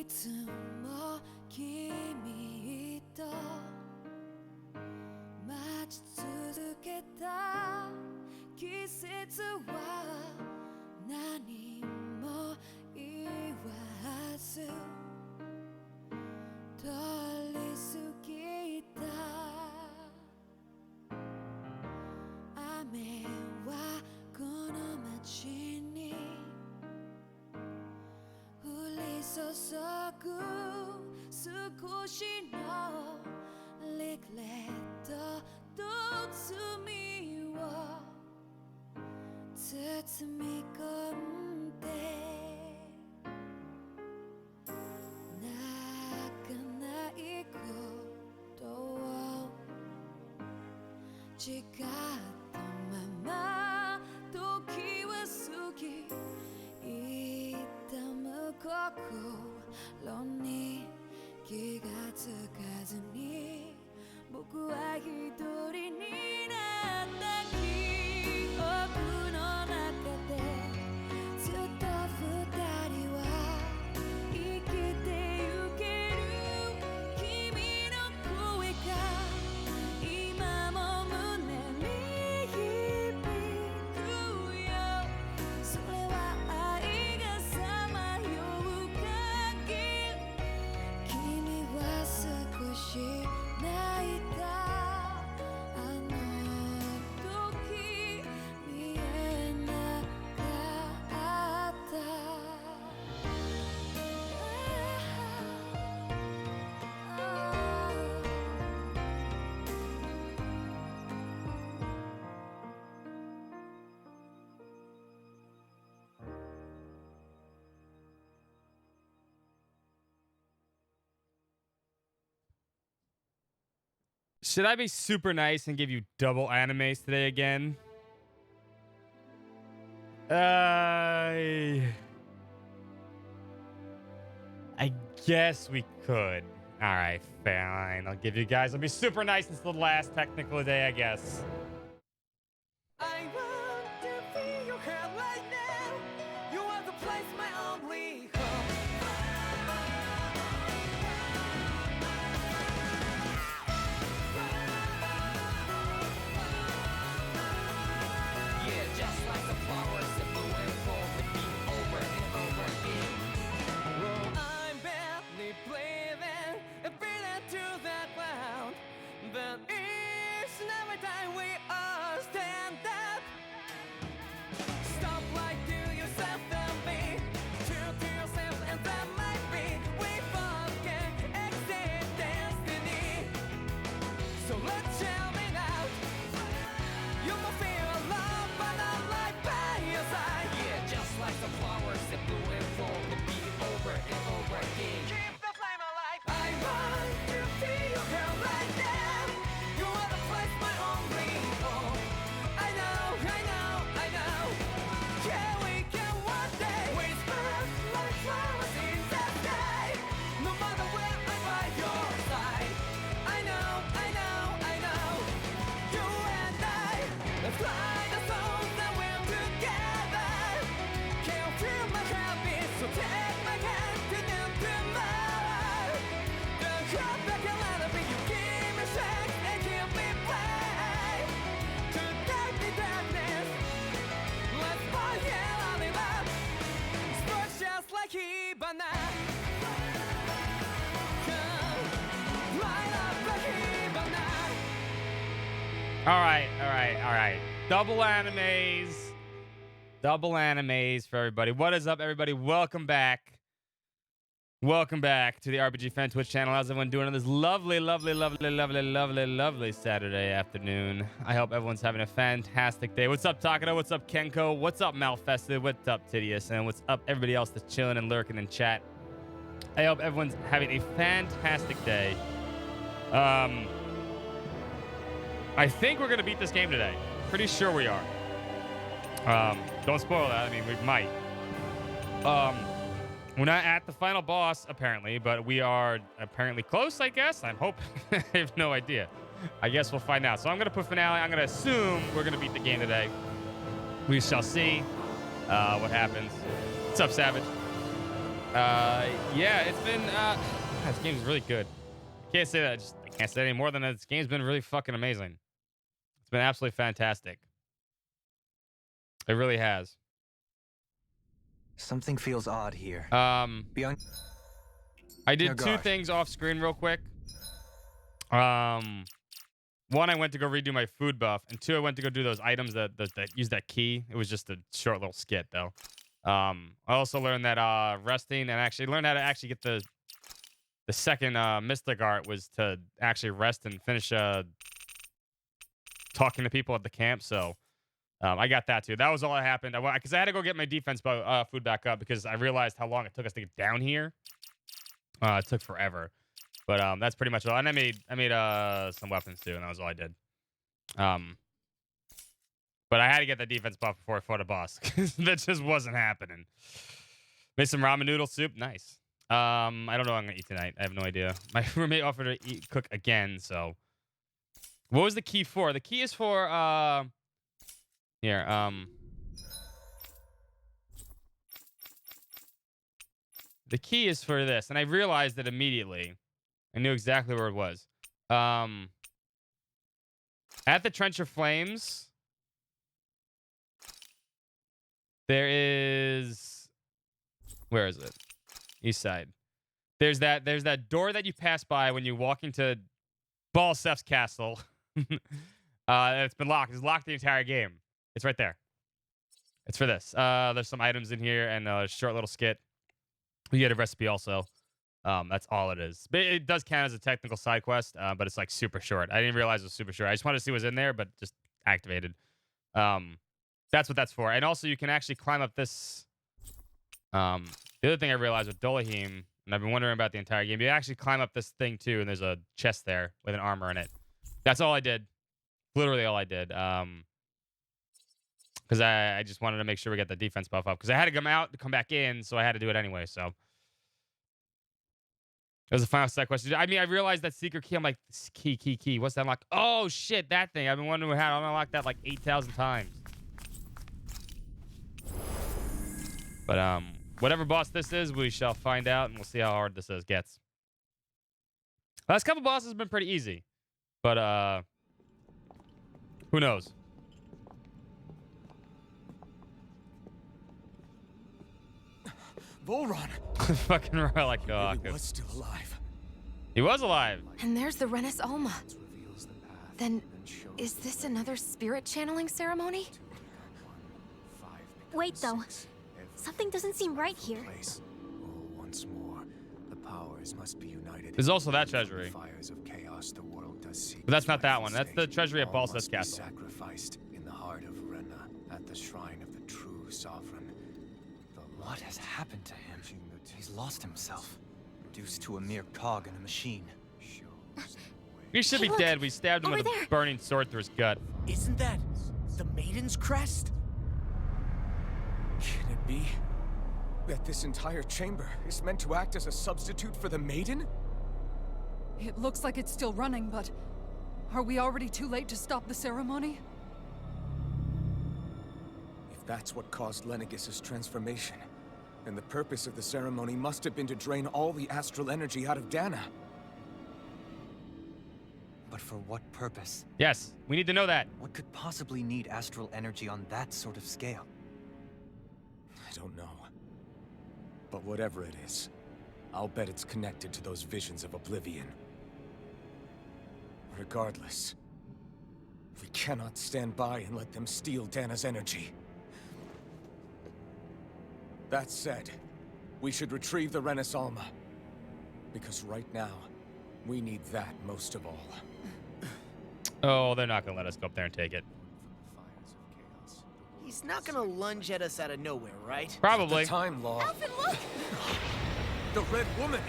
いつも君と待ち続けた季節は何も言わず通り過ぎた。雨はこの街に降り注ぐ少しのリグレットと罪を包み込んで泣かないことを誓ったまま時は過ぎ痛む心に気がつかずに僕は一人になった記憶の中でずっと二人は生きてゆける君の声が今も胸に響くよ。それは愛がさまよう限り君は少し泣いた。あの時見えなかった。Should I be super nice and give you double animes today again? I guess we could. All right, fine. I'll give you guys. I'll be super nice until the last technical day, I guess. I want to feel your hair right now. You are the place, my only home. Yeah, just like the flowers that bloom and fall, repeat over and over again. I'm badly bleeding and feeling to the ground, but each and every time we all stand up. Stop right to yourself and be true to yourself, and that might be we forget exist destiny. So let's jam it out. You might feel alone, but I'm right by your side. Yeah, just like the flowers that bloom and fall, repeat over and over again. Keep the flame alive. I want to feel your hair right now. You are the place, my only home. I know, I know, I know. Yeah, we can one day whisper like flowers in the sky. No matter where I'm by your side. I know, I know, I know. You and I, let's fly the souls that we're together. Can you feel my heartbeat? So take my hand to new tomorrow. Don't hold back and let it be. You give me strength and give me play. To dark the darkness, let's fall in love. Sparks just like Hibana. Come, light up like Hibana. All right, all right, all right. Double animes. Double animes for everybody. What is up, everybody? Welcome back. Welcome back to the RPG Fan Twitch channel. How's everyone doing on this lovely, lovely, lovely, lovely, lovely, lovely Saturday afternoon? I hope everyone's having a fantastic day. What's up, Takada? What's up, Kenko? What's up, Malfested? What's up, Tidius? And what's up, everybody else that's chilling and lurking in chat? I hope everyone's having a fantastic day. I think we're going to beat this game today. Pretty sure we are. Don't spoil that. I mean, we might. We're not at the final boss, apparently, but we are apparently close, I guess. I'm hoping. I have no idea. I guess we'll find out. So I'm going to put finale. I'm going to assume we're going to beat the game today. We shall see what happens. What's up, Savage? Yeah, it's been this game's really good. Can't say that. I can't say any more than that. This game's been really fucking amazing. It's been absolutely fantastic. It really has. Something feels odd here. I did Oh, two gosh. things off screen real quick. One, I went to go redo my food buff, and two, I went to go do those items that use that key. It was just a short little skit though. I also learned that resting, and actually learned how to actually get the second mystic art was to actually rest and finish talking to people at the camp. So I got that too. That was all that happened. Because I had to go get my defense food back up because I realized how long it took us to get down here. It took forever. But that's pretty much all. And I made some weapons too, and that was all I did. But I had to get the defense buff before I fought a boss. That just wasn't happening. Made some ramen noodle soup. Nice. I don't know what I'm gonna eat tonight. I have no idea. My roommate offered to cook again, so what was the key for? The key is for here, the key is for this, and I realized it immediately. I knew exactly where it was. At the Trench of Flames, there is, where is it? East side. There's that door that you pass by when you walk into Balsef's castle. It's been locked. It's locked the entire game. It's right there. It's for this. There's some items in here and a short little skit. You get a recipe also. That's all it is. But it does count as a technical side quest, but it's like super short. I didn't realize it was super short. I just wanted to see what was in there, but just activated. That's what that's for. And also you can actually climb up this. The other thing I realized with Dolahim, and I've been wondering about the entire game, you actually climb up this thing too, and there's a chest there with an armor in it. That's all I did. Literally all I did. Because I just wanted to make sure we get the defense buff up. Because I had to come out to come back in, so I had to do it anyway. So it was a final side question. I mean, I realized that secret key. I'm like, key. What's that unlock? Oh shit, that thing. I've been wondering how to unlock that like 8,000 times. But whatever boss this is, we shall find out, and we'll see how hard this gets. Last couple bosses have been pretty easy, but who knows? Volron Fucking like, oh, really was still alive. he was alive. And there's the Renis Alma. Then, is this another spirit channeling ceremony? Wait, though. Something doesn't seem right here. Once more, the powers must be united. There's also that treasury. Fires of chaos the world does seek. But that's not that one. That's the treasury at All Balsef's must be castle. sacrificed in the heart of Rena, at the shrine of the true sovereign. What has happened to him? He's lost himself. Reduced to a mere cog in a machine. He should Hey, be look! dead. We stabbed him Over with a there! burning sword through his gut. Isn't that the Maiden's crest? Can it be that this entire chamber is meant to act as a substitute for the Maiden? It looks like it's still running, but are we already too late to stop the ceremony? If that's what caused Lenegis' transformation, then the purpose of the ceremony must have been to drain all the astral energy out of Dana. But for what purpose? Yes, we need to know that. What could possibly need astral energy on that sort of scale? I don't know. But whatever it is, I'll bet it's connected to those visions of oblivion. Regardless, we cannot stand by and let them steal Dana's energy. That said, we should retrieve the Renis Alma. Because right now, we need that most of all. Oh, they're not going to let us go up there and take it. He's not gonna lunge at us out of nowhere, right? Probably. The time law. Alvin, look! The Red Woman!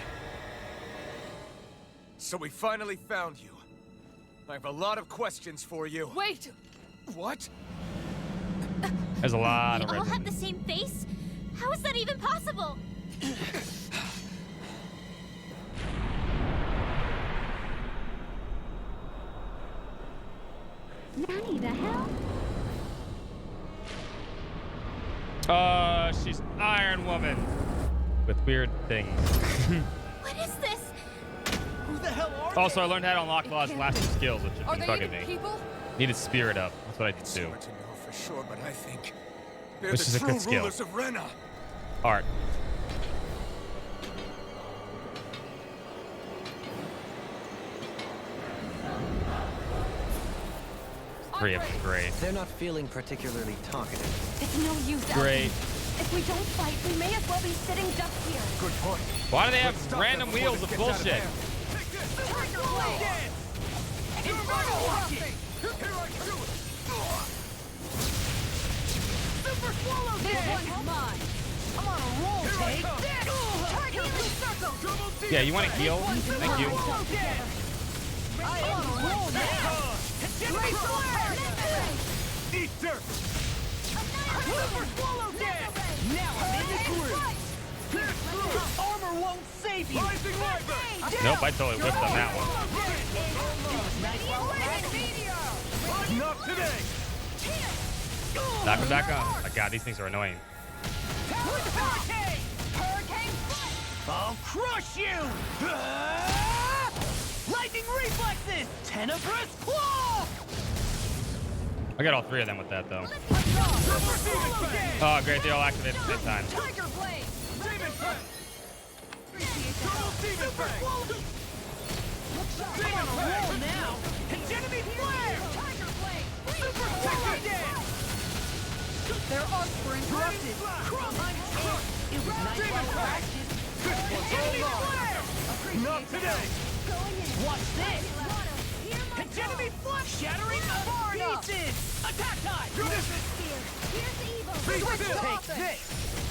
So we finally found you. I have a lot of questions for you. Wait! What? There's a lot We of all red. have the same face? How is that even possible? Nanny, the hell? She's Iron Woman. with weird things. What is this? Who the hell are Also, I learned how to unlock Law's last two skills, which Are have they been even bugging me. people? Needed spirit up. That's what I did It's too. hard to know for sure, but I think they're Which the is a true good skill. rulers of Rena. Art. Three of them, great. They're not feeling particularly talkative. It's no use, Great. Elton. If we don't fight, we may as well be sitting ducks here. Good point. Why do they have Let's stop random them before wheels this of gets out bullshit? hand. Yeah, you want to heal? Thank you. Armor won't save you! Nope, I totally whipped on that one. Not today. Knock him back on. My God, these things are annoying. I'll crush you! Lightning reflexes! Tenebrous claw! I got all three of them with that, though. Oh, great. They all activate at the same time. Tiger blade. Roll now! Hegemony flare! Tiger blade. Their arcs were interrupted. It was nice while it lasted. Not today. Watch this! Hegemony flare! Shattering far pieces! Attack time! Take this!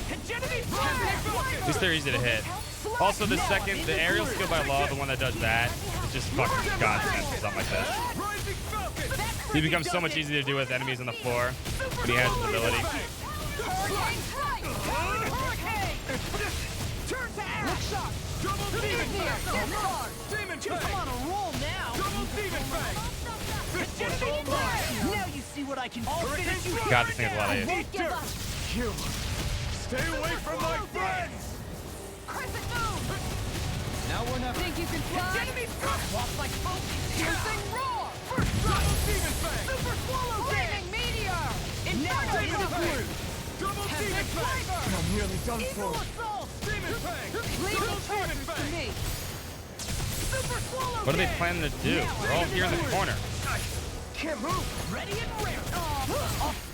Hegemony flare! At least they're easy to hit. Also, the second, the aerial skill by Law, the one that does that, is just fucking godsend on my test. He becomes so much easier to do with enemies on the floor when he has his ability. Turn to ash! Come on a roll now! Hegemony flare! Now you see what I can finish you! God, this thing has a lot of hits. You. Stay away from my friends. Now we're never... Think you can fly? Hegemony flare! Walk like smoke! Piercing roar. First strike! Super swallow Flaming meteor. Inferno is the glue! Tempest flavor. I'm nearly done Eagle for. assault! Leave the torches to me. Super swallow What are they gas! planning to do? They're all here in the corner. Can't move! Ready and rare!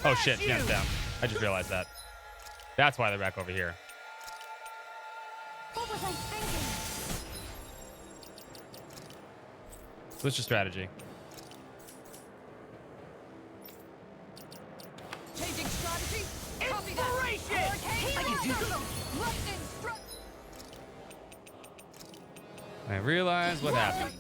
Oh shit, Jan's down. I just realized that. That's why they're back over here. What was I thinking? Switch your strategy. Changing strategy. Copy that. Inspiration! I can do this! Lightning struck. I realize what happened.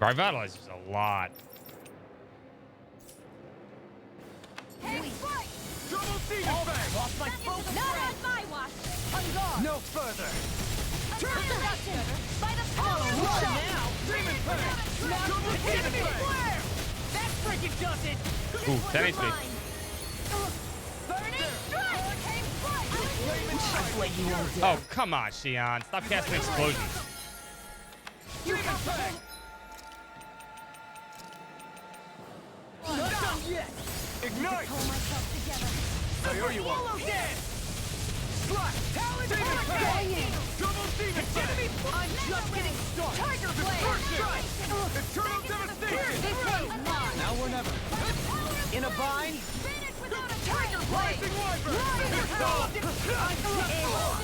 Revitalize is a lot. Lost my focus! Not on my watch. On guard. No further! Annihilation by the power of Run love. now! Enemy flare! That freaking does it! Ooh, 10 HP. Burning strike. Just let you all Oh, come on, Xion. Stop casting explosions. Not done yet! Ignite. Pull myself together. I owe you one. Swallow dead! Slot! Talon hurricane! Enemy I'm just getting started! Tiger blade! First strike! Eternal devastation. Now we're never. In a bind? Tiger blade!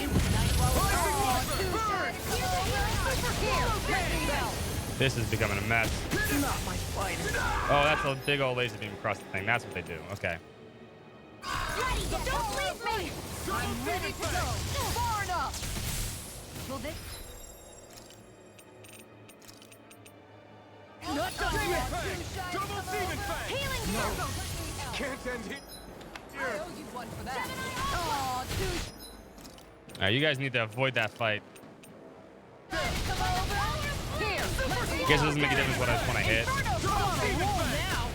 It was nice while it This is becoming a mess. Not my finest. Oh, that's a big old laser beam across the thing. That's what they do. Okay. Don't leave me. I'm ready to go. Far enough. Will this? Not done yet! Double demon fang. Healing circle. Can't end here. I owe you one for that. Aw, douche. All right, you guys need to avoid that fight. Here. I guess it doesn't make a difference what I hit. Roll now!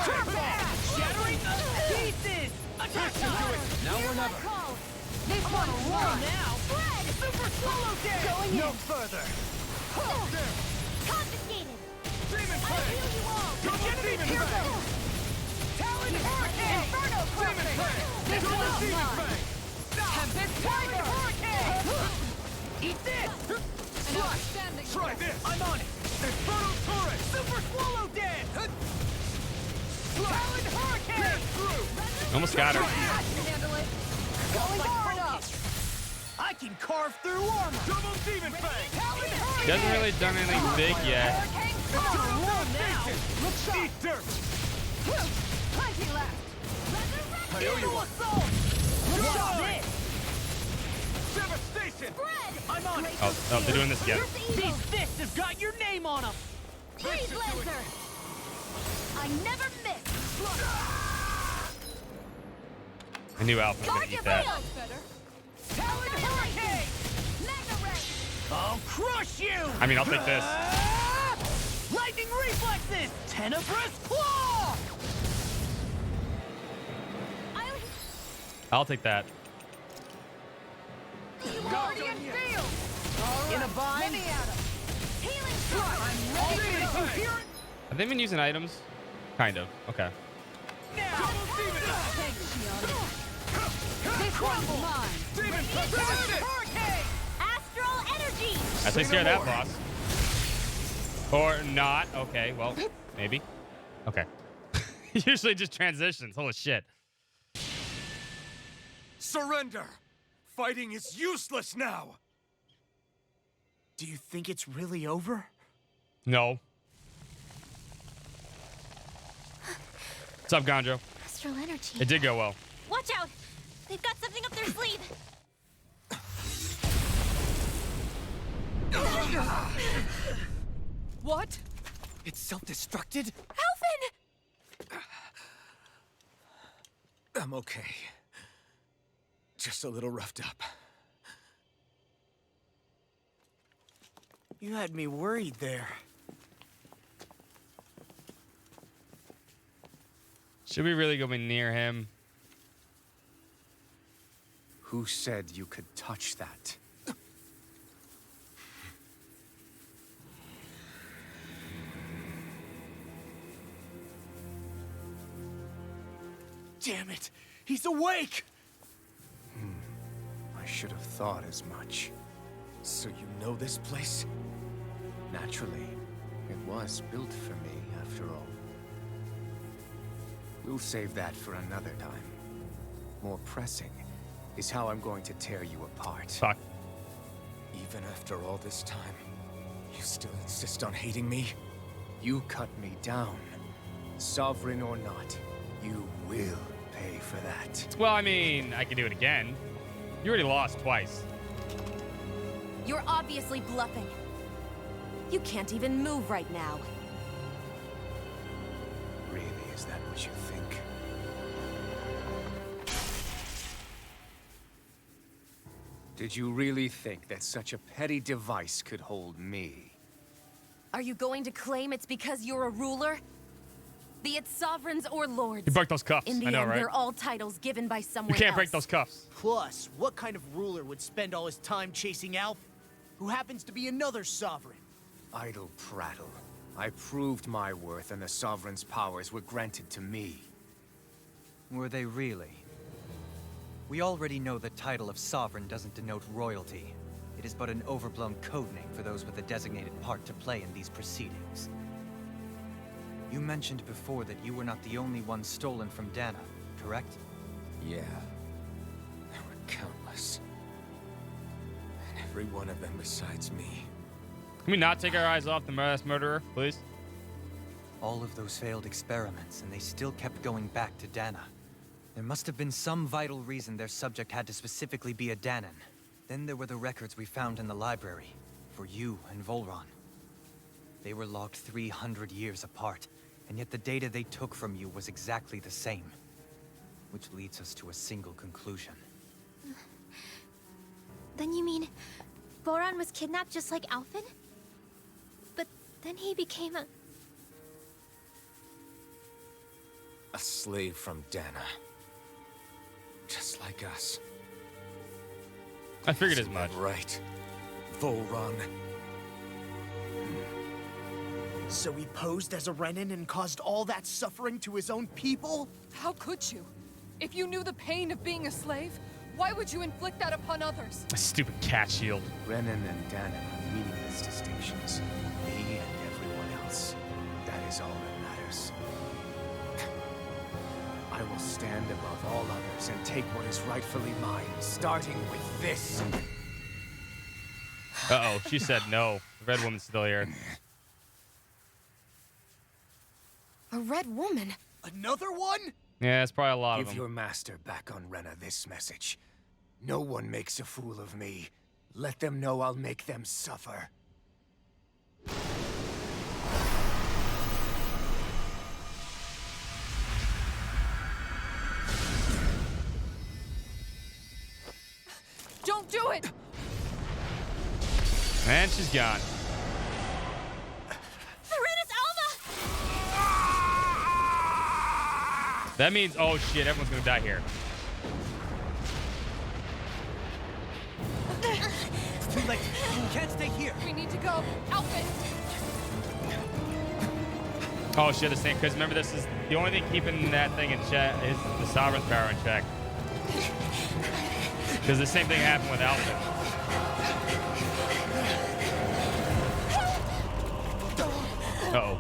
Turn back! Shattering Eat this! Attack time! Now or never. Call. This one war now! Fred! Super swallow dance! Going No in. further! Confiscated. Demon I Play! heal you all. Double Demon Play! Talon Hurricane! Inferno Demon Play! This Double one's Demon mine. Play! Tempest Talon Hurricane! Eat this! An outstanding. Try this! I'm on it! Inferno Turret! Super Swallow Dance! Talon Hurricane! Through! Almost got her. I can handle it. Going hard up! I can carve through armor! Double Demon Play! Talon Hurricane! He hasn't really done anything big yet. Turtle Devastation! Look sharp! Eat dirt! Plenty left. Eagle Assault! Look sharp! Devastation! Fred! I'm on it! Oh, they're doing this again. These fists have got your name on them! Freeze Lancer! I never miss. I knew Alpha was gonna Guard your eat that. field. Better. Talon Hurricane! Mega Ray! I'll crush you! I mean, I'll take this. Lightning reflexes! Tenebrous claw! I'll take that. Guardian field! In a bind? Healing I'm ready to hear it Have they been using items? Kind of. Okay. now! Double Demon! This one's mine. Demon Hurricane! Astral Energy! I take care of that boss. Or not. Okay, well, maybe. Okay. Usually just transitions. Holy shit. Surrender! Fighting is useless now! Do you think it's really over? No. What's up, Ganjo? Astral Energy. It did go well. Watch out! They've got something up their sleeve. What? It's self-destructed? Alphen! I'm okay. Just a little roughed up. You had me worried there. Should we really go near him? Who said you could touch that? Damn it! He's awake! I should have thought as much. So you know this place? Naturally, it was built for me, after all. We'll save that for another time. More pressing is how I'm going to tear you apart. Fuck. Even after all this time, you still insist on hating me? You cut me down. Sovereign or not, you will pay for that. Well, I mean, I can do it again. You already lost twice. You're obviously bluffing. You can't even move right now. Really, is that what you think? Did you really think that such a petty device could hold me? Are you going to claim it's because you're a ruler? Be it sovereigns or lords. You broke those cuffs. In the I know, end, right? they're all titles given by someone You can't else. break those cuffs. Plus, what kind of ruler would spend all his time chasing Alf, who happens to be another sovereign? Idle prattle. I proved my worth and the Sovereign's powers were granted to me. Were they really? We already know the title of Sovereign doesn't denote royalty. It is but an overblown codename for those with a designated part to play in these proceedings. You mentioned before that you were not the only one stolen from Dana, correct? Yeah. There were countless. And every one of them besides me. Can we not take our eyes off the mass murderer, please? All of those failed experiments, and they still kept going back to Dana. There must have been some vital reason their subject had to specifically be a Danan. Then there were the records we found in the library, for you and Volron. They were logged 300 years apart, and yet the data they took from you was exactly the same. Which leads us to a single conclusion. Then you mean Boron was kidnapped just like Alphen? But then he became A slave from Dana. like us. I figured as Isn't much. that right? Volron. So he posed as a Renan and caused all that suffering to his own people? How could you? If you knew the pain of being a slave, why would you inflict that upon others? A stupid cat shield. Renan and Danon are meaningless distinctions. Me and everyone else. That is all that matters. I will stand above all others and take what is rightfully mine, starting with this. Uh-oh, she said no. The red woman's still here. A red woman? Another one? Yeah, it's probably a lot of Give them. your master back on Rena this message. No one makes a fool of me. Let them know I'll make them suffer. Don't do it! And she's gone. Serenus Alma! That means, oh shit, everyone's gonna die here. It's too late. You can't stay here. We need to go. Alphen! Oh shit, the same. Because remember, this is the only thing keeping that thing in check is the Sovereign's power in check. Because the same thing happened with Alpha. Uh-oh.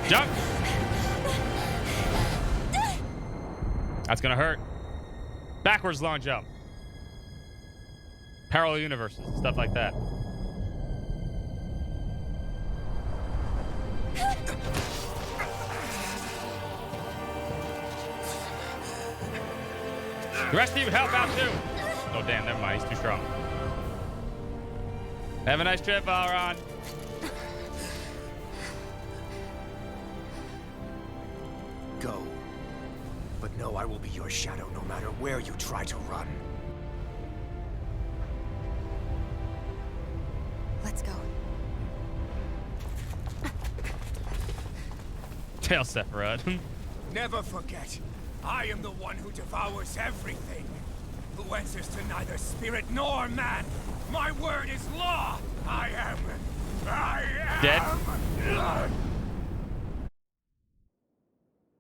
Jump! That's gonna hurt. Backwards long jump. Parallel universes, stuff like that. The rest of you help out too. Oh damn, never mind, he's too strong. Have a nice trip, Valron. Go. But know I will be your shadow no matter where you try to run. Let's go. Tail Sephiroth. Never forget, I am the one who devours everything. Who answers to neither spirit nor man. My word is law. I am Dead?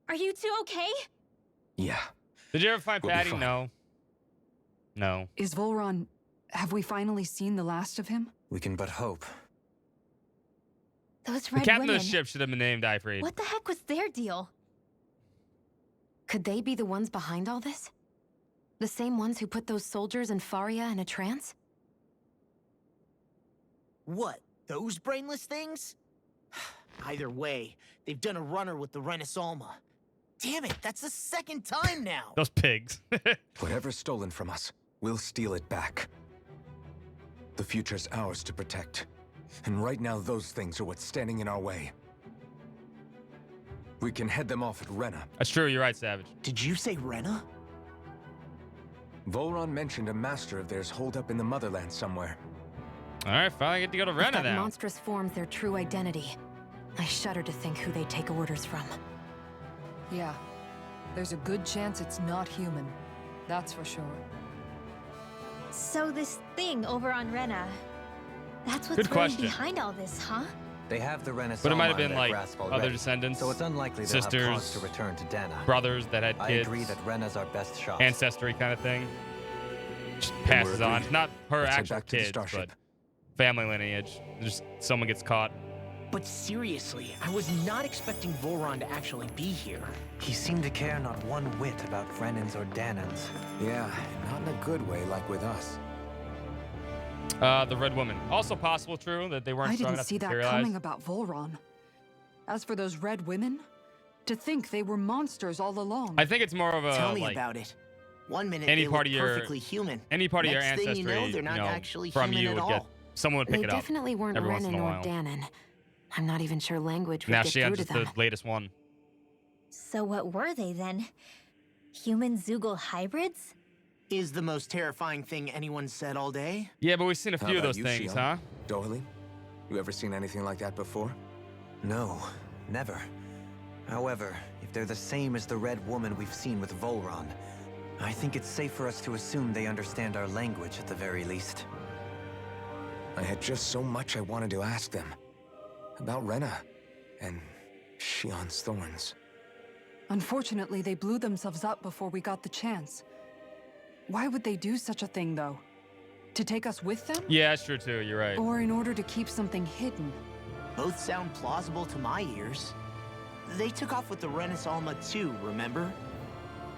Are you two okay? Yeah. Did you ever find We'll be Patty? fine. No. No. Is Volron... Have we finally seen the last of him? We can but hope. Those The red captain women. of the ship should have been named Ifrit. What the heck was their deal? Could they be the ones behind all this? The same ones who put those soldiers in Faria in a trance? What? Those brainless things? Either way, they've done a runner with the Renus Alma. Damn it, that's the second time now! Those pigs. Whatever's stolen from us, we'll steal it back. The future's ours to protect. And right now, those things are what's standing in our way. We can head them off at Rena. That's true, you're right, Savage. Did you say Rena? Volron mentioned a master of theirs holed up in the motherland somewhere. Alright, finally get to go to If Rena that now. monstrous form's their true identity, I shudder to think who they take orders from. Yeah. There's a good chance it's not human. That's for sure. So this thing over on Rena, that's what's Good really question. behind all this, huh? They have the Renaissance But it might have in been their like grasp other already, descendants, so it's unlikely they'll have sisters, cause to return to Dana. brothers that had I kids. agree that Rena's our best shot. Ancestry kind of thing. Just passes on. agreed. It's not her Let's head actual back to the kids, but starship. family lineage. Just someone gets caught. But seriously, I was not expecting Volron to actually be here. He seemed to care not one whit about Renans or Danans. Yeah, not in a good way like with us. The Red Woman. Also possible, true, that they weren't I strong didn't enough see to that materialize. coming about Volron. As for those red women, to think they were monsters all along. I think it's more of a Tell me like about it. One minute Any they part look of your- perfectly human. any part of your Next thing ancestry, you know, they're not actually from human you at would all. get someone would pick They it up. definitely weren't every once in Renan a or while. Danon. I'm not even sure language would Now get she through has to just them. the latest one. So what were they then? Human Zoogle hybrids? Is the most terrifying thing anyone said all day. Yeah, but we've seen a How few of about those you, things, Shion? huh? Doherly? You ever seen anything like that before? No, never. However, if they're the same as the Red Woman we've seen with Volron, I think it's safe for us to assume they understand our language at the very least. I had just so much I wanted to ask them. About Rena and Shion's thorns. Unfortunately, they blew themselves up before we got the chance. Why would they do such a thing, though? To take us with them? Yeah, that's true too. You're right. Or in order to keep something hidden? Both sound plausible to my ears. They took off with the Renis Alma too, remember?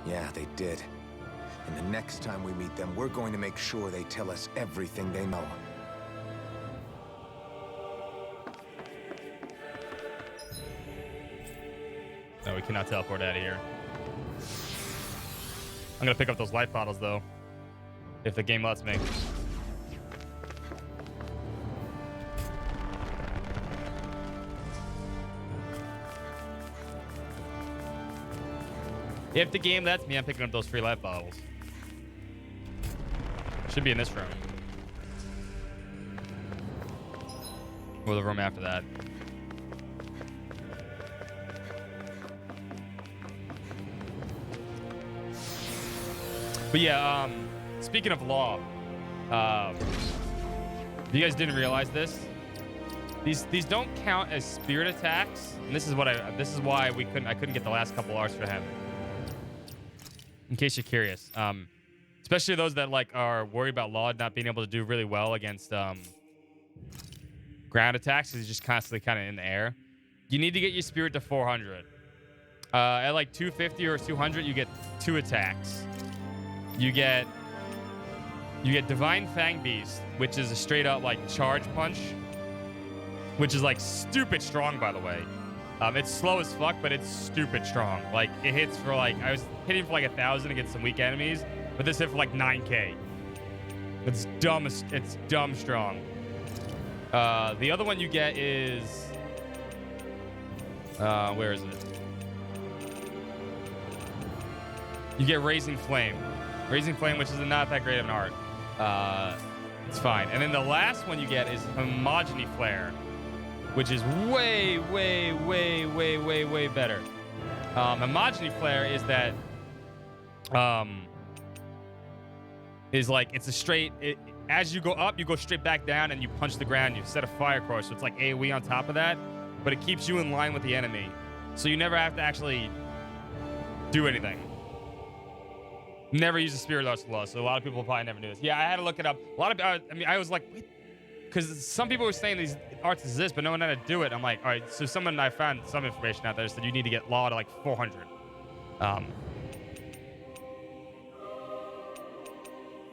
Yeah, they did. And the next time we meet them, we're going to make sure they tell us everything they know. No, we cannot teleport out of here. I'm gonna pick up those life bottles though, if the game lets me. If the game lets me, I'm picking up those free life bottles. Should be in this room. Or the room after that. But yeah, speaking of law, if you guys didn't realize this, these don't count as spirit attacks, and this is why I couldn't get the last couple arts for him. In case you're curious, especially those that like are worried about law not being able to do really well against ground attacks, because he's just constantly kind of in the air. You need to get your spirit to 400. At like 250 or 200, you get 2 attacks. You get Divine Fang Beast, which is a straight up like charge punch, which is like stupid strong, by the way. It's slow as fuck, but it's stupid strong. Like it hits for like, I was hitting for like 1,000 against some weak enemies, but this hit for like 9k. It's dumb strong. The other one you get is, where is it? You get Raising Flame. Raising Flame, which is not that great of an art. It's fine. And then the last one you get is Homogeny Flare, which is way, way, way, way, way, way better. Homogeny Flare is that, is like, it's a straight, as you go up, you go straight back down and you punch the ground, you set a fire course, so it's like AoE on top of that, but it keeps you in line with the enemy. So you never have to actually do anything. Never use a spirit arts law, so a lot of people probably never knew this. Yeah, I had to look it up. A lot of, I mean, I was like, because some people were saying these arts exist, but no one had to do it. I'm like, all right, so I found some information out there that you need to get law to like 400.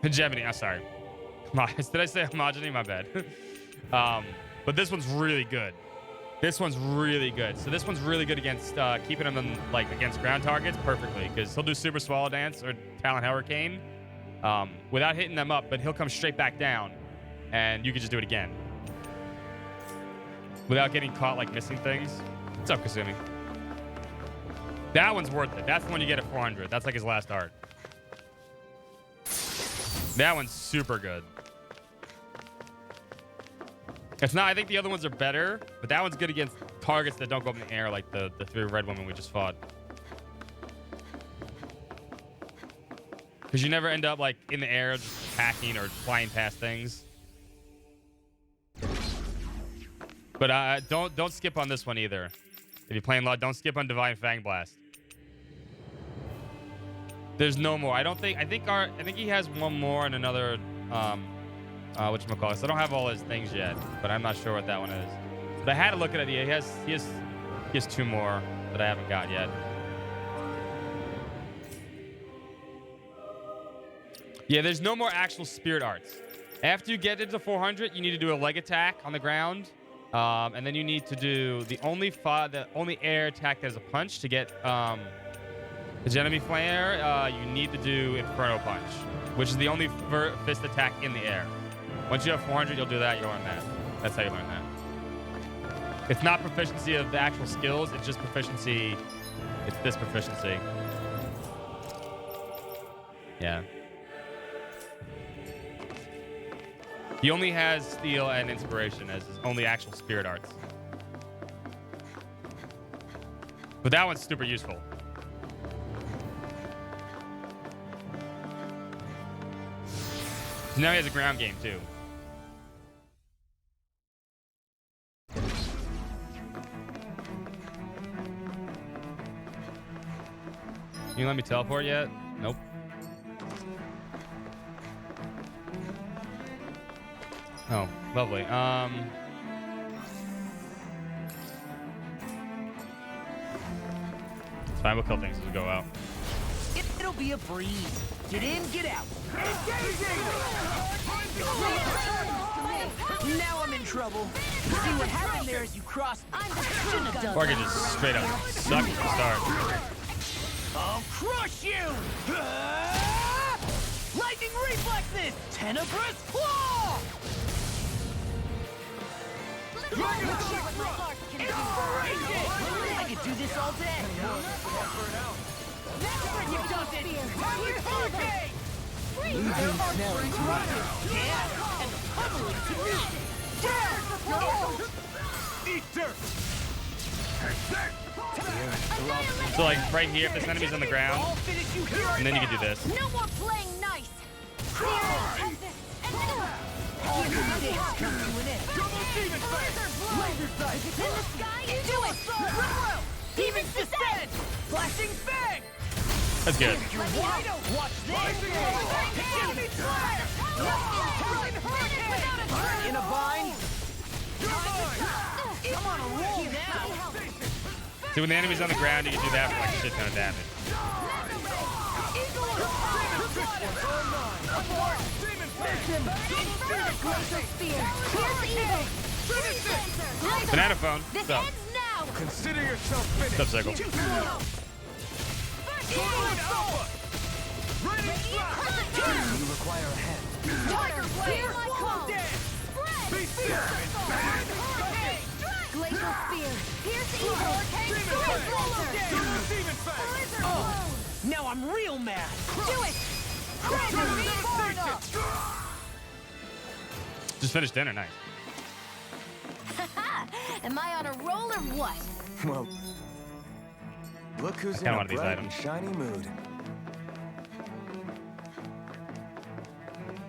Hegemony, I'm sorry. Did I say homogeny? My bad. But this one's really good. This one's really good. So this one's really good against keeping him in, like, against ground targets perfectly, because he'll do Super Swallow Dance or Talon Hurricane without hitting them up, but he'll come straight back down, and you can just do it again without getting caught like missing things. What's up, Kasumi? That one's worth it. That's the one you get at 400. That's like his last art. That one's super good. It's not, I think the other ones are better, but that one's good against targets that don't go up in the air, like the 3 red women we just fought. Because you never end up like in the air just attacking or flying past things. But don't skip on this one either. If you're playing law, don't skip on Divine Fang Blast. There's no more. I think he has one more and another whatchamacallit. I don't have all his things yet, but I'm not sure what that one is. But I had to look at it. He has 2 more that I haven't got yet. Yeah, there's no more actual spirit arts. After you get into 400, you need to do a leg attack on the ground, and then you need to do the only air attack that is a punch to get The enemy flare, you need to do Inferno Punch, which is the only fist attack in the air. Once you have 400, you'll do that. You'll learn that. That's how you learn that. It's not proficiency of the actual skills. It's just proficiency. It's this proficiency. Yeah. He only has Steel and Inspiration as his only actual spirit arts. But that one's super useful. Now he has a ground game too. You let me teleport yet? Nope. Oh, lovely. It's fine. We'll kill things as we go out. It'll be a breeze. Get in, get out. Now I'm in trouble. See what happened there as you crossed. Shouldn't have done Or I could just straight up suck at the start. I'll crush you! Lightning reflexes! Tenebrous claw! Inspiration! I could do this all day! Losing Snell is running! Yeah, and pummeling to me! Eat dirt! So like right here, if this enemy's on the ground, and then you can do this. No more playing nice. Demons descend! Flashing fang! That's good. Watch this! In a bind? I'm on a roll now! See, when the enemy's on the ground, you can do that for like a shit ton of damage. Banana phone. What's up? Consider yourself finished. What's up, Circle? You require a hand. Glacial Spear. Pierce Evil. Now I'm real mad! Do it! Just finished dinner, nice. Am I on a roll or what? Well, look who's in kinda a want these bright items. and shiny mood.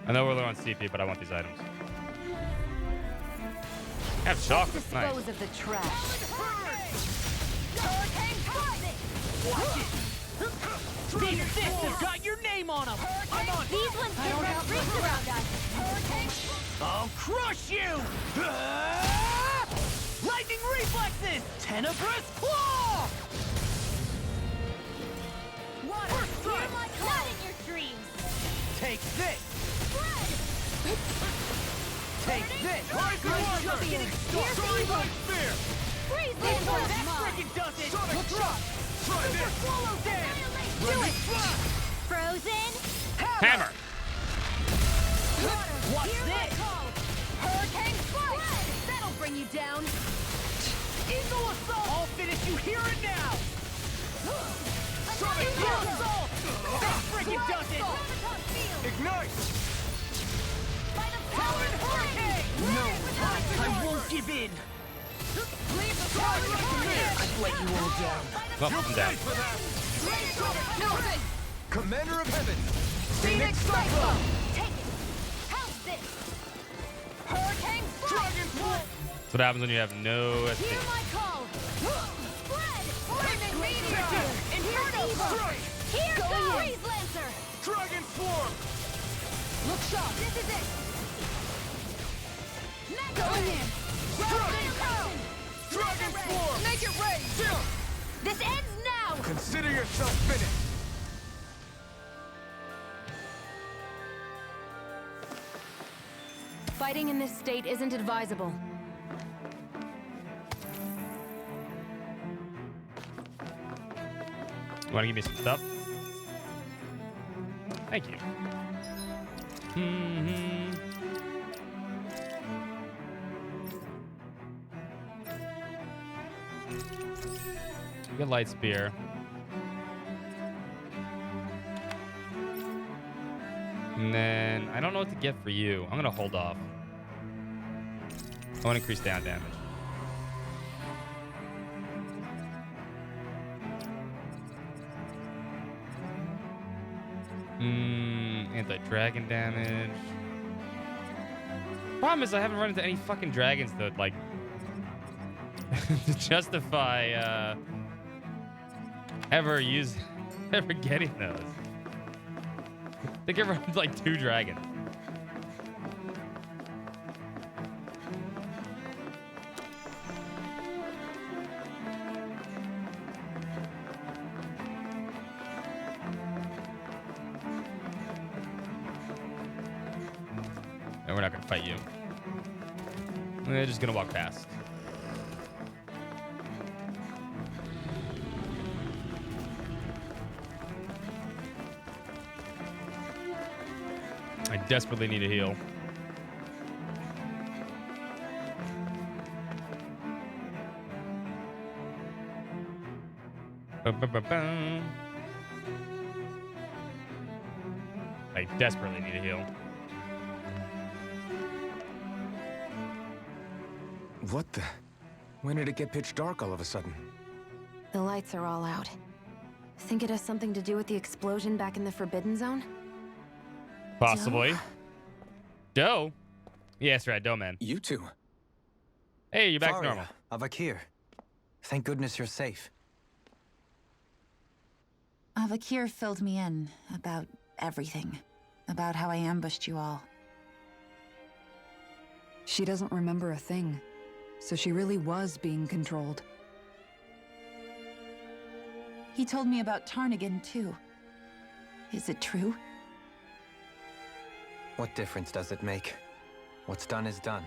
I know we're low on CP, but I want these items. I have chocolate. Nice. Dispose of the trash. These fists have got your name on them! I'm on! These ones can have rings around us. I'll crush you! Lightning reflexes! Tenebrous claw! Water, you're my not in your dreams. Take this! Take this! Pierce Evil. Freeze this one. That freaking does it! Sonic drop! Try Super this! swallow dance! Do it. Frozen. Hammer. Watch Hear my this! call. Hurricane Strike. That'll bring you down. Eagle assault! I'll finish you here and now! Sonic Eagle drop! assault! That freaking does it! Ignite! By the power of hurricane. No, I won't give in! I've let you all down. Well, I'm down. Commander of Heaven! Phoenix Cyclone. Take it. How's this? Hurricane Dragon Force! That's what happens when you have no SP. Hear my call. Spread. Lightning meteor. Inferno evil. Here goes Freeze Lancer. Dragon Form! Look sharp. This is it. Mega in. Dragon Form! Make it rain. This ends now. Consider yourself finished! Fighting in this state isn't advisable. Want to give me some stuff? Thank you. Good light spear. And then I don't know what to get for you. I'm gonna hold off. I want to increase down damage. Anti-dragon damage. Problem is I haven't run into any fucking dragons that like to justify ever getting those. I think I run like 2 dragons. And we're not gonna fight you. We're just gonna walk past. I desperately need a heal. I desperately need a heal. What the? When did it get pitch dark all of a sudden? The lights are all out. Think it has something to do with the explosion back in the Forbidden Zone? Possibly. Doe? Yes, right, Doe man. You two. Hey, you're back to Faria, normal. Avakir. Thank goodness you're safe. Avakir filled me in about everything. About how I ambushed you all. She doesn't remember a thing, so she really was being controlled. He told me about Tarnigan, too. Is it true? What difference does it make? What's done is done.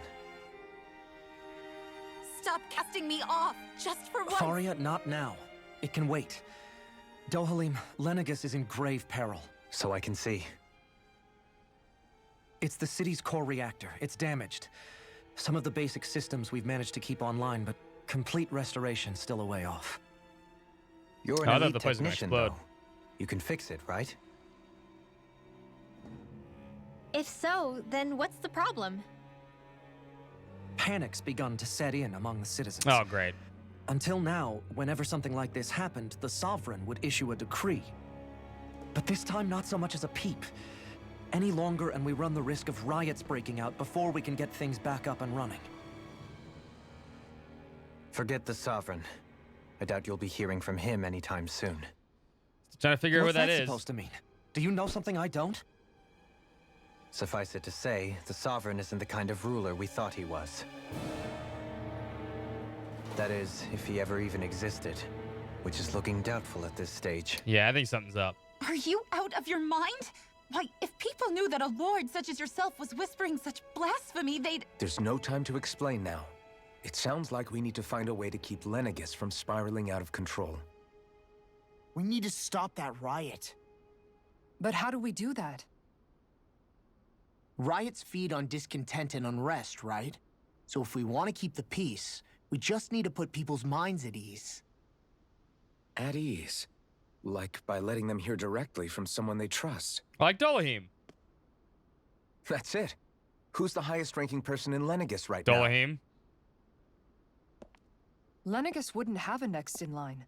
Stop casting me off, just for once. Faria, not now. It can wait. Dohalim, Lenegis is in grave peril. So I can see. It's the city's core reactor. It's damaged. Some of the basic systems we've managed to keep online, but complete restoration's still a way off. You're an elite technician, though. You can fix it, right? If so, then what's the problem? Panic's begun to set in among the citizens. Oh, great. Until now, whenever something like this happened, the Sovereign would issue a decree. But this time, not so much as a peep. Any longer, and we run the risk of riots breaking out before we can get things back up and running. Forget the Sovereign. I doubt you'll be hearing from him anytime soon. Trying to figure out what that What's is. supposed to mean? Do you know something I don't? Suffice it to say, the Sovereign isn't the kind of ruler we thought he was. That is, if he ever even existed, which is looking doubtful at this stage. Yeah, I think something's up. Are you out of your mind? Why, if people knew that a lord such as yourself was whispering such blasphemy, they'd... There's no time to explain now. It sounds like we need to find a way to keep Lenegis from spiraling out of control. We need to stop that riot. But how do we do that? Riots feed on discontent and unrest, right? So if we want to keep the peace, we just need to put people's minds at ease. At ease? Like by letting them hear directly from someone they trust. Like Dohalim. That's it. Who's the highest-ranking person in Lenegis right now? Dohalim. Lenegis wouldn't have a next in line.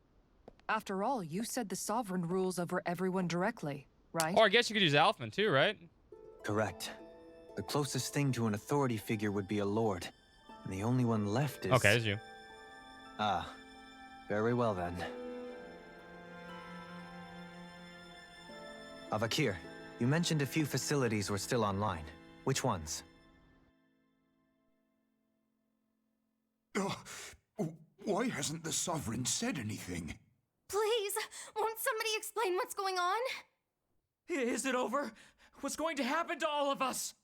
After all, you said the Sovereign rules over everyone directly, right? Or I guess you could use Alfman too, right? Correct. The closest thing to an authority figure would be a lord. And the only one left is... Okay, it's you. Ah. Very well then. Avakir, you mentioned a few facilities were still online. Which ones? Why hasn't the Sovereign said anything? Please, won't somebody explain what's going on? Is it over? What's going to happen to all of us?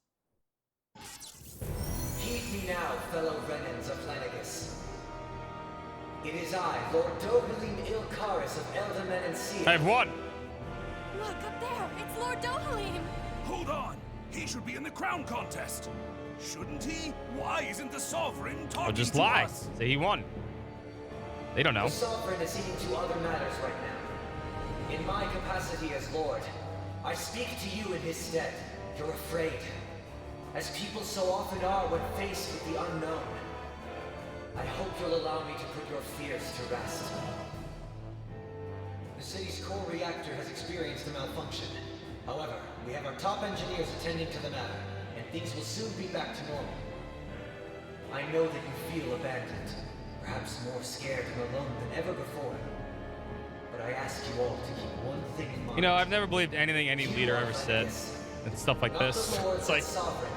Heed me now, fellow Renans of Lenegis. It is I, Lord Dohalim Ilkaris of Eldaman and Sia. I have one. Look, up there! It's Lord Dohalim! Hold on! He should be in the crown contest! Shouldn't he? Why isn't the Sovereign talking Or just to lie. us? Say he won. They don't know. The Sovereign is seeing to other matters right now. In my capacity as Lord, I speak to you in his stead. You're afraid, as people so often are when faced with the unknown. I hope you'll allow me to put your fears to rest. The city's core reactor has experienced a malfunction. However, we have our top engineers attending to the matter, and things will soon be back to normal. I know that you feel abandoned, perhaps more scared and alone than ever before. But I ask you all to keep one thing in mind. You know, I've never believed anything any leader ever said. And stuff like this. It's like,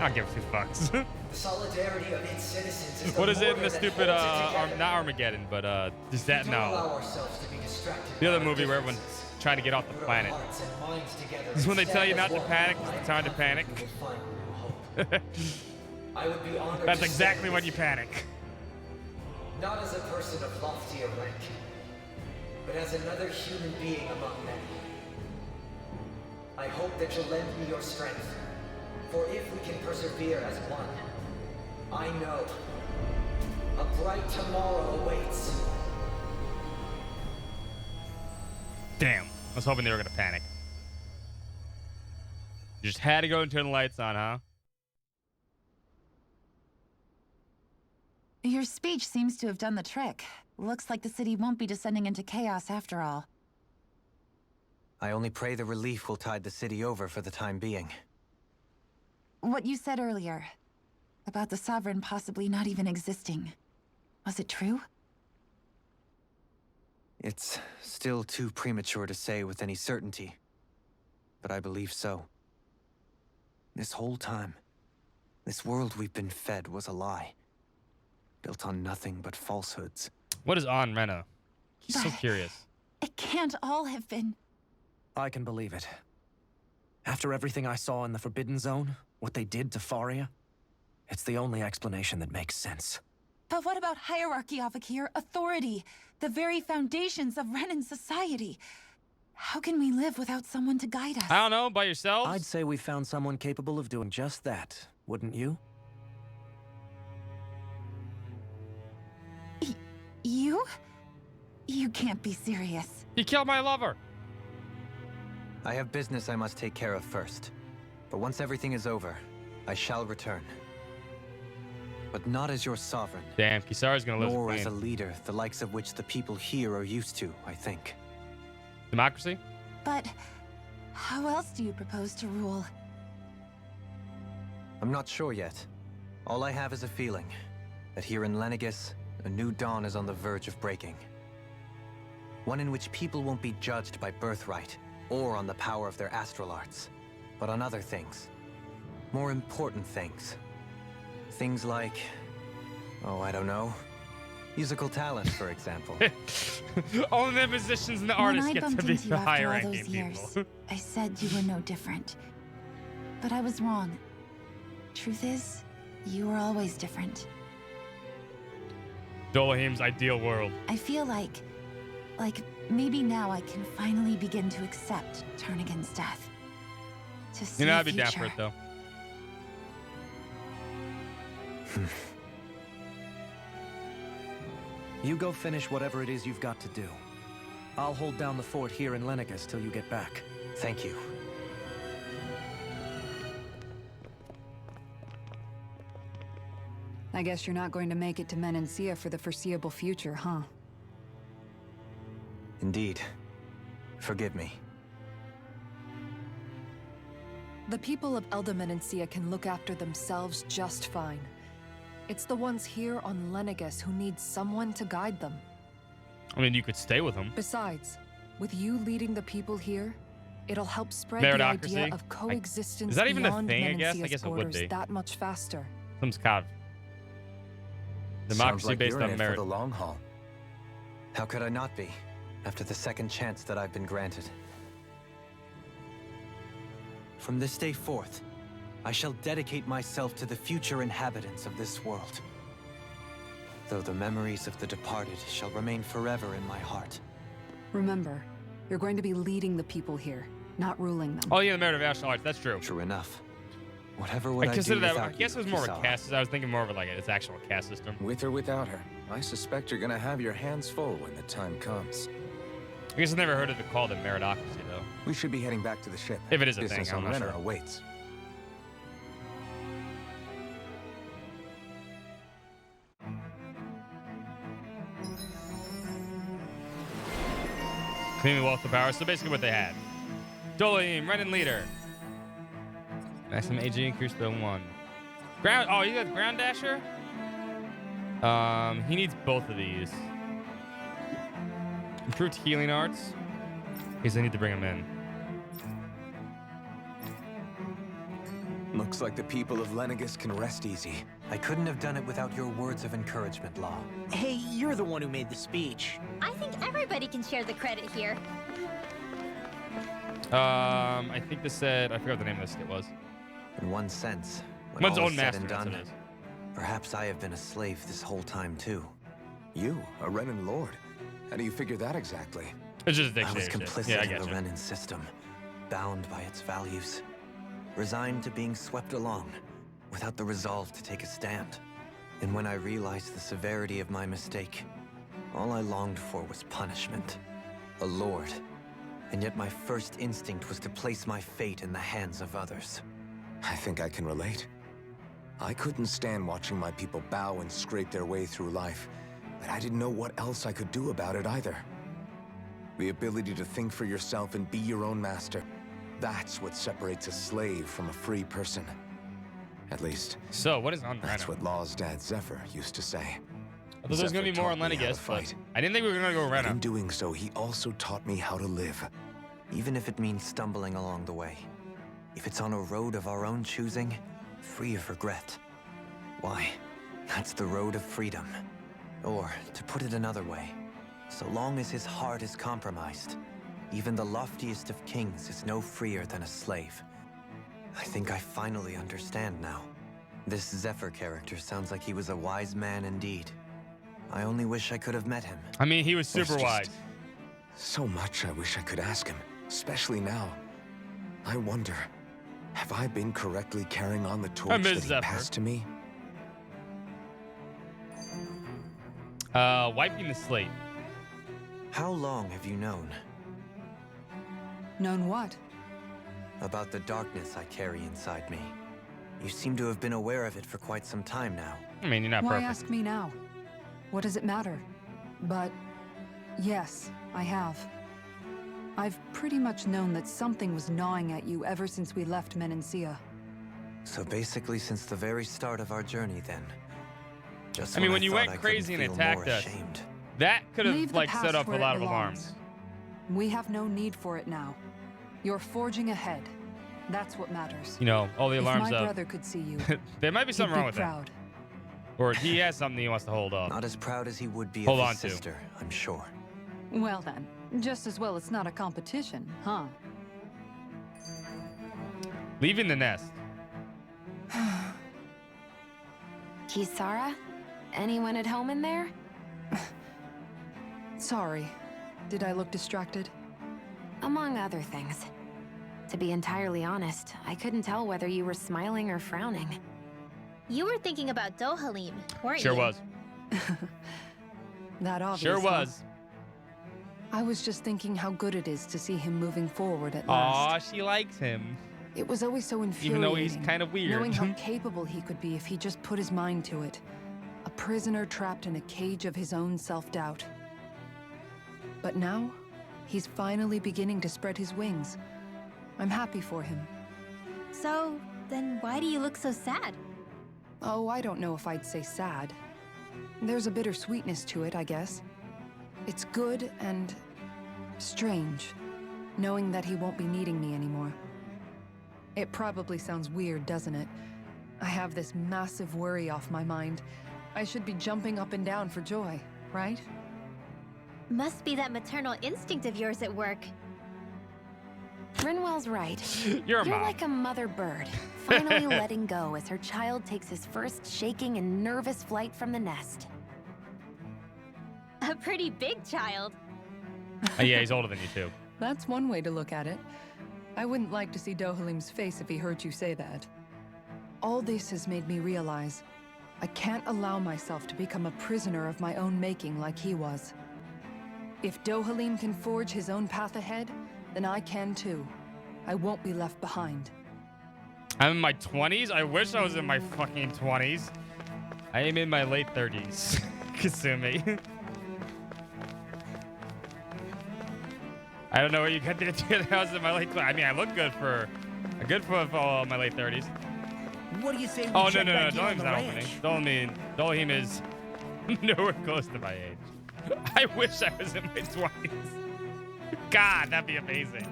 I don't give two fucks. The solidarity of its citizens is What is it in the mortar that stupid, holds it together. not Armageddon, but, is that, We don't allow no. ourselves to be distracted The other by movie where differences. everyone's trying to get off the Put our planet. hearts and minds together This is when they and tell you stand not as to one. panic, it's the time to panic. We will find new hope. I would be honored That's to exactly stand when with you panic. Not as a person of loftier rank, but as another human being among many. I hope that you'll lend me your strength, for if we can persevere as one, I know a bright tomorrow awaits. Damn. I was hoping they were gonna panic. You just had to go and turn the lights on, huh? Your speech seems to have done the trick. Looks like the city won't be descending into chaos after all. I only pray the relief will tide the city over for the time being. What you said earlier, about the Sovereign possibly not even existing, was it true? It's still too premature to say with any certainty, but I believe so. This whole time, this world we've been fed was a lie, built on nothing but falsehoods. What is on Rena? He's so But- curious. It can't all have been... I can believe it. After everything I saw in the Forbidden Zone, what they did to Faria, it's the only explanation that makes sense. But what about hierarchy, Avakir? Authority? The very foundations of Renan society? How can we live without someone to guide us? I don't know, by yourselves? I'd say we found someone capable of doing just that, wouldn't you? You? You can't be serious. He killed my lover. I have business I must take care of first. But once everything is over, I shall return. But not as your sovereign. Damn, Kisara's gonna lose Nor the as a queen. leader, the likes of which the people here are used to, I think. Democracy? But how else do you propose to rule? I'm not sure yet. All I have is a feeling that here in Lenegis, a new dawn is on the verge of breaking. One in which people won't be judged by birthright or on the power of their astral arts, but on other things. More important things. Things like, oh, I don't know, musical talent, for example. Only the musicians and the When artists I get to bumped be into you the after higher all ranking those years, people. I said you were no different. But I was wrong. Truth is, you were always different. Dolahim's ideal world. I feel like maybe now I can finally begin to accept Tarnigan's death. To see You know, a I'd be down for future. it, though. You go finish whatever it is you've got to do. I'll hold down the fort here in Lenegis till you get back. Thank you. I guess you're not going to make it to Menancia for the foreseeable future, huh? Indeed. Forgive me. The people of Elda can look after themselves just fine. It's the ones here on Lenegis who need someone to guide them. I mean, you could stay with him. Besides, with you leading the people here, it'll help spread the Meritocracy? idea of coexistence Is that even a beyond thing, I guess? I Menancia's guess it would borders be. that much faster. Some kind of democracy Sounds like based you're on in it merit. for the long haul. How could I not be, after the second chance that I've been granted? From this day forth, I shall dedicate myself to the future inhabitants of this world. though the memories of the departed shall remain forever in my heart. Remember, you're going to be leading the people here, not ruling them. Oh yeah, the Merit of Martial Arts. That's true. True enough. Whatever would I I consider do that. without I guess it you, was more of a Kisara? caste. I was thinking more of like its actual caste system. With or without her, I suspect you're gonna have your hands full when the time comes. I guess I've never heard of it called a meritocracy though. We should be heading back to the ship. If it is a Business thing, I'm on not Renna sure. awaits. Cleaning wealth of power. So basically what they had. Dolim, Renan leader. Maximum AG increased by 1. Ground. Oh, you got ground dasher. He needs both of these. Improved healing arts. Because I need to bring him in. Looks like the people of Lenegis can rest easy. I couldn't have done it without your words of encouragement, Law. Hey, you're the one who made the speech. I think everybody can share the credit here. I think this said. I forgot what the name of this skit was. In one sense, when One's all own is said master. and That's done, what it is. perhaps I have been a slave this whole time too. You, a Renan Lord. How do you figure that exactly? It's just a I was dictatorship. complicit Yeah, I in get the you. Renan system, bound by its values, resigned to being swept along, without the resolve to take a stand. And when I realized the severity of my mistake, all I longed for was punishment. A lord. And yet my first instinct was to place my fate in the hands of others. I think I can relate. I couldn't stand watching my people bow and scrape their way through life, but I didn't know what else I could do about it either. The ability to think for yourself and be your own master, that's what separates a slave from a free person. At least, So, what is on that's Renna? what Law's dad Zephyr used to say. I thought there was going to be Zephyr more on taught me how to Lenegis, but fight. I didn't think we were going to go But in Renna. doing so, he also taught me how to live. Even if it means stumbling along the way. If it's on a road of our own choosing, free of regret. Why, that's the road of freedom. Or, to put it another way, so long as his heart is compromised, even the loftiest of kings is no freer than a slave. I think I finally understand now. This Zephyr character sounds like he was a wise man indeed. I only wish I could have met him. I mean, he was There's super just wise. So much I wish I could ask him, especially now. I wonder, have I been correctly carrying on the torch miss that he Zephyr. passed to me? Wiping the slate. How long have you known Known what? about the darkness I carry inside me? You seem to have been aware of it for quite some time now. I mean, you're not Why perfect. ask me now? What does it matter? But yes, I have. I've pretty much known that something was gnawing at you ever since we left Menancia. So basically since the very start of our journey then. Just I mean, when you thought went I couldn't crazy and feel attacked more us, ashamed. that could have Leave the like set past off a where lot it of alarms. belongs. We have no need for it now. You're forging ahead. That's what matters. You know, all the If alarms my up. brother could see you, There might be he'd something be wrong with that. proud. Or he has something he wants to hold up. Not as proud as he would be Hold of on his to. sister, I'm sure. Well then, just as well it's not a competition, huh? Leaving the nest. Kisara? Anyone at home in there? Sorry. Did I look distracted? Among other things. To be entirely honest, I couldn't tell whether you were smiling or frowning. You were thinking about Dohalim, weren't Sure you? was. That obvious. Sure huh? was. I was just thinking how good it is to see him moving forward at Aw, last. she likes him. It was always so Even infuriating. though he's kind of weird. Knowing how capable he could be if he just put his mind to it. A prisoner trapped in a cage of his own self-doubt. But now, he's finally beginning to spread his wings. I'm happy for him. So, then why do you look so sad? Oh, I don't know if I'd say sad. There's a bittersweetness to it, I guess. It's good and strange, knowing that he won't be needing me anymore. It probably sounds weird, doesn't it? I have this massive worry off my mind. I should be jumping up and down for joy, right? Must be that maternal instinct of yours at work. Rinwell's right. You're a mom. like a mother bird, finally letting go as her child takes his first shaking and nervous flight from the nest. A pretty big child. Yeah, he's older than you too. That's one way to look at it. I wouldn't like to see Dohalim's face if he heard you say that. All this has made me realize I can't allow myself to become a prisoner of my own making like he was. If Dohalim can forge his own path ahead, then I can too. I won't be left behind. I'm in my 20s? I wish I was in my fucking 20s. I am in my late 30s. Kasumi. I don't know what you got there too. I was in my late 20s. I mean, I look good for my late 30s. What do you say we Oh, check no. back in on Dohalim's the not ranch? opening. Dohalim is nowhere close to my age. I wish I was in my 20s. God, that'd be amazing.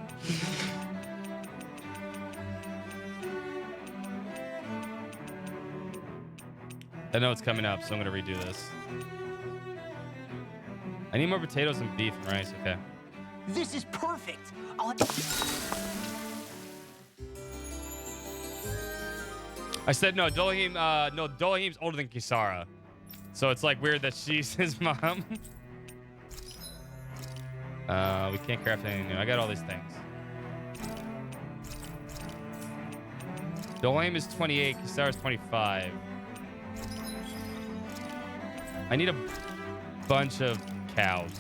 I know it's coming up, so I'm gonna redo this. I need more potatoes and beef and rice. Okay. This is perfect. I said no. Dohalim's older than Kisara, so it's like weird that she's his mom. We can't craft anything new. I got all these things. Dohalim is 28. Kisara's 25. I need a bunch of cows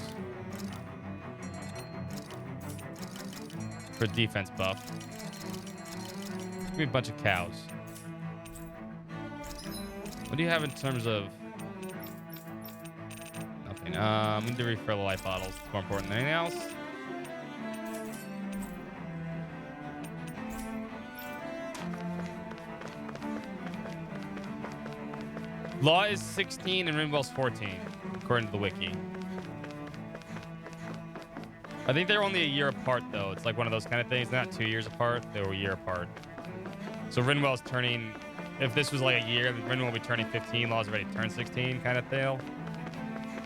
for defense buff. Give me a bunch of cows. What do you have in terms of? Nothing. I need to refill the life bottles. It's more important than anything else. Law is 16 and Rinwell's 14, according to the wiki. I think they're only a year apart, though. It's like one of those kind of things. They're not 2 years apart. They were a year apart. So Rinwell's turning... If this was like a year, Rinwell will be turning 15. Law's already turned 16, kind of deal.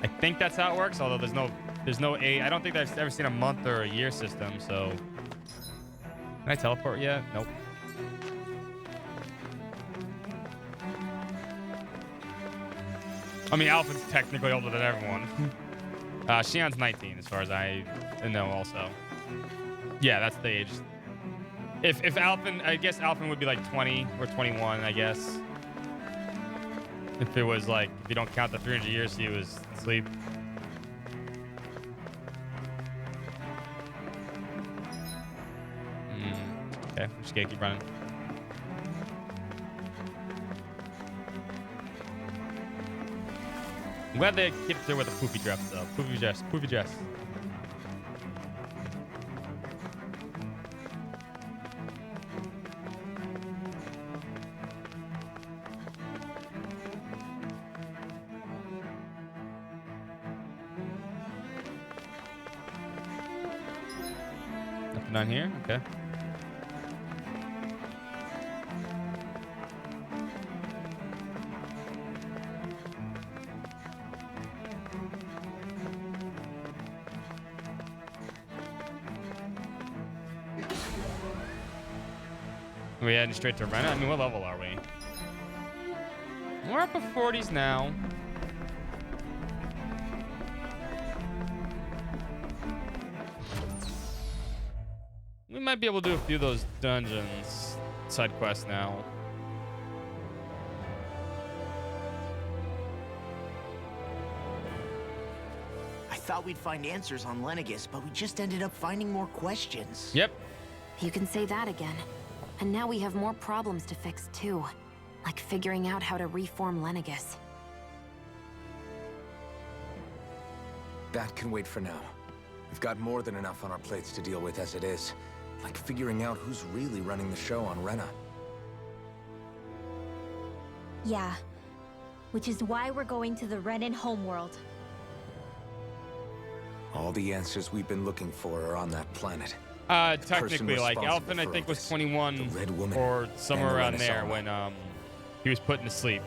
I think that's how it works, although there's no age. I don't think I've ever seen a month or a year system, so... Can I teleport yet? Nope. I mean, Alpha's technically older than everyone. Shion's 19, as far as I know, also. Yeah, that's the age. If Alphen, I guess Alphen would be like 20 or 21, I guess. If it was like, if you don't count the 300 years he was asleep. Okay, I'm just gonna keep running. I'm glad they kept her with a poofy dress, though. Poofy dress, poofy dress. Nothing on here? Okay. Are we heading straight to Rena? I mean, what level are we? We're up at 40s now. We might be able to do a few of those dungeons, side quests now. I thought we'd find answers on Lenegis, but we just ended up finding more questions. Yep. You can say that again. And now we have more problems to fix too. Like figuring out how to reform Lenegis. That can wait for now. We've got more than enough on our plates to deal with as it is. Like figuring out who's really running the show on Rena. Yeah. Which is why we're going to the Renan homeworld. All the answers we've been looking for are on that planet. Technically, like, Alphen, I think, was 21 or somewhere around there when he was put to sleep.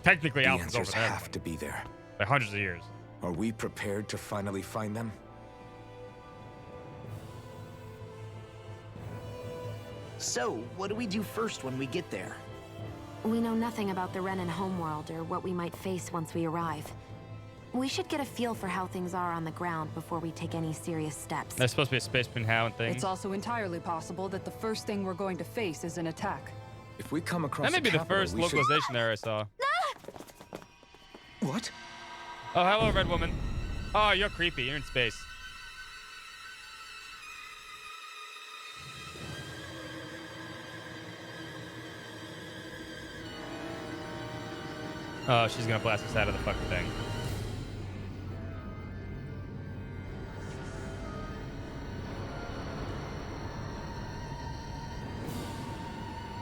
Technically, Alphen's over there. Have to be there. By hundreds of years. Are we prepared to finally find them? So, what do we do first when we get there? We know nothing about the Renan homeworld or what we might face once we arrive. We should get a feel for how things are on the ground before we take any serious steps. There's supposed to be a Space Pinhound thing. It's also entirely possible that the first thing we're going to face is an attack. If we come across That may be the capital, first we should- localization error I saw. What? Oh, hello, Red Woman. Oh, you're creepy. You're in space. Oh, she's gonna blast us out of the fucking thing.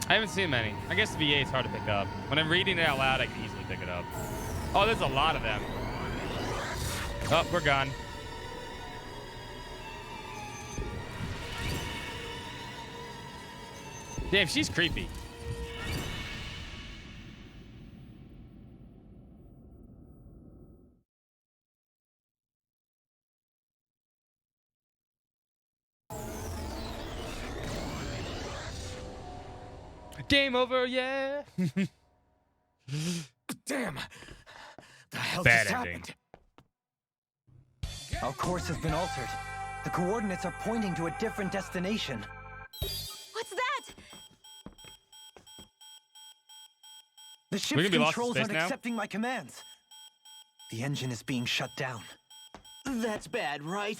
I haven't seen many. I guess the VA is hard to pick up. When I'm reading it out loud, I can easily pick it up. Oh, there's a lot of them. Oh, we're gone. Damn, she's creepy. Game over, yeah. Damn. The hell Bad just ending. happened? Our course has been altered. The coordinates are pointing to a different destination. What's that? The We ship's can be lost in controls space aren't now? accepting my commands. The engine is being shut down. That's bad, right?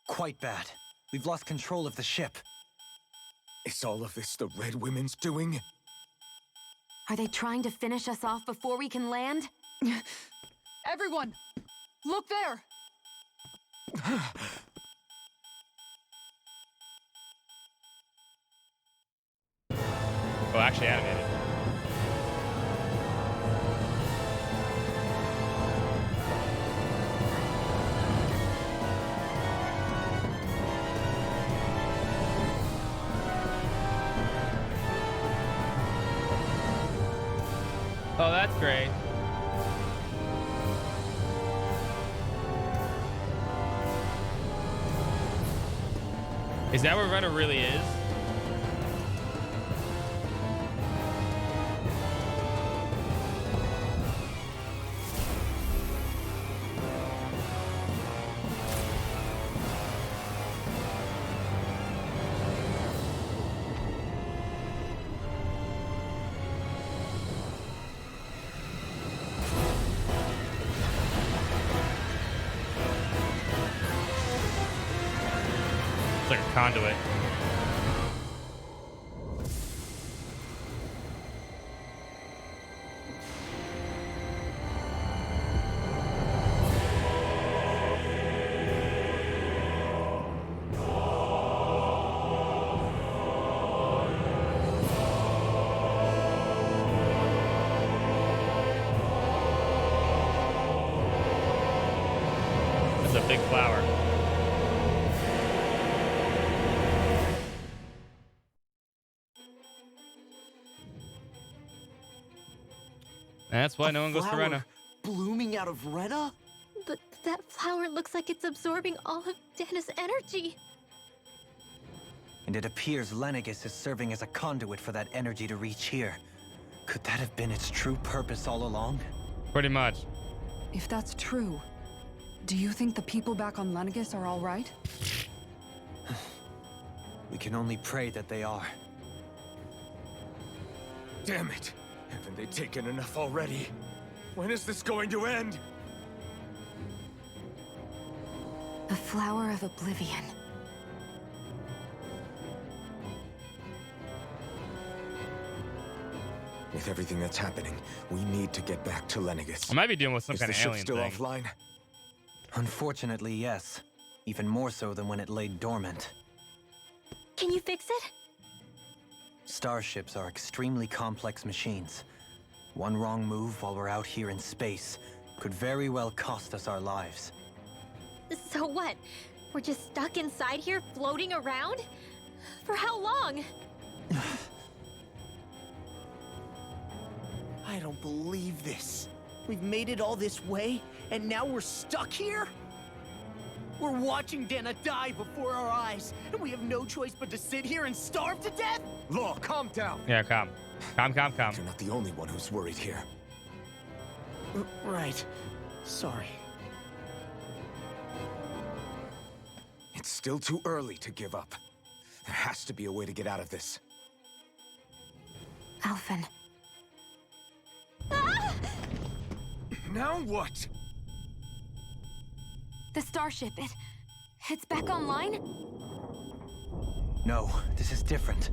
Quite bad. We've lost control of the ship. Is all of this the Red Women's doing? Are they trying to finish us off before we can land? Everyone, look there! Oh, actually animated. Oh, that's great. Is that where Renner really is? It's like a conduit. That's a big flower. That's why no one goes to Flower Rena. blooming out of Rena? But that flower looks like it's absorbing all of Dana's energy. And it appears Lenegis is serving as a conduit for that energy to reach here. Could that have been its true purpose all along? Pretty much. If that's true, do you think the people back on Lenegis are all right? We can only pray that they are. Damn it! Haven't they taken enough already? When is this going to end? The Flower of Oblivion. With everything that's happening, we need to get back to Lenegis. I might be dealing with some Is kind the of ship alien still thing. offline? Unfortunately, yes. Even more so than when it lay dormant. Can you fix it? Starships are extremely complex machines. One wrong move while we're out here in space could very well cost us our lives. So what? We're just stuck inside here, floating around? For how long? I don't believe this. We've made it all this way, and now we're stuck here? We're watching Dana die before our eyes, and we have no choice but to sit here and starve to death? Law, calm down. Yeah, calm. Calm. You're not the only one who's worried here. Right. Sorry. It's still too early to give up. There has to be a way to get out of this. Alphen. Now what? The starship, it's back online? No, this is different.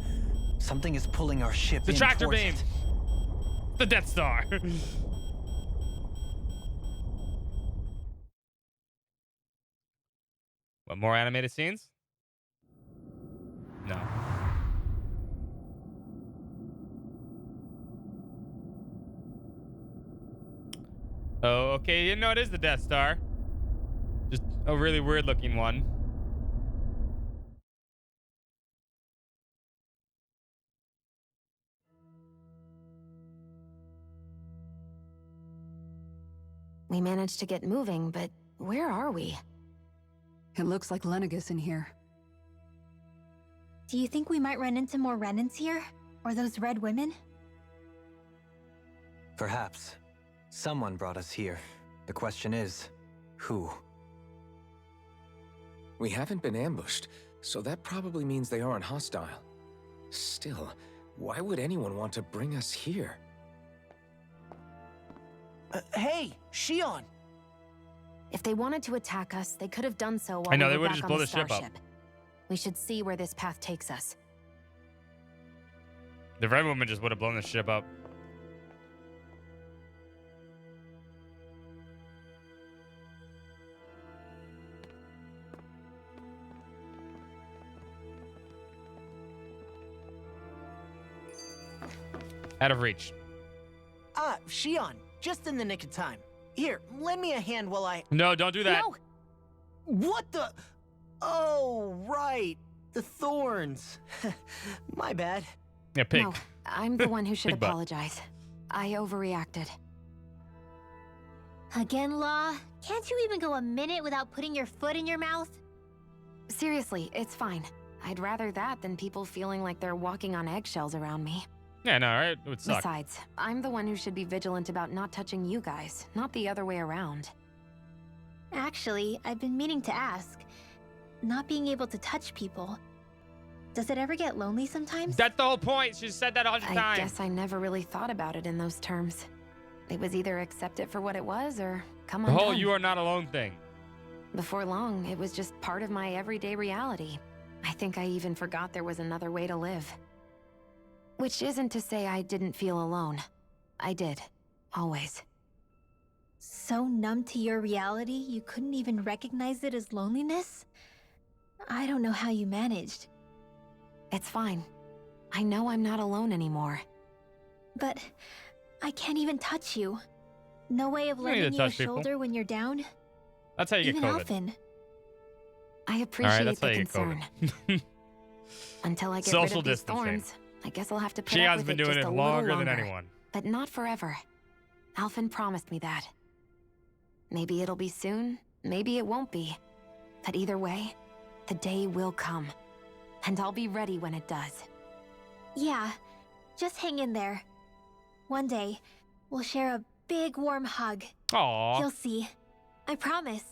Something is pulling our ship The in tractor towards beam. it. The Death Star. What, more animated scenes? No. Oh, okay. You know it is the Death Star. Just a really weird looking one. We managed to get moving, but where are we? It looks like Lenegis in here. Do you think we might run into more Renans here? Or those red women? Perhaps. Someone brought us here. The question is, who? We haven't been ambushed, so that probably means they aren't hostile. Still, why would anyone want to bring us here? Hey, Shion! If they wanted to attack us, they could have done so while I know, we they were would've back just on blown the the ship up. starship. We should see where this path takes us. The Red Woman just would have blown the ship up. Out of reach. Shion, just in the nick of time. Here, lend me a hand while I... No, don't do that. No! What the... Oh, right. The thorns. My bad. Yeah, pig. No, I'm the one who should Big butt. apologize. I overreacted. Again, Law? Can't you even go a minute without putting your foot in your mouth? Seriously, it's fine. I'd rather that than people feeling like they're walking on eggshells around me. Yeah, no, right? It would suck. Besides, I'm the one who should be vigilant about not touching you guys, not the other way around. Actually, I've been meaning to ask. Not being able to touch people, does it ever get lonely sometimes? That's the whole point. She said that 100 I times. guess I never really thought about it in those terms. It was either accept it for what it was or come The undone. whole "you are not alone" thing. Before long, it was just part of my everyday reality. I think I even forgot there was another way to live. Which isn't to say I didn't feel alone. I did. Always. So numb to your reality, you couldn't even recognize it as loneliness? I don't know how you managed. It's fine. I know I'm not alone anymore. But I can't even touch you. No way of You don't need to lending you a touch people. shoulder when you're down? That's how you Even get COVID. Alphen. I All right, appreciate that's how the you get concern. COVID. Until I get Social rid of these distancing. thorns, I guess I'll have to put She up has with been it doing just it a little longer than longer. anyone. But not forever. Alphen promised me that. Maybe it'll be soon, maybe it won't be. But either way, the day will come. And I'll be ready when it does. Yeah, just hang in there. One day, we'll share a big warm hug. Aww. You'll see. I promise.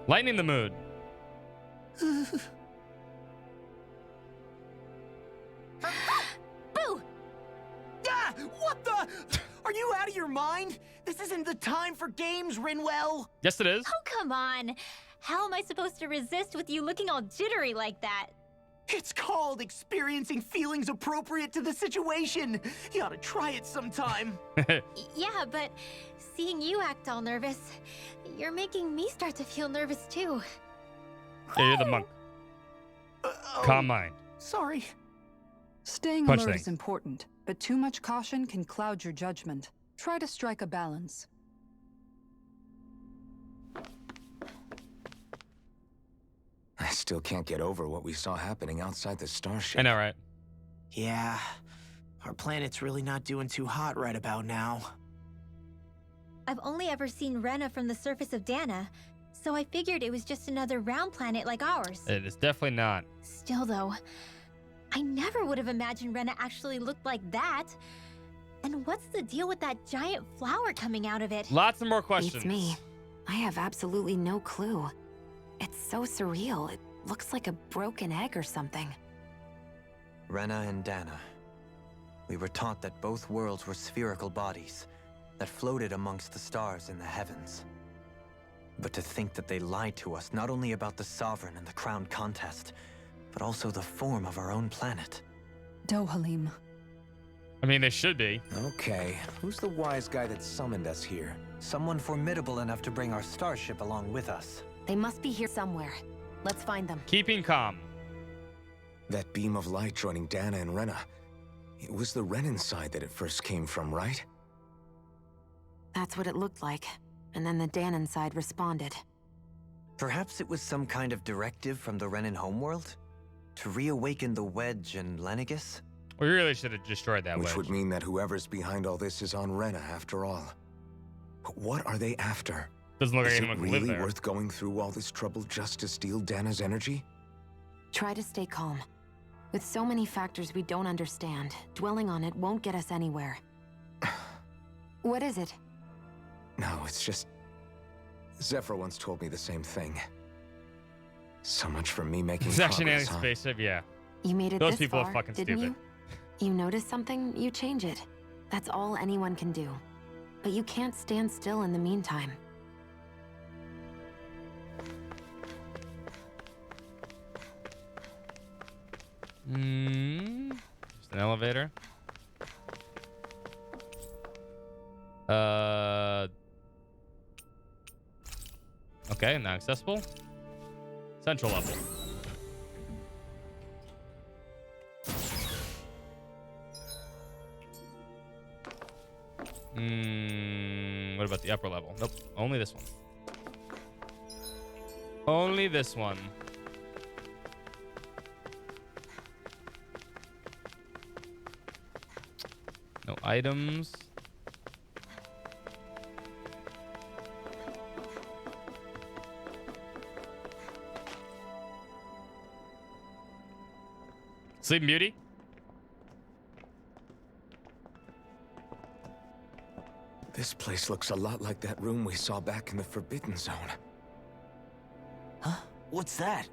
Lightening the mood. Boo! Ah! What the? Are you out of your mind? This isn't the time for games, Rinwell. Yes, it is. Oh, come on. How am I supposed to resist with you looking all jittery like that? It's called experiencing feelings appropriate to the situation. You ought to try it sometime. Yeah, but seeing you act all nervous, you're making me start to feel nervous too. Yeah, you're the monk. Calm mind. Sorry. Staying Punch alert things. is important, but too much caution can cloud your judgment. Try to strike a balance. I still can't get over what we saw happening outside the starship. I know, right? Yeah, our planet's really not doing too hot right about now. I've only ever seen Rena from the surface of Dana, so I figured it was just another round planet like ours. It is definitely not. Still though, I never would have imagined Rena actually looked like that. And what's the deal with that giant flower coming out of it? Lots of more questions. Beats me. I have absolutely no clue. It's so surreal. It looks like a broken egg or something. Rena and Dana. We were taught that both worlds were spherical bodies that floated amongst the stars in the heavens. But to think that they lied to us not only about the Sovereign and the Crown contest, but also the form of our own planet. Dohalim. I mean, they should be. Okay, who's the wise guy that summoned us here? Someone formidable enough to bring our starship along with us. They must be here somewhere. Let's find them. Keeping calm. That beam of light joining Dana and Rena. It was the Renan side that it first came from, right? That's what it looked like. And then the Danon side responded. Perhaps it was some kind of directive from the Renan homeworld? To reawaken the Wedge and Lenegis? We really should have destroyed that Which wedge. would mean that whoever's behind all this is on Rena after all. But what are they after? Doesn't look like Is anyone it can live really there. worth going through all this trouble just to steal Dana's energy? Try to stay calm. With so many factors we don't understand, dwelling on it won't get us anywhere. What is it? No, it's just... Zephyr once told me the same thing. So much for me making It's actually an progress, alien huh? spaceship, yeah. You made it Those this people far, are fucking didn't stupid. you? notice something, you change it. That's all anyone can do. But you can't stand still in the meantime. Just an elevator. Okay, not accessible. Central level. What about the upper level? Nope, only this one. Only this one. No items. Sleeping Beauty? This place looks a lot like that room we saw back in the Forbidden Zone. Huh? What's that?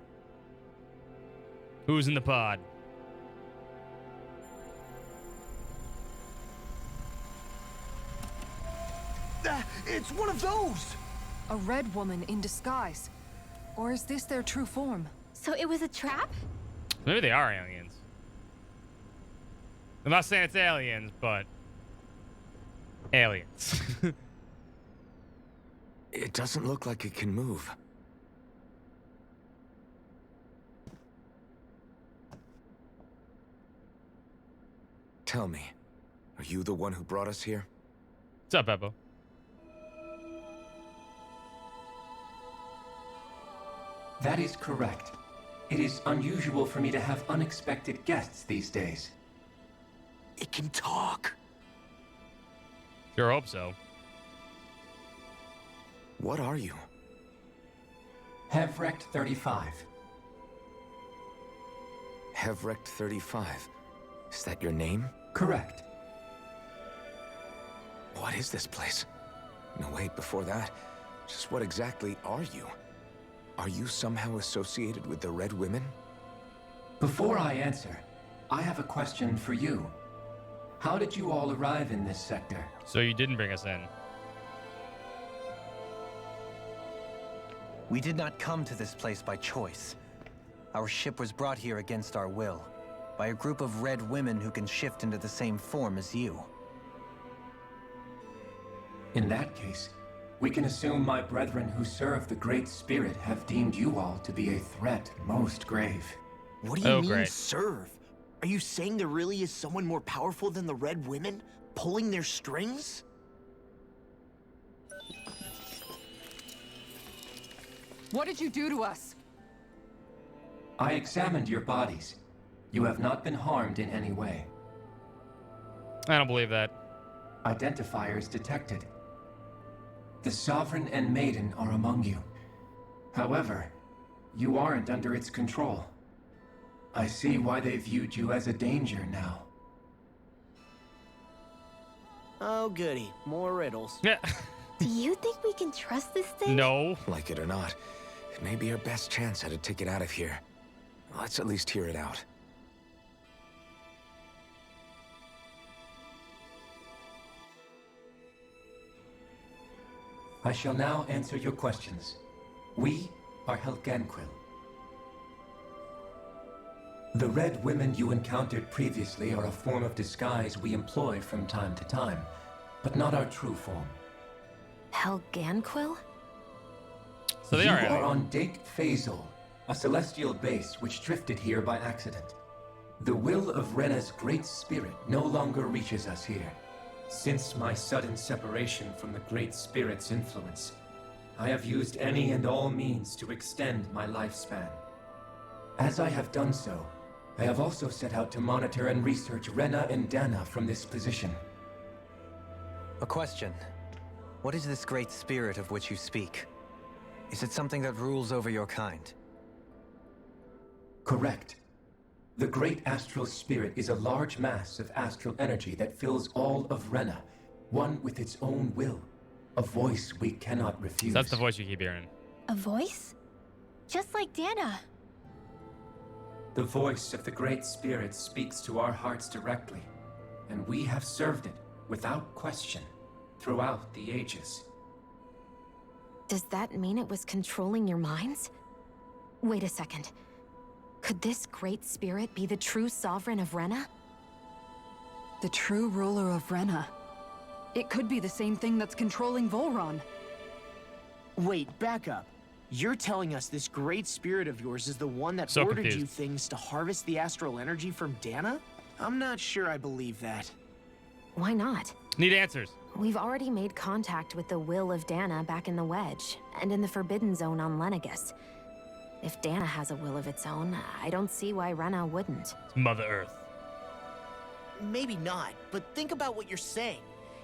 Who's in the pod? It's one of those! A red woman in disguise. Or is this their true form? So it was a trap? Maybe they are aliens. I'm not saying it's aliens, but aliens. It doesn't look like it can move. Tell me, are you the one who brought us here? What's up, Beppo? That is correct. It is unusual for me to have unexpected guests these days. It can talk. Sure hope so. What are you? Hevrect 35. Hevrect 35. Is that your name? Correct. What is this place? No, wait, before that, just what exactly are you? Are you somehow associated with the Red Women? Before I answer, I have a question for you. How did you all arrive in this sector? So you didn't bring us in. We did not come to this place by choice. Our ship was brought here against our will, by a group of red women who can shift into the same form as you. In that case, we can assume my brethren who serve the Great Spirit have deemed you all to be a threat most grave. What do you mean, serve? Are you saying there really is someone more powerful than the Red Women, pulling their strings? What did you do to us? I examined your bodies. You have not been harmed in any way. I don't believe that. Identifiers detected. The Sovereign and Maiden are among you. However, you aren't under its control. I see why they viewed you as a danger now. Oh, goody. More riddles. Yeah. Do you think we can trust this thing? No. Like it or not, it may be our best chance at a ticket out of here. Let's at least hear it out. I shall now answer your questions. We are Helganquil. The red women you encountered previously are a form of disguise we employ from time to time, but not our true form. Helganquil? So they you are are aliens. on Dake Phasol, a celestial base which drifted here by accident. The will of Rena's great spirit no longer reaches us here. Since my sudden separation from the Great Spirit's influence, I have used any and all means to extend my lifespan. As I have done so, I have also set out to monitor and research Rena and Dana from this position. A question. What is this great spirit of which you speak? Is it something that rules over your kind? Correct. The Great Astral Spirit is a large mass of astral energy that fills all of Rena, one with its own will, a voice we cannot refuse. So that's the voice you keep hearing. A voice? Just like Dana. The voice of the Great Spirit speaks to our hearts directly, and we have served it without question throughout the ages. Does that mean it was controlling your minds? Wait a second. Could this great spirit be the true sovereign of Rena? The true ruler of Rena. It could be the same thing that's controlling Volron. Wait, back up. You're telling us this great spirit of yours is the one that So ordered confused. you things to harvest the astral energy from Dana? I'm not sure I believe that. Why not? Need answers. We've already made contact with the will of Dana back in the Wedge, and in the Forbidden Zone on Lenegus. If Dana has a will of its own, I don't see why Rena wouldn't. It's Mother Earth. Maybe not, but think about what you're saying.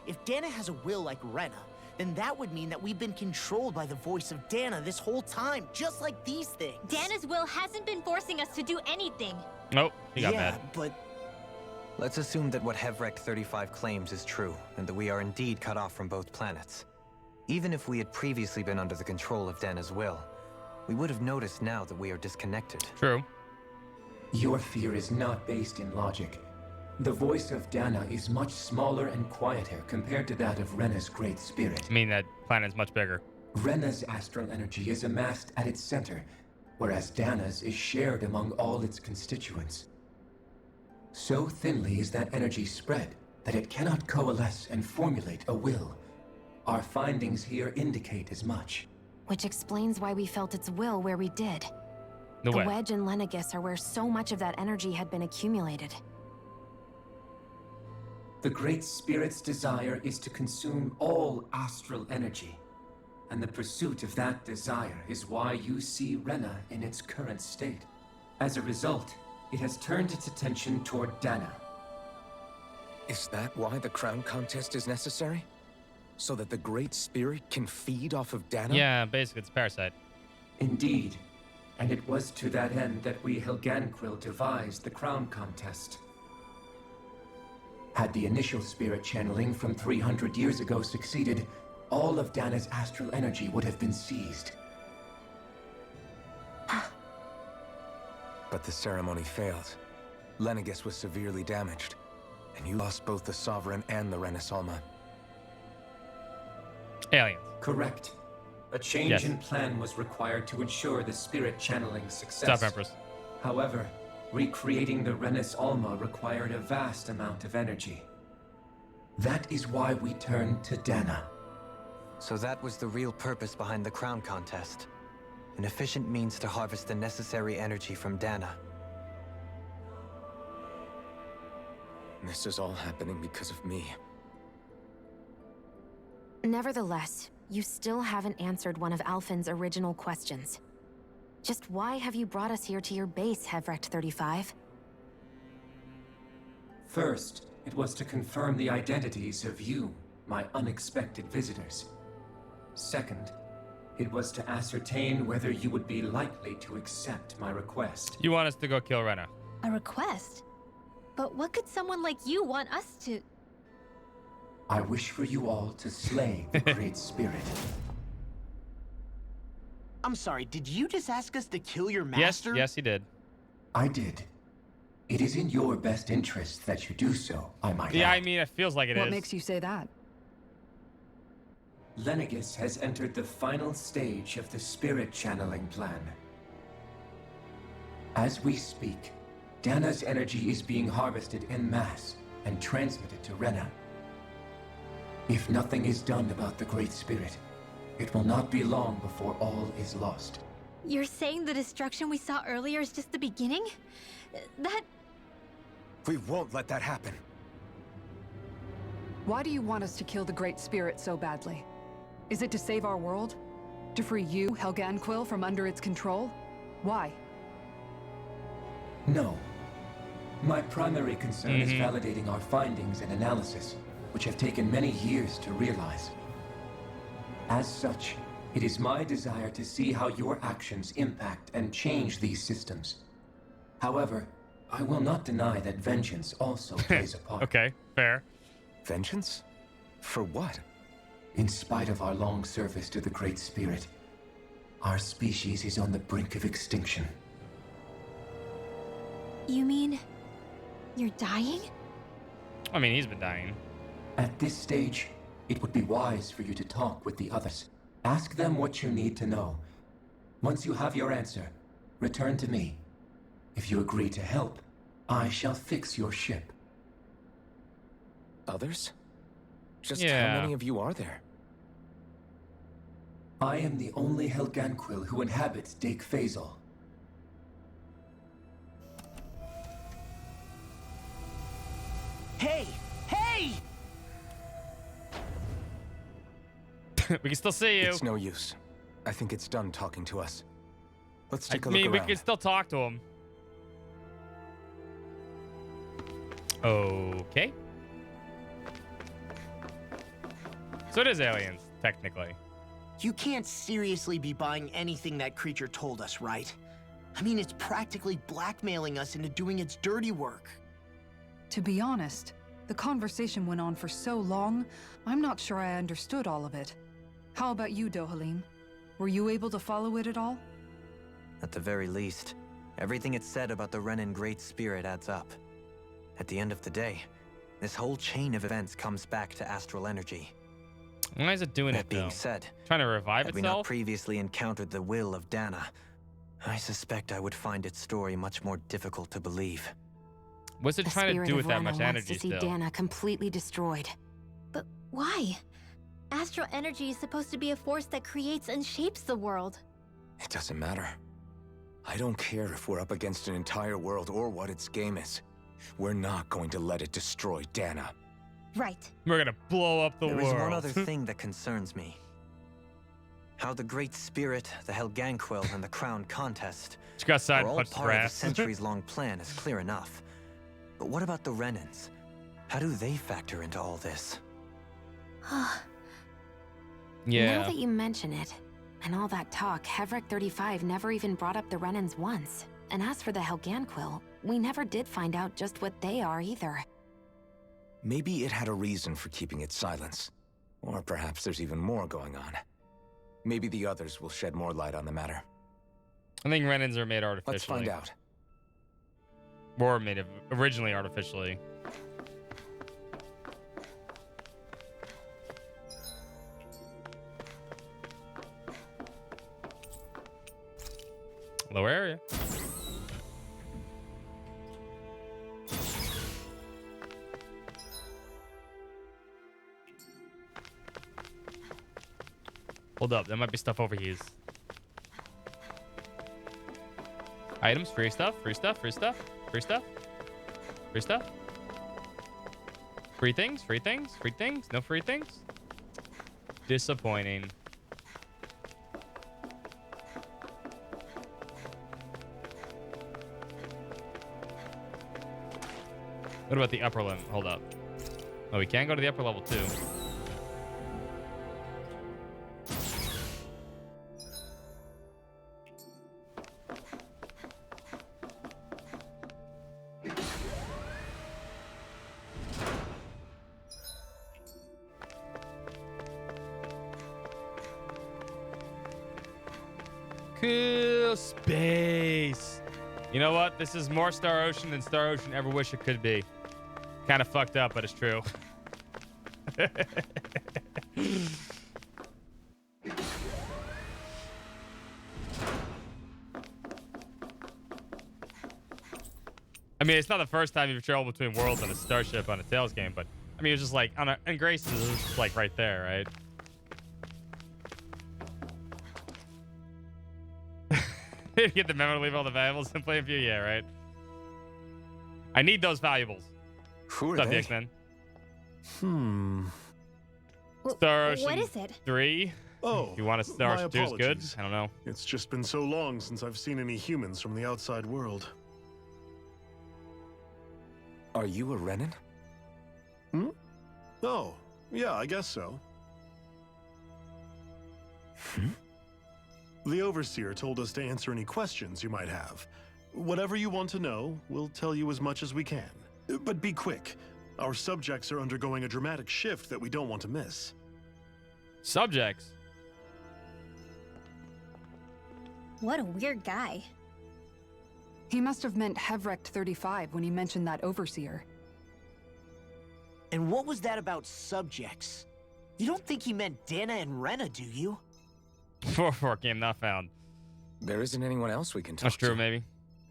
If Dana has a will like Rena, then that would mean that we've been controlled by the voice of Dana this whole time, just like these things. Dana's will hasn't been forcing us to do anything. Nope, he got yeah, mad. but Let's assume that what Hevrek 35 claims is true, and that we are indeed cut off from both planets. Even if we had previously been under the control of Dana's will, we would have noticed now that we are disconnected. True. Your fear is not based in logic. The voice of Dana is much smaller and quieter compared to that of Rena's great spirit. I mean, that planet's much bigger. Rena's astral energy is amassed at its center, whereas Dana's is shared among all its constituents. So thinly is that energy spread that it cannot coalesce and formulate a will. Our findings here indicate as much. Which explains why we felt its will where we did. The Wedge. Wedge and Lenegus are where so much of that energy had been accumulated. The Great Spirit's desire is to consume all astral energy, and the pursuit of that desire is why you see Rena in its current state. As a result, it has turned its attention toward Dana. Is that why the crown contest is necessary? So that the Great Spirit can feed off of Dana? Yeah, basically it's a parasite. Indeed, and it was to that end that we Helganquil devised the crown contest. Had the initial spirit channeling from 300 years ago succeeded, all of Dana's astral energy would have been seized. But the ceremony failed. Lenegus was severely damaged, and you lost both the Sovereign and the Renasalma. Aliens. Correct. A change Yes. in plan was required to ensure the spirit channeling success. Stop, Empress. However, recreating the Renis Alma required a vast amount of energy. That is why we turned to Dana. So that was the real purpose behind the crown contest. An efficient means to harvest the necessary energy from Dana. This is all happening because of me. Nevertheless, you still haven't answered one of Alphen's original questions. Just why have you brought us here to your base, Hevrek 35? First, it was to confirm the identities of you, my unexpected visitors. Second, it was to ascertain whether you would be likely to accept my request. You want us to go kill Rena? A request? But what could someone like you want us to... I wish for you all to slay the Great Spirit. I'm sorry, did you just ask us to kill your Yes, master? yes, he did. I did. It is in your best interest that you do so, I might Yeah, add. I mean, it feels like it is. What makes you say that? Lenegis has entered the final stage of the spirit channeling plan. As we speak, Dana's energy is being harvested en masse and transmitted to Rena. If nothing is done about the Great Spirit, it will not be long before all is lost. You're saying the destruction we saw earlier is just the beginning? That... We won't let that happen. Why do you want us to kill the Great Spirit so badly? Is it to save our world? To free you, Helganquil, from under its control? Why? No. My primary concern is validating our findings and analysis, which have taken many years to realize. As such, it is my desire to see how your actions impact and change these systems. However, I will not deny that vengeance also plays a part. Okay, fair. Vengeance? For what? In spite of our long service to the Great Spirit, our species is on the brink of extinction. You mean... you're dying? I mean, he's been dying. At this stage, it would be wise for you to talk with the others. Ask them what you need to know. Once you have your answer, return to me. If you agree to help, I shall fix your ship. Others? Just Yeah. how many of you are there? I am the only Helganquil who inhabits Dake Phasal. Hey! Hey! We can still see you. It's no use. I think it's done talking to us. Let's I take a mean, look we around. can still talk to him. Okay. So it is aliens, technically. You can't seriously be buying anything that creature told us, right? I mean, it's practically blackmailing us into doing its dirty work. To be honest, the conversation went on for so long, I'm not sure I understood all of it. How about you, Dohalim? Were you able to follow it at all? At the very least, everything it said about the Renan Great Spirit adds up. At the end of the day, this whole chain of events comes back to astral energy. Why is it doing That it, though? being said, Trying to revive had we not itself? previously encountered the will of Dana, I suspect I would find its story much more difficult to believe. What's it The trying to spirit do of with that Rena much wants energy to see still? Dana completely destroyed. But why? Astral energy is supposed to be a force that creates and shapes the world. It doesn't matter. I don't care if we're up against an entire world or what its game is. We're not going to let it destroy Dana. Right. We're gonna blow up the There world. is one other thing that concerns me. How the Great Spirit, the Helganquil, and the Crown Contest Just got side are all punched part of a grass. centuries-long plan is clear enough. But what about the Renans? How do they factor into all this? Yeah. Now that you mention it, and all that talk, Hevric 35 never even brought up the Renans once. And as for the Helganquil, we never did find out just what they are either. Maybe it had a reason for keeping its silence. Or perhaps there's even more going on. Maybe the others will shed more light on the matter. I think Renans are made artificially. Let's find out. Or made originally artificially. Lower area. Hold up, there might be stuff over here. Items, free stuff, free stuff, free stuff, free stuff, free stuff. Free things, free things, free things, no free things. Disappointing. What about the upper level? Hold up. Oh, we can go to the upper level too. Hello, space. You know what? This is more Star Ocean than Star Ocean ever wish it could be. Kind of fucked up, but it's true. I mean, it's not the first time you've traveled between worlds on a starship on a Tales game, but I mean, it was just like and Grace's is just like right there, right? Get the memo to leave all the valuables and play a few, yeah, right? I need those valuables. Who are What's up, they? the X-Men? Star Ocean what is it? 3. Oh, You want a Star my Ocean 2 is good? apologies. I don't know. It's just been so long since I've seen any humans from the outside world. Are you a Renan? Hmm? Oh, yeah, I guess so. The Overseer told us to answer any questions you might have. Whatever you want to know, we'll tell you as much as we can. But be quick. Our subjects are undergoing a dramatic shift that we don't want to miss. Subjects? What a weird guy. He must have meant Hevrect 35 when he mentioned that Overseer. And what was that about subjects? You don't think he meant Dana and Rena, do you? 4 game not found. There isn't anyone else we can talk That's true, to. maybe.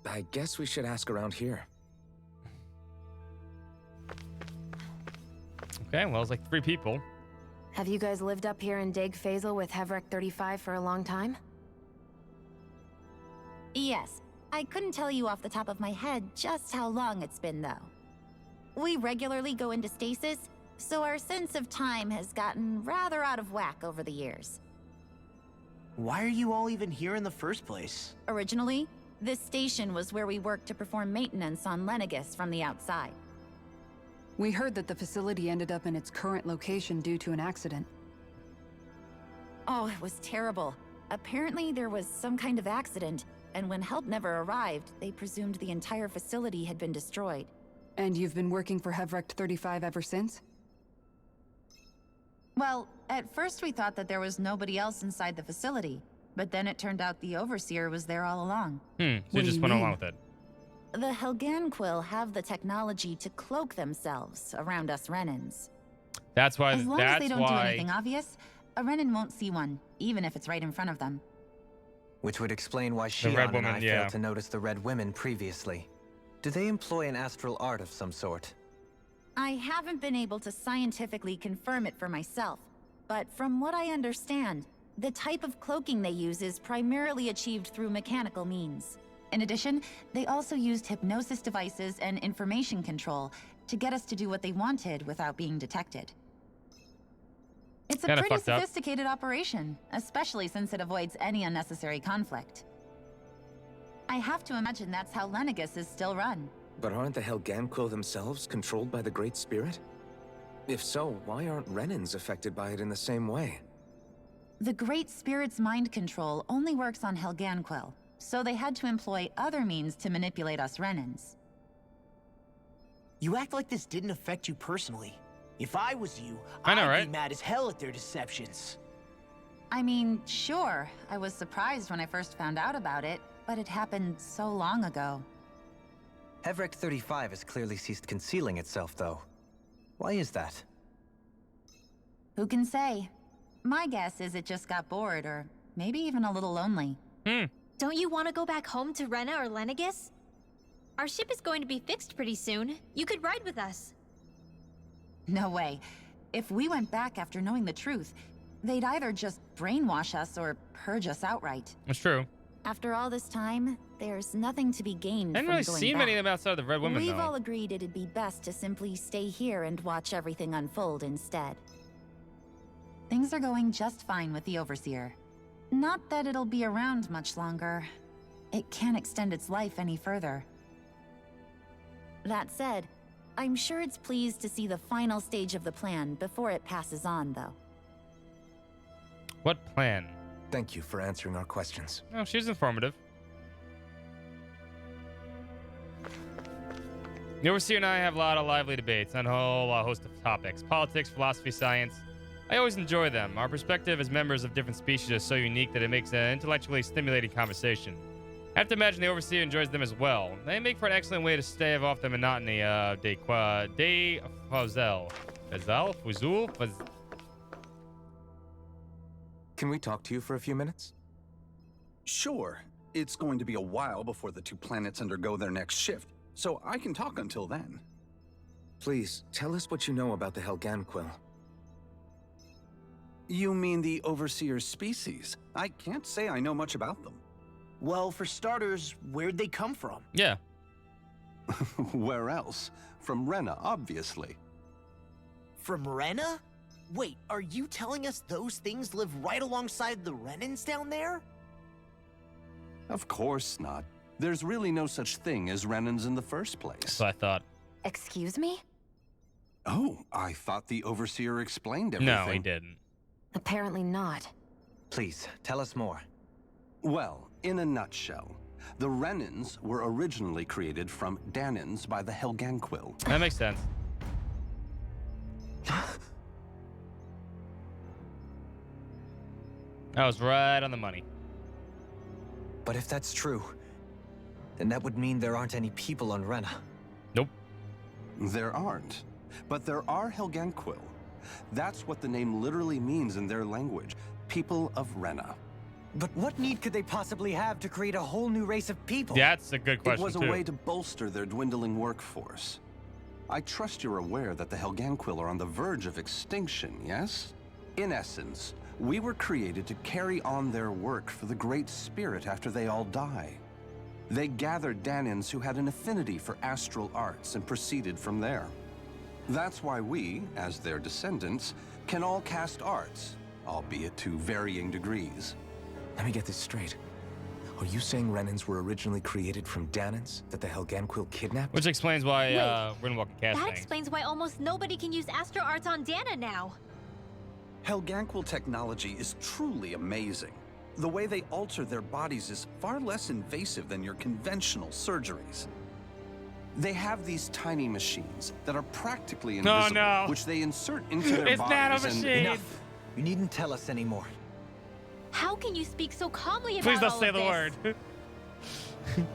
I guess we should ask around here. Okay, well, it's like 3 people. Have you guys lived up here in Dag Fazel with Hevrect 35 for a long time? Yes. I couldn't tell you off the top of my head just how long it's been, though. We regularly go into stasis, so our sense of time has gotten rather out of whack over the years. Why are you all even here in the first place? Originally, this station was where we worked to perform maintenance on Lenegis from the outside. We heard that the facility ended up in its current location due to an accident. Oh, it was terrible. Apparently there was some kind of accident, and when help never arrived, they presumed the entire facility had been destroyed. And you've been working for Hevrect 35 ever since? Well, at first we thought that there was nobody else inside the facility, but then it turned out the Overseer was there all along. So you just went along with it. The Helganquil have the technology to cloak themselves around us Renans. That's why. As long as That's they don't do why. anything obvious, a Renan won't see one, even if it's right in front of them. Which would explain why Red Shion Woman, and I yeah. failed to notice the Red Women previously. Do they employ an astral art of some sort? I haven't been able to scientifically confirm it for myself, but from what I understand, the type of cloaking they use is primarily achieved through mechanical means. In addition, they also used hypnosis devices and information control to get us to do what they wanted without being detected. It's a Kinda pretty fucked up. sophisticated operation, especially since it avoids any unnecessary conflict. I have to imagine that's how Lenegis is still run. But aren't the Helganquil themselves controlled by the Great Spirit? If so, why aren't Renans affected by it in the same way? The Great Spirit's mind control only works on Helganquil, so they had to employ other means to manipulate us Renans. You act like this didn't affect you personally. If I was you, I know, I'd right? be mad as hell at their deceptions. I mean, sure, I was surprised when I first found out about it, but it happened so long ago. Hevrect 35 has clearly ceased concealing itself, though. Why is that? Who can say? My guess is it just got bored, or maybe even a little lonely. Don't you want to go back home to Rena or Lenegis? Our ship is going to be fixed pretty soon. You could ride with us. No way. If we went back after knowing the truth, they'd either just brainwash us or purge us outright. That's true. After all this time, there's nothing to be gained I didn't from really going see back. many of them outside of the Red Women, We've though. all agreed it'd be best to simply stay here and watch everything unfold instead. Things are going just fine with the Overseer. Not that it'll be around much longer. It can't extend its life any further. That said, I'm sure it's pleased to see the final stage of the plan before it passes on, though. What plan? Thank you for answering our questions. Oh, she was informative. The Overseer and I have a lot of lively debates on a whole host of topics. Politics, philosophy, science. I always enjoy them. Our perspective as members of different species is so unique that it makes an intellectually stimulating conversation. I have to imagine the Overseer enjoys them as well. They make for an excellent way to stave off the monotony of de Fazel. Can we talk to you for a few minutes? Sure. It's going to be a while before the two planets undergo their next shift, so I can talk until then. Please, tell us what you know about the Helganquil. You mean the Overseer's species? I can't say I know much about them. Well, for starters, where'd they come from? Yeah. Where else? From Rena, obviously. From Rena? Wait, are you telling us those things live right alongside the Renans down there? Of course not. There's really no such thing as Renans in the first place. That's what I thought. Excuse me? Oh, I thought the Overseer explained everything. No, he didn't. Apparently not. Please, tell us more. Well, in a nutshell, the Renans were originally created from Danans by the Helganquil. That makes sense. That was right on the money. But if that's true, then that would mean there aren't any people on Rena. Nope. There aren't. But there are Helganquil. That's what the name literally means in their language. People of Rena. But what need could they possibly have to create a whole new race of people? That's a good question, It was too. a way to bolster their dwindling workforce. I trust you're aware that the Helganquil are on the verge of extinction, yes? In essence, we were created to carry on their work for the Great Spirit after they all die. They gathered Danans who had an affinity for astral arts and proceeded from there. That's why we, as their descendants, can all cast arts, albeit to varying degrees. Let me get this straight. Are you saying Renans were originally created from Danans that the Helganquil kidnapped? Which explains why Rinwalk can cast That things. explains why almost nobody can use Astro Arts on Dana now. Helganquil technology is truly amazing. The way they alter their bodies is far less invasive than your conventional surgeries. They have these tiny machines that are practically invisible, which they insert into their It's bodies nanomachine. and... Enough. You needn't tell us anymore. How can you speak so calmly about Please don't all say of the this? word.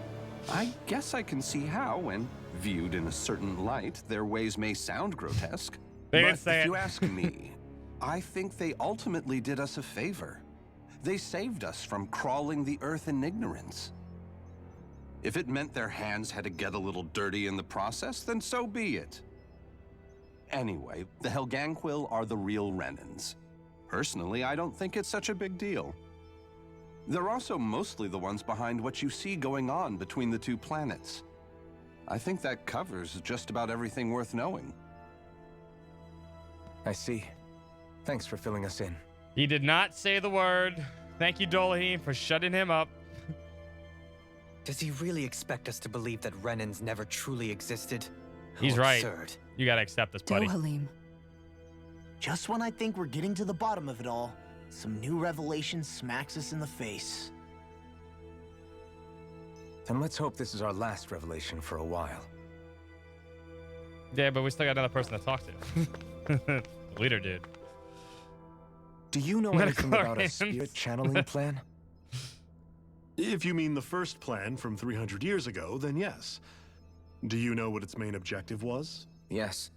I guess I can see how, when viewed in a certain light, their ways may sound grotesque. They but didn't say if it. you ask me, I think they ultimately did us a favor. They saved us from crawling the earth in ignorance. If it meant their hands had to get a little dirty in the process, then so be it. Anyway, the Helganquil are the real Renans. Personally, I don't think it's such a big deal. They're also mostly the ones behind what you see going on between the two planets. I think that covers just about everything worth knowing. I see. Thanks for filling us in. He did not say the word. Thank you, Dolaheen, for shutting him up. Does he really expect us to believe that Renans never truly existed? He's How right. absurd. You gotta accept this, buddy. Dohalim. Just when I think we're getting to the bottom of it all, some new revelation smacks us in the face. Then let's hope this is our last revelation for a while. Yeah, but we still got another person to talk to. The leader dude. Do you know anything about a spirit channeling plan? If you mean the first plan from 300 years ago, then yes. Do you know what its main objective was? Yes.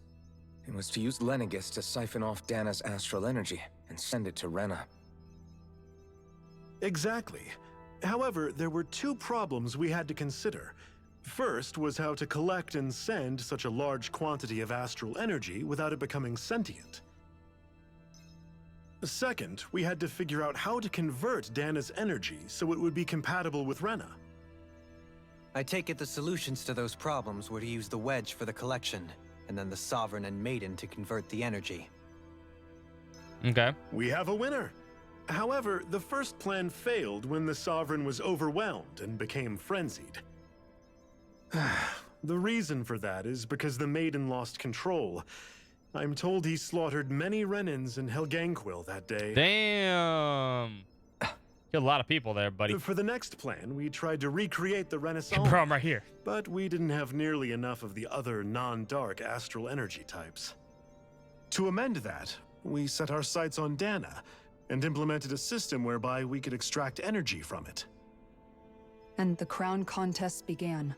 It was to use Lenegis to siphon off Dana's astral energy and send it to Rena. Exactly. However, there were two problems we had to consider. First was how to collect and send such a large quantity of astral energy without it becoming sentient. Second, we had to figure out how to convert Dana's energy so it would be compatible with Rena. I take it the solutions to those problems were to use the wedge for the collection, and then the Sovereign and Maiden to convert the energy. Okay. We have a winner. However, the first plan failed when the Sovereign was overwhelmed and became frenzied. The reason for that is because the Maiden lost control. I'm told he slaughtered many Renans and Helganquil that day. Damn. Killed a lot of people there, buddy. For the next plan, we tried to recreate the Renaissance. Bro, I'm right here. But we didn't have nearly enough of the other non-dark astral energy types. To amend that, we set our sights on Dana and implemented a system whereby we could extract energy from it. And the crown contests began.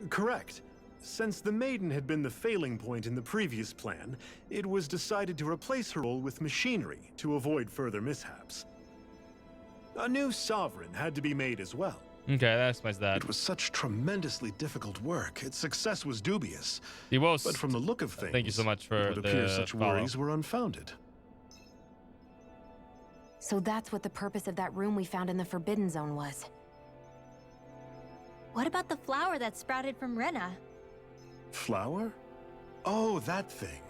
Correct. Since the Maiden had been the failing point in the previous plan, it was decided to replace her role with machinery to avoid further mishaps. A new sovereign had to be made as well. Okay, that explains that. It was such tremendously difficult work. Its success was dubious. But from the look of things, thank you so much for it would appear the such follow. worries were unfounded. So that's what the purpose of that room we found in the Forbidden Zone was. What about the flower that sprouted from Rena? Flower? Oh, that thing.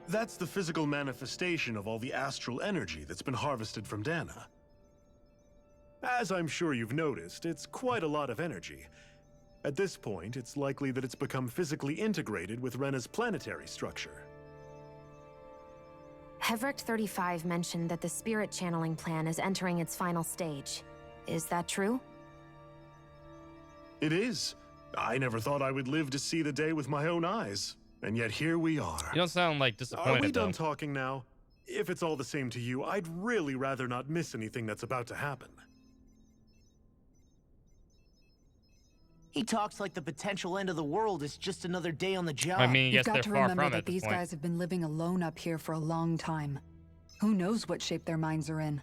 That's the physical manifestation of all the astral energy that's been harvested from Dana. As I'm sure you've noticed, it's quite a lot of energy. At this point, it's likely that it's become physically integrated with Rena's planetary structure. Hevric 35 mentioned that the spirit channeling plan is entering its final stage. Is that true? It is. I never thought I would live to see the day with my own eyes. And yet here we are. You don't sound like disappointed. Are we done though. talking now? If it's all the same to you, I'd really rather not miss anything that's about to happen. He talks like the potential end of the world is just another day on the job. I mean, You've yes, got they're to far remember from it that at this these point. guys have been living alone up here for a long time. Who knows what shape their minds are in?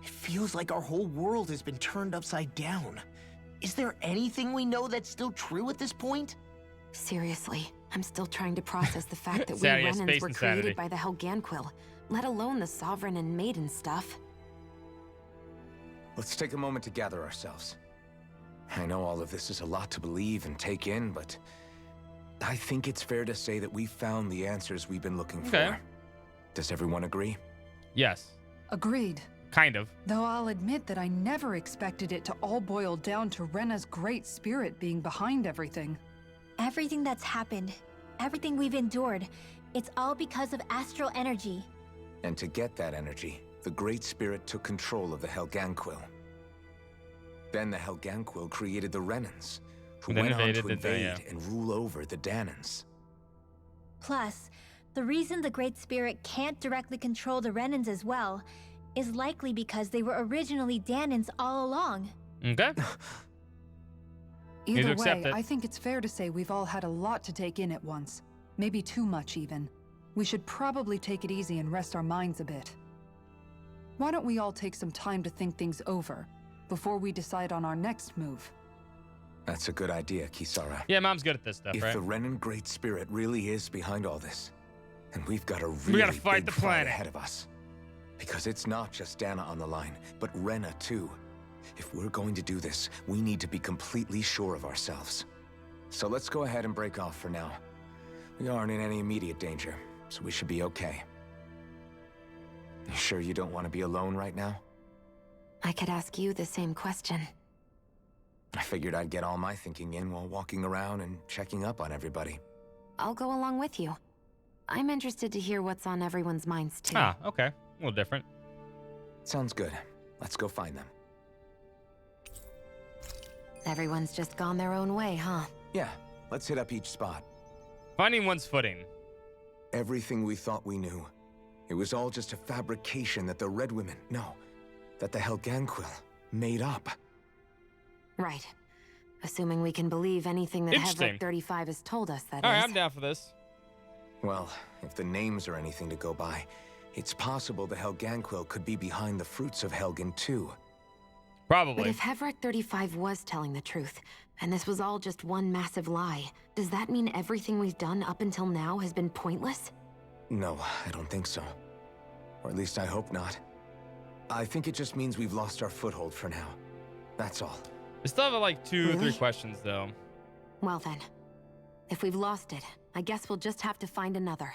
It feels like our whole world has been turned upside down. Is there anything we know that's still true at this point? Seriously, I'm still trying to process the fact that we Insanity, Renans space were insanity. created by the Helganquil, let alone the Sovereign and Maiden stuff. Let's take a moment to gather ourselves. I know all of this is a lot to believe and take in, but I think it's fair to say that we found the answers we've been looking for. Does everyone agree? Yes. Agreed. Kind of. Though I'll admit that I never expected it to all boil down to Rena's great spirit being behind everything. Everything that's happened, everything we've endured, it's all because of astral energy. And to get that energy, the Great Spirit took control of the Helganquil. Then the Helganquil created the Renans, who Then went on invaded to the- invade yeah. and rule over the Danans. Plus, the reason the Great Spirit can't directly control the Renans as well is likely because they were originally Danans all along. Okay. Need to Either accept way, it. I think it's fair to say we've all had a lot to take in at once. Maybe too much, even. We should probably take it easy and rest our minds a bit. Why don't we all take some time to think things over before we decide on our next move? That's a good idea, Kisara. Yeah, Mom's good at this stuff, If right? the Renan Great Spirit really is behind all this, then we've got a We really gotta fight big the planet. ahead of us. Because it's not just Dana on the line, but Rena too. If we're going to do this, we need to be completely sure of ourselves. So let's go ahead and break off for now. We aren't in any immediate danger, so we should be okay. You sure you don't want to be alone right now? I could ask you the same question. I figured I'd get all my thinking in while walking around and checking up on everybody. I'll go along with you. I'm interested to hear what's on everyone's minds, too. Ah, okay. A little different. Sounds good. Let's go find them. Everyone's just gone their own way, huh? Yeah, let's hit up each spot. Finding one's footing. Everything we thought we knew. It was all just a fabrication that the Red Women, that the Helganquil made up. Right. Assuming we can believe anything that Interesting. Hevric 35 has told us, that All right, is. I'm down for this. Well, if the names are anything to go by, it's possible the Helganquil could be behind the fruits of Helgen too. But Probably. if Hevric 35 was telling the truth, and this was all just one massive lie, does that mean everything we've done up until now has been pointless? No, I don't think so. Or at least I hope not. I think it just means we've lost our foothold for now. That's all. I still have like two or Really? 3 questions though. Well then, if we've lost it, I guess we'll just have to find another.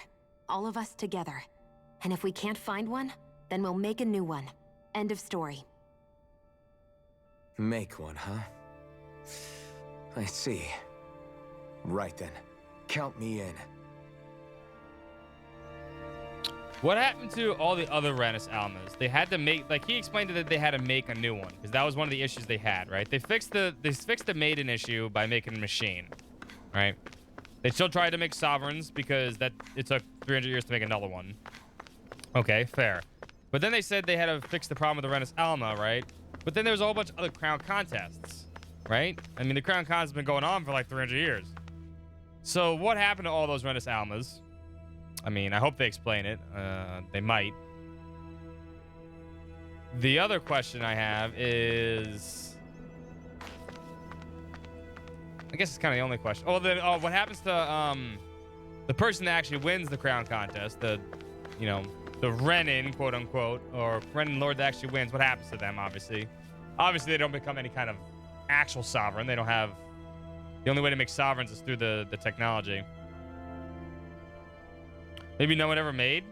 All of us together. And if we can't find one, then we'll make a new one. End of story. Make one, huh? I see. Right then. Count me in. What happened to all the other Ranus Almas? They had to make, like he explained that they had to make a new one because that was one of the issues they had, right? They fixed the maiden issue by making a machine, right? They still tried to make sovereigns because it took 300 years to make another one. Okay, fair. But then they said they had to fix the problem with the Renus Alma, right? But then there was a whole bunch of other crown contests, right? I mean, the crown cons have been going on for like 300 years. So what happened to all those Renus Almas? I mean, I hope they explain it. They might. The other question I have is... I guess it's kind of the only question. Oh, what happens to the person that actually wins the crown contest? The Renin, quote unquote, or Renin Lord that actually wins. What happens to them? Obviously, they don't become any kind of actual sovereign. They don't have. The only way to make sovereigns is through the technology. Maybe no one ever made,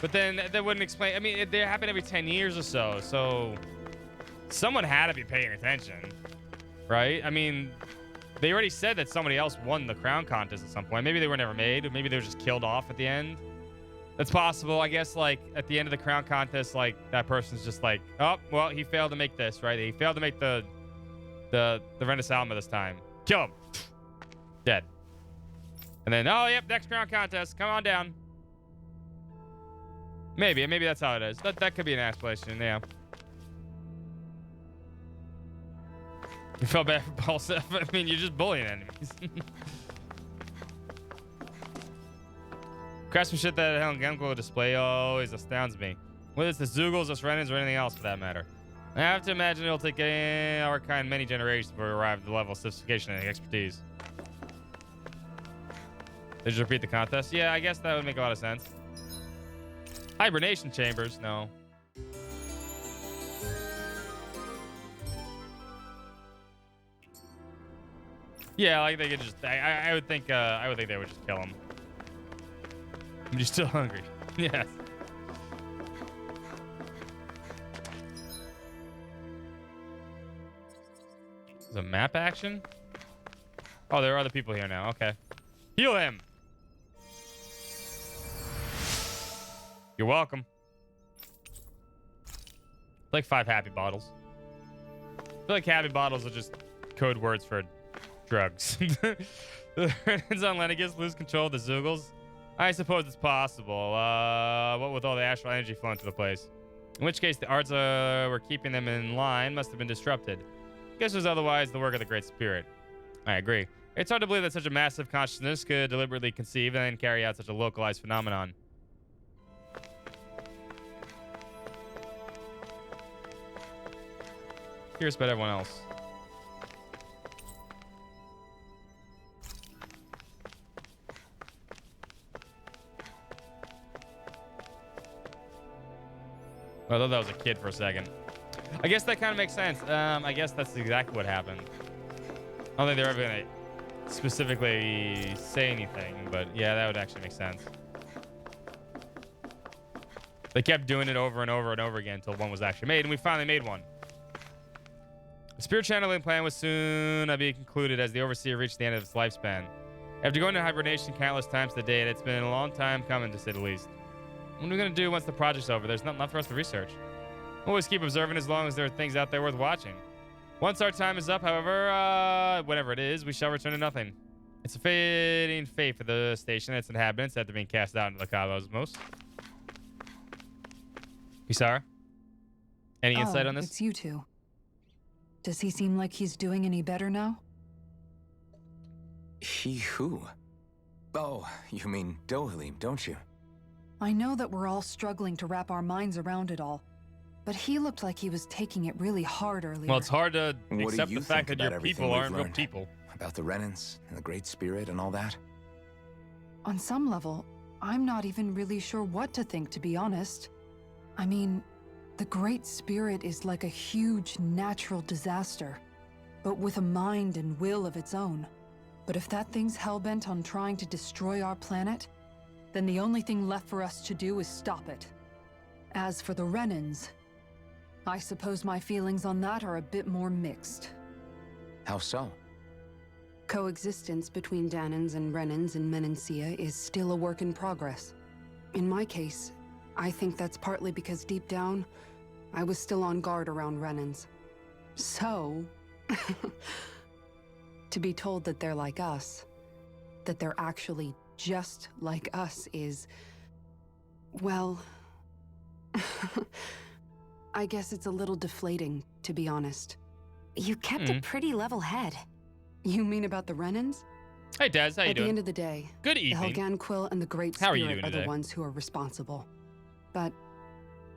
but then that wouldn't explain. I mean, they happen every 10 years or so. So someone had to be paying attention, right? I mean. They already said that somebody else won the crown contest at some point. Maybe they were never made. Or maybe they were just killed off at the end. That's possible. I guess, like, at the end of the crown contest, like, that person's just like, oh, well, he failed to make this, right? He failed to make the Renus Alma this time. Kill him. Dead. And then, oh, yep, next crown contest. Come on down. Maybe that's how it is. That could be an explanation, yeah. You felt bad for Balseph. I mean, you're just bullying enemies. Craftsmanship that Helen Gemco display always astounds me. Whether it's the Zeugles, the Renins, or anything else for that matter. I have to imagine it'll take our kind many generations before we arrive at the level of sophistication and expertise. Did you repeat the contest? Yeah, I guess that would make a lot of sense. Hibernation chambers? No. Yeah, like they could just. I would think. I would think they would just kill him. I'm just still hungry. Yes. Is a map action? Oh, there are other people here now. Okay. Heal him. You're welcome. Like 5 happy bottles. I feel like happy bottles are just code words for drugs. The Renins on Lenegis lose control of the Zeugles? I suppose it's possible. What with all the astral energy flowing through the place. In which case, the arts were keeping them in line must have been disrupted. Guess it was otherwise the work of the Great Spirit. I agree. It's hard to believe that such a massive consciousness could deliberately conceive and then carry out such a localized phenomenon. Curious about everyone else. I thought that was a kid for a second. I guess that kind of makes sense. I guess that's exactly what happened. I don't think they're ever going to specifically say anything, but yeah, that would actually make sense. They kept doing it over and over and over again until one was actually made, and we finally made one. The spirit channeling plan was soon to be concluded as the Overseer reached the end of its lifespan. After going into hibernation countless times to date, it's been a long time coming, to say the least. What are we going to do once the project's over? There's nothing left for us to research. We'll always keep observing as long as there are things out there worth watching. Once our time is up, however, whatever it is, we shall return to nothing. It's a fitting fate for the station and its inhabitants after being cast out into the cosmos. Kisara? Any insight on this? It's you two. Does he seem like he's doing any better now? He who? Oh, you mean Dohalim, don't you? I know that we're all struggling to wrap our minds around it all, but he looked like he was taking it really hard earlier. Well, it's hard to What do accept you the fact think that about your everything people we've aren't real learned? people. About the Renins and the Great Spirit and all that? On some level, I'm not even really sure what to think, to be honest. I mean, the Great Spirit is like a huge natural disaster, but with a mind and will of its own. But if that thing's hellbent on trying to destroy our planet, then the only thing left for us to do is stop it. As for the Renins, I suppose my feelings on that are a bit more mixed. How so? Coexistence between Danans and Renins in Menancia is still a work in progress. In my case, I think that's partly because deep down, I was still on guard around Renins. So, to be told that they're like us, that they're actually just like us is, well, I guess it's a little deflating, to be honest. You kept a pretty level head. You mean about the Renans? Hey, Des, how you At doing? the end of the day, Good the evening. Helganquil and the Great How are you Spirit doing are today? the ones who are responsible. But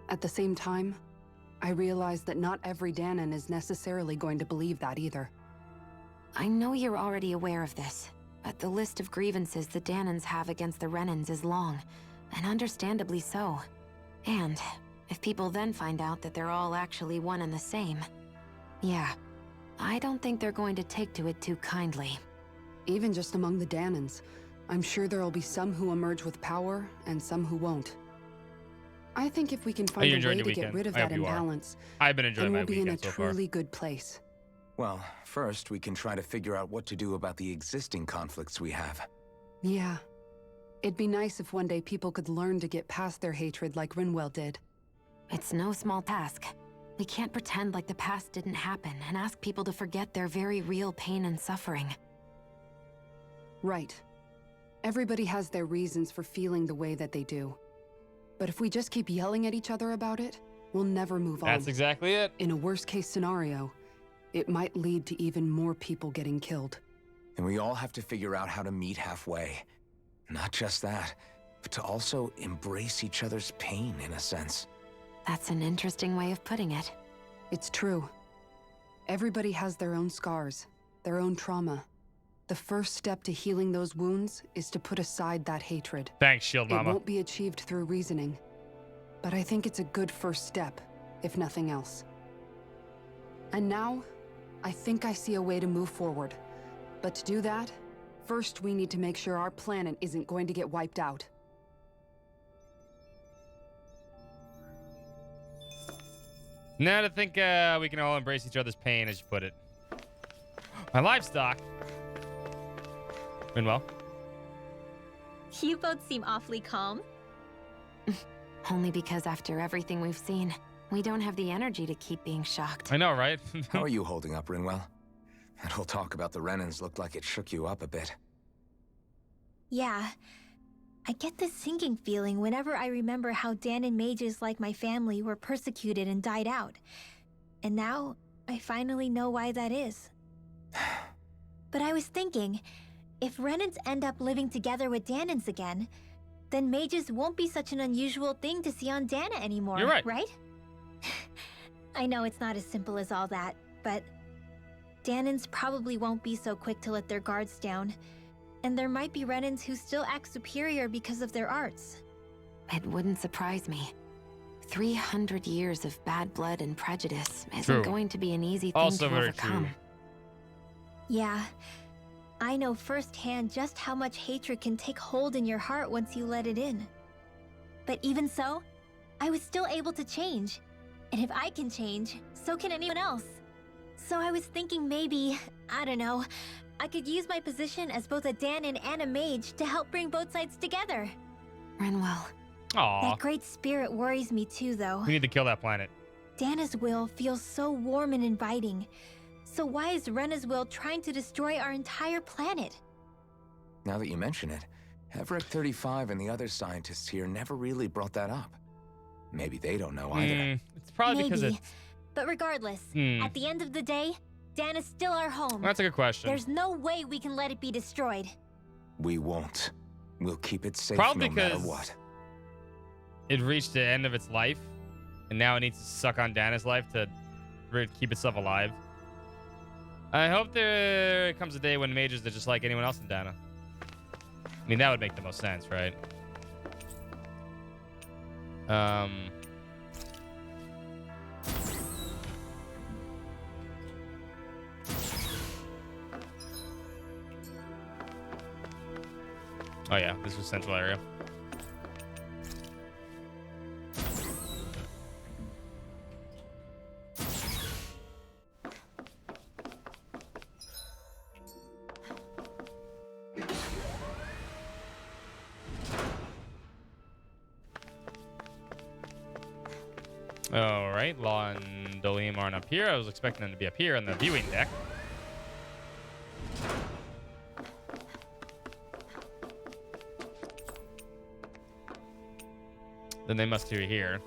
at the same time, I realize that not every Danon is necessarily going to believe that either. I know you're already aware of this, but the list of grievances the Danons have against the Renans is long, and understandably so. And if people then find out that they're all actually one and the same, yeah, I don't think they're going to take to it too kindly. Even just among the Danons, I'm sure there'll be some who emerge with power and some who won't. I think if we can you find a enjoying way your to get weekend? rid of I hope that you are. imbalance, I've been enjoying then my we'll be in a weekend so far. truly good place. Well, first, we can try to figure out what to do about the existing conflicts we have. Yeah. It'd be nice if one day people could learn to get past their hatred like Rinwell did. It's no small task. We can't pretend like the past didn't happen and ask people to forget their very real pain and suffering. Right. Everybody has their reasons for feeling the way that they do. But if we just keep yelling at each other about it, we'll never move on. That's exactly it. In a worst-case scenario, it might lead to even more people getting killed. And we all have to figure out how to meet halfway. Not just that, but to also embrace each other's pain, in a sense. That's an interesting way of putting it. It's true. Everybody has their own scars, their own trauma. The first step to healing those wounds is to put aside that hatred. Thanks, Shield It Mama. won't be achieved through reasoning, but I think it's a good first step, if nothing else. And now, I think I see a way to move forward. But to do that, first we need to make sure our planet isn't going to get wiped out. Now to think we can all embrace each other's pain, as you put it. My livestock. Rinwell. You both seem awfully calm. Only because after everything we've seen, we don't have the energy to keep being shocked. I know, right? How are you holding up, Rinwell? That whole talk about the Renans looked like it shook you up a bit. Yeah. I get this sinking feeling whenever I remember how Danon mages like my family were persecuted and died out. And now, I finally know why that is. But I was thinking, if Renans end up living together with Danons again, then mages won't be such an unusual thing to see on Dana anymore, You're right. right? I know it's not as simple as all that, but Danons probably won't be so quick to let their guards down. And there might be Renans who still act superior because of their arts. It wouldn't surprise me. 300 years of bad blood and prejudice isn't True. going to be an easy thing Also to very overcome. true. Yeah. I know firsthand just how much hatred can take hold in your heart once you let it in. But even so, I was still able to change. And if I can change, so can anyone else. So I was thinking maybe, I don't know, I could use my position as both a Danon and a mage to help bring both sides together. Rinwell. Aw. That great spirit worries me too, though. We need to kill that planet. Dana's will feels so warm and inviting. So why is Rena's will trying to destroy our entire planet? Now that you mention it, Everett 35 and the other scientists here never really brought that up. Maybe they don't know either. It's probably because Maybe. it's... But regardless, Hmm. at the end of the day, Dana's still our home. That's a good question. There's no way we can let it be destroyed. We won't. We'll keep it safe Probably no matter because what. it reached the end of its life, and now it needs to suck on Dana's life to keep itself alive. I hope there comes a day when mages are just like anyone else in Dana. I mean, that would make the most sense, right? Oh yeah, this was central area. All right, Law and Dolim aren't up here. I was expecting them to be up here on the viewing deck. Then they must be here.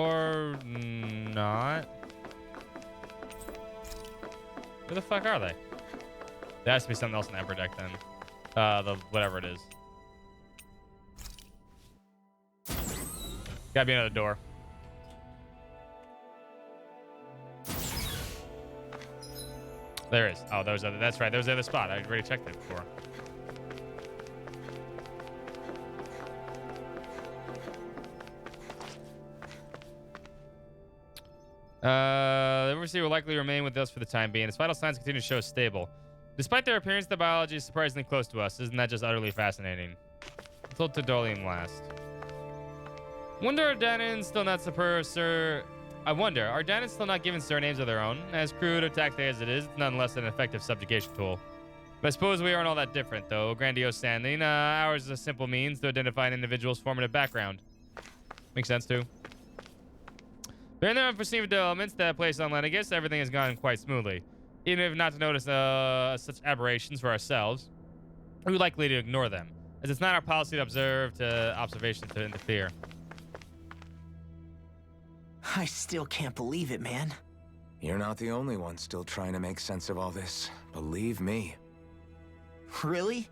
Or not? Where the fuck are they? There has to be something else in the upper deck then. The whatever it is. Gotta be another door. There is. Oh, those other. That's right. There's the other spot. I already checked that before. The Overseer will likely remain with us for the time being. Its vital signs continue to show stable. Despite their appearance, the biology is surprisingly close to us. Isn't that just utterly fascinating? Until Tadolium last. Wonder are Danans still not I wonder, are Danans still not given surnames of their own? As crude or tactic as it is, it's nonetheless an effective subjugation tool. But I suppose we aren't all that different, though. Grandiose standing. Ours is a simple means to identify an individual's formative background. Makes sense, too. During the unforeseen developments that place on Lenegis, everything has gone quite smoothly. Even if not to notice such aberrations for ourselves, we would likely to ignore them, as it's not our policy to observe observations to interfere. I still can't believe it, man. You're not the only one still trying to make sense of all this. Believe me. Really?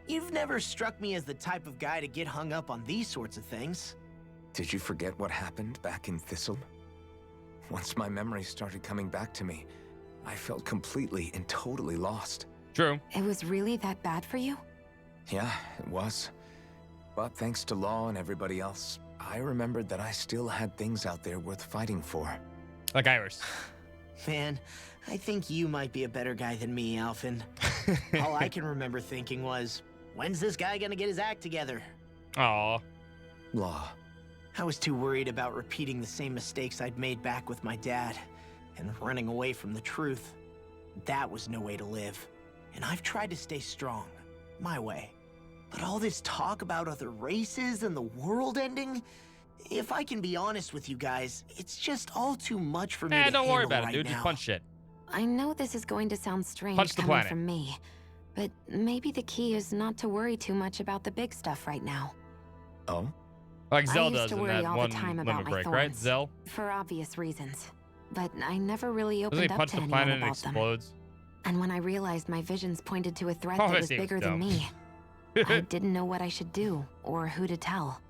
You've never struck me as the type of guy to get hung up on these sorts of things. Did you forget what happened back in Thistle? Once my memory started coming back to me, I felt completely and totally lost. True. It was really that bad for you? Yeah, it was. But thanks to Law and everybody else, I remembered that I still had things out there worth fighting for. Like Iris. Man, I think you might be a better guy than me, Alphen. All I can remember thinking was, when's this guy gonna get his act together? Aw. Law. I was too worried about repeating the same mistakes I'd made back with my dad, and running away from the truth. That was no way to live. And I've tried to stay strong, my way. But all this talk about other races and the world ending, if I can be honest with you guys, it's just all too much for me to don't worry handle about it, right dude. now. Just punch shit. I know this is going to sound strange Punch the coming planet. from me, but maybe the key is not to worry too much about the big stuff right now. Oh? Like Zell I used does to in worry that all one the time limit about my break, thorns, right? Zell? for obvious reasons. But I never really Doesn't opened he up punch to the anyone planet and about them. explodes? And when I realized my visions pointed to a threat Oh, that I was see, it was bigger than dumb. me, I didn't know what I should do or who to tell.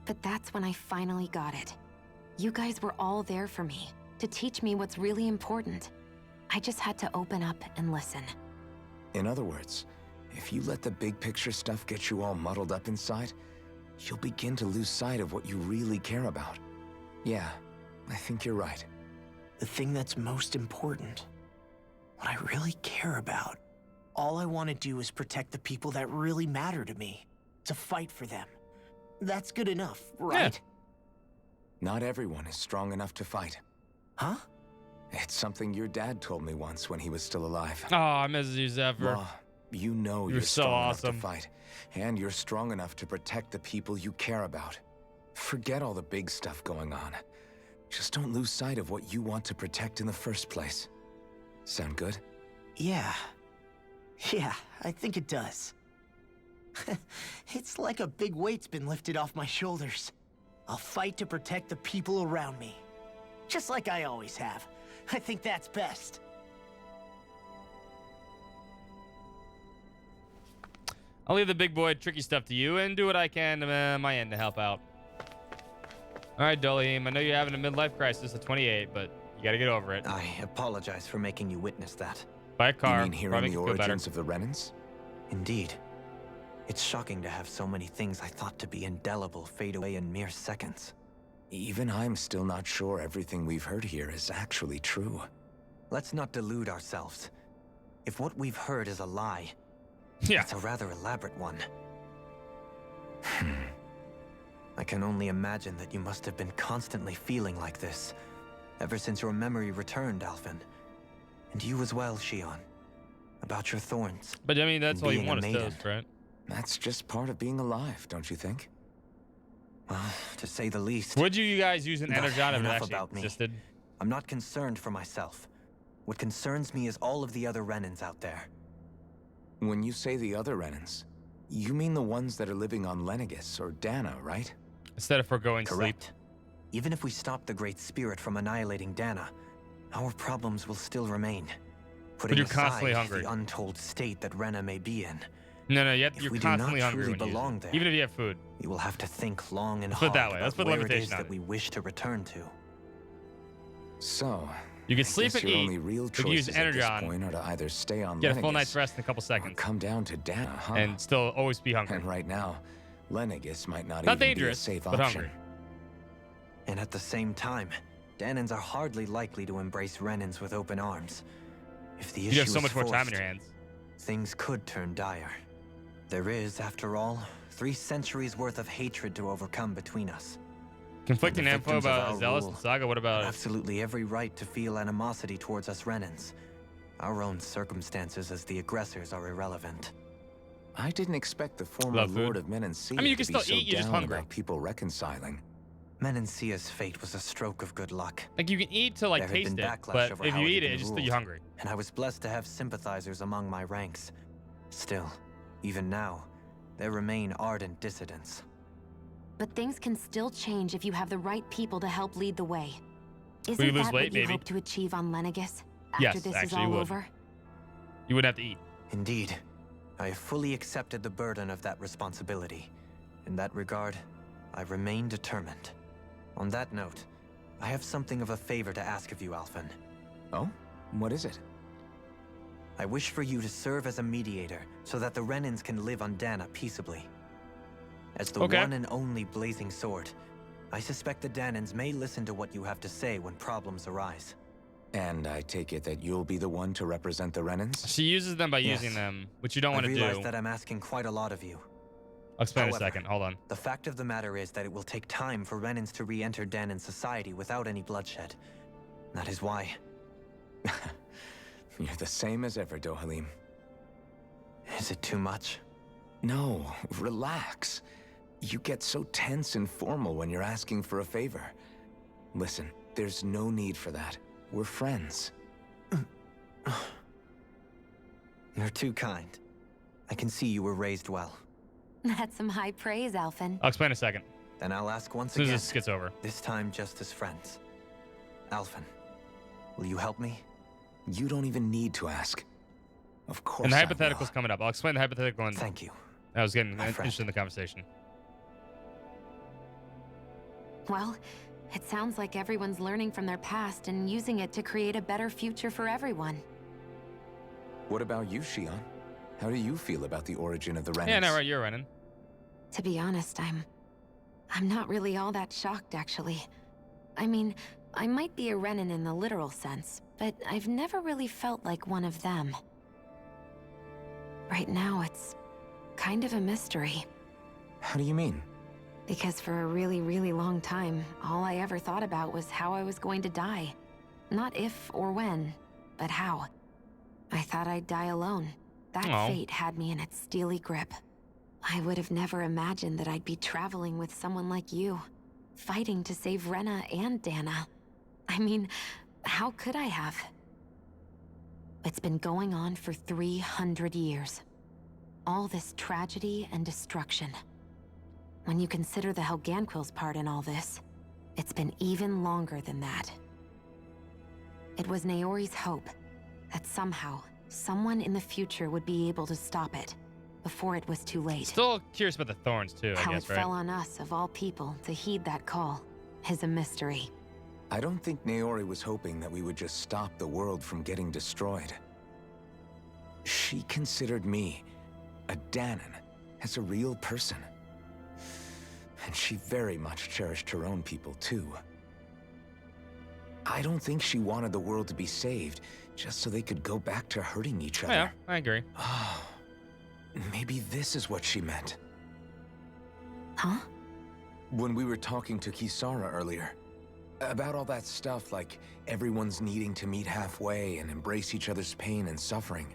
But that's when I finally got it. You guys were all there for me, to teach me what's really important. I just had to open up and listen. In other words, if you let the big picture stuff get you all muddled up inside, you'll begin to lose sight of what you really care about. Yeah, I think you're right. The thing that's most important, what I really care about. All I want to do is protect the people that really matter to me, to fight for them. That's good enough, right? Not everyone is strong enough to fight. Huh? It's something your dad told me once when he was still alive. Oh, I miss you, Zephyr. Law, you know You're so strong awesome. enough to fight, and you're strong enough to protect the people you care about. Forget all the big stuff going on. Just don't lose sight of what you want to protect in the first place. Sound good? Yeah. Yeah, I think it does. It's like a big weight's been lifted off my shoulders. I'll fight to protect the people around me. Just like I always have. I think that's best. I'll leave the big boy tricky stuff to you and do what I can on my end to help out. All right, Dolium, I know you're having a midlife crisis at 28, but you gotta get over it. I apologize for making you witness that. Buy a car. You mean hearing probably the make you feel better. origins of the Renans? Indeed. It's shocking to have so many things I thought to be indelible fade away in mere seconds. Even I'm still not sure everything we've heard here is actually true. Let's not delude ourselves. If what we've heard is a lie, it's a rather elaborate one. I can only imagine that you must have been constantly feeling like this, ever since your memory returned, Alphen. And you as well, Shion. About your thorns. But I mean, that's and all you being want a is maiden. those, right? That's just part of being alive, don't you think? Well, to say the least. Would you guys use an But energon if it enough actually about me. existed? I'm not concerned for myself. What concerns me is all of the other Renans out there. When you say the other Renans, you mean the ones that are living on Lenegis or Dana, right? Instead of foregoing sleep. Correct. Even if we stop the Great Spirit from annihilating Dana, our problems will still remain. Putting you're constantly aside hungry. the untold state that Rena may be in. No, you're we do constantly not hungry truly when you use belong it. there, Even if you have food. You will have to think long and Let's put it hard that way. Let's about put a where it is limitation on that it. we wish to return to. So, You can I sleep guess and your eat. only real You can use choices at this Energon. point are to either stay on Get a full Lenegus night's rest in a couple or seconds. come down to Dana, huh? And still always be hungry. And right now, Lenegus might not, Not even dangerous, be a safe but option. hungry. And at the same time, Danans are hardly likely to embrace Renans with open arms. If the issue You have so is much more time in forced, your hands. things could turn dire. There is, after all, 3 centuries worth of hatred to overcome between us. Conflicting And the info victims of about our Zealous rule and Saga. What about have absolutely every right to feel animosity towards us Renans. Our own circumstances as the aggressors are irrelevant. I didn't expect the former Love food? Lord of Menancia I mean, you to can be still so eat, you're just down hungry. about people reconciling. Menancia's fate was a stroke of good luck. Like, you can eat to, like, There had taste been it, backlash but over if how you it eat had it, been it's just that ruled, you're hungry. And I was blessed to have sympathizers among my ranks. Still, even now, there remain ardent dissidents. But things can still change if you have the right people to help lead the way. Will Isn't you lose that weight, what you maybe? hope to achieve on Lenegus after Yes, this actually, is you all would. over? You wouldn't have to eat. Indeed, I have fully accepted the burden of that responsibility. In that regard, I remain determined. On that note, I have something of a favor to ask of you, Alphen. Oh? What is it? I wish for you to serve as a mediator so that the Renans can live on Dana peaceably. As the Okay. one and only Blazing Sword, I suspect the Danans may listen to what you have to say when problems arise. And I take it that you'll be the one to represent the Renans? She uses them by Yes. using them, which you don't want to I do. realize that I'm asking quite a lot of you. I'll explain in a However, second. Hold on. The fact of the matter is that it will take time for Renans to re-enter Danan society without any bloodshed. That is why. You're the same as ever, Dohalim. Is it too much? No, relax. You get so tense and formal when you're asking for a favor. Listen, there's no need for that. We're friends. You're too kind. I can see you were raised well. That's some high praise, Alphen. I'll explain in a second. Then I'll ask once As soon again. as this gets over. This time just as friends. Alphen, will you help me? You don't even need to ask. Of course And the I hypothetical's coming up. I'll explain the hypothetical. And Thank you. I was getting My friend. interested in the conversation. Well, it sounds like everyone's learning from their past and using it to create a better future for everyone. What about you, Shion? How do you feel about the origin of the Renans? Yeah, no, right, you're running. To be honest, I'm not really all that shocked, actually. I mean, I might be a Renan in the literal sense, but I've never really felt like one of them. Right now, it's kind of a mystery. How do you mean? Because for a really, really long time, all I ever thought about was how I was going to die. Not if or when, but how. I thought I'd die alone. That fate had me in its steely grip. I would have never imagined that I'd be traveling with someone like you, fighting to save Rena and Dana. I mean, how could I have? It's been going on for 300 years. All this tragedy and destruction. When you consider the Helganquil's part in all this, it's been even longer than that. It was Naori's hope that somehow, someone in the future would be able to stop it before it was too late. Still curious about the thorns, too, I How guess, it right? fell on us, of all people, to heed that call is a mystery. I don't think Naori was hoping that we would just stop the world from getting destroyed. She considered me, a Danan, as a real person. And she very much cherished her own people, too. I don't think she wanted the world to be saved just so they could go back to hurting each other. Yeah, I agree. Maybe this is what she meant. Huh? When we were talking to Kisara earlier, about all that stuff like everyone's needing to meet halfway and embrace each other's pain and suffering.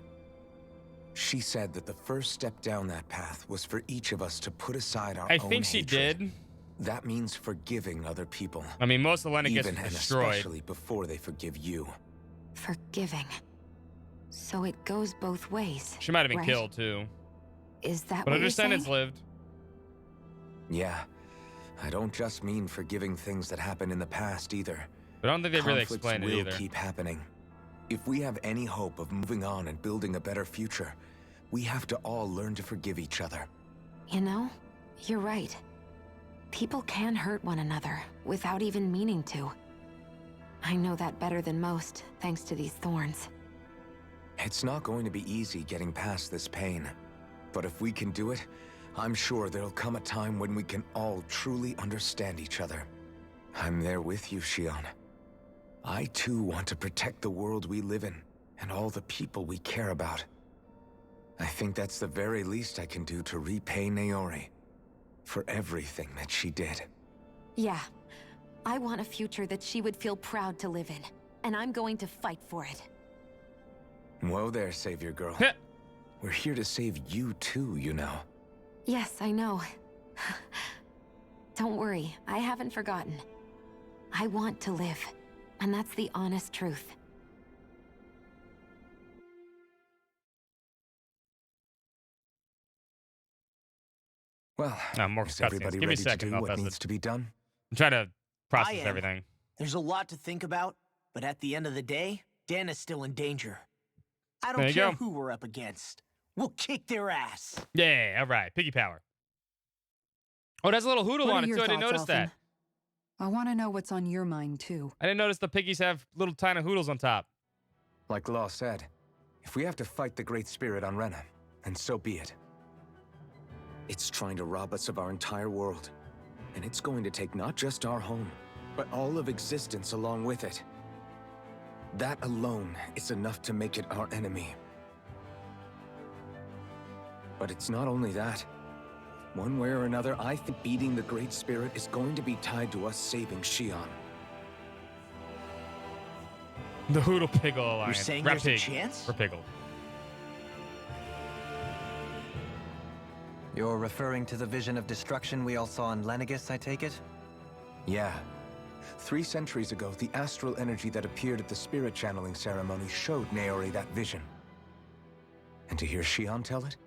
She said that the first step down that path was for each of us to put aside our I own think she hatred. did. That means forgiving other people. I mean, most of the Lenegus even was and destroyed. especially before they forgive you. Forgiving. So it goes both ways. She might have been right? killed, too. Is that But what her you're descendants saying? lived. Yeah, I don't just mean forgiving things that happened in the past either. But I don't think they really Conflicts explained it will either. keep happening. If we have any hope of moving on and building a better future, we have to all learn to forgive each other. You know, you're right. People can hurt one another without even meaning to. I know that better than most, thanks to these thorns. It's not going to be easy getting past this pain. But if we can do it, I'm sure there'll come a time when we can all truly understand each other. I'm there with you, Shion. I too want to protect the world we live in, and all the people we care about. I think that's the very least I can do to repay Naori for everything that she did. Yeah. I want a future that she would feel proud to live in, and I'm going to fight for it. Whoa there, Savior Girl. We're here to save you too, you know. Yes, I know. Don't worry, I haven't forgotten. I want to live, and that's the honest truth. Well, more is cutscenes. everybody Give me a ready second. to do I'll what test needs it. to be done? I'm trying to process I am. everything. There's a lot to think about, but at the end of the day, Dan is still in danger. I There don't you care go. who we're up against. We'll kick their ass. Yeah, all right. Piggy power. Oh, it has a little hoodle What on are it your too. I didn't thoughts, notice that. Elfin? I want to know what's on your mind, too. I didn't notice the piggies have little tiny hoodles on top. Like Law said, if we have to fight the Great Spirit on Rena, then so be it. It's trying to rob us of our entire world. And it's going to take not just our home, but all of existence along with it. That alone is enough to make it our enemy. But it's not only that. One way or another, I think beating the Great Spirit is going to be tied to us saving Shion. The Hoodle Piggle Alliance. You're saying Rat there's a pig. chance? Or Piggle. You're referring to the vision of destruction we all saw in Lenegis, I take it? Yeah. 3 centuries ago, the astral energy that appeared at the spirit channeling ceremony showed Naori that vision. And to hear Shion tell it,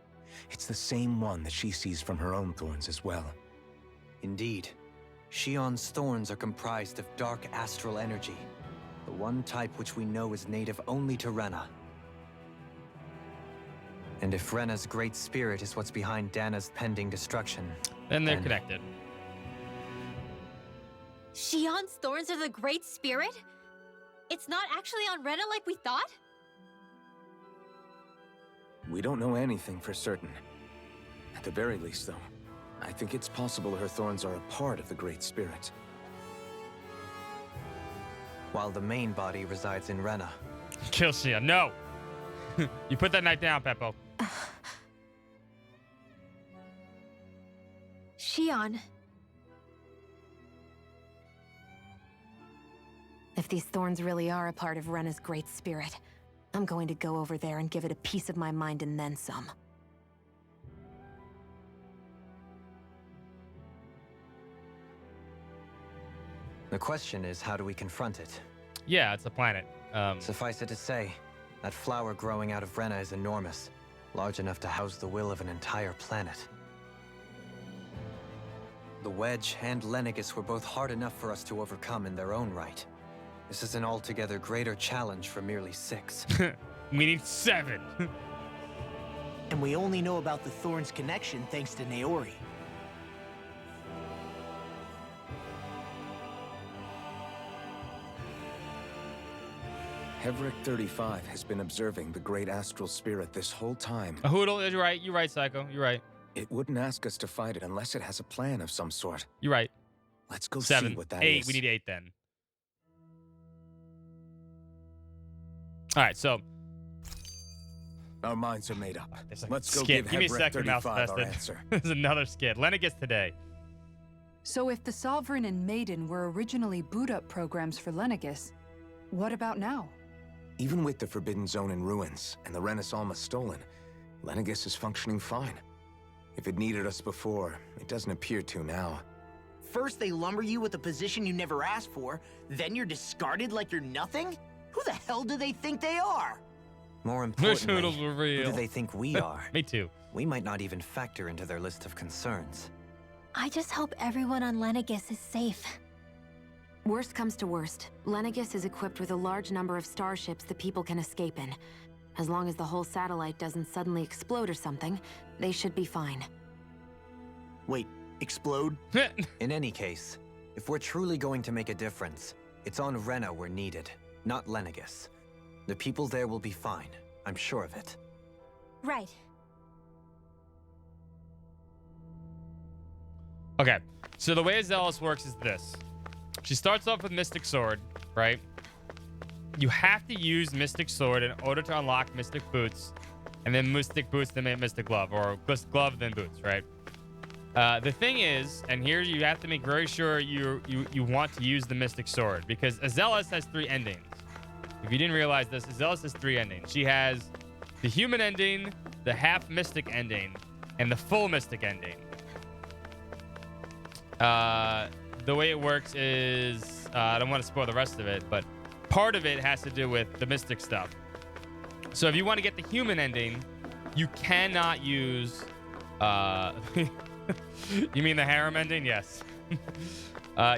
it's the same one that she sees from her own thorns as well. Indeed. Shion's thorns are comprised of dark astral energy, the one type which we know is native only to Rena. And if Rena's great spirit is what's behind Dana's pending destruction, Then they're connected. Shion's thorns are the Great Spirit? It's not actually on Rena like we thought? We don't know anything for certain. At the very least, though, I think it's possible her thorns are a part of the Great Spirit. while the main body resides in Rena. Kill Sia. No. You put that knife down, Peppo. Shion. If these thorns really are a part of Rena's great spirit, I'm going to go over there and give it a piece of my mind and then some. The question is, how do we confront it? Yeah, it's a planet. Suffice it to say, that flower growing out of Rena is enormous, large enough to house the will of an entire planet. The Wedge and Lenegis were both hard enough for us to overcome in their own right. This is an altogether greater challenge for merely 6. We need 7. And we only know about the Thorns connection thanks to Naori. Hevric 35 has been observing the great astral spirit this whole time. A hoodle, you're right. You're right, Psycho. You're right. It wouldn't ask us to fight it unless it has a plan of some sort. You're right. Let's go 7. see what that 8. is. We need 8 then. All right, so our minds are made up. Let's go skid. give Give me a Hevric second, Mouse 35 our Infested. answer. There's another skid. Lenegis today. So if the Sovereign and Maiden were originally boot-up programs for Lenegis, what about now? Even with the Forbidden Zone in ruins and the Renis Alma stolen, Lenegis is functioning fine. If it needed us before, it doesn't appear to now. First they lumber you with a position you never asked for, then you're discarded like you're nothing? Who the hell do they think they are? More Wish importantly, noodles were real. who do they think we are? Me too. We might not even factor into their list of concerns. I just hope everyone on Lenegis is safe. Worst comes to worst, Lenegis is equipped with a large number of starships that people can escape in. As long as the whole satellite doesn't suddenly explode or something, they should be fine. Wait, explode? In any case, if we're truly going to make a difference, it's on Rena we're needed, not Lenegis. The people there will be fine, I'm sure of it. Right. Okay, so the way Zealous works is this. She starts off with Mystic Sword, right? You have to use Mystic Sword in order to unlock Mystic Boots, and then Mystic Boots then make Mystic Glove, or Glove then Boots, right? The thing is, and here you have to make very sure you want to use the Mystic Sword, because Zealous has 3 endings. If you didn't realize this, Zealous has 3 endings. She has the human ending, the half Mystic ending, and the full Mystic ending. The way it works is, I don't want to spoil the rest of it, but part of it has to do with the Mystic stuff. So if you want to get the human ending, you cannot use, you mean the harem ending? Yes.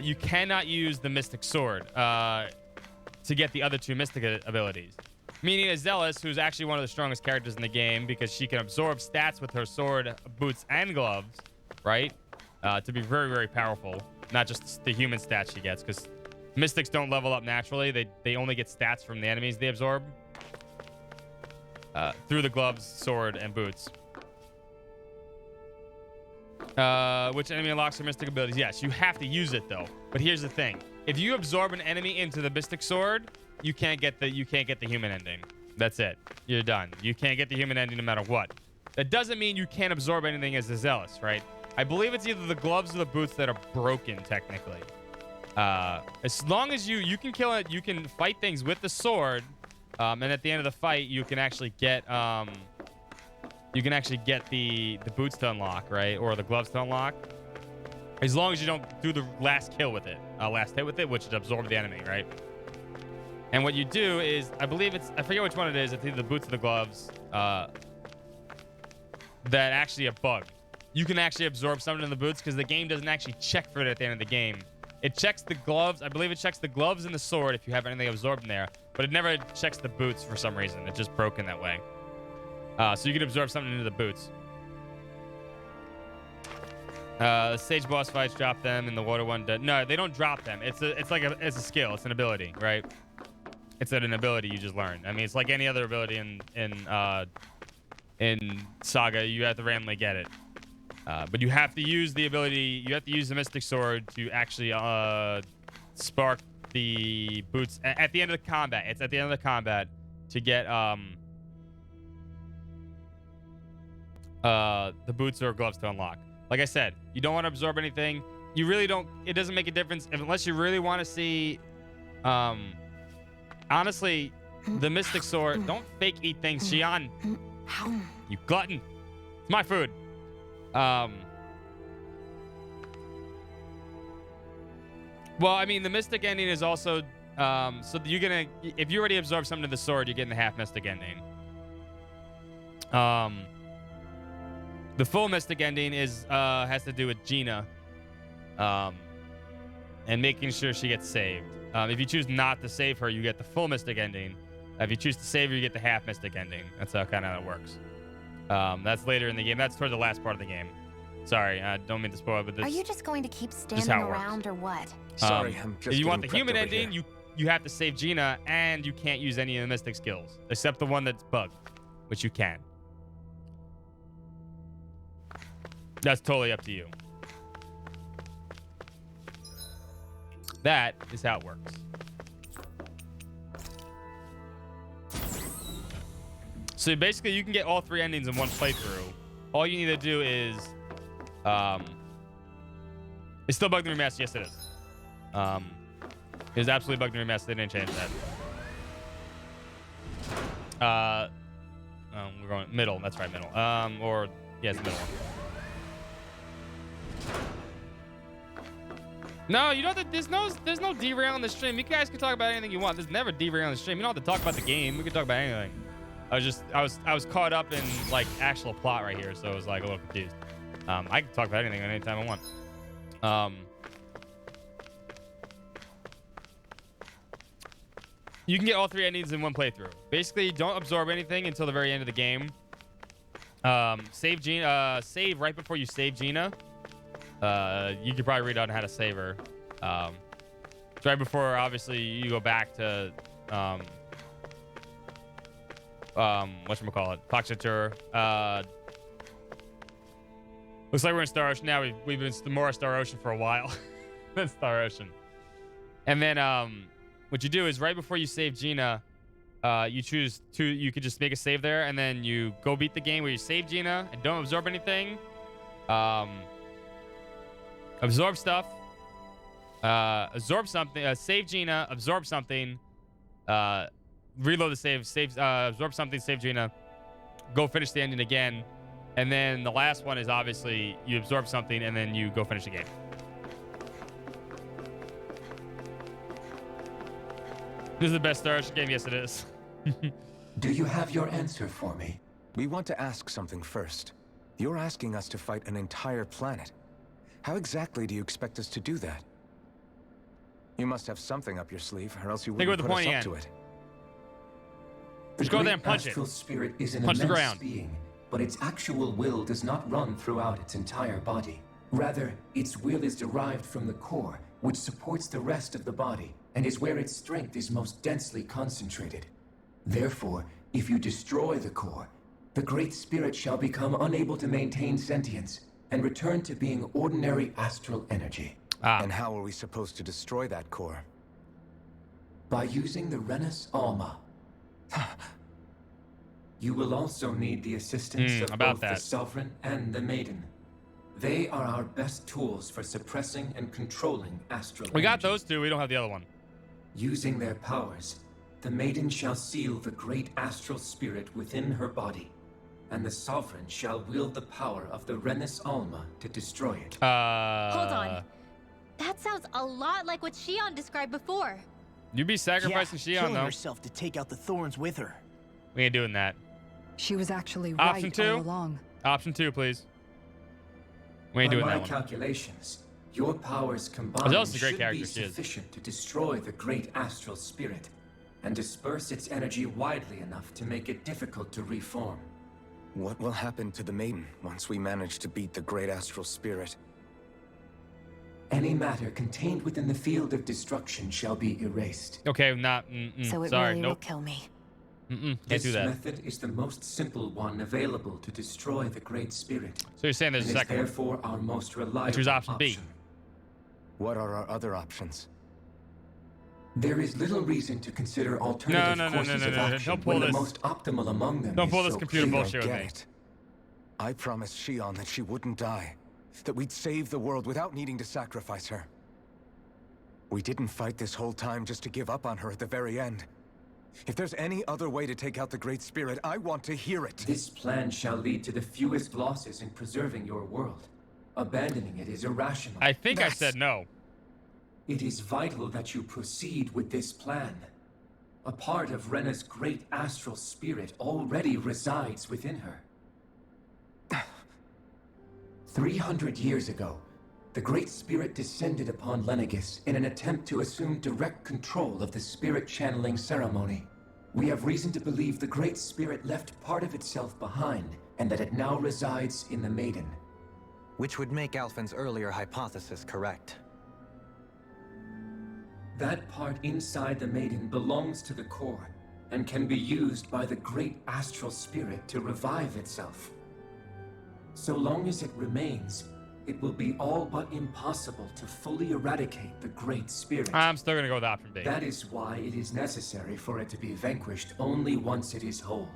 You cannot use the Mystic Sword to get the other 2 Mystic abilities. Meaning a Zealous, who's actually one of the strongest characters in the game because she can absorb stats with her sword, boots, and gloves, right? To be very, very powerful. Not just the human stats she gets, because Mystics don't level up naturally. They only get stats from the enemies they absorb. Through the gloves, sword, and boots. Which enemy unlocks her Mystic abilities? Yes, you have to use it though. But here's the thing: if you absorb an enemy into the Mystic Sword, you can't get the human ending. That's it. You're done. You can't get the human ending no matter what. That doesn't mean you can't absorb anything as a Zealous, right? I believe it's either the gloves or the boots that are broken technically. As long as you can kill it, you can fight things with the sword, and at the end of the fight, you can actually get the boots to unlock, right, or the gloves to unlock. As long as you don't do the last kill with it, last hit with it, which is absorb the enemy, right? And what you do is, I forget which one it is. It's either the boots or the gloves. That actually a bug. You can actually absorb something in the boots because the game doesn't actually check for it at the end of the game. It checks the gloves. I believe it checks the gloves and the sword if you have anything absorbed in there, but it never checks the boots for some reason. It's just broken that way. So you can absorb something into the boots. The stage boss fights drop them, and the water one does. No, they don't drop them. It's a skill. It's an ability, right? It's an ability you just learn. I mean, it's like any other ability in Saga. You have to randomly get it. But you have to use the ability, you have to use the Mystic Sword to actually spark the boots at the end of the combat. It's at the end of the combat to get the boots or gloves to unlock. Like I said, you don't want to absorb anything. You really don't, it doesn't make a difference unless you really want to see, honestly, the Mystic Sword. Don't fake eat things, Xion. You glutton. It's my food. Well, I mean, the Mystic ending is also, so you're gonna, if you already absorb something to the sword, you're getting the half Mystic ending. The full Mystic ending is, has to do with Gina, and making sure she gets saved. If you choose not to save her, you get the full Mystic ending. If you choose to save her, you get the half Mystic ending. That's how kind of it works. That's later in the game. That's toward the last part of the game. Sorry, I don't mean to spoil it, but this. Are you just going to keep standing around or what? Sorry, I'm just. If you want the human ending, you have to save Gina, and you can't use any of the Mystic skills except the one that's bugged, which you can. That's totally up to you. That is how it works. So basically, you can get all 3 endings in one playthrough. All you need to do is, it's still bugged and remastered. Yes, it is. It is absolutely bugged and remastered. They didn't change that. We're going middle. That's right, middle. Or yeah, it's the middle one. No, you know that there's no derail on the stream. You guys can talk about anything you want. There's never derail on the stream. You don't have to talk about the game. We can talk about anything. I was caught up in like actual plot right here, so I was like a little confused. I can talk about anything at any time I want. You can get all 3 endings in one playthrough. Basically, don't absorb anything until the very end of the game. Save Gina. Save right before you save Gina. You could probably read on how to save her. It's right before, obviously, you go back to whatchamacallit, Foxatur. Looks like we're in Star Ocean now. We've been more Star Ocean for a while. Than Star Ocean. And then what you do is right before you save Gina, you choose to, you could just make a save there, and then you go beat the game where you save Gina and don't absorb anything. Absorb stuff. Absorb something. Save Gina. Absorb something. Reload the save. Absorb something. Save Gina. Go finish the ending again. And then the last one is obviously you absorb something and then you go finish the game. This is the best Star Ocean game. Yes, it is. Do you have your answer for me? We want to ask something first. You're asking us to fight an entire planet. How exactly do you expect us to do that? You must have something up your sleeve, or else you wouldn't put us up to it. Just go there and punch it. The spirit is an Punch the immense ground. being, but its actual will does not run throughout its entire body. Rather, its will is derived from the core, which supports the rest of the body, and is where its strength is most densely concentrated. Therefore, if you destroy the core, the Great Spirit shall become unable to maintain sentience and return to being ordinary astral energy. And how are we supposed to destroy that core? By using the Renus Alma. You will also need the assistance of both the Sovereign and the Maiden. They are our best tools for suppressing and controlling astral We got those two. We don't have the other one. Using their powers, the Maiden shall seal the great astral spirit within her body, and the Sovereign shall wield the power of the Renus Alma to destroy it. Hold on. That sounds a lot like what Shion described before. You'd be sacrificing Shion, killing though. herself to take out the thorns with her. We ain't doing that. She was actually Option right 2? all along. Option 2, please. We ain't doing By that my one. calculations, your powers Zelda's combined a great should character, be she is. sufficient to destroy the great astral spirit and disperse its energy widely enough to make it difficult to reform. What will happen to the Maiden once we manage to beat the great astral spirit? Any matter contained within the field of destruction shall be erased. Okay, not. So it sorry, really will nope. kill me. Can't This do that. method is the most simple one available to destroy the Great Spirit. So you're saying there's a and is second one. therefore our most reliable Which was option B. What are our other options? There is little reason to consider alternative courses of action Don't pull when this. the most optimal among them Don't is pull this so computer clear. bullshit with Get me. it. I promised Shion that she wouldn't die. That we'd save the world without needing to sacrifice her. We didn't fight this whole time just to give up on her at the very end. If there's any other way to take out the Great Spirit, I want to hear it. This plan shall lead to the fewest losses in preserving your world. Abandoning it is irrational. I think I said no. It is vital that you proceed with this plan. A part of Rena's great astral spirit already resides within her. 300 years ago, the Great Spirit descended upon Lenegis in an attempt to assume direct control of the spirit channeling ceremony. We have reason to believe the Great Spirit left part of itself behind, and that it now resides in the Maiden. Which would make Alphen's earlier hypothesis correct. That part inside the Maiden belongs to the core, and can be used by the great astral spirit to revive itself. So long as it remains, it will be all but impossible to fully eradicate the Great Spirit. I'm still gonna go with option B. That is why it is necessary for it to be vanquished only once it is whole.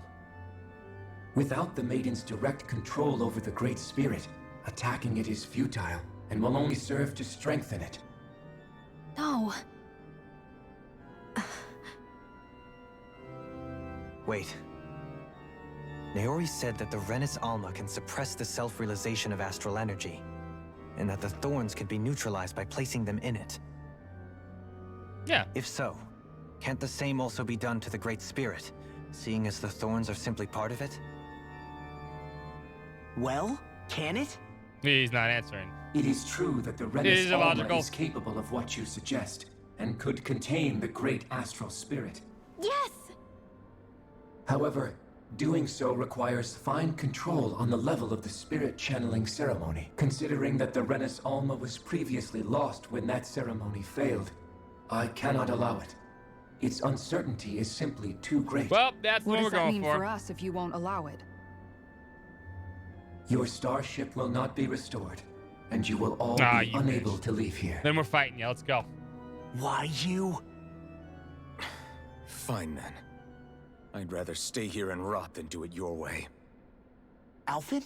Without the Maiden's direct control over the Great Spirit, attacking it is futile and will only serve to strengthen it. No. Wait. Naori said that the Renus Alma can suppress the self-realization of astral energy, and that the thorns can be neutralized by placing them in it. Yeah. If so, can't the same also be done to the Great Spirit, seeing as the thorns are simply part of it? Well, can it? He's not answering. It is true that the It Renis is Alma illogical. is capable of what you suggest, and could contain the great astral spirit. Yes! However, doing so requires fine control on the level of the spirit channeling ceremony. Considering that the Renis Alma was previously lost when that ceremony failed, I cannot allow it. Its uncertainty is simply too great. Well, that's What what we're does that going mean for us if you won't allow it? Your starship will not be restored, and you will all Ah, be you unable to leave here. Then we're fighting you. Let's go. Why you? Fine then. I'd rather stay here and rot than do it your way. Alphen?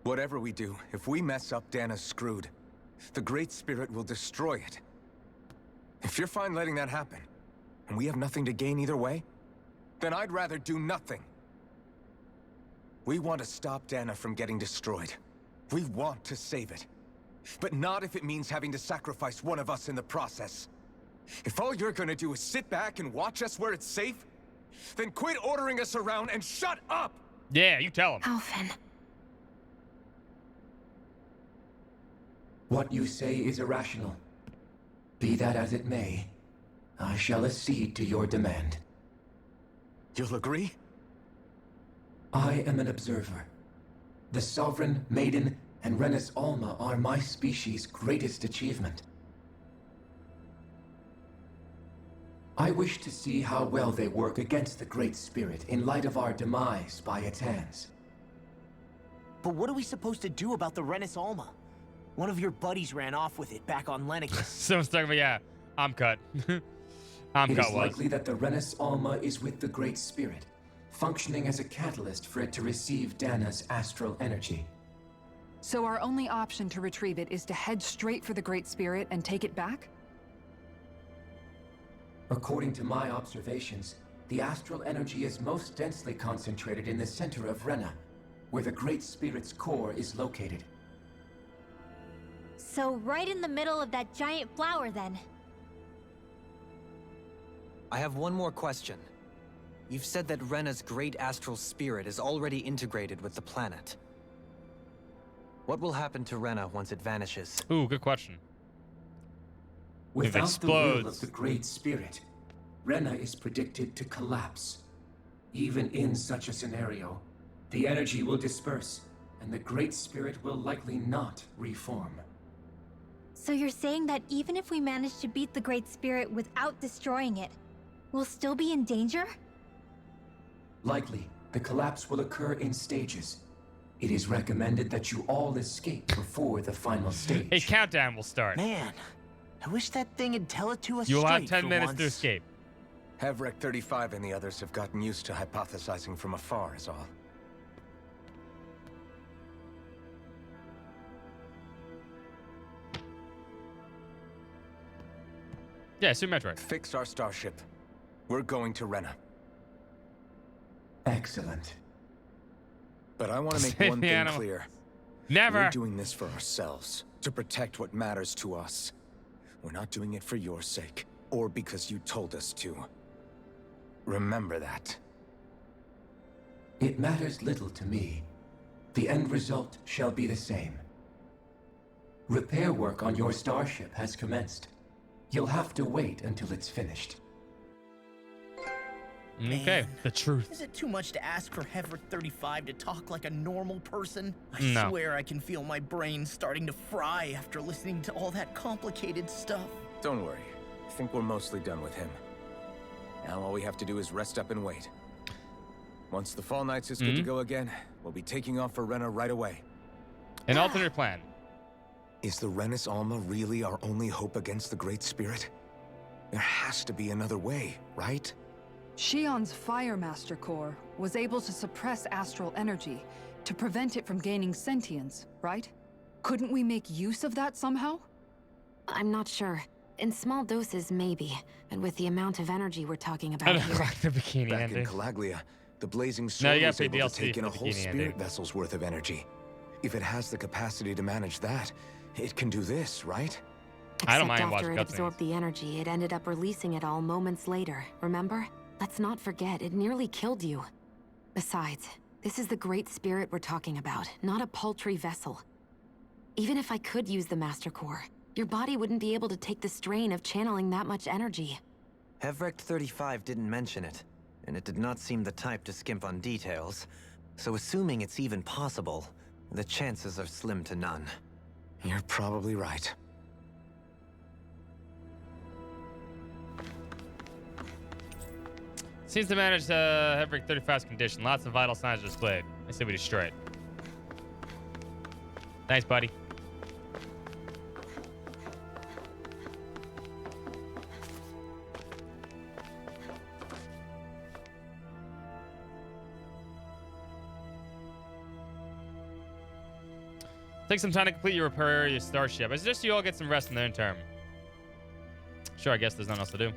Whatever we do, if we mess up, Dana's screwed. The Great Spirit will destroy it. If you're fine letting that happen, and we have nothing to gain either way, then I'd rather do nothing. We want to stop Dana from getting destroyed. We want to save it. But not if it means having to sacrifice one of us in the process. If all you're gonna do is sit back and watch us where it's safe, then quit ordering us around and shut up! Yeah, you tell him. Alphen. What you say is irrational. Be that as it may, I shall accede to your demand. You'll agree? I am an observer. The Sovereign, Maiden, and Renis Alma are my species' greatest achievement. I wish to see how well they work against the Great Spirit in light of our demise by its hands. But what are we supposed to do about the Renis Alma? One of your buddies ran off with it back on Lennicus. Someone's talking about, yeah, I'm cut. I'm It cut is likely that the Renis Alma is with the Great Spirit, functioning as a catalyst for it to receive Dana's astral energy. So our only option to retrieve it is to head straight for the Great Spirit and take it back? According to my observations, the astral energy is most densely concentrated in the center of Rena, where the Great Spirit's core is located. So right in the middle of that giant flower, then. I have one more question. You've said that Rena's great astral spirit is already integrated with the planet. What will happen to Rena once it vanishes? Ooh, good question. Without the will of the Great Spirit, Rena is predicted to collapse. Even in such a scenario, the energy will disperse, and the Great Spirit will likely not reform. So you're saying that even if we manage to beat the Great Spirit without destroying it, we'll still be in danger? Likely, the collapse will occur in stages. It is recommended that you all escape before the final stage. A countdown will start. Man, I wish that thing would tell it to us You'll have straight 10 for minutes once. to escape. Havrek 35 and the others have gotten used to hypothesizing from afar is all. Yeah, Super Metroid. Fix our starship. We're going to Rena. Excellent. But I want to make Save one the thing animal. clear. Never. We're doing this for ourselves, to protect what matters to us. We're not doing it for your sake, or because you told us to. Remember that. It matters little to me. The end result shall be the same. Repair work on your starship has commenced. You'll have to wait until it's finished. Okay, the truth. Is it too much to ask for Havrek 35 to talk like a normal person? I No. swear I can feel my brain starting to fry after listening to all that complicated stuff. Don't worry. I think we're mostly done with him. Now all we have to do is rest up and wait. Once the Fall Knights is good to go again, we'll be taking off for Rena right away. An alternate plan. Is the Renis Alma really our only hope against the Great Spirit? There has to be another way, right? Shion's Firemaster Core was able to suppress astral energy to prevent it from gaining sentience, right? Couldn't we make use of that somehow? I'm not sure. In small doses, maybe. And with the amount of energy we're talking I about don't here. like the bikini Back ending. in Calaglia, the Blazing No, Sword you gotta was pay able DLC to take in for a the whole bikini spirit ending. vessel's worth of energy. If it has the capacity to manage that, it can do this, right? I don't Except mind after watching it cutscenes. absorbed the energy, it ended up releasing it all moments later, remember? Let's not forget, it nearly killed you. Besides, this is the Great Spirit we're talking about, not a paltry vessel. Even if I could use the Master Core, your body wouldn't be able to take the strain of channeling that much energy. Hevrecht 35 didn't mention it, and it did not seem the type to skimp on details. So assuming it's even possible, the chances are slim to none. You're probably right. Seems to manage Hevrecht 35's condition. Lots of vital signs are displayed. I say we destroy it. Thanks, buddy. Take some time to complete your repair of your starship. I suggest you all get some rest in the interim. Sure, I guess there's nothing else to do.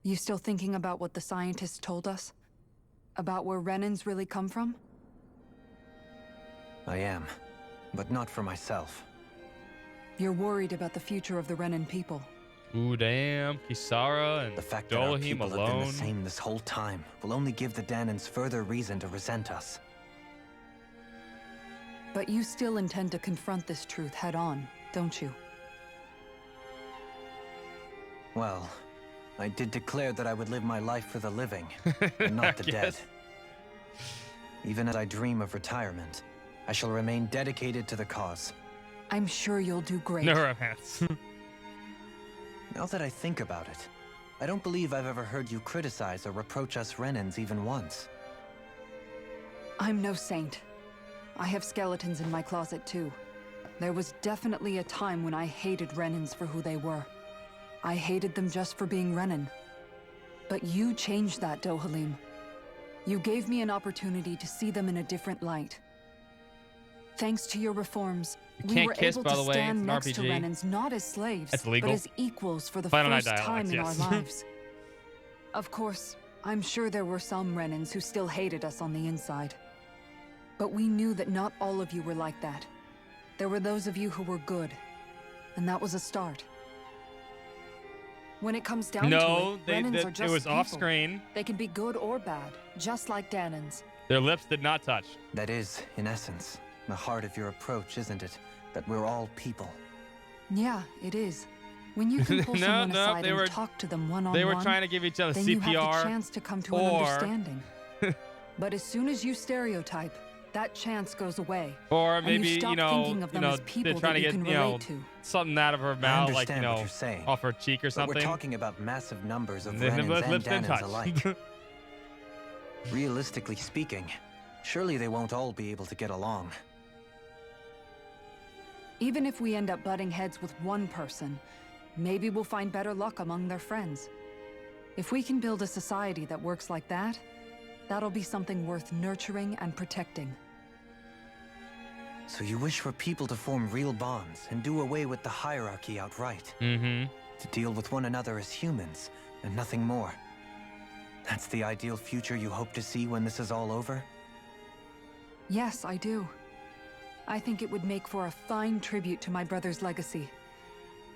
You still thinking about what the scientists told us? About where Renans really come from? I am, but not for myself. You're worried about the future of the Renan people. Ooh, damn. Kisara and The fact that our Dolohim people have been alone. the same this whole time will only give the Danans further reason to resent us. But you still intend to confront this truth head on, don't you? Well, I did declare that I would live my life for the living, and not the dead. Even as I dream of retirement, I shall remain dedicated to the cause. I'm sure you'll do great. No romance. Now that I think about it, I don't believe I've ever heard you criticize or reproach us Renans even once. I'm no saint. I have skeletons in my closet too. There was definitely a time when I hated Renans for who they were. I hated them just for being Renan. But you changed that, Dohalim. You gave me an opportunity to see them in a different light. Thanks to your reforms, we were kiss, able by to the way. stand It's an next to RPG. Renans not as slaves, That's legal. but as equals for the Final Night first time dialects, in our yes. lives. Of course, I'm sure there were some Renans who still hated us on the inside. But we knew that not all of you were like that. There were those of you who were good, and that was a start. When it comes down to it, Renans are just it was people. off screen. They can be good or bad, just like Danans. Their lips did not touch. That is, in essence, the heart of your approach, isn't it? That we're all people. Yeah, it is. When you can pull No, someone no, aside they and were- talk to them one-on-one, They were trying to give each other then CPR. you have the chance to come to an or- understanding. But as soon as you stereotype, that chance goes away. Or and maybe, you stop thinking of them as people they're trying that to you get, can you know, relate to. something out of her I mouth, like, understand you what know, you're saying, off her cheek or but something. we're talking about massive numbers of Then Renans and lips didn't Danans touch. alike. Realistically speaking, surely they won't all be able to get along. Even if we end up butting heads with one person, maybe we'll find better luck among their friends. If we can build a society that works like that, that'll be something worth nurturing and protecting. So you wish for people to form real bonds and do away with the hierarchy outright. Mm-hmm. To deal with one another as humans, and nothing more. That's the ideal future you hope to see when this is all over? Yes, I do. I think it would make for a fine tribute to my brother's legacy.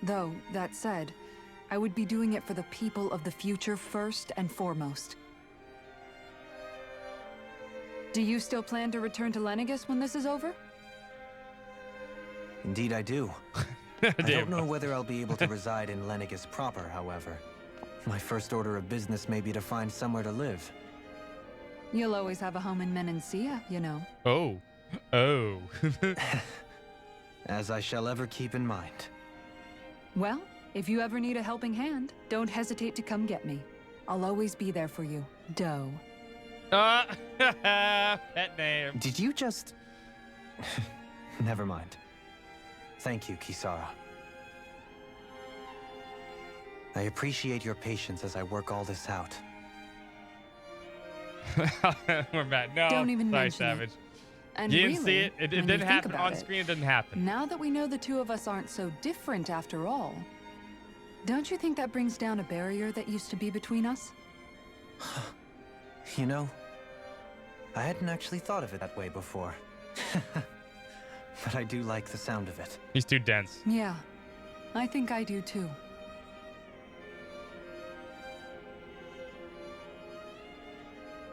Though, that said, I would be doing it for the people of the future first and foremost. Do you still plan to return to Lenegis when this is over? Indeed I do. I don't know whether I'll be able to reside in Lenegis proper, however. My first order of business may be to find somewhere to live. You'll always have a home in Menancia, you know. Oh. Oh. As I shall ever keep in mind. Well, if you ever need a helping hand, don't hesitate to come get me. I'll always be there for you, Doe. Pet name. Did you just... Never mind. Thank you, Kisara. I appreciate your patience as I work all this out. We're back. No, Don't even sorry, mention Savage. it. And You didn't see really, it. It when you didn't think happen about on it, screen. It didn't happen. Now that we know the two of us aren't so different after all, don't you think that brings down a barrier that used to be between us? You know, I hadn't actually thought of it that way before. But I do like the sound of it. He's too dense. Yeah, I think I do too.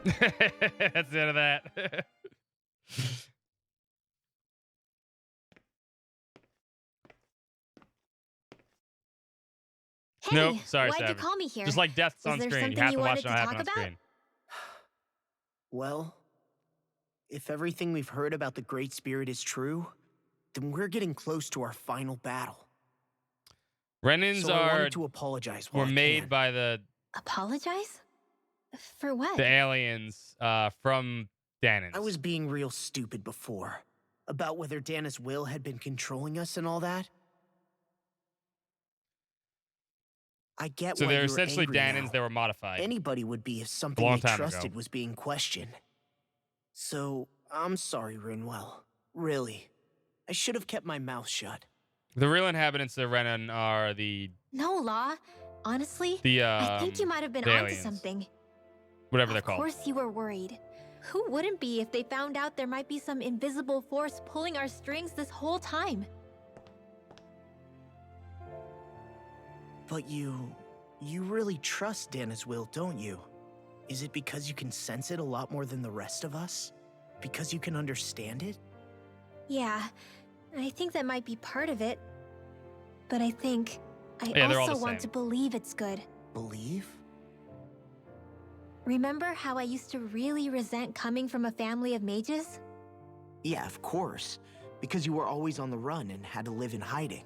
That's the end of that. Hey, nope, sorry, why'd you Savage. call me here? Just like death's Was on there screen. You something have you to watch wanted it to happen talk on about? screen. Well, if everything we've heard about the Great Spirit is true, then we're getting close to our final battle. Renans So I are wanted to apologize while were I made can. by the Apologize? For what? aliens from Danon. I was being real stupid before. About whether Dana's will had been controlling us and all that. I get So why they're you're essentially angry Danons now. that were modified. Anybody would be if something long they time trusted ago. was being questioned. So, I'm sorry, Rinwell. Really. I should have kept my mouth shut. The real inhabitants of Renan are the No, Law. Honestly, The, I think you might have been the onto aliens. something. whatever they're Of called. course you were worried. Who wouldn't be if they found out there might be some invisible force pulling our strings this whole time? But you really trust Dana's will, don't you? Is it because you can sense it a lot more than the rest of us? Because you can understand it? Yeah, I think that might be part of it. But I think I Yeah, they're all also the want to same. believe it's good. Believe? Remember how I used to really resent coming from a family of mages? Yeah, of course. Because you were always on the run and had to live in hiding.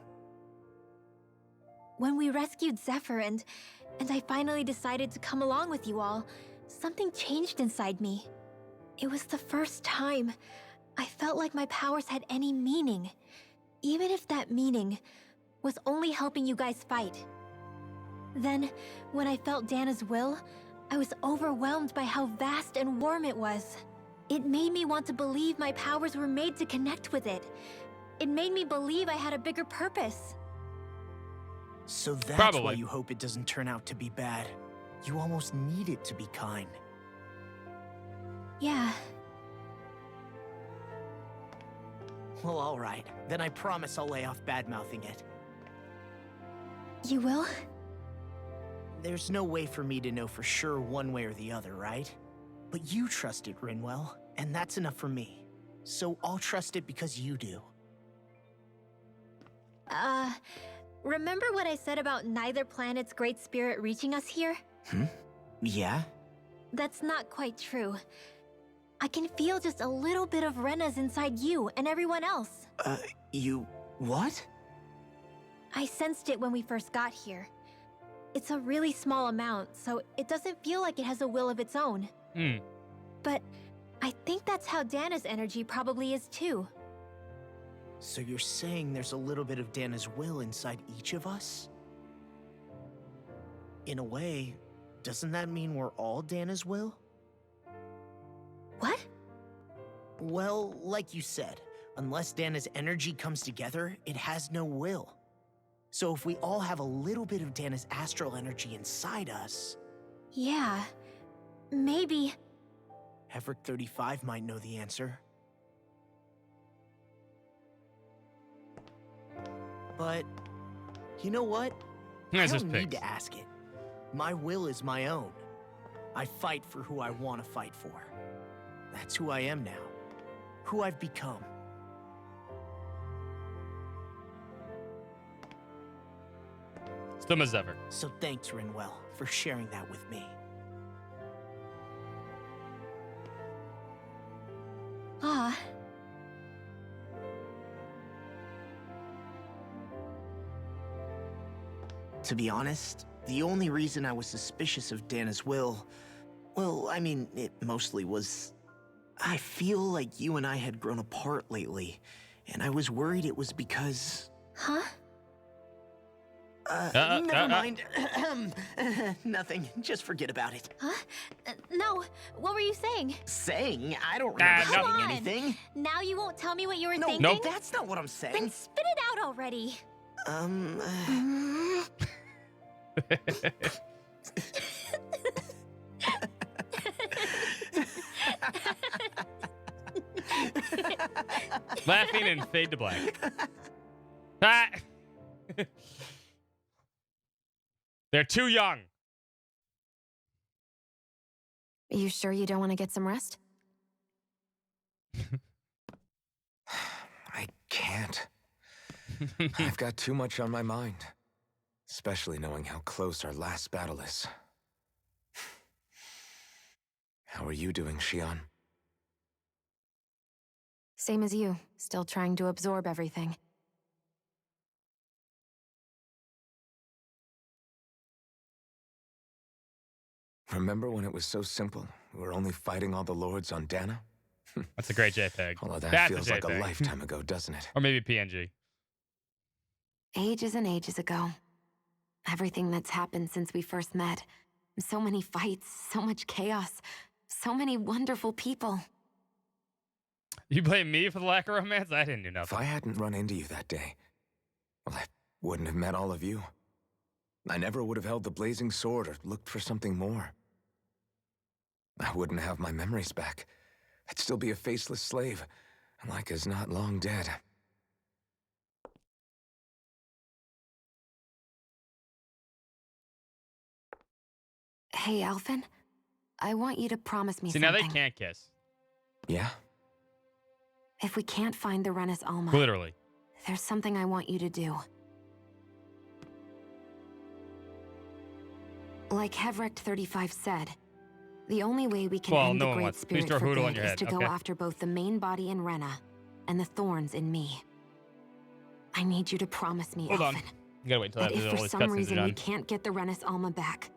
When we rescued Zephyr and I finally decided to come along with you all, something changed inside me. It was the first time I felt like my powers had any meaning, even if that meaning was only helping you guys fight. Then, when I felt Dana's will, I was overwhelmed by how vast and warm it was. It made me want to believe my powers were made to connect with it. It made me believe I had a bigger purpose. So that's Probably. why you hope it doesn't turn out to be bad. You almost need it to be kind. Yeah. Well, alright. Then I promise I'll lay off bad-mouthing it. You will? There's no way for me to know for sure one way or the other, right? But you trust it, Rinwell, and that's enough for me. So I'll trust it because you do. Remember what I said about neither planet's great spirit reaching us here? Yeah? That's not quite true. I can feel just a little bit of Rena's inside you and everyone else. You... what? I sensed it when we first got here. It's a really small amount, so it doesn't feel like it has a will of its own. But I think that's how Dana's energy probably is too. So you're saying there's a little bit of Dana's will inside each of us? In a way, doesn't that mean we're all Dana's will? What? Well, like you said, unless Dana's energy comes together, it has no will. So if we all have a little bit of Dana's astral energy inside us... Yeah, maybe... Heverick 35 might know the answer. But, you know what? That's I just don't need pigs. to ask it. My will is my own. I fight for who I want to fight for. That's who I am now. Who I've become. Still as ever. So thanks, Rinwell, for sharing that with me. Ah. To be honest, the only reason I was suspicious of Dana's will, well, I mean, it mostly was... I feel like you and I had grown apart lately, and I was worried it was because... Huh? Never mind. Nothing. Just forget about it. Huh? No, what were you saying? Saying? I don't remember Come saying on. anything. Now you won't tell me what you were No, thinking? that's not what I'm saying. Then spit it out already. Laughing and fade to black. Ah. They're too young. Are you sure you don't want to get some rest? I can't. I've got too much on my mind. Especially knowing how close our last battle is. How are you doing, Xion? Same as you, still trying to absorb everything. Remember when it was so simple? We were only fighting all the lords on Dana? That's a great JPEG. Although that That's feels like a lifetime ago, doesn't it? Or maybe PNG. Ages and ages ago. Everything that's happened since we first met. So many fights, so much chaos, so many wonderful people. You blame me for the lack of romance? I didn't do nothing. If I hadn't run into you that day, well, I wouldn't have met all of you. I never would have held the blazing sword or looked for something more. I wouldn't have my memories back. I'd still be a faceless slave, like as not long dead. Hey, Alphen. I want you to promise me See, something. now they can't kiss. Yeah? If we can't find the Renis Alma, Literally. there's something I want you to do. Like Hevrecht 35 said, the only way we can end the Great Spirit for good is to go after both the main body in Rena and the thorns in me. I need you to promise me, Hold on. Alphen, You gotta wait till that if all for these some cutscenes are reason we done. can't get the Renis Alma back,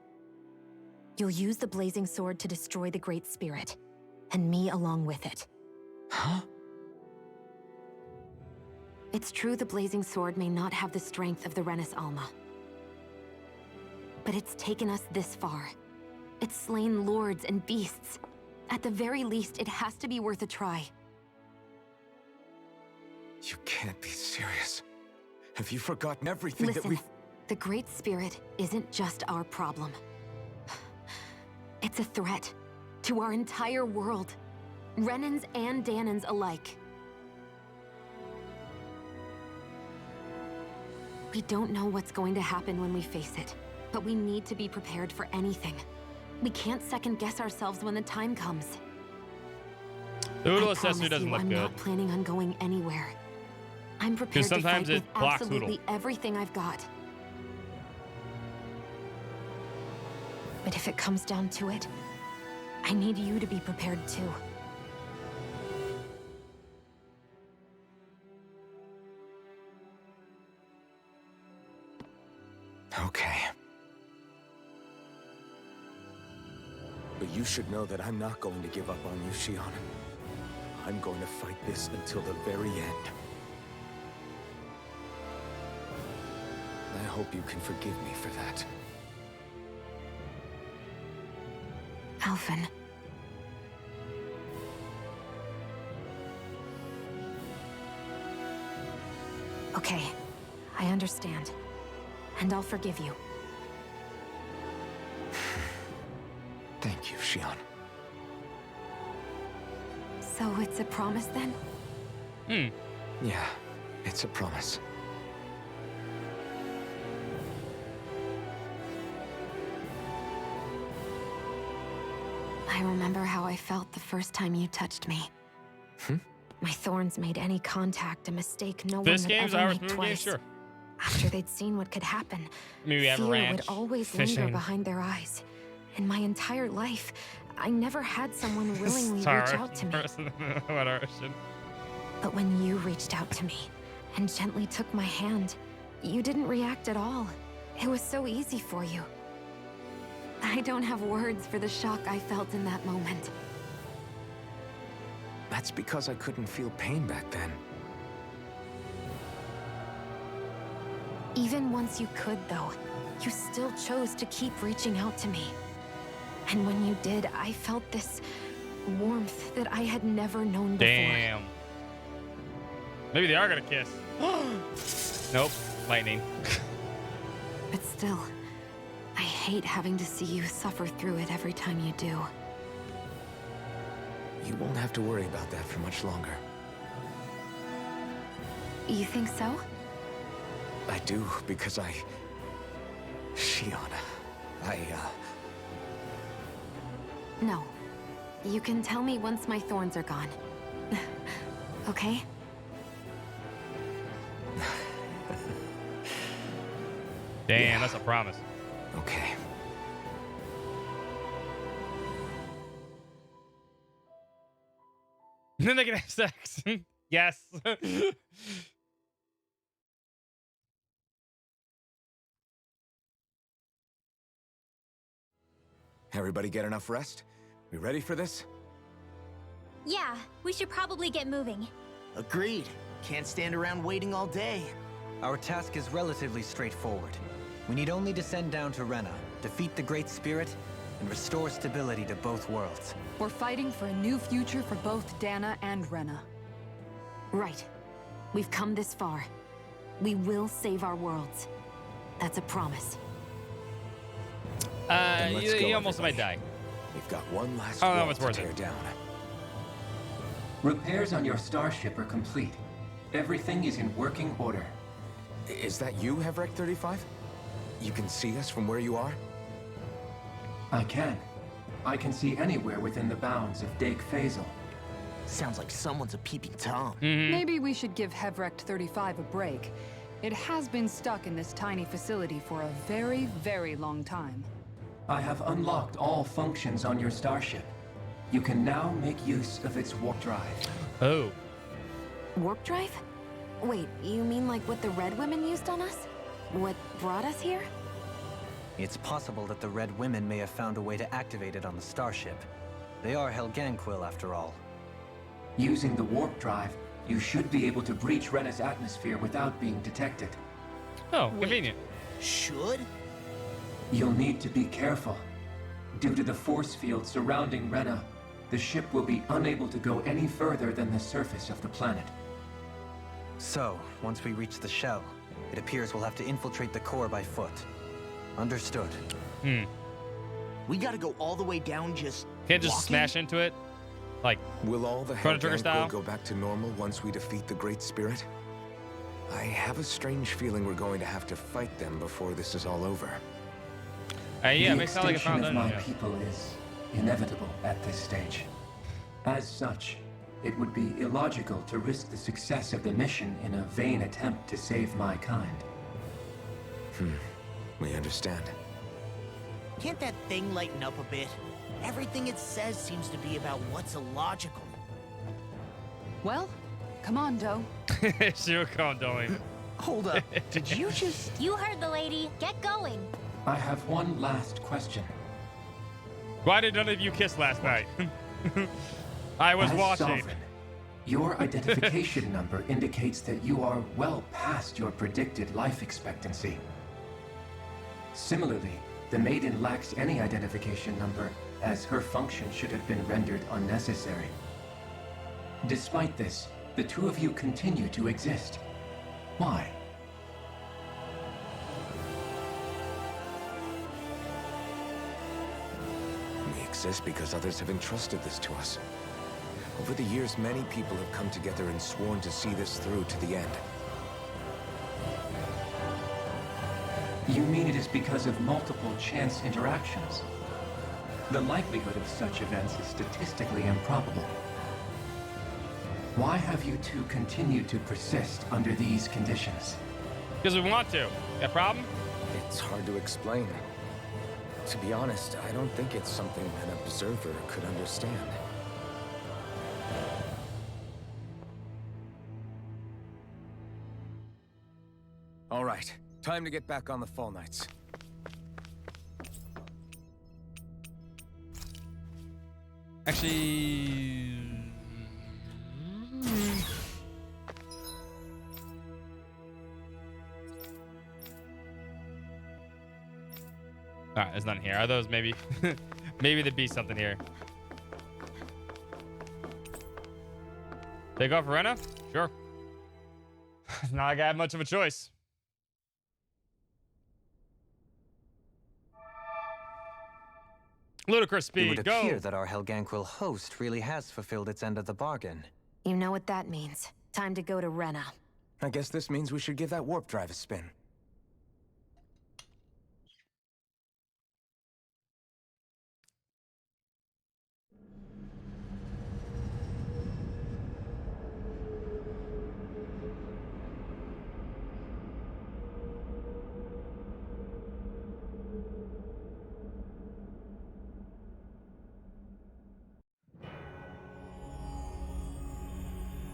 you'll use the Blazing Sword to destroy the Great Spirit, and me along with it. Huh? It's true the Blazing Sword may not have the strength of the Renis Alma. But it's taken us this far. It's slain lords and beasts. At the very least, it has to be worth a try. You can't be serious. Have you forgotten everything Listen, that we... the Great Spirit isn't just our problem. It's a threat to our entire world. Renans and Danans alike. We don't know what's going to happen when we face it, but we need to be prepared for anything. We can't second-guess ourselves when the time comes. The Oodle I Assessor promise doesn't you, look I'm good. not planning on going anywhere. I'm prepared to fight sometimes with it blocks absolutely Oodle. everything I've got. But if it comes down to it, I need you to be prepared too. Okay. But you should know that I'm not going to give up on you, Xion. I'm going to fight this until the very end. I hope you can forgive me for that. Alphen. Okay, I understand. And I'll forgive you. Thank you, Xion. So it's a promise then? Yeah, it's a promise. I remember how I felt the first time you touched me. My thorns made any contact a mistake no This one game's would ever Irish make movie game, twice. sure. After they'd seen what could happen, I mean, we have a fear ranch, would always fishing. linger behind their eyes. In my entire life, I never had someone willingly Sorry. reach out to me. What Arson? But when you reached out to me and gently took my hand, you didn't react at all. It was so easy for you. I don't have words for the shock I felt in that moment. That's because I couldn't feel pain back then. Even once you could, though, you still chose to keep reaching out to me. And when you did, I felt this warmth that I had never known before. Damn. Maybe they are gonna kiss. Nope. Lightning. But still, I hate having to see you suffer through it every time you do. You won't have to worry about that for much longer. You think so? I do, because Shion, No. You can tell me once my thorns are gone. Okay? Damn, that's a promise. Okay. Then they can have sex. Yes. Everybody get enough rest? We ready for this? Yeah, we should probably get moving. Agreed. Can't stand around waiting all day. Our task is relatively straightforward. We need only descend down to Rena, defeat the Great Spirit, and restore stability to both worlds. We're fighting for a new future for both Dana and Rena. Right. We've come this far. We will save our worlds. That's a promise. Then let's go, You almost might die. We've got one last Oh, no, wall it's to worth tear it. down. Repairs on your starship are complete. Everything is in working order. Is that you, Hevrek 35? You can see us from where you are? I can. I can see anywhere within the bounds of Dake Faisal. Sounds like someone's a peeping Tom. Maybe we should give Hevrect 35 a break. It has been stuck in this tiny facility for a very, very long time. I have unlocked all functions on your starship. You can now make use of its warp drive. Oh. Warp drive? Wait, you mean like what the Red Women used on us? What brought us here? It's possible that the Red Women may have found a way to activate it on the starship. They are Helganquil, after all. Using the warp drive, you should be able to breach Rena's atmosphere without being detected. Oh, convenient. Should? You'll need to be careful. Due to the force field surrounding Rena, the ship will be unable to go any further than the surface of the planet. So, once we reach the shell, it appears we'll have to infiltrate the core by foot. Understood. We gotta go all the way down just Can't just walking? smash into it? Like, Will all the Chrono Trigger Helganquil style? go back to normal once we defeat the Great Spirit? I have a strange feeling we're going to have to fight them before this is all over. Yeah, it The makes it sound like a extinction final of my dungeon. people is inevitable at this stage. As such, it would be illogical to risk the success of the mission in a vain attempt to save my kind. We understand. Can't that thing lighten up a bit? Everything it says seems to be about what's illogical. Well, come on, Doe. She'll come, Doe. Hold up. Did you just... You heard the lady. Get going. I have one last question. Why did none of you kiss last night? I was As watching. Sovereign, your identification number indicates that you are well past your predicted life expectancy. Similarly, the Maiden lacks any identification number, as her function should have been rendered unnecessary. Despite this, the two of you continue to exist. Why? We exist because others have entrusted this to us. Over the years, many people have come together and sworn to see this through to the end. You mean it is because of multiple chance interactions? The likelihood of such events is statistically improbable. Why have you two continued to persist under these conditions? Because we want to. Got a problem? It's hard to explain. To be honest, I don't think it's something an observer could understand. All right, time to get back on the Fall Knights. Actually... Alright, there's nothing here. Are those maybe... maybe there'd be something here. Take off Rena? Sure. Not like I have much of a choice. Ludicrous speed, It would go! appear that our Helganquil host really has fulfilled its end of the bargain. You know what that means. Time to go to Rena. I guess this means we should give that warp drive a spin.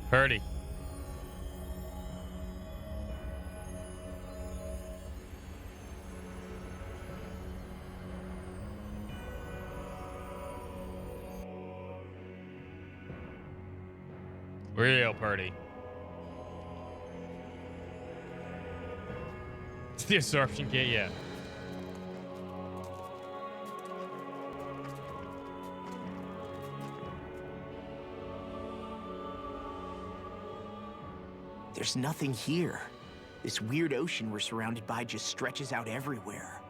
Purdy. Real Purdy. It's the absorption kit, yeah. There's nothing here. This weird ocean we're surrounded by just stretches out everywhere.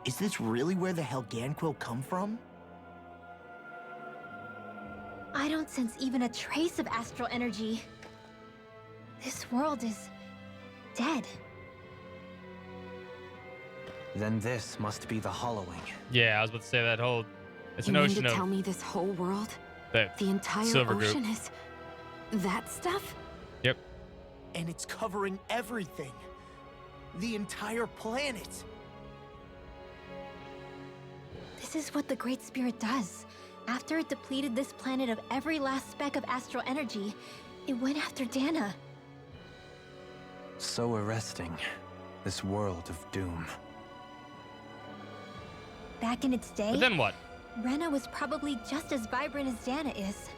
Is this really where the Helganquil come from? I don't sense even a trace of astral energy. This world is dead. Then this must be the hollowing. Yeah, I was about to say that whole... It's an You mean ocean to of... tell me this whole world, the entire silver group. ocean is that stuff? Yep. And it's covering everything. The entire planet. This is what the Great Spirit does. After it depleted this planet of every last speck of astral energy, it went after Dana. So arresting. This world of doom. Back in its day, But then what? Rena was probably just as vibrant as Dana is.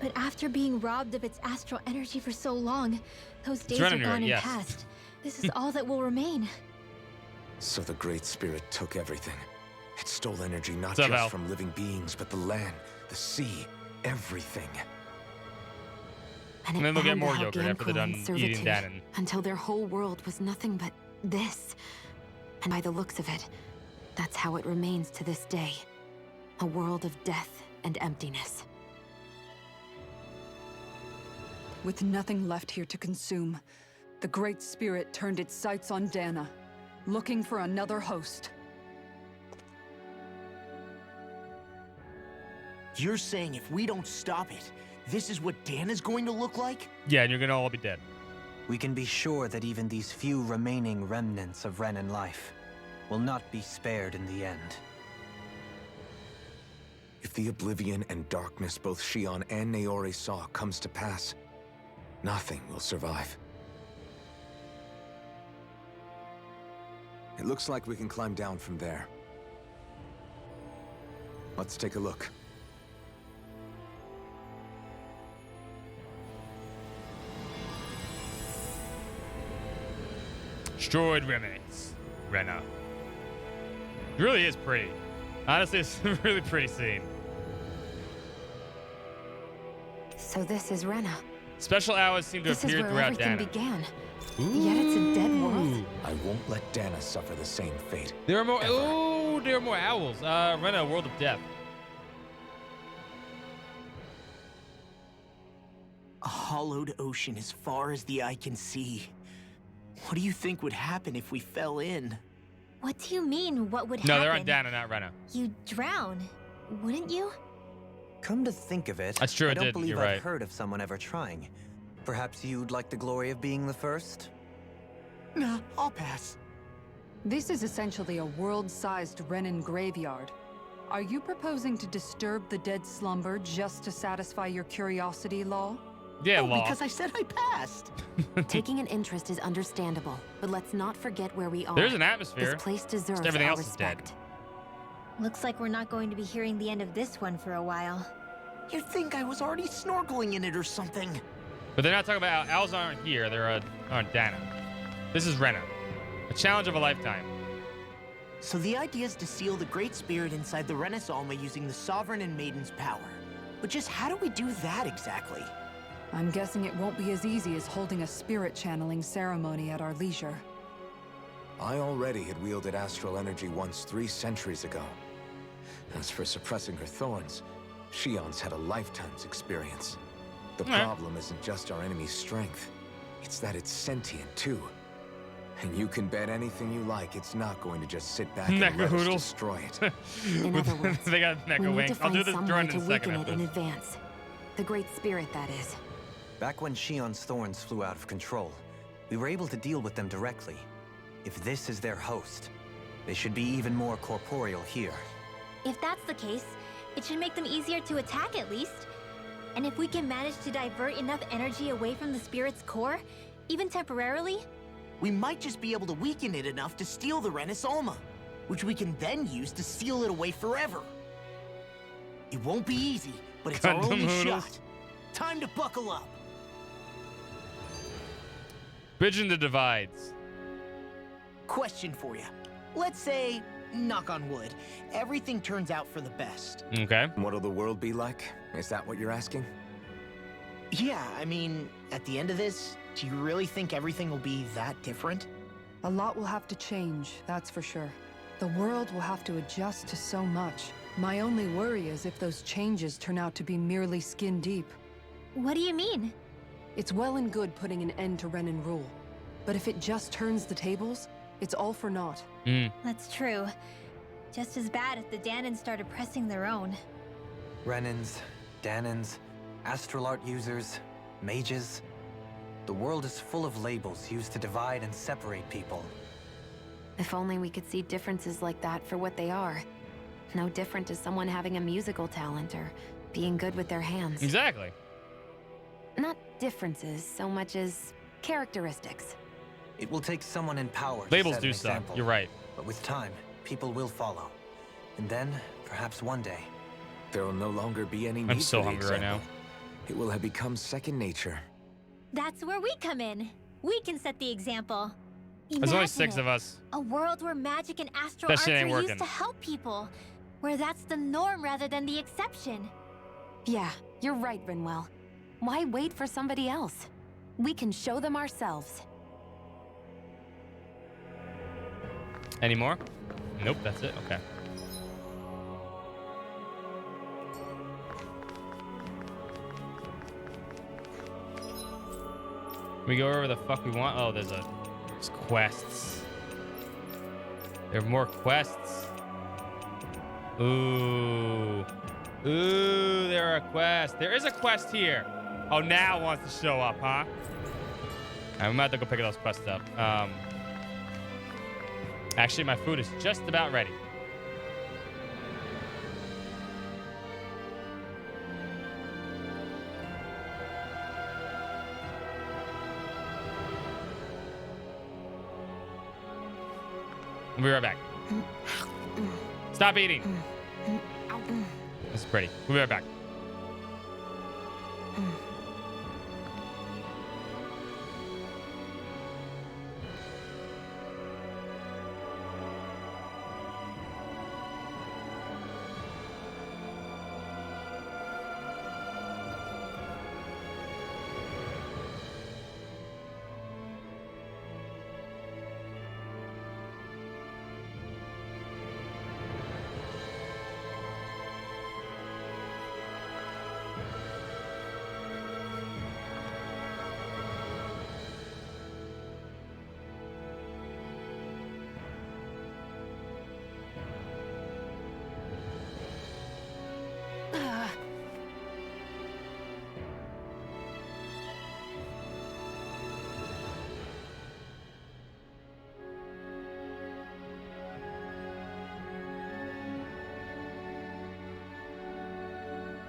But after being robbed of its astral energy for so long, those days are Renamir, gone and yes. past. This is all that will remain. So the Great Spirit took everything. It stole energy not What's up, just Al? from living beings, but the land, the sea, everything. And it then they'll get bound the more yogurt after they're Helganquil in done eating servitude Danon. until their whole world was nothing but this. And by the looks of it, that's how it remains to this day. A world of death and emptiness. With nothing left here to consume, the Great Spirit turned its sights on Dana, looking for another host. You're saying if we don't stop it, this is what Dana's going to look like? Yeah, and you're gonna all be dead. We can be sure that even these few remaining remnants of Renan life will not be spared in the end. If the oblivion and darkness both Shion and Naori saw comes to pass, nothing will survive. It looks like we can climb down from there. Let's take a look. Destroyed remnants. Rena. It really is pretty. Honestly, it's a really pretty scene. So this is Rena. Special hours seem to This is appear where throughout everything Dana. began. Yet it's a dead world. I won't let Dana suffer the same fate. There are more. Oh, there are more owls. Rena, World of Death. A hollowed ocean as far as the eye can see. What do you think would happen if we fell in? What do you mean, what would No, happen? they're on Dana, not Rena. You'd drown, wouldn't you? Come to think of it, That's true, I it don't did, believe you're I've right. heard of someone ever trying. Perhaps you'd like the glory of being the first? Nah, I'll pass. This is essentially a world-sized Renan graveyard. Are you proposing to disturb the dead slumber just to satisfy your curiosity, Law? Yeah, Oh, Law. because I said I passed. Taking an interest is understandable, but let's not forget where we are. There's an atmosphere. This place deserves Just everything our else is dead. respect. Looks like we're not going to be hearing the end of this one for a while. You'd think I was already snorkeling in it or something. But they're not talking about owls aren't here. They're on Dana. This is Rena. A challenge of a lifetime. So the idea is to seal the Great Spirit inside the Renaissance Alma using the Sovereign and Maiden's power. But just how do we do that exactly? I'm guessing it won't be as easy as holding a spirit channeling ceremony at our leisure. I already had wielded astral energy once 3 centuries ago. As for suppressing her thorns, Shion's had a lifetime's experience. The Alright. problem isn't just our enemy's strength. It's that it's sentient, too. And you can bet anything you like it's not going to just sit back and let us Mecha-hoodles. destroy it. In other words, They got we Mecha need Wing. to I'll find do this some during way the to second weaken it in episode. advance. The Great Spirit, that is. Back when Shion's thorns flew out of control, we were able to deal with them directly. If this is their host, they should be even more corporeal here. If that's the case, it should make them easier to attack at least. And if we can manage to divert enough energy away from the spirit's core, even temporarily, we might just be able to weaken it enough to steal the Renis Alma, which we can then use to seal it away forever. It won't be easy, but it's our Gundam only Hoodles. shot. Time to buckle up. Bridging the divides. Question for you. Let's say, knock on wood, everything turns out for the best. Okay. What'll the world be like? Is that what you're asking? Yeah, I mean, at the end of this, do you really think everything will be that different? A lot will have to change, that's for sure. The world will have to adjust to so much. My only worry is if those changes turn out to be merely skin deep. what do you mean? It's well and good putting an end to Renin rule. But if it just turns the tables, it's all for naught. That's true. Just as bad if the Danans started pressing their own. Renins, Danans, astral art users, mages. The world is full of labels used to divide and separate people. If only we could see differences like that for what they are. No different to someone having a musical talent or being good with their hands. Exactly. Not differences so much as characteristics. It will take someone in power Labels to set do an suck. example. You're right. But with time, people will follow. And then, perhaps one day, There will no longer be any need I'm so for the hungry right now. example. It will have become second nature. That's where we come in. We can set the example. There's only Imagine 6 it. of us. A world where magic and astral That arts shit are ain't used working. to help people. Where that's the norm rather than the exception. Yeah, you're right, Rinwell. Why wait for somebody else? We can show them ourselves. Any more? Nope, that's it. Okay. We go wherever the fuck we want. Oh, there's quests. There are more quests. Ooh. Ooh, there are quests. There is a quest here. Oh, now it wants to show up, huh? I'm about to go pick those quests up. Actually, my food is just about ready. We'll be right back. Stop eating. This is pretty. We'll be right back.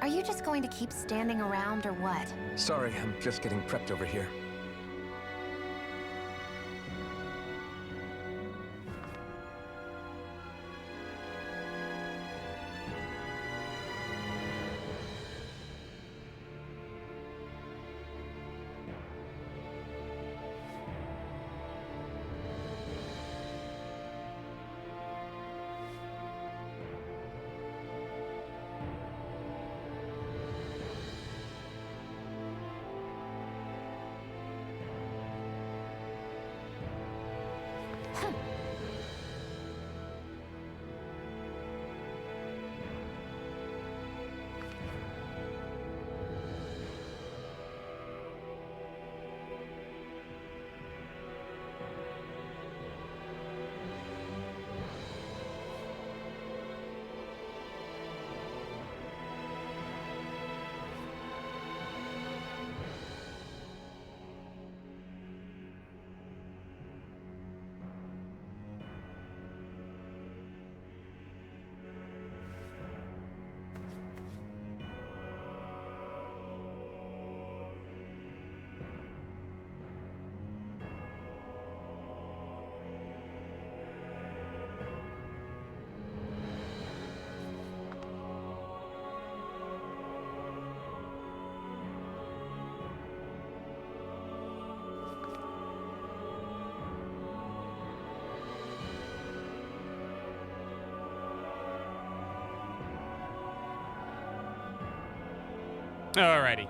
Are you just going to keep standing around or what? Sorry, I'm just getting prepped over here. Alrighty.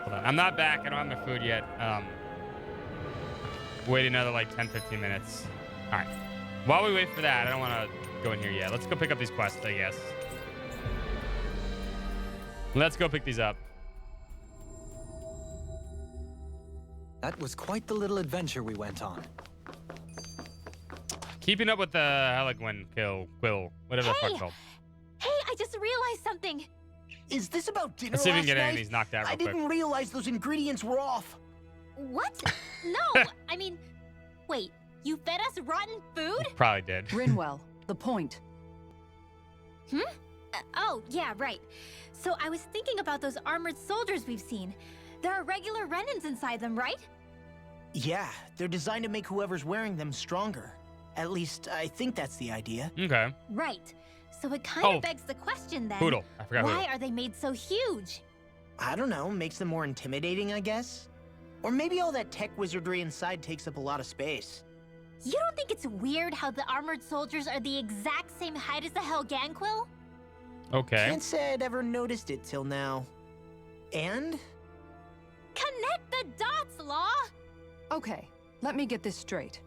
Hold on. I'm not back. I don't have my food yet. Wait another like 10, 15 minutes. All right. While we wait for that, I don't want to go in here yet. Let's go pick up these quests, I guess. Let's go pick these up. That was quite the little adventure we went on. Keeping up with the Heliquin Quill, whatever the fuck called. Hey, I just realized something. Is this about dinner Let's see if we last can get any of night? these knocked out real I didn't quick. realize those ingredients were off. What? No, I mean, wait, you fed us rotten food? Probably did. Rinwell, the point. Oh, yeah, right. So I was thinking about those armored soldiers we've seen. There are regular Renans inside them, right? Yeah, they're designed to make whoever's wearing them stronger. At least, I think that's the idea. Okay. Right. So it kind of begs the question then. Hoodle. I forgot Why Hoodle. are they made so huge? I don't know, makes them more intimidating, I guess? Or maybe all that tech wizardry inside takes up a lot of space. You don't think it's weird how the armored soldiers are the exact same height as the Helganquil? Okay. Can't say I'd ever noticed it till now. And? Connect the dots, Law! Okay, let me get this straight.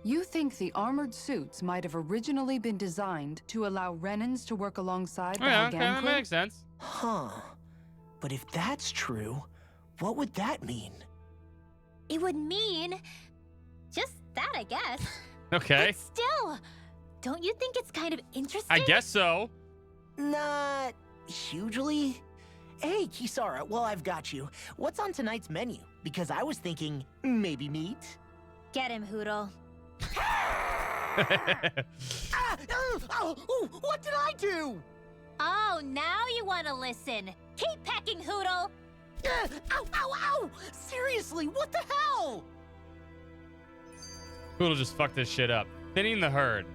You think the armored suits might have originally been designed to allow Renans to work alongside the Yeah, okay, that Helganquil? makes sense. Huh. But if that's true, what would that mean? It would mean just that, I guess. Okay. But still, don't you think it's kind of interesting? I guess so. Not hugely. Hey, Kisara, well, I've got you. What's on tonight's menu? Because I was thinking maybe meat. Get him, Hoodle. What did I do? Oh, now you want to listen. Keep pecking, Hoodle. Ow, ow, ow! Seriously, what the hell? Hoodle just fucked this shit up. Thinning the herd.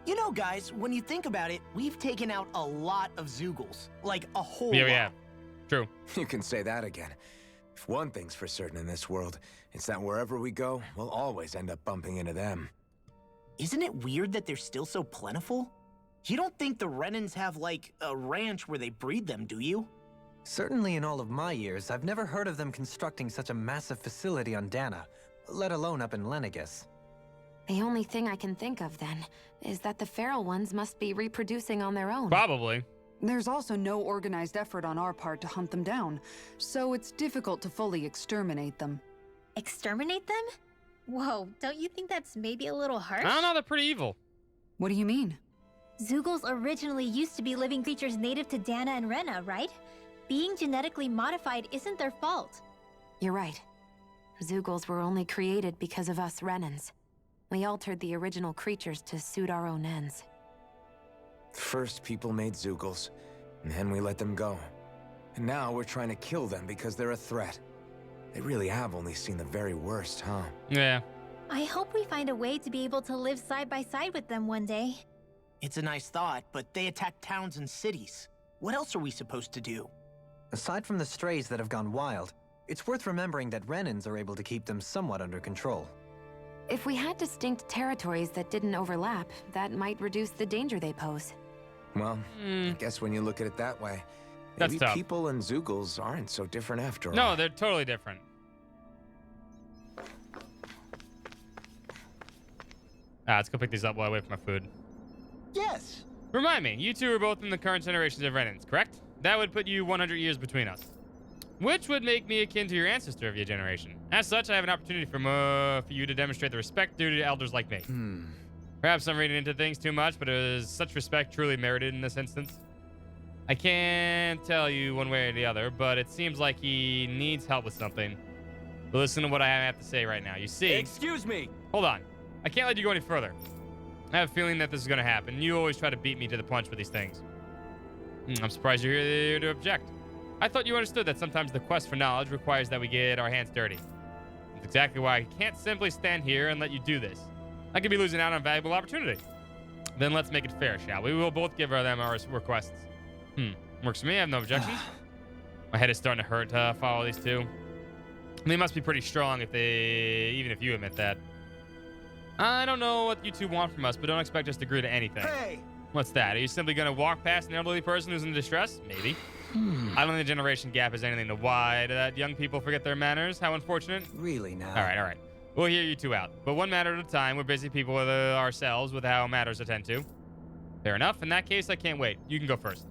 You know, guys, when you think about it, we've taken out a lot of Zeugles. Like, a whole Yeah, lot. we have. True. You can say that again. If one thing's for certain in this world, it's that wherever we go, we'll always end up bumping into them. Isn't it weird that they're still so plentiful? You don't think the Renans have, like, a ranch where they breed them, do you? Certainly in all of my years, I've never heard of them constructing such a massive facility on Dana, let alone up in Lenegis. The only thing I can think of, then, is that the feral ones must be reproducing on their own. Probably. There's also no organized effort on our part to hunt them down, so it's difficult to fully exterminate them. Exterminate them? Whoa, don't you think that's maybe a little harsh? I don't know, they're pretty evil. What do you mean? Zeugles originally used to be living creatures native to Dana and Rena, right? Being genetically modified isn't their fault. You're right. Zeugles were only created because of us Renans. We altered the original creatures to suit our own ends. First, people made Zeugles, and then we let them go. And now we're trying to kill them because they're a threat. They really have only seen the very worst, huh? Yeah. I hope we find a way to be able to live side by side with them one day. It's a nice thought, but they attack towns and cities. What else are we supposed to do? Aside from the strays that have gone wild, it's worth remembering that Renans are able to keep them somewhat under control. If we had distinct territories that didn't overlap, that might reduce the danger they pose. Well, I guess when you look at it that way, That's maybe tough. people and Zeugles aren't so different after all. No, they're totally different. Let's go pick these up while I wait for my food. Yes. Remind me, you two are both in the current generations of Renans, correct? That would put you 100 years between us. Which would make me akin to your ancestor of your generation. As such, I have an opportunity for you to demonstrate the respect due to elders like me. Perhaps I'm reading into things too much, but is such respect truly merited in this instance? I can't tell you one way or the other, but it seems like he needs help with something. But listen to what I have to say right now. You see... Excuse me. Hold on. I can't let you go any further. I have a feeling that this is going to happen. You always try to beat me to the punch with these things. I'm surprised you're here to object. I thought you understood that sometimes the quest for knowledge requires that we get our hands dirty. That's exactly why I can't simply stand here and let you do this. I could be losing out on a valuable opportunity. Then let's make it fair, shall we? We will both give them our requests. Works for me. I have no objections. My head is starting to hurt to follow these two. They must be pretty strong even if you admit that. I don't know what you two want from us, but don't expect us to agree to anything. Hey! What's that? Are you simply going to walk past an elderly person who's in distress? Maybe. I don't think the generation gap is anything to why that young people forget their manners. How unfortunate. Really now. All right. We'll hear you two out. But one matter at a time. We're busy people with ourselves with how matters attend to. Fair enough. In that case, I can't wait. You can go first.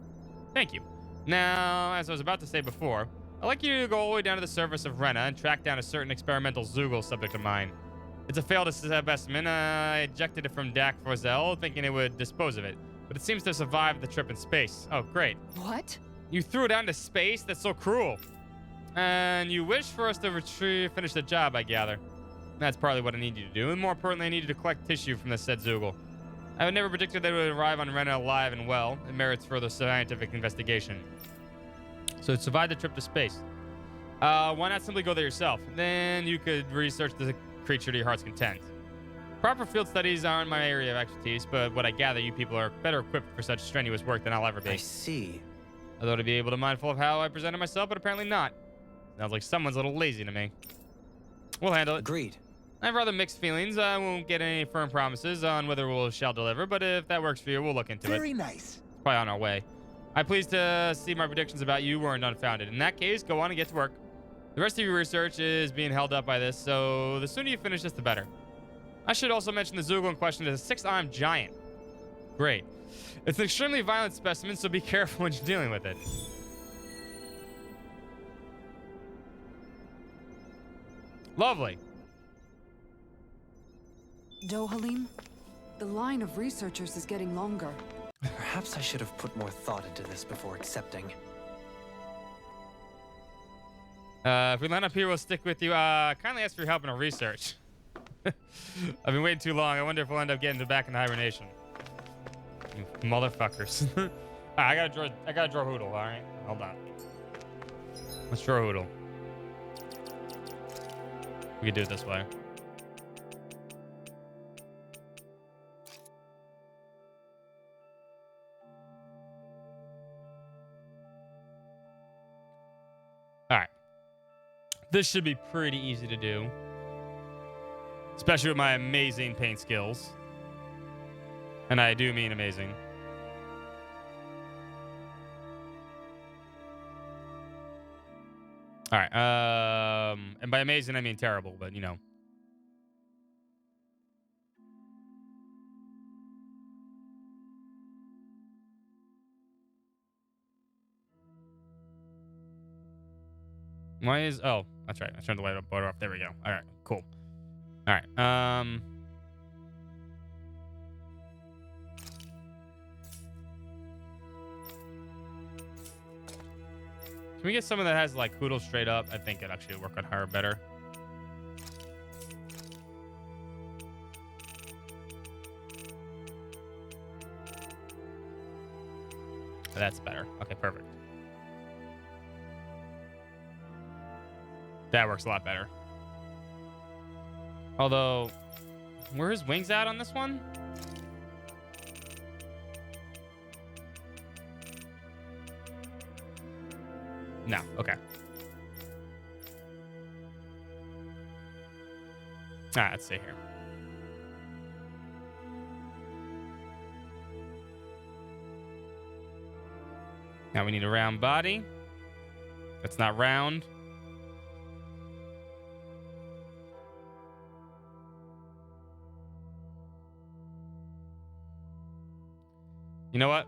Thank you. Now, as I was about to say before, I'd like you to go all the way down to the surface of Rena and track down a certain experimental Zoogle subject of mine. It's a failed specimen. I ejected it from Dak Forzel, thinking it would dispose of it. But it seems to have survived the trip in space. Oh, great. What? You threw it out into space? That's so cruel. And you wish for us to finish the job, I gather. That's partly what I need you to do. And more importantly, I need you to collect tissue from the said Zoogle. I would never predicted they would arrive on Rena alive and well. It merits further scientific investigation. So it survived the trip to space. Why not simply go there yourself? Then you could research the creature to your heart's content. Proper field studies aren't my area of expertise, but what I gather, you people are better equipped for such strenuous work than I'll ever be. I see. I thought I'd be able to mindful of how I presented myself, but apparently not. Sounds like someone's a little lazy to me. We'll handle it. Agreed. I have rather mixed feelings. I won't get any firm promises on whether we shall deliver, but if that works for you, we'll look into it. Very nice. Probably on our way. I'm pleased to see my predictions about you weren't unfounded. In that case, go on and get to work. The rest of your research is being held up by this, so the sooner you finish this, the better. I should also mention the Zoogle in question is a six-armed giant. Great. It's an extremely violent specimen, so be careful when you're dealing with it. Lovely. Dohalim, the line of researchers is getting longer. Perhaps I should have put more thought into this before accepting. If we land up here, we'll stick with you. Kindly ask for your help in our research. I've been waiting too long. I wonder if we'll end up getting back into hibernation. You motherfuckers. All right, I gotta draw Hoodle. All right, hold on. Let's draw Hoodle. We can do it this way. All right. This should be pretty easy to do. Especially with my amazing paint skills. And I do mean amazing. All right. And by amazing, I mean terrible, but you know. Why is... Oh, that's right. I turned the light up border off. There we go. All right. Cool. All right. Can we get someone that has like Hoodle straight up? I think it actually would work on her better. That's better. Okay, perfect. That works a lot better. Although, were his wings out on this one? No. Okay. All right, let's see here. Now we need a round body. That's not round. You know what?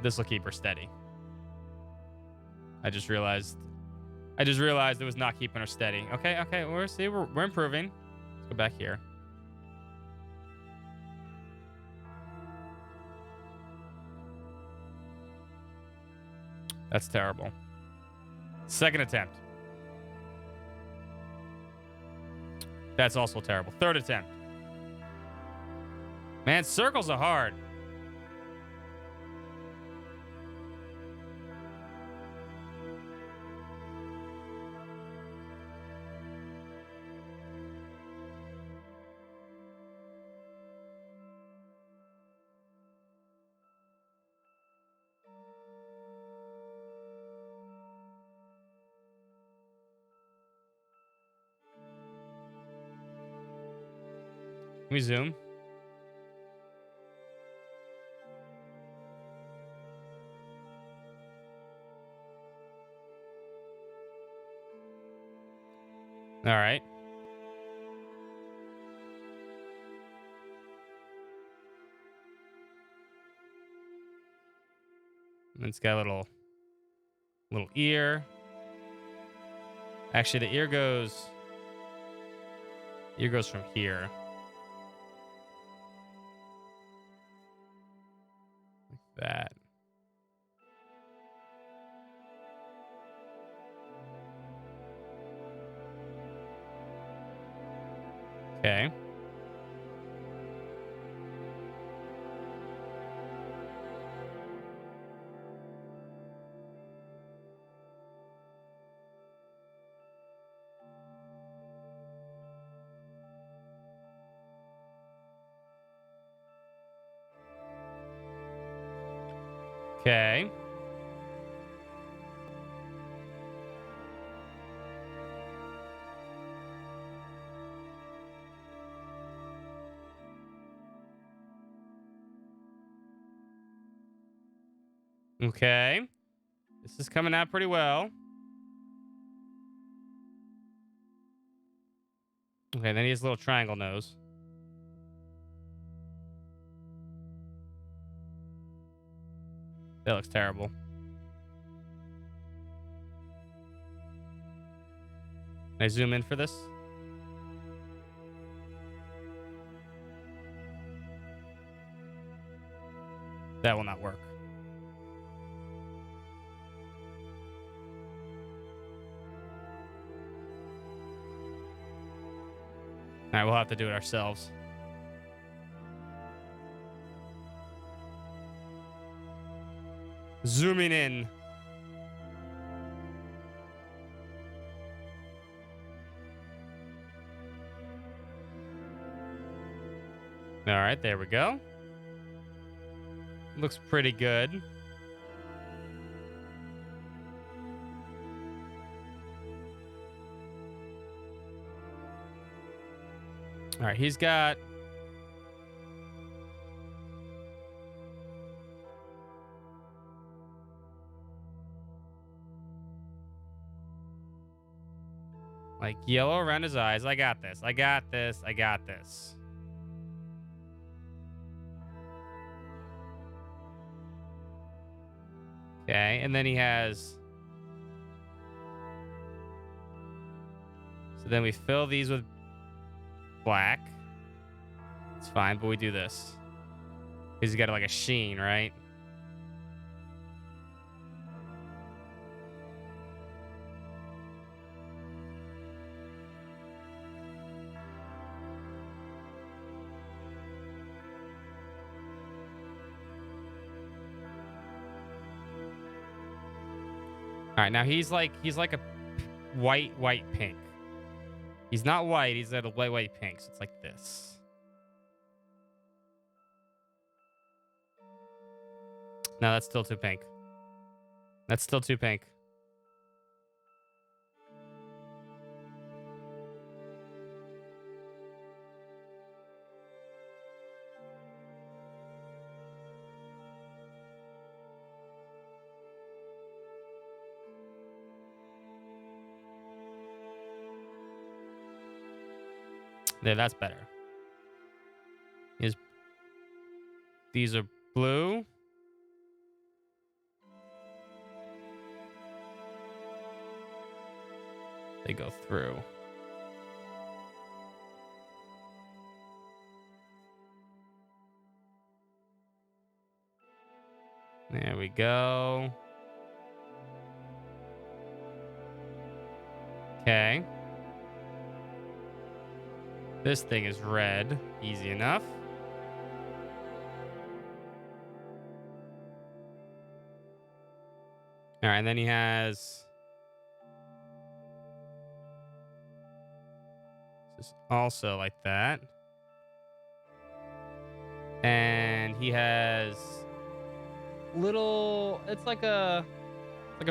This will keep her steady. I just realized it was not keeping her steady. Okay, we're improving. Let's go back here. That's terrible. Second attempt. That's also terrible. Third attempt. Man, circles are hard. Can we zoom? All right. And it's got a little ear. Actually, the ear goes from here. Like that. Okay. Okay. Okay. This is coming out pretty well. Okay, then he has a little triangle nose. That looks terrible. Can I zoom in for this? That will not work. All right, we'll have to do it ourselves. Zooming in. All right, there we go. Looks pretty good. All right, he's got like yellow around his eyes. I got this. I got this. I got this. Okay, and then he has... So then we fill these with black. It's fine, but we do this. He's got like a sheen, right? All right, now he's like a white pink. He's not white, he's at a white pink, so it's like this. No, that's still too pink. That's still too pink. There, that's better. These are blue. They go through. There we go. Okay. This thing is red. Easy enough. All right, and then he has... This also like that. And he has little... It's like a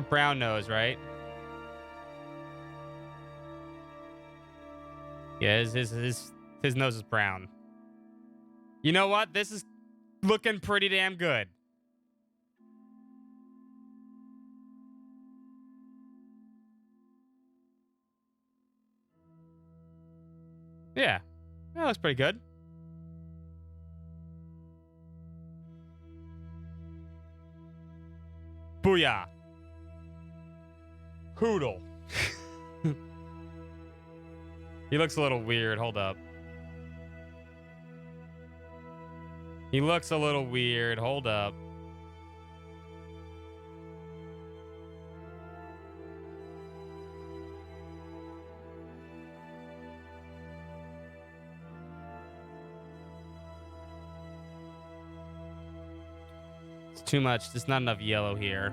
brown nose, right? Yeah, his nose is brown. You know what? This is looking pretty damn good. Yeah. That looks pretty good. Booyah. Hootle. He looks a little weird. Hold up. He looks a little weird. Hold up. It's too much. There's not enough yellow here.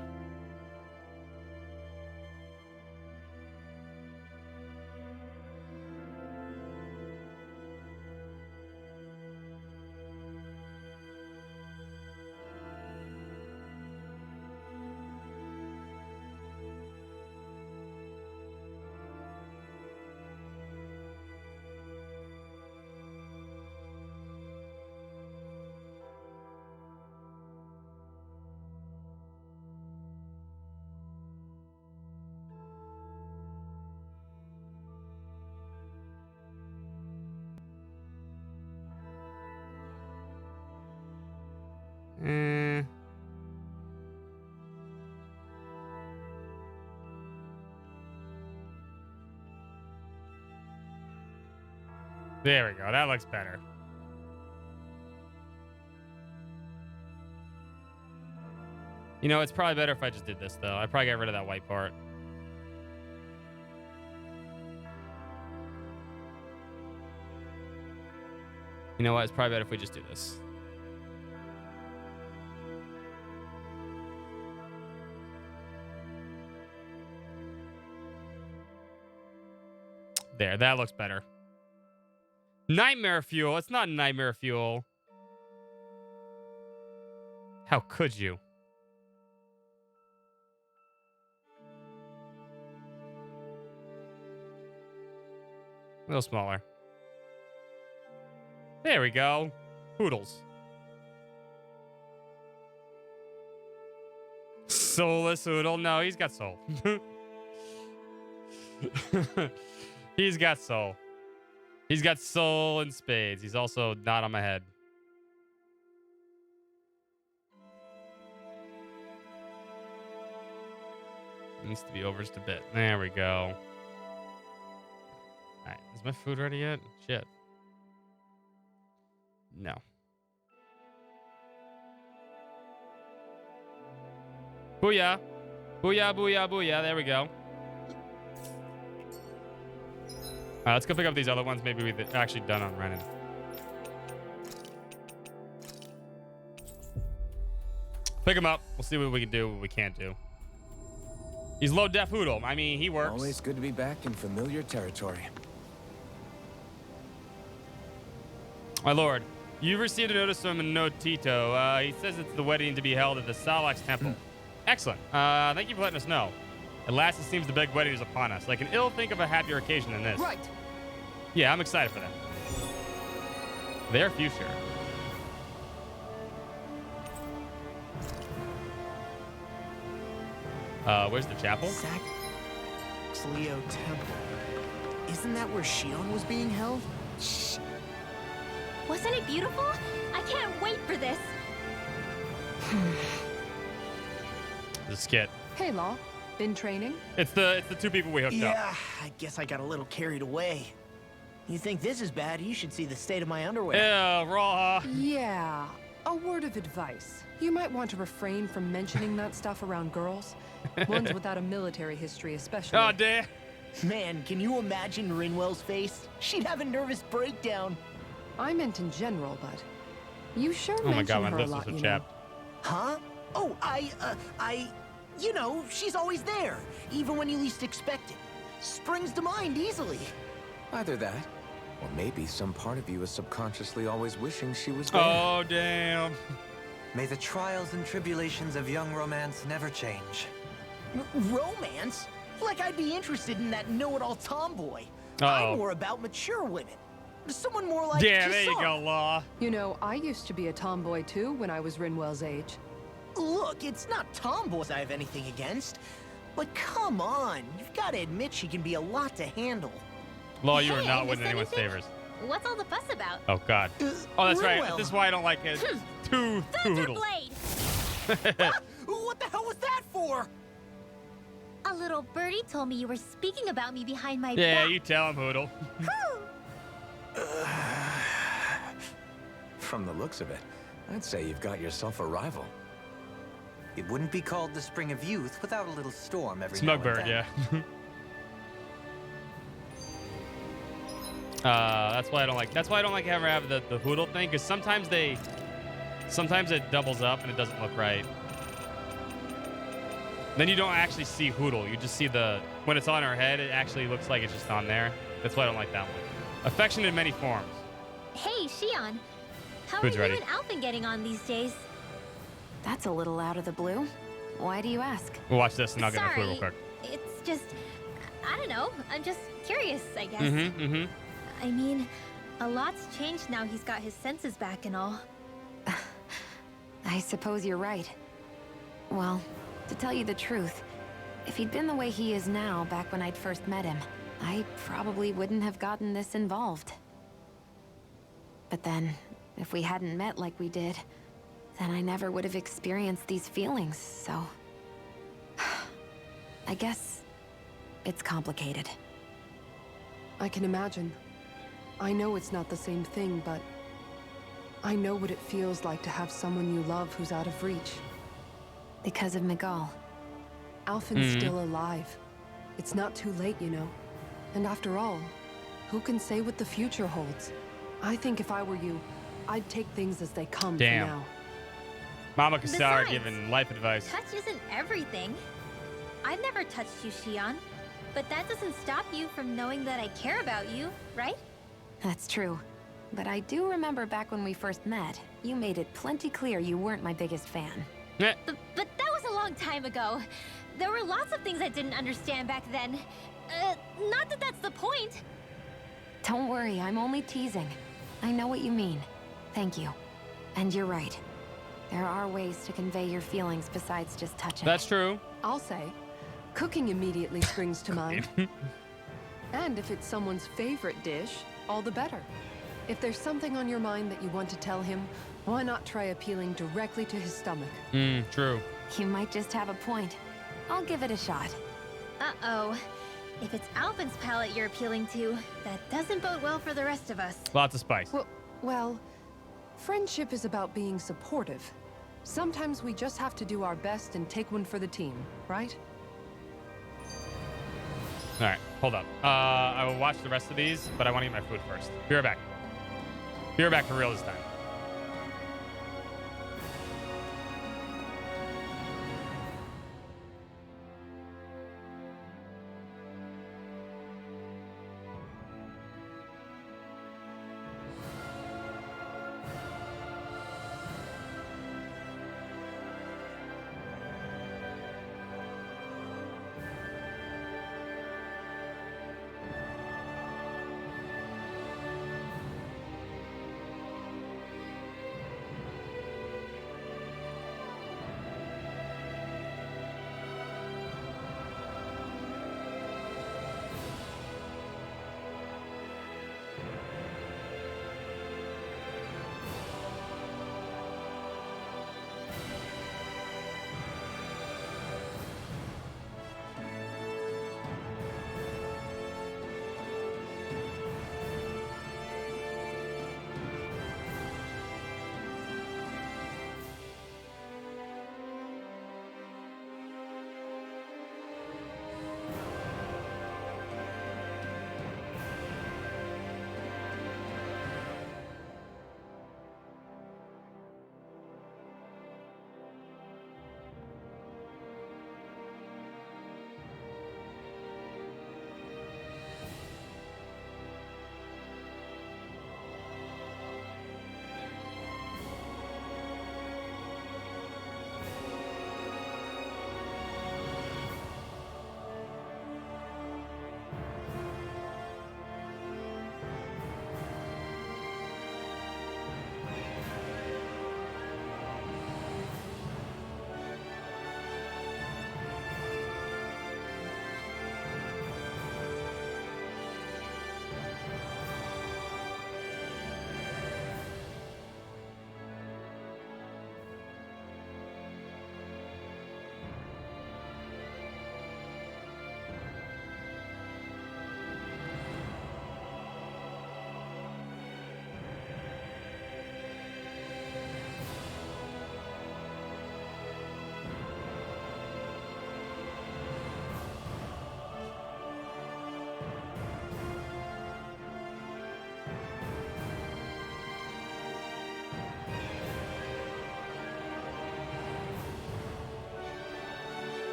There we go. That looks better. You know, it's probably better if I just did this, though. I probably got rid of that white part. You know what? It's probably better if we just do this. There, that looks better. Nightmare fuel. It's not nightmare fuel. How could you? A little smaller. There we go. Poodles. Soulless Oodle. No, he's got soul. He's got soul. He's got soul in spades. He's also not on my head. Needs to be over just a bit. There we go. Alright, is my food ready yet? Shit. No. Booyah. Booyah, booyah, booyah. There we go. Let's go pick up these other ones. Maybe we've actually done on Renan. Pick him up. We'll see what we can do, what we can't do. He's low def Hoodle. I mean, he works. Always good to be back in familiar territory. My lord, you received a notice from Notito. He says it's the wedding to be held at the Salax Temple. Excellent. Thank you for letting us know. At last, it seems the big wedding is upon us. I can ill think of a happier occasion than this. Right. Yeah, I'm excited for that. Their future. Where's the chapel? Leo Temple. Isn't that where Shion was being held? Shh. Wasn't it beautiful? I can't wait for this. The skit. Hey, Law. Been training? It's the two people we hooked up. Yeah, I guess I got a little carried away. You think this is bad? You should see the state of my underwear. Yeah, raw. Yeah. A word of advice. You might want to refrain from mentioning that stuff around girls. Ones without a military history, especially. Oh, damn. Man, can you imagine Rinwell's face? She'd have a nervous breakdown. I meant in general, but you sure Oh my god, mention my her a lips are lot, so you know. chapped. Huh? Oh, you know, she's always there, even when you least expect it. Springs to mind easily. Either that, or maybe some part of you is subconsciously always wishing she was there. Oh, damn. May the trials and tribulations of young romance never change. Romance? Like I'd be interested in that know-it-all tomboy. Uh-oh. I'm more about mature women. Someone more like Yeah, there you Kisara. go, Law. You know, I used to be a tomboy too when I was Rinwell's age. Look, it's not tomboys I have anything against. But come on, you've got to admit she can be a lot to handle. Law, you are Hey, not I winning missed anyone's anything? favors. What's all the fuss about? Oh God. Oh, that's right. Rinwell. This is why I don't like it. Too Hoodle. Thunderblade! What the hell was that for? A little birdie told me you were speaking about me behind my Yeah, back. you tell him, Hoodle. From the looks of it, I'd say you've got yourself a rival. It wouldn't be called the Spring of Youth without a little storm every now and Smugbird, then. yeah. That's why I don't like. That's why I don't like ever have the Hoodle thing, because sometimes it doubles up and it doesn't look right. Then you don't actually see Hoodle. You just see when it's on her head, it actually looks like it's just on there. That's why I don't like that one. Affection in many forms. Hey, Shion. How Food's are you ready. and Alphen getting on these days? That's a little out of the blue. Why do you ask? We'll watch this and I'll get my food Sorry, real quick. It's just... I don't know. I'm just curious, I guess. Mm-hmm. I mean, a lot's changed now he's got his senses back and all. I suppose you're right. Well, to tell you the truth, if he'd been the way he is now back when I'd first met him, I probably wouldn't have gotten this involved. But then, if we hadn't met like we did, then I never would have experienced these feelings, so... I guess it's complicated. I can imagine. I know it's not the same thing, but I know what it feels like to have someone you love who's out of reach. Because of Miguel. Alphen's still alive. It's not too late, you know. And after all, who can say what the future holds? I think if I were you, I'd take things as they come Damn. for now. Mama Kasar Besides, giving life advice. Touch isn't everything. I've never touched you, Shion. But that doesn't stop you from knowing that I care about you, right? That's true. But I do remember back when we first met, you made it plenty clear you weren't my biggest fan. But that was a long time ago. There were lots of things I didn't understand back then. Not that that's the point. Don't worry, I'm only teasing. I know what you mean. Thank you. And you're right. There are ways to convey your feelings besides just touching. That's true. I'll say, cooking immediately springs to mind. And if it's someone's favorite dish, all the better. If there's something on your mind that you want to tell him, why not try appealing directly to his stomach? True. You might just have a point. I'll give it a shot. Uh-oh. If it's Alphen's palate you're appealing to, that doesn't bode well for the rest of us. Lots of spice. Well, friendship is about being supportive. Sometimes we just have to do our best and take one for the team, right? All right, hold up. I will watch the rest of these, but I want to eat my food first. Be right back. Be right back for real this time.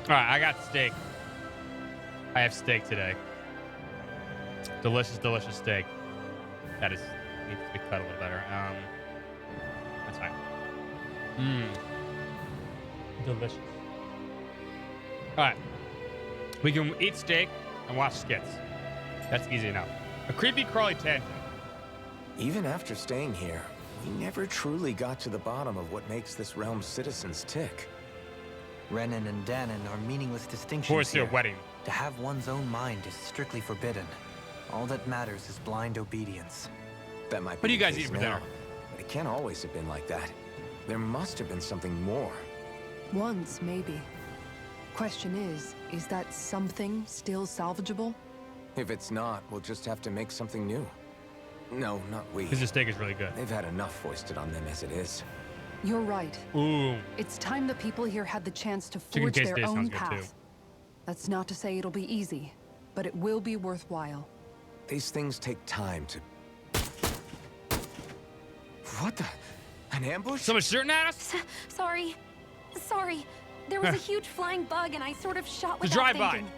All right, I got steak. I have steak today. Delicious, delicious steak. That is needs to be cut a little better. That's fine. Delicious. All right, we can eat steak and watch skits. That's easy enough. A creepy crawly tangent. Even after staying here, we never truly got to the bottom of what makes this realm's citizens tick. Renan and Danon are meaningless distinctions Force your here. wedding. To have one's own mind is strictly forbidden. All that matters is blind obedience. That might be What do you the guys case eat for now, dinner? But it can't always have been like that. There must have been something more. Once, maybe. Question is that something still salvageable? If it's not, we'll just have to make something new. No, not we. Because the steak is really good. They've had enough foisted on them as it is. You're right. Ooh. It's time the people here had the chance to Chicken forge their quesadilla own sounds good, path. too. That's not to say it'll be easy, but it will be worthwhile. These things take time to... What the? An ambush? Someone's shooting at us? Sorry. There was a huge flying bug and I sort of shot The without drive-by. thinking.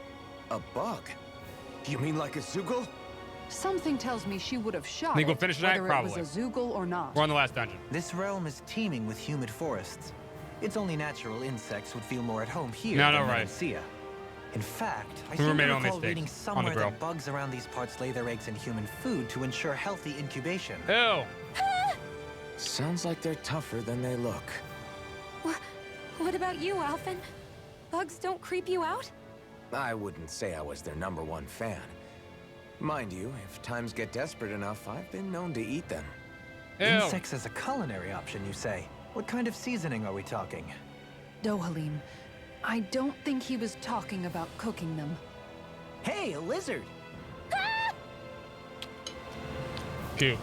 A bug? You mean like a Zoogle? Something tells me she would have shot Think we'll it, finish tonight? whether Probably. it was a Zoogle or not. We're on the last dungeon. This realm is teeming with humid forests. It's only natural insects would feel more at home here No, than no, right. Menancia. In fact, I We seem made to our own recall mistakes reading on the somewhere grill. that bugs around these parts lay their eggs in human food to ensure healthy incubation. Ew. Sounds like they're tougher than they look. What about you, Alphen? Bugs don't creep you out? I wouldn't say I was their #1 fan. Mind you, if times get desperate enough, I've been known to eat them. Insects as a culinary option, you say? What kind of seasoning are we talking? Dohalim, I don't think he was talking about cooking them. Hey, a lizard! Cute.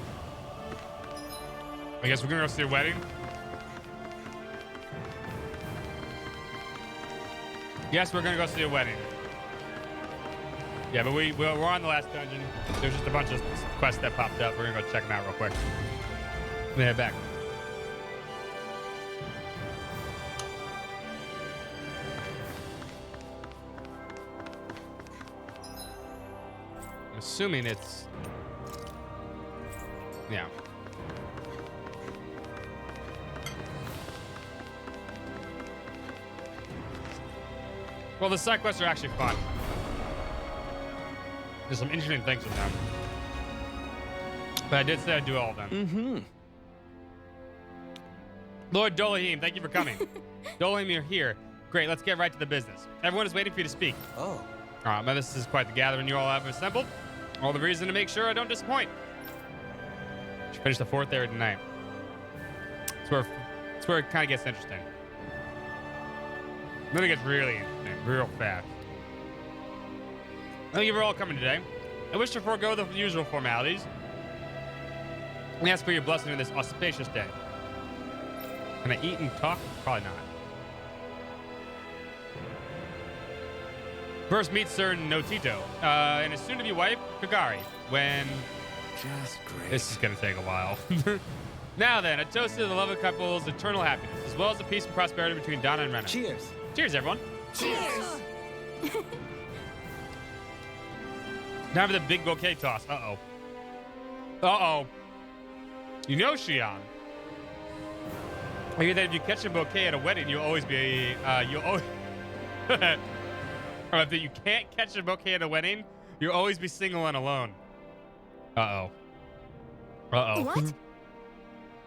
I guess we're gonna go see a wedding. Yes, we're gonna go see a wedding. Yeah, but we're on the last dungeon. There's just a bunch of quests that popped up. We're gonna go check them out real quick. Then head back. I'm assuming it's... Yeah. Well, the side quests are actually fun. There's some interesting things in them. But I did say I'd do all of them. Mm-hmm. Lord Dohalim, thank you for coming. Dohalim, you're here. Great, let's get right to the business. Everyone is waiting for you to speak. Oh. All right, well, this is quite the gathering you all have assembled. All the reason to make sure I don't disappoint. Should finish the 4th area tonight. It's where it kind of gets interesting. Then it gets really interesting, real fast. Thank you for all coming today. I wish to forego the usual formalities and ask for your blessing on this auspicious day. Can I eat and talk? Probably not. First meet Sir Notito and his soon-to-be wife, Kagari. When... Just great. This is going to take a while. Now then, a toast to the loving couple's eternal happiness, as well as the peace and prosperity between Donna and Rena. Cheers. Cheers, everyone. Cheers! Now for the big bouquet toss. Uh-oh. Uh-oh. You know, Shion. I hear that if you catch a bouquet at a wedding, you'll always be, you'll always... Or if you can't catch a bouquet at a wedding, you'll always be single and alone. Uh-oh. Uh-oh. What?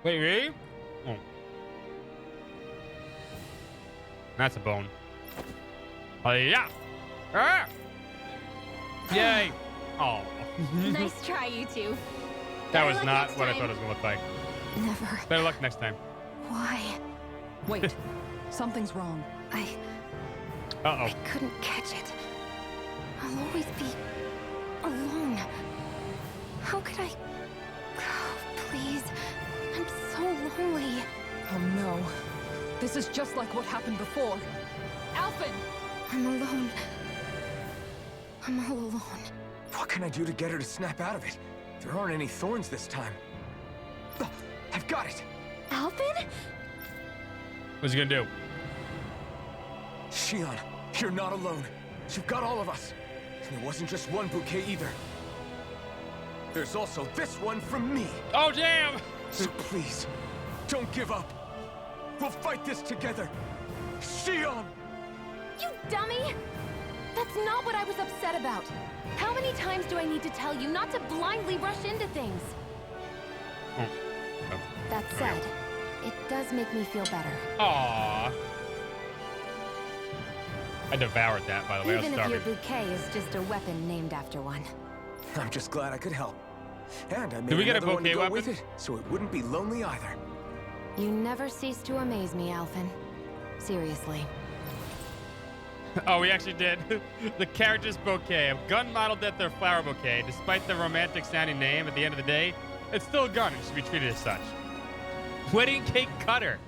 Wait, really? Oh. That's a bone. Oh, yeah. Ah! Yay. Oh. Nice try, you two. That Better was luck not next what I time. thought it was going to look like. Never. Better luck next time. Why? Wait, something's wrong. Uh-oh. I couldn't catch it. I'll always be alone. How could I? Oh, please. I'm so lonely. Oh no. This is just like what happened before. Alphen! I'm alone. I'm all alone. What can I do to get her to snap out of it? There aren't any thorns this time. Oh, I've got it! Alphen? What's he going to do? Shion, You're not alone. You've got all of us. And it wasn't just one bouquet either. There's also this one from me. Oh, damn! So please, don't give up. We'll fight this together. Shion! You dummy! That's not what I was upset about. How many times do I need to tell you not to blindly rush into things? That said, it does make me feel better. Aww. I devoured that, by the way. I was Even if your starving. bouquet is just a weapon named after one. I'm just glad I could help. And I made Did we get a another one to bouquet go weapon? with it, so it wouldn't be lonely either. You never cease to amaze me, Alphen. Seriously. Oh, we actually did. The character's bouquet. A gun modeled after their flower bouquet. Despite the romantic sounding name, at the end of the day, it's still a gun and should be treated as such. Wedding cake cutter.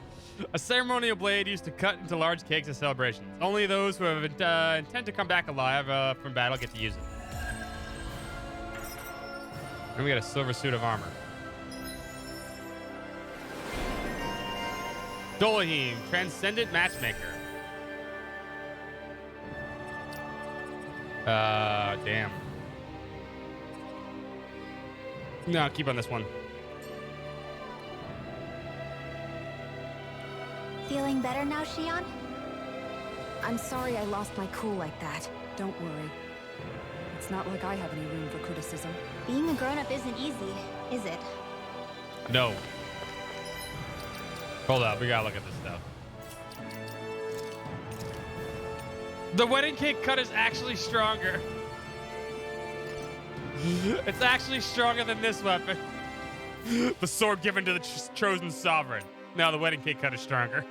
A ceremonial blade used to cut into large cakes at celebrations. Only those who have intend to come back alive from battle get to use it. And we got a silver suit of armor. Dolahim, Transcendent Matchmaker. Damn. No, keep on this one. Feeling better now, Shion? I'm sorry I lost my cool like that. Don't worry. It's not like I have any room for criticism. Being a grown-up isn't easy, is it? No. Hold up, we gotta look at this stuff. The wedding cake cut is actually stronger. It's actually stronger than this weapon. The sword given to the chosen sovereign. Now the wedding cake cut is stronger.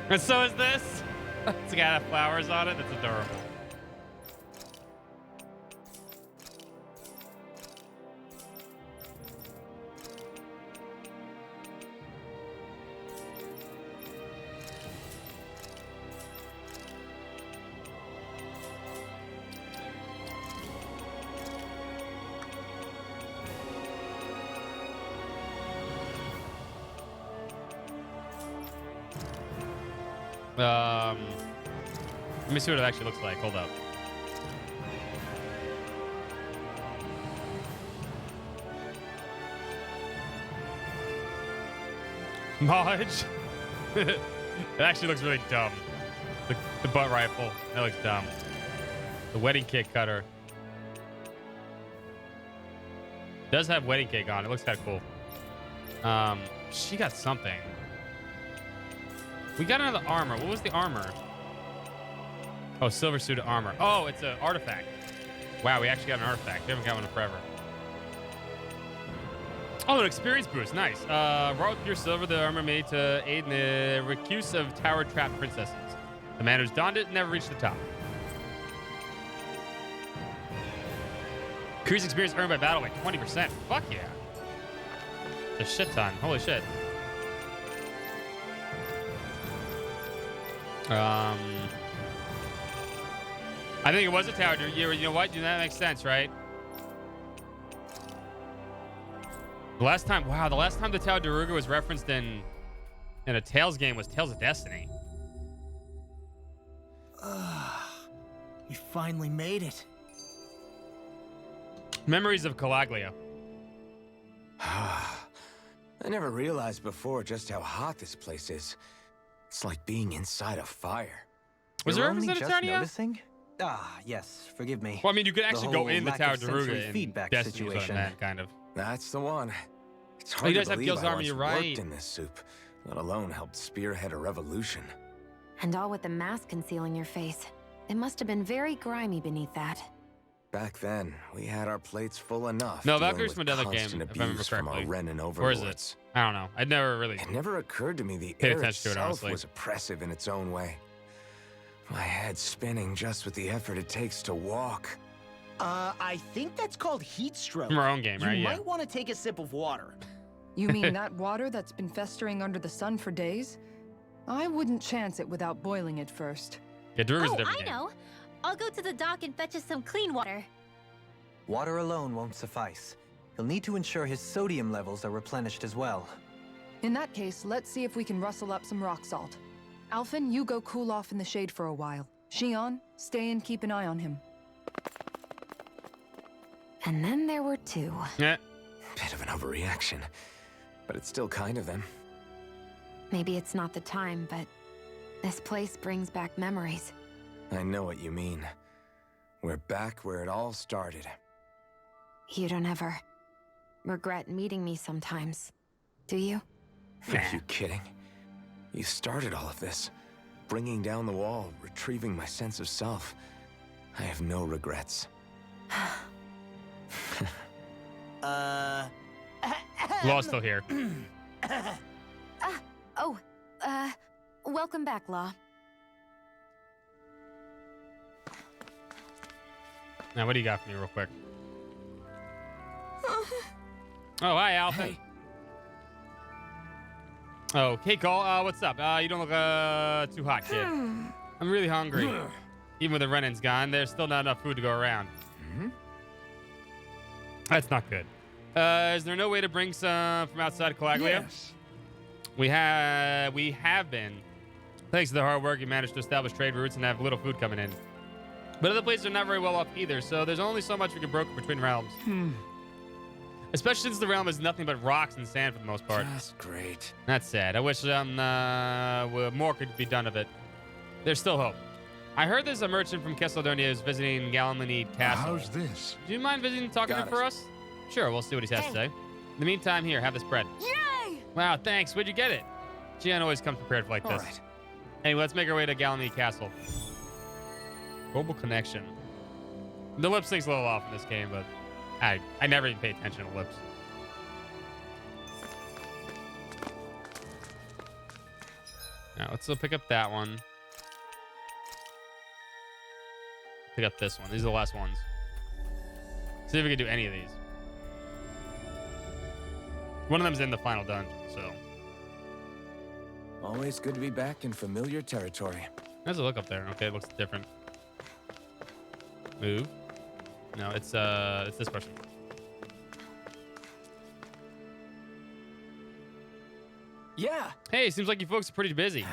And so is this. It's got flowers on it. That's adorable. Let me see what it actually looks like. Hold up. Modge. It actually looks really dumb. The butt rifle. That looks dumb. The wedding cake cutter. Does have wedding cake on. It looks kind of cool. She got something. We got another armor. What was the armor? Oh, silver suit of armor. Oh, it's an artifact. Wow, we actually got an artifact. We haven't got one in forever. Oh, an experience boost. Nice. Wrought with pure silver, the armor made to aid in the recuse of tower trapped princesses. The man who's donned it never reached the top. Increased experience earned by battle by 20%. Fuck yeah. It's a shit ton. Holy shit. I think it was a tower. You know what? That makes sense, right? The last time, wow, the last time the Tau Daruga was referenced in a Tales game was Tales of Destiny. You finally made it. Memories of Calaglia. I never realized before just how hot this place is. It's like being inside a fire. Was You're there only reference to just Eternia? noticing? Ah, yes. Forgive me. Well, I mean, you could actually go whole in the lack Tower of of sensory Daruga in feedback Destiny situation. that, kind of. That's the one. It's Oh, hard you to guys have believe Gil's I armor, once you're worked right. in this soup, let alone helped spearhead a revolution. And all with the mask concealing your face. It must have been very grimy beneath that. Back then, we had our plates full enough. No, dealing Valkyrie's with from another game, constant if I remember abuse from our correctly. Renan Or is it? overlords. I don't know. I'd never really. It never occurred to me the paid air attention to it, itself honestly. was oppressive in its own way. My head spinning just with the effort it takes to walk. I think that's called heat stroke. From our own game, right? You Yeah. might want to take a sip of water. You mean that water that's been festering under the sun for days? I wouldn't chance it without boiling it first. Yeah, Daruga's a Oh, different I game. know. I'll go to the dock and fetch us some clean water. Water alone won't suffice. You'll need to ensure his sodium levels are replenished as well. In that case, let's see if we can rustle up some rock salt. Alphen, you go cool off in the shade for a while. Xion, stay and keep an eye on him. And then there were two. Yeah. Bit of an overreaction, but it's still kind of them. Maybe it's not the time, but this place brings back memories. I know what you mean. We're back where it all started. You don't ever regret meeting me sometimes, do you? Are you kidding? You started all of this. Bringing down the wall, retrieving my sense of self. I have no regrets. Law's still here. Welcome back, Law. Now, what do you got for me real quick? Oh, hi, Alpha. Hey. Oh, hey, Cole. What's up? You don't look too hot, kid. I'm really hungry. Even with the Renan's gone, there's still not enough food to go around. That's not good. Is there no way to bring some from outside Calaglia? Yes. We have been. Thanks to the hard work, we managed to establish trade routes and have little food coming in. But other places are not very well off either, so there's only so much we can broker between realms. Especially since the realm is nothing but rocks and sand for the most part. That's great. That's sad. I wish more could be done of it. There's still hope. I heard there's a merchant from Kesseldonia who's visiting Galamanid Castle. How's this? Do you mind visiting and talking to him for us? Sure, we'll see what he has to say. In the meantime, here, have this bread. Yay! Wow, thanks. Where'd you get it? Gian always comes prepared for like this. Right. Anyway, let's make our way to Galamanid Castle. Global connection. The lip sync's a little off in this game, but I never even pay attention to lips. Now, let's pick up that one. Pick up this one. These are the last ones. See if we can do any of these. One of them's in the final dungeon, so. Always good to be back in familiar territory. There's a look up there. Okay, it looks different. Move. No, it's this person. Yeah. Hey, seems like you folks are pretty busy.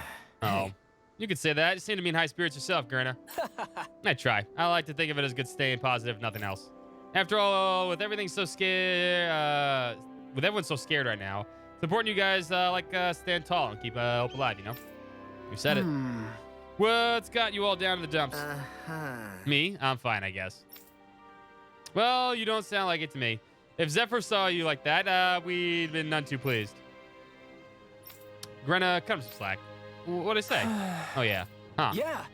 Oh, you could say that. You seem to be in high spirits yourself, Gurna. I try. I like to think of it as good staying positive, if nothing else. After all, with everything so scared, with everyone so scared right now, it's important you guys stand tall and keep hope alive. You know. You said it. What's got you all down in the dumps? Me? I'm fine, I guess. Well, you don't sound like it to me. If Zephyr saw you like that, we'd been none too pleased. Grenna, cut him some slack. What'd I say? Oh, yeah. Huh. Yeah.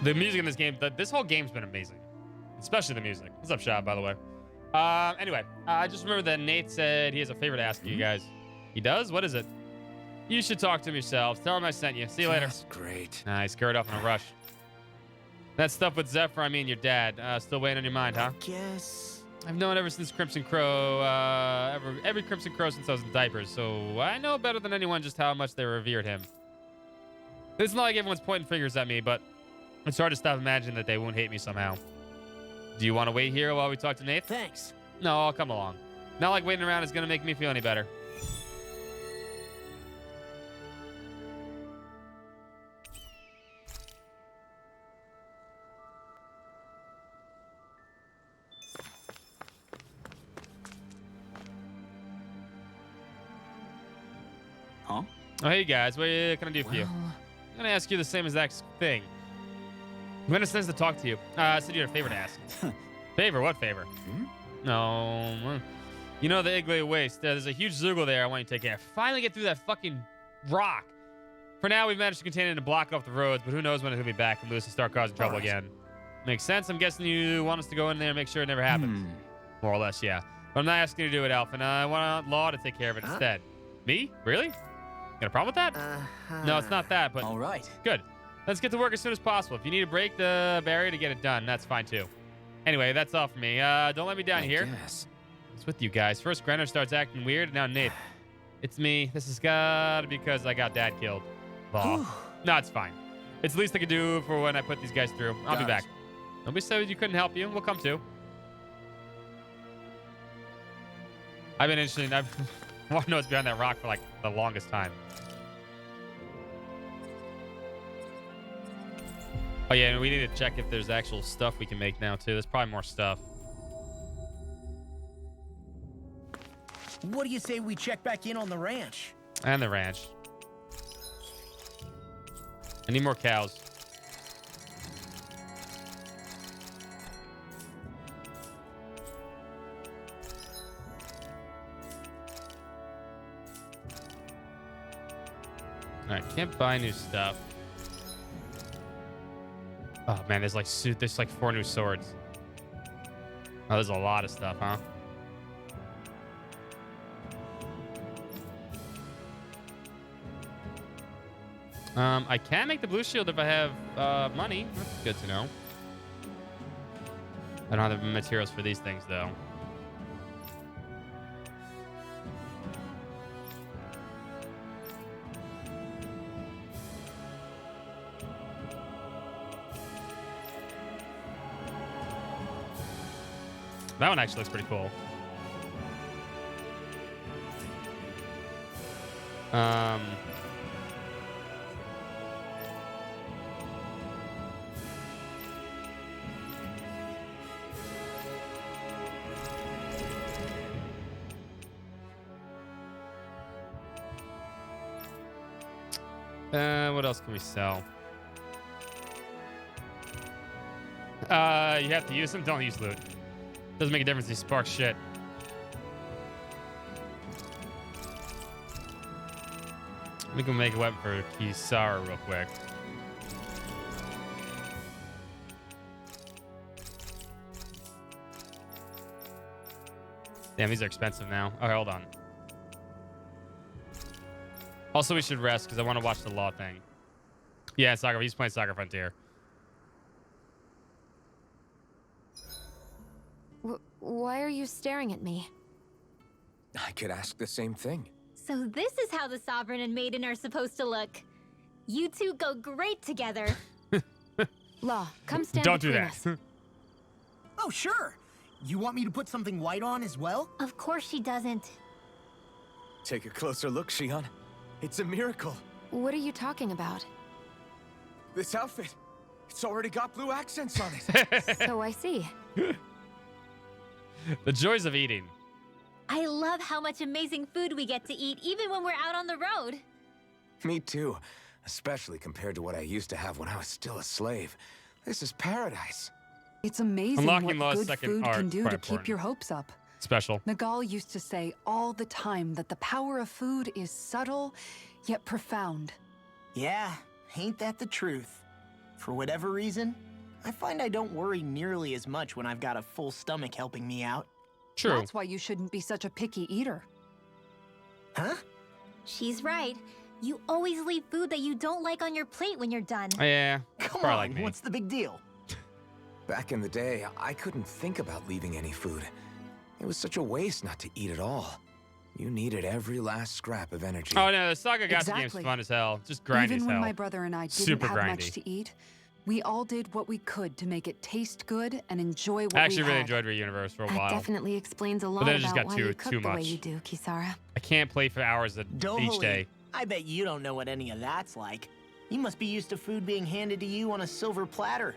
The music in this game, this whole game's been amazing. Especially the music. What's up, Shab, by the way? Anyway, I just remember that Nate said he has a favor to ask you guys. He does? What is it? You should talk to him yourselves. Tell him I sent you. See you later. That's great. Nice. Scurried off in a rush. That stuff with Zephyr, I mean your dad. Still weighing on your mind, huh? Guess. I've known ever since Crimson Crow, every Crimson Crow since I was in diapers, so I know better than anyone just how much they revered him. It's not like everyone's pointing fingers at me, but it's hard to stop imagining that they won't hate me somehow. Do you want to wait here while we talk to Nate? Thanks. No, I'll come along. Not like waiting around is going to make me feel any better. Huh? Oh, hey guys, what can I do for you? I'm gonna ask you the same exact thing. I'm gonna sense to talk to you. I said you had a favor to ask. Favor? What favor? No. You know the Igloo Waste. There's a huge Zoogle there I want you to take care of. Finally get through that fucking rock. For now, we've managed to contain it and block off the roads, but who knows when it's gonna be back and Lewis will start causing trouble again. Makes sense. I'm guessing you want us to go in there and make sure it never happens. More or less, yeah. But I'm not asking you to do it, Alpha. I want Law to take care of it instead. Me? Really? Got a problem with that? No, it's not that, but... All right. Good. Let's get to work as soon as possible. If you need to break the barrier to get it done, that's fine too. Anyway, that's all for me. Don't let me down here. Yes. What's with you guys? First, Grenner starts acting weird, and now Nate. It's me. This has got to be because I got Dad killed. No, it's fine. It's the least I can do for when I put these guys through. I'll be back. Nobody said you couldn't help you. We'll come too. I've been interested. I want to know what's behind that rock for like the longest time. Oh yeah, and we need to check if there's actual stuff we can make now too. There's probably more stuff. What do you say we check back in on the ranch? And the ranch. I need more cows. Alright, can't buy new stuff. Oh man, there's like 4 new swords. Oh, there's a lot of stuff, huh? I can make the blue shield if I have money. That's good to know. I don't have the materials for these things though. That one actually looks pretty cool. What else can we sell? You have to use them. Don't use loot. Doesn't make a difference. These spark shit. We can make a weapon for Kisara real quick. Damn, these are expensive now. Okay, hold on. Also, we should rest because I want to watch the law thing. Yeah, Soccer. He's playing Soccer Frontier. Why are you staring at me? I could ask the same thing. So this is how the Sovereign and Maiden are supposed to look. You two go great together. Law, come stand Don't do between that. us. Oh, sure. You want me to put something white on as well? Of course she doesn't. Take a closer look, Shion. It's a miracle. What are you talking about? This outfit, it's already got blue accents on it. So I see. The joys of eating. I love how much amazing food we get to eat even when we're out on the road. Me too, especially compared to what I used to have when I was still a slave. This is paradise. It's amazing Unlocking what Law's good second food art, can do quite to keep important. your hopes up. Special. Nagal used to say all the time that the power of food is subtle, yet profound. Yeah, ain't that the truth? For whatever reason, I find I don't worry nearly as much when I've got a full stomach helping me out. True. That's why you shouldn't be such a picky eater. Huh? She's right. You always leave food that you don't like on your plate when you're done. Yeah. Come probably on, like me. what's the big deal? Back in the day, I couldn't think about leaving any food. It was such a waste not to eat at all. You needed every last scrap of energy. Oh no, the Saga Gacha game's Exactly. fun as hell. Just grindy Even as when hell. my brother and I didn't Super have grindy. much to eat, we all did what we could to make it taste good and enjoy what I actually we really had. enjoyed Re-Universe for a That while. definitely explains a lot then it just about got why too- you cook too the way much. you do, Kisara. I can't play for hours each Dohalie, day. I bet you don't know what any of that's like. You must be used to food being handed to you on a silver platter.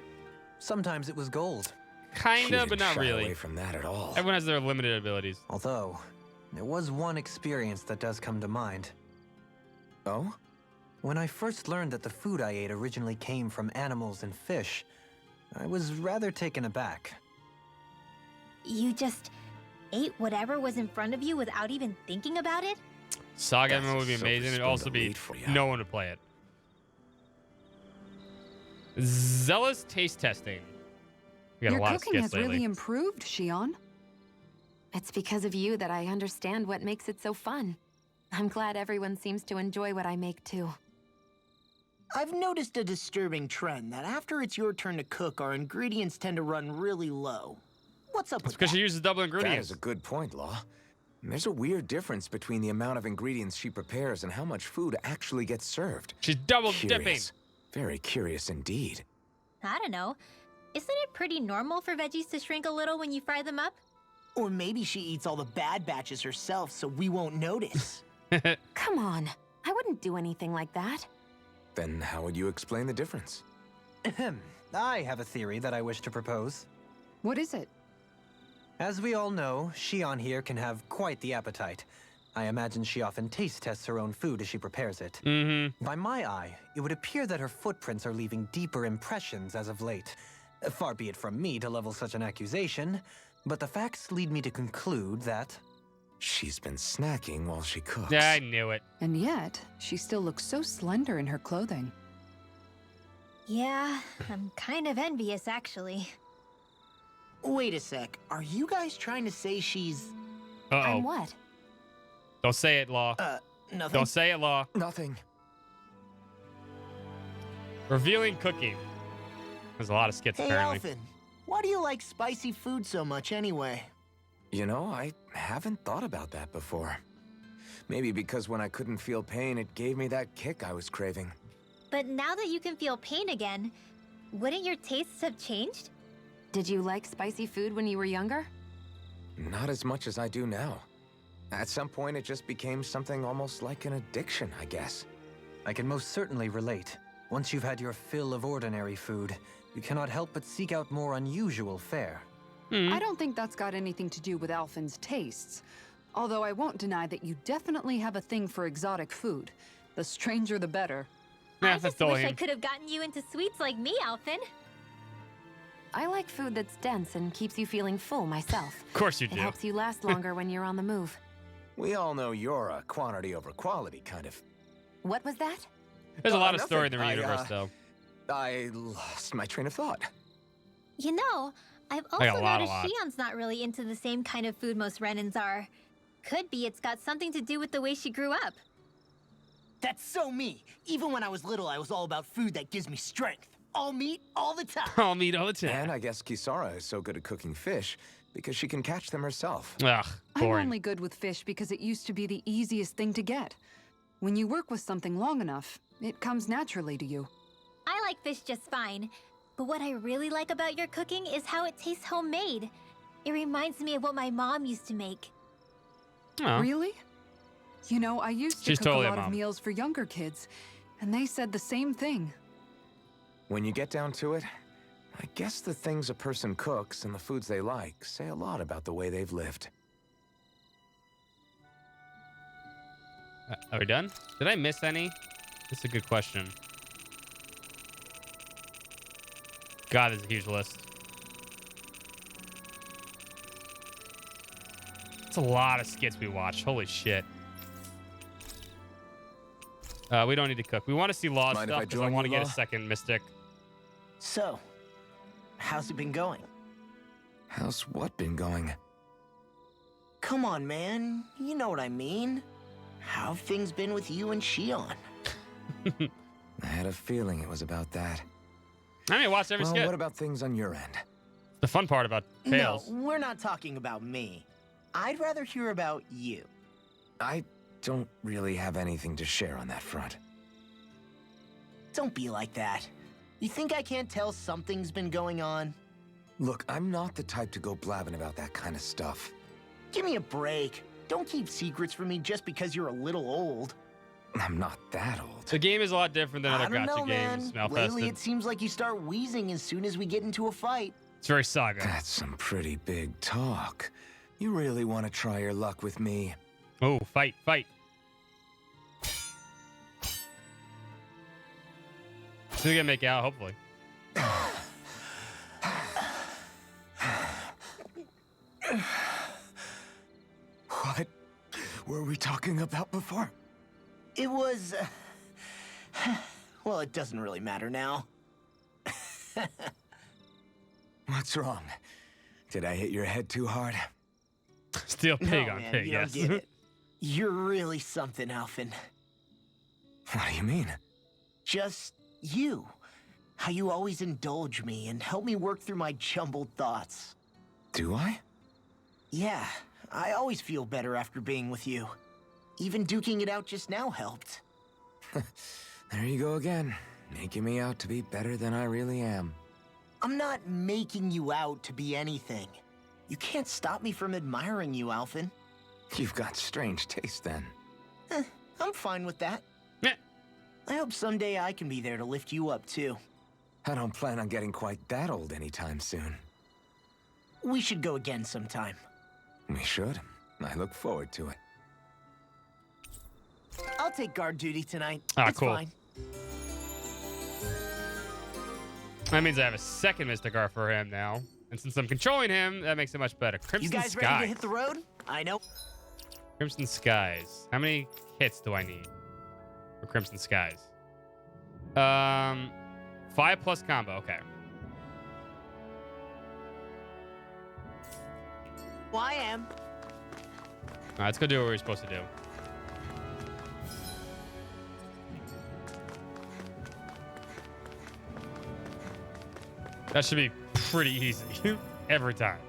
Sometimes it was gold. Kinda, but not shy really. away from that at all. Everyone has their limited abilities. Although, there was one experience that does come to mind. Oh? When I first learned that the food I ate originally came from animals and fish, I was rather taken aback. You just ate whatever was in front of you without even thinking about it? Saga That's MMO would be a silver amazing. It'd spoon also to be lead for ya. no one to play it. Zealous taste testing. We got Your a lot of cooking skits has lately. really improved, Shion. It's because of you that I understand what makes it so fun. I'm glad everyone seems to enjoy what I make too. I've noticed a disturbing trend that after it's your turn to cook, our ingredients tend to run really low. What's up with Because that? she uses double That ingredients. is a good point, Law. There's a weird difference between the amount of ingredients she prepares and how much food actually gets served. She's double dipping. Curious. Very curious indeed. I don't know. Isn't it pretty normal for veggies to shrink a little when you fry them up? Or maybe she eats all the bad batches herself so we won't notice. Come on. I wouldn't do anything like that. Then how would you explain the difference? Ahem. I have a theory that I wish to propose. What is it? As we all know, Shion here can have quite the appetite. I imagine she often taste tests her own food as she prepares it. By my eye, it would appear that her footprints are leaving deeper impressions as of late. Far be it from me to level such an accusation, but the facts lead me to conclude that... She's been snacking while she cooks. Yeah, I knew it. And yet, she still looks so slender in her clothing. Yeah, I'm kind of envious, actually. Wait a sec. Are you guys trying to say she's... Uh-oh. what? Don't say it, Law. Nothing. Don't say it, Law. Nothing. Revealing cooking. There's a lot of skits, Hey, apparently. Alphen, why do you like spicy food so much anyway? You know, I haven't thought about that before. Maybe because when I couldn't feel pain, it gave me that kick I was craving. But now that you can feel pain again, wouldn't your tastes have changed? Did you like spicy food when you were younger? Not as much as I do now. At some point, it just became something almost like an addiction, I guess. I can most certainly relate. Once you've had your fill of ordinary food, you cannot help but seek out more unusual fare. I don't think that's got anything to do with Alphen's tastes. Although I won't deny that you definitely have a thing for exotic food. The stranger, the better. I just wish I could have gotten you into sweets like me, Alphen. I like food that's dense and keeps you feeling full myself. Of course you It do. helps you last longer when you're on the move. We all know you're a quantity over quality kind of... What was that? There's a lot of nothing. story in the universe, though. I lost my train of thought. You know, I've I got also a lot. noticed Shion's not really into the same kind of food most Renans are. Could be it's got something to do with the way she grew up. That's so me. Even when I was little, I was all about food that gives me strength. All meat, all the time. All meat all the time. And I guess Kisara is so good at cooking fish because she can catch them herself. Ugh, I'm boring. only good with fish because it used to be the easiest thing to get. When you work with something long enough, it comes naturally to you. I like fish just fine. But what I really like about your cooking is how it tastes homemade. It reminds me of what my mom used to make. Oh. Really? You know, I used to She's cook totally a a lot of mom. meals for younger kids, and they said the same thing. When you get down to it, I guess the things a person cooks and the foods they like say a lot about the way they've lived. Are we done? Did I miss any? That's a good question. God, there's a huge list. It's a lot of skits we watched. Holy shit. We don't need to cook. We want to see Law Mind if stuff I because I join want to you, get a Law? second Mystic. So, how's it been going? How's what been going? Come on, man. You know what I mean. How have things been with you and Shion? I had a feeling it was about that. I mean, watch every Well, skit. what about things on your end? The fun part about Tales. No, we're not talking about me. I'd rather hear about you. I don't really have anything to share on that front. Don't be like that. You think I can't tell something's been going on? Look, I'm not the type to go blabbing about that kind of stuff. Give me a break. Don't keep secrets from me just because you're a little old. I'm not that old. The game is a lot different than I other don't gacha know, games. man. Malfested. Lately, it seems like you start wheezing as soon as we get into a fight. It's very Saga. That's some pretty big talk. You really want to try your luck with me? Oh, fight, fight. So we can make out, hopefully. What were we talking about before? It was... well, it doesn't really matter now. What's wrong? Did I hit your head too hard? Still pig No, on man, pig, you yes. don't get it. You're really something, Alphen. What do you mean? Just you. How you always indulge me and help me work through my jumbled thoughts. Do I? Yeah, I always feel better after being with you. Even duking it out just now helped. There you go again, making me out to be better than I really am. I'm not making you out to be anything. You can't stop me from admiring you, Alphen. You've got strange taste then. I'm fine with that. I hope someday I can be there to lift you up, too. I don't plan on getting quite that old anytime soon. We should go again sometime. We should. I look forward to it. I'll take guard duty tonight. Ah, it's cool. fine. That means I have a second Mystic Art for him now. And since I'm controlling him, that makes it much better. Crimson You guys Skies. ready to hit the road? I know. Crimson Skies. How many hits do I need for Crimson Skies? 5+ combo. Okay. Well, I am. All right, let's go do what we're supposed to do. That should be pretty easy every time.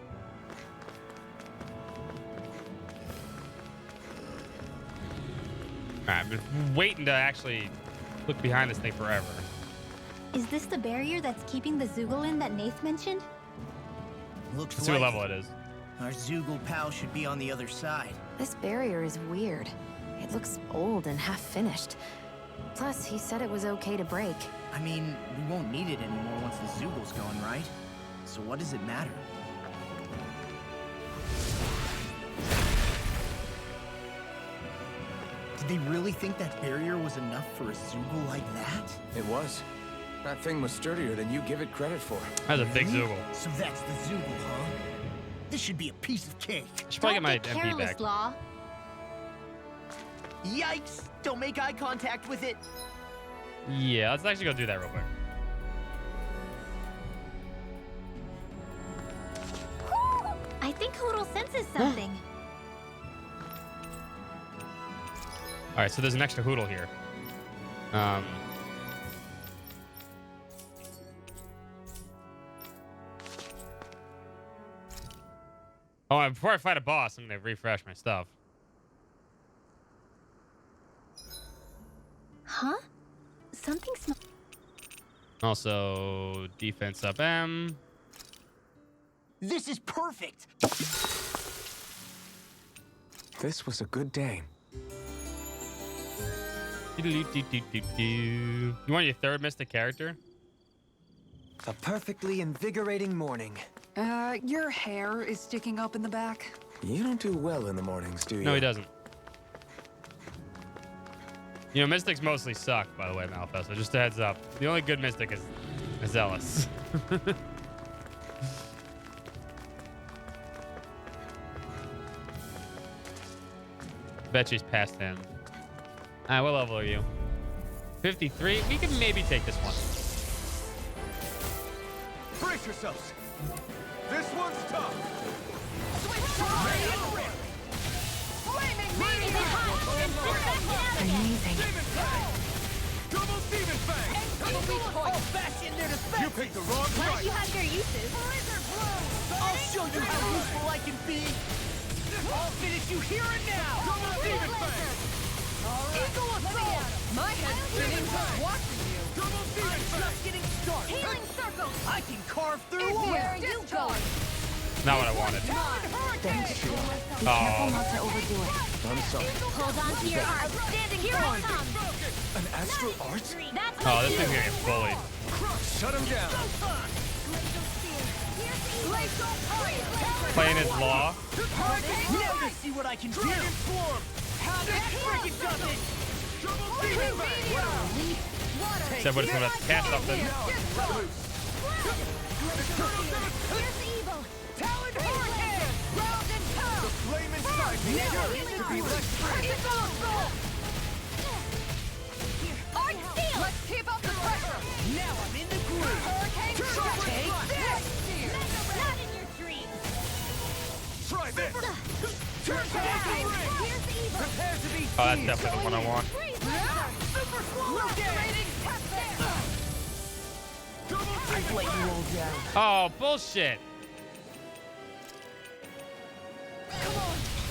All right, I've been waiting to actually look behind this thing forever. Is this the barrier that's keeping the Zugolin that Nath mentioned? Looks Let's see what level it is. Our Zugul pal should be on the other side. This barrier is weird. It looks old and half-finished. Plus, he said it was okay to break. I mean, we won't need it anymore once the Zugul's gone, right? So what does it matter? Did they really think that barrier was enough for a Zugul like that? It was. That thing was sturdier than you give it credit for. That's a big Zugul. So that's the Zugul, huh? This should be a piece of cake. I should probably get my MP back. Law. Yikes! Don't make eye contact with it. Yeah, let's actually go do that real quick. I think Hoodle senses something. All right, so there's an extra Hoodle here. Oh, before I fight a boss, I'm gonna refresh my stuff. Huh? Something smells. Also, defense up M. This is perfect. This was a good day. You want your third Mystic character? A perfectly invigorating morning. Your hair is sticking up in the back. You don't do well in the mornings, do you? No, he doesn't. You know, Mystics mostly suck, by the way, Malphas, so just a heads up. The only good Mystic is Zealous. Bet she's past him. Alright, what level are you? 53? We can maybe take this one. Brace yourselves. This one's tough. Amazing. Double Demon Fang. Bash in there to You picked the wrong fight. You have their uses. I'll show you how useful I can be. I'll finish you here and now. Double Demon Fang. Eagle Assault. My head's spinning just watching you. Double Demon I'm Fang. just getting started. Healing circle. I can carve through Where walls. are you going? Not what I wanted. Thanks, Sheila. Be Oh. careful not to overdo it. I'm sorry. Hold on to your outstanding form. An astral art? That's Oh, this thing's gonna get bullied. Shut him down. Playing his law. Now you see what I can do. Dragon Swarm. How that freaking does it. Double Demon Fang. Said what it's gonna cast something. Talon Hurricane. Round and tough. Flame inside me yearns to be less free. Art Steel. Let's keep up the pressure. Now I'm in the groove. Hurricane shot. Take this. not in your dreams. Try this. Turn to Here's the evil. Prepare to be Oh, that's definitely the one I want. Super swallow. Lacerating test there. I've let you all down. Oh, bullshit.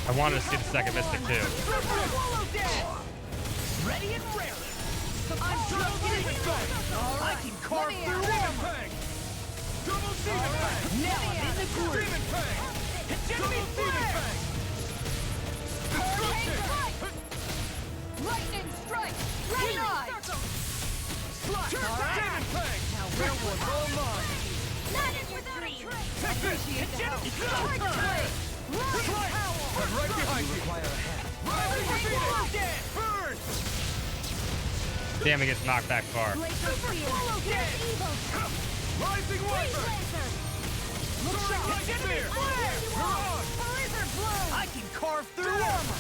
I wanted to see the second Mystic too. Super swallow dead. Ready and rare. I'm just getting started. I can carve through Demon walls. Fang. Double Demon Fang. Now I'm in the groove. Demon Fang. Double Demon Fang. Hurricane strike. Lightning strike. Ready. Slash. Demon Fang. Now where was I'm right behind you. Burn! Damn, it gets knocked back far. Rising Wiper! I can carve through armor!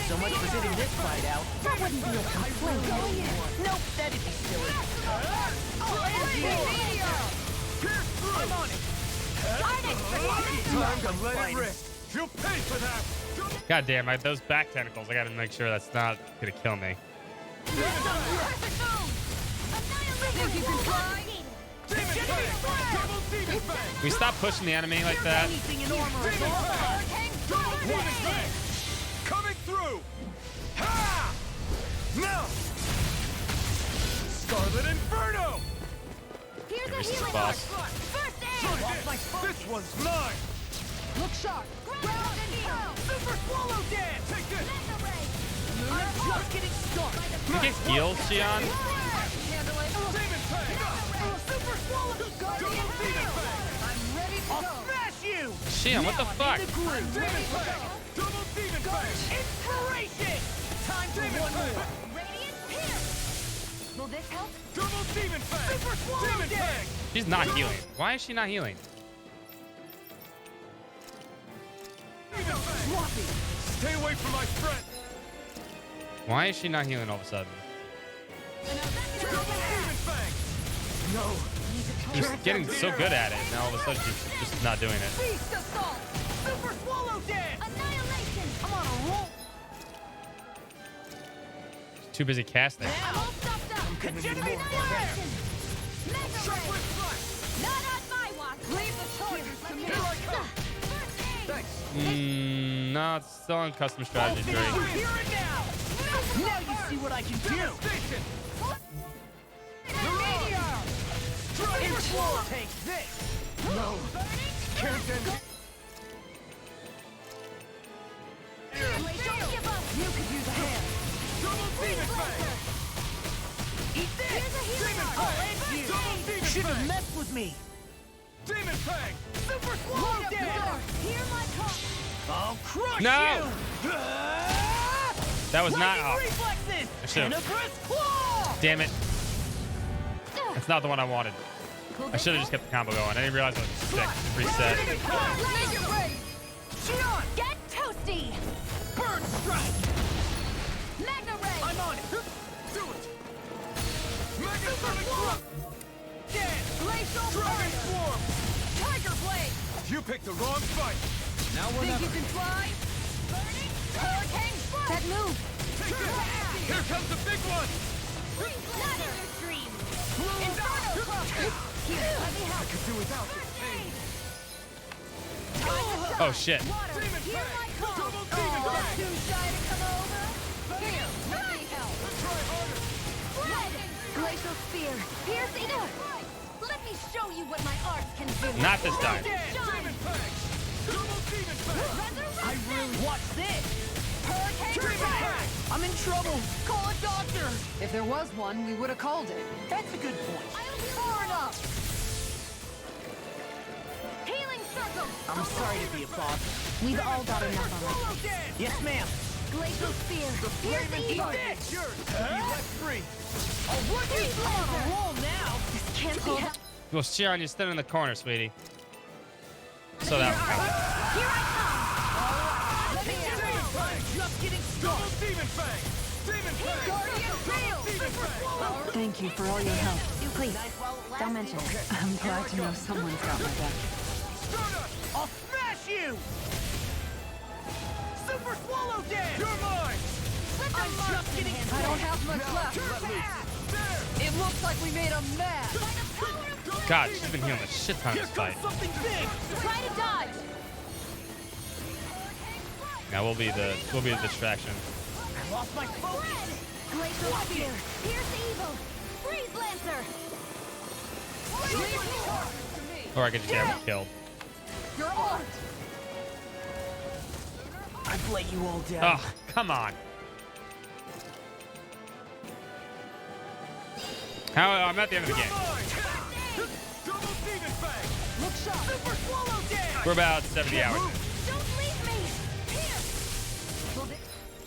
So much for sitting this fight out. That wouldn't be a complaint. Nope, that'd be silly. I'm on it. Time to let it rip. You'll pay for that. God damn, those back tentacles, I gotta make sure that's not gonna kill me. Think you can fly? Can we stop pushing the enemy like that? Coming through! Ha! Now! Scarlet Inferno! Here's a This is healing boss. arc. First aid. This one's mine! Look sharp. Ground and heal. Super Swallow Dance! Take this! I'm just getting started. You get healed, Xion? Super swallow. I'm ready to I'll go. smash you! Xion, what the fuck? Double Demon Fang! Inspiration! Time for one more. Radiant Pierce. Will this help? Double Demon Fang! Super Swallow Demon Dance! Fang! She's not healing. Why is she not healing? Sloppy! Stay away from my friend! Why is she not healing all of a sudden? Double Demon Fang! No! She's getting so good at it, and now all of a sudden she's just not doing it. Beast Assault! Super Swallow Dance! Annihilation. I'm on a roll! She's too busy casting. I'm all stopped up. Annihilation! Mega Ray. Not on my watch. Leave the charges to me. First aid. No, it's still on custom strategy 3. Here and now! Now you see what I can do! Meteor. Interwall, take this! No! Can't end it! Don't give up. You could use a hand! Double Demon Fang! Eat this! Here's a healing arc. I'll end you! Double Demon Shouldn't have Fang! messed with me! Demon Fang! Super Swallow Load up the Dance! door. Hear my call. I'll crush No! you! That was not Lightning off. reflexes! I should've- Tenebrous Claw! Damn it. That's not the one I wanted. I should have just kept the combo going. I didn't realize it was sick. Reset. Make it rain. Xion! Get toasty. Burn Strike! Mega Ray. I'm on it! Do it! Mega Sonic Drop! Dance! Glacial Dragon Fire. Swarm! Tiger Blade. You picked the wrong fight! Now we're Think never... you can fly? Burning. Hurricane Strike. That move. Take this! Here comes the big one! Not in your dreams. Inferno Club. Here, let me help. Could do without this. First aid. Oh, shit. Water. Demon Hear Fang. my call. Double Demon Fang. Too shy to come over. Here, let me help. Try harder! Red. Glacial Spear. Piercing. Let me show you what my arts can do. Not this time. Demon Fang! Double Demon Fang! I really watch this! Hurricane Demon Strike. Fang! I'm in trouble! Call a doctor! If there was one, we would have called it. That's a good point. Far enough. Healing Circle. I'm sorry to be a bother. We've all got enough on our plates. Yes, ma'am. Glacial Spear. Pierce Flaming evil. Titan! Yours! You left free! Oh, we're just on a roll now! This can't be held. Well, Xion, you're still in the corner, sweetie. So that one counts. Here I come. Let me Demon Fang! Just getting Double started! Demon Fang! Demon Fang! Guardian Field. Demon Fang! Thank you for all your help. Please, don't mention it. I'm glad to know someone's got my back. Stardust! I'll smash you! Super Swallow Dance! You're mine! I'm just getting I don't have much left. There! It looks like we made a mess. God, she's been healing a shit ton Here this fight. comes something big! Try to dodge. Now we'll be the distraction. I lost my focus! Glacial Spear. Pierce evil. Freeze Lancer. Or I could just get everyone killed. Your art. I've let you all down. Oh, come on. How I'm at the end of the game. Double Demon Fang! Look sharp. Super swallow dance. We're about 70 hours in. Don't leave me! Here!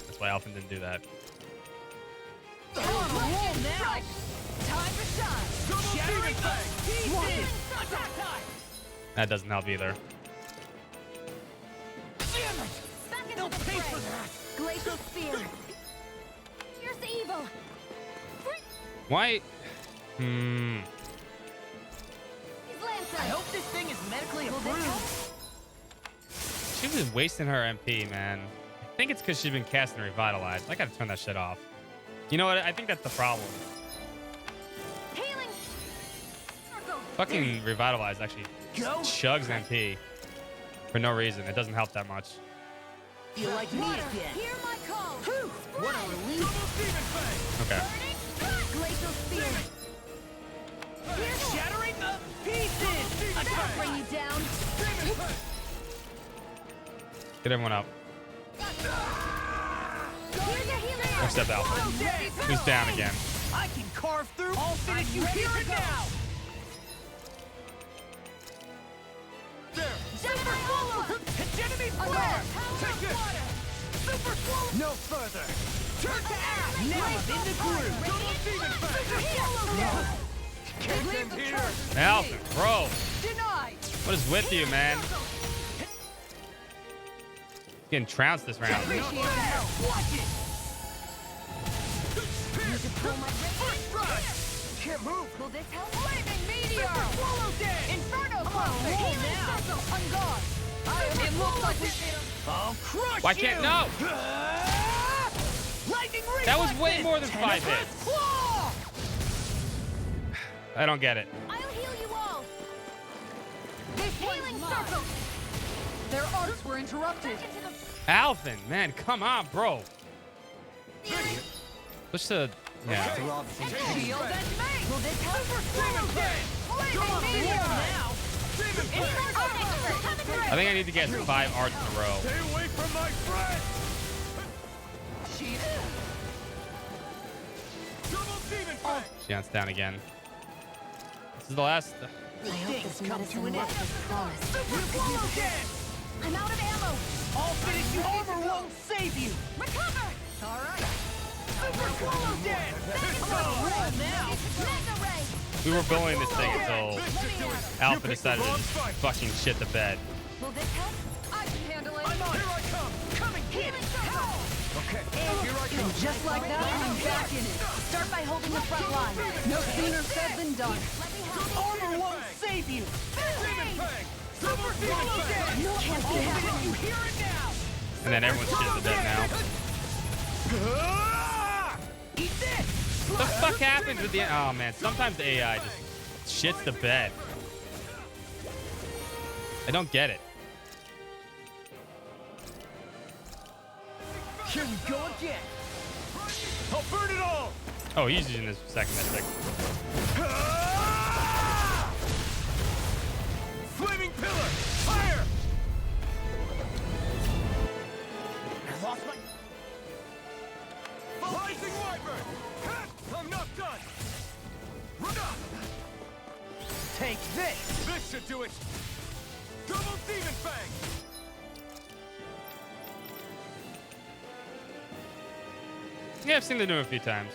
That's why Alphen didn't do that. On a roll now. Time to shine. Shattering pieces. Attack time. That doesn't help either. Damn it. Back into No the pay fray. for that. Glacial spear. Here's the evil. Why? Hmm. He's Lancer. I hope this thing is medically approved. She was wasting her MP, man. I think it's because she's been casting Revitalize. I gotta turn that shit off. You know what? I think that's the problem. Healing. Circle. Fucking Revitalize actually chugs MP for no reason. It doesn't help that much. You like me Water. again? Hear my call. What a relief. Okay. Glacial spear. Shattering the pieces. That'll bring you down. Get everyone up. Here's your healing. One step out. Who's down again? I can carve through. I'll finish you here and now. Super swallow. Hegemony flare. Take it. Super swallow. No further. Turn to ash. Now I'm in the groove. Double demon phase. Alphen, bro. Denied. What is with you, man? Getting trounced this round. Appreciate the help. Watch it. First strike. Can't move. Will this help? Flaming meteor. Super swallow dance. Inferno blast. Healing now. circle. On guard. It looks like we I'll crush Why can't you. no? Lightning That was way reflexes. more than 5 Tenebrous hits. claw. I don't get it. I'll heal you all. This Healing one's circle. Their arts were interrupted. Alphen, man, come on, bro. Push the. Yeah. Shield and mace. Will this help? Super swallow dance. Flaming meteor. Now. Demon flame. I think I need to get 5 arts in a row. Stay away from my friend. Double demon flame. Shion's down again. This is the last. I hope this medicine works as promised. Super swallow dance. I'm out of ammo. I'll finish you. Armor won't save you. Recover. All right. Super swallow dance. It's on roll now. Mega ray. We were bullying this thing until Alpha decided to just fucking shit the bed. Will this help? I can handle it. I'm on. Here I come. Come and get it. Okay. Here I come. And just like that, I'm back in it. Start by holding the front line. No sooner said than done. Armor won't save you. Demon fang. Super swallow dance. No chance I'll to have finish you here and now. And then everyone's shit the bed now. Eat this. What the fuck happens with the. Oh man, sometimes the AI just shits the bed. I don't get it. Here we go again. I'll burn it all. Oh, he's using his second mystic. Flaming pillar. Fire. I lost my. Rising wyvern. I'm not done. Run up. Take this. This should do it. Double demon fang. Yeah, I've seen the new a few times.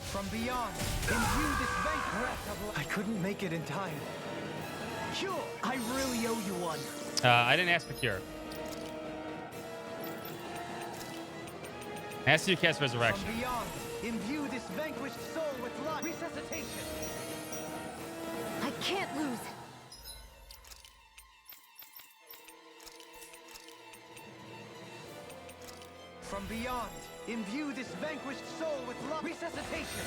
From beyond, imbue this breath of life. I couldn't make it in time. Cure, I really owe you one. I didn't ask for cure. I asked you to cast resurrection. From beyond, imbue this vanquished soul with life. Resuscitation. I can't lose. From beyond, imbue this vanquished soul with love. Resuscitation.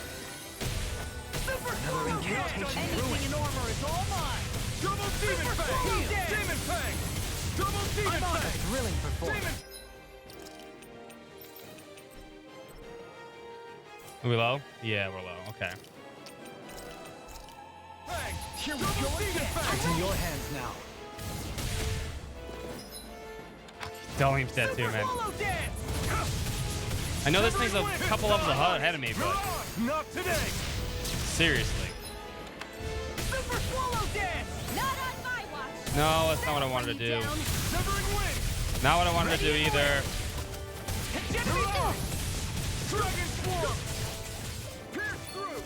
Super Another incantation. Anything in armor is all mine. Double demon fang. Demon fang. Double demon I'm on a fang. thrilling performance. Demon. Are we low? Yeah, we're low. Okay. Fang. Here we go again. It's in your hands now. Daliem's dead too, man. I know this thing's a couple levels ahead of me, but Not today. seriously. Super swallow dance. No, that's not what I wanted to do. Not what I wanted to do either. Dragon Swarm! Pierce through!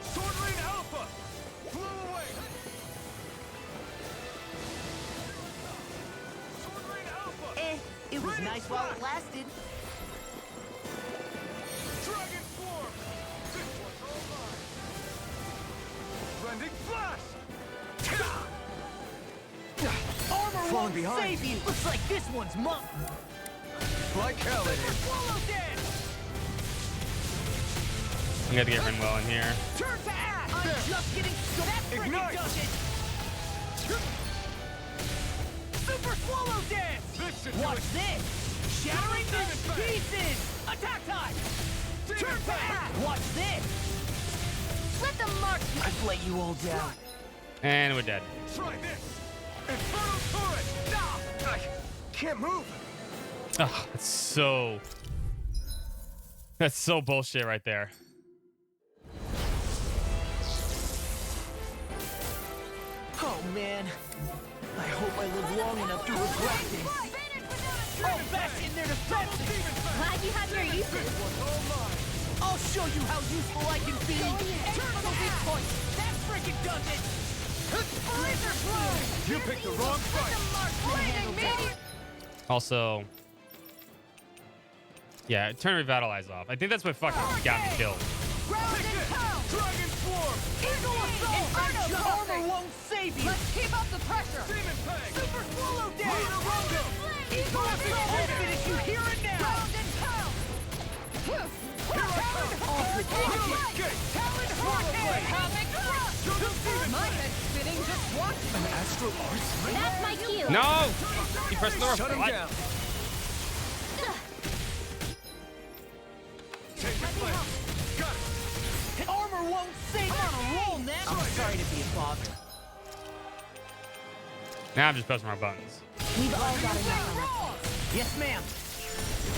Sword Rain Alpha! Flew away! Sword Rain Alpha! It was nice while it lasted. Dragon Swarm! This one's all mine! Blending Flash! Armor Falling won't behind. save you! Looks like this one's mine! Like hell it is! Swallow dance! I got to get Rinwell in here. Turn to ash! I'm just getting so that freaking Ignite. does it! Super Swallow Dance! This should do Watch it. this! Shattering the Demon Fang. pieces! Attack time! Demon Turn to Fang. ash! Watch this! Let them mark you. I've let you all down. And we're dead. Try this! Inferno Turret! Nah! I can't move! Oh, that's so bullshit right there. Oh man, I hope I live long enough to regret this. I'll bash in their defenses. Glad you have your uses. I'll show you how useful I can be. Turn on the weak point. That freaking does it. Laser flow. You picked the wrong fight! Also, yeah, turn Revitalize off. I think that's what fucking got me killed. Dragon Swarm! Eagle Assault! Armor won't save you! Let's keep up the pressure. Demon Fang! Super Swallow Dance! Lunar Rondo! Eagle Assault! I'll finish you here and now! Round and pound. Talon Hurricane! Talon Hurricane! Havoc thrust. My head's spinning just watching. An Astral Arts? That's my cue. No! He pressed the Shut him what? down! Take your place! Got it! Armor won't save you! On a roll now! I'm sorry to be a bother. Now I'm just pressing my buttons. We've all got enough on our plates. Yes, ma'am.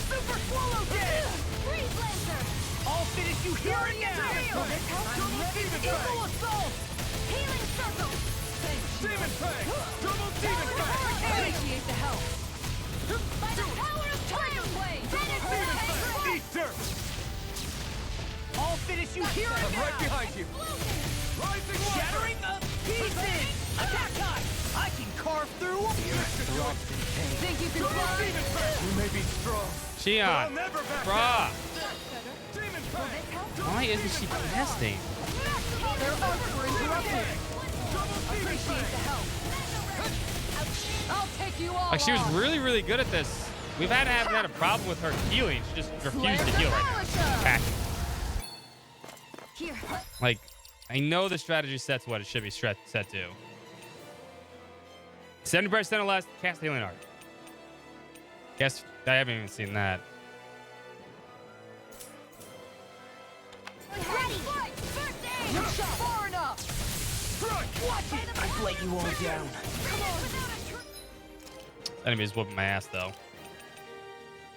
Super Swallow Dance! Freeze Lancer. I'll finish you here and now! Eagle Assault! Healing circle. Demon Fang! Double Demon Fang! Appreciate the help. By the power of Tornado Blade. Eat dirt! I'll finish you here and I'm now! right behind you! Rising Water! Shattering of pieces! Attack time! I can carve through them! Think you can Double fly? Demon Fang! You may be strong, but I'll Shion, never back bruh, down! Demon Fang! why isn't she casting? Their arms were interrupted. Appreciate the help. I'll take you all Like she was on. really, really good at this. We've haven't had a problem with her healing. She just refused to heal right now. Attacking. Here. Like, I know the strategy set's what it should be set to. 70% or less, cast healing art. Guess I haven't even seen that. Ready. First aid. You're far enough! Watch it! I've let you all down. Enemy's whooping my ass though.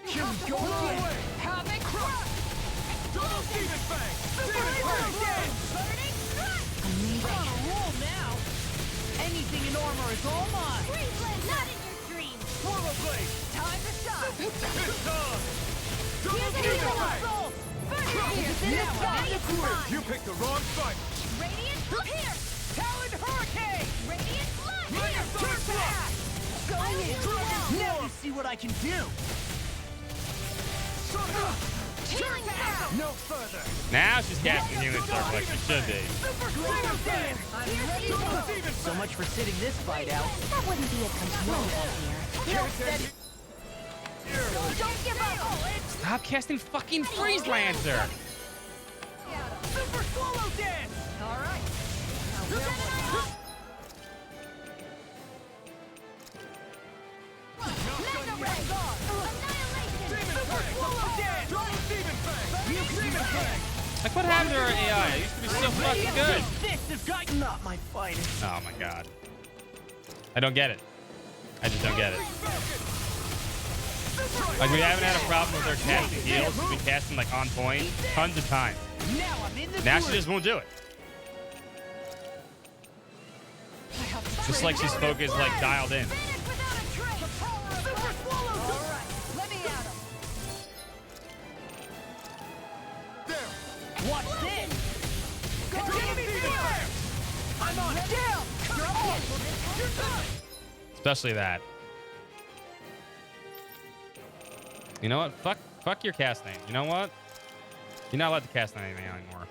Here we go again! Havoc thrust. Double Demon Fang! Demon Fang! Amazing. On a roll now! Anything in armor is all mine! Freeze Lancer. Not in your dreams. Swallow Blade! Time to shine. It's on! Double Here's an Demon eagle Fang! assault. First pierce in the Now I'm sky. in the groove. You picked the wrong fight! Radiant pierce. Talon Hurricane! Radiant flush. Here, turn back! Going in! Dragon Now you see what I can do! Healing circle. No further! Now she's casting healing circle like she should be. Super Swallow Dance! Here's eagle. So much for sitting this fight out. That wouldn't be a control here. You're steady. Don't give up. Stop casting fucking Freeze Lancer. Super Swallow Dance! All right. Mega Ray. Annihilation. Super Swallow Dance! Double Demon Fang! Demon Fang! Like what happened to her AI? It used to be so fucking good. Fists have gotten not my finest. Oh my god. I don't get it. I just don't get it. Like we haven't had a problem with her casting heals. She's been casting like on point tons of times. Now I'm in the Now she groove. just won't do it. Just like she's focused, like dialed in. Watch this! I'm on it! You're done! Especially that. You know what? Fuck your cast name. You know what? You're not allowed to cast anything anymore.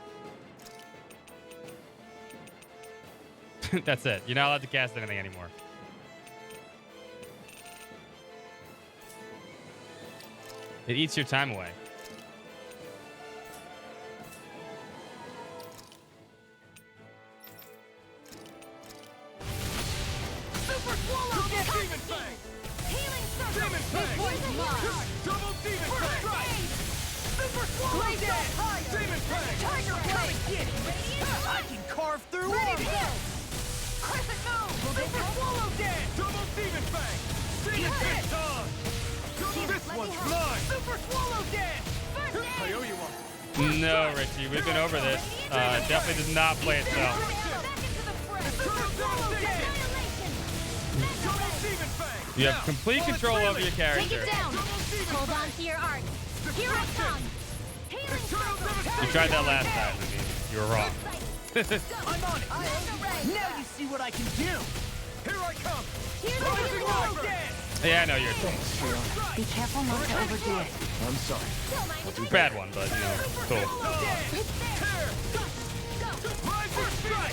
That's it. You're not allowed to cast anything anymore. It eats your time away. Super Swallow! Demon Fang! Healing Circle! Demon Fang! Double Demon Fang! Super Swallow! Demon Fang! Tiger Blade! I can carve through walls! Crescent Moon! Super Swallow Dance! Double Demon Fang! Demon Fang! This one's mine! Super Swallow Dance! I owe you one! No, Richie, we've been over this. Definitely does not play itself. You have complete control over your character. Take it down. Hold on to your art. Here I come. You tried that last time. I mean, you were wrong. I'm on it. Now you see what I can do. Here I come. Yeah, I know you're Be careful not to overdo it. I'm sorry. bad one, but you know, cool.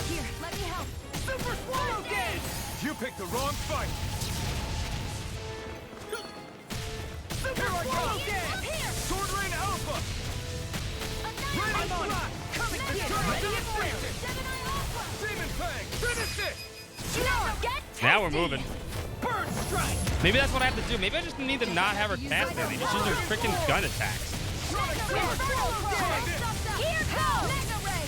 Here, let me help. Super Swallow Dance! You picked the wrong fight. Super Swallow Dance! Sword Rain Alpha! Ready Rock! Coming to Demon Fang! Finish it! Now we're moving. Bird Strike! Maybe that's what I have to do. Maybe I just need to not have her cast anything. Just use her freaking gun attacks. Here goes! Mega Ray!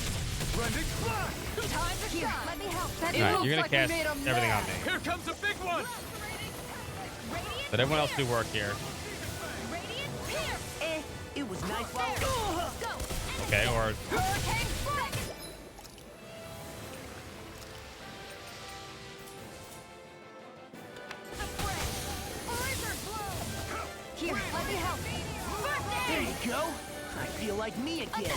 Blending Flash! Time to shine. Let me help. Alright, you're gonna cast everything on me. Here comes a big one! Let everyone else do work here. It was nice while... Okay, or... Hurricane Strike! Here, let me help. There you go. I feel like me again.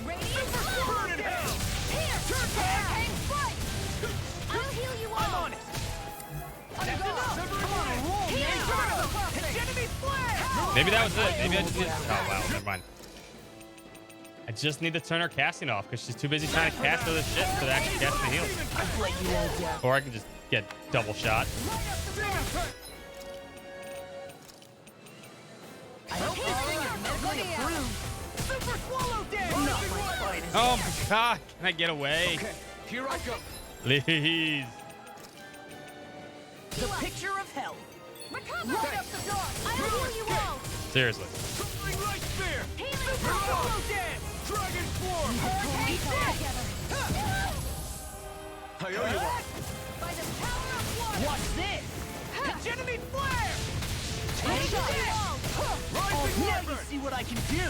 Radiant Burn in hell! Here! Hurricane Strike! I'll heal you all! I'm on it. That's enough. Come on, roll, man. Enemy flare! Maybe that was it. Maybe I just need... Oh, wow. Never mind. I just need to turn her casting off because she's too busy trying to cast other shit to actually cast the heal. I've let you all down. Or I can just get double shot. I hope this thing is medically approved. Super Swallow Dance! Not my finest. Oh my god. Can I get away? Okay, here I go. Please. The picture of hell. Recover! Load up the door! I'll heal you all! Seriously. Soaring Light Spear! Healing Super Swallow Dance! Dragon Form! Hurricane Strike! I owe you one! By the power of water! Watch this. Enemy flare! Take Take it! this! Rising Now you Wyvern! see what I can do.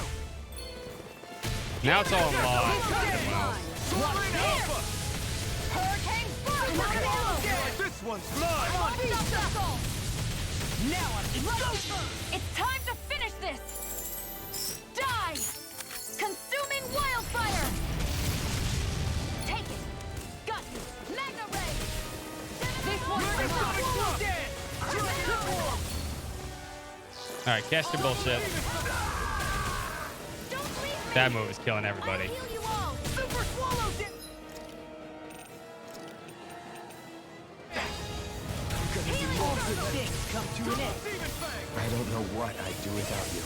Now it's all in law. Sword Rain Alpha! Hurricane Strike! This one's mine! Now I'm in motion. It's time to finish this! Die! Consuming wildfire! Take it! Got you! Mega Ray! This one's Alright, cast your bullshit. That move is killing everybody. Heal you all! Super Swallow Dance! All good things come to an end. I don't know what I'd do without you.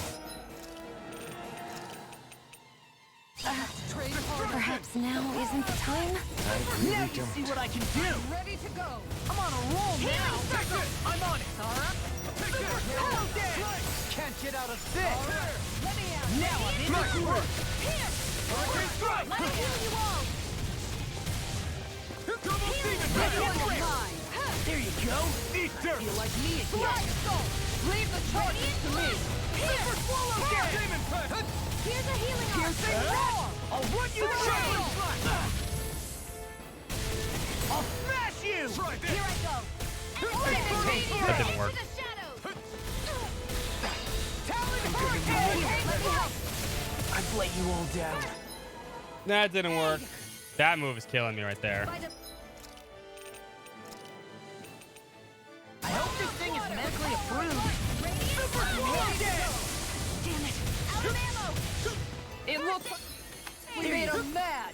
Perhaps now isn't the time? I Now really you see don't. what I can do. Ready to go! I'm on a roll now. I'm on it. Super Swallow Dance! Can't get out of this. Let me out! Now I'm in the work. Here! Hurricane Strike! Let me heal you all! Double Demon This Fang! one is mine! There you go. Eat dirt! Feel like me again. Flying Soul! Leave the charges to me! Here! Swallow Dance! Demon Fang! Here's a healing arm! I'll run you down. Here I go. That didn't work. I've let you all down. That didn't work. That move is killing me right there. I hope this thing is medically approved. Super Damn it. Out of ammo. It looks like we made him mad.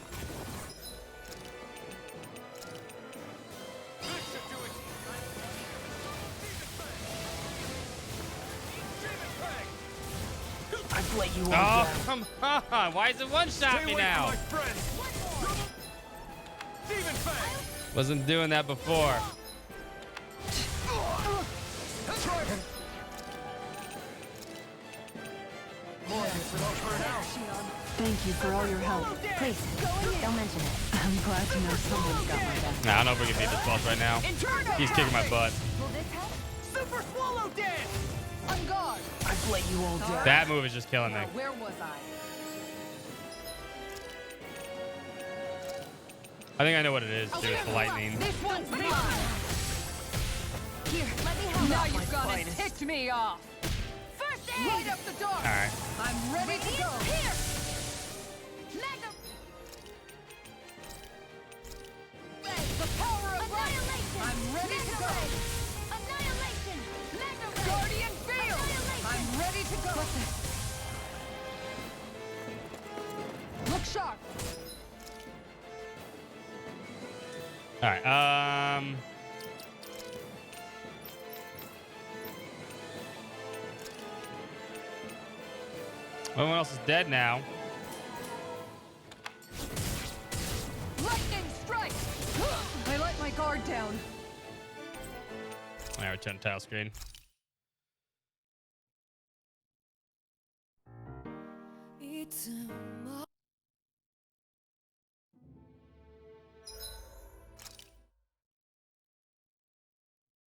I've let you all Oh, down. come on. Why is it one-shot me now? Wasn't doing that before. Thank you for all your help. Please, don't mention it. I'm glad to know someone's got my back. Nah, I don't know if we can beat this boss right now. He's kicking my butt. Will this help? Super swallow dance. On guard. I've let you all down. That move is just killing me. Now, where was I? I think I know what it is, dude. It's the lightning. This one's mine. Here, let me help. Now you've gone and ticked me off. First aid. Light up the dark. All right. I'm ready to go. Here. Magnum. The power of light. Annihilation. I'm ready to go. Annihilation. Magnum. Guardian field. I'm ready to go. Look sharp. All right. Everyone else is dead now. Lightning strike. I let my guard down. All right, return to title screen.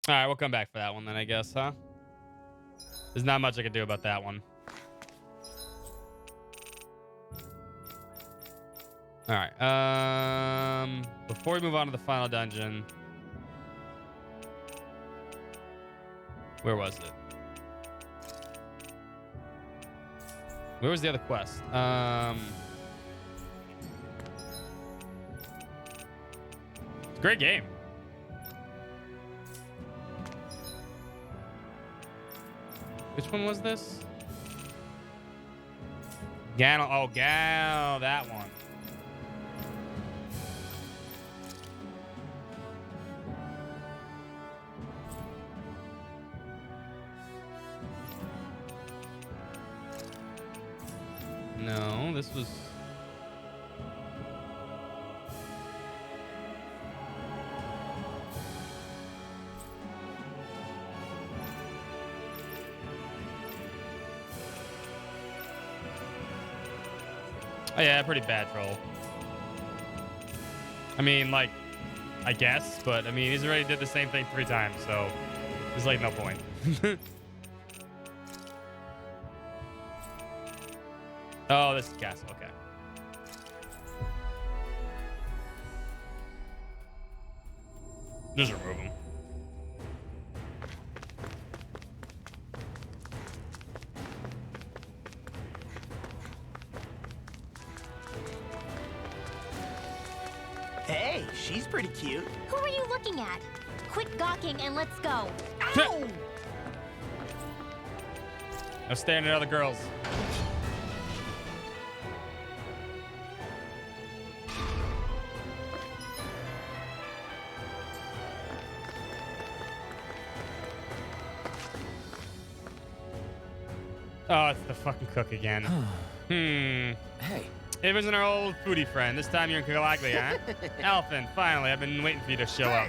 All right, we'll come back for that one then, I guess, huh? There's not much I can do about that one. All right. Before we move on to the final dungeon, where was it? Where was the other quest? It's a great game. Which one was this? Gal. Oh, Gal. That one. No, this was... Oh yeah, pretty bad troll. I mean, like, I guess, but I mean, he's already did the same thing 3 times, so there's like no point. Oh, this is castle, okay. Just remove him. Hey, she's pretty cute. Who are you looking at? Quit gawking and let's go. Ow! I'm staring at other girls. Oh, it's the fucking cook again. Hey. It wasn't our old foodie friend. This time you're in Calaglia, huh? Elfin, finally. I've been waiting for you to show up.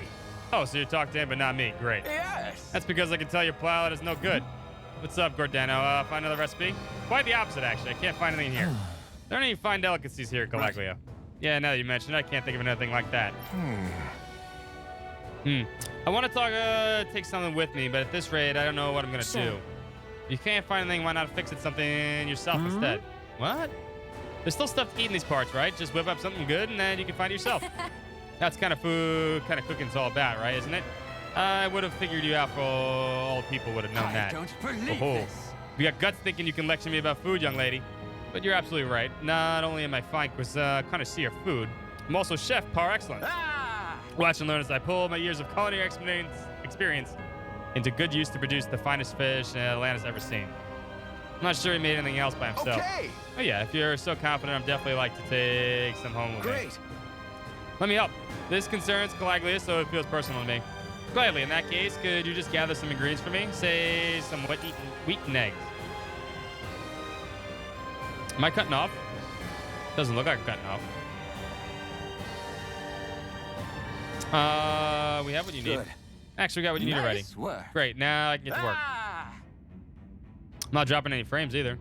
Oh, so you talked to him, but not me. Great. Yes. That's because I can tell your pilot is no good. What's up, Gordano? Find another recipe? Quite the opposite, actually. I can't find anything here. There aren't any fine delicacies here at Calaglia. Yeah, now that you mention it, I can't think of anything like that. I want to take something with me, but at this rate, I don't know what I'm going to do. If you can't find anything, why not fix it something yourself instead? What? There's still stuff to eat in these parts, right? Just whip up something good and then you can find it yourself. That's kind of food, kind of cooking's all about, right? Isn't it? I would have figured you out for all people would have known that. Don't believe Oh, this. you got guts thinking you can lecture me about food, young lady. But you're absolutely right. Not only am I fine connoisseur of food, I'm also chef par excellence. Watch and learn as I pull my years of culinary experience into good use to produce the finest fish Atlanta's ever seen. I'm not sure he made anything else by himself. Okay. Oh yeah, if you're so confident, I'm definitely like to take some home with me. Great. Let me help. This concerns Calaglia, so it feels personal to me. Gladly, in that case, could you just gather some ingredients for me? Say some wheat and eggs. Am I cutting off? Doesn't look like I'm cutting off. We have what you need. Good. Actually, we got what you need already. Nice work. Great, now I can get to work. I'm not dropping any frames either.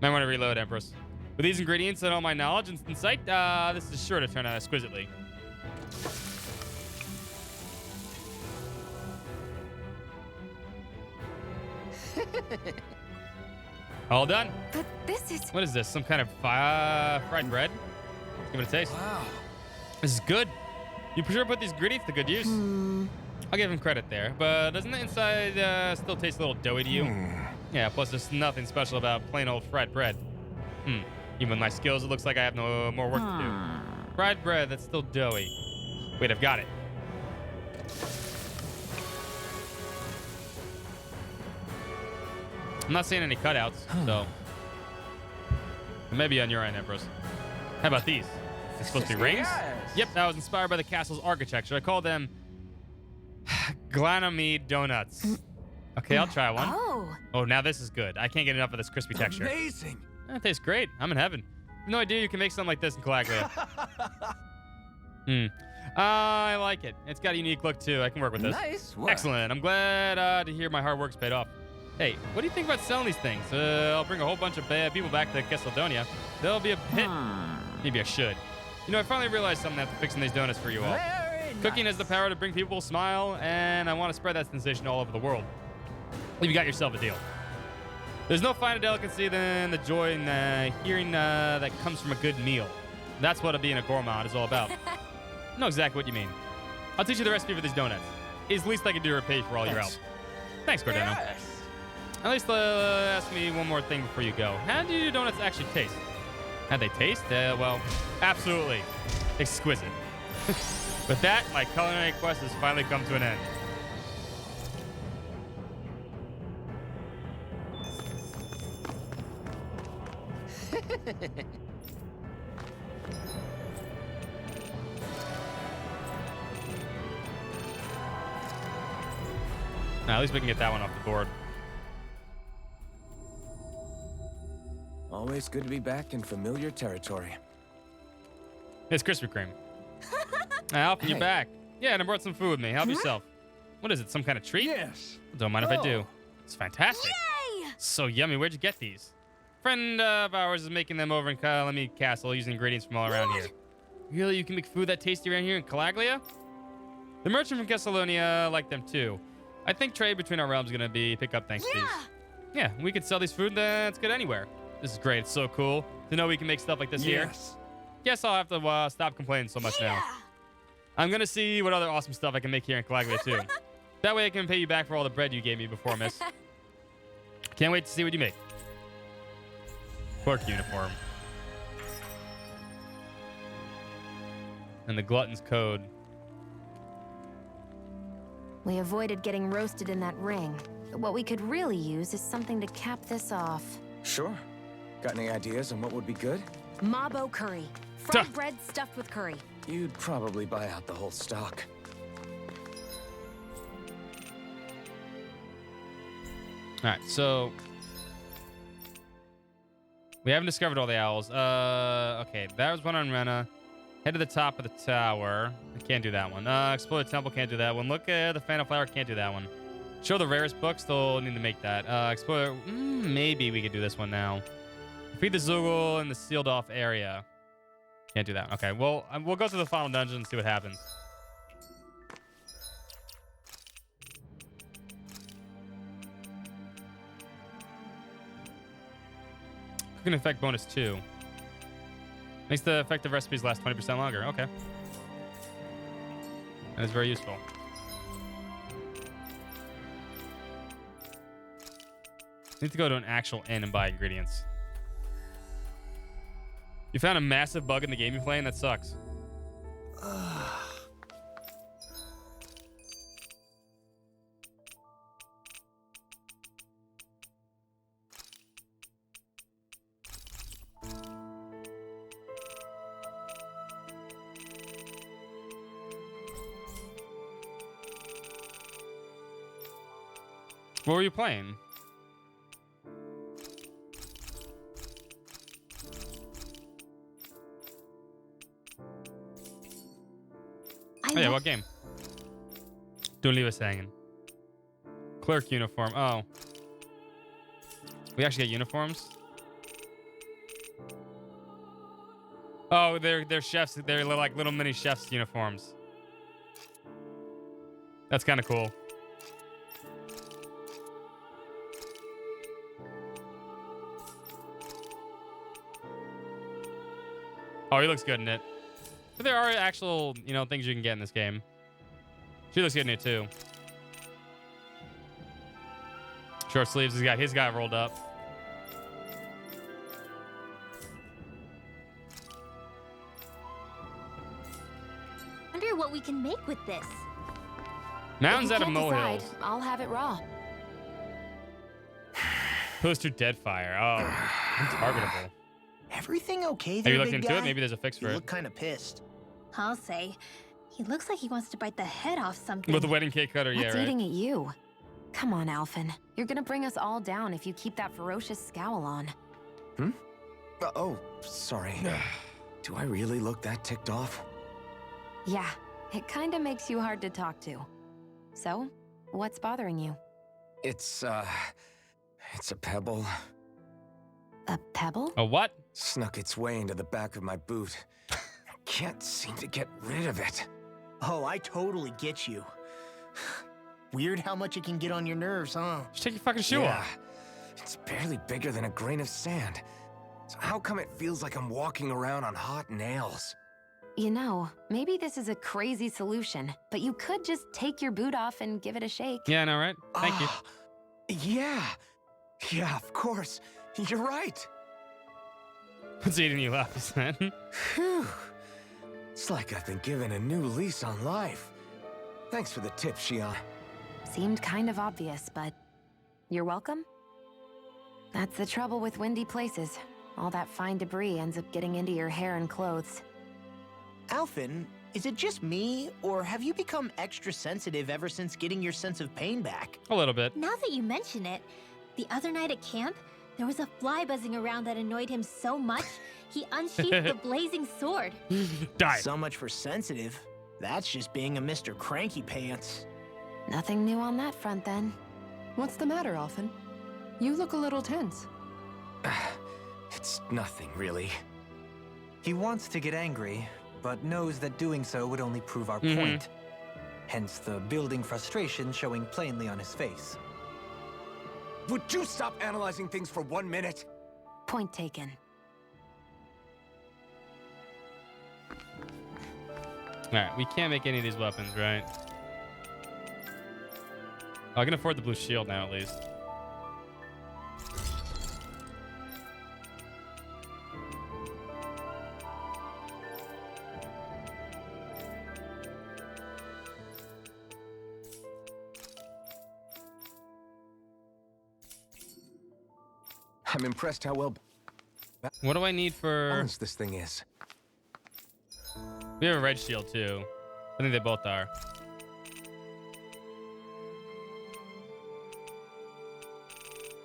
Might want to reload, Empress. With these ingredients and all my knowledge and insight, this is sure to turn out exquisitely. All done. But this is... What is this? Some kind of fried bread? Let's give it a taste. Wow. This is good. You for sure put these ingredients to good use. I'll give him credit there. But doesn't the inside still taste a little doughy to you? Yeah, plus there's nothing special about plain old fried bread. Even with my skills, it looks like I have no more work to do. Fried bread that's still doughy. Wait, I've got it. I'm not seeing any cutouts, so maybe on your end, Empress. How about these? They're supposed to be rings? Yep, that was inspired by the castle's architecture. I call them Glanamede donuts. Okay, I'll try one. Oh, now this is good. I can't get enough of this crispy texture. Amazing. That tastes great. I'm in heaven. No idea you can make something like this in Calaglia. I like it. It's got a unique look too. I can work with this. Nice work. Excellent. I'm glad to hear my hard work's paid off. Hey, what do you think about selling these things? I'll bring a whole bunch of bad people back to Kesseldonia. They'll be a hit. Maybe I should. You know, I finally realized something after fixing these donuts for you all. Cooking has the power to bring people a smile, and I want to spread that sensation all over the world. You got yourself a deal. There's no finer delicacy than the joy in hearing that comes from a good meal. That's what being a gourmand is all about. I know exactly what you mean. I'll teach you the recipe for these donuts. It's the least I can do to repay for all your help. Thanks, Cordano. Yes. At least ask me one more thing before you go. How do your donuts actually taste? How'd they taste? Well, absolutely exquisite. With that, my culinary quest has finally come to an end. Now, at least we can get that one off the board. Always good to be back in familiar territory. It's Krispy Kreme. Alpha, you're back. Yeah, and I brought some food with me. Help yourself. What is it, some kind of treat? Yes. Don't mind if I do. It's fantastic. Yay! So yummy. Where'd you get these? Friend of ours is making them over in Calamite Castle using ingredients from all around here. Really? You can make food that tasty around here in Calaglia? The merchant from Kesseldonia liked them too. I think trade between our realms is going to pick up thanks to these. Yeah, we could sell these food that's good anywhere. This is great. It's so cool to know we can make stuff like this here. Guess I'll have to stop complaining so much now. I'm going to see what other awesome stuff I can make here in Calaglia too. That way I can pay you back for all the bread you gave me before, miss. Can't wait to see what you make. Clerk uniform. And the glutton's code. We avoided getting roasted in that ring. But what we could really use is something to cap this off. Sure. Got any ideas on what would be good? Mabo curry. Fried bread stuffed with curry. You'd probably buy out the whole stock. All right, so we haven't discovered all the owls. Okay, that was one on Rena. Head to the top of the tower. I can't do that one. Explore the temple. Can't do that one. Look at the Phantom Flower. Can't do that one. Show the rarest books. Still need to make that. Explore. Maybe we could do this one now. Feed the Zoogle in the sealed off area. Can't do that. Okay, well, we'll go to the final dungeon and see what happens. Cooking effect bonus 2. Makes the effective recipes last 20% longer. Okay. And it's very useful. Need to go to an actual inn and buy ingredients. You found a massive bug in the game you're playing? That sucks. What were you playing? Oh, yeah, what game? Don't leave us hanging. Clerk uniform. Oh. We actually get uniforms? Oh, they're chefs. They're like little mini chefs uniforms. That's kind of cool. Oh, he looks good in it. But there are actual, things you can get in this game. She looks good in it too. Short sleeves. He's got rolled up. Wonder what we can make with this. Mountains out of If you can't molehills. decide, I'll have it raw. Close to dead fire. Oh, untargetable. Everything okay Have there, you looked big into guy? it? Maybe there's a fix for You it. look kind of pissed. I'll say. He looks like he wants to bite the head off something. With the wedding cake cutter, yeah, What's right. eating at you? Come on, Alphen. You're gonna bring us all down if you keep that ferocious scowl on. Oh, sorry. Do I really look that ticked off? Yeah, it kinda makes you hard to talk to. So, what's bothering you? It's a pebble. A pebble? A what? Snuck its way into the back of my boot. I can't seem to get rid of it. Oh, I totally get you. Weird how much it can get on your nerves, huh? Just take your fucking shoe off. It's barely bigger than a grain of sand. So how come it feels like I'm walking around on hot nails? You know, maybe this is a crazy solution, but you could just take your boot off and give it a shake. Yeah, I know, right? Thank you. Yeah, of course. You're right. What's eating you up, is that? Phew. It's like I've been given a new lease on life. Thanks for the tip, Xion. Seemed kind of obvious, but you're welcome? That's the trouble with windy places. All that fine debris ends up getting into your hair and clothes. Alphen, is it just me, or have you become extra sensitive ever since getting your sense of pain back? A little bit. Now that you mention it, the other night at camp, there was a fly buzzing around that annoyed him so much, he unsheathed the blazing sword. Die. So much for sensitive. That's just being a Mr. Cranky Pants. Nothing new on that front, then. What's the matter, Alphen? You look a little tense. It's nothing, really. He wants to get angry, but knows that doing so would only prove our Mhm. point. Hence the building frustration showing plainly on his face. Would you stop analyzing things for 1 minute? Point taken. Alright, we can't make any of these weapons, right? Oh, I can afford the blue shield now, at least. I'm impressed how well What do I need for... balanced this thing is. We have a red shield, too. I think they both are.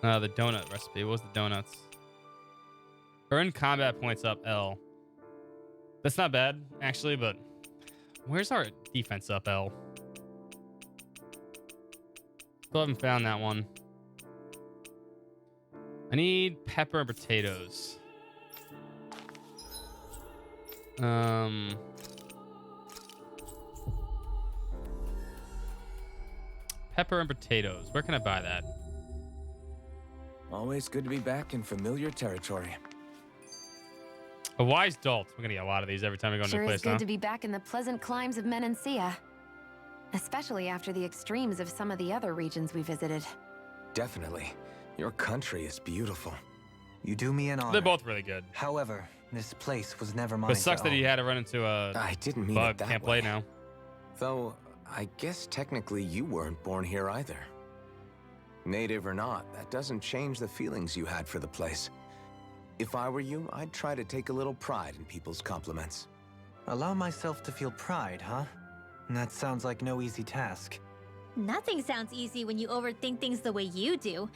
The donut recipe. What was the donuts? Earn combat points up L. That's not bad, actually, but... Where's our defense up L? Still haven't found that one. I need pepper and potatoes. Pepper and potatoes. Where can I buy that? Always good to be back in familiar territory. A wise dolt. We're gonna get a lot of these every time we go into Sure a is place, good huh? to be back in the pleasant climes of Menancia. especially after the extremes of some of the other regions we visited. Definitely. Your country is beautiful. You do me an honor. They're both really good. However, this place was never mine. But it sucks to that he own. had to run into a I didn't mean bug. it that Can't way. play now. Though, I guess technically you weren't born here either. Native or not, that doesn't change the feelings you had for the place. If I were you, I'd try to take a little pride in people's compliments. Allow myself to feel pride, huh? That sounds like no easy task. Nothing sounds easy when you overthink things the way you do.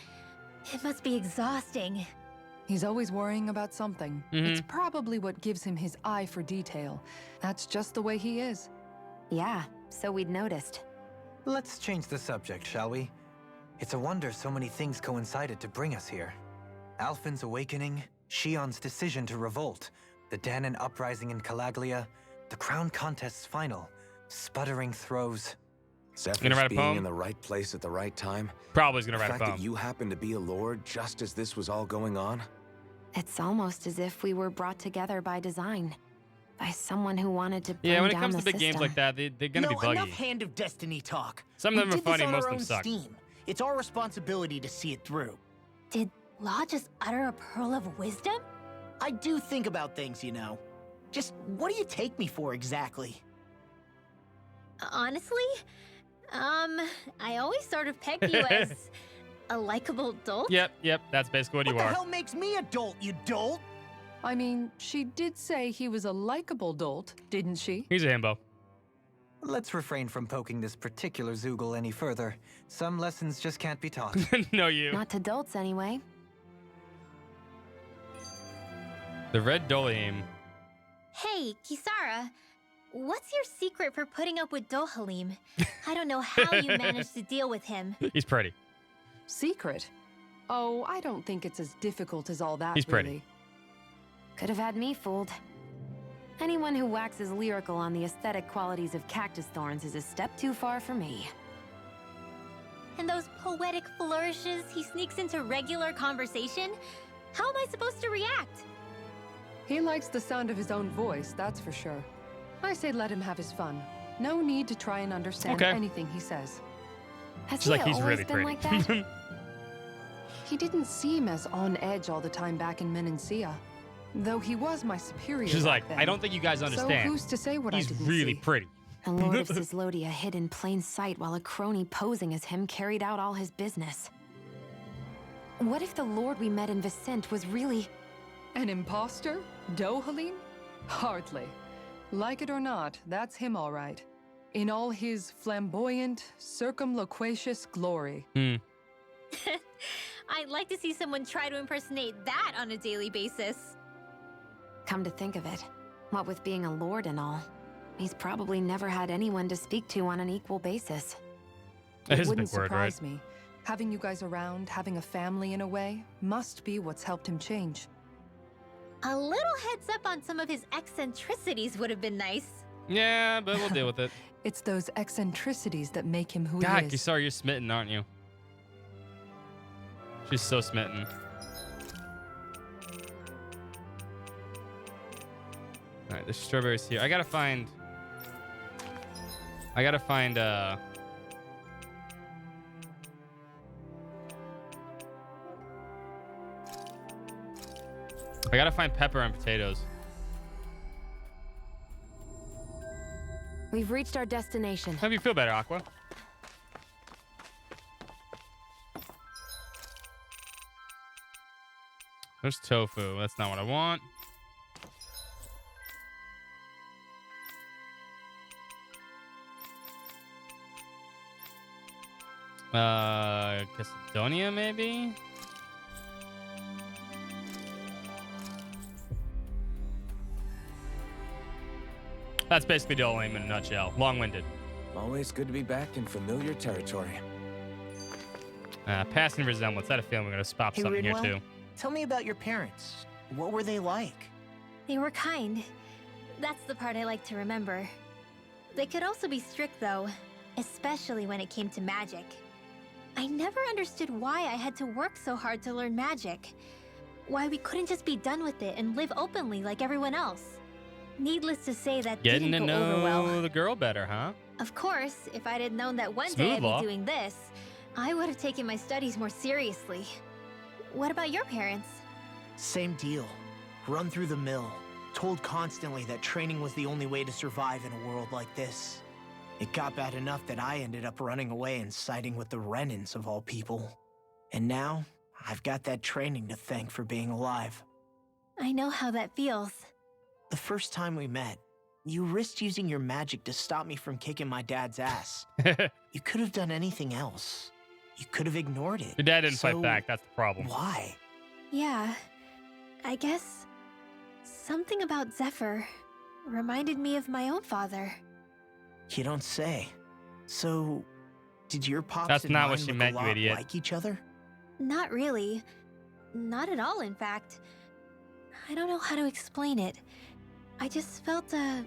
It must be exhausting. He's always worrying about something. Mhm. It's probably what gives him his eye for detail. That's just the way he is. Yeah, so we'd noticed. Let's change the subject, shall we? It's a wonder so many things coincided to bring us here. Alphen's awakening, Shion's decision to revolt, the Danon uprising in Calaglia, the crown contest's final, sputtering throws. Zephyr's write a being poem? in the right place at the right time. Probably is gonna The write a fact poem. that you happened to be a lord just as this was all going on. It's almost as if we were brought together by design. By someone who wanted to bring Yeah, when it down comes the to big games system. like that, they're gonna be No, buggy. enough Hand of Destiny talk. Some of them We are did this funny, on most our of them own suck. steam. It's our responsibility to see it through. Did Law just utter a pearl of wisdom? I do think about things, you know. Just what do you take me for exactly? Honestly, I always sort of pegged you as a likable dolt. Yep, that's basically what you What the are. hell makes me a dolt, you dolt? I mean, she did say he was a likable dolt, didn't she? He's a himbo. Let's refrain from poking this particular Zoogle any further. Some lessons just can't be taught. No, you. Not to dolts, anyway. The red Dolim. Hey, Kisara, what's your secret for putting up with Dohalim? I don't know how you managed to deal with him. He's pretty. Secret? Oh, I don't think it's as difficult as all that, He's pretty. really. Could have had me fooled. Anyone who waxes lyrical on the aesthetic qualities of cactus thorns is a step too far for me. And those poetic flourishes he sneaks into regular conversation? How am I supposed to react? He likes the sound of his own voice, that's for sure. I say let him have his fun. No need to try and understand Okay. anything he says. Has She's like, he he's always really been pretty. like that? He didn't seem as on edge all the time back in Menancia. Though he was my superior She's back like, then. I don't think you guys understand. So who's to say what He's I didn't really see? pretty. The Lord of Cislodia hid in plain sight while a crony posing as him carried out all his business. What if the Lord we met in Vicente was really... An imposter? Dohalim? Hardly. Like it or not, that's him all right. In all his flamboyant, circumloquacious glory. Hmm. I'd like to see someone try to impersonate that on a daily basis. Come to think of it, what with being a lord and all, he's probably never had anyone to speak to on an equal basis. That It is a wouldn't big word, right? surprise me. Having you guys around, having a family in a way, must be what's helped him change. A little heads up on some of his eccentricities would have been nice. Yeah, but we'll deal with it. It's those eccentricities that make him who God, he is. Kisara, you're smitten, aren't you? She's so smitten. Alright, the strawberry's here. I gotta find, I gotta find pepper and potatoes. We've reached our destination. How do you feel better, Aqua? There's tofu. That's not what I want. Cassidonia, maybe? That's basically Dolim in a nutshell. Long-winded. Always good to be back in familiar territory. Passing resemblance. I had a feeling we're going to spot Hey, something here, Ridwell, too. tell me about your parents. What were they like? They were kind. That's the part I like to remember. They could also be strict, though, especially when it came to magic. I never understood why I had to work so hard to learn magic. Why we couldn't just be done with it and live openly like everyone else. Needless to say, that Getting to didn't go over well. know the girl better, huh? Of course, if I'd had known that one day Smooth I'd be law. doing this, I would have taken my studies more seriously. What about your parents? Same deal. Run through the mill. Told constantly that training was the only way to survive in a world like this. It got bad enough that I ended up running away and siding with the Renans of all people. And now, I've got that training to thank for being alive. I know how that feels. The first time we met, you risked using your magic to stop me from kicking my dad's ass. You could have done anything else. You could have ignored it. Your dad didn't So fight back. That's the problem. Why? Yeah, I guess something about Zephyr reminded me of my own father. You don't say. So, did your pops That's and not what mine she look meant, a you lot idiot. like each other? Not really. Not at all, in fact. I don't know how to explain it. I just felt a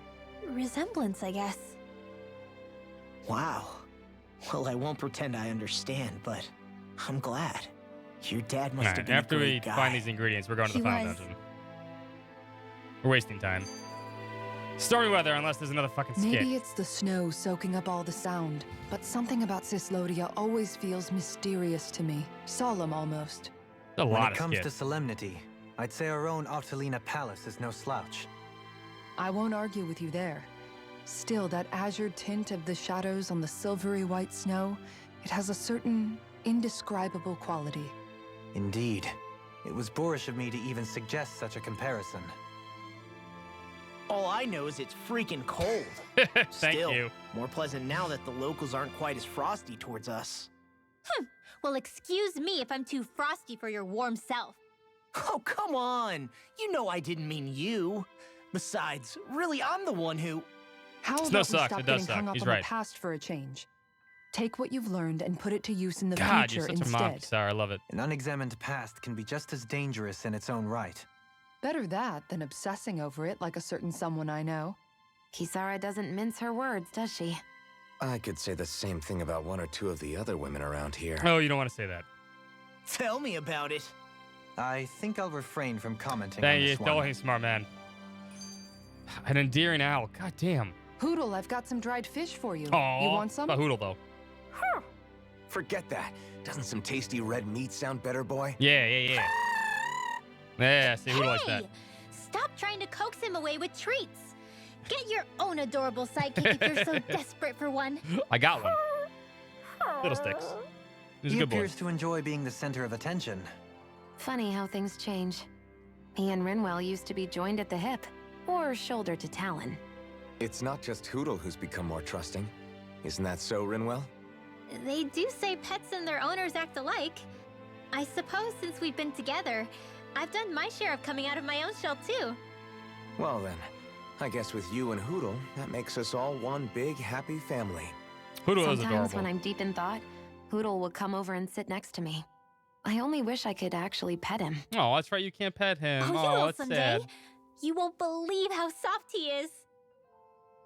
resemblance, I guess. Wow. Well, I won't pretend I understand, but I'm glad. Your dad must have Alright, been a after we great guy. find these ingredients, we're going to He the final was. dungeon. We're wasting time. Stormy weather, unless there's another fucking skit. Maybe it's the snow soaking up all the sound, but something about Cyslodia always feels mysterious to me. Solemn almost. A When lot it of comes skit. to solemnity, I'd say our own Octalina Palace is no slouch. I won't argue with you there. Still, that azure tint of the shadows on the silvery white snow, it has a certain indescribable quality. Indeed. It was boorish of me to even suggest such a comparison. All I know is it's freaking cold. Thank Still, you. more pleasant now that the locals aren't quite as frosty towards us. Well, excuse me if I'm too frosty for your warm self. Oh, come on! You know I didn't mean you. Besides, really, I'm the one who... How Snow about we sucks, stop it does getting hung suck, up he's on right. the past for a change? Take what you've learned and put it to use in the God, you're future such a monkey instead. star. I love it. An unexamined past can be just as dangerous in its own right. Better that than obsessing over it like a certain someone I know. Kisara doesn't mince her words, does she? I could say the same thing about one or two of the other women around here. Oh, you don't want to say that. Tell me about it. I think I'll refrain from commenting Thank on you. this Don't one. he's smart man. An endearing owl. God damn. Hoodle, I've got some dried fish for you. Aw, You want some? a hoodle though. Forget that. Doesn't some tasty red meat sound better, boy? Yeah, yeah, yeah. Yeah, see, hoodle likes that. Hey! Stop trying to coax him away with treats. Get your own adorable sidekick if you're so desperate for one. I got one. Fiddlesticks. He's a He good boy. appears to enjoy being the center of attention. Funny how things change. He and Rinwell used to be joined at the hip, or shoulder to talon. It's not just Hoodle who's become more trusting. Isn't that so, Rinwell? They do say pets and their owners act alike. I suppose since we've been together, I've done my share of coming out of my own shell too. Well then, I guess with you and Hoodle, that makes us all one big happy family. Hoodle is Sometimes adorable. when I'm deep in thought, Hoodle will come over and sit next to me. I only wish I could actually pet him. Oh, that's right. You can't pet him. Oh, you Oh, will that's someday. sad. You won't believe how soft he is.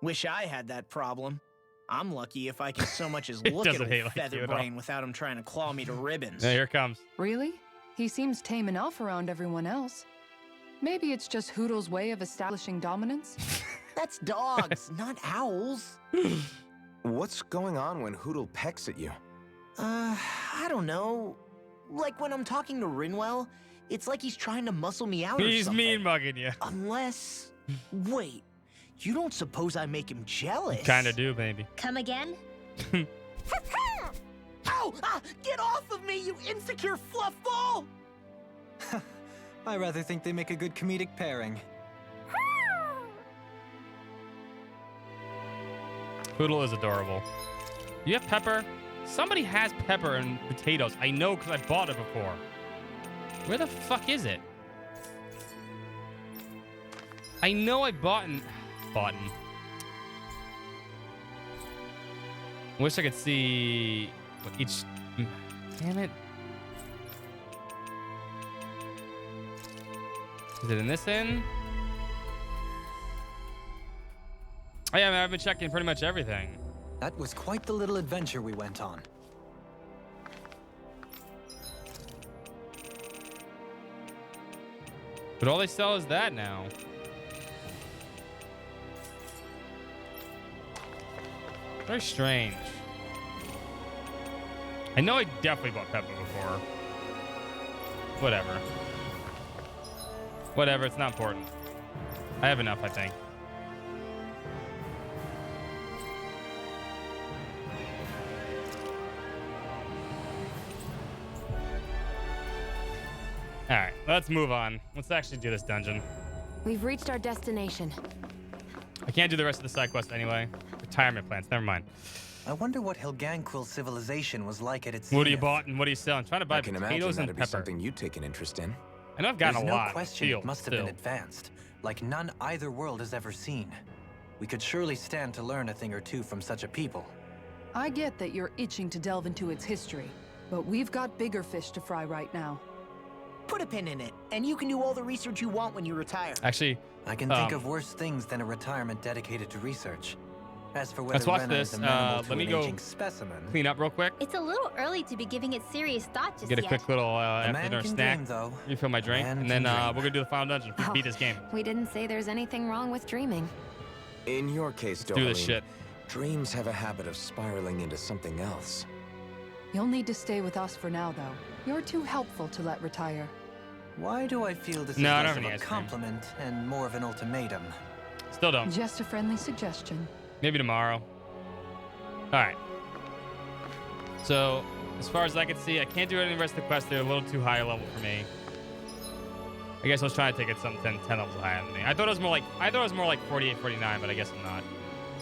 Wish I had that problem. I'm lucky if I can so much as He look at doesn't hate a like you at all. Featherbrain without him trying to claw me to ribbons. Yeah, here it comes. Really? He seems tame enough around everyone else. Maybe it's just Hoodle's way of establishing dominance? That's dogs, not owls. What's going on when Hoodle pecks at you? I don't know. Like when I'm talking to Rinwell, it's like he's trying to muscle me out or He's something. mean mugging you. Unless... Wait, you don't suppose I make him jealous? Kinda do, maybe. Come again? Ow! Get off of me, you insecure fluffball! I rather think they make a good comedic pairing. Hoodle is adorable. You have pepper? Somebody has pepper and potatoes. I know because I bought it before. Where the fuck is it? I know I bought it. Wish I could see what each. Damn it. Is it in this inn? Oh, yeah, man, I've been checking pretty much everything. That was quite the little adventure we went on. But all they sell is that now. Very strange. I know I definitely bought Peppa before. Whatever. Whatever, it's not important. I have enough, I think. Alright, let's move on. Let's actually do this dungeon. We've reached our destination. I can't do the rest of the side quest anyway. Retirement plans, never mind. I wonder what Helganquil's civilization was like at its What are you zenith. bought and what are you selling? Trying to buy I can imagine potatoes and that'd be pepper. something you'd take an interest in. I know I've gotten There's a no lot. question Field, it must have still. been advanced, like none either world has ever seen. We could surely stand to learn a thing or two from such a people. I get that you're itching to delve into its history, but we've got bigger fish to fry right now. Put a pin in it, and you can do all the research you want when you retire. Actually, I can think of worse things than a retirement dedicated to research. As for whether let's watch Rena is this. amenable to Let me an go aging specimen, clean up real quick. It's a little early to be giving it serious thought just Get a yet. quick little man after dinner can snack. dream, though. Refill my drink, Man and then can dream. we're gonna do the final dungeon. Oh, Beat this game. We didn't say there's anything wrong with dreaming. In your case, do this Dohaline, shit. dreams have a habit of spiraling into something else. You'll need to stay with us for now, though. You're too helpful to let retire. Why do I feel this No, I is don't less have of any a ice cream. compliment and more of an ultimatum? Still don't. Just a friendly suggestion. Maybe tomorrow. All right. So, as far as I can see, I can't do any of the rest of the quests. They're a little too high level for me. I guess I was trying to take it some 10 levels higher than me. I thought it was more like 48, 49, but I guess I'm not.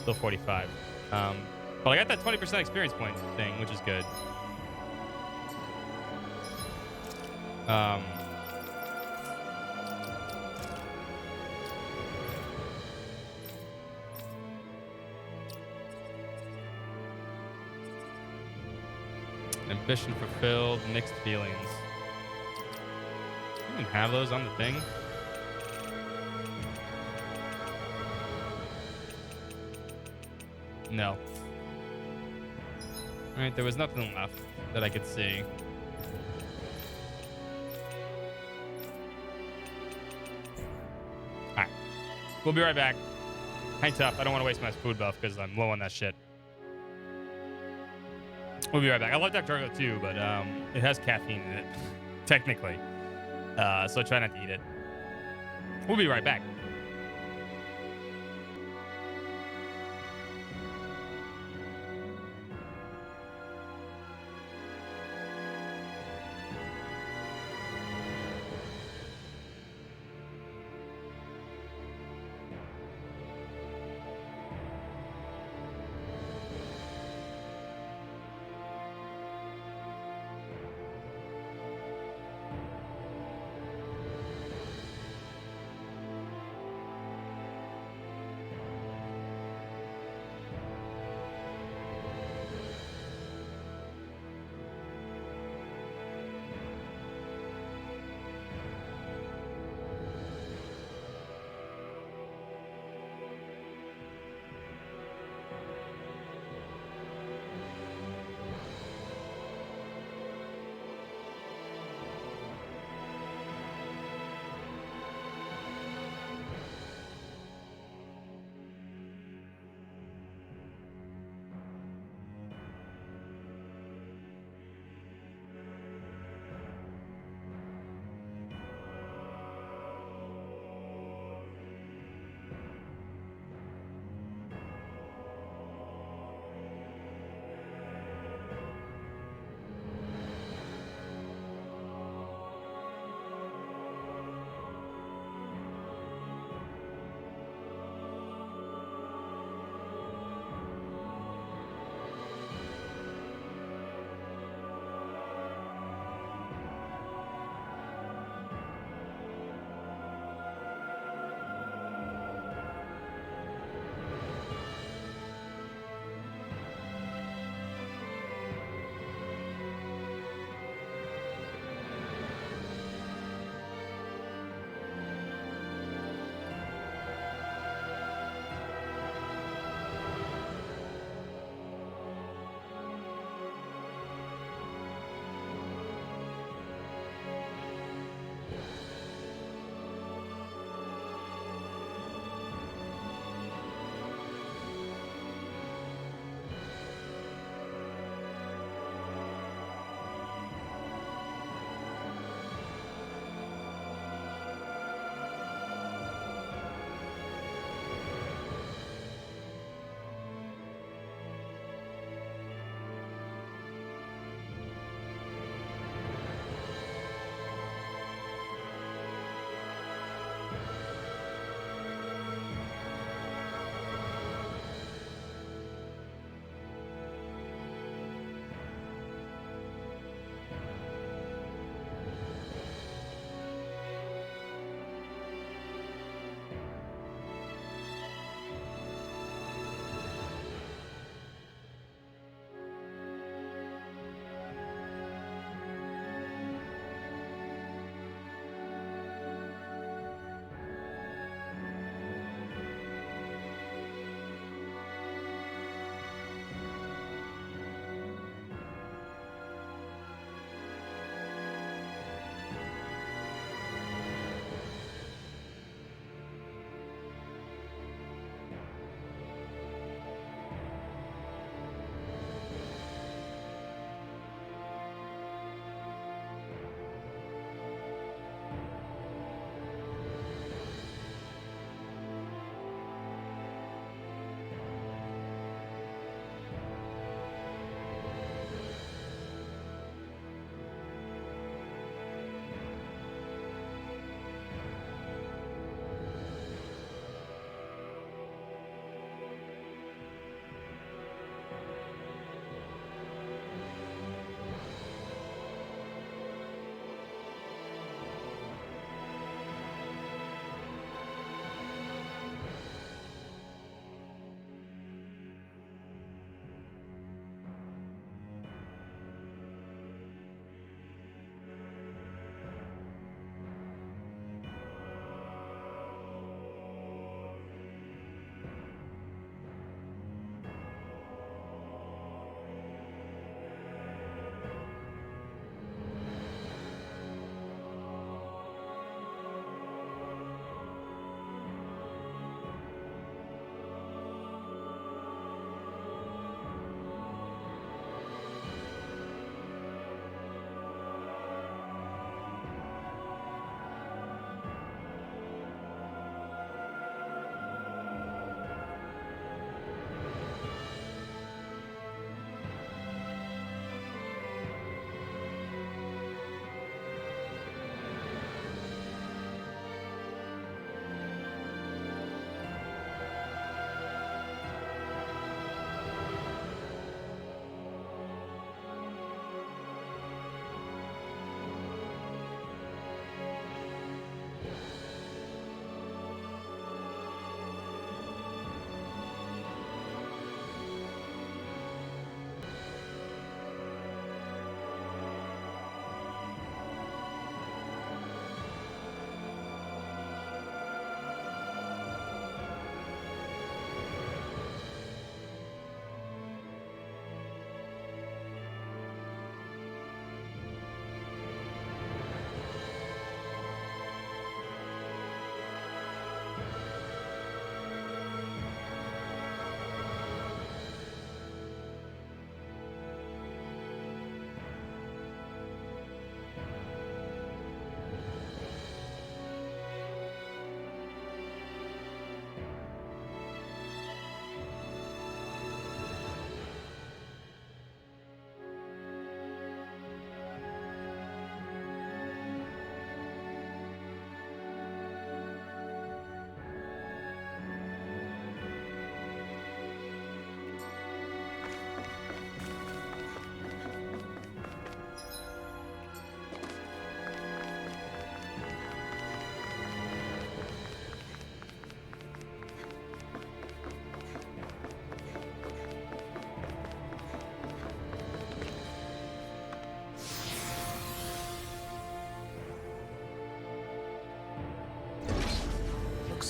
Still 45. But I got that 20% experience point thing, which is good. Ambition fulfilled, mixed feelings. You didn't have those on the thing. No. Alright, there was nothing left that I could see. Alright. We'll be right back. Hang tough. I don't want to waste my food buff because I'm low on that shit. We'll be right back. I love Dr. Argo too, but it has caffeine in it, technically. So try not to eat it. We'll be right back.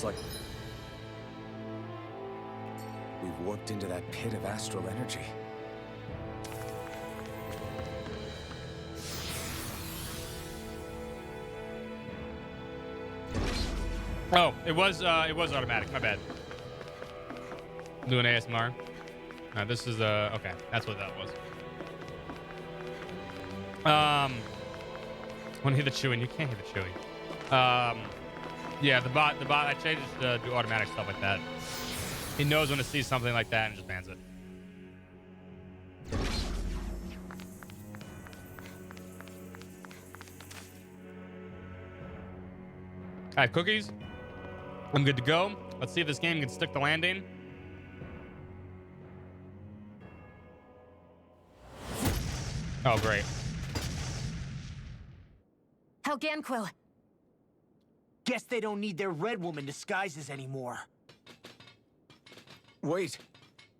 Looks like we've warped into that pit of astral energy. Oh, it was automatic. My bad. Doing ASMR. This is okay. That's what that was. Want to hear the chewing? You can't hear the chewing. Yeah, the bot. I changed it to do automatic stuff like that. He knows when to see something like that and just bans it. All right, cookies. I'm good to go. Let's see if this game can stick the landing. Oh, great. Helganquil. Guess they don't need their Red Woman disguises anymore. Wait,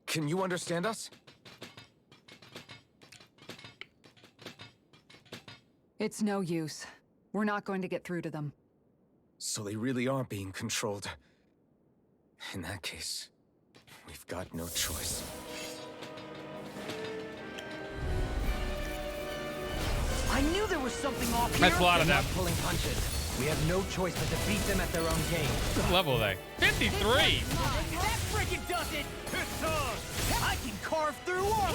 can you understand us? It's no use. We're not going to get through to them. So they really are being controlled. In that case, we've got no choice. I knew there was something off here. That's a lot of them. Pulling punches. We have no choice but to beat them at their own game. What level are they? 53! That freaking does it! I can carve through armor!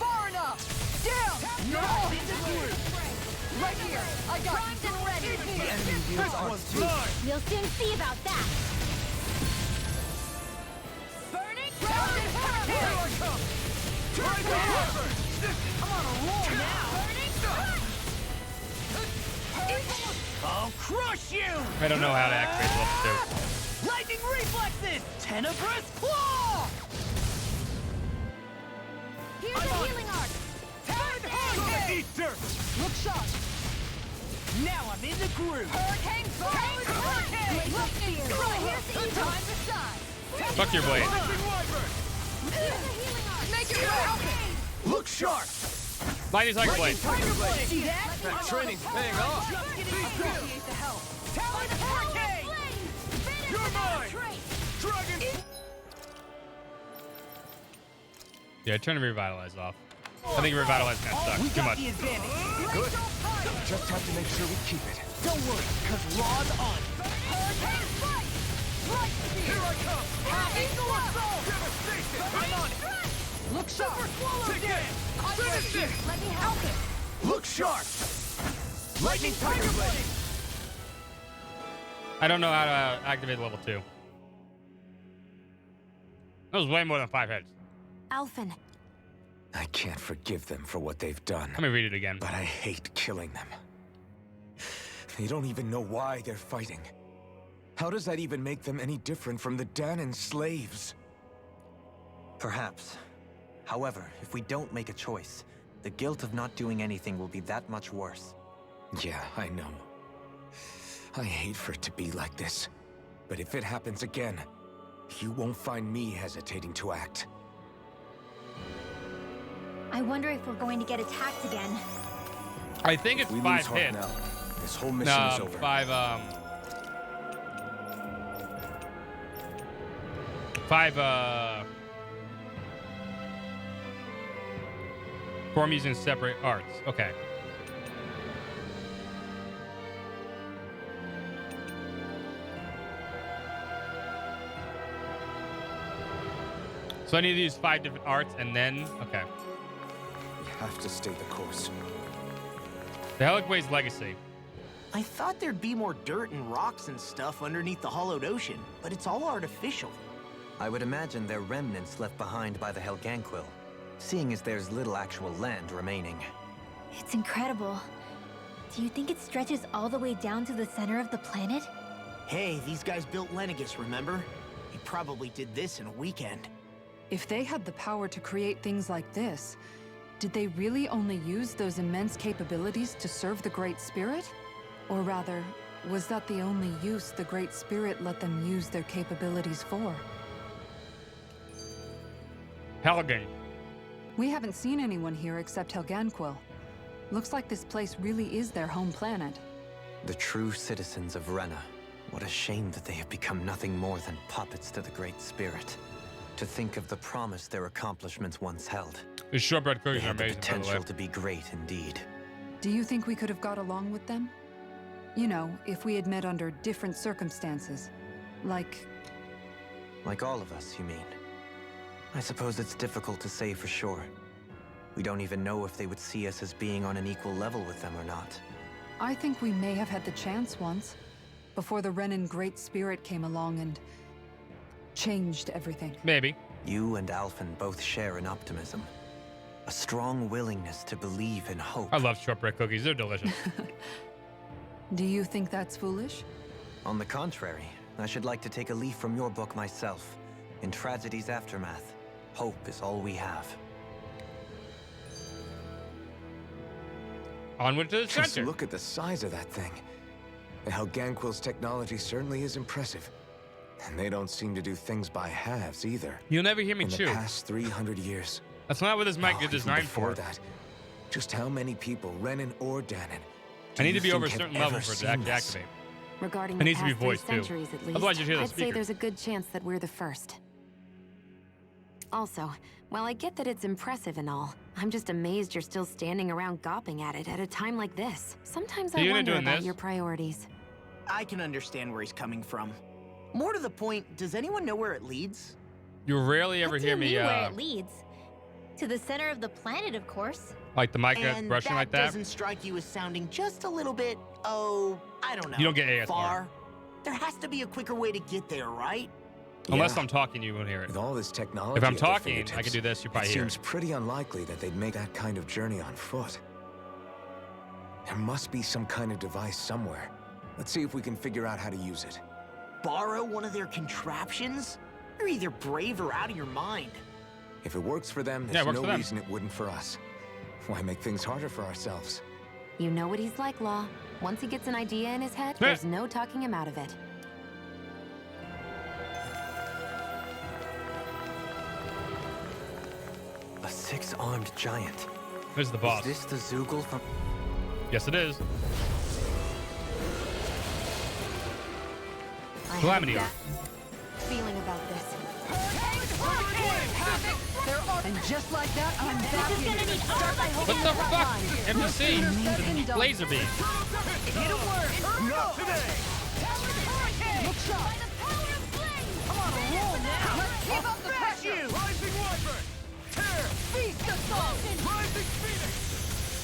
Far enough! Down! No! Right here! I got Primed and ready. the enemy wields arts too. We'll soon see about that. Burning Ground! Here I come! I'm on a roll now! I'll crush you! I don't know how to activate level 2. Lightning reflexes! Tenebrous claw! Here's a healing arc. Eater! Look sharp! Now I'm in the groove! Hurricane Burn! Hurricane! Here's the evil. Time to shine. Fuck your blade. Here's a healing arc. Make it rain. Look sharp! Lightning Tiger Blade. Tiger Blade! See that? That training's paying off. Just getting appreciate the help! Talon Hurricane! You're mine! Dragon! Yeah, turn the revitalize off. I think revitalize kind of sucks. Too much. Good. Just have to make sure we keep it. Don't worry, cause Raw's on. Hurricane fight! Light speed! Here I come! Eagle assault! Devastation! I'm on it! Look sharp! Take it! Finish it! Let me help it. Look sharp! Lightning Tiger Blade! I don't know how to activate level 2. That was way more than 5 hits. Alphen. I can't forgive them for what they've done. Let me read it again. But I hate killing them. They don't even know why they're fighting. How does that even make them any different from the Danan slaves? Perhaps. However, if we don't make a choice, the guilt of not doing anything will be that much worse. Yeah, I know. I hate for it to be like this. But if it happens again, you won't find me hesitating to act. I wonder if we're going to get attacked again. I think it's We 5 lose Hawk hits. now. This whole mission is No, over. 5 form using separate arts. Okay. So I need to use 5 different arts and then okay. We have to stay the course. The Helicways Legacy. I thought there'd be more dirt and rocks and stuff underneath the hollowed ocean, but it's all artificial. I would imagine they're remnants left behind by the Helganquil, seeing as there's little actual land remaining. It's incredible. Do you think it stretches all the way down to the center of the planet? Hey, these guys built Lenegus, remember? He probably did this in a weekend. If they had the power to create things like this, did they really only use those immense capabilities to serve the Great Spirit? Or rather, was that the only use the Great Spirit let them use their capabilities for? Helgen. We haven't seen anyone here except Helganquil. Looks like this place really is their home planet. The true citizens of Rena. What a shame that they have become nothing more than puppets to the Great Spirit. To think of the promise their accomplishments once held. The shortbread cookies They are had the amazing, by the way. potential to be great indeed. Do you think we could have got along with them? You know, if we had met under different circumstances. Like all of us, you mean? I suppose it's difficult to say for sure. We don't even know if they would see us as being on an equal level with them or not. I think we may have had the chance once, before the Renan Great Spirit came along and changed everything. Maybe. You and Alphen both share an optimism. A strong willingness to believe in hope. I love shortbread cookies. They're delicious. Do you think that's foolish? On the contrary, I should like to take a leaf from your book myself. In tragedy's aftermath, hope is all we have. Onward to the Just center. look at the size of that thing. And how Ganquil's technology certainly is impressive. And they don't seem to do things by halves either. You'll never hear me In chew. the past 300 years. That's not what this mic is even designed before for. that, just how many people, Renan or Danon, I need do to be you over a think have certain level ever for it to seen this? activate. Regarding It the needs to be past 3 voiced, too. centuries at least, Otherwise you'd hear the I'd say speaker. there's a good chance that we're the first. Also, while I get that it's impressive and all, I'm just amazed you're still standing around gawping at it at a time like this. Sometimes So I you're wonder doing about this? your priorities. I can understand where he's coming from. More to the point, does anyone know where it leads? You rarely ever What do hear you me mean where it leads? To the center of the planet, of course. like the mic And brushing like that. doesn't strike you as sounding just a little bit, oh, I don't know. You don't get ASMR. Far. There has to be a quicker way to get there, right? Unless I'm talking, you won't hear it. With all this technology If I'm at their talking, I fingertips, can do this, you probably it hear seems it. pretty unlikely that they'd make that kind of journey on foot. There must be some kind of device somewhere. Let's see if we can figure out how to use it. Borrow one of their contraptions? You're either brave or out of your mind. If it works for them, Yeah, it there's works no for them. reason it wouldn't for us. Why make things harder for ourselves? You know what he's like, Law. Once he gets an idea in his head, Yeah. there's no talking him out of it. A six-armed giant. This is the boss. Is this the Zoogle from... Yes, it is. I Calamity. have that feeling about this. And just like that, I'm back in. What the fuck? NPC. Laser beam. Not today! Look sharp. I'm on a roll now! Let's keep up the pressure! Rising Wyvern! Tear! Feast assault. Rising Phoenix!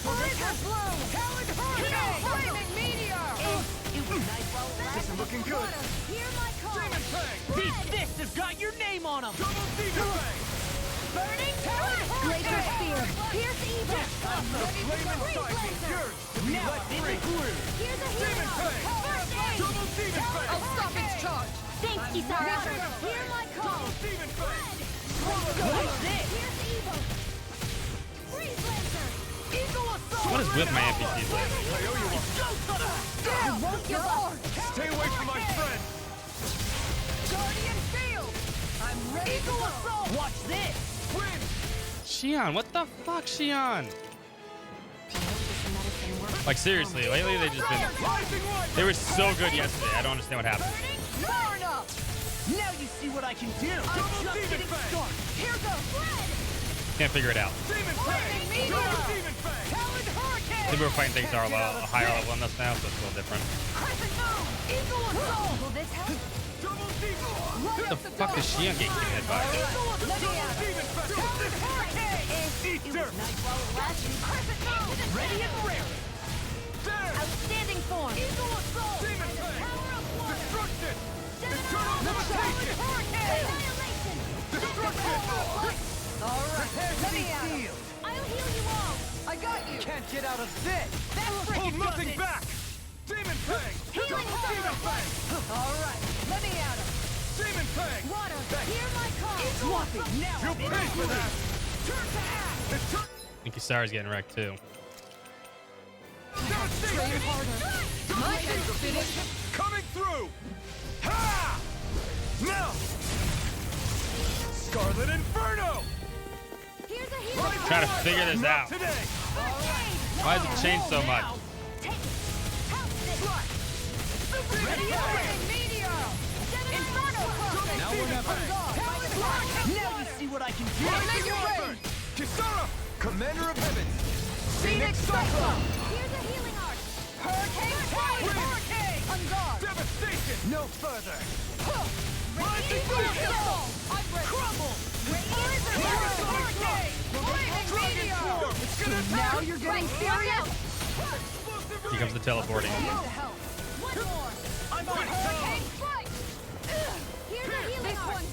Laser Bloom! Talon Hurricane! Flaming Meteor! This is looking good! Hear my call. Demon Fang! These fists have got your name on them! Double Demon Fang! Burning Talon Laser spear. Pierce evil. The flame inside me yearns to be let free! Here's a Demon hero. Fang! First aid. Double Demon Fang! I'll stop its charge. Thanks, Kisara. Hear my call. Double Demon Fang! What's this? Pierce evil. Freeze laser. Eagle Assault! What is with my NPCs lately? I owe you one! I won't give up. Stay away from my friend! Guardian field. I'm ready. Eagle Assault! Watch this! Win! Shion, what the fuck, Shion? Like seriously, lately they just been. Rising Wyvern! They were so good yesterday. I don't understand what happened. Far enough! Now you see what I can do! Double I'm just Demon getting Fang! started! Here goes. Can't figure it out. Demon Fang! Double Demon Fang! Talon Hurricane! I think we're fighting things that are a higher level than us now, so it's a little different. Crescent Moon! Eagle Assault! Will this help? Double Demon! What the fuck is Shion getting hit by? Double Demon Fang! Talon Hurricane! Eat dirt! Nice while it lasted. Crescent Moon! Ready and rare! There! Outstanding form. Eagle Assault! Demon Fang! Power of one. Destruction! Seven Eternal Levitation! Annihilation. Destruction! All right. Let me out. Healed! I'll heal you all. I got you. Can't get out of this! That Hold freaking nothing does it! back! Demon Fang! Healing Double Demon Fang! All right. Let me at him. Demon Fang! Water, hear my call. Swampy! Now You I'm in paid for the that! Turn to ash! I think Kisara's getting wrecked too. Devastation! My head's finished. Coming through! Ha! Now! Scarlet Inferno! Here's a healer. Rising Trying to Wyvern! figure this Not out. today! Why does it change so much? Take it. House this. Ready and ready! Now or never. Now you see what I can do. Make it rain! Kisara! Commander of Heavens! Phoenix Cyclone! Here's a healing arc! Hurricane Strike! Hurricane! On guard! Devastation! No further. Rising Crystal! I'm ready! Crumble! Radiant Hurricane! Flaming Meteor! So now you're getting serious? Here comes the teleporting. One more! I'm on Hurricane Strike! Here's a healing arc!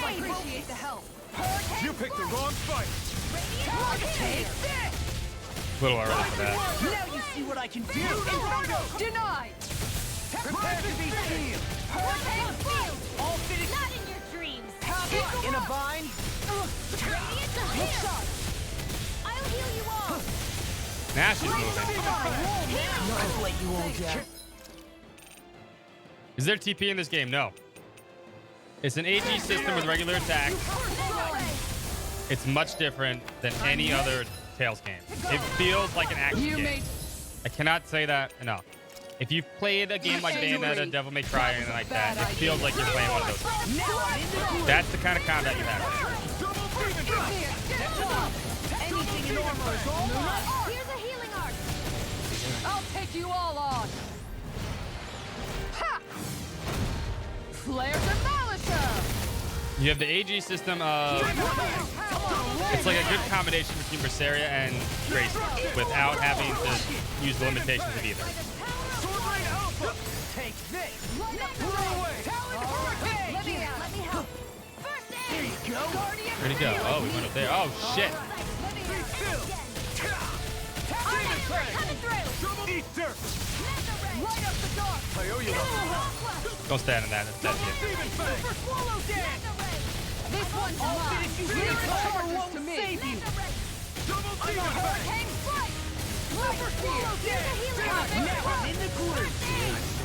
I appreciate the help. You picked the wrong fight! Take this! A little early for that. Now you see what I can do. Denied! Prepare to be sealed. Hurricane Field! All Phoenix Not in your dreams! in a bind. Radiant to heal! I'll heal you all! Nash is moving. I'll let you all down. Is there TP in this game? No. It's an AG system with regular attacks. It's much different than any other Tales game. It feels like an action game. I cannot say that enough. If you've played a game like Bayonetta, Devil May Cry, or anything like that, it feels like you're playing one of those. That's the kind of combat you have. Anything in armor is all mine. Here's a healing arc! I'll take you all on. Ha! Flare Demolisher! You have the AG system of... It's like a good combination between Berseria and Grace without having to use the limitations of either. Take this. Let me help! First aid! Here you go. Where'd he go? Oh, we went up there. Oh, shit. Coming through! Eat dirt! Light up the dark! I owe you one. Don't stand in that. That's it. Super swallow dance! This one's mine! Phoenix Cyclone to me. save you. Double demon fang! Hurricane strike! Super swallow dance! Now I'm in the groove.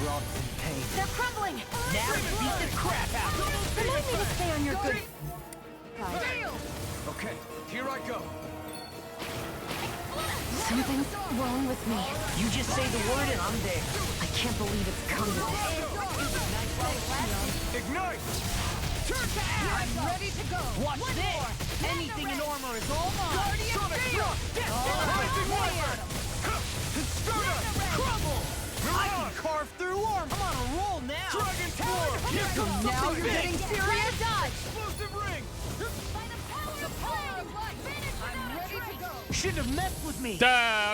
Throbs in pain. They're crumbling! Now beat the crap out. Remind me to stay on your good... Okay, here I go. Something's wrong with me. You just say the word and I'm there. I can't believe it's come to this. Ignite! Turn to ash! I'm ready to go! Watch this. Anything in armor is all mine. Guardian Field! Rising weapon! Crumble. I can carve through armor. I'm on a roll now. Dragon Floor! Here comes Now something you're big! getting serious? Dodge! Explosive ring! By the power of light! Finish I'm ready to go. Shouldn't have messed with me. Duh,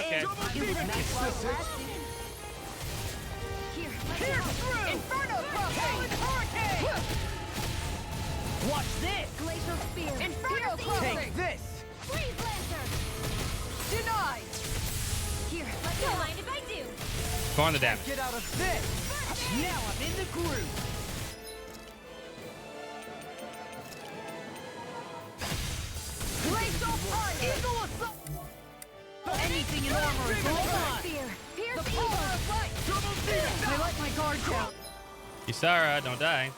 okay. Double demon! Here, Pierce through! Inferno Crossing! Hurricane! Watch this. Glacial Spear! Inferno Piercing! Crossing! Take this. Freeze Lancer! Denied! Here, don't mind if I do! Go on the damage. Get out of this. Now I'm in the groove. Glacial Fire! Eagle Assault! Anything in armor is all mine. Spear! Pierce The Eagle! power of light! I let my guard down. Kisara, don't die.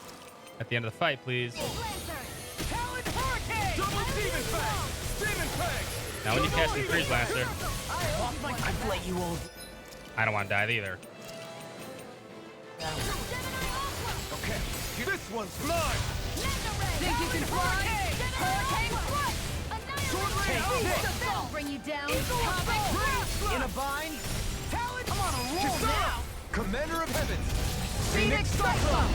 At the end of the fight, please. Talon Hurricane! Double demon fang! Demon fang! Now when you cast the Freeze Lancer, I've let you all. I don't want to die either. Okay, this one's mine! Think you can fly? Hurricane Strike! Take this! That'll bring you down! In a bind. I'm on a roll now. Commander of Heavens! Phoenix Cyclone!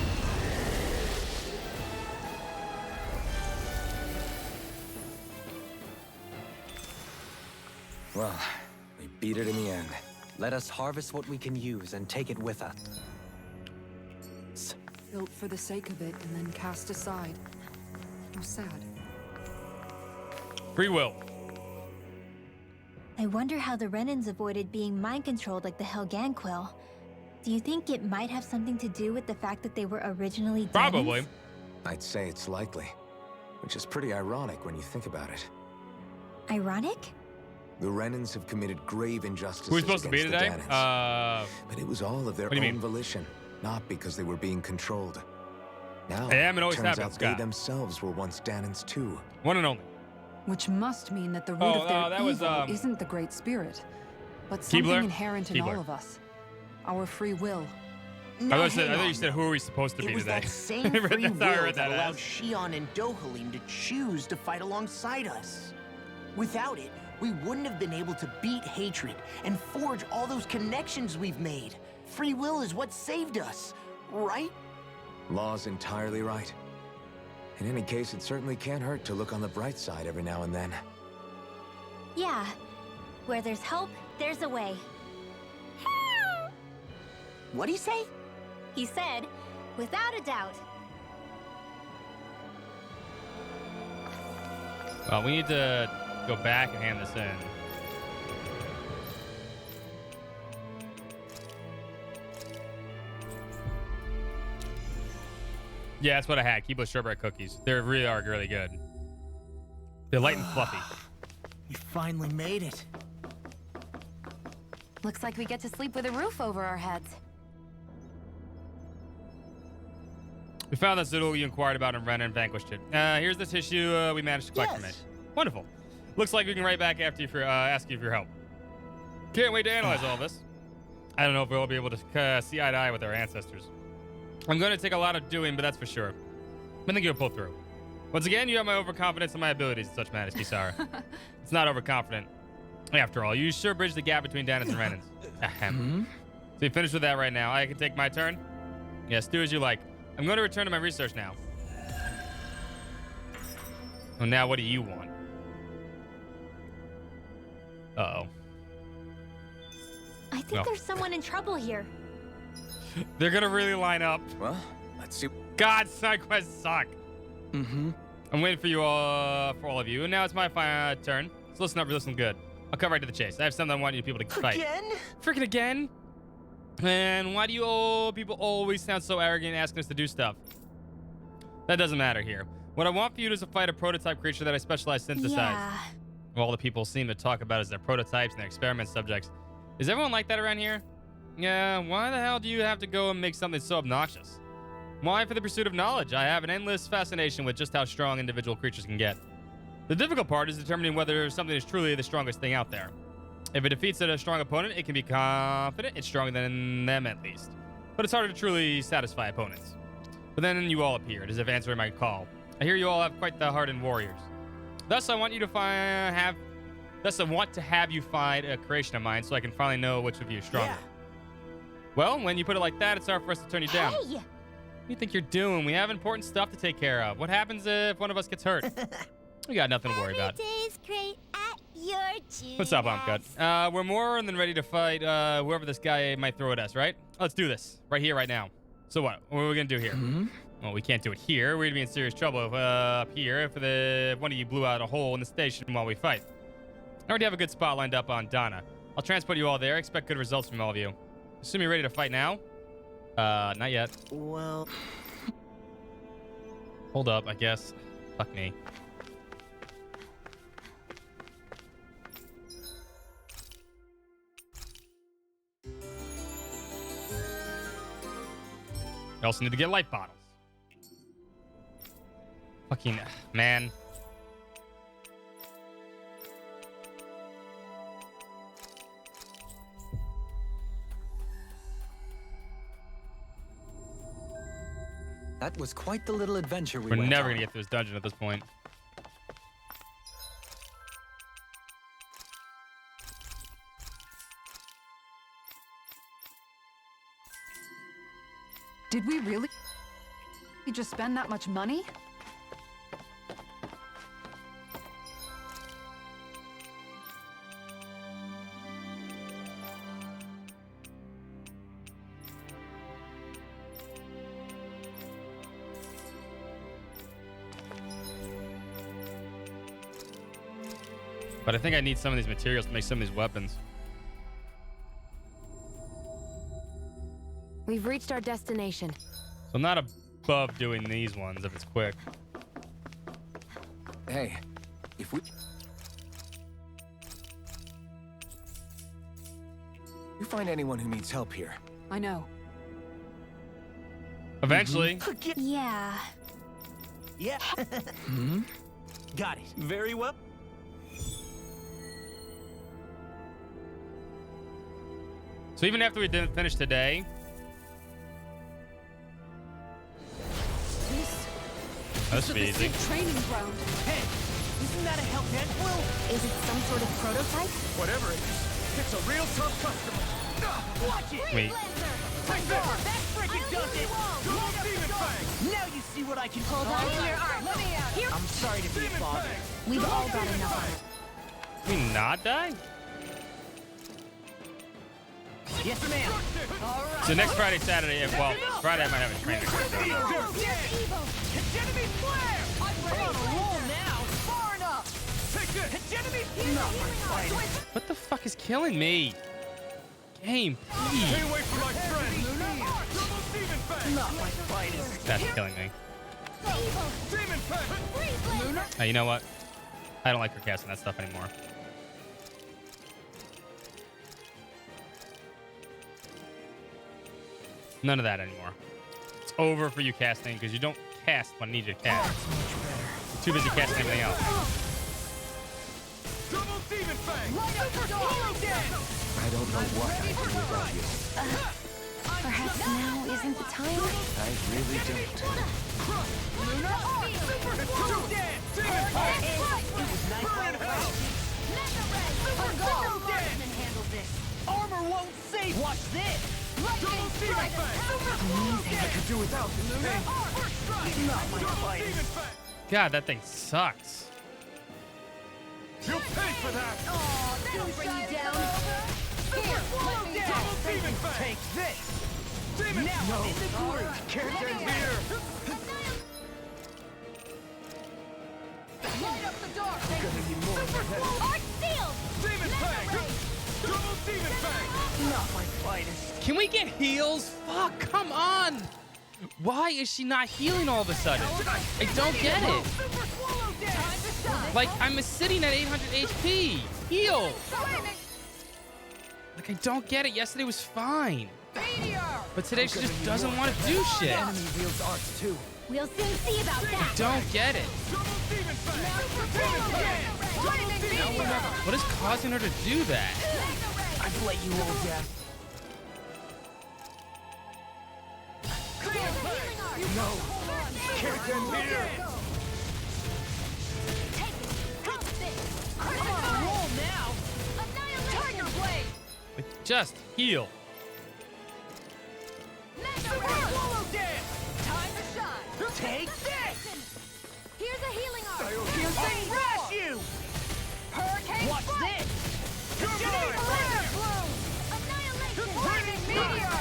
Well, we beat it in the end. Let us harvest what we can use and take it with us. Built for the sake of it and then cast aside. How sad. Free will. I wonder how the Renans avoided being mind-controlled like the Helganquil. Do you think it might have something to do with the fact that they were originally Probably. Danans? I'd say it's likely, which is pretty ironic when you think about it. Ironic? The Renans have committed grave injustices Who are we supposed to be against the today? Dahnans. But it was all of their what do you own mean? volition, not because they were being controlled. Now, I am and always turns have been, out Scott. they themselves were once Dahnans too. One and only. Which must mean that the root Oh, of their that was, evil isn't the Great Spirit, but something Keebler? inherent in Keebler. all of us. Our free will. Now, I hang thought on, you said, who are we supposed to It be was today? that same I read free that's how I will read that that allowed as. Shion and Dohalim to choose to fight alongside us. Without it, we wouldn't have been able to beat hatred and forge all those connections we've made. Free will is what saved us, right? Law's entirely right. In any case, it certainly can't hurt to look on the bright side every now and then. Yeah. Where there's hope, there's a way. What'd he say? He said, without a doubt. Well, we need to go back and hand this in. Yeah, that's what I had. Keebler shortbread cookies. They really are really good. They're light and fluffy. We finally made it. Looks like we get to sleep with a roof over our heads. We found that Zoodle you inquired about in Renner and vanquished it. Here's the tissue we managed to collect from it. Wonderful. Looks like we can write back after you for ask you for your help. Can't wait to analyze all this. I don't know if we'll be able to see eye to eye with our ancestors. I'm going to take a lot of doing, but that's for sure. I think you'll pull through. Once again, you have my overconfidence in my abilities and such madness, Kisara. It's not overconfident. After all, you sure bridged the gap between Danis and Renans. Ahem. So you finished with that right now. I can take my turn? Yes, do as you like. I'm going to return to my research now. Well, now what do you want? Uh-oh. I think there's someone in trouble here. They're gonna really line up. Well, let's see. God, side quests suck. Mm-hmm. I'm waiting for you all, for all of you. And now it's my turn. So listen up, listen good. I'll come right to the chase. I have something I want you people to fight. Again? Freaking again? And why do you people always sound so arrogant asking us to do stuff? That doesn't matter here. What I want for you is to fight a prototype creature that I specialize synthesize. Yeah. All the people seem to talk about is their prototypes and their experiment subjects. Is everyone like that around here? Yeah, why the hell do you have to go and make something so obnoxious? Why for the pursuit of knowledge? I have an endless fascination with just how strong individual creatures can get. The difficult part is determining whether something is truly the strongest thing out there. If it defeats a strong opponent, it can be confident it's stronger than them at least. But it's harder to truly satisfy opponents. But then you all appeared, as if answering my call. I hear you all have quite the hardened warriors. Thus, I want you to have you find a creation of mine so I can finally know which of you is stronger. Yeah. Well, when you put it like that, it's hard for us to turn you down. Hey! What do you think you're doing? We have important stuff to take care of. What happens if one of us gets hurt? We got nothing to worry about. Day's great at your What's up, Omcut? We're more than ready to fight whoever this guy might throw at us, right? Let's do this. Right here, right now. So what? What are we going to do here? Well, we can't do it here. We're going to be in serious trouble up here if one of you blew out a hole in the station while we fight. I already have a good spot lined up on Dana. I'll transport you all there. Expect good results from all of you. Assume you're ready to fight now? Not yet. Well... Hold up, I guess. Fuck me. I also need to get light bottles. Fucking man. That was quite the little adventure we We're went never on. gonna get through this dungeon at this point. Did we really just spend that much money? But I think I need some of these materials to make some of these weapons. We've reached our destination. So I'm not above doing these ones if it's quick. Hey, if we... You find anyone who needs help here? I know. Eventually. Yeah. Yeah. Got it. Very well. So even after we didn't finish today, That should be easy. Training ground. Hey, isn't that a Hellcat Blue? Is it some sort of prototype? Whatever it is, it's a real tough customer. Watch it! Wait. Take that! That frickin' does it! Double Demon Fang! Now you see what I can Hold on to your arm. Let me out. Here. I'm sorry to be a bother. We've all got enough of it. Can we not die? Yes, ma'am. All right. So next Friday, Saturday, well, Friday I might have a training. Here's Evo. Hegemony flare. I'm on a roll now. Far enough. Take this. Hegemony. Not my fight. What the fuck is killing me? Game, please. Stay away from my friend. Double Demon Fang! Not my finest. That's killing me. Demon Fang! Hey, you know what? I don't like her casting that stuff anymore. None of that anymore. It's over for you casting because you don't cast when I need you to cast. You're too busy casting everything else. Double Demon Fang! I don't know what I'd do without you. Perhaps now isn't the time? I really don't. Armor won't save. Watch this. Double Demon Fang! I could do without it. Not my finest. God, that thing sucks. You'll pay for that! Oh, that'll bring you down. Here, let me down. Double Demon Fang! Take this. Demon! Now I'm in the groove. Can't end here! Light up the door. Gonna need more than that. Arc sealed. Demon Fang! Double Demon Fang! Not my finest. Can we get heals? Fuck, come on. Why is she not healing all of a sudden? I don't get it. Like, I'm sitting at 800 HP. Heal. Like, I don't get it. Yesterday was fine. But today she just doesn't want to do shit. Enemy wields arts too. We'll soon see about I that. don't get it. Double Demon Fang! What is causing her to do that? I've let you all down. No! Can't end here! I'm on a roll now. Tiger blade. Like, just heal. Swallow dance. Time to shine. Take this. Here's a healing arm. I'll thrash you. Hurricane Watch strike. this. Flare bloom. Annihilation. Lightning meteor.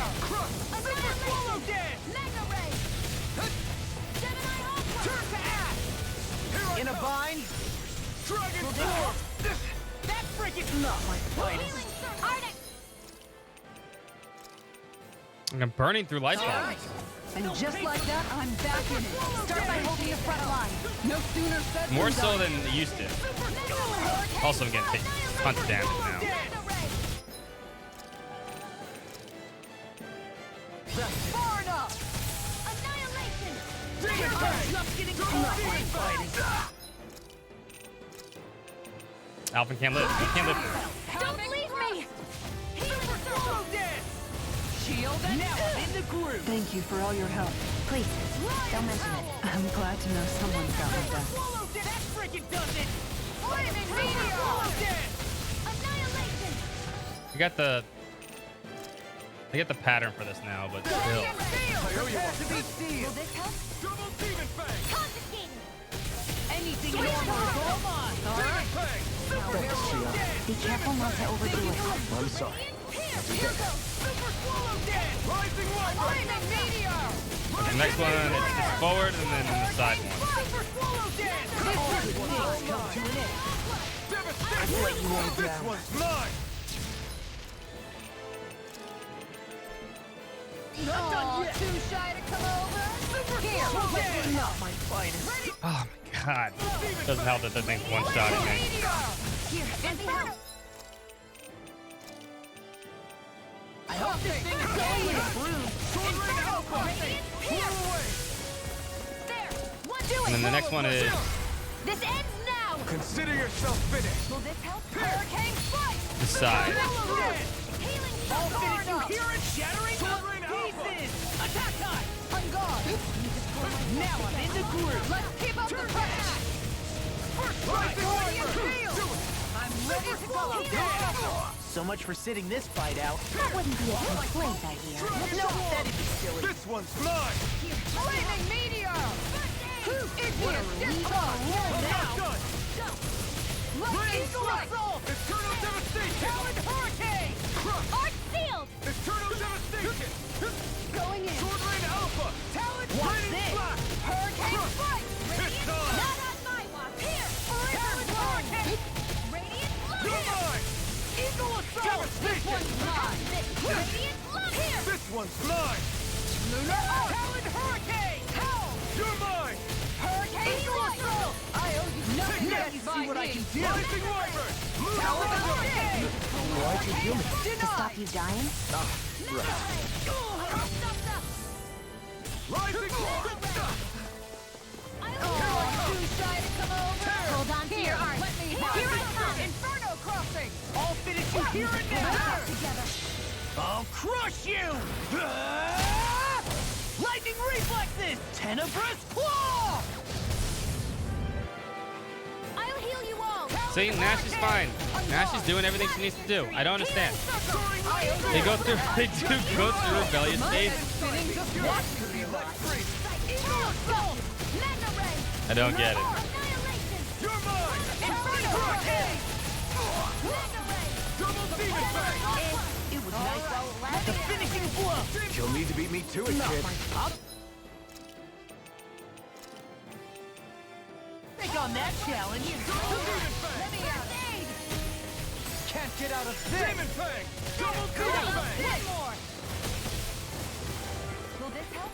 Annihilation. Swallow dance. Mega ray. Gemini Ultra. Turn to ash. In a bind. Dragon Form! That freaking not my finest. Healing circle. Arctic. I'm burning through life All bombs. right. And just like that, I'm back in it. Start by holding the front line. No sooner said More than so done. than it used to. Also, I'm getting taken tons of damage now. Far enough. Annihilation. Just getting not my finest. Alvin can't live. He can't live. Don't leave me. Healing Swallow dance. Shield and now I'm in the groove. Thank you for all your help. Please, don't mention it. I'm glad to know someone's got my back. Swallow dance. That freaking does it. Flaming meteor. Swallow dance. Annihilation. I get the pattern for this now, but still. Prepare to be Will sealed. this help? Double Demon Fang! Confiscated. Anything you want, come on. All right. Fang! Be careful not to overdo it. I'm sorry. Here goes. Super swallow dance. Rising Wild! Flaming meteor. The next one, it's forward and then the side one. Super swallow dance. This thing's come to an end. Devastation! let you all This down. one's mine! Not done yet. Too shy to come over. Here. Swallow dance. Not my finest. Oh my god. Doesn't help that thing's one shot at me. Here. Fancy help. I hope this thing is going with a broom. Sword Ring Alpha! Here. There. One. Do it. And then the next one is This ends now. Consider yourself finished! Will this help? Hurricane strike. the side. Swallow dance. Healing All circle. finish, you hear it shattering to Sword Ring Alpha! pieces. Attack time. On guard. Now I'm in the groove. Let's keep up the pressure. I'm ready to go. So much for sitting this fight out. That wouldn't be a complaint, I hear. No, that'd be silly. This one's mine! Flaming meteor. Igneous discharge. Done! Lightning strike. Eternal devastation! Talon hurricane. Arc sealed. Eternal devastation! Going in. Sword Rain Alpha! Talon Raining this. Flash! Hurricane strike. It's time! Not on my watch. Here. Talon hurricane. Radiant look. You're mine! Eagle assault. This one's mine. Radiant look. Here. This one's mine! Lunar arc. Talon hurricane. Howl. You're mine! Hurricane Eagle assault. I owe you nothing. Now you see what I can do. Rising Wyvern! Talon hurricane. Why'd you do it? To stop you dying? Rising Hold on to your arm. Let me here I come. Inferno crossing. I'll finish you here and now. Together. I'll crush you! Lightning reflexes! Tenebrous claw! I'll heal you all. See, Nash is fine. Nash is doing everything she needs to do. I don't understand. They do go through rebellious stages. I don't get it. You're mine! Hurricane. Double Demon Fang! It was nice. The finishing blow! You'll need to beat me to it, kid. Take on that challenge. Let me out. Can't get out of this. Demon Fang! Double Demon Fang! One more. Will this help?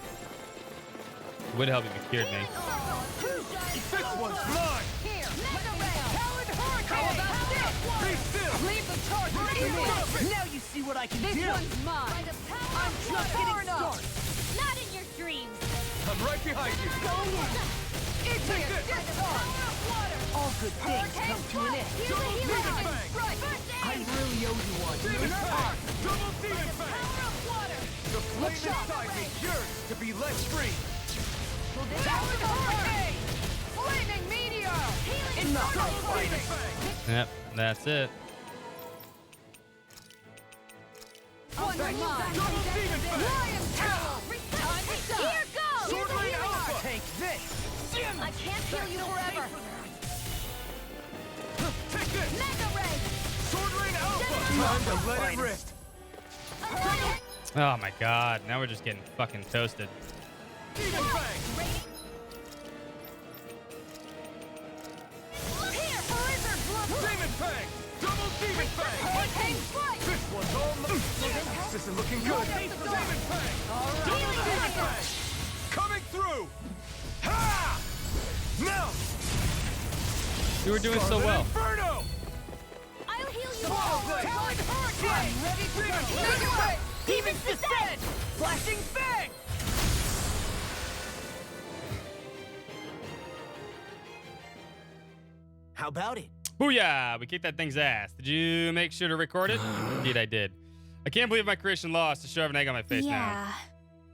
Would help if you cured me. This one's mine! Here. Talon hurricane. Be still! Leave the charger in me. Now you see what I can This do. one's mine. I'm just getting started. Not in your dreams. I'm right behind you! Igneous discharge. All good things come to an end. Double Demon Fang! I really owe you one. Demon Fang! Double Demon Fang! The flame inside me yearns to be let free! Talon hurricane. Flaming meteor. Enough fighting. Yep, that's it. One mine. Double Demon Fang! Lion Tower. Time to shine. Here goes. Sword Rain Alpha! Take this. I can't heal you forever. Take this! Mega ray. Sword Rain Alpha! Time to let it rip! Oh my god, now we're just getting fucking toasted. Demon Fang! Here. Blizzard blood. Demon Fang! Double Demon Fang! Hurricane strike. This one's all mine! This isn't looking good! Demon Fang! Double Demon Fang! Coming through! Ha! Now! You were doing so well. Inferno! I'll heal you Swallow all. Blade! Talon hurricane. Ready to Demon go! Fang. Demon's descent. Flashing fang. How about it? Booyah! We kicked that thing's ass. Did you make sure to record it? Indeed, I did. I can't believe my creation lost to shove an egg on my face now. Yeah.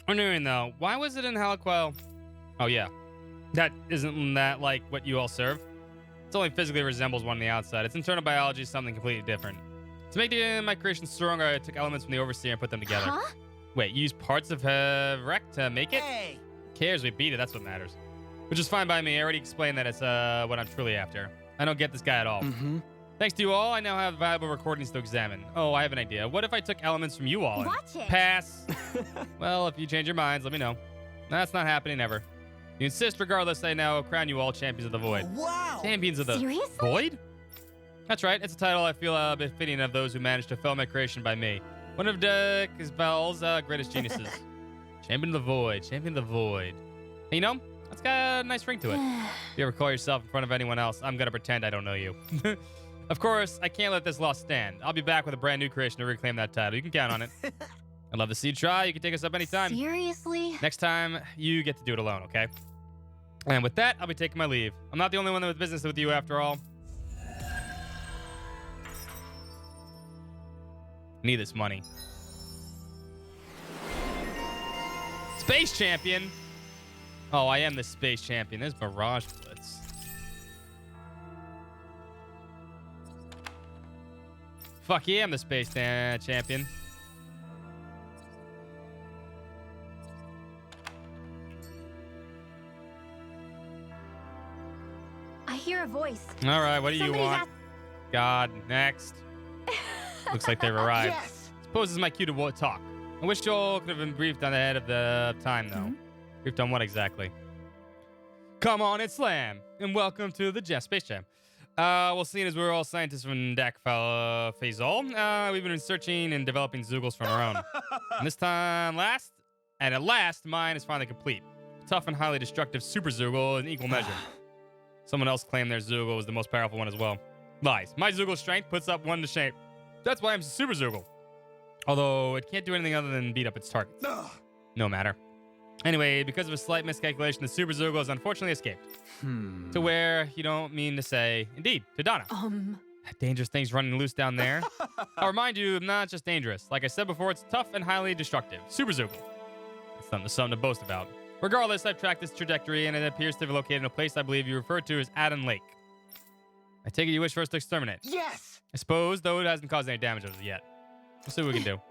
Wondering though, why was it in Halaquel? Oh yeah, isn't that like what you all serve? It only physically resembles one on the outside. Its internal biology is something completely different. To make my creation stronger, I took elements from the Overseer and put them together. Huh? Wait, you used parts of Rek to make it? Hey. Who cares? We beat it. That's what matters. Which is fine by me. I already explained that it's what I'm truly after. I don't get this guy at all. Mm-hmm. Thanks to you all, I now have valuable recordings to examine. Oh, I have an idea. What if I took elements from you all? and- Watch it. Pass. Well, if you change your minds, let me know. That's not happening ever. You insist, regardless, I now crown you all champions of the void. Wow. Champions of the Seriously? void? That's right. It's a title I feel befitting of those who managed to fell my creation by me. One of Val's greatest geniuses. Champion of the void. Champion of the void. And you know, that's got a nice ring to it. If you ever call yourself in front of anyone else, I'm gonna pretend I don't know you. Of course, I can't let this loss stand. I'll be back with a brand new creation to reclaim that title. You can count on it. I'd love to see you try. You can take us up anytime. Seriously? Next time, you get to do it alone, okay? And with that, I'll be taking my leave. I'm not the only one with business with you after all. Need this money. Space champion. Oh, I am the space champion. There's Mirage Blitz. Fuck yeah, I'm the space champion. I hear a voice. All right, what do you Somebody's want? God, next. Looks like they've arrived. Yes. Suppose this is my cue to talk. I wish Joel could have been briefed on ahead of the time, though. Briefed on what exactly? Come on and slam, and welcome to the Space Jam. Well, seeing as we're all scientists from Dak Faisal, we've been searching and developing Zoogles from our own. And this time, at last, mine is finally complete. Tough and highly destructive Super Zoogle in equal measure. Someone else claimed their Zoogle was the most powerful one as well. Lies. My Zoogle's strength puts up one to shape. That's why I'm Super Zoogle. Although it can't do anything other than beat up its targets. No matter. Anyway, because of a slight miscalculation, the Super Zoogle has unfortunately escaped. To where you don't mean to say, indeed, to Donna. Dangerous things running loose down there. I'll remind you, not just dangerous. Like I said before, it's tough and highly destructive. Super Zoogle. It's something to boast about. Regardless, I've tracked this trajectory, and it appears to be located in a place I believe you referred to as Adden Lake. I take it you wish for us to exterminate. Yes! I suppose, though it hasn't caused any damage as of yet. We'll see what we can do.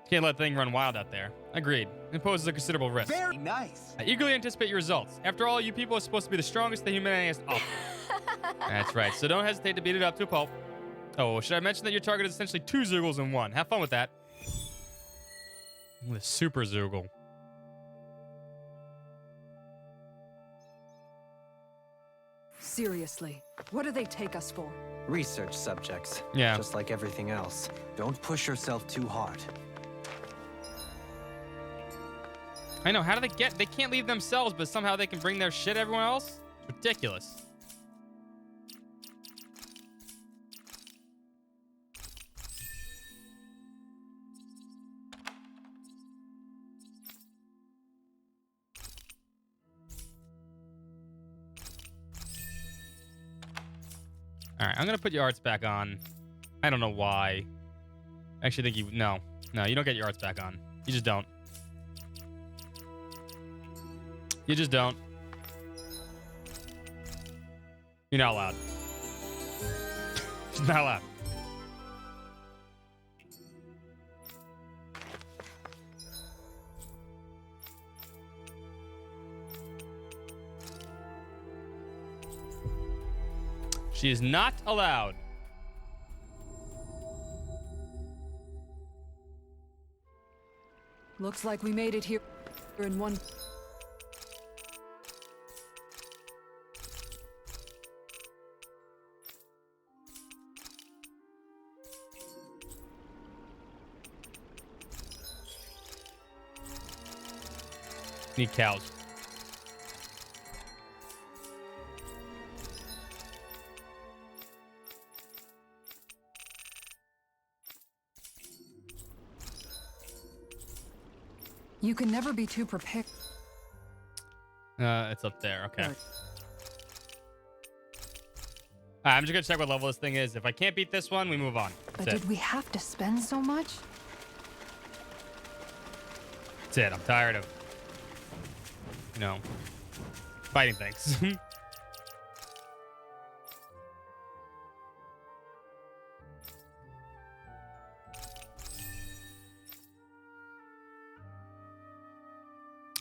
Can't let the thing run wild out there. Agreed. It poses a considerable risk. Very nice. I eagerly anticipate your results. After all, you people are supposed to be the strongest that humanity has to offer. That's right, so don't hesitate to beat it up to a pulp. Oh, should I mention that your target is essentially 2 Zoogles in one? Have fun with that. The Super Zoogle. Seriously, what do they take us for? Research subjects. Yeah. Just like everything else. Don't push yourself too hard. I know, how do they can't leave themselves, but somehow they can bring their shit to everyone else? It's ridiculous. All right, I'm gonna put your arts back on. I don't know why. I actually think no, you don't get your arts back on. You just don't. You just don't. You're not allowed. Just not allowed. She is not allowed. Looks like we made it here in one. Need cows. You can never be too prepared. It's up there. Okay. I'm just gonna check what level this thing is. If I can't beat this one, we move on. But That's it. did we have to spend so much? That's it. I'm tired of, fighting things.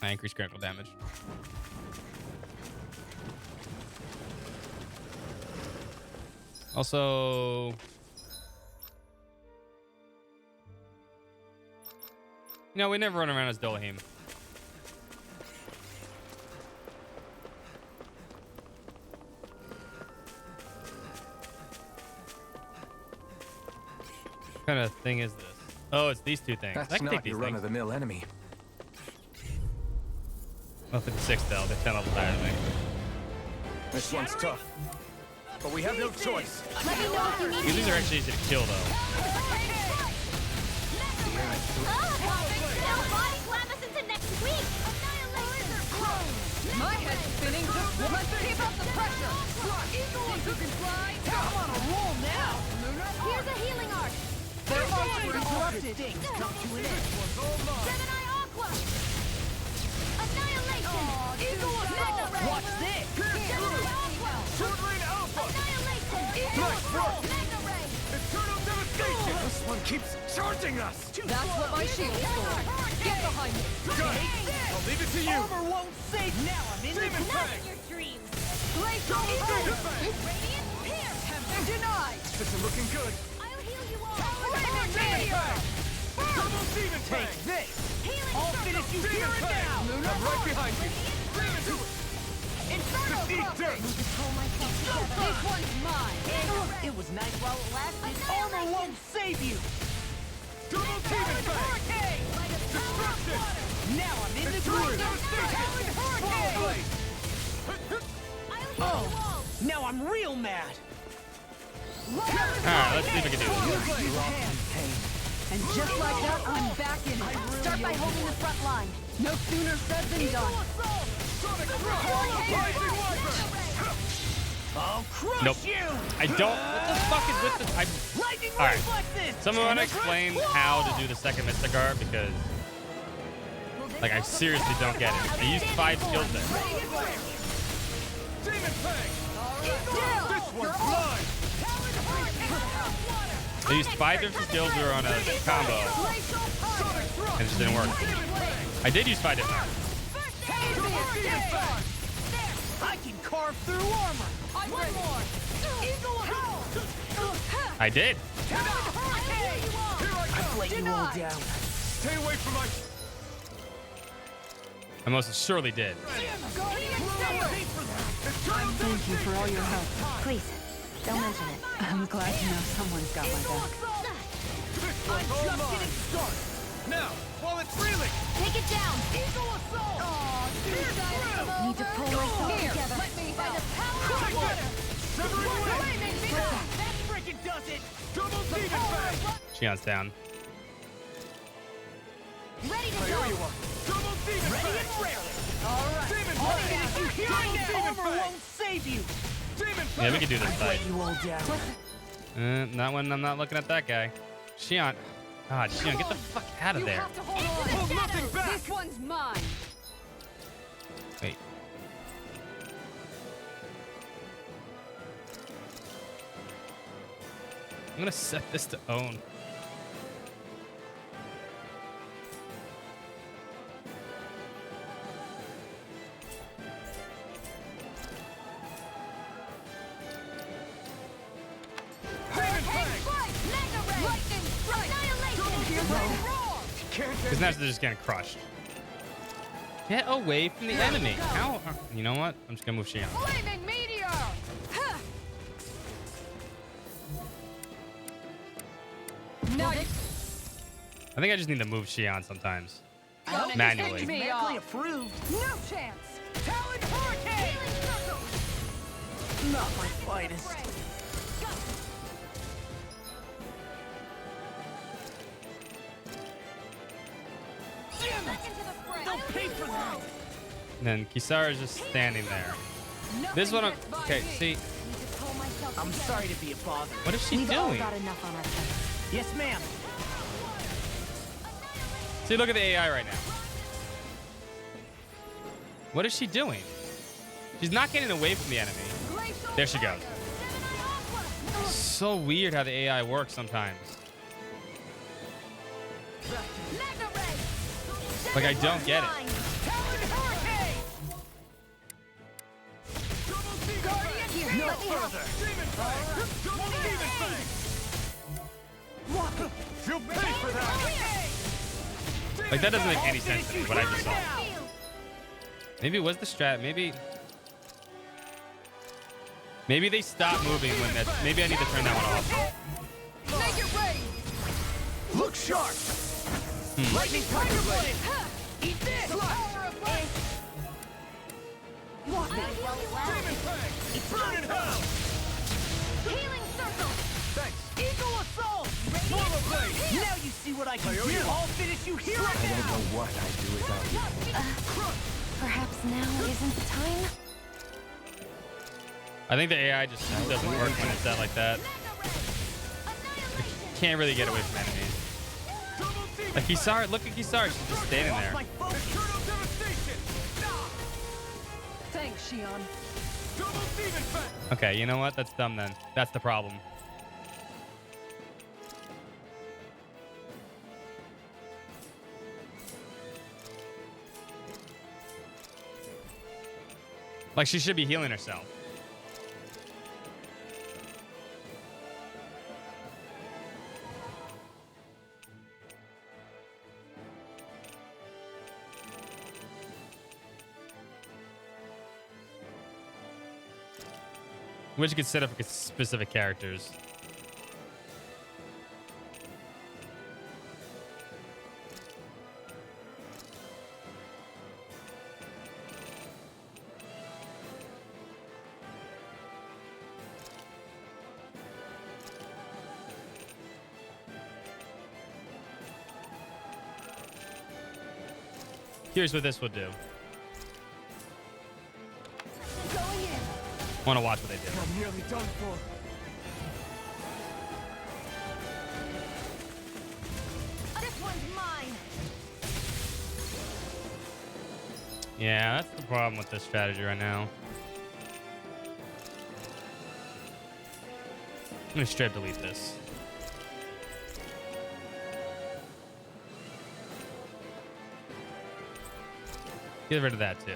I increase critical damage. Also, we never run around as Dolahim. What kind of thing is this? Oh, it's these two things. I That's can not take these your things. run-of-the-mill enemy. Well, 56 though. They're 10 levels higher than me. This one's tough, but we have no choice. Let me know if you need These are actually easy to kill though. Now body slam us into next week. My head's spinning. Let's keep up the pressure. Think you can fly? I'm on a roll now. Here's a healing arc. Their arts were interrupted. Gemini Aqua. Annihilate. Watch this! Sword Lane Alpha! Nice work! Eternal devastation! This one keeps charging us! That's what my shield's for. Get behind me. Got it! I'll leave it to you! Armor won't save me! Now I'm in the Demon Fang! Glacial Demon Eagle. Fang! Denied. This is looking good! Flaming Meteor. Double Demon Fang! Take this! I'll finish you here Demon and Fang! now! I'm right behind you! Demon to it! Inferno Just eat Crossing. dirt! This one's mine. It was nice while it lasted. Armor won't save you! Double Demon Fang! Destruction! Now I'm in the Eternal groove! devastation! Sword Blade! Oh! Now I'm real mad! Alright, let's see if we can do this. And just like that, I'm back in it. Start by holding the front line. No sooner said than done. I'll crush Nope. you! I don't. What the fuck is with this? Lightning All right. reflexes! Someone want to explain how to do the second Mystic Art because, like, I seriously don't get it. I used 5 skills there. Demon Fang! This one's mine! I used 5 different skills that were on a combo, and it just didn't work. I did use 5 different. I can carve through armor! One more. I did. I let you all down. Stay away from my... I most surely did. Thank you for all your help. Please, don't mention it. I'm glad to know someone's got my back. I'm just getting started! Now, while it's reeling! Take it down. Need to pull myself Here, together. let me By the help. power of water. Severing Blade! That freaking does it! Double Demon Fang! Shion's down. Ready to I go. owe you one! Double Demon Ready Fang! and rarely! Alright! Demon I'll Fang! finish you here Double and now! Demon Armor Fang! won't save you! Demon Fang! Yeah, we can do this I fight. let you all down. Not when I'm not looking at that guy. Shion. God, Shion, get the fuck out of You there. have to hold on. Hold nothing back! This one's mine. Wait. I'm gonna set this to own. Demon Fang! Lightning strike. Because now they're just getting crushed. Get away from the enemy. How? You know what? I'm just gonna move Shion. Flaming meteor. Huh. Now you I think I just need to move Shion sometimes. don't Manually. pick me Medically off. approved. No chance. Talon Hurricane! Not my finest. Damn it! They'll pay for that! And then Kisara's just standing there. This one, okay, see, I'm sorry to be a bother. what is she We've all doing? got enough on our plates. Yes, ma'am. See, look at the AI right now. What is she doing? She's not getting away from the enemy. There she goes. So weird how the AI works sometimes. Like, I don't get it. No further. Double Demon Fang! You'll pay for that! Like, that doesn't make any sense to me, what I just saw. Maybe it was the strat. Maybe they stop moving when that. Maybe I need to turn that one off. Make it rain. Look sharp! Lightning Tiger Blade! Eat this! Demon Fang! Burn in hell! Healing circle. Thanks! Eagle Assault! Swallow Blade! Now you see what I can I owe do! you. I'll finish you here and I don't now! know what I'd do without you. Perhaps now isn't the time? I think the AI just doesn't work when it's set like that. Can't really get away from enemies. Like Kisara, look at Kisara, she's just standing there. Eternal devastation! Shion. Double demon fang. Okay, you know what? That's dumb then. That's the problem. Like, she should be healing herself. Wish you could set up for specific characters. Here's what this would do. I want to watch what they do. I'm nearly done for. This one's mine. Yeah, that's the problem with this strategy right now. I'm gonna straight delete this. Get rid of that too.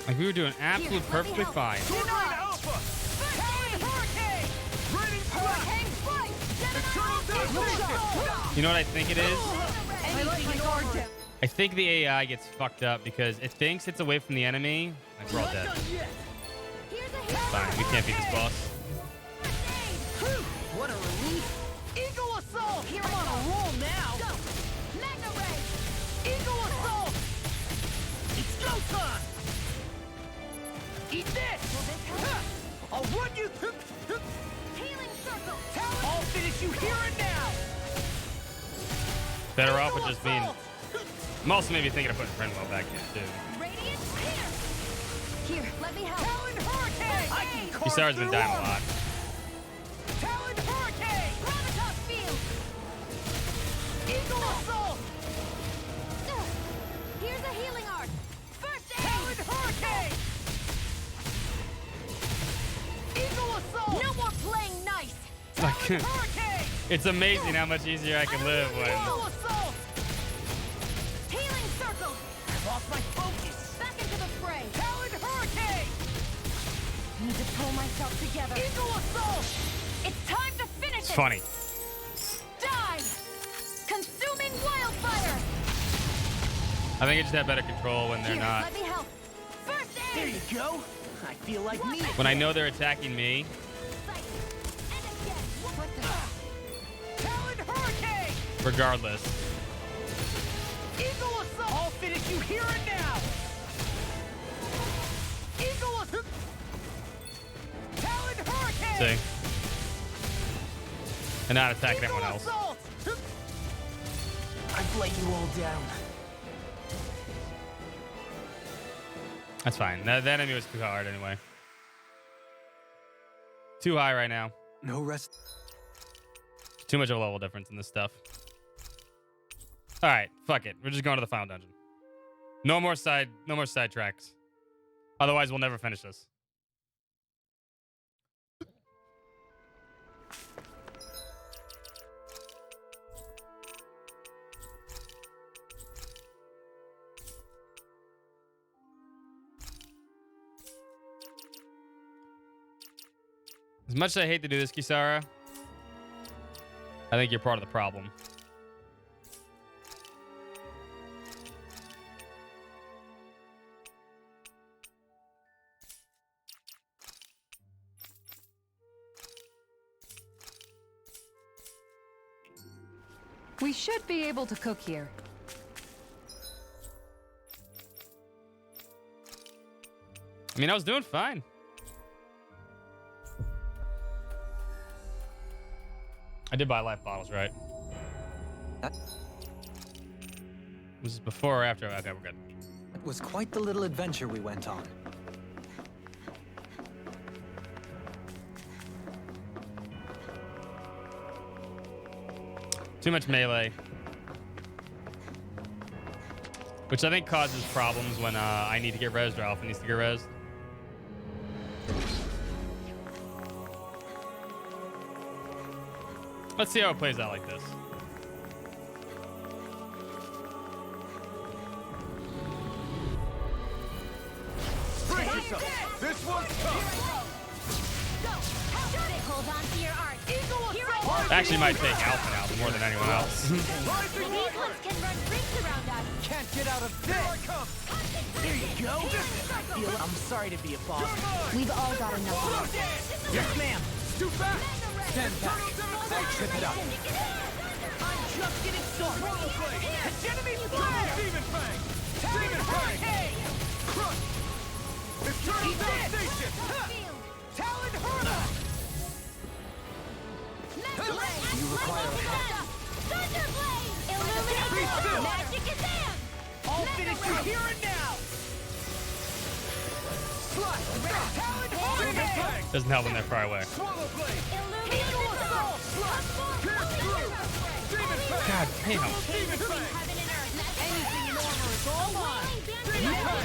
Like, we were doing absolutely perfectly fine. You know what I think it is? I think the AI gets fucked up because it thinks it's away from the enemy. Like, we're all dead. It's fine. We can't beat this boss. What a relief! Eagle assault! I'm on a roll now! Go! Magna Ray! Eagle assault! It's go time! Eat this! I'll run you through. Healing circle! I'll finish you here and now! Better off with just being... I'm also maybe thinking of putting Frenwell back in too. Radiant here! Here, let me help. Talon Hurricane! I can carve Kisara's been through dying a armor. lot. Talon Hurricane! Gravitas field! Eagle assault! Here's a healing art! First aid! Talon Hurricane! Eagle assault! No more playing nice! Like, it's amazing how much easier I can live when... Eagle assault! Healing circle! I lost my focus! Back into the fray! Talon Hurricane! Need to pull myself together. Eagle assault! It's time to finish It's it! funny. Die! Consuming wildfire! I think I just have better control when they're Here, not... let me help. First aid! There you go! I feel like me. When I know they're attacking me, Talon Hurricane! regardless. Eagle assault! I'll finish you here and now! Eagle assault! Talon Hurricane! See? And not attacking Eagle everyone else. assault! I've let you all down. That's fine. That enemy was too hard anyway. Too high right now. No rest. Too much of a level difference in this stuff. All right, fuck it. We're just going to the final dungeon. No more side tracks. Otherwise, we'll never finish this. As much as I hate to do this, Kisara, I think you're part of the problem. We should be able to cook here. I mean, I was doing fine. I did buy life bottles, right? Was this before or after? Okay, we're good. It was quite the little adventure we went on. Too much melee. Which I think causes problems when I need to get rezzed or Alpha needs to get rezzed. Let's see how it plays out like this. Brace yourself. This one's tough. Hold on to your art. Actually might take Alpha now more than anyone else. These ones can run rings around us. Can't get out of this. There you go. I'm sorry to be a bother. We've all got enough of it. Yes, ma'am. Too fast. Stand back. Trip it up. I'm just getting started. Hegemony blast. Demon Fang. Demon Fang. Crush. Eternal devastation. Talon Hurler. You require Thunderblade! Illuminate Magic is in! I'll finish you here and now. Slice. Talon Hurler. Doesn't help when they're far away. Swallow Blade. God damn. Demon Fang. Anything in armor is all mine.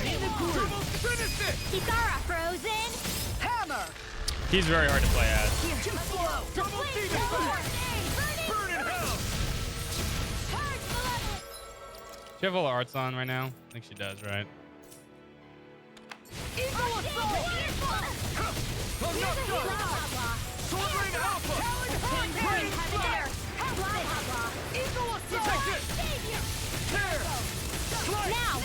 In the groove. Finish it. Kisara frozen! Hammer. He's very hard to play as. Too slow. Double Demon Fang. Burn in hell. She have all the arts on right now? I think she does, right? Eagle Assault. I'm not done. Sword Ring Alpha. Eagle Assault. Take this. There. Now!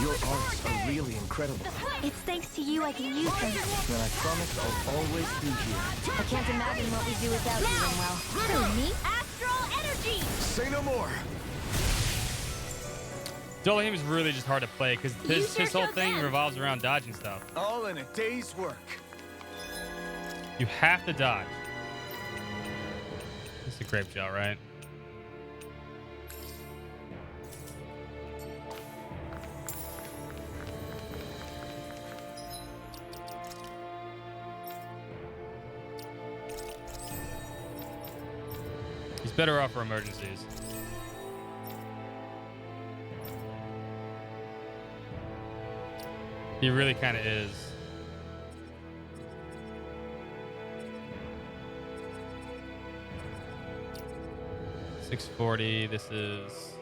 Your arts are really incredible. It's thanks to you I can use them. Then I promise I'll always be here. I can't imagine what we do without you, Rinwell. Who, me? Astral energy! Say no more. Dolahim is really just hard to play because Use his your whole thing Shazam. revolves around dodging stuff. All in a day's work. You have to dodge. It's a grape gel, right? He's better off for emergencies. He really kind of is. $640. This is.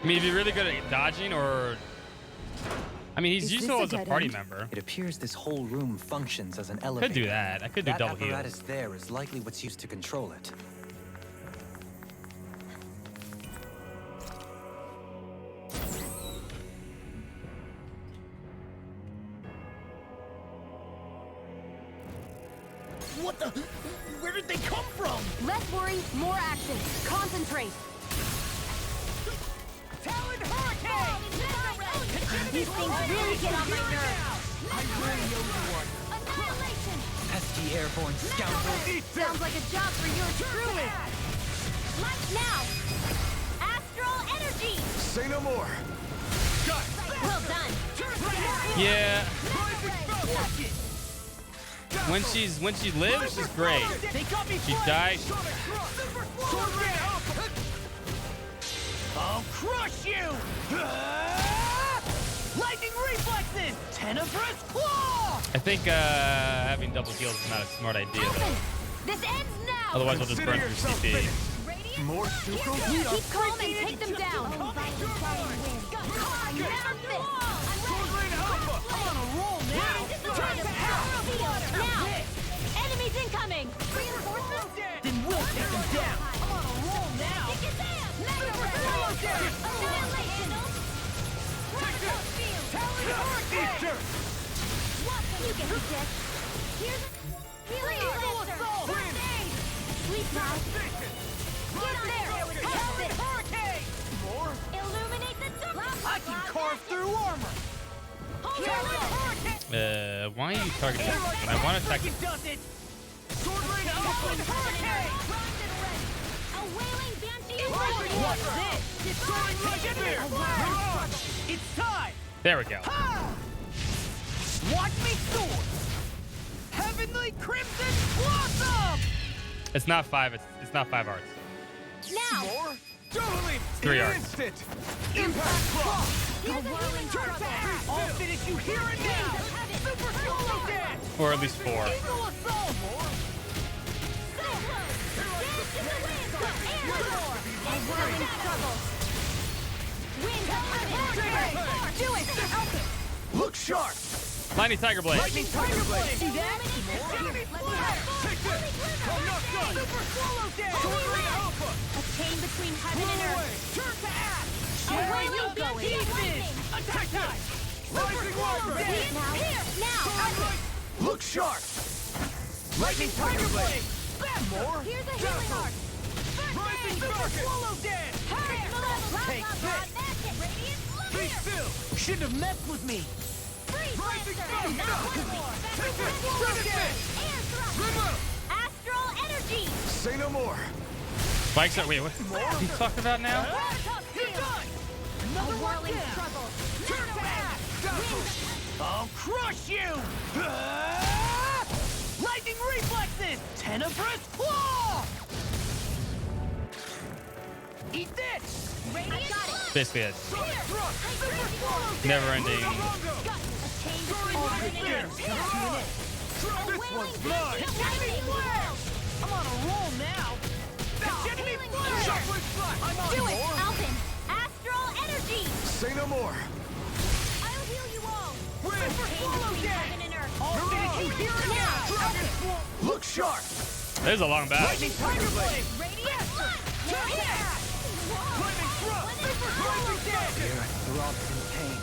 I mean, if you're really good at dodging, or I mean, he's useful as a party member. It appears this whole room functions as an elevator. Could do that. I could do double That heals. apparatus there is likely what's used to control it. What the? Where did they come from? Less worry, more action. Concentrate. Talon Hurricane! These things really get on my nerves. I really owe you one. Annihilation! Pesky airborne scoundrel! Sounds like a job for yours truly. Now! Astral energy! Say no more. Well done. Yeah. When she lives, she's great. She dies. I'll crush you! Lightning reflexes! Tenebrous claw! I think having double heals is not a smart idea, though. This ends now! Otherwise, we'll just burn through CP. More Suko? You keep calm and take them down. Never miss. I'm on a roll now! Now! Enemies incoming! Reinforcements? Then we'll take them down! I'm on a roll now! Annihilation! You get the deck. Here's healing lancer. First aid. Sweet spot. Get there. Help it. Hurricane! More? Illuminate the dark. I can carve through armor! Why are you targeting me? When I want to attack you. Does it! Sword Ring Hurricane! A wailing banshee. What's this? Destroying Legendary! There we go. Watch me soar! Heavenly Crimson Blossom! It's not 5. It's not 5 hearts. Now! More? Totally! 3 In an hearts. instant! Impact Cross! Here's a healing struggle! I'll finish you here and now! Super Swallow Dance! Or at least 4. Eagle Assault! Look sharp! Lightning Tiger Blade. Lightning Tiger Blade! See that? Enemy fire! Take this! I'm not done! Super Swallow Dance! Totally Alpha! A chain between heaven and earth. Turn to ash! Away Where we you go, going? deep Lightning! Attack that! Rising Wyvern! Now! Look sharp! Lightning Tiger Blade! More? Here's a healing arc. Rising Super Falcon! Swallow Dance! Take this! Be still! Shouldn't have messed with me! Rising Falcon! Take this! Finish it! Remove! Astral energy. Say no more! Spikes are. Wait, what are you talking about now? You're done! Another one whirling down! struggle. Turn to ash! I'll crush you! Lightning reflexes! Tenebrous claw! Eat this! Radiant blood. Basically, it. Never Never-ending. This one's mine! I'm on a roll now! Enemy fire! Shockwave Flash! I'm on Do it, more! Alvin. Astral energy. Say no more! I'll heal you all. Win! Chain between heaven and earth. I'll finish you here and now! Now. Look sharp! There's a long battle. Lightning Tiger Blade! Radiant blood. Lightning Thrust! Rising Falcon! Throbs in pain.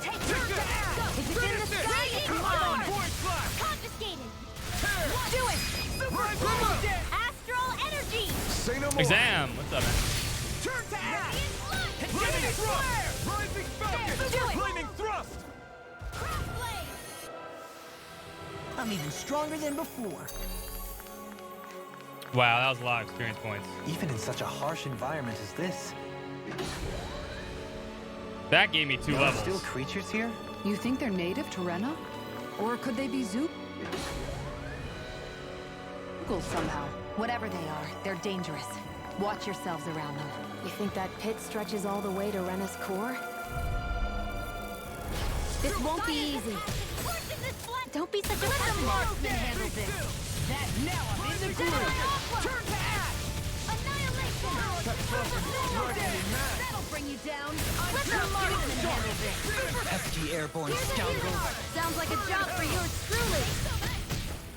Take Take this. this! Go. Is it in the Finish sky? it! It's Come on! mine. Void Flash! Confiscated. Tear! Do it. Remove! Astral energy. Say no more! Exam. What's up, man? Turn to ash! Radiant blood. Lightning Thrust! Rising Falcon! Do it. Lightning Thrust! Crossblade. I'm even stronger than before. Wow, that was a lot of experience points. Even in such a harsh environment as this, That gave me 2 there are levels. still creatures here? You think they're native to Rena? Or could they be Zoop? Somehow. Whatever they are, they're dangerous. Watch yourselves around them. You think that pit stretches all the way to Rena's core? This won't be easy. Don't be such a pessimist. Marksman handles it. That now I'm in the groove. Turn to ash. That'll bring you down. Let the marksman handle this. Pesky airborne Here's a healing scoundrel. arc. Sounds like a job for yours truly.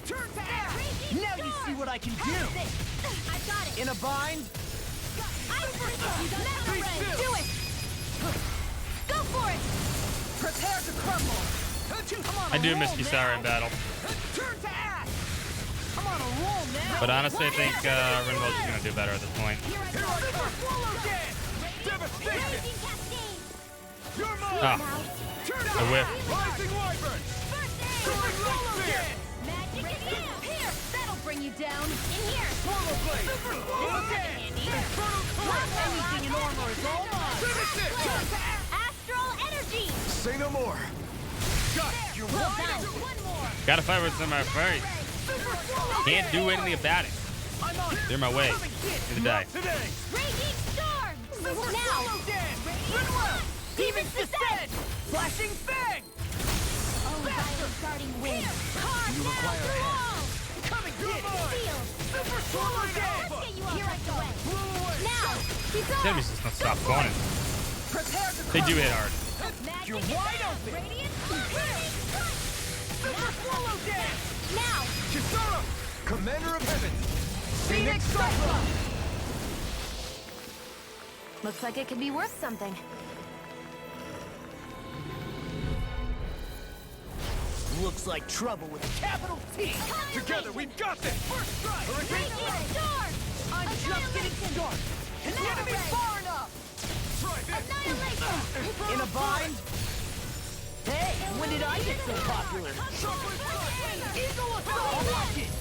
Turn to ash. Now you see what I can do. I got it. In a bind. Do it. Go for it. Prepare to crumble. I do miss Kisara in battle. Turn to ash. I'm on a roll now. But honestly, I think Rinwell's is going to do better at this point. Raging cascade. Ah, the whip. Rising Wyvern! Soaring Light Spear! Magic is here. That'll bring you down. In here. Swallow Blade! Anything in armor is all mine. Finish it! Astral energy. Say no more. Got it! You're Well wide done. open. One more. Gotta fight with some of my fairies. Can't do anything about it. I'm on it. They're my way. Come and get Need to die. Today! Raging storm. Super Now. Swallow Dance. Goodwill. Demons Descent. Flashing Fang. Oh, violent guarding wind. You require a hand. Come and get it. Seal. Super Swallow Dance. Let's get you off right away. Blew away. Now. Keep These going. enemies just don't stop spawning. Prepare to They do crumble. hit hard. Magic You're is wide down. open. Radiant. Super Swallow Dance. Now. Kisara! Commander of Heaven! Phoenix Cyclone. Looks like it could be worth something. Looks like trouble with a capital T. Together, we've got this! First strike. Raging storm. I'm just getting started. The enemy's far enough. Try this! Annihilation. In a bind. Hey, when did I get so popular? Eagle Assault. I'll watch it.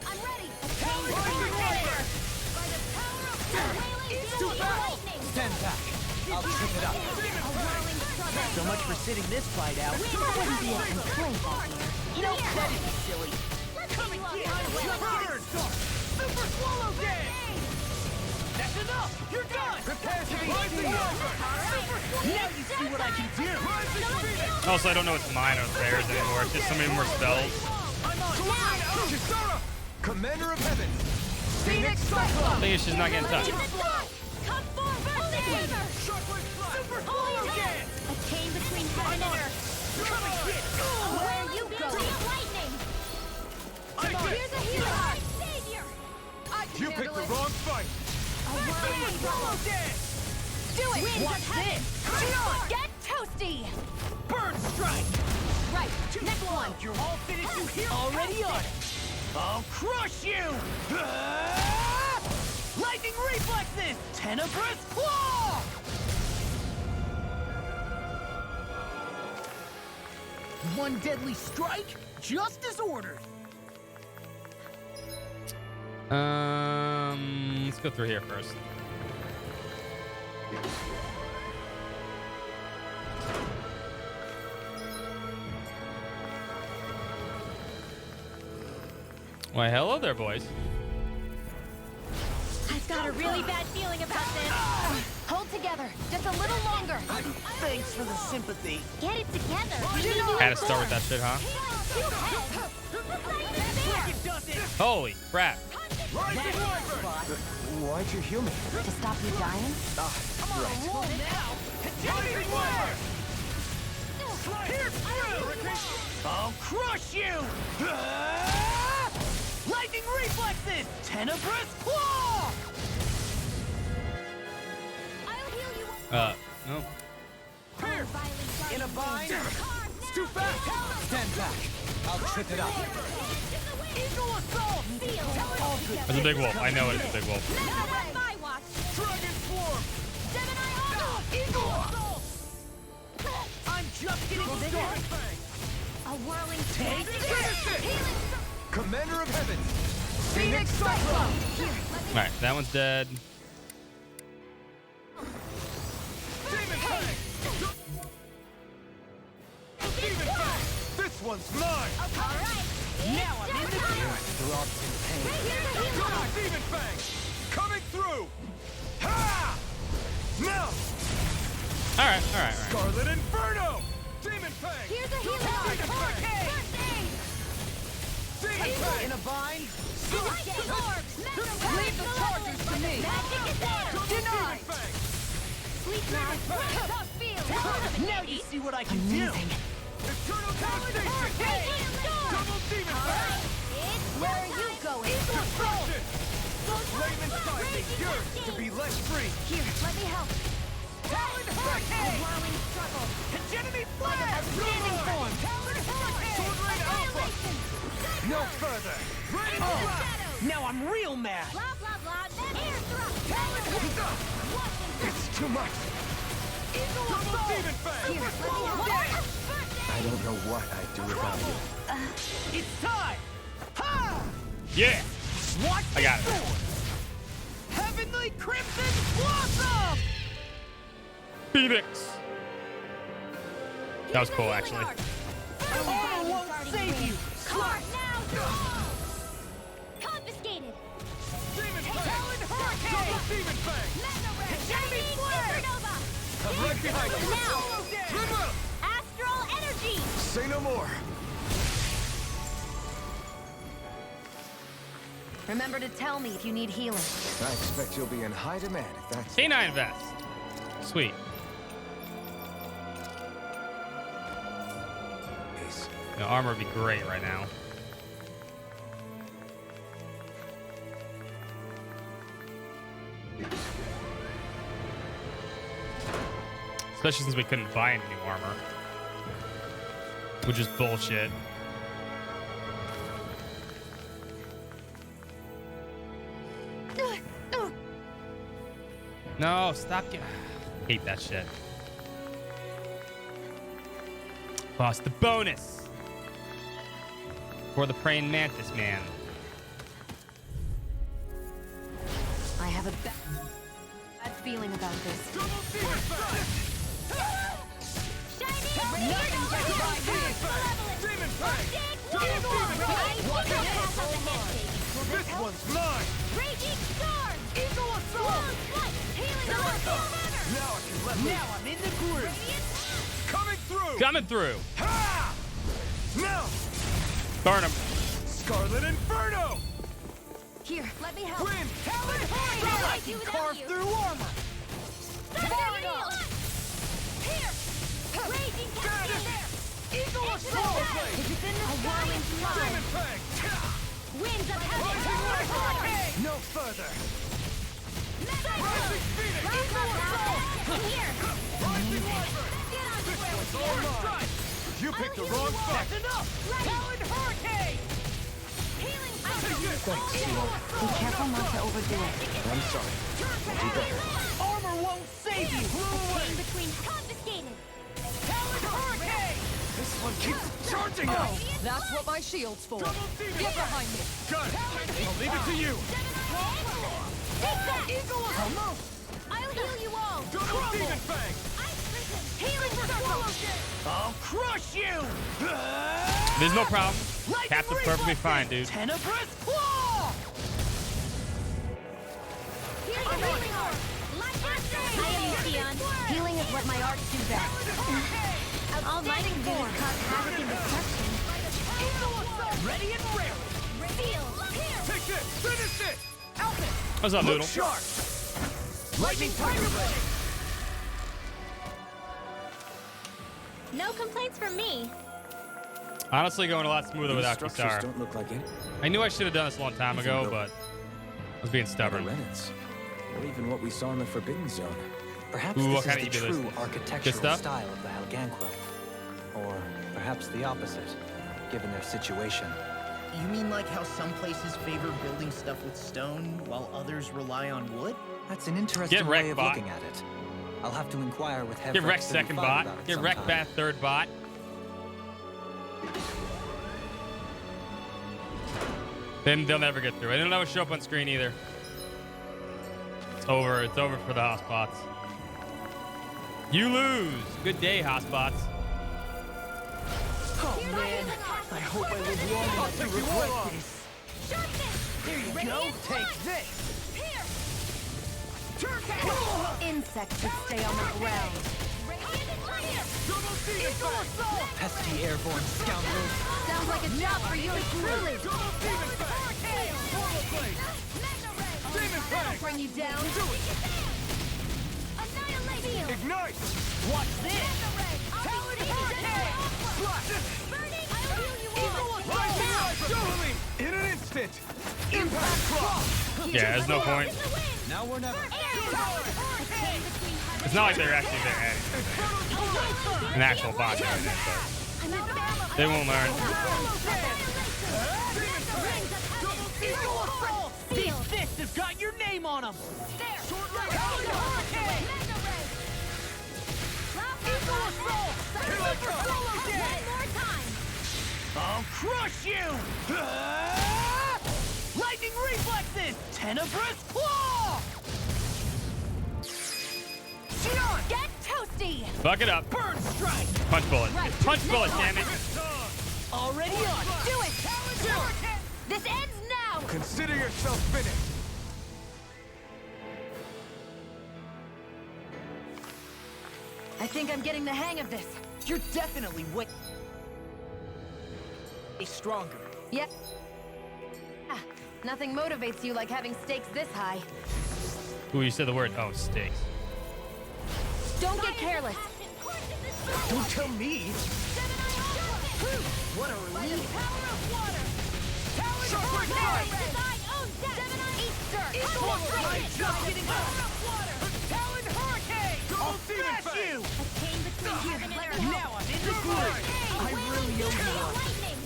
I'm ready. Rising Warrior. By the power of the wailing To battle. lightning. Stand back. I'll trip it up. A whirling So much for sitting this fight out. That wouldn't be a complaint, Nope, that isn't silly. Come and get Burn! Super swallow dance! That's enough! You're done! Prepare to be sealed! Now you see what I can do! Also, I don't know it's mine or theirs anymore. It's just so many more spells. Commander of Heaven! Phoenix I think it's just not getting touched. Come forward, Saber! Super swallow dance! A chain between heaven and earth. Come and get Where are you going? Lightning! Here's a hero! Savior! You picked the wrong fight! Super swallow dance! Do it! Watch this! Get toasty! Bird strike! Right, next one. You're all finished you here already on it! I'll crush you! Ah! Lightning reflexes! Tenebrous claw! One deadly strike, just as ordered. Let's go through here first. Why, hello there, boys. I've got a really bad feeling about this. Hold together, just a little longer. Thanks for the sympathy. Get it together. Had to start with that shit, huh? Holy crap. Why'd you heal me? To stop you dying? I'll crush you! Ah! Lightning reflexes! Tenebrous claw! No. In a bind? It's too fast! Stand back! I'll trip it up. Eagle assault! It's a big wolf. I know it's a big wolf. Dragon swarm! Eagle assault! I'm just getting started! A whirling Take this! Commander of Heaven! Phoenix Cyclone! Alright, that one's dead. Demon Fang! Demon Fang! This one's mine! Now I'm in the clear! Throbs in pain. Come on, Demon Fang! Coming through! Ha! Now! Alright. Scarlet Inferno! Demon Fang! Here's a Demon healer! Fang! Demon Fang! In a bind? Leave the charges to me! Magic is there! Denied! Sweet now! Tough field! Now you see what I can do! Eternal Devastation! Double Demon Fang! Where are you going? Destruction! Flame inside makes yours to be less free! Here, let me help. Talon A Hurricane! whirling struggle. Hegemony Flare! Standing form. Talon Hurricane! Sword Rain Alpha! No further! Rain Now I'm real mad! Blah, blah, blah. Air thrust. It's too much! Double Demon Fang! Here, let me help. I don't know what I'd do without you. It's time! Ha! Yeah! Watch I got it. this sword! Heavenly Crimson Blossom! Phoenix! That was cool, actually. Honor won't save you! Cart now! Confiscated! Demon Fang! Talon Double Hurricane! Demon Fang! Hegemony Flare! Supernova! I'm right behind you! Now! Dribble! Astral energy! Say no more. Remember to tell me if you need healing. I expect you'll be in high demand if that's... K9 vest. Sweet. Ace. The armor would be great right now. Especially since we couldn't buy any new armor. Which is bullshit. No, stop. Hate that shit. Lost the bonus for the praying mantis man. I have a bad feeling about this. This one's mine! Raging storm! Eagle assault! Long flight! Healing Now I can let Now I'm in the groove. Coming through! Coming through. Ha! Now! Burn him. Scarlet Inferno! Here, let me help. Wind! Talon I High! can Carve through armor. Here! Raging cascade! Eagle assault. Is it in the whirling slide? Demon Fang! Winds of Rising heaven! Lightning! No further. Rising Phoenix! Here! Rising Wyvern! Get on This square one's with all you! mine! You picked the wrong fight! That's enough. Talon Hurricane. Healing Thanks, Shield. Be careful not to overdo it. I'm sorry. I'll do better. Armor won't save you. Chain between confiscated! Talon Hurricane. This one keeps charging us! That's what my shield's for. Double demon Get Fang! behind me. Got it! I'll leave it to you! Take that! Eagle assault. I'll heal you all! Double demon Fang! Ice prison! Healing circle! I'll crush you. There's no problem. Lightning Captain's perfectly fine, dude. Tenebrous claw. Here's the healing orb! Light your I am Sion. Healing is what my arts do best. Almighty form cause havoc and destruction. Ready and rare. Reveal! Here! Take this! Finish it! Alpha. What's up, Noodle? Shark. Lightning Tiger Blade. No complaints from me. Honestly, going a lot smoother These without structures Kisara. don't look like it. I knew I should have done this a long time ago, but I was being stubborn. Renans. Or even what we saw in the Forbidden Zone. Perhaps Ooh, what this kind is of the evil is true this? architectural Good stuff? style of the Helganquil. Or perhaps the opposite, given their situation. You mean like how some places favor building stuff with stone while others rely on wood? That's an interesting Get way wrecked, of bot. looking at it. I'll have to inquire with Get Hevrex wrecked, second 35 bot. about it Get wrecked, sometime. bad third bot. Then they'll never get through. They don't ever show up on screen either. It's over. It's over for the hotspots. You lose. Good day, hotspots. Oh man, I hope I live long enough to regret this. There you go. Take this. Insects should stay on the ground. Pesky airborne scoundrels. Sounds like a job for you truly. That'll bring you down. Annihilation. Ignite! Watch this. Talon Hurricane. Burning. I'll heal you all. Rising Wyvern! Jubilee! In an instant! Impact Cross! Yeah, there's no point. Now or never. It's not like they're actually there adding an actual bot there, but they won't learn. These fists have got your name on them. Talon Hurricane. Eagle assault. One more time. I'll crush you. Lightning reflexes. Tenebrous claw. Sion, Get toasty. Fuck it up. burn strike. Punch bullet. Punch bullet, damn it. Already on. Do it. This ends now. Consider yourself finished! I think I'm getting the hang of this. You're definitely way stronger. Yep. Ah, nothing motivates you like having stakes this high. Ooh, you said the word. Oh, stakes. Don't get careless. Don't tell me. What a relief. Talon Hurricane. Design own death. Eat dirt. Eagle assault. Talon Hurricane. I'll smash you. A chain between heaven and earth. Now I'm in the groove. I really owe you one. Lightning.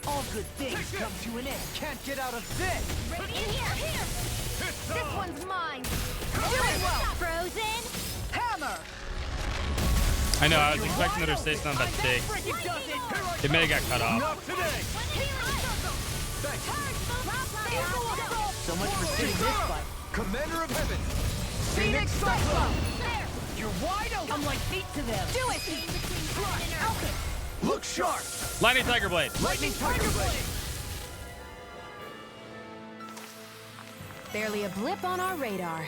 All good things come to an end. Can't get out of this. Right in here. This one's mine. Doing well. Frozen. Hammer. I know, I was expecting her to say something about stakes. It may have got cut off. Not today! So much for seeing this fight. Commander of Heaven! Phoenix Cyclone. You're wide open. I'm like feet to them. Do it. Chain between heaven and earth. Look sharp! Lightning Tiger Blade. Lightning Tiger Blade! Barely a blip on our radar.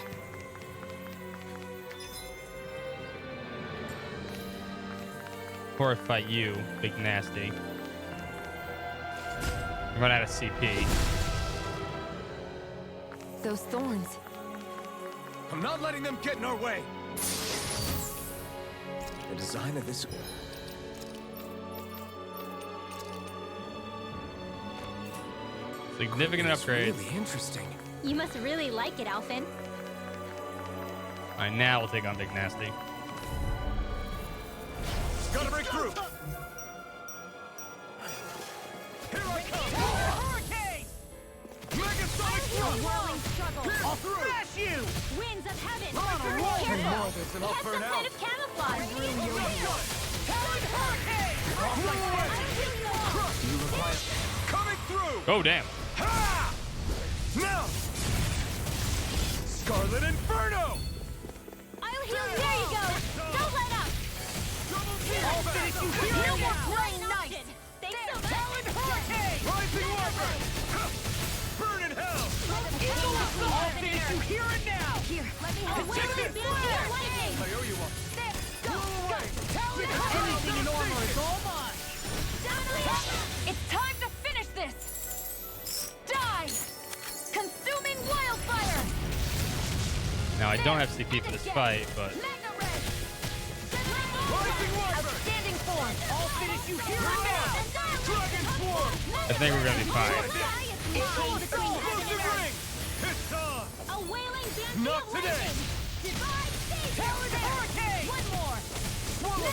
Before I fight you, big nasty. Run out of CP. Those thorns. I'm not letting them get in our way. The design of this... Significant upgrades. Really interesting. You must really like it, Alphen. Alright, now we'll take on Big Nasty. Gotta break through. Here I come. Hurricane! Megasonic Whirling struggle. I'll smash you! Winds of heaven. I'm on a roll. Careful. More of this and I'll It has burn some out. kind of camouflage. Talon Hurricane! You require... Coming through! Oh, damn. Ha! Now! Scarlet Inferno! I'll heal. There you go. Don't let up. I'll finish you here No and more now! playing nice. Thanks so much. Talon Hurricane! Rising Wyvern! Burn in hell! Eagle Assault. I'll finish you here and now! Here, let me help. Take this! Here, I owe you one. there, go. Talon Anything in armor is all mine! It's time to finish this. Die. Consuming wildfire. Now, I don't have CP for this fight, but... Rising Wyvern! Outstanding form. I'll finish you here and now! Dragon Swarm! I think we're gonna be fine. Explosive ring! It's on! A wailing band. Not today! Divide stage. Talon Hurricane! One more.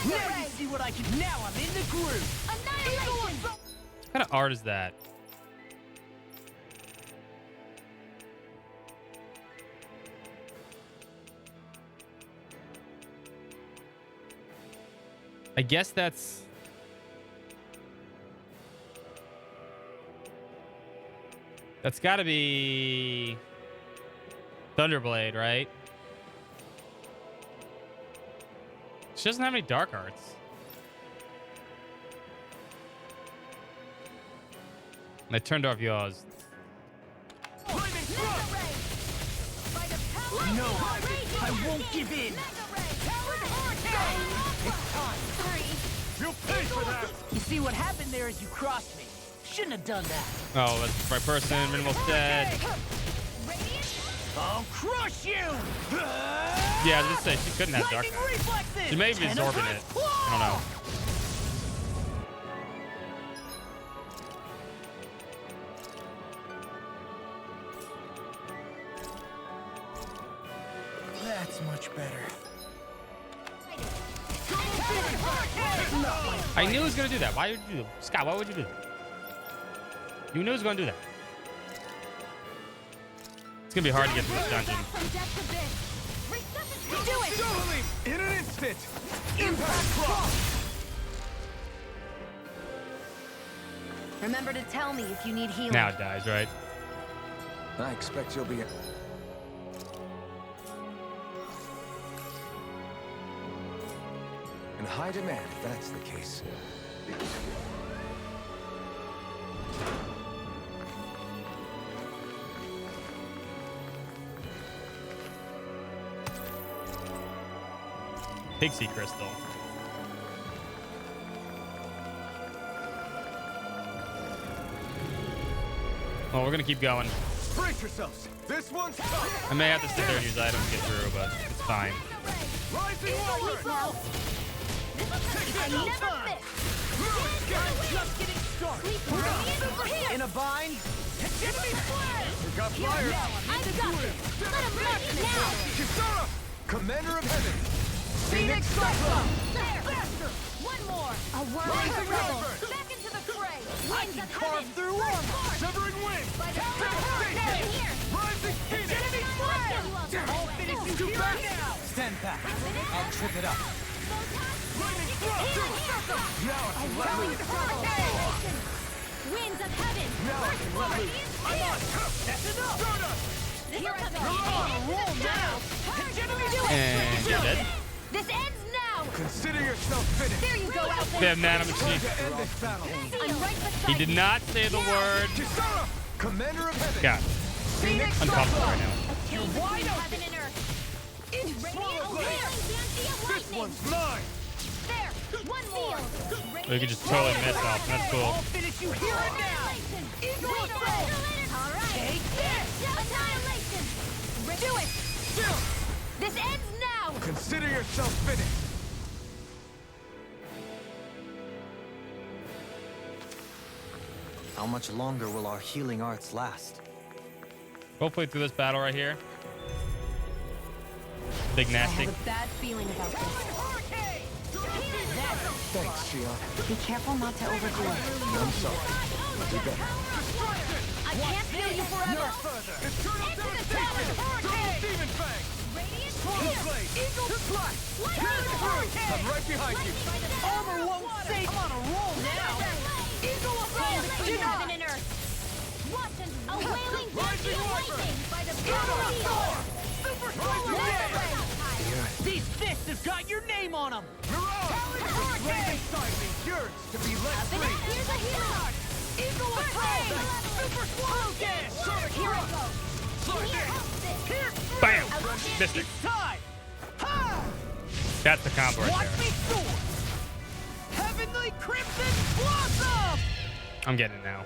Now you see what I can. Now I'm in the groove. Annihilation. What kind of art is that? I guess that's... That's gotta be... Thunderblade, right? She doesn't have any dark arts. And I turned off yours. No, I won't give in. It's time. You'll pay for that! You see what happened there is you crossed me. Shouldn't have done that. Oh, that's my person. Minimal's dead. I'll crush you! Yeah, I was just say she couldn't have dark arts. She may be absorbing it. I don't know. That's much better. I knew he was gonna do that. Why would you do that? Scott, why would you do that? You knew he was gonna do that. It's gonna be hard to get through this dungeon. Do it. Totally! In an instant! Impact cross! Remember to tell me if you need healing. Now it dies, right? I expect you'll be... in high demand, if that's the case. Pixie Crystal. Oh, we're gonna keep going. Brace yourselves! This one's tough! I may have to sit there and use items to get through, but it's fine. Rising Wyvern! I never miss. Just getting started. In a bind. Enemy flare! We got fire! I've got it. Let him look now. Kisara! Commander of Heaven! Phoenix Cyclone. There. Faster. One more. A whirling Rising rebel. Wyvern! Back into the fray. I Winds can of carve heaven. through armor. Severing Wind! Hurricane. Here. Rising Phoenix! Enemy flare. I'll finish you here and now. Stand back. I'll trip it up. Lightning thrust! Now I can let loose! Winds of heaven. Now I can let loose! I'm on. That's enough. Stardust! Here I go. You're on a roll now. Enemy do it. And you're dead. This ends now. Consider yourself finished! There you go, We have Nano Machine. He did not say the word. Commander of Heaven. God. Uncomfortable right now. You're wide open. This one's mine. There, one more. We could just totally miss off. That's cool. I'll finish you here and now. Eagle assault. All right. Take this. Annihilation. Do it. This ends now. Consider yourself finished. How much longer will our healing arts last? Hopefully through this battle right here. Big nasty. I have a bad feeling about this. Thanks, Shion. Be careful not to overdo it. I'm sorry. You better. I can't feel you forever. No further. Eternal devastation. Double demon fang. Radiant Swallow blade. Eagle Slash. I'm right behind you. Armor won't save. I'm on a roll now. Eagle assault. Between heaven and earth. Watch and a wailing banshee of lightning by the power of Thor. Super These fists have got your name on them. Mirage. The flame inside me yearns to be let free. Here's a healing arc. Eagle assault. Super swallow dash. Here it goes. Bam! Missed it. It's time. Ha! That's the combo right Watch there. me soar. Heavenly Crimson Blossom. I'm getting it now.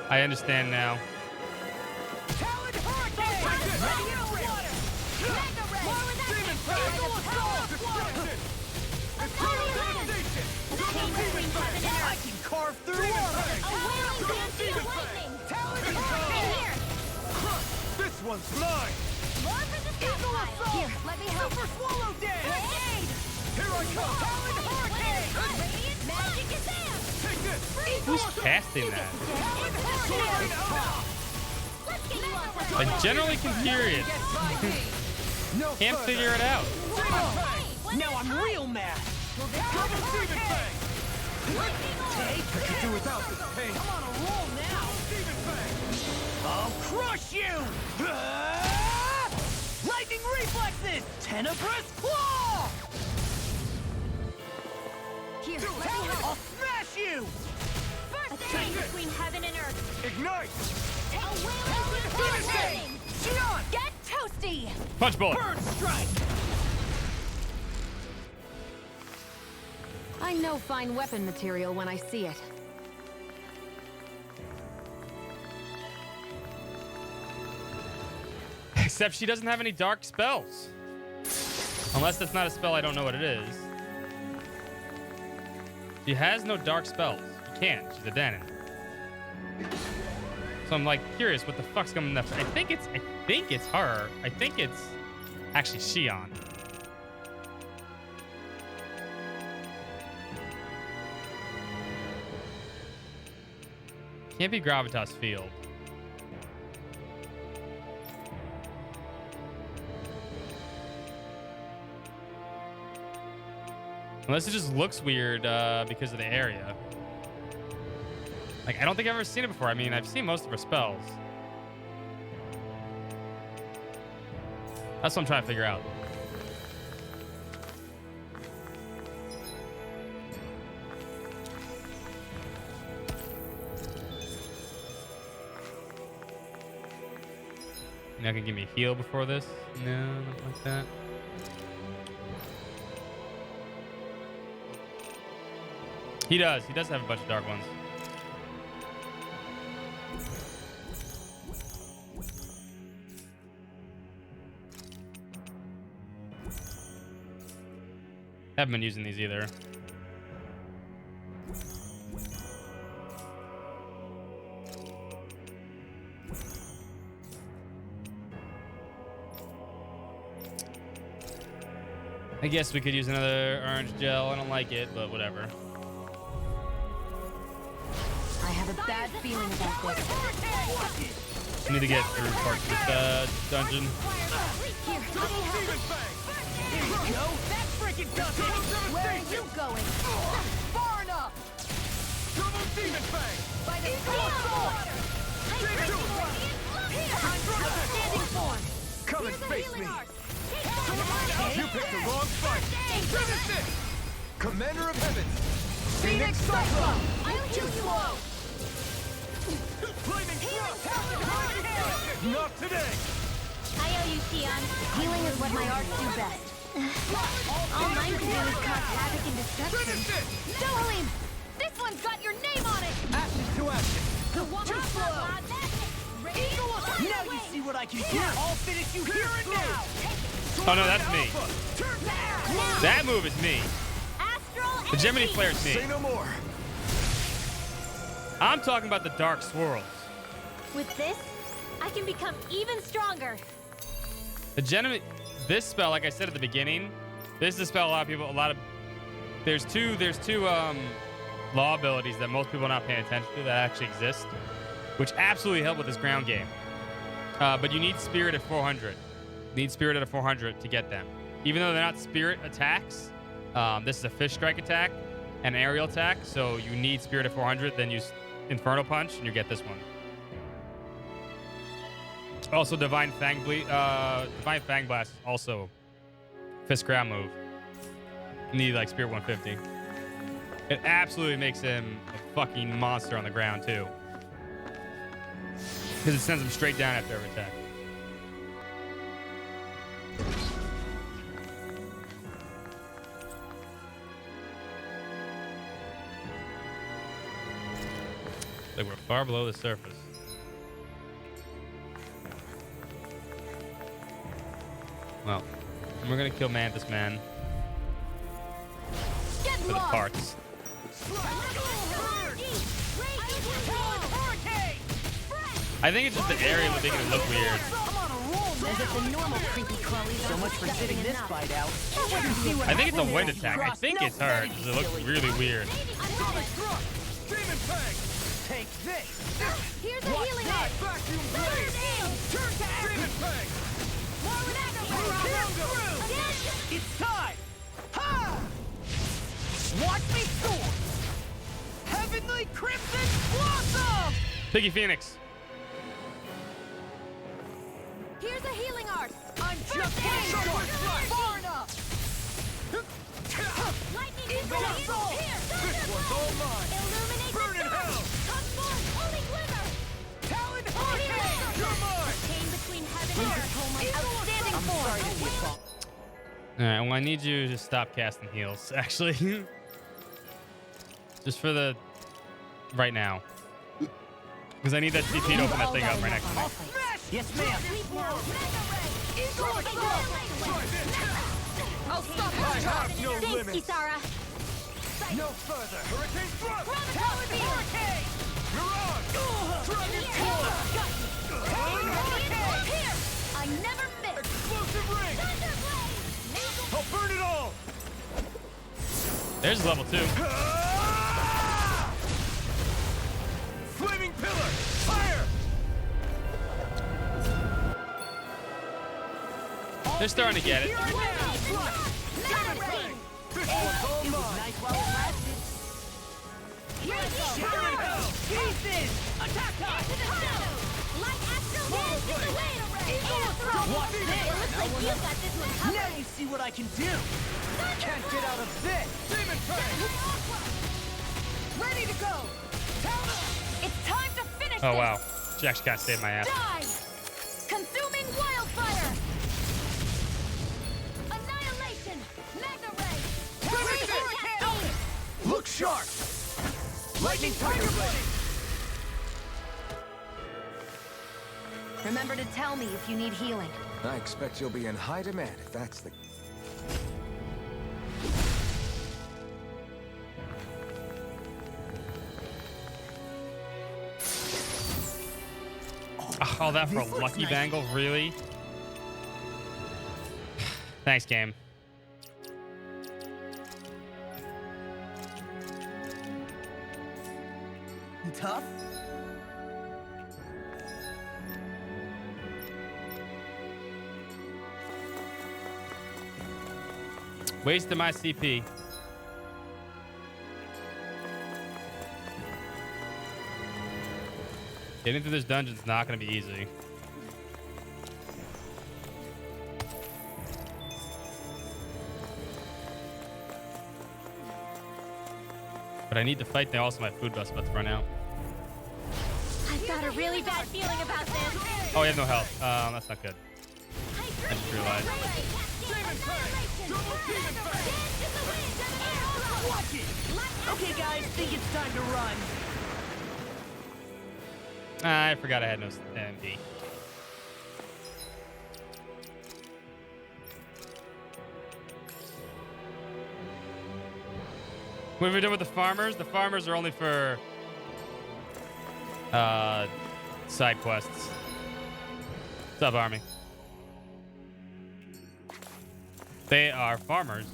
I understand now. Talon Hurricane. Radiant water. Mega ray. More with that. Eagle assault. Eternal devastation. Chain between heaven and I earth. can carve through water. A wailing banshee of lightning. Talon And Hurricane. here. This one's mine. More for the stockpile. Here, let me help. Super swallow dash. Grenade. Here I come. Talon Hurricane. Radiant magic is there. Take this. Who's casting that? Let's get you off. I generally can hear it. No Can't further. figure it out. Now I'm real mad. Double demon fang. Take. I could do without this pain. I'm on a roll now. Demon fang. I'll crush you! Lightning reflexes! Tenebrous claw! Here, let me Talon, help. I'll smash you! First chain between heaven and earth. Ignite. A wailing banshee of lightning. Shion! Get toasty. Punch bullet. Bird strike! I know fine weapon material when I see it. Except she doesn't have any dark spells. Unless that's not a spell, I don't know what it is. She has no dark spells. She can't. She's a Danon. So I'm like curious what the fuck's coming next. I think it's her. I think it's actually Shion. Can't be Gravitas Field. Unless it just looks weird because of the area. Like, I don't think I've ever seen it before. I mean, I've seen most of her spells. That's what I'm trying to figure out. You're not gonna give me a heal before this? No, nothing like that. He does. He does have a bunch of dark ones. Haven't been using these either. I guess we could use another orange gel. I don't like it, but whatever. I have a bad feeling about this. I need to get through parts of this dungeon. Here, let me help. Here you go! That freaking does it! Where are you going? Far enough! Double demon fang. By the power of water. Outstanding form. Come and Here's a face healing me. arc. You picked the wrong fight. Finish this. Commander of Heavens! Phoenix Cyclone! I'll heal you all! Flaming Thrust! Not today! I owe you, Tion. Healing is what my arts do best. All mine can do is cause havoc and destruction. Finish it! Dohalim! This one's got your name on it! Ashes to ashes. Too slow! Now you see what I can do. I'll finish you here and now. Oh no, that's me. That move is me. The Gemini Flare is me. Say no more. I'm talking about the Dark Swirls. With this, I can become even stronger. The Gemini, this spell, like I said at the beginning, this is a spell there's two law abilities that most people are not paying attention to that actually exist, which absolutely help with this ground game. But you need Spirit at 400. Need Spirit at a 400 to get them. Even though they're not Spirit attacks, this is a Fish Strike attack, an aerial attack, so you need Spirit at 400, then use Infernal Punch, and you get this one. Also, Divine Fang Blast is also Fist Grab move. You need like Spirit 150. It absolutely makes him a fucking monster on the ground too, because it sends him straight down after every attack. Like we're far below the surface. Well, we're gonna kill Mantis Man for the parts. I think it's just the area making it look weird. As if the normal creepy Chloe's so much for sitting this fight out. I think it's a wind attack. I think it's her because it looks really weird. Take this. Here's a healing art. Vacuum blade. Turn to Demon Fang. It's time. Ha! Watch me soar. Heavenly Crimson Blossom. Piggy Phoenix. Here's a healing art. I'm just getting far enough. Lightning Eagle Assault. This one's all mine. Illuminate Burn the in dark. hell. Come forth, holy glimmer. Talon Hurricane. You're mine. Came between heaven and earth. Outstanding I'm form. sorry to be a fault. All right, well, I need you to stop casting heals, actually. Just for the right now. Because I need that CP to open that thing up right next to me. Yes, ma'am. I'll stop I have no Thanks, limits. Kisara. No further. Hurricane Thrust. Talon Hurricane. You're on. Dragon Here. I never miss. Explosive ring. I'll burn it all. There's level 2. Flaming pillar. Fire. They're starting to get it. This one's all mine. Nice while it lasted. Shatter in hell. Pieces. Attack time. Light astral Watch this. It looks like you got this one covered. Now you see what I can do. Can't get out of this. Demon Fang. Ready to go. It's time to finish Oh, this. wow. She actually got saved my ass. Die! Consuming wildfire! Annihilation! Magna Ray! Hurricane! Look sharp. Lightning Tiger Blade. Remember to tell me if you need healing. I expect you'll be in high demand if that's the... All that for a lucky bangle? Really? Thanks, game. You tough? Wasted my CP. Getting through this dungeon is not going to be easy. But I need to fight now. Also, my food bus about to run out. I've got a really bad feeling about this. Oh, he has no health. That's not good. I just realized. Okay, guys, think it's time to run. I forgot I had no MD. What have we done with the farmers? The farmers are only for side quests. What's up, Army? They are farmers.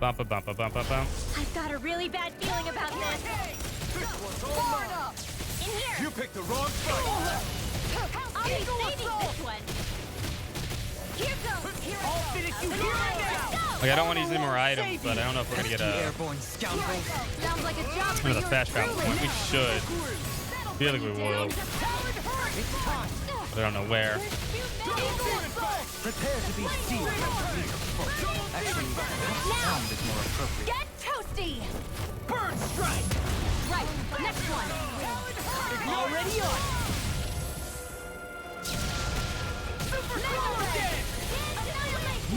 Bumpa bumpa bumpa bump. I've got a really bad feeling about this. In here. You picked the wrong fight. I'll be saving this one. Here goes. Here I'll finish you here and now. Like, I don't want to use any more items, but I don't know if we're gonna get a airborne scoundrel. Sounds like a job for another yours fast travel truly. point. We should. Feel like we will. But I don't know where. Prepare to be sealed. Actually, sound is more appropriate. Get toasty. Bird strike. Right. Next one. Already on.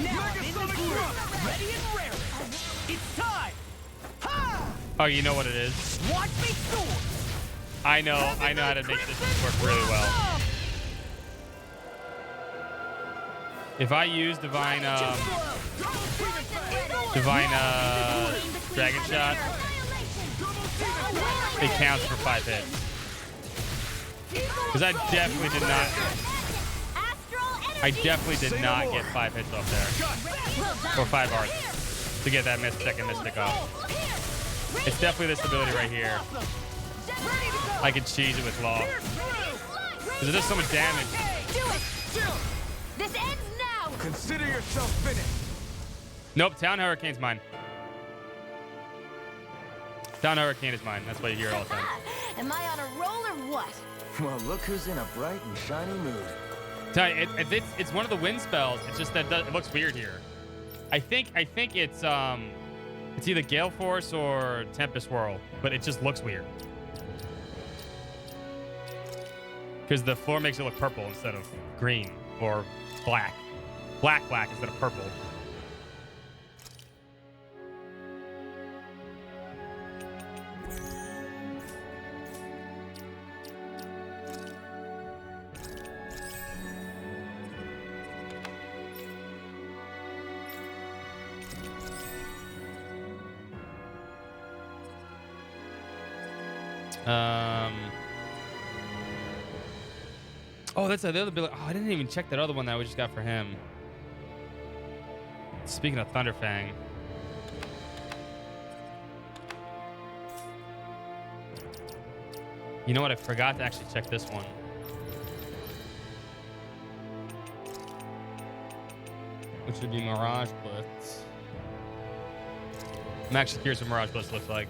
Now I'm in the groove. Ready and raring. It's time. Ha! Oh, you know what it is? Watch me soar. I know how to make this work really well. If I use divine dragon shot, it counts for 5 hits. Because I definitely did not get 5 hits off there. Or 5 arts to get that second mystic off. It's definitely this ability right here. I can cheese it with law. Because it does so much damage. Do it. This ends now. Consider yourself finished. Nope, Town Hurricane's mine. Town Hurricane is mine. That's why you hear it all the time. Am I on a roll or what? Well, look who's in a bright and shiny mood. Tell you, it's one of the wind spells. It's just that it looks weird here. I think it's either Gale Force or Tempest Whirl, but it just looks weird. Because the floor makes it look purple instead of green or black. Black instead of purple. Oh, that's the other ability. Oh, I didn't even check that other one that we just got for him. Speaking of Thunderfang. You know what? I forgot to actually check this one. Which would be Mirage Blitz. I'm actually curious what Mirage Blitz looks like.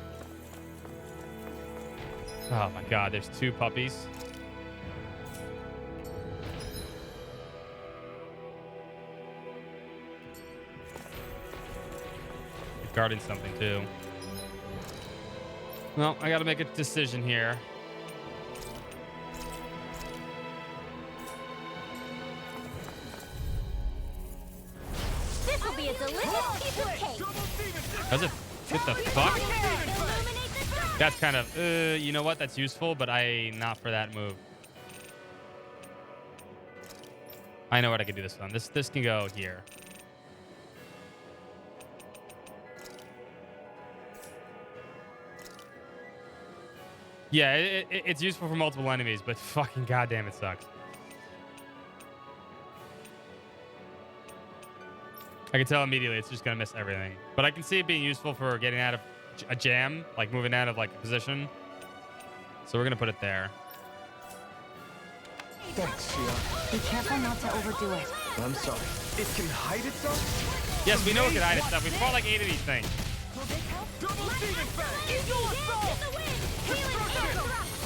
Oh my god, there's 2 puppies. Guarding something too. Well, I gotta make a decision here. This will be a delicious piece of cake. Does it? What the fuck? That's kind of, you know what? That's useful, but not for that move. I know what I can do this on. This can go here. Yeah, it's useful for multiple enemies, but fucking goddamn, it sucks. I can tell immediately it's just gonna miss everything. But I can see it being useful for getting out of a jam, like moving out of like a position. So we're gonna put it there. Thanks, Shia. Be careful not to overdo it. I'm sorry. It can hide itself? Yes, we know it can hide itself. We fought like 8 of these things. Double Demon Fang! Eagle Assault!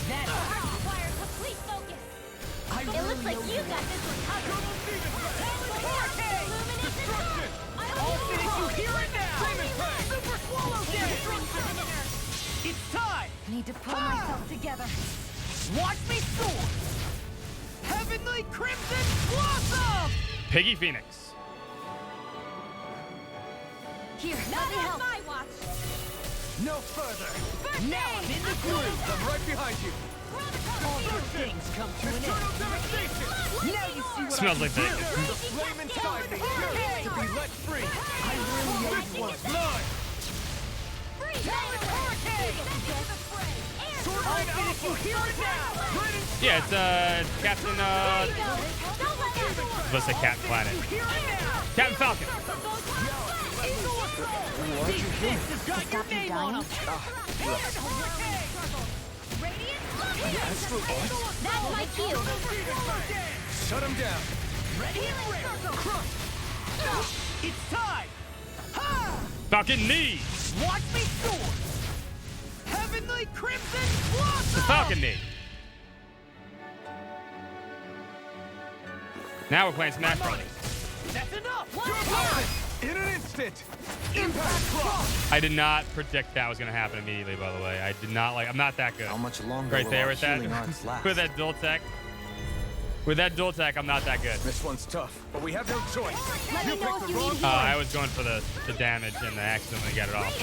That requires complete focus. It looks like you got this one covered. I'll finish you here and now. Super Swallow Day. together. Watch me soar! Heavenly Crimson Blossom! Piggy Phoenix. Here, let me help. My watch. No further! Now I'm in the groove! I'm right behind you! All good things come to an end. Now you see what Smells like bacon. The flame inside me yearns to be let free. I really owe you one. Mine! Talon Hurricane! I'll finish you here and now! Yeah, it's Captain. Let's say Captain Planet. Captain Falcon. To stop you dying? That's my cue. Shut him down. It's time! Ha! Falcon knee. Watch me soar! Heavenly Crimson Blossom! The Falcon knee. Now we're playing Smash Brothers. That's enough! In an instant! Impact Cross! I did not predict that was going to happen immediately, by the way. I did not I'm not that good. How much longer Right will there our with that. healing arts last? With that dual tech. With that dual tech, I'm not that good. This one's tough, but we have no choice. Let me know if you need healing. I was going for the damage and I accidentally got it off.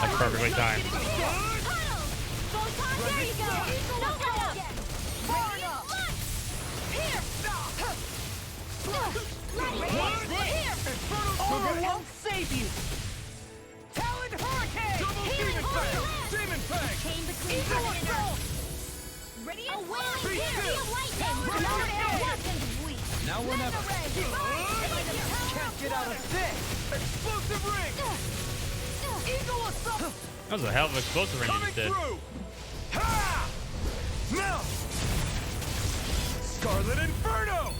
Like perfectly timed. There you go. No let up. Far enough. Here. Here. Aura won't save you! Talon Hurricane! Healing oil. Demon Fang! Chain between Eagle Assault! Ready? Away. Here. Feel lightning. Weakened weak. Now or never. Can't get out of this! Explosive ring! Eagle Assault! That was a hell of an explosive ring you just did. Through! Ha! Now! Scarlet Inferno!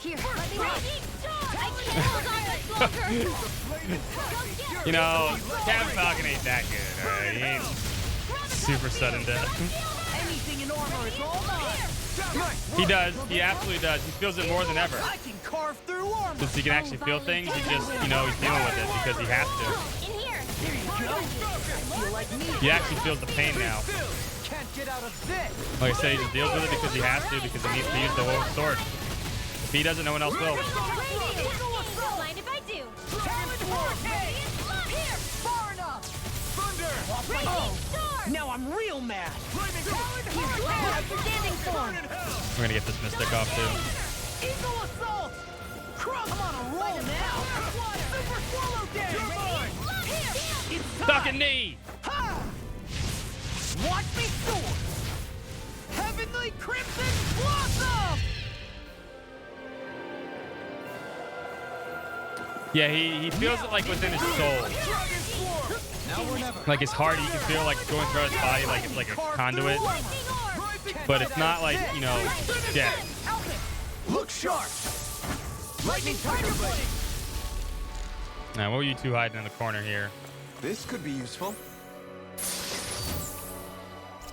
Here. Let me know. I can't hold on much longer. You know, Captain Falcon ain't that good, alright? He ain't super sudden death. Anything in armor is all mine! He does. He absolutely does. He feels it more than ever. I can carve through armor! Since he can actually feel things, he just, he's dealing with it because he has to. In here. Here you go! I feel like me! He actually feels the pain now. Can't get out of this! Like I said, he just deals with it because he has to, because he needs to use the whole sword. If he doesn't, no one else will. Mind if I do? Here! Far enough! Thunder! Oh! Now I'm real mad! Standing form. We're gonna get this Mystic off too. Eagle Assault! Come on a roll now! Super Swallow Dance! It's time! Falcon knee! Ha! Watch me soar! Heavenly Crimson Blossom! Yeah, he feels it like within his soul. Now or never. Like his heart, you can feel like going through his body like it's like a conduit. But it's not like, death. Look sharp! Lightning Tiger Blade! Now, what were you two hiding in the corner here? This could be useful.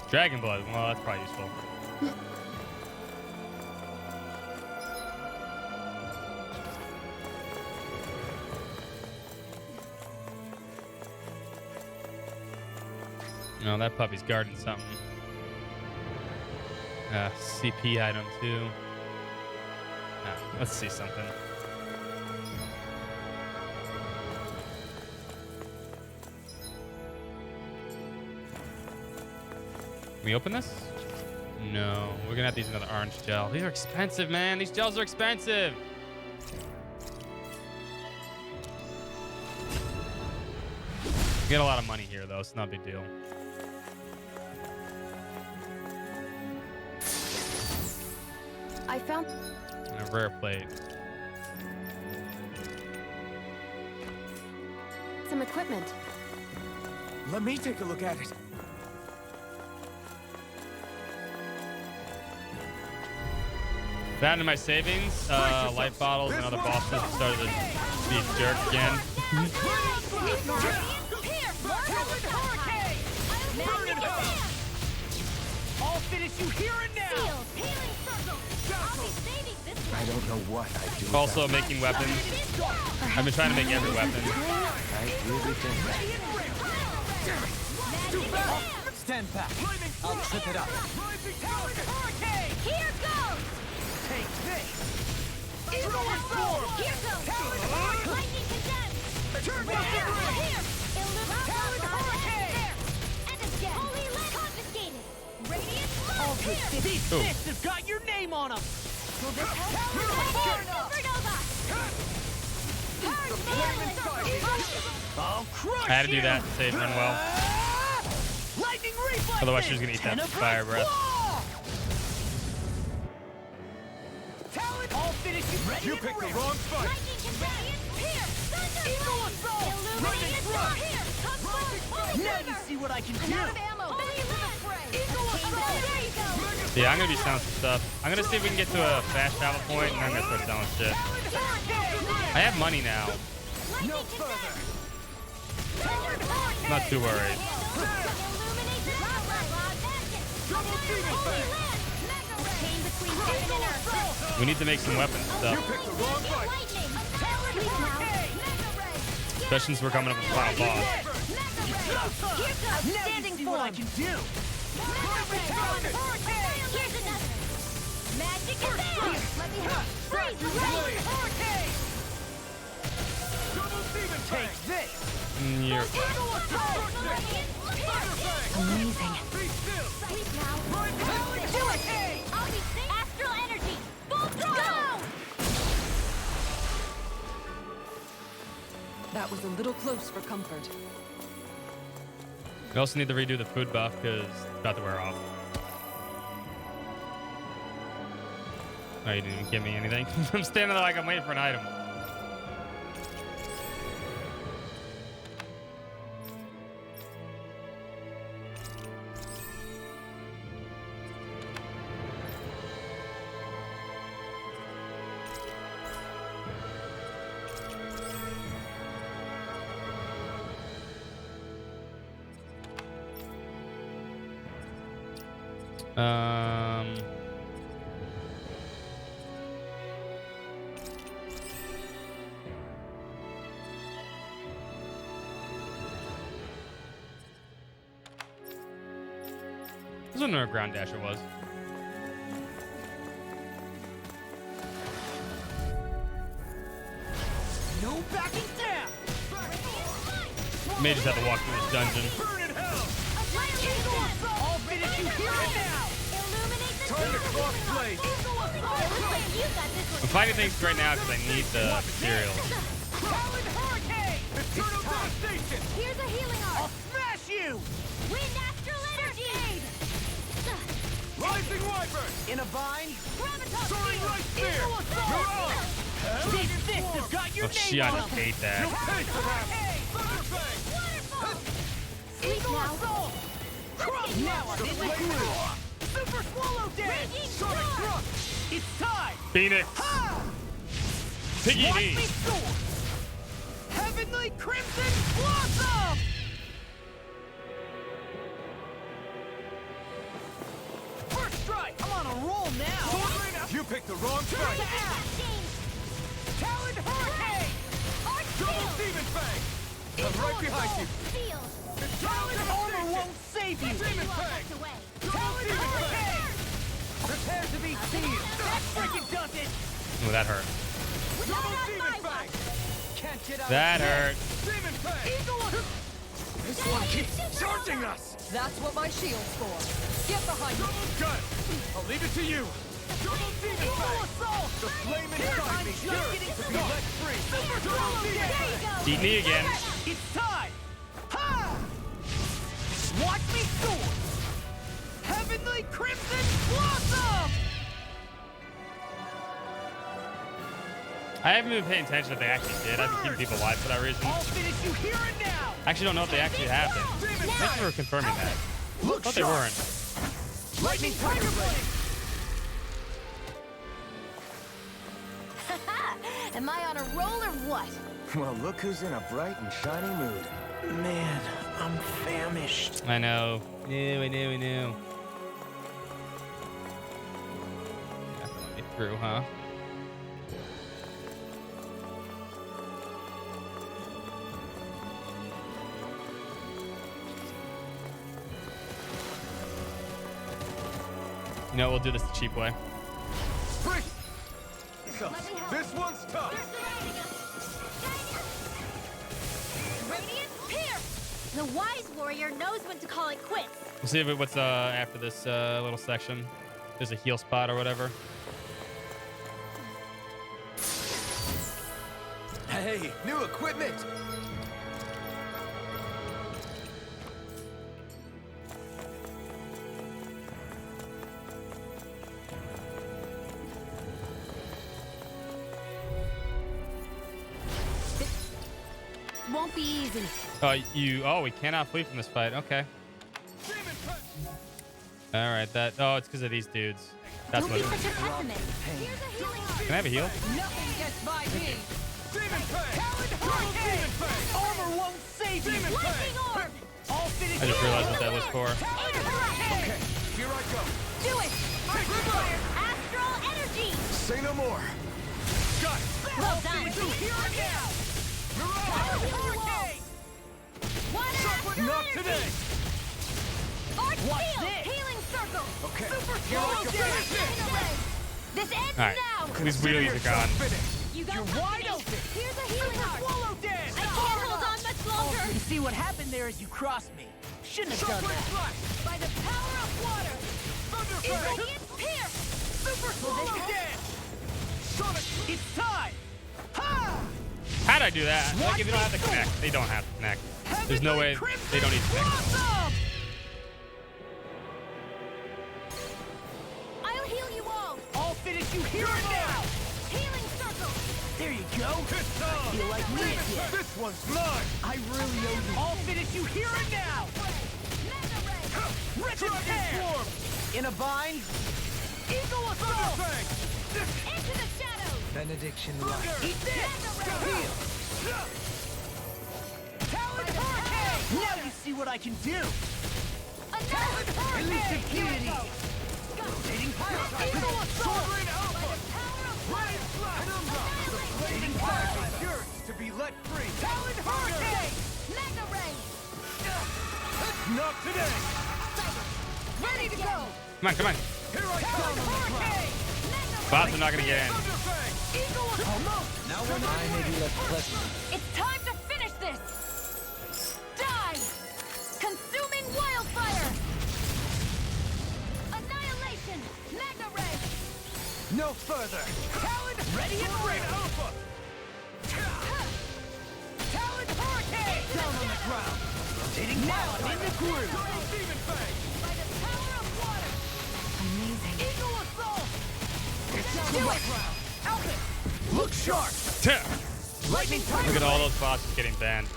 Dragon Blood. Well, that's probably useful. No, that puppy's guarding something. CP item too. Let's see something. Can we open this? No. We're gonna have to use another orange gel. These are expensive, man. These gels are expensive. We get a lot of money here, though. It's not a big deal. I found A rare plate. some equipment. Let me take a look at it. That in my savings, light bottles and other bosses started to be a jerk again. I'll finish you here and now! I don't know what I'd do. Also making weapons. I've been trying to make every weapon. I really think. Stand back. I'll trip it up. Hurricane! Here goes! Take this! Here goes! Lightning condensed! Turn Here! back! Talon Hurricane! And again! Holy Land confiscated! Radiant All Smoke the here! these Oh. fists have got your name on them. Will this help? Supernova! I'll crush I had to do you. that to save Manuel. Lightning reflex. Otherwise, she was gonna eat that fire breath. Talon, I'll finish you. Ready You picked the wrong fight. Lightning condensed! Here! Thunder Eagle assault. Illuminated Lightning Smoke thrust. here! Come forth! Holy Now Trigger! you see what I can I'm do. out of ammo! Holy Land! Eagle assault. There you go! Yeah, I'm gonna be selling some stuff. I'm gonna see if we can get to a fast travel point, and I'm gonna start selling shit. I have money now. No further. I'm not too worried. We need to make some weapons and stuff. Especially since we're coming up with a final boss. Outstanding form. I can do. Magic advance! Let me help! Freeze! Hurricane! Take this. You're Amazing. Sleep now. Do it! I'll be safe. Astral energy! Full throttle! That was a little close for comfort. We also need to redo the food buff because it's about to wear off. Oh, you didn't even give me anything. I'm standing there like I'm waiting for an item. I was wondering where Ground Dasher was. No backing down. May just have to walk through this dungeon. I'll finish you here and now. Time to cross blade. I'm fighting things right now because I need the materials. Talon Hurricane. Eternal devastation. Here's a healing I'll arc! smash you. Wind astral energy! Rising Wyvern. In a vine. Graviton Soaring field! right spear. Equal assault! You're on. These fists have got your Oh name shit, I on just them. hate that. Pay for that. Thunderfang. Sleep Eagle now. assault. Crush now. I'm in the groove. Super swallow dance. Raging Sonic storm. thrust. It's time. Phoenix. Ha! Piggy Watch knee. me soar. Heavenly Crimson Blossom. First strike. I'm on a roll now. You picked the wrong fight. Talon Hurricane. Double Demon Fang. I'm right behind you. Talon armor won't save you. Demon Fang. Talon Hurricane. Prepare to be sealed. That freaking does it. Oh, that hurt. Double Demon Fang. Can't get out. That hurt. Demon Fang. This one keeps charging us. That's what my shield's for. Get behind me. Double gun. I'll leave it to you. Double Demon Fang. Assault. The flame inside me just yearns getting to be started. let free. Super Double swallow Demon dance. Fang. Deep knee again. It's time. Ha! Watch me soar. Heavenly Crimson Blossom. I haven't been paying attention if they actually did. I've been keeping people alive for that reason. I'll finish you here and now. I actually don't know if they actually happened. Thank you for confirming that. I thought they weren't. Lightning Tiger Blade. Am I on a roll or what? Well, look who's in a bright and shiny mood. Man, I'm famished. I know. I knew. Definitely true, huh? know, we'll do this the cheap way. This one's tough. Radiant Pierce! The wise warrior knows when to call it quits. We'll see if what's after this little section. There's a heal spot or whatever. Hey, new equipment. Won't be easy. Oh, we cannot flee from this fight. Okay. All right, that. Oh, it's because of these dudes. That's Don't what. be such a pessimist. Here's a healing heart. Can I have a heal? Nothing gets by me. Demon Fang. Talon Hurricane. Armor won't save you. Lightning orb. All finished. I just realized what that was for. Okay, here I go. Do it. Fire. Astral energy. Say no more. Got it. Well done. Here I am. Talon Hurricane. One astral Not energy. today. Arch Watch shield. this. Healing circle. Okay. Super Here I slow go. damage. Finish it. This ends All right. now. These wheelies are gone. You got You're company. wide open. Here's a healing heart. Swallow dance. I can't hold on much longer. You see what happened there is you crossed me. Shouldn't have done that. By the power of water. Radiant Pierce. Super swallow dance. Sonic. It's time. Ha! How'd I do that? Like, if you don't have to connect, they don't have to connect. There's no way they don't need to connect. Blossom. I'll heal you all. I'll finish you here and now. Healing circle. There you go. I feel like me again. This one's mine. I really owe you. I'll finish you here and now. Rip and tear. In a bind? Eagle assault. Into the shadows. Benediction Eat this. Heal. Talon Hurricane. Now you see what I can do. Talon Hurricane. Release impunity. Rotating fire. Eagle assault. Radiant Slash. The blazing fire is yours to be let free. Talon Hurricane. Mega ray. Not today. Ready to go. Come on, come on. Here I Talon come. Hurricane. Bots are not gonna get in. Eagle assault. Now we're I may be less pleasant. It's time to finish this. Die. Consuming wildfire. Annihilation. Mega ray. No further. Talon ready and ready. Alpha. Talon Hurricane. Down on the ground. Rotating now I'm in the groove. Demon Fang. By the power of water. Amazing. Eagle assault. It's down on the ground. Alpha. Look sharp. Lightning Look at all those bots just getting banned.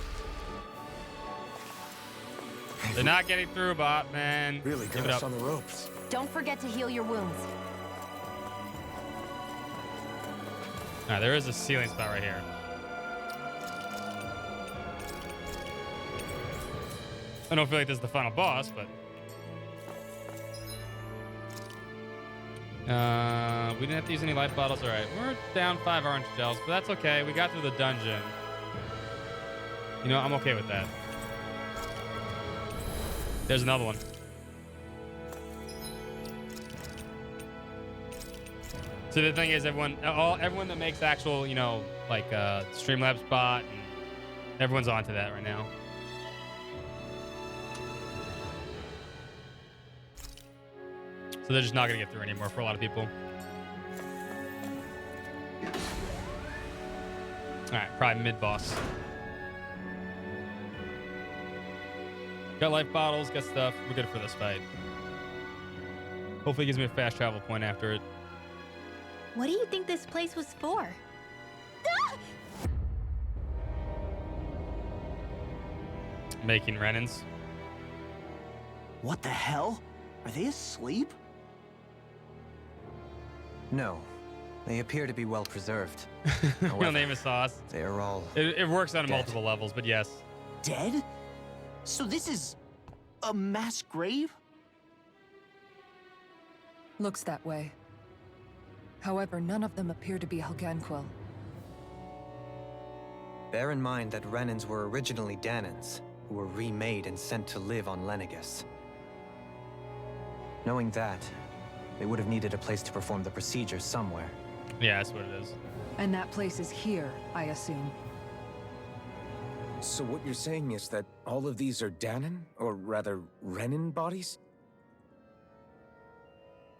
They're not getting through, bot man. Really Give got it us up. on the ropes. Don't forget to heal your wounds. All right, there is a ceiling spot right here. I don't feel like this is the final boss, but we didn't have to use any life bottles. All right, we're down 5 orange shells, but that's okay. We got through the dungeon. You know, I'm okay with that. There's another one. So the thing is, everyone that makes actual, you know, like Streamlabs bot, and everyone's onto that right now. So they're just not gonna get through anymore for a lot of people. All right, probably mid boss. Got life bottles, got stuff. We're good for this fight. Hopefully, it gives me a fast travel point after it. What do you think this place was for? Making Renans. What the hell? Are they asleep? No. They appear to be well preserved. Real name is Sauce. They are all It works on dead. multiple levels, but yes. Dead? So this is a mass grave? Looks that way. However, none of them appear to be Helgenquil. Bear in mind that Renans were originally Danans, who were remade and sent to live on Lenegis. Knowing that, They would have needed a place to perform the procedure somewhere. Yeah, that's what it is. And that place is here, I assume. So what you're saying is that all of these are Danon, or rather, Renan bodies?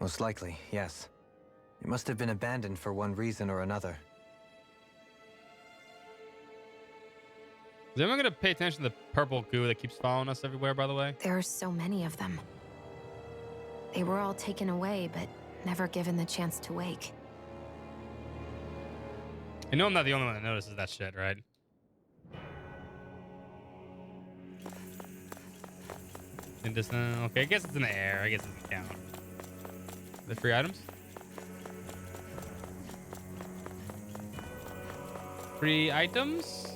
Most likely, yes. It must have been abandoned for one reason or another. Is anyone gonna pay attention to the purple goo that keeps following us everywhere, by the way? There are so many of them. They were all taken away, but never given the chance to wake. I know I'm not the only one that notices that shit, right? And just, okay, I guess it's in the air. I guess it doesn't count. The free items? Free items?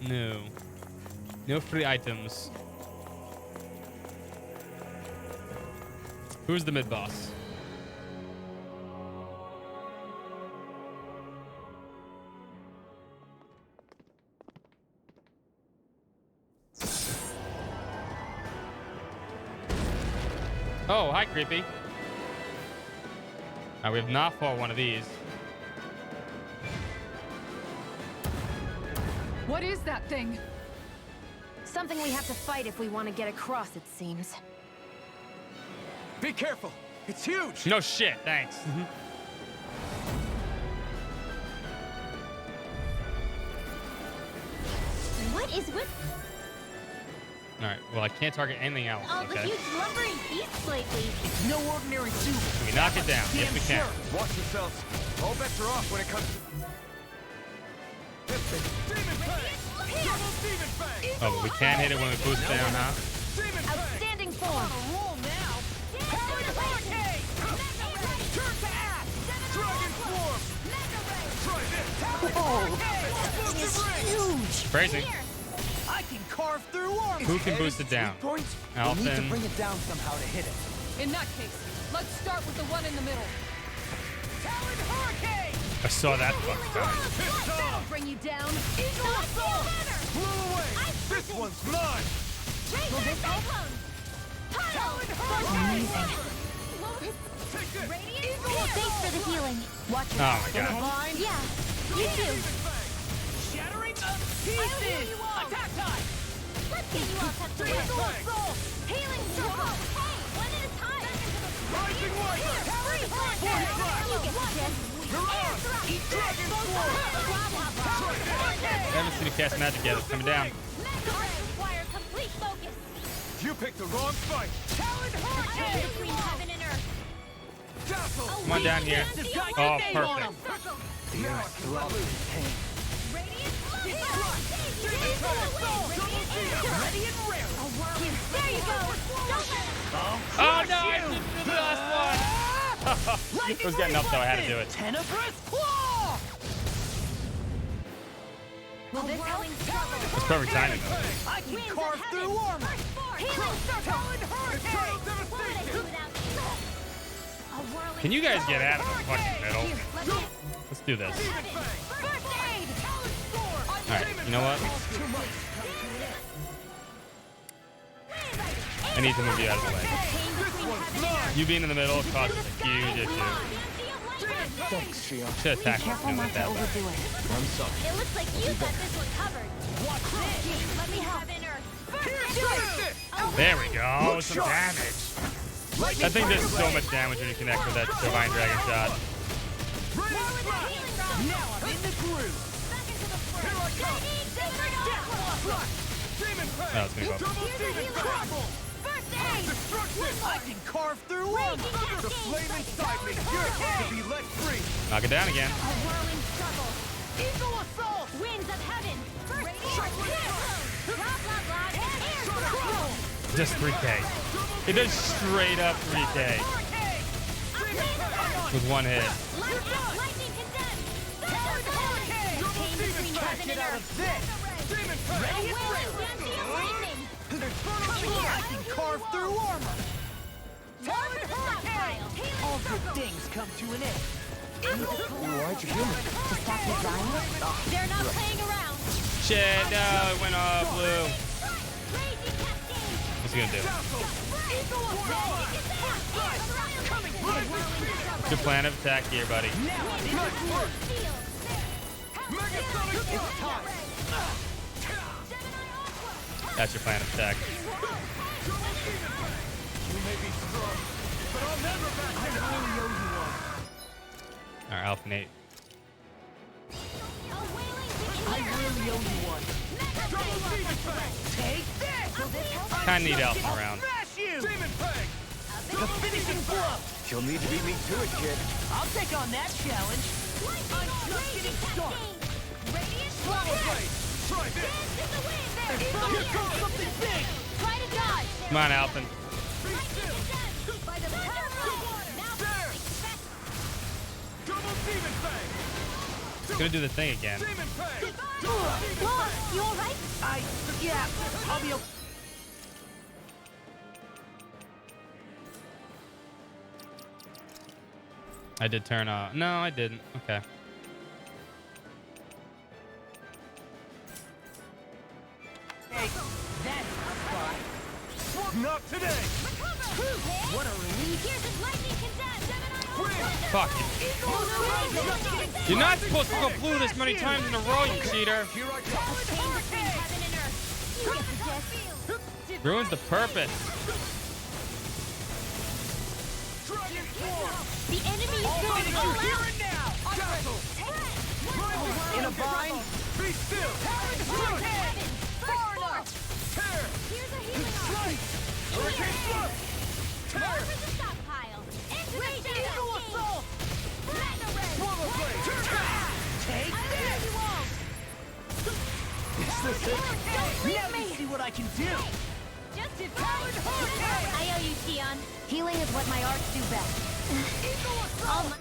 No. No free items. Who's the mid-boss? Oh, hi, creepy. We have not fought one of these. What is that thing? Something we have to fight if we want to get across, it seems. Be careful! It's huge! No shit, thanks. What is with All right, well, I can't target anything else, all the okay? huge lumbering beasts lately? It's no ordinary zoo. Can we knock it down? Yes, we can. Watch yourselves. All bets are off when it comes to... Demon Fang! Double Demon Fang! Oh, but we can't hit it when we boost down, huh? Demon Fang! Outstanding form. Roll now. Powered Hurricane! Turn to ash! Dragon Form! Try this! Powered Hurricane! Huge. Crazy. I can carve through armor. Who can boost it down? Points. We'll need to Alphen. bring it down somehow to hit it. In that case, let's start with the one in the middle. Powered Hurricane! I saw that fuck coming. That'll bring you down. Eagle Assault! Blew away! This one's mine! Will this cyclone? Powered Amazing. Take this! Thanks for the healing. Watch Oh my god. Line. Yeah, you too. Shattering of pieces! Attack time! Let's get you all tucked away. Eagle Assault! Healing circle. Hey, one at a time. Rising Wiper! Powered Force You get this. Mirage! Eat Dragon Form! I haven't seen you cast magic yet. It's coming down. Require complete focus. You picked the wrong fight! Powered Hurricane! Between heaven and earth. Dazzle! Come on down here. Oh, perfect. The earth throbbing in pain. Ready and rare! There you go. Don't let Oh no, I didn't do the last one. It was getting up though, I had to do it. Tenebrous Claw! Will this help? It's perfect timing though. I can carve through armor! Healing circle. Powered Hurricane! What would I do without you? A whirling Can you guys get out of the fucking middle? Here, let me Let's do this. first aid. Alright, you know what? I need to move you out of the way. You being in the middle causes a huge issue. Thanks, Shia. Should have attacked Careful him not with to that. overdo it. I'm sorry. It looks like you got this one covered. Watch this! Let me have in earth. There we go. Some damage. That thing does so much damage when you connect with that Divine Dragon shot. Now I'm in the groove! Oh, it's gonna go up. I can carve through armor! The flame inside me yearns to be let free! Knock it down again. A whirling struggle. Eagle Assault! Winds of heaven. Blah, blah, blah. Air circle. Just 3k. It does straight up 3k with one hit. Lightning condemned. Pain between heaven and earth. Ready and rare! I can carve through armor! Powered Hurricane. All good things come to an end. Why'd you do it? To stop you dying? They're not playing around. Shit, no, it went off blue. Crazy cascade. What's he gonna do? Eagle Assault! Good plan of attack here, buddy. That's your plan of attack. Alright, Alpha Nate. Kinda need Alpha around. The finishing blow! You'll need to beat me to it, kid. I'll take on that challenge. I'm just getting started. Try this! Here comes something big! Try to dodge! Come on, Alpha. Double Demon Fang! It's gonna do the thing again. Demon Fang! You alright? Yeah, I'll be okay. I did turn off. No, I didn't. Okay. Not today! What a relief! Fuck you. You're not supposed to go blue this many times in a row, you cheater. Ruins the purpose. The enemy is going all out! In a bind? Be still! Far enough! Here's a healing arm! Hurricane Thrust! Tear! For the stockpile! Into the Eagle assault! Swallow Blade! Take this! Is this it? Let me see what I can do! Just I owe you, Tion. Healing is what my arts do best. All my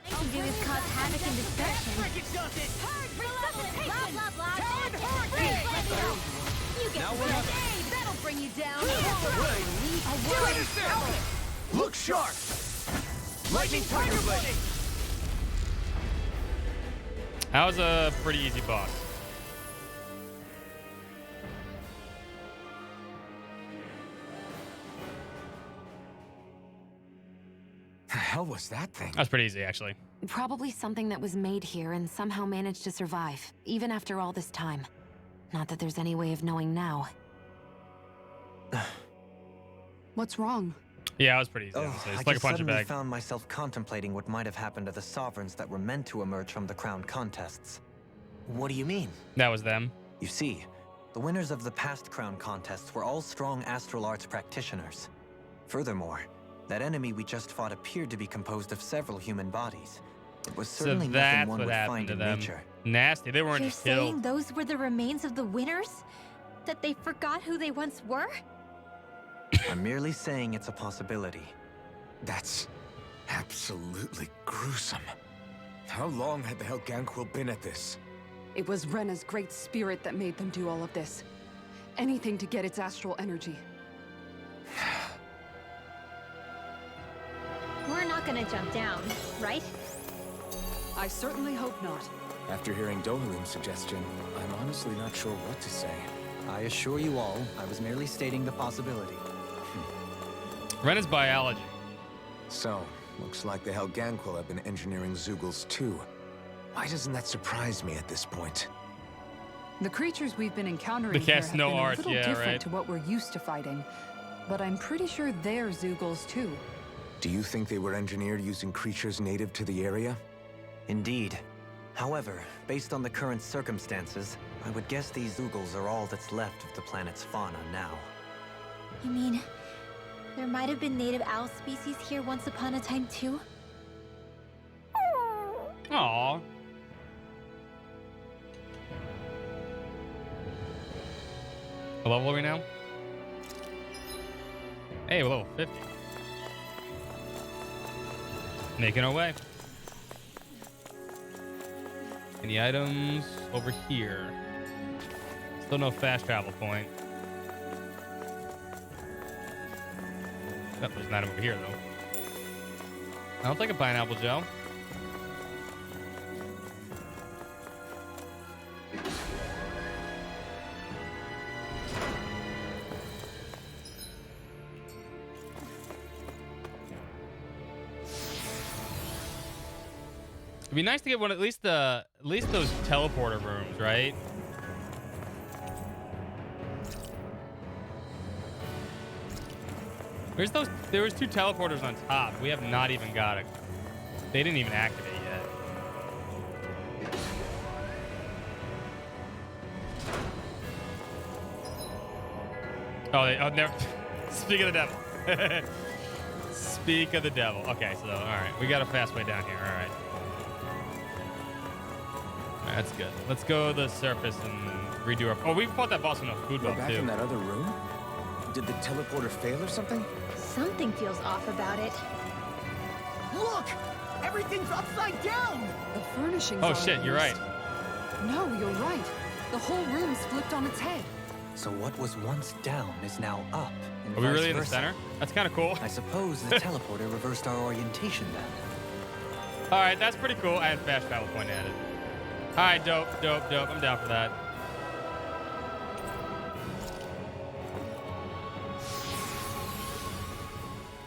I can do is cause havoc and destruction. Blah, blah, blah. You get the that'll bring you down. Look sharp! Lightning Tiger Blade! That was a pretty easy boss. The hell was that thing? That was pretty easy, actually. Probably something that was made here and somehow managed to survive, even after all this time. Not that there's any way of knowing now. What's wrong? Yeah, it was pretty easy. Honestly. It's like a punch suddenly bag. found myself contemplating what might have happened to the sovereigns that were meant to emerge from the crown contests. What do you mean? That was them. You see, the winners of the past crown contests were all strong astral arts practitioners. Furthermore, that enemy we just fought appeared to be composed of several human bodies. It was certainly So nothing that's one what would happened find to in them. nature. Nasty. They weren't You're just saying killed. those were the remains of the winners? That they forgot who they once were? I'm merely saying it's a possibility. That's absolutely gruesome. How long had the Helganquil been at this? It was Rena's great spirit that made them do all of this. Anything to get its astral energy. We're not gonna jump down, right? I certainly hope not. After hearing Dohulum's suggestion, I'm honestly not sure what to say. I assure you all, I was merely stating the possibility. Ren is biology. So, looks like the Helganquil have been engineering Zeugles too. Why doesn't that surprise me at this point? The creatures we've been encountering The here cast have no been art, a little yeah, different right. to what we're used to fighting. But I'm pretty sure they're Zeugles too. Do you think they were engineered using creatures native to the area? Indeed. However, based on the current circumstances, I would guess these Zeugles are all that's left of the planet's fauna now. You mean, there might have been native owl species here once upon a time too? Aww. What level are we now? Hey, we're level 50. Making our way. Any items over here? Still no fast travel point. Oh, there's an item over here, though. I'll take a pineapple gel. It'd be nice to get one at least those teleporter rooms, right? Where's those? There was 2 teleporters on top. We have not even got it. They didn't even activate yet. Oh, never. Speak of the devil. Speak of the devil. Okay, so all right, we got a fast way down here. All right. That's good. Let's go to the surface and redo our... Oh, we fought that boss with no food We're buff, back too. in that other room? Did the teleporter fail or something? Something feels off about it. Look! Everything's upside down! The furnishings Oh, are shit, you're reversed. right. No, you're right. The whole room's flipped on its head. So what was once down is now up. And Are we vice really in the versa. center? That's kind of cool. I suppose the teleporter reversed our orientation then. All right, that's pretty cool. And fast travel point added. All right, dope. I'm down for that.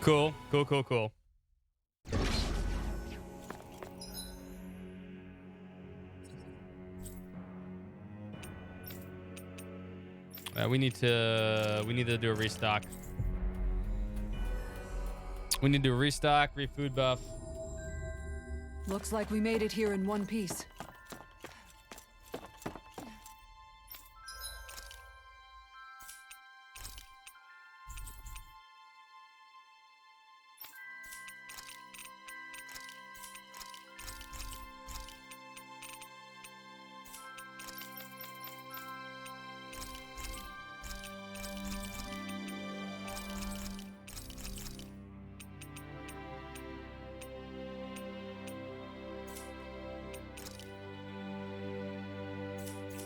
Cool. We need to do a restock. We need to do a restock, re-food buff. Looks like we made it here in one piece.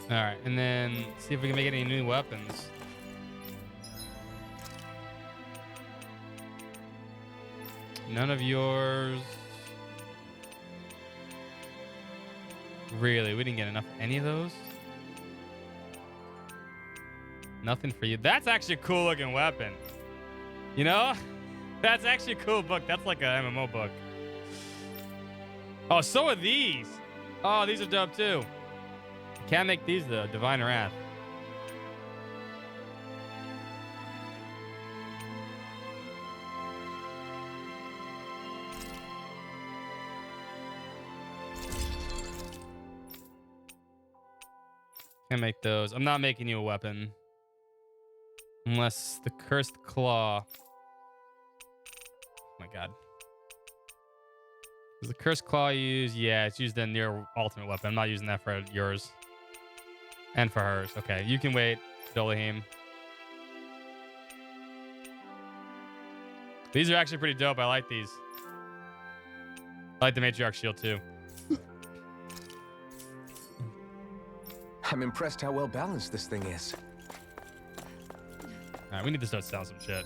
All right, and then see if we can make any new weapons. None of yours. Really, we didn't get enough of any of those. Nothing for you. That's actually a cool looking weapon. You know? That's actually a cool book. That's like a MMO book. Oh, so are these. Oh, these are dope too. Can't make these though. Divine Wrath. Can't make those. I'm not making you a weapon. Unless the Cursed Claw. Oh my god. Does the Cursed Claw use? Yeah, it's used in your ultimate weapon. I'm not using that for yours. And for hers. Okay, you can wait, Dolahim. These are actually pretty dope. I like these. I like the Matriarch Shield too. I'm impressed how well balanced this thing is. All right, we need to start selling some shit.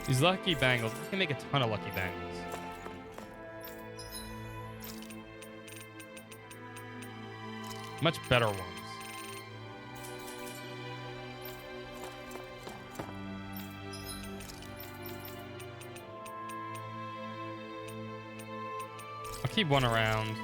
These lucky bangles. We can make a ton of lucky bangles. Much better ones. I'll keep one around.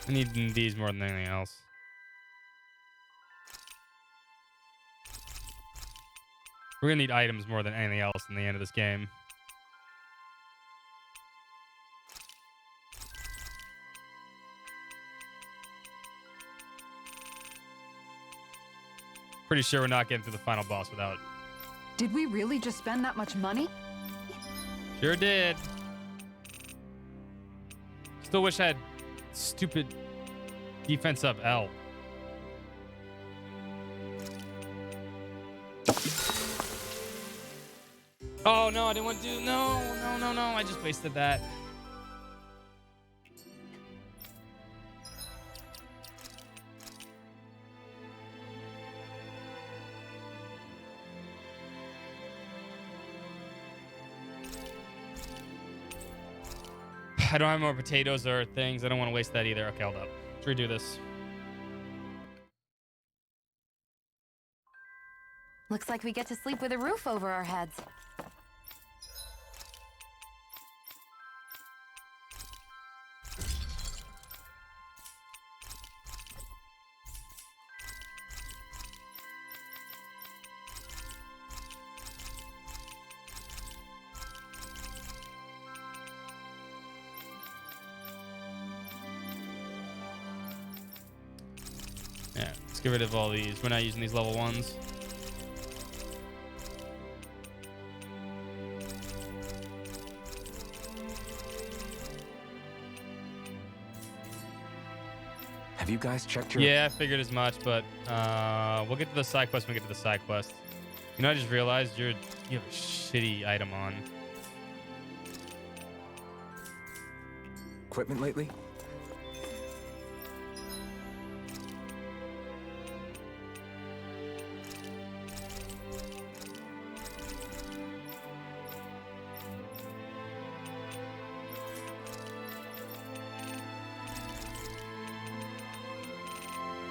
I need these more than anything else. We're gonna need items more than anything else in the end of this game. Pretty sure we're not getting through the final boss without. Did we really just spend that much money? Sure did. Still wish I had stupid Defense up L. Oh no, I didn't want to do. No. I just wasted that. I don't have more potatoes or things. I don't want to waste that either. Okay, hold up. Let's redo this. Looks like we get to sleep with a roof over our heads. Yeah, let's get rid of all these. We're not using these level 1s. Have you guys checked your... Yeah, I figured as much, but we'll get to the side quest when we get to the side quest. You know, I just realized you have a shitty item on. Equipment lately?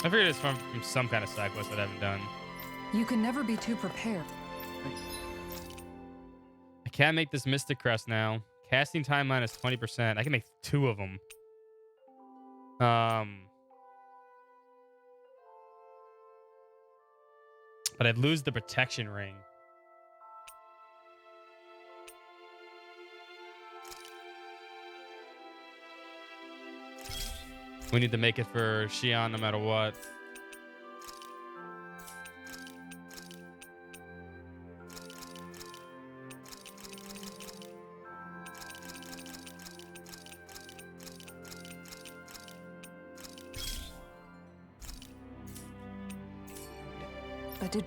I figured it's from some kind of side quest that I haven't done. You can never be too prepared. I can't make this Mystic Crest now. Casting time minus 20%. I can make 2 of them. But I'd lose the protection ring. We need to make it for Xion no matter what. But did...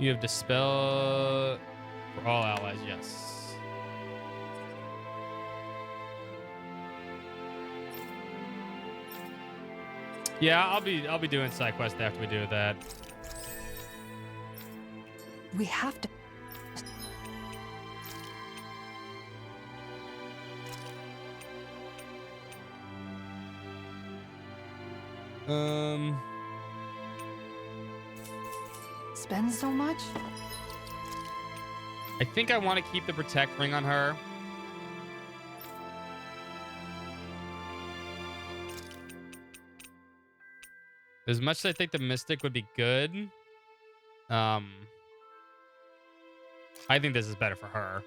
You have Dispel for all allies, yes. Yeah, I'll be doing side quest after we do that. We have to... Spend so much? I think I want to keep the protect ring on her. As much as I think the Mystic would be good, I think this is better for her.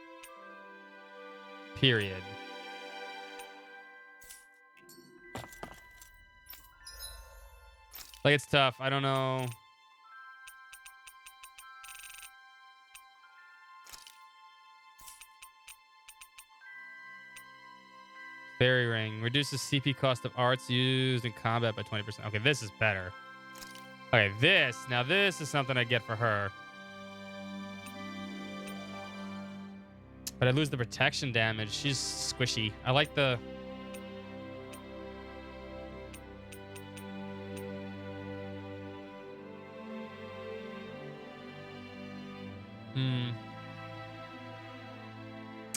Period. Like, it's tough. I don't know. Fairy ring reduces CP cost of arts used in combat by 20%. Okay, this is better. Okay, this is something I get for her. But I lose the protection damage. She's squishy. I like the...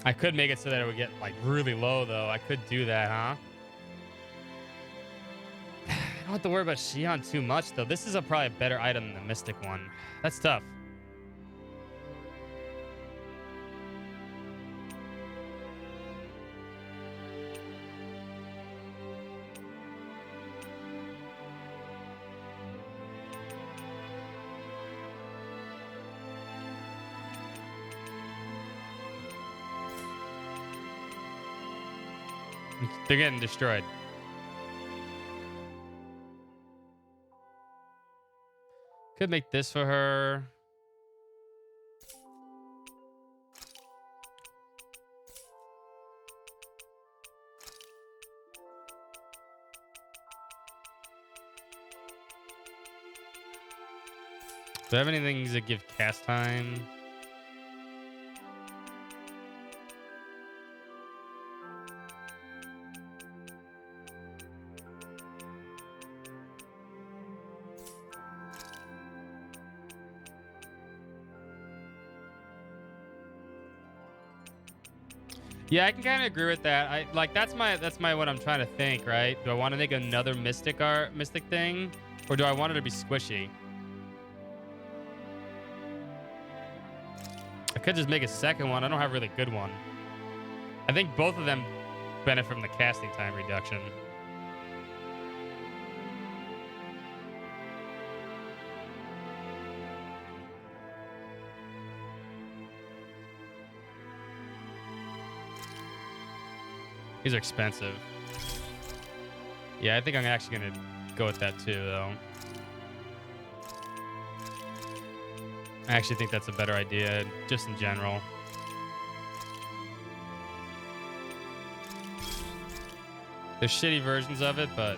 I could make it so that it would get like really low though. I could do that, huh? I don't have to worry about Xion too much though. This is probably a better item than the Mystic one. That's tough. They're getting destroyed. Could make this for her. Do I have anything that give cast time? Yeah, I can kind of agree with that. I like that's my what I'm trying to think, right? Do I want to make another mystic thing, or do I want it to be squishy? I could just make a second one. I don't have a really good one. I think both of them benefit from the casting time reduction. These are expensive. Yeah, I think I'm actually going to go with that too, though. I actually think that's a better idea, just in general. There's shitty versions of it, but...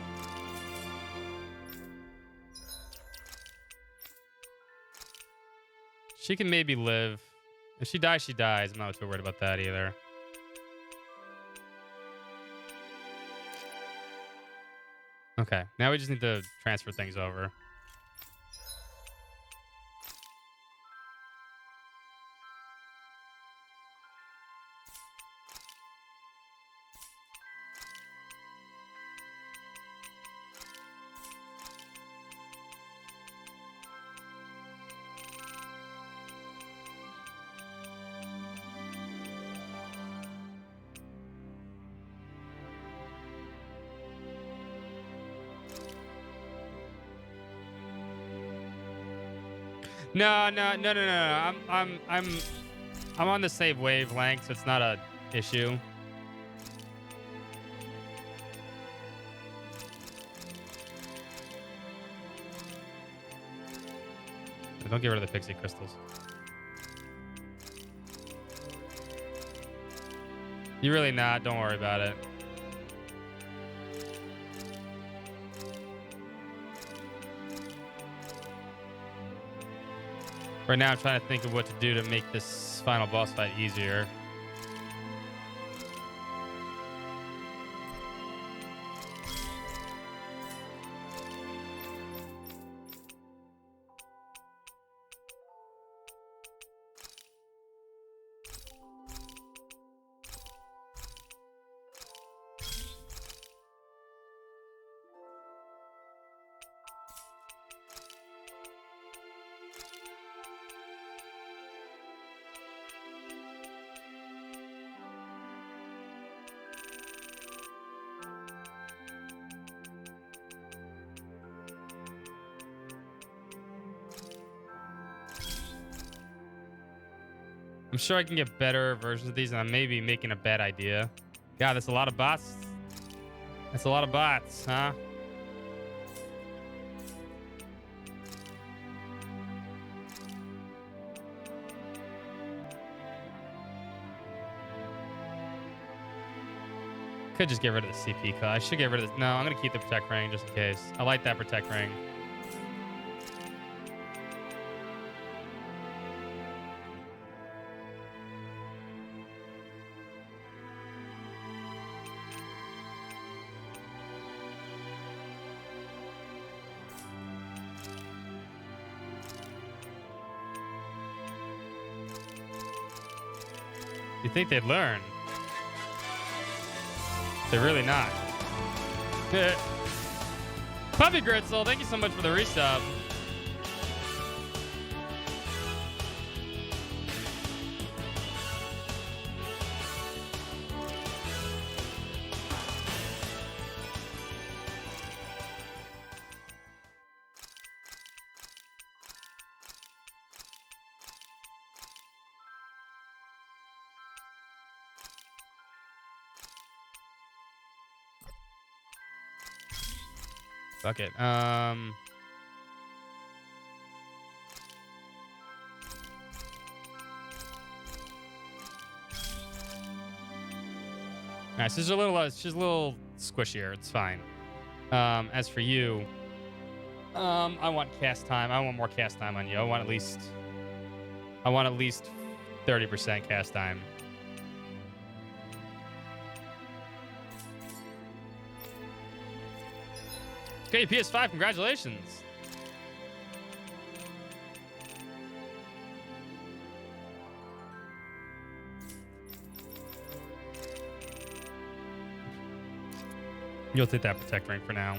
she can maybe live. If she dies, she dies. I'm not too worried about that either. Okay, now we just need to transfer things over. No. I'm on the same wavelength, so it's not a issue. Don't get rid of the pixie crystals. You're really not. Don't worry about it. Right now, I'm trying to think of what to do to make this final boss fight easier. I'm sure I can get better versions of these, and I may be making a bad idea. God, that's a lot of bots. That's a lot of bots, huh? Could just get rid of the CP cut. I should get rid of this. No, I'm going to keep the Protect Ring just in case. I like that Protect Ring. You think they'd learn? They're really not. Puppy Gritzel, thank you so much for the resub. Fuck it. Alright, so it's just a little squishier. It's fine. As for you, I want cast time. I want more cast time on you. I want at least 30% cast time. Okay, PS5, congratulations. You'll take that protect ring for now.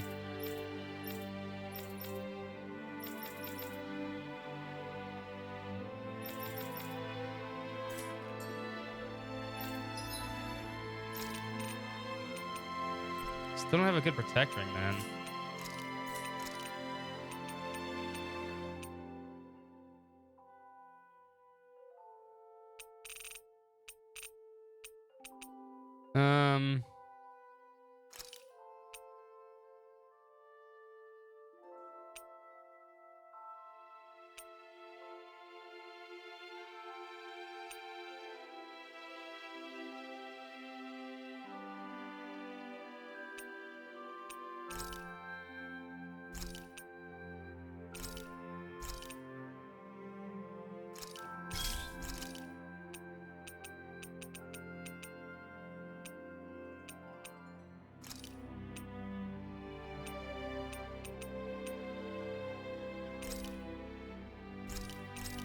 Still don't have a good protect ring, man.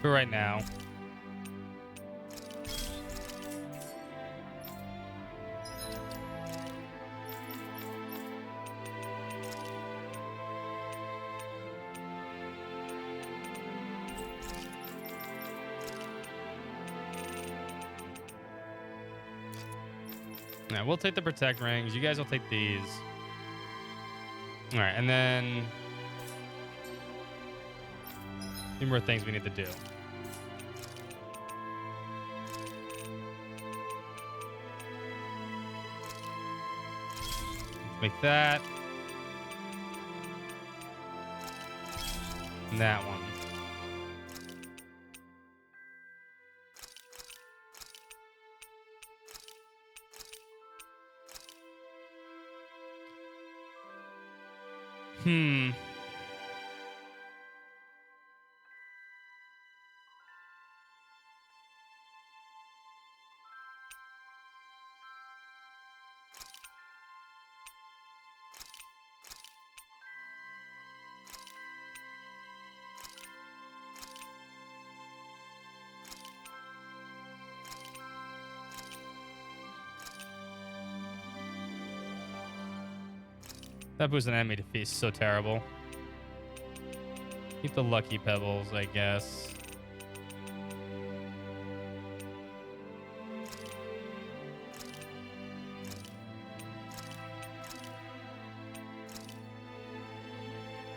For right now. Yeah, we'll take the protect rings. You guys will take these. All right, and then a few more things we need to do. Let's make that. And that one. That boosts an enemy defeat is so terrible. Keep the lucky pebbles, I guess.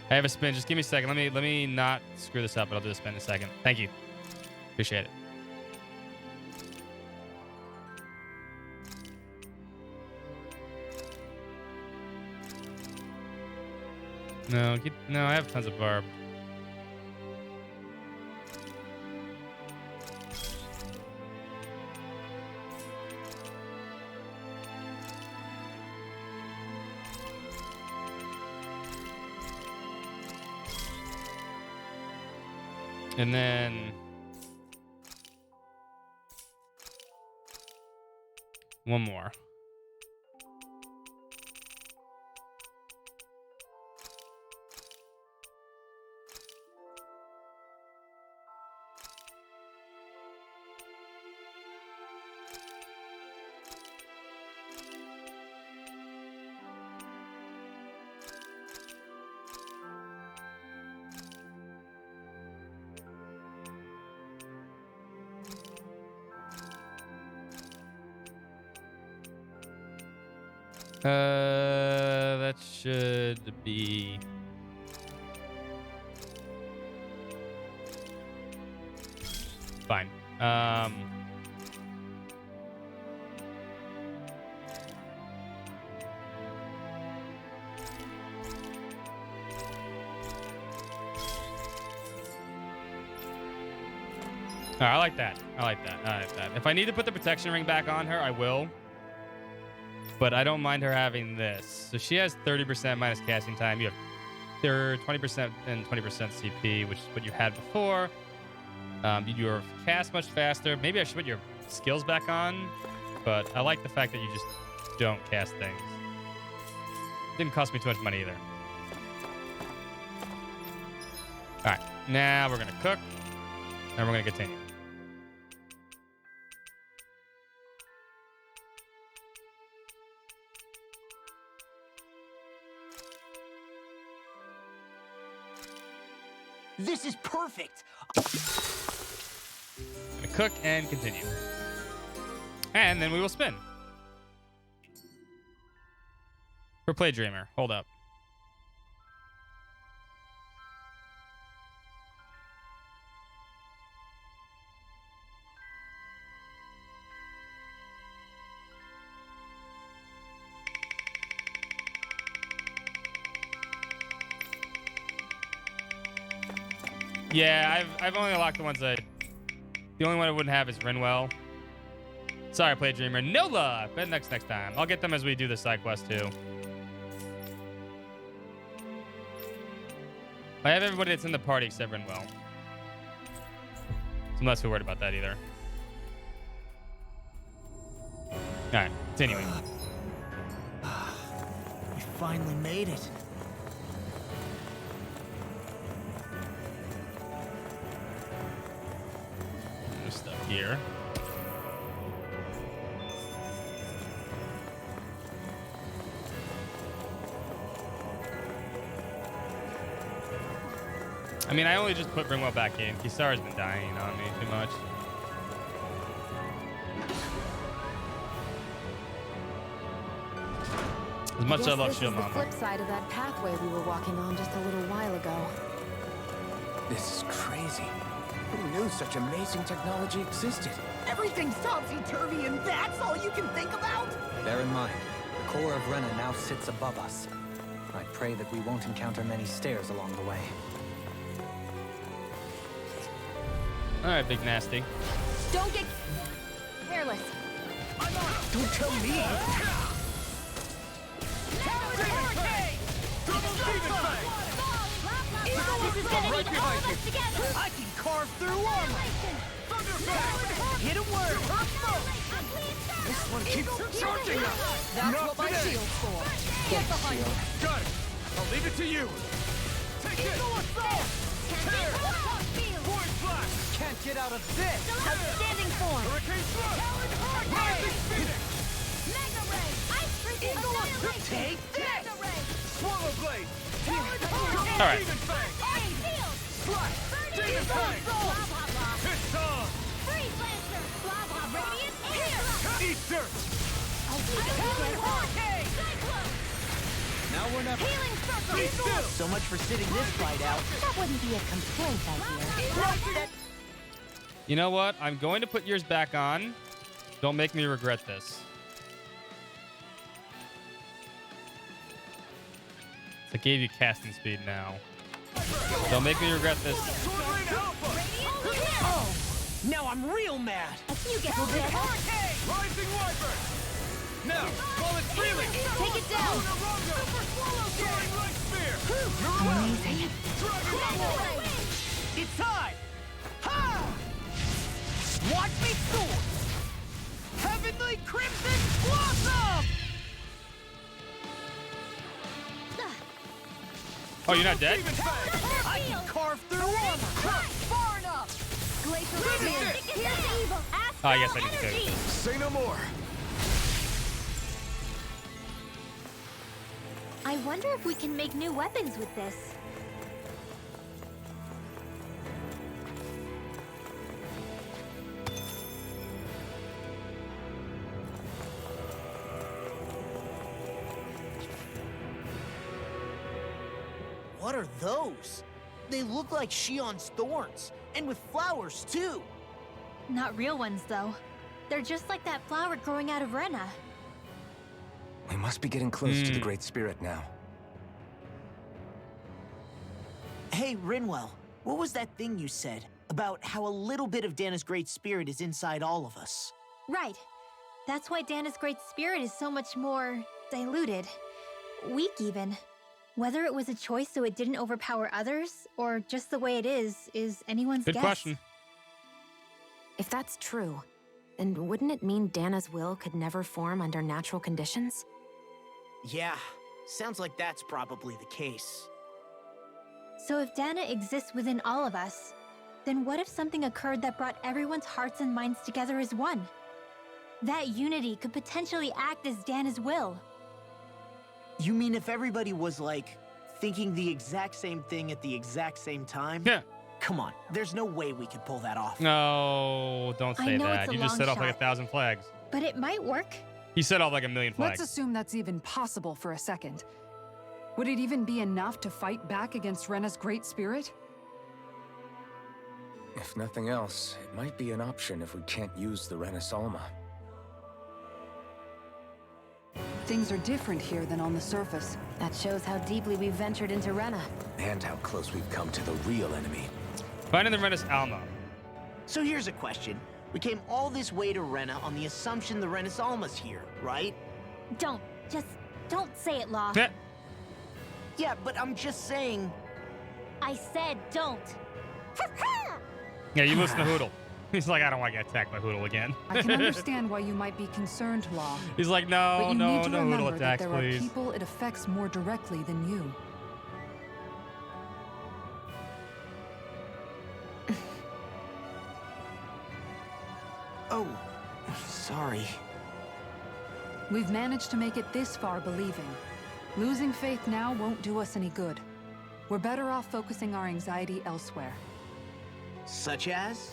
I have a spin. Just give me a second. Let me not screw this up, but I'll do a spin in a second. Thank you. Appreciate it. No, I have tons of barb. And then one more. That should be fine. All right, I like that. I like that. If I need to put the protection ring back on her, I will. But I don't mind her having this. So she has 30% minus casting time. You have They're 20% and 20% CP, which is what you had before. Your cast much faster. Maybe I should put your skills back on, but I like the fact that you just don't cast things. Didn't cost me too much money either. All right, now we're gonna cook, and we're gonna continue. This is perfect. Gonna cook and continue, and then we will spin. For Play Dreamer, hold up. Yeah, I've only unlocked the ones that... The only one I wouldn't have is Rinwell. Sorry, Play Dreamer. No luck! But next time. I'll get them as we do the side quest, too. I have everybody that's in the party except Rinwell. So I'm not too worried about that either. Alright, continuing. We finally made it. There's stuff here. I mean, I only just put Ringwell back in. Kisara's been dying on me too much. As much as I love This Shield is the Mama. flip side of that pathway we were walking on just a little while ago. This is crazy. Who knew such amazing technology existed? Everything's topsy-turvy and that's all you can think about? Bear in mind, the core of Rena now sits above us. I pray that we won't encounter many stairs along the way. Alright, Big Nasty. Don't get careless. Don't tell me. This is gonna need all of us together. I can carve through armor. Hit a word. This one keeps charging us. That's Not what my today. shield's for. Get behind me. Got it. I'll leave it to you. Take it. Tear. Void blast. Can't get out of this. Outstanding form. Hurricane thrust. Rising phoenix. Mega ray. Ice freaking annihilation. Take this. Mega ray. Swallow blade. All right. Demon fang. Hey, field. Slash. Demon fang. Blah blah blah. It's on. Freeze lancer. Blah blah blah. Radiant air. Eat dirt. Hurricane. Cyclone. Now we're never. Healing circle. Be still. So much for sitting this fight out. That wouldn't be a complaint, I hear. You know what? I'm going to put yours back on. Don't make me regret this. I gave you casting speed now. Don't make me regret this. Oh, now I'm real mad. You get this. Rising wyvern. Now, call it freely. Take it down. Soaring light spear. Amazing. Mega ray. It's time. Ha! Watch me soar. Heavenly Crimson Blossom. Oh, you're not dead? I can carve through armor. Far enough. Glacial Radiant. Here's evil. Oh, I guess I need to Energy. Say no more. I wonder if we can make new weapons with this. What are those? They look like Shion's thorns, and with flowers too. Not real ones, though. They're just like that flower growing out of Rena. We must be getting close to the Great Spirit now. Hey, Rinwell, what was that thing you said about how a little bit of Dana's Great Spirit is inside all of us? Right. That's why Dana's Great Spirit is so much more diluted. Weak, even. Whether it was a choice so it didn't overpower others, or just the way it is anyone's Good guess. question. If that's true, then wouldn't it mean Dana's will could never form under natural conditions? Yeah, sounds like that's probably the case. So if Dana exists within all of us, then what if something occurred that brought everyone's hearts and minds together as one? That unity could potentially act as Dana's will. You mean if everybody was, like, thinking the exact same thing at the exact same time? Yeah. Come on, there's no way we could pull that off. No, don't I say know that. it's a You just long set off like shot. 1,000 flags. But it might work. He set off like 1,000,000 flags. Let's assume that's even possible for a second. Would it even be enough to fight back against Rena's great spirit? If nothing else, it might be an option if we can't use the Renis Alma. Things are different here than on the surface. That shows how deeply we've ventured into Rena. And how close we've come to the real enemy. Finding the Renis Alma. So here's a question. We came all this way to Rena on the assumption the Renis Alma's here, right? Just don't say it, Law. Yeah. Yeah, but I'm just saying... I said don't. Yeah, you listen to Hootle. He's like, I don't want to get attacked by Hootle again. I can understand why you might be concerned, Law. He's like, But no, you no, need to no remember Hootle that attacks, there please. are people it affects more directly than you. Oh, sorry. We've managed to make it this far believing. Losing faith now won't do us any good. We're better off focusing our anxiety elsewhere. Such as?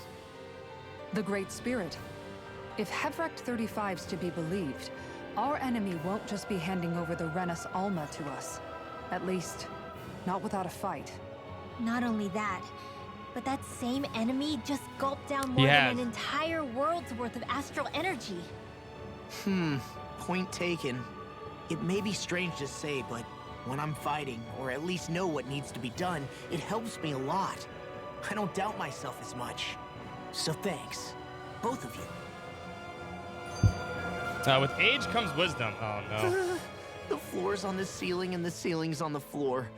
The Great Spirit. If Hevrecht 35's to be believed, our enemy won't just be handing over the Renis Alma to us. At least, not without a fight. Not only that, but that same enemy just gulped down more than an entire world's worth of astral energy. Point taken. It may be strange to say, but when I'm fighting, or at least know what needs to be done, it helps me a lot. I don't doubt myself as much. So thanks, both of you. With age comes wisdom. Oh, no. The floor's on the ceiling and the ceiling's on the floor.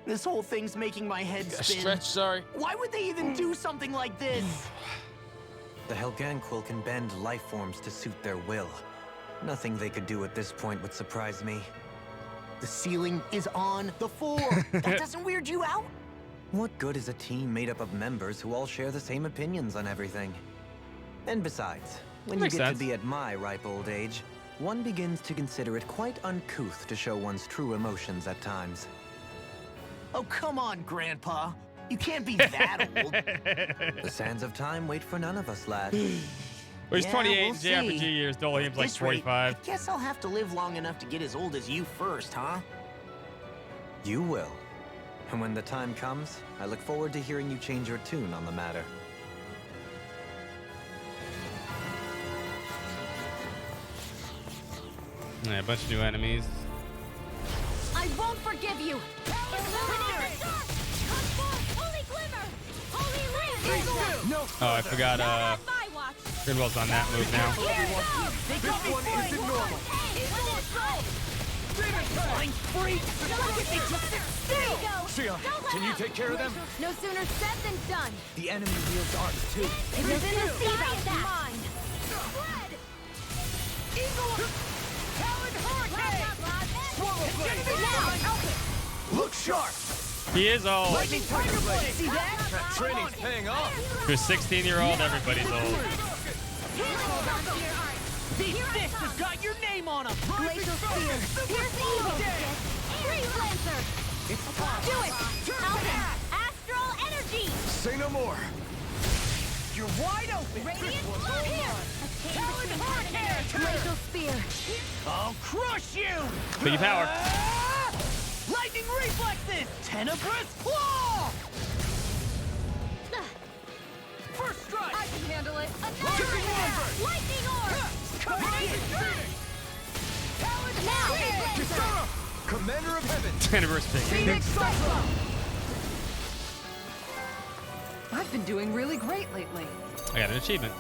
This whole thing's making my head spin. Stretch, sorry. Why would they even do something like this? The Helganquil can bend life forms to suit their will. Nothing they could do at this point would surprise me. The ceiling is on the floor. That doesn't weird you out? What good is a team made up of members who all share the same opinions on everything? And besides, when you Makes get sense. to be at my ripe old age, one begins to consider it quite uncouth to show one's true emotions at times. Oh, come on, Grandpa. You can't be that old. The sands of time wait for none of us, lad. Well, he's Yeah, 28 we'll JRPG see. years. Dolium's like This rate, 45. I guess I'll have to live long enough to get as old as you first, huh? You will. And when the time comes, I look forward to hearing you change your tune on the matter. Yeah, a bunch of new enemies. I won't forgive you! Oh, I forgot, Gridwell's on that move now. This one isn't normal. Flying freak! Shia, can you take care of them? No sooner said than done. The enemy wields arms too. It was in the sea about that. Mine. Eagle! Talon Hurricane! Swallow Blade! Look sharp! He is old. Lightning Tiger Blade! See that? That training's paying off. To a 16-year-old, everybody's old. These fists have got your name on them! Glacial Spear. Pierce the evil. Freeze Lancer. Do it. Alvin. Astral Energy. Say no more. You're wide open! Radiant This one's Blow all here. mine. Talon Hurricane. Glacial Spear. I'll crush you! Biggie power. Lightning reflexes! Tenebrous claw! First strike! I can handle it. Lightning Orb! Lightning Orb. Now. Kisara! Commander of Heaven! Tenebrous Pig. Phoenix Cyclone! I've been doing really great lately. I got an achievement.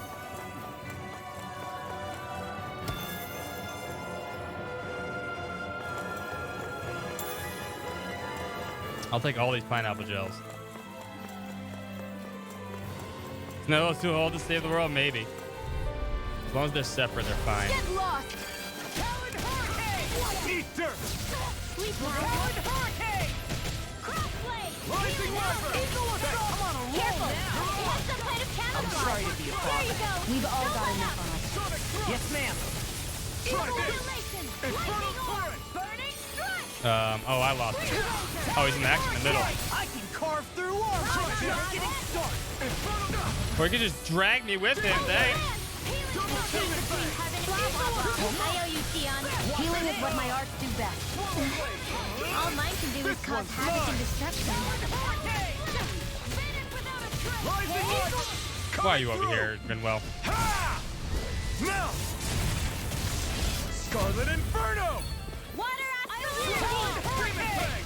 I'll take all these pineapple gels. No, it's too old to save the world, maybe. As long as they're separate, they're fine. Get lost! Talon Hurricane! Eat dirt! Sleep Talon Hurricane! Crossblade! Rising Weapon! Eagle Assault! Come on, a roll! Careful! Have some kind of camouflage! I'm sorry to be a There father. you go! We've all got enough on us. Sonic Thrust! Yes, ma'am. Eagle Annihilation! Lightning Orb! Burning Strike! Oh, I lost it. Oh, he's in action in the middle. I can carve through arms. Just getting started. Or he could just drag me with him, thanks. I owe you, Tion. Healing is what my arts do best. All mine can do is cause havoc and destruction. Why are you over here, Manuel? Now! Scarlet Inferno! Water Demon Fang!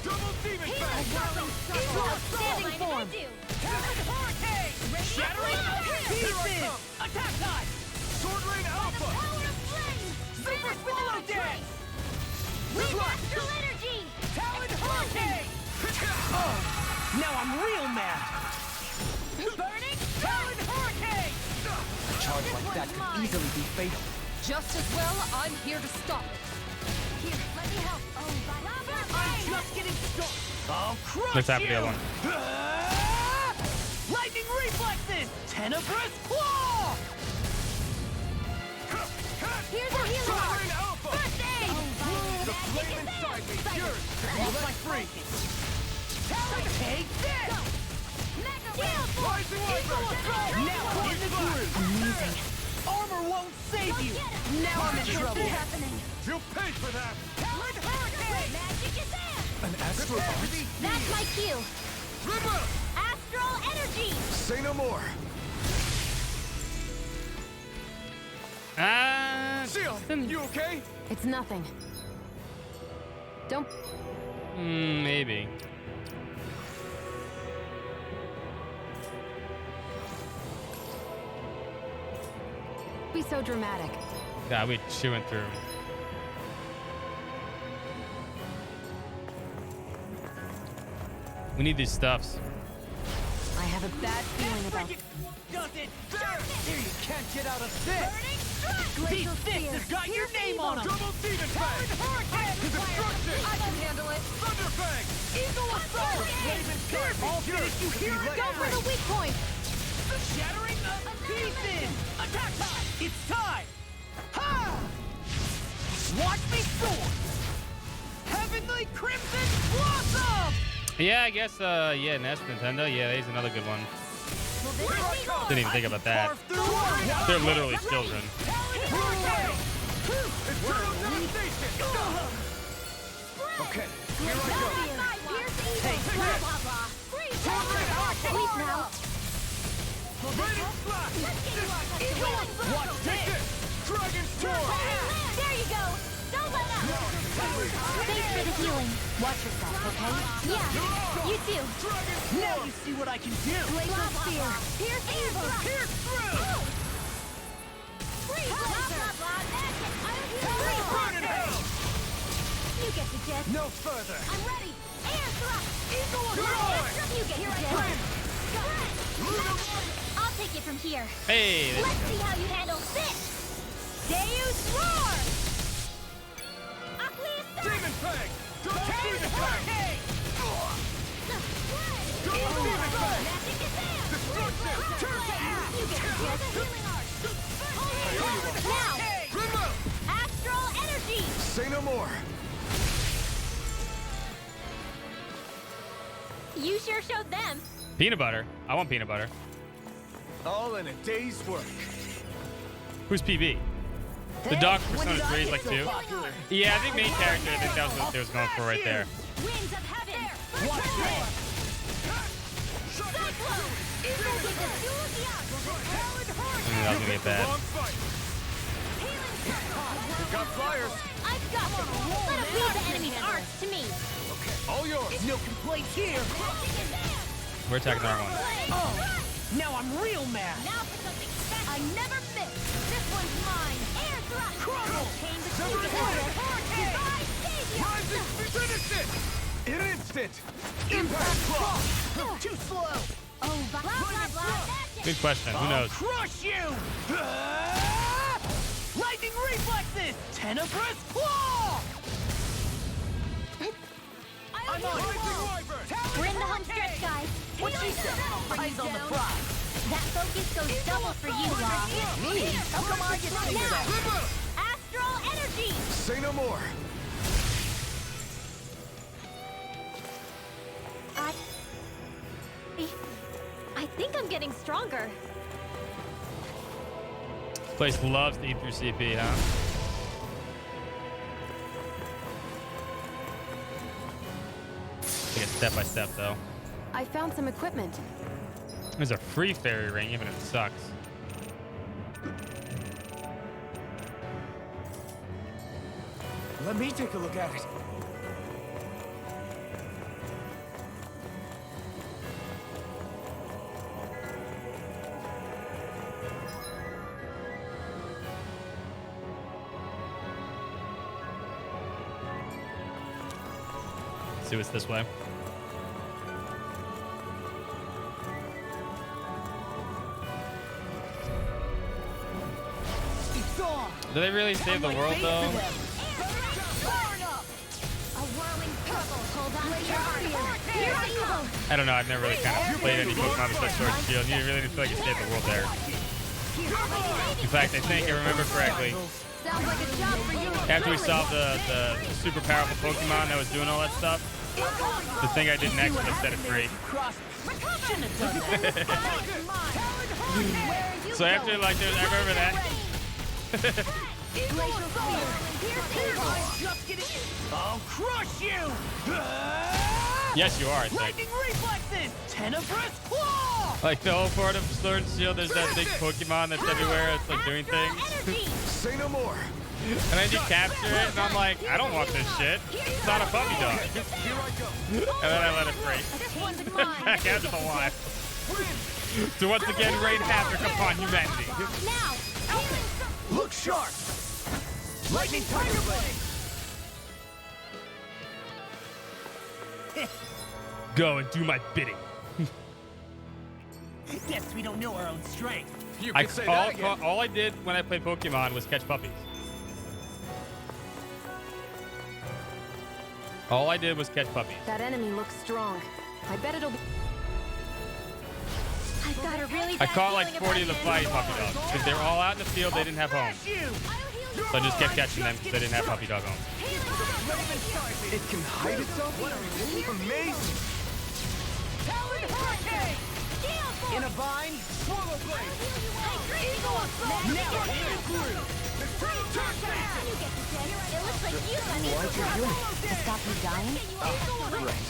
Double Demon Fang! Standing form. Shattering pieces. Attack time. Sword Rain Alpha! Super swallow dance. Astral energy. Talon Hurricane. Now I'm real mad. Burning Talon Hurricane. A charge like that could easily be fatal. Just as well, I'm here to stop. Here, let me help. I'm just getting started. I'll crush Let's have the you. other one. Lightning reflexes. Tenebrous claw. Here's a healer. Sword Rain Alpha! First aid. The flame inside me yearns to Off my free. Take this. Rising Weapon! Now I'm in the groove. Amazing. Armor won't save you. Now I'm in trouble. You'll pay for that! Talon Hurricane. Magic is there. An astral That's my cue. Rimmer! Astral energy. Say no more. Sion, you okay? It's nothing. Don't Maybe. be so dramatic. God, we chewing through. We need these stuffs. I have a bad feeling about Does it? There you can't get out of this. These fists have got your name on them. Double Demon Fang! Destruction! I can handle it. Thunder Fang! Eagle Assault. I'll finish you here. Go for the weak point. Shattering of pieces. Attack time. It's time. Ha! Watch me soar. Heavenly Crimson Blossom. Yeah, I guess, yeah, NES, Nintendo. Yeah, there's another good one. Didn't even think about that. They're literally children. Okay, here I go. Take this. Sleep now. Radiant Slash! Watch this. Dragon Storm! There you go. Don't let up. Thanks for the healing. Watch yourself, okay? Yeah, you too. Now you see what I can do. Glacial spear. Pierce evil. Pierce through. Freeze laser. Burn in hell! You get the gist. No further. I'm ready. Air thrust. Eagle Roar. Assault. You get the gist. I'll take it from here. Hey, there Let's you see go. how you handle this. Deus Roar. Aqueous Demon Fang! Double Demon Fang! Double Demon Fang! Magic is there. Destruction! You get the gist. Healing art. Now, Rimmer! astral energy. Say no more. You sure showed them. Peanut butter. I want peanut butter. All in a day's work. Who's PB? The dog Persona 3 is like 2. Yeah, I think main character. I think that was what they was going for right there. Winds of heaven. Watch this. Cyclone. Eagle with the dual I knew that was gonna get bad. Long fight. We got flyers. I've got them. Let them leave the enemy's arts to me. All yours. No complaints here. We're attacking our one. Oh, now I'm real mad. Now for something special. I never miss. This one's mine. Air thrust. Crumble. Came the Severed Goodbye, savior. Rising! Finish it! In an instant! Instant! Impact block! Too slow! Oh, blah, blah, blah. Good question. Who knows? Crush you! Lightning reflexes! Tenebrous claw! I'm on! We're in the home stretch, guys. What she said? Eyes on the prize. That focus goes double for you, Law. Me? How come I get to do that? Astral energy! Say no more. I think I'm getting stronger. This place loves to eat through CP, huh? Take it step by step, though. I found some equipment. There's a free fairy ring, even if it sucks. Let me take a look at it. See what's this way. Do they really save the world, though? A whirling purple, hold on to your heart. Here I go. I don't know. I've never really kind of played any Pokemon besides Sword and Shield. You really didn't feel like you saved the world there. In fact, I think I remember correctly. Sounds like a job for you. After we solved the super powerful Pokemon that was doing all that stuff, the thing I did next was I set it free. So after, like, I remember that. I'll crush you! Yes, you are, I think. Lightning reflexes! Tenebrous claw! Like the whole part of Sword and Shield, there's that big Pokemon that's everywhere. It's like doing things. Say no more. And then you capture it, and I'm like, I don't want this shit. It's not a puppy dog. And then I let it free. Back out to the wild. To once again rain havoc upon humanity. Look sharp! Lightning Tiger Blade! Go and do my bidding. Guess we don't know our own strength. All I did when I played Pokemon was catch puppies. All I did was catch puppies. That enemy looks strong. I bet it'll be... I've got a really I caught like 40 of the fighting puppy dogs. Because they were all out in the field, they didn't have homes. So I just kept catching them because they didn't have puppy dog homes. It can hide itself? Amazing! In a vine, swallow blade! Now, It looks like you got me. Why'd you do it? To stop you dying? right.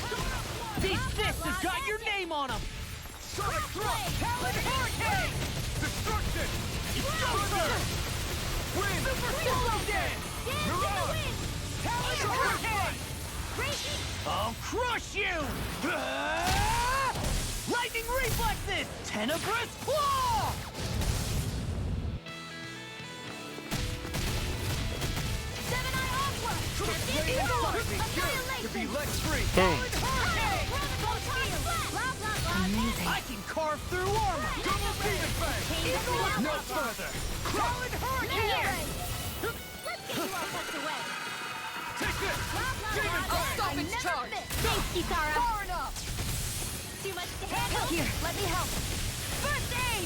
These fists have got your name on them! Sonic Thrust! Talon Hurricane! Destruction! Explosion! Wind! Super Solo Dance! Mirage! Talon Hurricane! I'll crush you! Lightning reflexes! Tenebrous claw! Seven-Eye Aqua! To be let free! Boom. Amazing. I can carve through armor! Double Demon Fang! No further! Talon Hurricane! Let's get you all tucked away. Take this! Demon I'll Fang! stop its charge. Thanks, Kisara. Far enough! Too much to handle. Here, let me help. First aid!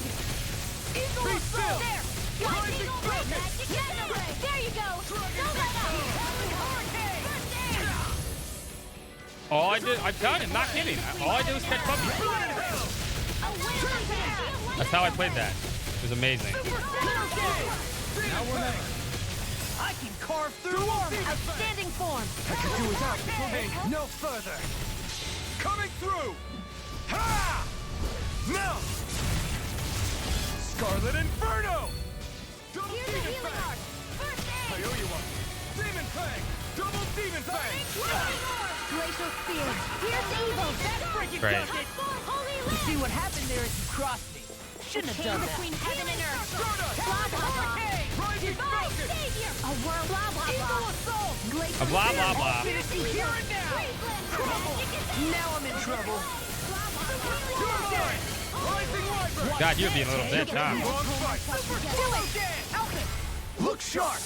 Eagle Be still! There! Rising Focus! Magic Getaway! There you go! Throw that out! Talon Hurricane! First aid! All I did, I'm telling you, I'm not kidding. All I did was catch puppies. That's how I played that. It was amazing. Now we're there. I can carve through armor! Outstanding form! I can do without pain no further! Coming through! Ha! Now! Scarlet Inferno! Double Here's the Demon healing Fang! arc! First I aid! owe you one! Demon Fang! Double Demon Fang! Glacial Spear! Here's evil! That freaking Great. does it! Holy You see what happened there is you crossed me. Shouldn't have done that. between heaven and earth! Stardust! Blah, blah, blah! Rising Divine Focus! Savior! A world blah, blah, Eagle blah! Assault! Glacial A blah, Spear! blah, blah. Finish you here and now! Now I'm in trouble. God, you're being a little bitch, huh? Look sharp.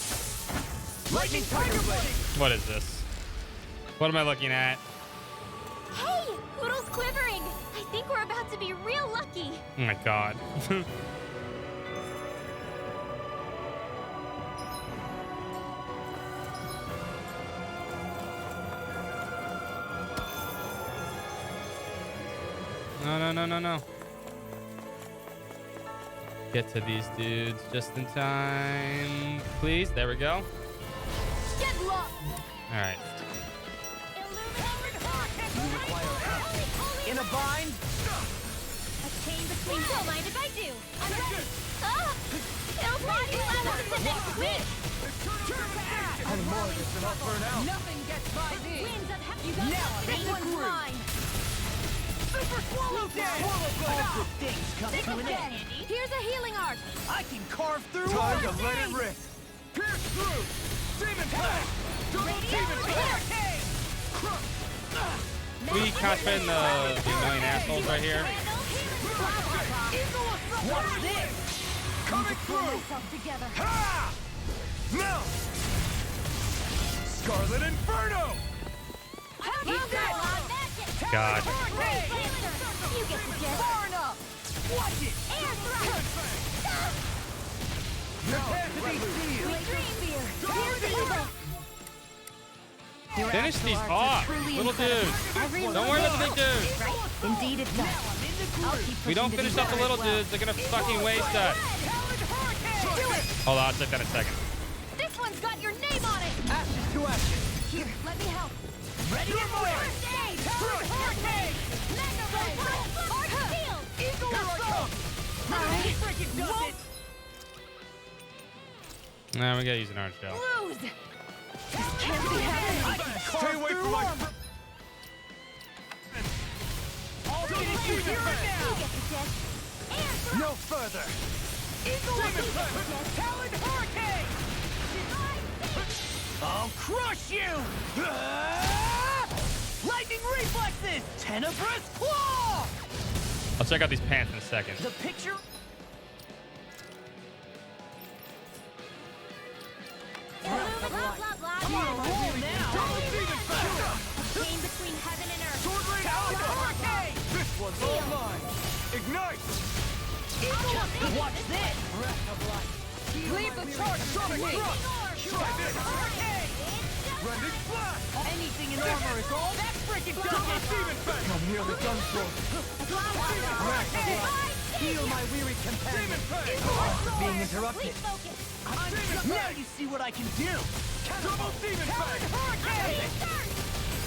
Lightning Tiger Blade. What is this? What am I looking at? Hey, Poodle's quivering. I think we're about to be real lucky. Oh my God. No. Get to these dudes just in time, please. There we go. Get lost. All right. In a bind. A chain between. Don't mind if I do. I'm ready. It'll probably allow us to next week. I'm more just enough for now. Nothing gets by me. Winds of you got Now I'm in the one's groove. mine. Super Swallow Dance! All good things come to an end. Here's a healing art. I can carve through Time to anything. let it rip. Pierce through. Demon Pack. Double Demon Pack. We concentrate the annoying assholes right here. What's this? Coming through. Ha! Now. Scarlet Inferno. God. You get the gist. Far enough. Watch it. Air thrust. Prepare to be sealed. Here's the evil. Finish these off, little dudes. Don't worry about the big dudes. Indeed it does. We don't finish up the little dudes, they're gonna fucking waste us. Hold on, I'll check that in a second. This one's got your name on it. Ashes to ashes. Here, let me help. Ready to fire. Hurricane! Mega Ray! Arc Shield! Eagle Assault. Freaking does it. Nah, we gotta use an orange shell. Lose! This can't be happening. Stay away from my... All finish you here and now. You get the gist. Air thrust! No further. Eagle Assault. Talon Hurricane. I'll crush you. Lightning reflexes. Tenebrous claw. I'll check out these pants in a second. The picture. Blah, blah, blah. Come on, roll now. Chain between heaven and earth. Sword Rain Talon Alpha. Hurricane. This one's all mine. Ignite. What's this? Leave the charge to me. Try this. Rending Blast. Anything in armor is all that freaking does it. Demon Pack. I'm nearly done for. Heal my weary companion. Being interrupted. Now you see what I can do. Double Demon Pack.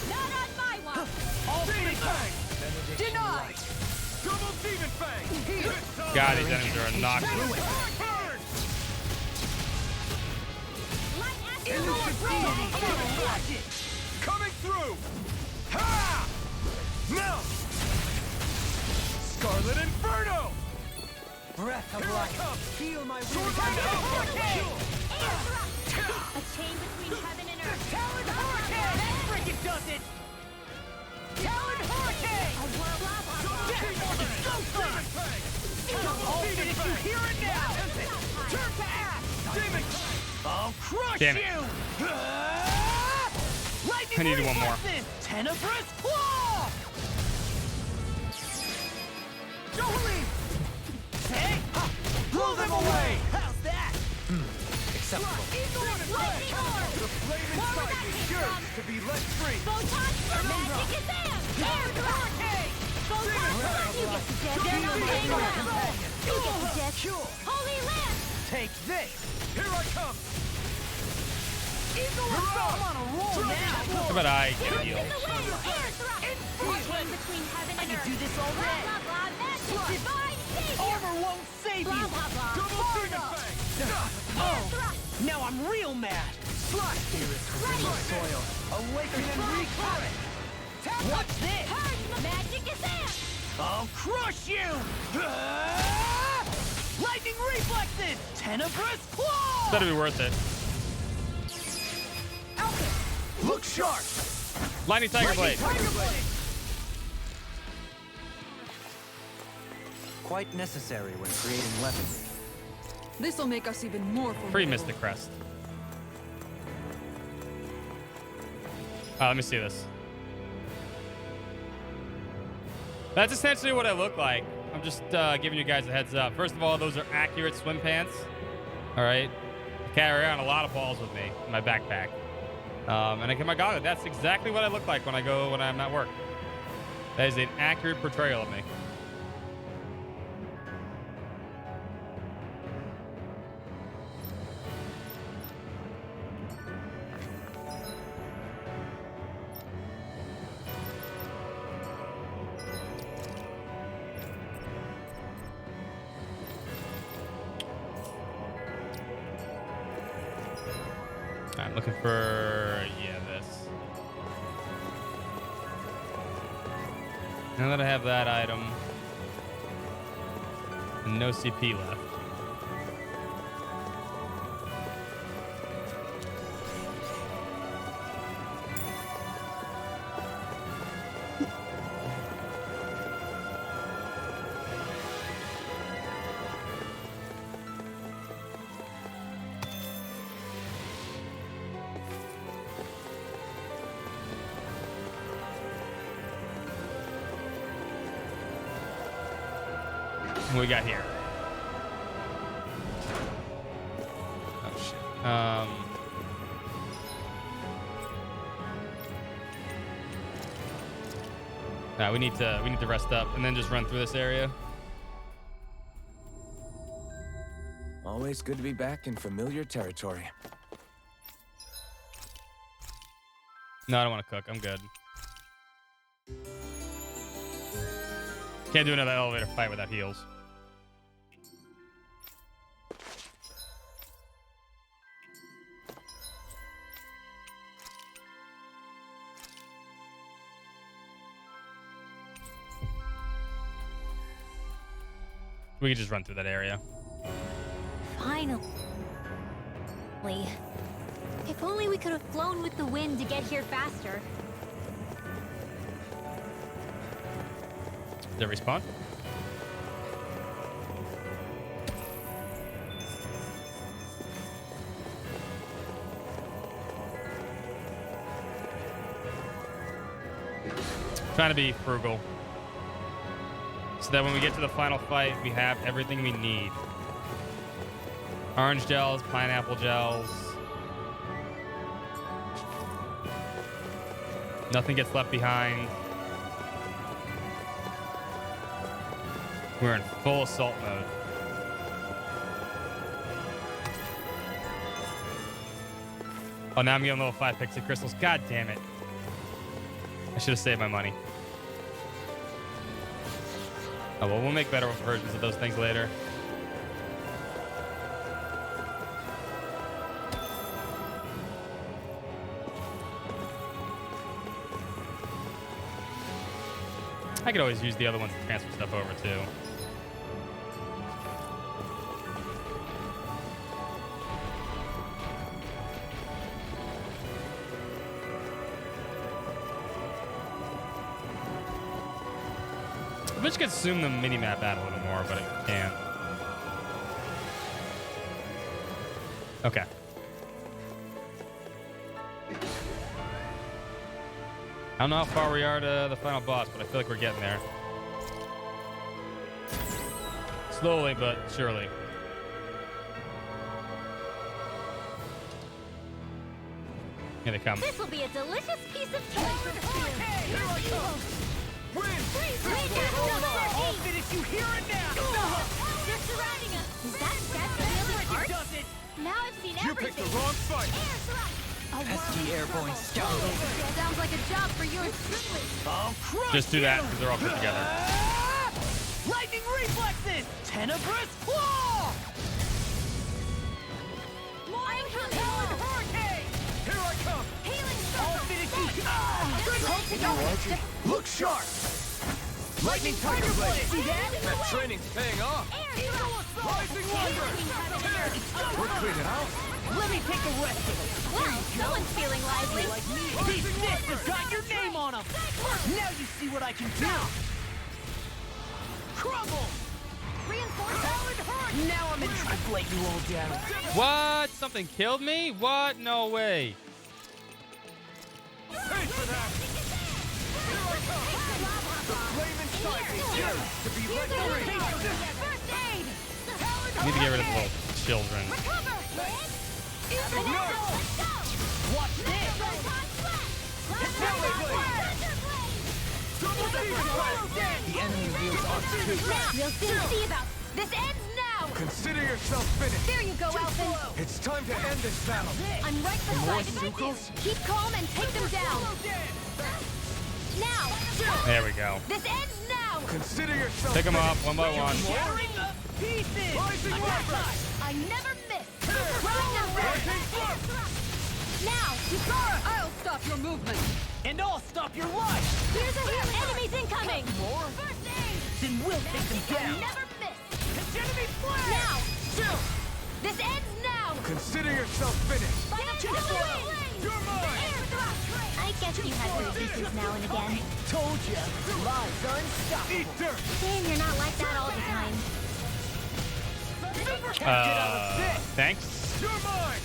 Not on my watch. All Demon finish. Pack. Denied. Double Demon Fang. God, these enemies are obnoxious. Burn. Watch it. Coming through. Ha! Now. Scarlet Inferno. Breath of Here I life. come. Heal my Sword weary Rain Alpha. A chain between heaven and earth. Talon Hurricane. That freaking does it. Talon Hurricane. It's so fun. All finish you here and now. Turn to ash. Demon. I'll crush Damn it. you. Lightning I needed one more. reflexes. Tenebrous claw. Jolie. Hey, blow them away. How's that? Acceptable. The flame inside me yearns to be let free. Photon magic is there. Air thrust. Photon you get the gist. They're not playing around. You get the gist. Holy Land. Take this. Here I come. Eagle Assault. I'm on a roll now. How about I get healed? Air thrust. Chain between heaven I and can earth. do this all Blah, day. blah, blah. Magic divine savior. Armor won't save Blah, you. blah, blah. Double Far Demon enough. Fang. Oh, Thrust. now I'm real mad. Slide. Here is the soil. Awaken and recurrent. What's this? Purge magic is there. I'll crush you. Lightning reflexes. Tenebrous claw. Better be worth it. Look sharp. Lightning Tiger Blade. Quite necessary when creating weapons. This'll make us even more formidable. Free Mystic Crest. Let me see this. That's essentially what I look like. I'm just giving you guys a heads up. First of all, those are accurate swim pants. All right. I carry around a lot of balls with me in my backpack. And I get my goggles. That's exactly what I look like when I'm at work. That is an accurate portrayal of me. I'm looking for, this. Now that I have that item, no CP left. What we got here? Oh shit. We need to rest up and then just run through this area. Always good to be back in familiar territory. No, I don't want to cook. I'm good. Can't do another elevator fight without heals. We could just run through that area. Finally. If only we could have flown with the wind to get here faster. Did it respawn? Trying to be frugal. So that when we get to the final fight, we have everything we need. Orange gels, pineapple gels. Nothing gets left behind. We're in full assault mode. Oh, now I'm getting level 5 pixie crystals. God damn it. I should have saved my money. Oh, well, we'll make better versions of those things later. I could always use the other ones to transfer stuff over, too. I wish I could zoom the mini-map out a little more, but I can't. Okay. I don't know how far we are to the final boss, but I feel like we're getting there. Slowly, but surely. Here they come. This will be a delicious piece of cake. Here I come! Win! I'll finish you here and now! They're surrounding us. Is that really hard? Does it? Now I've seen You everything. picked the wrong fight! Pesky airborne scoundrel. Sounds like a job for yours truly. I'll crush Just do that because they're all put together. Lightning reflexes! Tenebrous claw! I'm coming. Hurricane! Here I come! Healing I'll finish you! Good hope! Look sharp! Lightning Tiger Blade! See that? That training's paying off! Rising Wonder! We're cleaning out! Let me take the rest of them. Wow, someone's feeling lively. These fists have got your name on them. Now you see what I can do. Crumble! Reinforcements! Now I'm in. I've let you all down. What? Something killed me? What? No way. Pay for that! Here I come! The flame inside me yearns to be let free! First aid! Need to get rid of the little children. Recover! Ignite! Watch this! The enemy wields arms too. We'll soon see about this. Ends now! Consider yourself finished. There you go, Alphen. It's time to end this battle. I'm right beside you. Keep calm and take them down. Now! There we go. This ends now! Consider yourself Pick them up one by one. Shattering the pieces! Rising Wonder! I never miss! Now! Kisara! I'll stop your movement! And I'll stop your life! Here's a healing! Enemies incoming! More? First aid! Then we'll take them down! Never miss! It's enemy flare! Now! This ends now! Consider yourself finished. By the flame! You're mine! I guess you had your pieces now and again. Told ya! Lies are unstoppable! Eat dirt! Shame you're not like that all the time. Thanks. You're mine!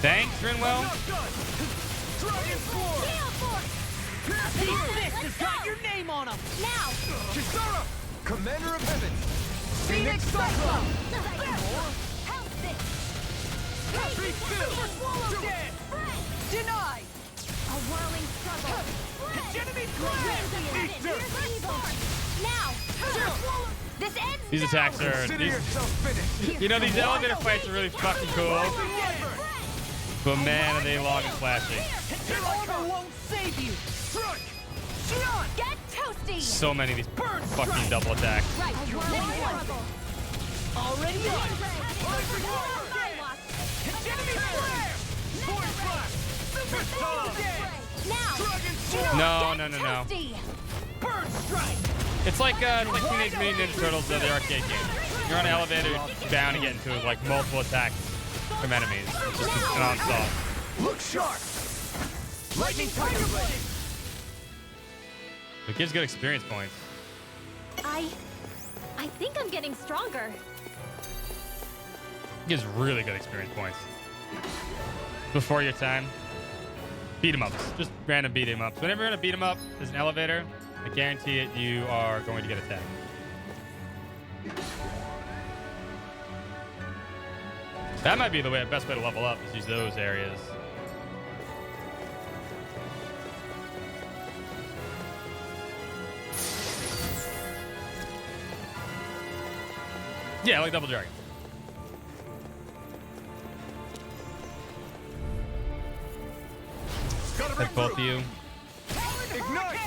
Thanks, Rinwell. Not done! Dragon Force! Gale Force! These fists have got your name on them! Now! Kisara! Commander of Heaven! Phoenix Cyclone! Help this! Be still! Dead! Denied! A whirling struggle. Enemy flare! Eat dirt! Now! This ends These attacks are. Consider yourself finished. You know, these elevator fights are really fucking cool. But man, are they long and flashy. Your armor won't save you! Strike! Get toasty! So many of these fucking double attacks. Right, a whirling struggle. Already on! Rising Wonder! Enemy flare! Void Blast! Pistol! Now! No. Toasty! Bird strike! It's like Teenage Mutant Ninja Turtles, the arcade game. You're on an elevator, you're bound to get into like multiple attacks from enemies. It's just an onslaught. Look sharp! Lightning Tiger Blade! It gives good experience points. I think I'm getting stronger. It gives really good experience points. Before your time. Beat 'em ups. Just random beat 'em ups. Whenever you're gonna beat 'em up, there's an elevator. I guarantee it, you are going to get attacked. That might be the best way to level up, is use those areas. Yeah, like Double Dragon. Like both of you. Ignite!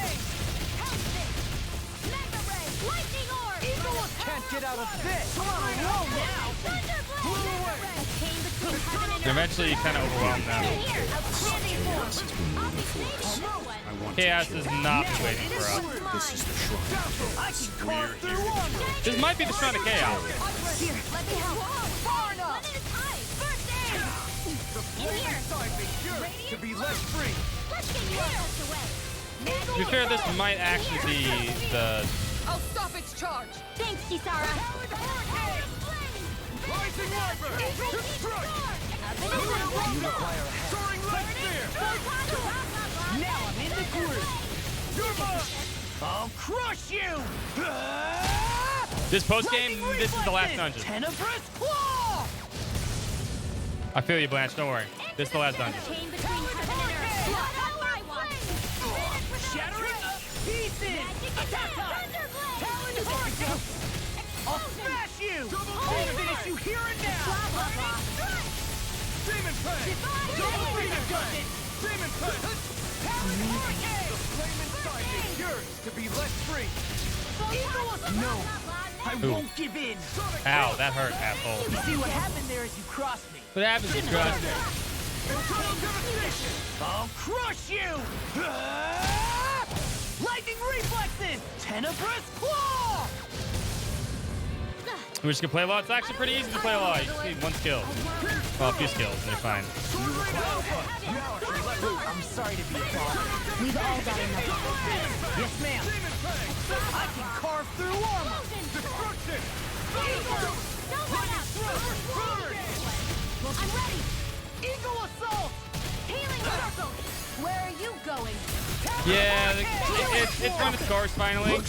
Lightning orb! Can't get out of this! Come on, roll now! A chain between heaven and earth. Eventually, you kind of overwhelm them. Here, outstanding force. I'll be safe on no one. Chaos is not waiting for us. This is the shrine. I can carve through one! This might be the Shrine of Chaos. Here, let me help. Far enough! One at a time. First aid. The flame inside me yearns to be let free! Let's get you out away. To be fair, this might actually be the... I'll stop its charge. Thanks, Kisara. Rising Wyvern! Strike! Soaring Light Spear! Now I'm in the groove! You're mine! I'll crush you! This post-game, this is the last dungeon. Tenebrous Claw! I feel you, Blanche. Don't worry. This is the last dungeon. Chain between heaven and earth. What I want. Shattering the pieces! Attack time! Talon Hurricane! I'll smash you! I'll finish you here and now! Demon Fang! Double Phoenix does it! Demon Fang! Talon Hurricane! The flame inside me yearns to be let free! No! I Ooh. won't give in! Ow, that hurt, asshole. You see what happened there as you crossed me? What happens if you cross me? I'll crush you! Lightning reflexes! Tenebrous claw! We just can play law. It's actually pretty easy to play law. You just need one skill. Well, a few skills, and you're fine. I'm sorry to be a bother. We've all got enough. Yes, ma'am. I can carve through armor. Destruction! I'm ready. Eagle assault! Healing circle. Where are you going? Yeah, it's run its course finally.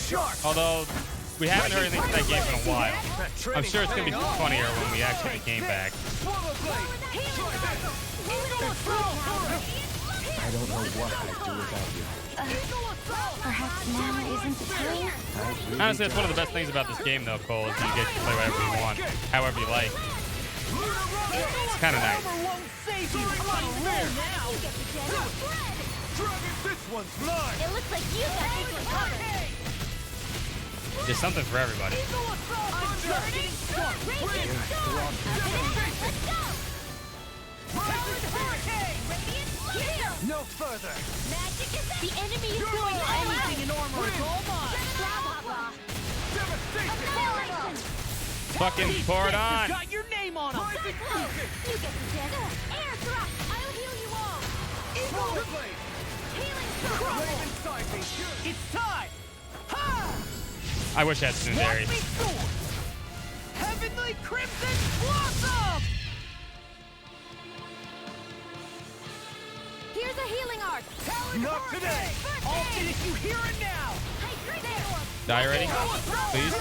Although we haven't heard anything from that game in a while. I'm sure it's gonna be funnier when we actually get the game back. I don't know what I'd do without you. Perhaps now isn't the time. Honestly, that's one of the best things about this game, though, Cole, is you get to play whatever you want, however you like. It's kind of nice. This one's mine! It looks like you got this one covered. There's something for everybody. No further. The enemy is doing Anything in armor is all mine. Fucking pour it on. Got your name on them. You get the jet. Air thrust. I'll heal you all. Healing circle. It's time. Ha! I wish I had Tsundere. Heavenly Crimson Blossom! Here's a healing arc. Not today! I'll finish you here and now! Die already? Please?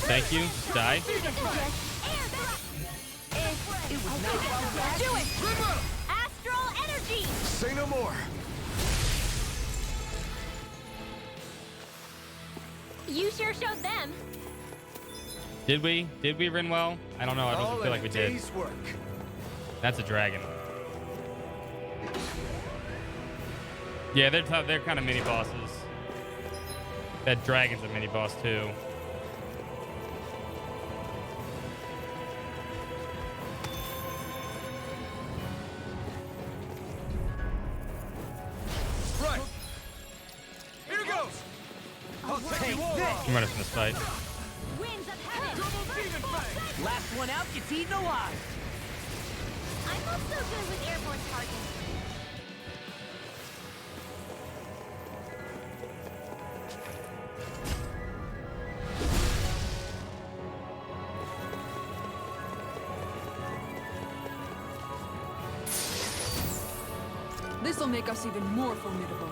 Thank you. Die. Do it! Astral energy! Say no more. You sure showed them. Did we? Did we, Rinwell? I don't know. I don't feel like we did. That's a dragon. Yeah, they're tough. They're kind of mini bosses. That dragon's a mini boss too. Right. Here goes. I'll take you all off. I'm running from this fight. Winds of heaven. Last one out gets eaten alive. I'm not so good with airborne targets. This'll make us even more formidable.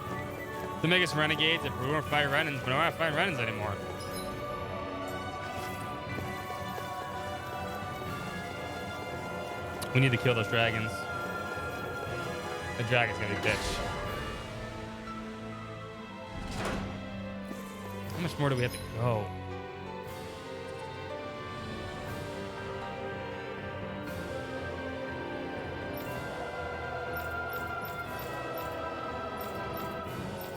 To make us renegades, if we weren't fighting Renans, but we're not fighting Renans anymore. We need to kill those dragons. The dragon's gonna be a bitch. How much more do we have to go?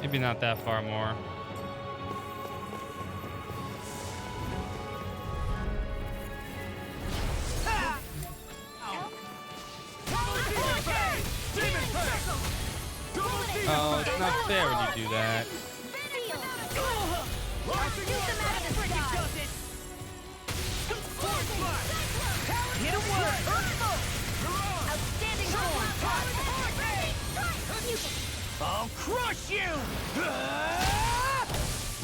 Maybe not that far more. Oh, it's not fair when you do that. I'll crush you!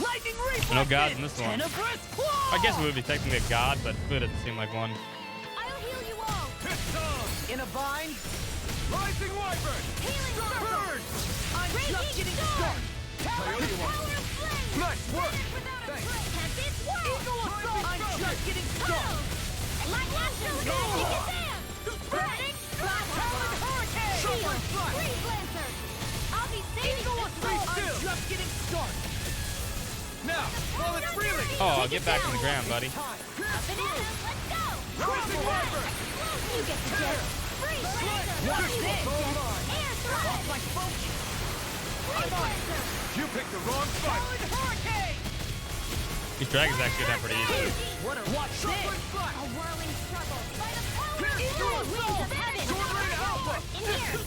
Lightning reflex! No gods in this one. Tenebrous claw! I guess it would be technically a god, but it doesn't seem like one. I'll heal you all. In a bind? Rising Wyvern! Healing circle. Burn! I'm just getting started! Nice work! Eagle assault! I'm just getting started! Like astral energy. Get them. Burning. Talon hurricane! Shield. Freeze lancer. I'll be saving Eagle this assault! world. I'm just getting started! Now, while it's reeling! Oh, get back to the ground, buddy. Bananas, let's go. Rising Wyvern! You get the jet. Freeze lancer. Watch You this! get the jet. Air thrust. My focus! Freeze lancer. You picked the wrong fight! Talon hurricane! These dragons actually get that pretty easy. Watch this! A whirling struggle. By the power of Eagle the winds assault! of heaven. Tornado Alpha! In here.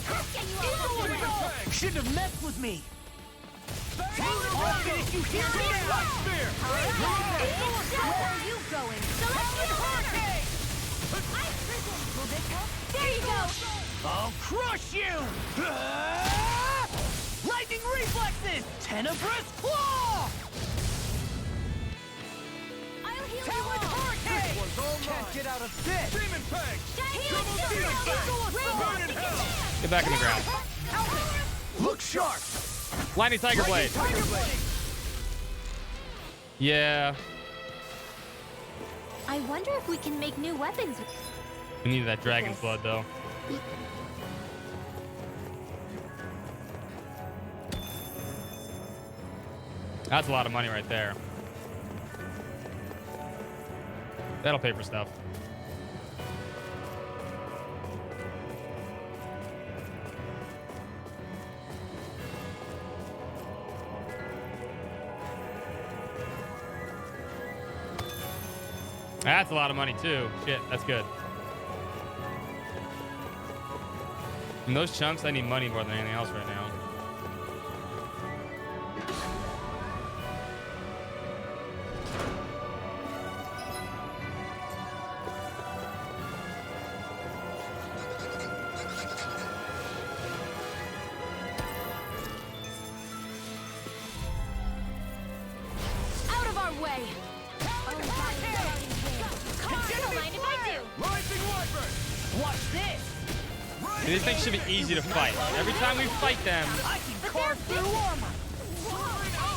Let's get you all Eagle off the assault! Shouldn't have messed with me! I'll finish you here today! Where are you going? Celestial Hurricane! There you go! I'll crush you! Lightning reflexes! Tenebrous claw! I'll heal you Talon all! hurricane! Can't get out of this! Demon peg! Double Burn in hell! Get back in the ground. Look sharp! Lightning Tiger Blade. Tiger blade! Yeah. I wonder if we can make new weapons. We need that dragon's blood, though. That's a lot of money right there. That'll pay for stuff. That's a lot of money too. Shit, that's good. In those chunks, I need money more than anything else right now. Out of our way! Watch this! These things should be easy to fight. Every time we fight them, I can carve through armor!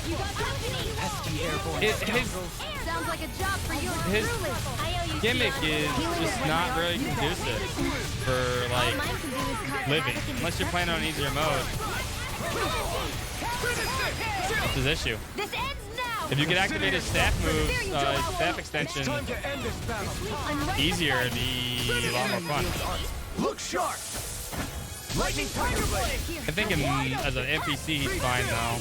You got company! Pesky airborne his Sounds like a job for yours His truly. I owe you gimmick two. is just not very conducive for like All mine can do is cause living, havoc in unless you're playing on easier mode. That's his issue. This ends now! If you could activate his staff moves, staff extension Time to end this battle. easier, it'd be a lot more fun. Look sharp! Lightning tiger blade! I think as an NPC he's fine though.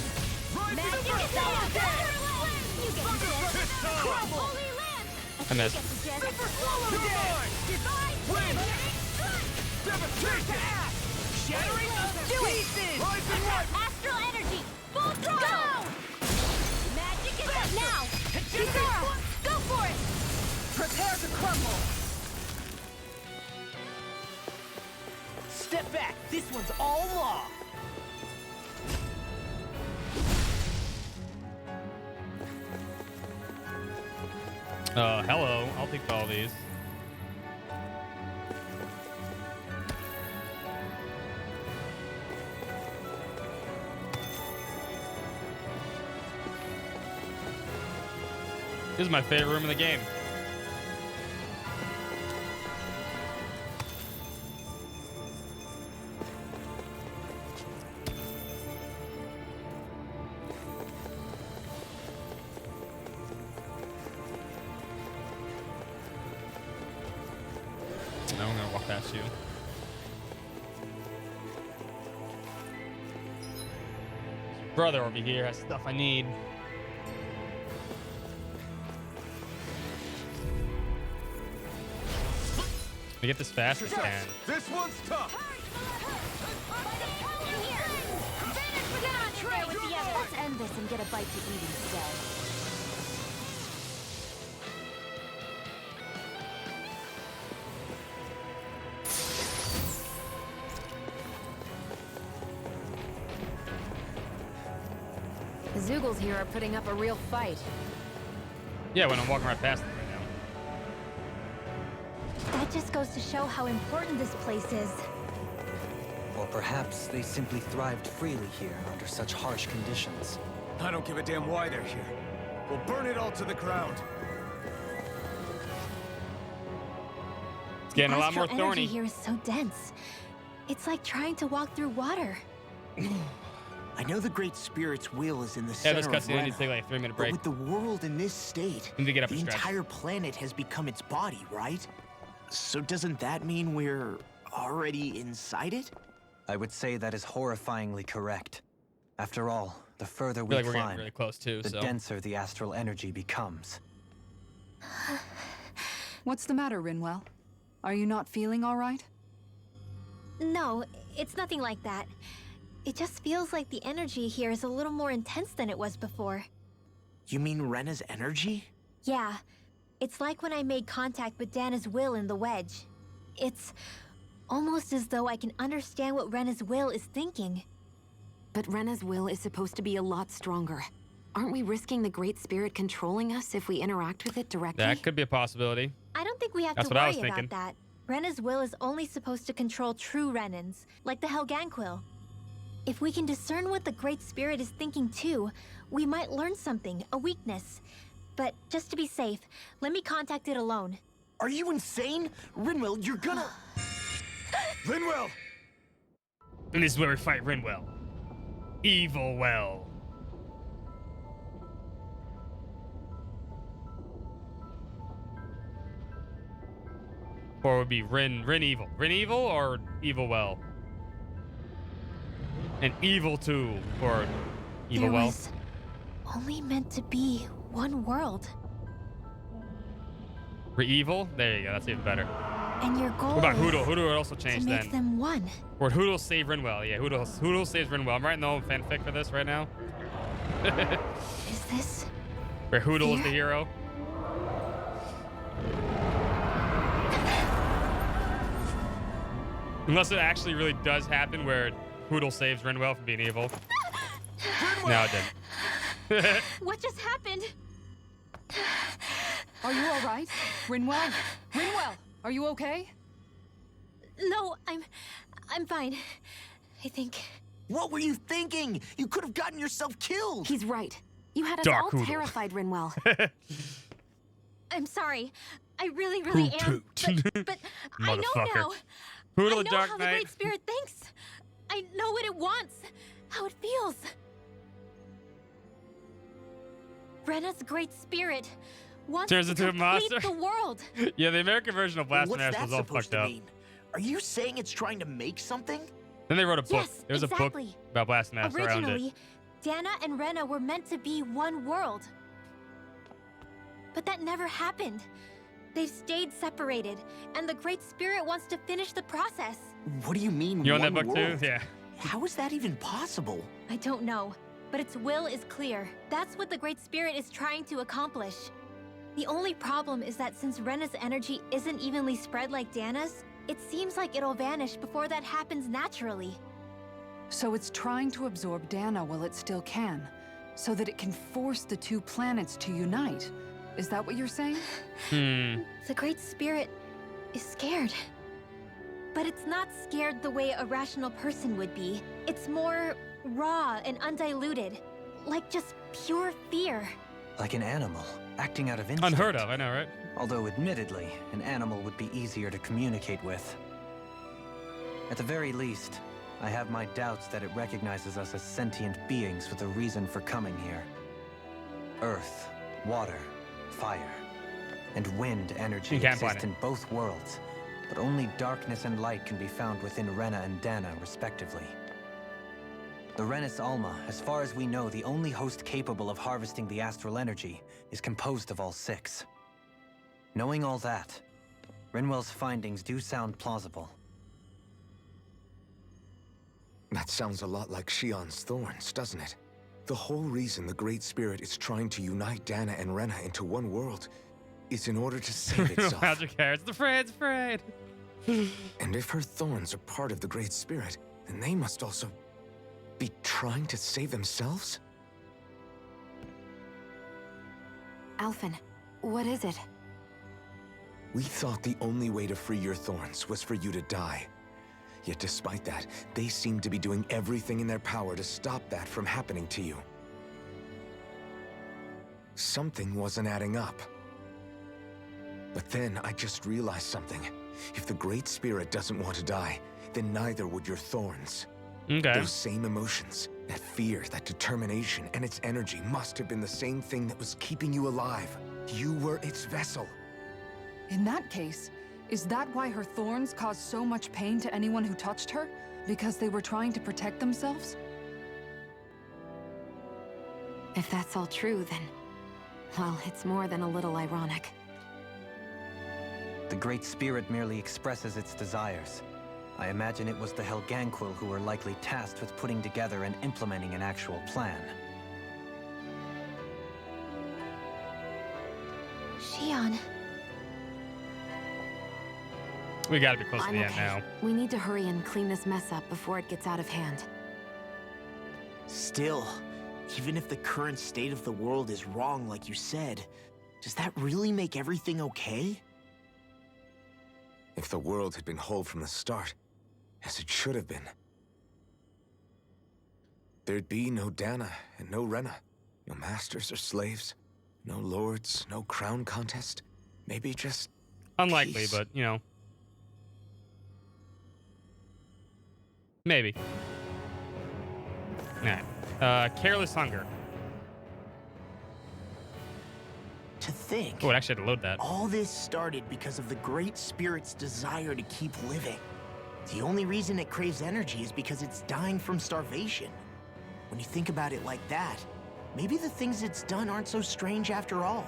I missed. Shattering pieces! Astral energy! Full throttle! Magic is up now! Kisara, go for it! Prepare to crumble! Step back! This one's all law! Hello. I'll take all these. This is my favorite room in the game. Now I'm gonna walk past you. Brother over here has stuff I need. I get this fast as I can. This one's tough. Let's end this and get a bite to eat instead. The Zoogles here are putting up a real fight. Yeah, when I'm walking right past them right now. That just goes to show how important this place is. Or perhaps they simply thrived freely here under such harsh conditions. I don't give a damn why they're here. We'll burn it all to the ground. It's getting a lot more Astral thorny. energy here is so dense. It's like trying to walk through water. I know the Great Spirit's will is in the Yeah, center this of cutscene Rena, needs to take like a 3-minute but break. with the world in this state, Need to get up the and stretch. entire planet has become its body, right? So doesn't that mean we're already inside it? I would say that is horrifyingly correct. After all, the further I we feel like we're climb, getting really close too, the so. denser the astral energy becomes. What's the matter, Rinwell? Are you not feeling all right? No, it's nothing like that. It just feels like the energy here is a little more intense than it was before. You mean Rena's energy? Yeah. It's like when I made contact with Dana's will in the wedge. It's almost as though I can understand what Rena's will is thinking. But Rena's will is supposed to be a lot stronger. Aren't we risking the Great Spirit controlling us if we interact with it directly? That could be a possibility. I don't think we have That's to what I was worry thinking. about that. Rena's will is only supposed to control true Renans, like the Helganquil. If we can discern what the Great Spirit is thinking too, we might learn something, a weakness. But just to be safe, let me contact it alone. Are you insane? Rinwell, you're gonna... Rinwell! And this is where we fight Rinwell. Evil Well. Or it would be Rin Evil. Rin Evil or Evil Well? An Evil 2 or Evil There Well? was only meant to be one world. Evil? There you go. That's even better. And your goal What about is Hoodle? Hoodle would also to change make then. them one. Or Hoodle save Rinwell. Yeah, Hoodle saves Rinwell. I'm writing the whole fanfic for this right now. Is this... Where Hoodle is Fear? the hero. Unless it actually really does happen where Hoodle saves Rinwell from being evil. No, it didn't. What just happened? Are you all right? Rinwell? Rinwell, are you okay? No, I'm fine. I think. What were you thinking? You could have gotten yourself killed. He's right. You had us Dark all Hoodle. terrified, Rinwell. I'm sorry. I really am. But I know Motherfucker. now. Hoodle I the know Dark how the Knight. Great Spirit thinks. I know what it wants. How it feels. Rena's Great Spirit wants Turns to into a complete monster. the world. Yeah, the American version of What's Blasphemous that was all supposed fucked to up. mean? Are you saying it's trying to make something? Then they wrote a book. Yes, There was a book exactly. about Blasphemous around it. Originally, Dana and Rena were meant to be one world. But that never happened. They've stayed separated, and the Great Spirit wants to finish the process. What do you mean, You own that one book world? too? Yeah. How is that even possible? I don't know, but its will is clear. That's what the Great Spirit is trying to accomplish. The only problem is that since Rena's energy isn't evenly spread like Dana's, it seems like it'll vanish before that happens naturally. So it's trying to absorb Dana while it still can, so that it can force the two planets to unite. Is that what you're saying? The Great Spirit is scared. But it's not scared the way a rational person would be. It's more raw and undiluted. Like just pure fear. Like an animal, acting out of instinct. Unheard of, I know, right? Although, admittedly, an animal would be easier to communicate with. At the very least, I have my doubts that it recognizes us as sentient beings with a reason for coming here. Earth, water, fire, and wind energy Can't exist find it. in both worlds, but only darkness and light can be found within Rena and Dana, respectively. The Renis Alma, as far as we know, the only host capable of harvesting the astral energy, is composed of all six. Knowing all that, Rinwell's findings do sound plausible. That sounds a lot like Shion's thorns, doesn't it? The whole reason the Great Spirit is trying to unite Dana and Rena into one world is in order to save itself. Magic hair. It's the Fred's Fred. And if her thorns are part of the Great Spirit, then they must also be trying to save themselves? Alphen, what is it? We thought the only way to free your thorns was for you to die. Yet despite that, they seem to be doing everything in their power to stop that from happening to you. Something wasn't adding up. But then I just realized something. If the Great Spirit doesn't want to die, then neither would your thorns. Okay. Those same emotions, that fear, that determination, and its energy must have been the same thing that was keeping you alive. You were its vessel. In that case, is that why her thorns caused so much pain to anyone who touched her? Because they were trying to protect themselves? If that's all true, then... well, it's more than a little ironic. The Great Spirit merely expresses its desires. I imagine it was the Helganquil who were likely tasked with putting together and implementing an actual plan. Xion. We gotta be close to I'm the okay. end now. We need to hurry and clean this mess up before it gets out of hand. Still, even if the current state of the world is wrong like you said, does that really make everything okay? If the world had been whole from the start, as it should have been, there'd be no Dana and no Rena, no masters or slaves, no lords, no crown contest. Maybe just Unlikely, peace. but, you know. Maybe. Alright. Careless Hunger. To think, Oh, it actually had to load that. all this started because of the Great Spirit's desire to keep living. The only reason it craves energy is because it's dying from starvation. When you think about it like that, maybe the things it's done aren't so strange after all.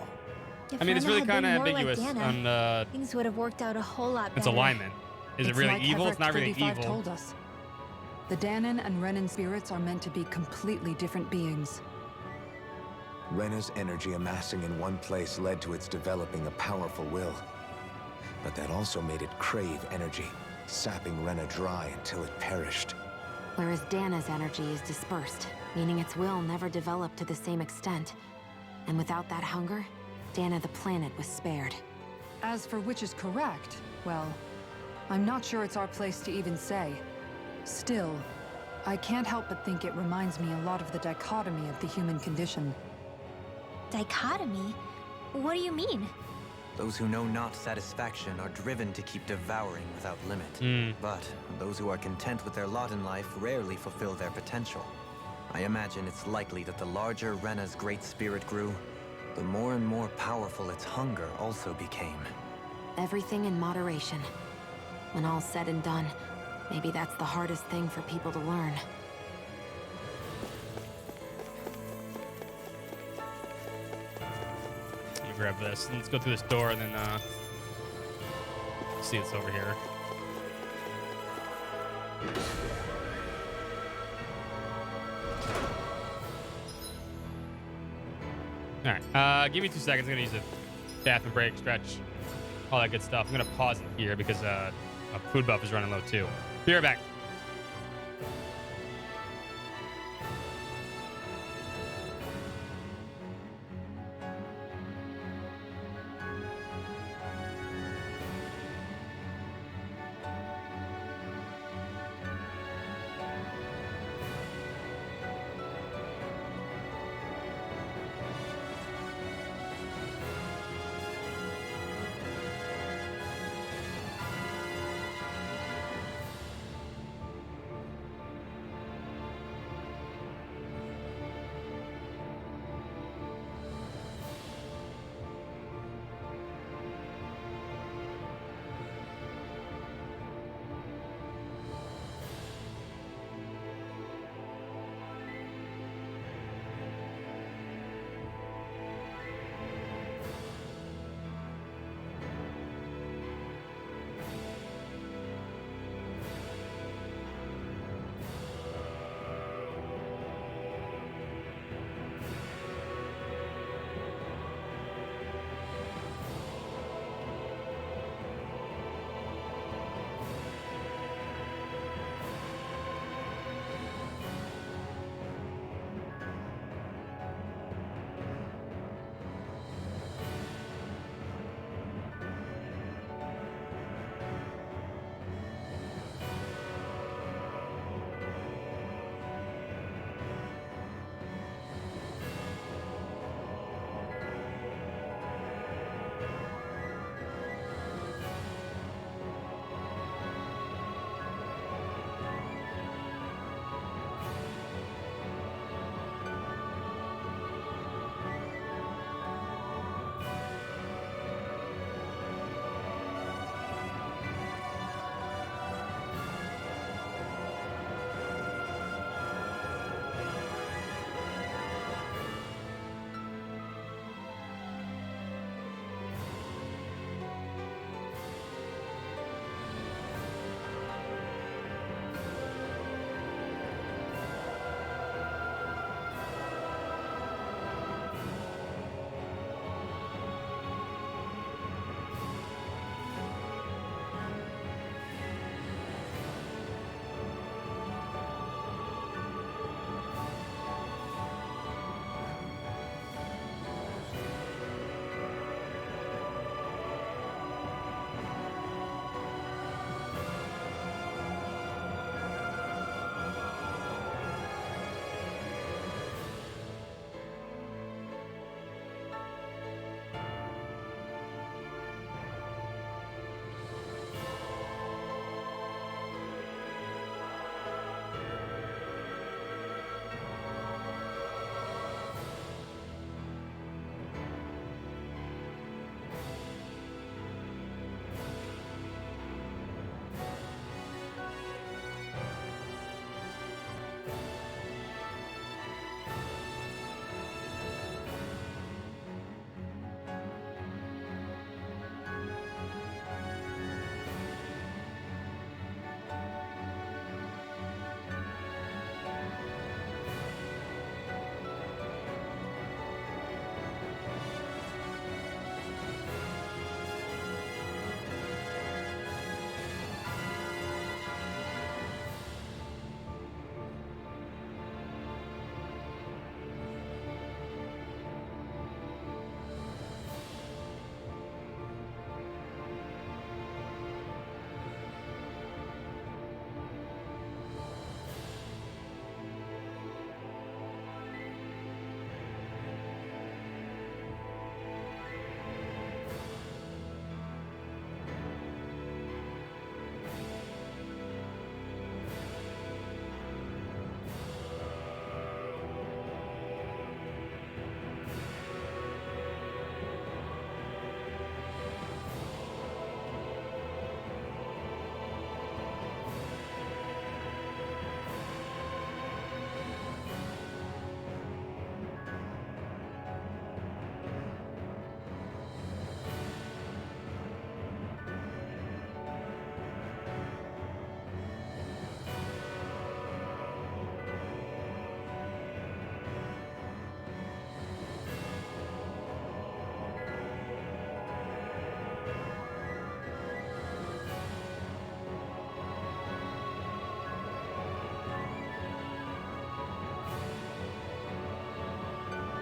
If I mean, it's Rena really had been kind of more like ambiguous Dana, on things would have worked out a whole lot better. its alignment. Is it It's really like evil? It's Heverick not really 35 evil. told us. The Danon and Renan spirits are meant to be completely different beings. Rena's energy amassing in one place led to its developing a powerful will. But that also made it crave energy, sapping Rena dry until it perished. Whereas Dana's energy is dispersed, meaning its will never developed to the same extent. And without that hunger, Dana the planet was spared. As for which is correct, well, I'm not sure it's our place to even say. Still, I can't help but think it reminds me a lot of the dichotomy of the human condition. Dichotomy? What do you mean? Those who know not satisfaction are driven to keep devouring without limit. But those who are content with their lot in life rarely fulfill their potential. I imagine it's likely that the larger Rena's great spirit grew, the more and more powerful its hunger also became. Everything in moderation. When all's said and done, maybe that's the hardest thing for people to learn. Let me grab this. Let's go through this door and then see it's over here. Alright, give me 2 seconds. I'm gonna use a bathroom break, stretch, all that good stuff. I'm gonna pause it here because a food buff is running low too. Be right back.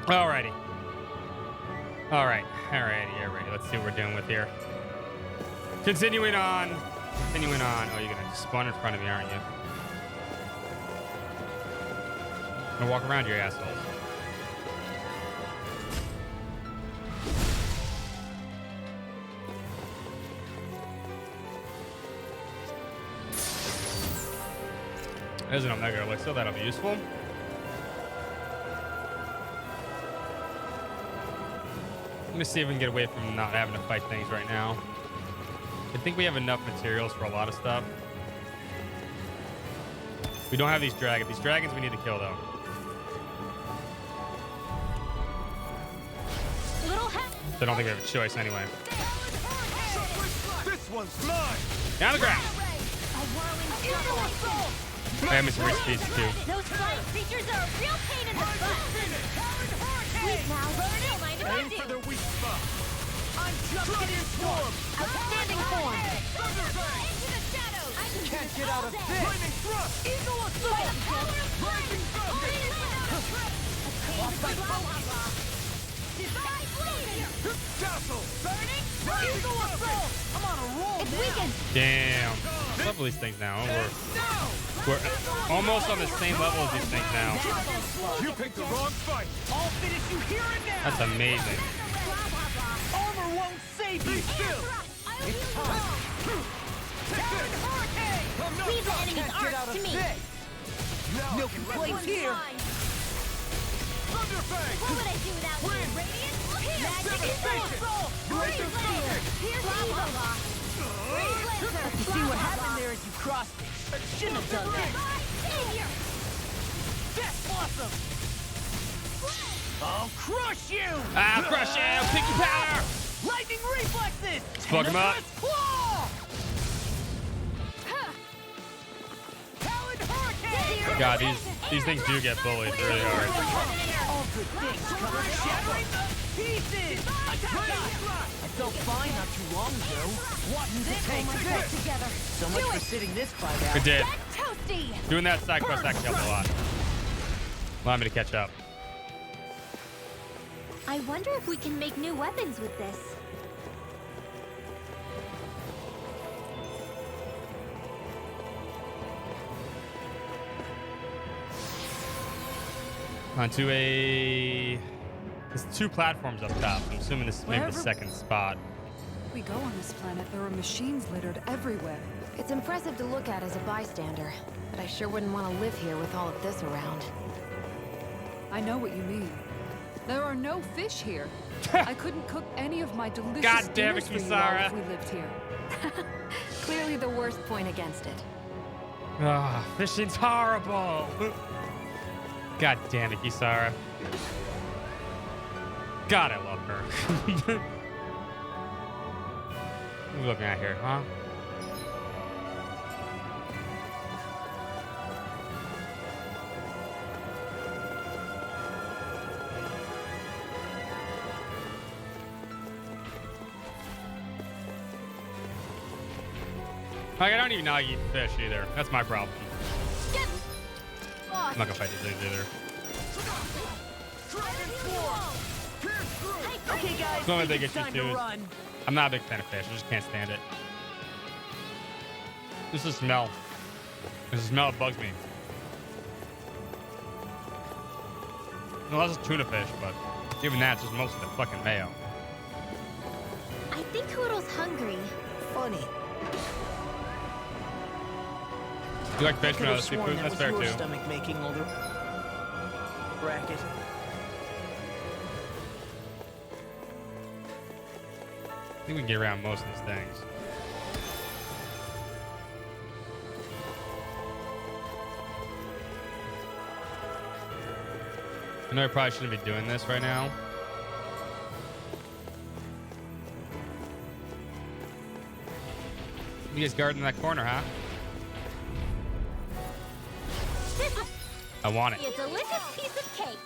Alrighty. Alrighty. Let's see what we're dealing with here. Continuing on. Oh, you're gonna just spawn in front of me, aren't you? I'm gonna walk around you, assholes. There's an Omega Elixir, that'll be useful. Let me see if we can get away from not having to fight things right now. I think we have enough materials for a lot of stuff. We don't have these dragons. These dragons we need to kill, though. So I don't think we have a choice anyway. This one's mine. Down the ground. I have some rich pieces too. Those flying creatures are a real pain in the butt. Sweet now, don't mind if I Aim do. for the weak spot. I'm just getting swarmed. Outstanding form. Into the shadows. Can't get out of this. Lightning thrust. Eagle assault. Lightning Castle. Burning. Eagle assault. I'm on a roll. It's weakened. Damn. Level these things now. We're almost on the same level as these things now. You picked the wrong fight. I'll finish you here and now. That's amazing. Armor won't save you. Still. It's time. Leave the enemy's arts to me. No complaints here. Thunderfang. What would I do without you? Radiant? Magic Devastation. Freeze laser. Here's Evo. You see what happened there as you crossed it. Shouldn't have done that. Death Blossom. I'll crush you. I'll crush you. Pinky power. Lightning reflexes. Let's fuck him up. Claw. Talon Hurricane. God, these things do get bullied really hard. All good things come shattering the pieces. I felt fine not too long ago. Watching the tank Together. So much for sitting this fight out. It did. Toasty. Doing that side quest actually helped a lot. Allow me to catch up. I wonder if we can make new weapons with this. Onto a... There's 2 platforms up top. I'm assuming this is maybe the second spot. We go on this planet, there are machines littered everywhere. It's impressive to look at as a bystander, but I sure wouldn't want to live here with all of this around. I know what you mean. There are no fish here. I couldn't cook any of my delicious God damn it, dinners for you all Kisara. if we lived here. Clearly the worst point against it. Ah, fishing's horrible. God damn it, Kisara. God, I love her. What are we looking at here, huh? Like, I don't even know how you eat fish either. That's my problem. I'm not gonna fight these things either. Okay, guys. It's the only thing it's I time get to used to. run. I'm not a big fan of fish. I just can't stand it. This is smell. This smell bugs me. Unless it's tuna fish, but even that's just mostly the fucking mayo. I think Hoodle's hungry. Funny. You like fish I and could other have sworn seafood? that That's was fair your too. stomach making all the racket. I think we can get around most of these things. I know I probably shouldn't be doing this right now. You guys guarding that corner, huh? I want it. A delicious piece of cake.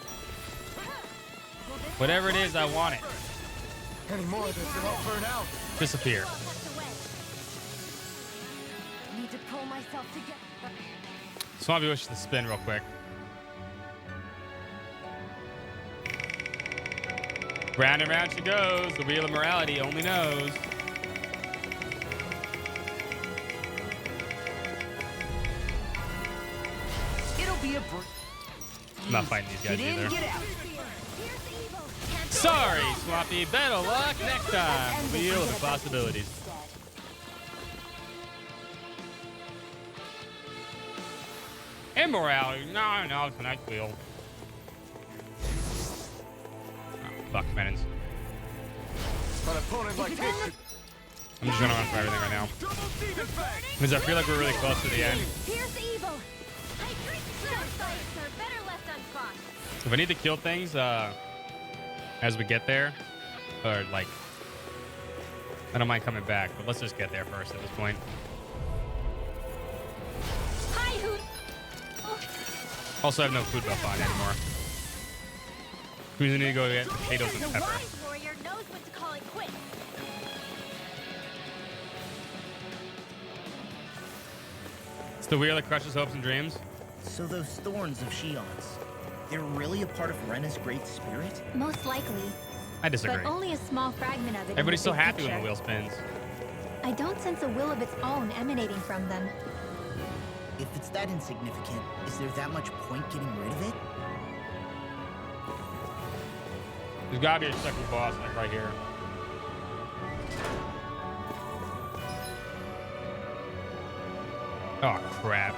Whatever it is, I want it. Any more of this, it'll all burn out. Disappear. Need to pull myself together. Swampy wishes to spin real quick. Round and round she goes. The wheel of morality only knows. It'll be a I'm not fighting these guys Get in, either. get out. Sorry, Swampy. Better luck next time. Wheel of possibilities. Immorality. No, it's a nice wheel. Oh, fuck, Menons. An opponent like this. I'm just gonna run for everything right now. Because I feel like we're really close to the end. Here's the evil. Fights are better left unfought. If I need to kill things as we get there, or like, I don't mind coming back, but let's just get there first at this point. Hi, Hoot. Also, I have no food buff on anymore. Who's gonna need to go get potatoes and The pepper? wise warrior knows when to call it quits. It's the wheel that crushes hopes and dreams. So those thorns of Shion's, they're really a part of Rena's great spirit? Most likely. I disagree. But only a small fragment of it. in the Everybody's so big happy when the picture. wheel spins. I don't sense a will of its own emanating from them. If it's that insignificant, is there that much point getting rid of it? There's gotta be a second boss like right here. Oh crap.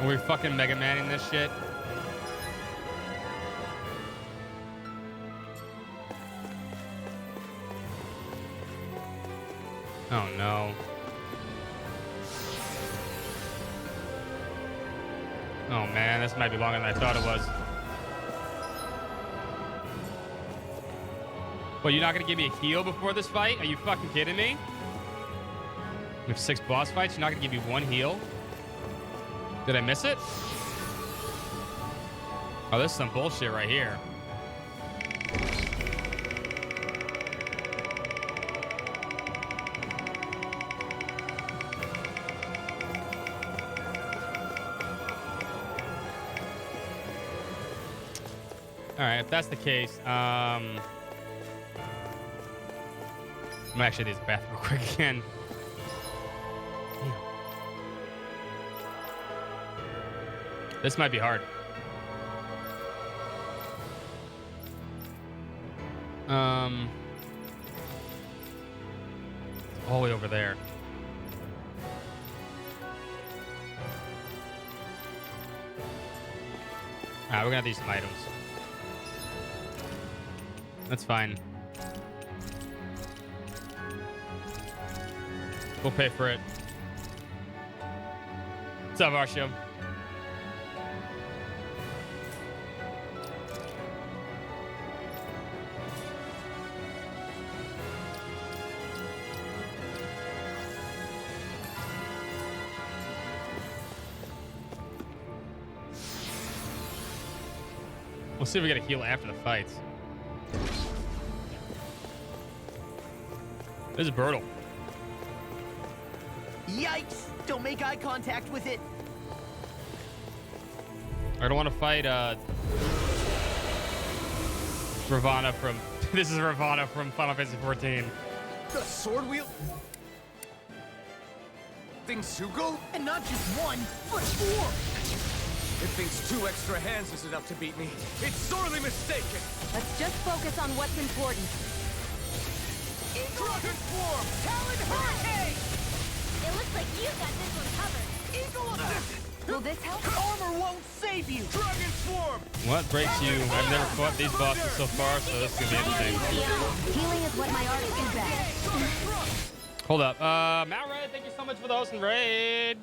Are we fucking Mega Manning this shit? Oh no. Oh man, this might be longer than I thought it was. Well, you're not gonna give me a heal before this fight? Are you fucking kidding me? We have 6 boss fights, you're not gonna give me 1 heal? Did I miss it? Oh, this is some bullshit right here. All right, if that's the case, I'm actually use the bathroom real quick again. This might be hard. All the way over there. Alright, we're gonna have to use some items. That's fine. We'll pay for it. What's up, Arshio? We'll see if we get a heal after the fights. This is brutal. Yikes! Don't make eye contact with it. I don't want to fight Ravana from this is Ravana from Final Fantasy 14. The sword wheel? Things Sugo? And not just one, but 4! It thinks 2 extra hands is enough to beat me. It's sorely mistaken. Let's just focus on what's important. Dragon Swarm! Talon Hurricane! It looks like you got this one covered. Eagle Assist! Will this help? Armor won't save you! Dragon Swarm! What breaks you? I've never fought these bosses so far, so this is gonna be interesting. Healing is what my art do best. Hold up. Mount Red, thank you so much for the hosting raid.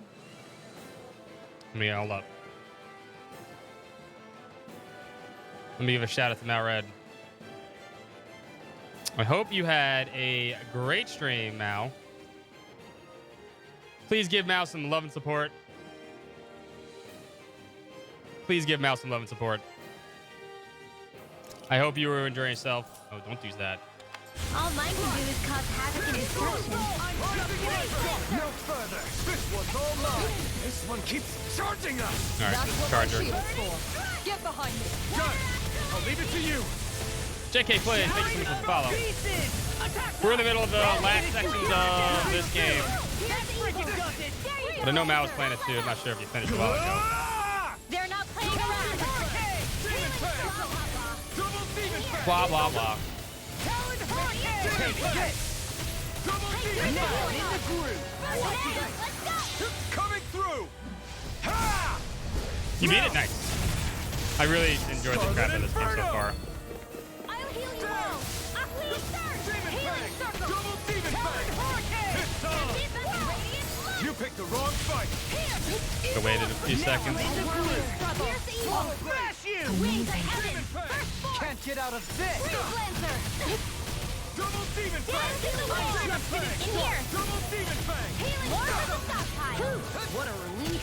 Hold up. Let me give a shout out to Mount Red. I hope you had a great stream, Mao. Please give Mao some love and support. Please give Mao some love and support. I hope you were enjoying yourself. Oh, don't use that. All mine can do is cause havoc and destruction. No further! This one's all mine! This one keeps charging us! All right, this is Charger. Get behind me. Got it! I'll leave it to you! JK Plays, thank you so much for the follow. We're in the middle of the last sections of this game. But I know Mal was playing it too. I'm not sure if you finished a while ago. They're not playing around. Blah, blah, blah. Coming through! You beat it, nice. I really enjoyed the crap of this game so far. I'll heal you all. Aquila Surge. Healing circle. Double demon bang! It's on! You picked the wrong fight! I waited a few seconds. I'll smash you! Wings of heaven. First force. Can't get out of this! Freeze Lancer. Double demon bang! In here. Double demon bang! Healing circle stockpile. What a relief!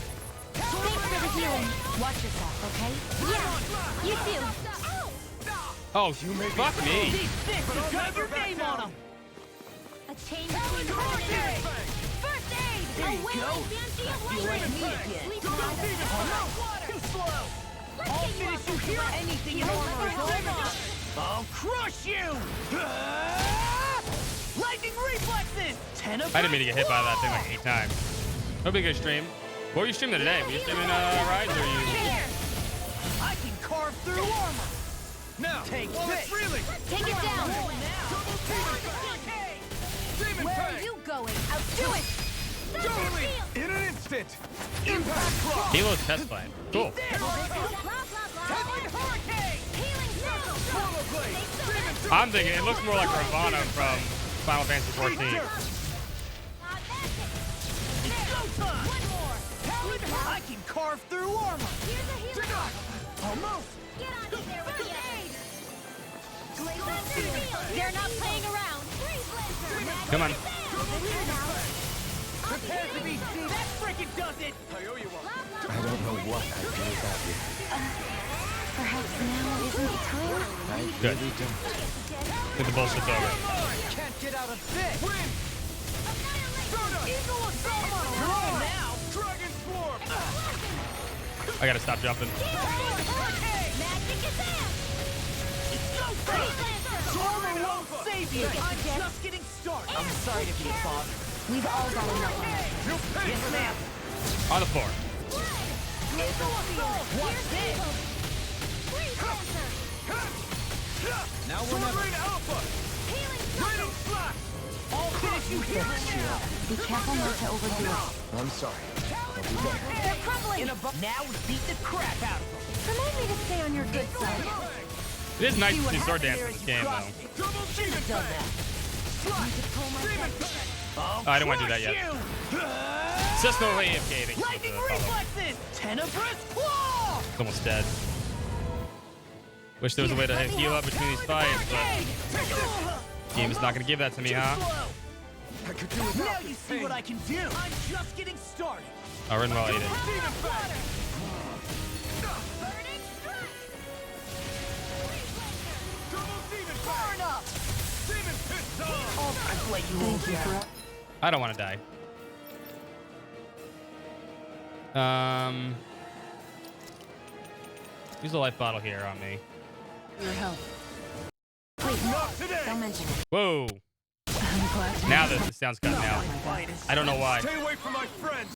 Thanks for the healing. Watch yourself, okay? Yeah. You too. Oh, fuck me. These fists have got your name on them! A chain between heaven and earth. First aid. There you Away go. like fancy I of feel like lightning. me again. Sleep Double well. demon bang! Too slow! I'll finish you here! Anything in armor is over! I'll crush you! Lightning reflexes! 10 of I didn't mean to get hit by that thing like 8 times. Hope you good stream. What were you streaming today? Were you streaming Rise or you? I can carve through armor! Now, Take while this! it's reeling! Take it down. Double demon bang! Demon Where bang! are you going? Outdo it. Totally! In an instant! Impact cross! Kilo's chest plane. Cool. I'm thinking it looks more like Ravana from Final Fantasy 14. I can carve through armor! Almost! They're not playing around. Come on. Prepare to be seen! That frickin' does it! I owe you one. I don't know what I'd do without you. Perhaps now isn't the time? I Good. really don't. Get the bullshit's over. Can't get out of this! Win! Eagle assault! You're on now! Dragon swarm! I gotta stop jumping. Armor won't save you! I'm just getting started! I'm sorry to be a father. We've all got enough on us. Yes, ma'am! On the floor. Eagle assault! Watch this! Now we're never... Alpha! Raining slash! I'll finish you here and now! Be careful not to overdo it. I'm sorry. I'll be better. They're crumbling. Now we beat the crap out of them! Remind me to stay on your good side. It is nice to see sword dance in this game, though. Double demon bang! Oh, I didn't want to do that yet. Cessno AFK, thank you for Lightning the follow. reflexes! Tenebrous claw! It's almost dead. Wish there was a way to heal up between these fights, but game is not going to give that to me, huh? I could do Now you see what I can do! I'm just getting started! Oh, Rinwell ate it. demon bang! Double demon bang! Burn up! Demon pistol! I've let you all down. I don't want to die. Use the life bottle here on me. Your help. Please, don't mention it. Whoa. Now the sound's cutting out. I don't know why. Stay away from my friends!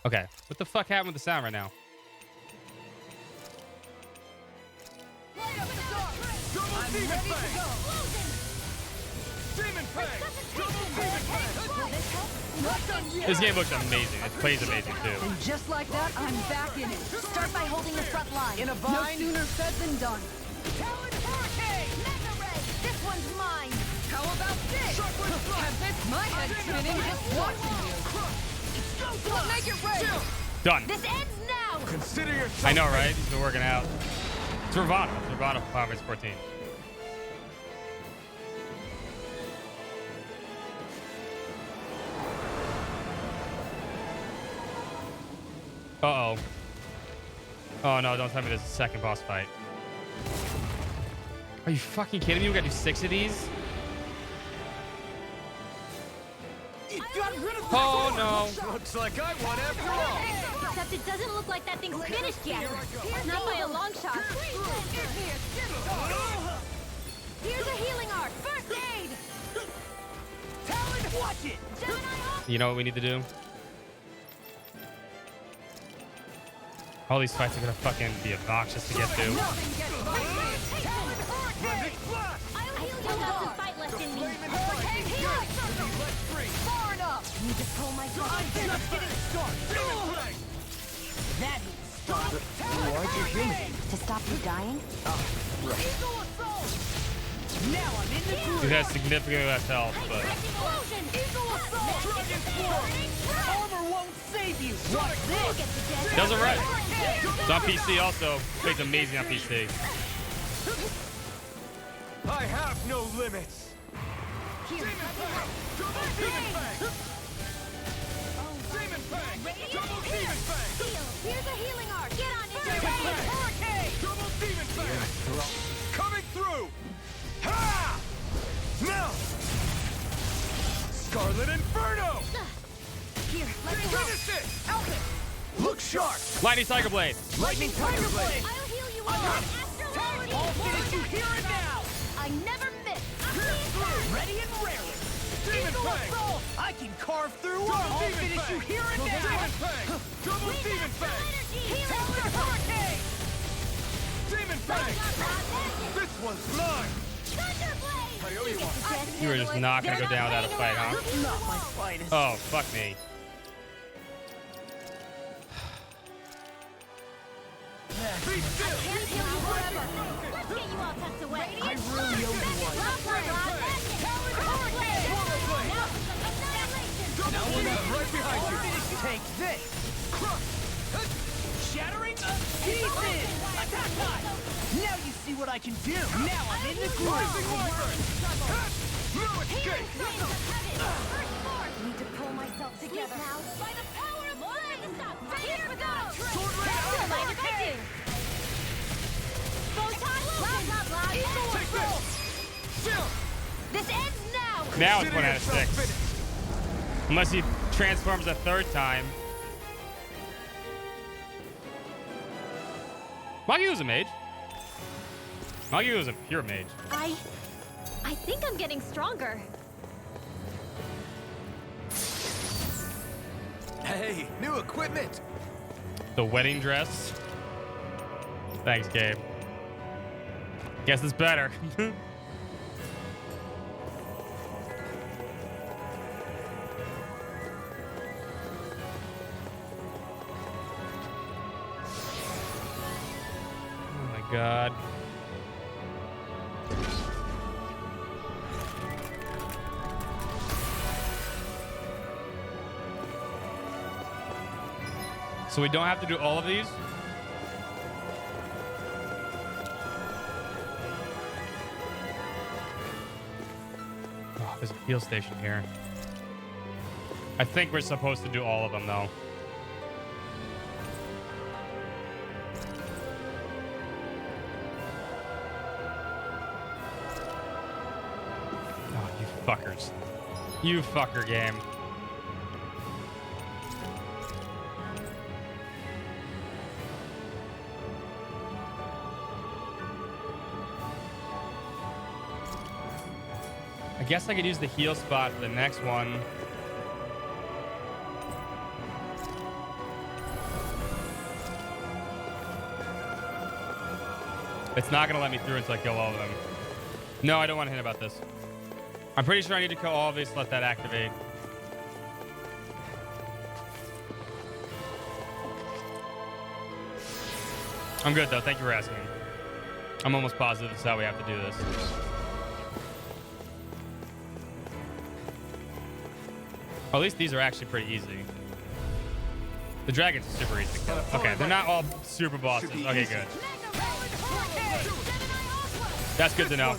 Okay. What the fuck happened with the sound right now? Double demon bang! Demon bang! Double demon bang! This game looks amazing. It plays amazing too. And just like that, I'm back in it. Start by holding the front line. In a No bind? sooner said than done. Mega Ray. This one's mine. How about this? Have this my head spinning just watching you. Make it rain. Done. This ends now. Consider yourself... I know, right? It's been working out. It's Ravana. It's Ravana from Final Fantasy 14. Uh-oh. Oh, no. Don't tell me there's a second boss fight. Are you fucking kidding me? We gotta do 6 of these? It got rid of Oh, no. Looks like I won after all! Except it doesn't look like that thing's finished yet. Not by a long shot. Here's a healing art. First aid. Talon, watch it. You know what we need to do? All these fights are gonna fucking be obnoxious to get to. I still got some fight left in me. Far enough. Need to pull myself I'm just getting started. That needs to stop. Why'd you heal me? To stop you dying? Eagle assault. Now I'm in the groove. Dude has significantly less health, but Eagle assault. Dragon form. Armor won't save you. Watch this. does it right. It's on PC also. Plays amazing on PC. I have no limits. Here. Double Demon Fang! Demon Fang! Double Demon Fang! Here's a healing art. Get on it. Demon Fang! Hurricane! Double Demon Fang! Coming through! Ha! Now! Scarlet Inferno! Here, let's go. Finish it! Alpha. Look sharp. Lightning Tiger Blade. Lightning Tiger Blade. I'll heal you I all. got it. I'll finish you here and now. I never miss. Ready and rarely. Demon Eagle Fang! assault. I can carve through. Double I'll Demon finish Fang! you here and now. Demon Fang! Double Demon Fang! Talon Hurricane. Demon Fang! This one's mine! I owe you one. You were just not gonna go down without a fight, huh? Not my finest. Oh, fuck me. Be still! Can't heal you forever. Let's get you all tucked away. I really owe you one. Now we're right behind you! Take this. Shattering pieces. Attack time. Now you see what I can do. Now I'm in the groove. Rising Wyvern! No escape! Need to pull myself together. Now, by the power of blood. Here we go. Sword Ray Don't mind Alpha! if I do. Photon lotion. Take this! Still! This ends now. Now it's 1 out of Consider 6. yourself finished. Unless he transforms a third time. Magyu's a mage. Magyu's a pure mage. I think I'm getting stronger. Hey, new equipment! The wedding dress. Thanks, Gabe. Guess it's better. Oh my god. So we don't have to do all of these? Oh, there's a heal station here. I think we're supposed to do all of them, though. Oh, you fuckers. You fucker game. I guess I could use the heal spot for the next one. It's not gonna let me through until I kill all of them. No, I don't want to hit about this. I'm pretty sure I need to kill all of these to let that activate. I'm good though, thank you for asking. I'm almost positive this is how we have to do this. At least these are actually pretty easy. The dragons are super easy to kill. Okay, they're not all super bosses. Okay, good. That's good to know.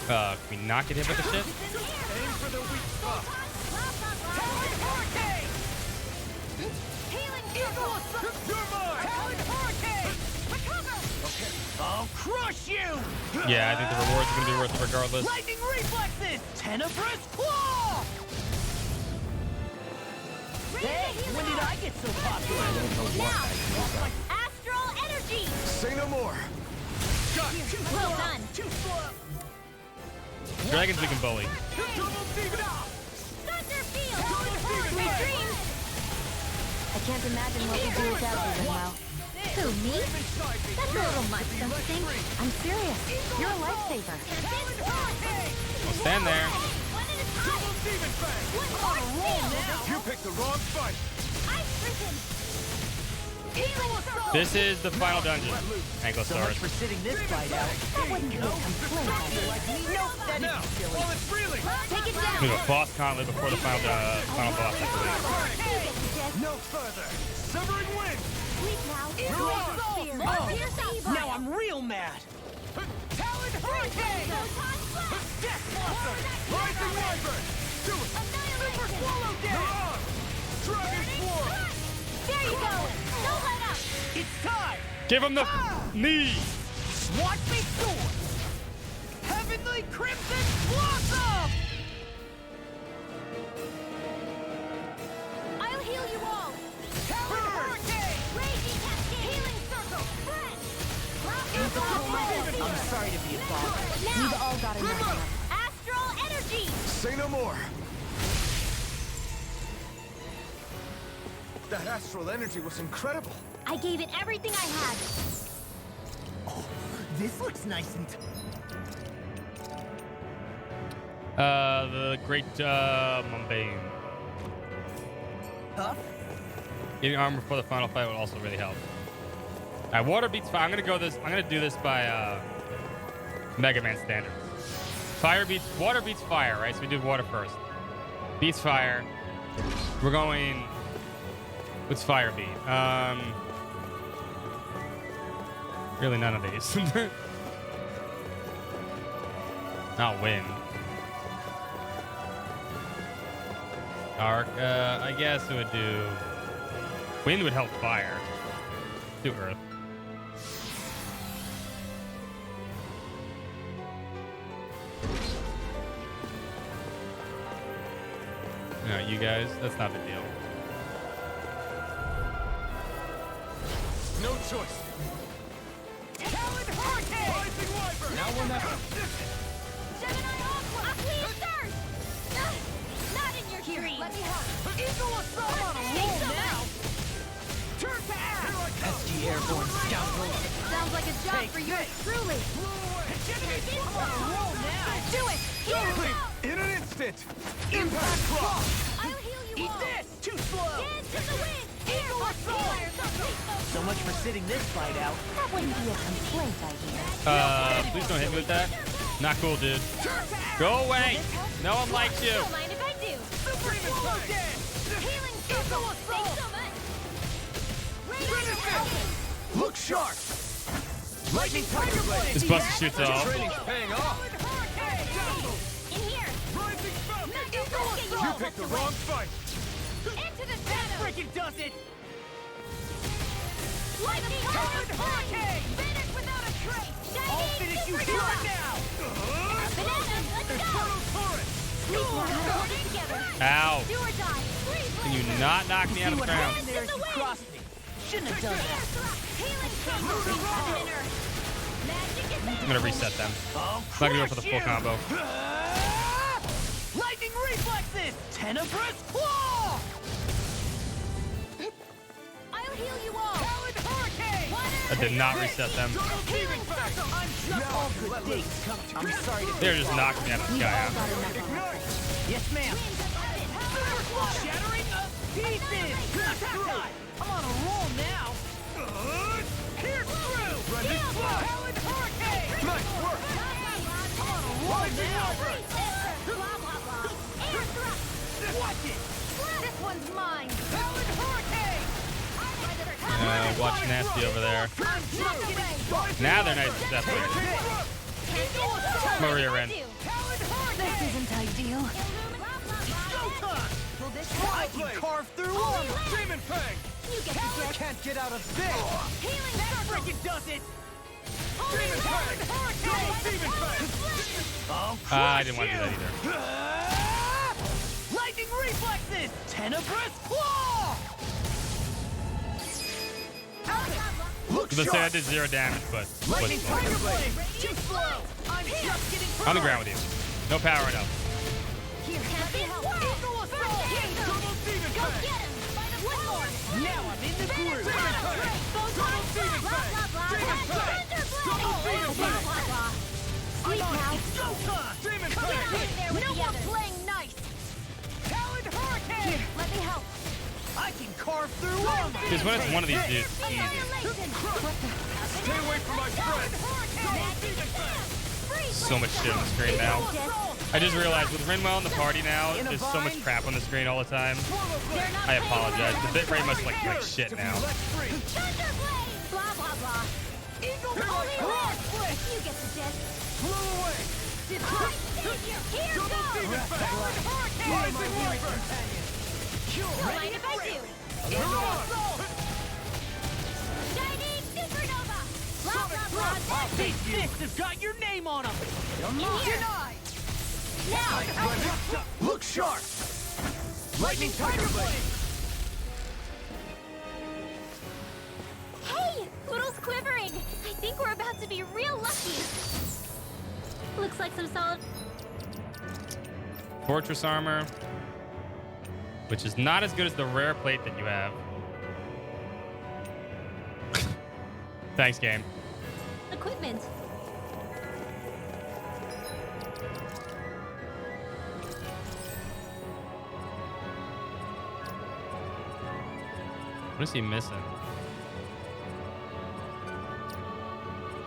Can we not get hit with the shit? Aim for the weak spot. You're mine! I'll crush you! Yeah, I think the rewards are gonna be worth it regardless. Lightning reflexes! Tenebrous Claw! Hey, when did I get so popular? Now, astral energy. Say no more. Well done. Too slow. Dragons we can bully. Thunderfield. Sweet dreams. I can't imagine what we do without you, Rinwell. Who, me? That's a little much, don't you think? I'm serious. You're a lifesaver. Well, stand there. You picked the wrong fight. This is the final dungeon. So much Ankylosaurus. for sitting this fight out. That wouldn't be a complaint. Nope, that isn't silly. While it's reeling. Take it down. We have a boss gauntlet before the final boss, I believe. No further. Severing wind. Sleep now. You're on. Now I'm real mad. Talon Hurricane. Death Blossom. Rising Wyvern. Do it. Super Swallow Dead. You're on. Dragon Swarm. There you go. Don't let up. It's time. Give him the knee. Watch me soar. Heavenly Crimson Blossom. I'll heal you all. Talon Hurricane. Raging cascade. Healing circle. Friend. I'm sorry to be a bother. Now. We've all got enough. Astral energy. Say no more. That astral energy was incredible. I gave it everything I had. This looks nice and... The great Mumbai. Huh? Getting armor for the final fight would also really help. Alright, water beats fire. I'm gonna do this by Mega Man standards. Water beats fire, right? So we do water first. Beats fire. We're going. What's fire beat? Really none of these. Not wind. Dark. I guess it would do. Wind would help fire. Do earth. No, you guys, that's not a big deal. No choice. Talon Hurricane. Rising Wyvern. Now we're not. Gemini Aqua. Please, sir. Not in your dreams. Let me help. Eagle Assault on a roll now. Turn to ash. Pesky airborne scoundrel. Sounds like a job for yours truly. I'm on a roll now. Do it. Here. In an instant. Impact Cross. I'll heal you Eat all. this. Too slow. Dance in the wind. Eagle Assault. So much for sitting this fight out. That wouldn't be a complaint, I hear. Please don't hit me with that. Not cool, dude. Go away. No one likes you. Don't mind if I do. Super Swallow Dead. Healing circle. Thanks so much. Look sharp. Lightning Tiger Blade. This buster shoots off. Training's paying off. In here. Rising Falcon. You picked the wrong fight. Into the shadows. Freaking does it. Lightning hurricane. Finish without a trace. I'll finish you here and now. Banana, let's go. Torrent. Sleep now. Hold it together. Ow. Do or die. Can you not knock me out of the ground? There as you crossed me. Shouldn't have done that. Healing circle. Magic is I'm gonna reset them. I'm not gonna go for the full combo. Lightning reflexes. Tenebrous Claw. I'll heal you all. Talon Hurricane. I did not reset them. Healing circle. I'm just all good things. I'm sorry to They're just knocking me out of the sky. Huh? Yes, ma'am. Super Claw. Shattering pieces. Attack. I'm on a roll now. Pierce through. Talon Hurricane. Nice work. I'm on a roll now. Watch it. This one's mine. Talon Hurricane. Watch Nasty over there. Now they're nice and separated. Maria Ren. This isn't ideal. I can carve through armor. Demon Fang. You get the Talon gist. can't get out of this. Healing That circle. freaking does it. Demon Fang. Double Demon Fang. I'll I'll crush I didn't want to do you. that either. Lightning reflexes! Tenebrous claw! Look Let's say I sharp! did 0 damage, but Lightning wasn't tiger close. blade! Too slow! I'm just getting On the ground with you. No power enough. Here, Eagle assault! Double demon Go fang! get him! By the Bloodlord! Now I'm in the groove! Demon Fang! Double demon fang! Demon fang! Double demon fang! Sleep now. Go time! Demon Get out fang! of there with No the more others. playing nice! Talon hurricane! Here, let me help. I can carve through all this! Because when it's one of these dudes, it's easy. Annihilation! Stay away from my friend! Double demon fang! So much shit on the screen now. I just realized with Rinwell in the party now, there's so much crap on the screen all the time. I apologize. The bitrate must look like shit now. Thunderblade! Blah, blah, blah. Only live! You get the gist. Blow away! My savior! Here Double goes! demon fang! Rising Wyvern! Don't mind if I do. Hurrah! Assault! Shining supernova! Blah, blah, blah. These fists have got your name on them! Denied! Now! Look sharp! Lightning tiger blade! Hey! Poodle's quivering! I think we're about to be real lucky. Looks like some solid... Fortress armor, which is not as good as the rare plate that you have. Thanks, game. equipment. What is he missing?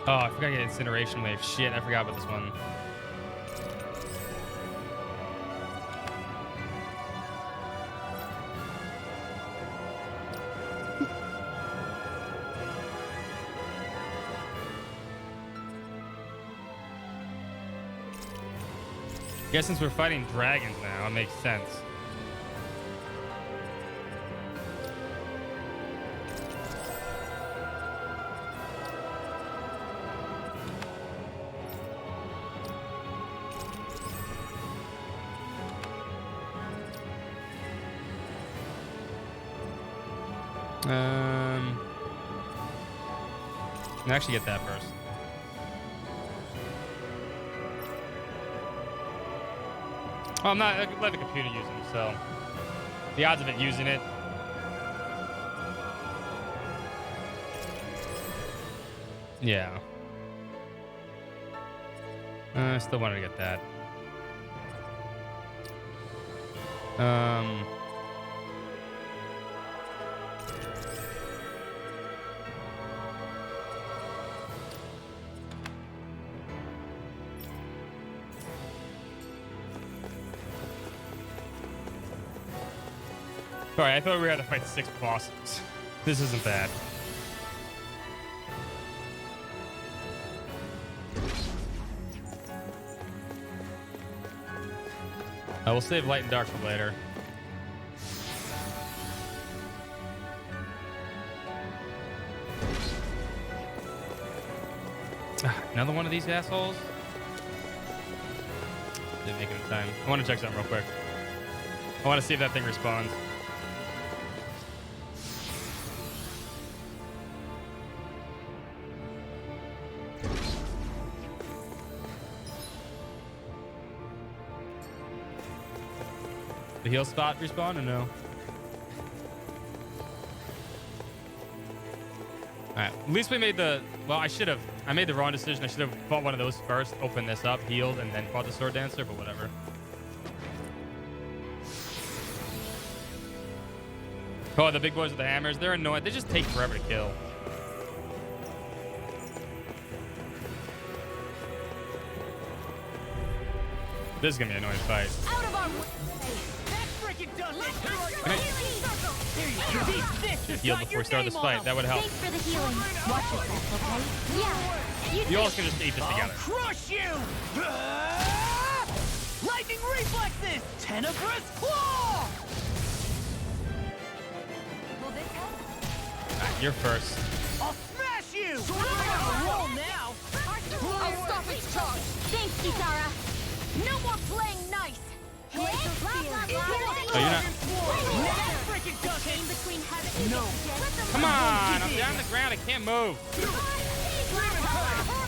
Oh, I forgot to get incineration wave. Shit, I forgot about this one. I guess since we're fighting dragons now, it makes sense. I'll actually get that first. Oh, I'm not. I let the computer use them, so the odds of it using it. Yeah. I still wanted to get that. Alright, I thought we were going to fight 6 bosses. This isn't bad. We'll save Light and Dark for later. Another one of these assholes? Didn't make it in time. I want to check something real quick. I want to see if that thing responds. The heal spot respawn or no? Alright, at least we made the... Well, I made the wrong decision. I should have fought one of those first, opened this up, healed, and then fought the Sword Dancer, but whatever. Oh, the big boys with the hammers, they're annoying. They just take forever to kill. This is gonna be an annoying fight. Out of our way! Heal before we start this fight. That would help. Thanks for the healing. Watch yourself, okay? Yeah. You all can just eat this together. Crush you! Lightning reflexes! Tenebrous claw! Alright, you're first. I'll smash you! I'm on a roll now! I'll stop its charge. Thanks, Kitara. Stop playing nice. Blah, blah, blah. Oh, you're not. Chain between heaven and No. Come on, I'm down on the ground. I can't move.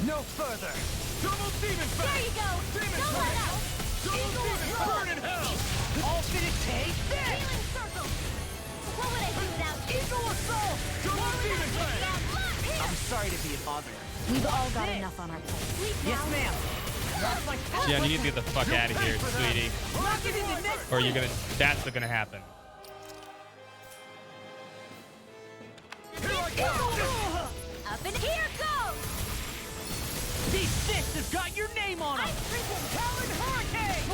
No further. Double demon There fang! you go. Demon Don't let out. Double demon burn in hell! Ultimate take this. Healing circle. What would I do without you? Eagle assault. Double demon fang! I'm sorry to be a bother. We've all got enough on our plate. Sleep now. Yes, ma'am. Yeah, you need to get the fuck out of here, sweetie. Lock it into next. Or you're gonna. That's what's gonna happen. Up and here goes. These fists have got your name on them. Talon Hurricane.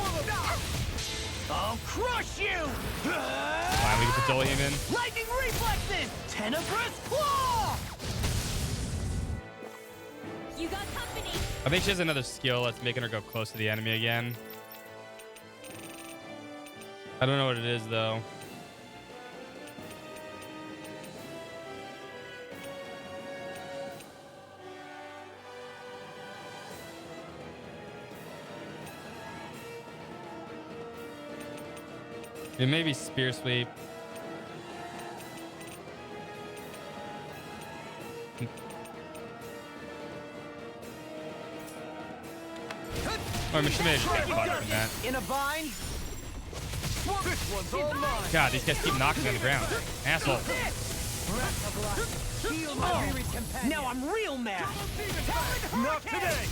I'll crush you. Fine, we can put Dolium in. Lightning reflexes. Tenebrous claw. You got company. I think she has another skill that's making her go close to the enemy again. I don't know what it is though. It may be Spear Sweep. Or she may have just got caught from that. In a vine. This one's all mine. God, these guys keep knocking me on the ground. Asshole. Now I'm real mad. Not today.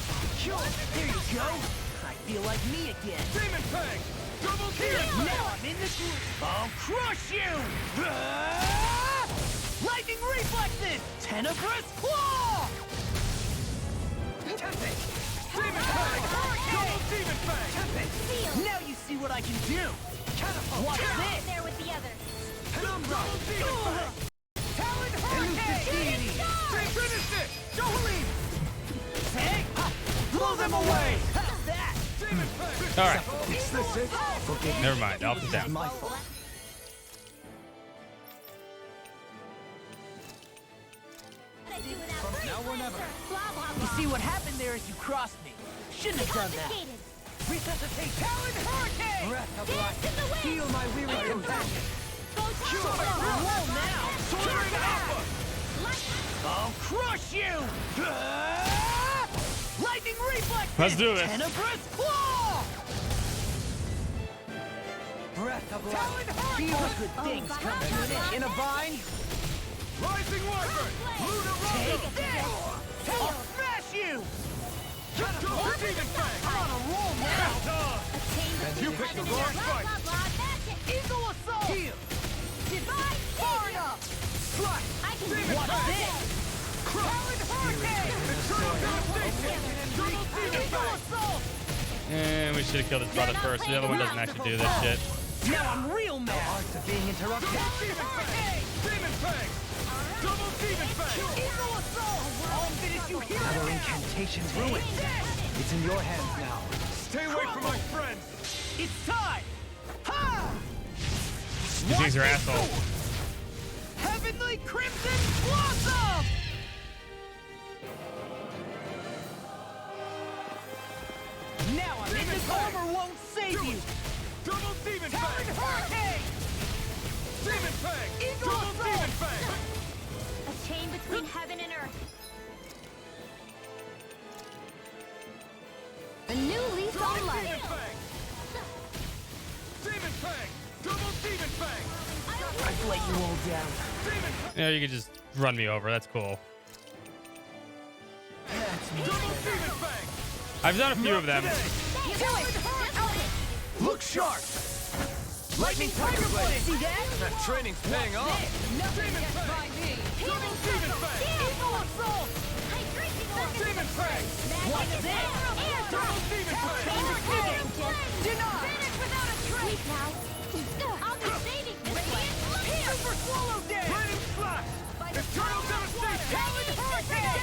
There you go. I feel like me again. Demon fang! Double demon! Now I'm in the groove. I'll crush you. Lightning reflexes. Tenebrous claw. Demon fang! Double demon fang! Now you see what I can do. What's this? There with the others. Double demon fang! Talon Hurricane. Finish it! Don't leave. Hey, blow them away. How's that? Demon fang! All right. Is this it? Forgive me. Never mind. I'll put it down. My fault. Now or never. Blah, blah, You blah. see what happened there is you crossed me. Shouldn't have done that. Confiscated. Resuscitate Talon Hurricane. Dance in the wind. Heal my weary companion. Roll now. Soaring alpha. I'll crush you. Lightning reflex. Let's do this. Tenebrous claw. Breath of life. Feel good things come to an end. In a vine. Rising Wyvern! Luna Take this. I'll smash you. Double demon fang! On a roll now. You picked the wrong fight! Eagle assault. Heal. Divine Far enough. Slice. I can Demon What's fang! this? Talon Hurricane. Eternal devastation! Double demon Eagle fang! assault. And we should have killed his brother first. The other one doesn't actually do this shit. Now I'm real mad. Arts of being interrupted. Double demon fang! Demon fang! Double demon fang! Eagle assault. I'll finish you here. Another incantation's ruined. It's in your hands now. Stay away from my friends! It's time. Ha! These things are assholes. Heavenly Crimson Blossom. Now I'm in this armor won't save you. Double demon Talon fang! Hurricane. Demon fang! Eagle Double assault. demon fang! A chain between heaven and earth. A new lease Double on demon life. fang! Demon fang! Double demon fang! I've let you all down. Demon fang! Yeah, you can just run me over. That's cool. That's me. Double demon fang! I've done a few of them. Look sharp. Lightning Tiger Blade. See that? That training's paying off! Demon fang! Double demon fang! Eagle assault. Demon fang! What's this? Double demon fang! Denied. Sleep now. I'll be saving this one. Super Swallow Day. Raining slash! Eternal devastation! Talon Hurricane.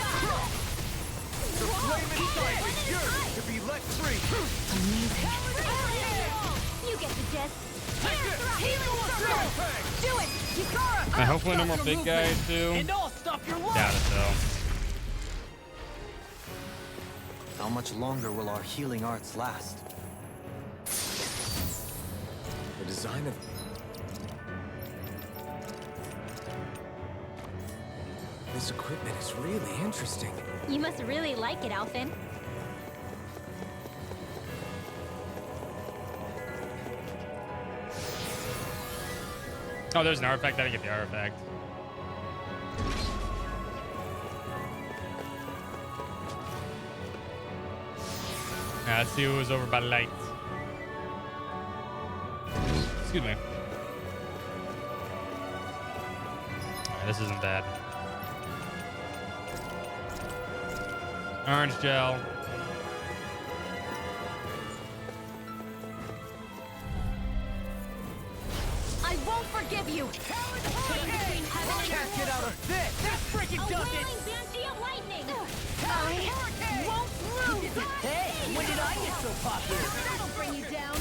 The flame inside is yours to be let free! You get the gist. Eagle assault. Do it. Yukara. And hopefully no more big guys too. And I'll stop your luck. Doubt it though. How much longer will our healing arts last? design of... This equipment is really interesting. You must really like it, Alphen. Oh, there's an artifact. I didn't get the artifact. Let's see who was over by the light. Excuse me. Alright, this isn't bad. Orange gel. I won't forgive you! Can't get out of this! That freaking does it! Banshee of lightning! I won't lose! Hey, when did I get so popular? That'll bring you down!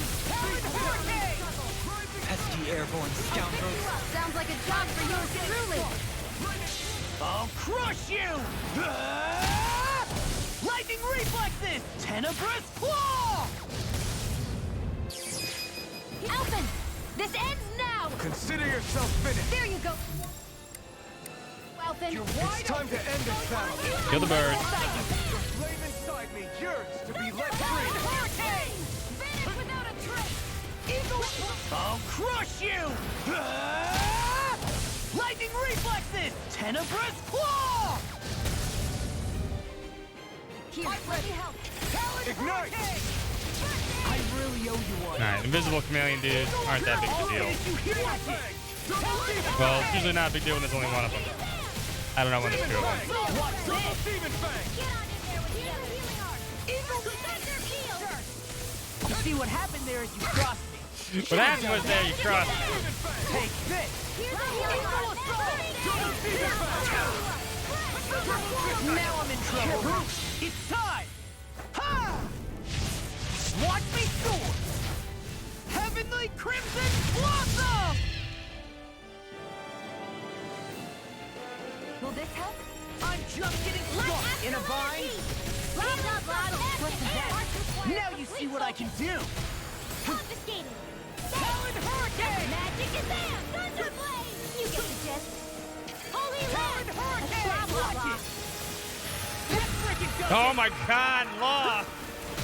Pesky airborne scoundrels. Sounds like a job for yours truly! I'll crush you! Lightning reflexes! Tenebrous claw! Alphen! This ends now! Consider yourself finished. There you go! Alphen! It's time to end this battle. Kill the bird. The flame inside me yearns to be let free. Vanish without a trace! I'll crush you! Lightning reflexes! Tenebrous claw! Here, let me help! Ignite! I really owe you one. Alright, invisible chameleon dudes aren't that big of a deal. Well, it's usually not a big deal when there's only one of them. I don't know when there's two of them. What's this? You see what happened there is you crossed me. What happened was there, you crossed me. Take this! Now I'm in trouble. It's time! Ha! Watch me soar! Heavenly Crimson Blossom! Will this help? I'm just getting started in a vine. Now you see what I can do. Confiscated! Talon Hurricane! Magic is there! Thunder Blade! You get the gist. Holy Talon Land! Hurricane! Watch it! That freaking does Oh it! my god, Law!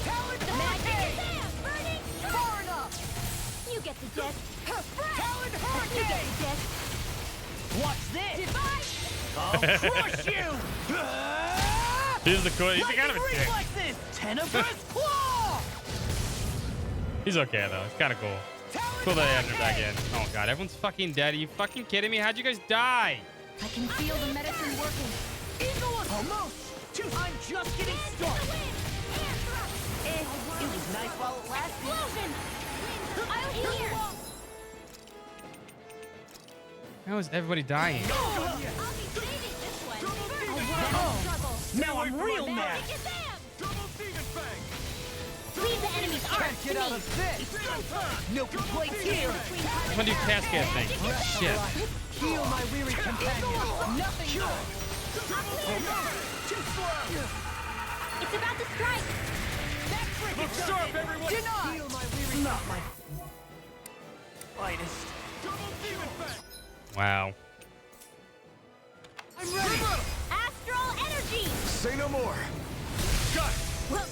Talon Magic is Hurricane! there! Burning! Far enough! You get the gist. Talon You get Hurricane! the gist. Watch this! Divine! I'll crush you! He's the cool. He's kind of a dick. Reflexes! Tenebrous claw! He's okay though. It's kind of cool. Cool that they added her back in. Oh god, everyone's fucking dead. Are you fucking kidding me? How'd you guys die? I can feel the medicine working. Almost! I'm just getting started! It was nice while it lasted. Explosion! I'll heal! How is everybody dying? I'll be saving this one. Now I'm real mad! Leave the enemy's arc Can't to get out me. of this! No complaints here! I'm gonna do cascade thing. Shit. Heal my weary companion! Nothing more! It's about to strike. That freaking Look sharp, everyone! Denied! Heal my weary Not my finest. Wow. I'm ready! Astral energy. Say no more. Got it.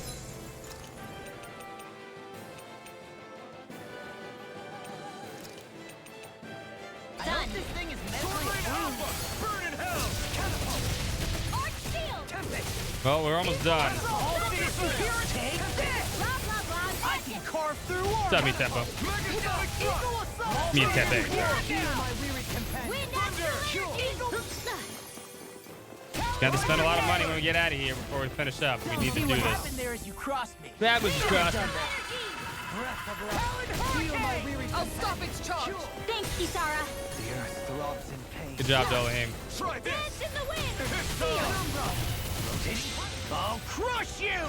I hope this thing is mentally attuned. Burn in hell! Arch shield. Well, we're almost done. All finish you here. Take this! Blah, blah, blah. I can carve through What's armor. up, me Tempo? Megasonic thrust! Me and Tepe. Heal my weary companion. Wind astral energy. Got to spend a lot of money when we get out of here before we finish up. We need to See do what this. happened there is you crossed me. That was crossing. Breath of life. Heal my weary I'll stop its charge! Thanks, Kisara. The earth throbs in pain. Good job, Dolahim. Try this! Dance in the wind. I'll crush you!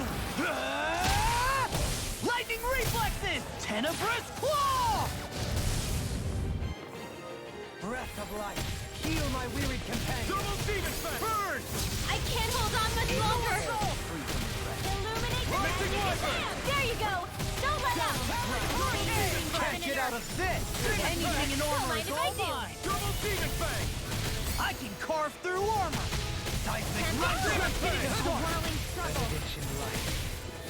Lightning reflexes! Tenebrous claw! Breath of life. Heal my wearied companion. Double demon fang! Burn! I can't hold on much longer. Illuminate the Missing magic. weapon! There you go. Don't let up. Can't get out of this! Anything in armor is all mine! Double Demon Fang! I can carve through armor! Seismic Demon Fang! Benediction light.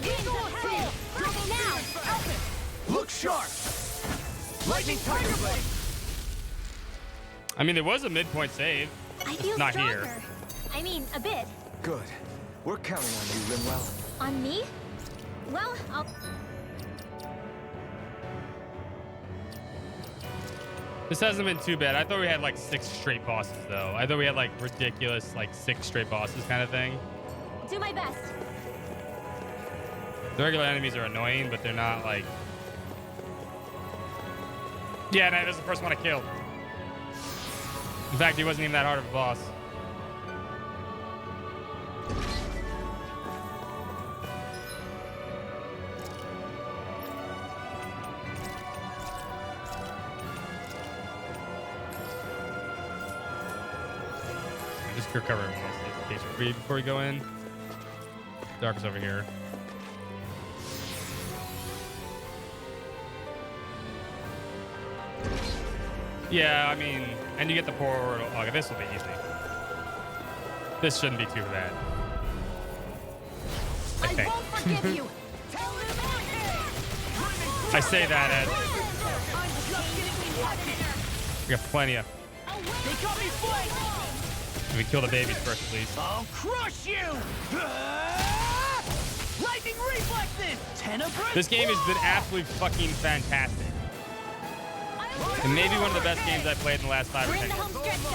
Eagle Head! Double Demon Fang! Look sharp! Lightning Tiger Blade! I mean, there was a midpoint save. I It's feel not stronger. here. I mean, a bit. Good. We're counting on you, Rinwell. On me? Well, I'll... This hasn't been too bad. I thought we had like 6 straight bosses, though. I thought we had like ridiculous, like 6 straight bosses kind of thing. do my best. The regular enemies are annoying, but they're not like... Yeah, no, that's the first one I killed. In fact, he wasn't even that hard of a boss. Just recover everyone else in case we're free before we go in. Dark is over here. Yeah, I mean, and you get the portal. Okay, this will be easy. This shouldn't be too bad. I think. won't forgive you. I say that as we got plenty of. They got me flanked! We kill the babies first, please. I'll crush you! Lightning reflexes! Tenebrous! This game has been absolutely fucking fantastic. And maybe one of the best games I've played in the last 5 or 10 years.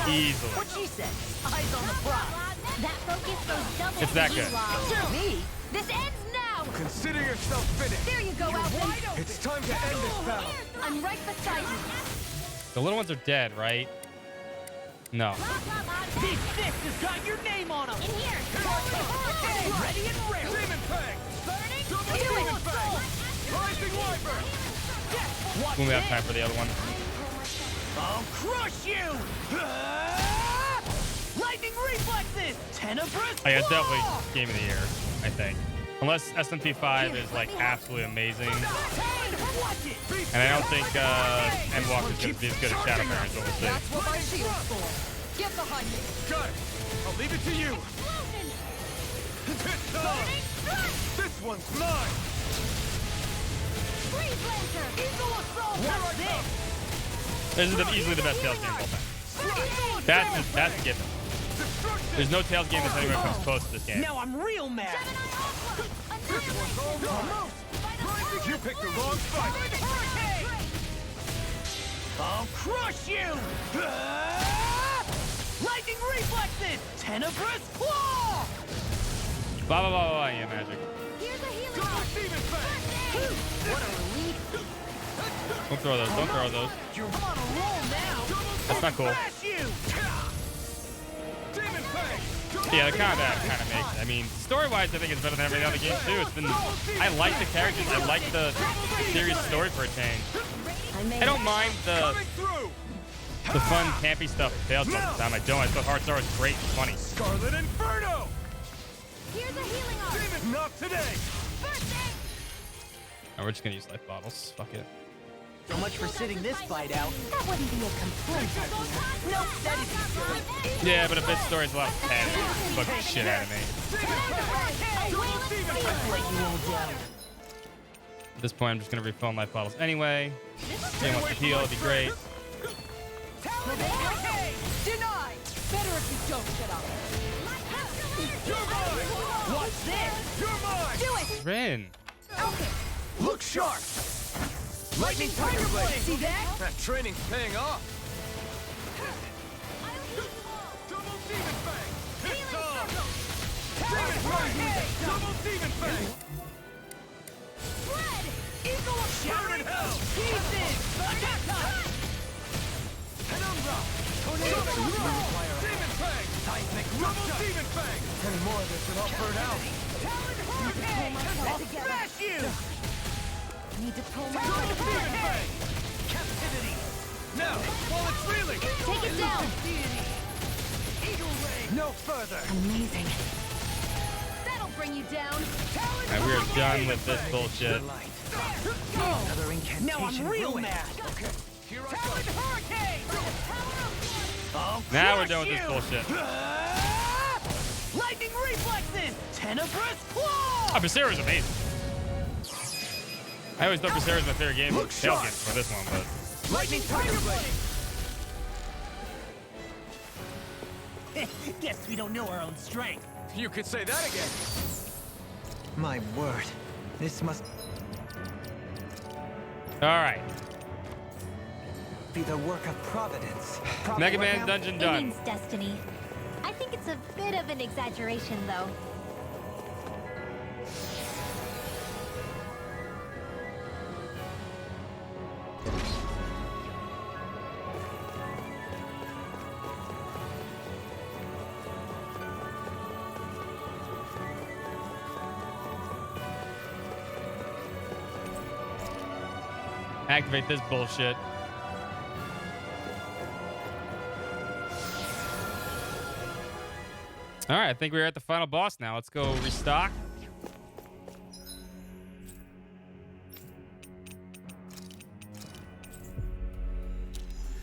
Easily. What she said. Eyes on the prize. That focus goes double It's that to you, good. Law. Me? This ends now! Consider yourself finished. There you go, Alvin. It's time to end this battle. I'm right beside you. The little ones are dead, right? No. This fist has got your name on them! In here! Ready and ready! Demon Fang! Burning! Double Demon Fang! Rising Wyvern! Watch When we have this. time for the other one. I'll crush you! Lightning reflexes! Tenebrous! Oh, yeah, it's definitely game of the year, I think. Unless SMT5 is like absolutely amazing. And I don't think Endwalker is going to be as good as Shadowfarer, but we'll see. That's what my shield's for. Get behind me. Got it! I'll leave it to you! This one's mine! Freeze Lancer. Eagle Assault. What's this? This is easily the best Tales game of all time. That's a given. There's no Tales game that's anywhere comes close to this game. Now I'm real mad! You picked the wrong fight! I'll crush you! Lightning reflexes! Tenebrous claw! Blah, blah, blah, blah, yeah, magic. Here's a healing. Double Demon Fang! What a relief! Don't throw those, don't throw those. You're on a roll now! That's not cool. Smash you! Demon Fang! Yeah, the combat kind of makes it. I mean, story-wise, I think it's better than every other game, too. It's been... I like the characters. I like the serious story for a change. I don't mind the fun, campy stuff in Tales most of the time. I don't. I thought Heart Star was great and funny. Scarlet Inferno! Here's a healing arm. Demon, not today! Oh, we're just going to use life bottles. Fuck it. So much for sitting this fight out. That wouldn't be a complaint idea. Nope, that isn't silly. Yeah, but a bit story is a lot of repetitive. Fuck the shit out of me. I'd let you all down. At this point, I'm just going to refill life bottles anyway. If anyone wants to heal, it'd be great. Denied. Better if you don't get up. You're mine! What's this? You're mine! Do it. Rin. Okay. Look sharp! Lightning Tiger Blade! See that? That training's paying off! Double Demon Fang! Hit Tom! Demon Fang! Double Demon Fang! Fred. Eagle of Burn in hell! Pieces! Attack time! Penumbra! Tornado! Demon Fang! Seismic Double Demon Fang! Any more of this and I'll burn out. I'll smash you! Need to pull my Double Demon Fang! Captivity! Now, while it's reeling! Take it down. Eagle ray! No further! Amazing. That'll bring you down. Alright, we are done with this bullshit. Another incantation. Now I'm real ruined. mad. Okay, here I Talon go. Hurricane! I'll Now we're crush done with this you! bullshit. Lightning reflexes! Tenebrous claw! Oh, Becerra is amazing. I always thought Becerra was my favorite game. Look Tail sharp. game for this one, but Lightning Tiger Blade! Guess we don't know our own strength. You could say that again. My word. This must all right. be the work of Providence. Mega Man Dungeon It done. means destiny. I think it's a bit of an exaggeration, though. Activate this bullshit. All right, I think we're at the final boss now. Let's go restock.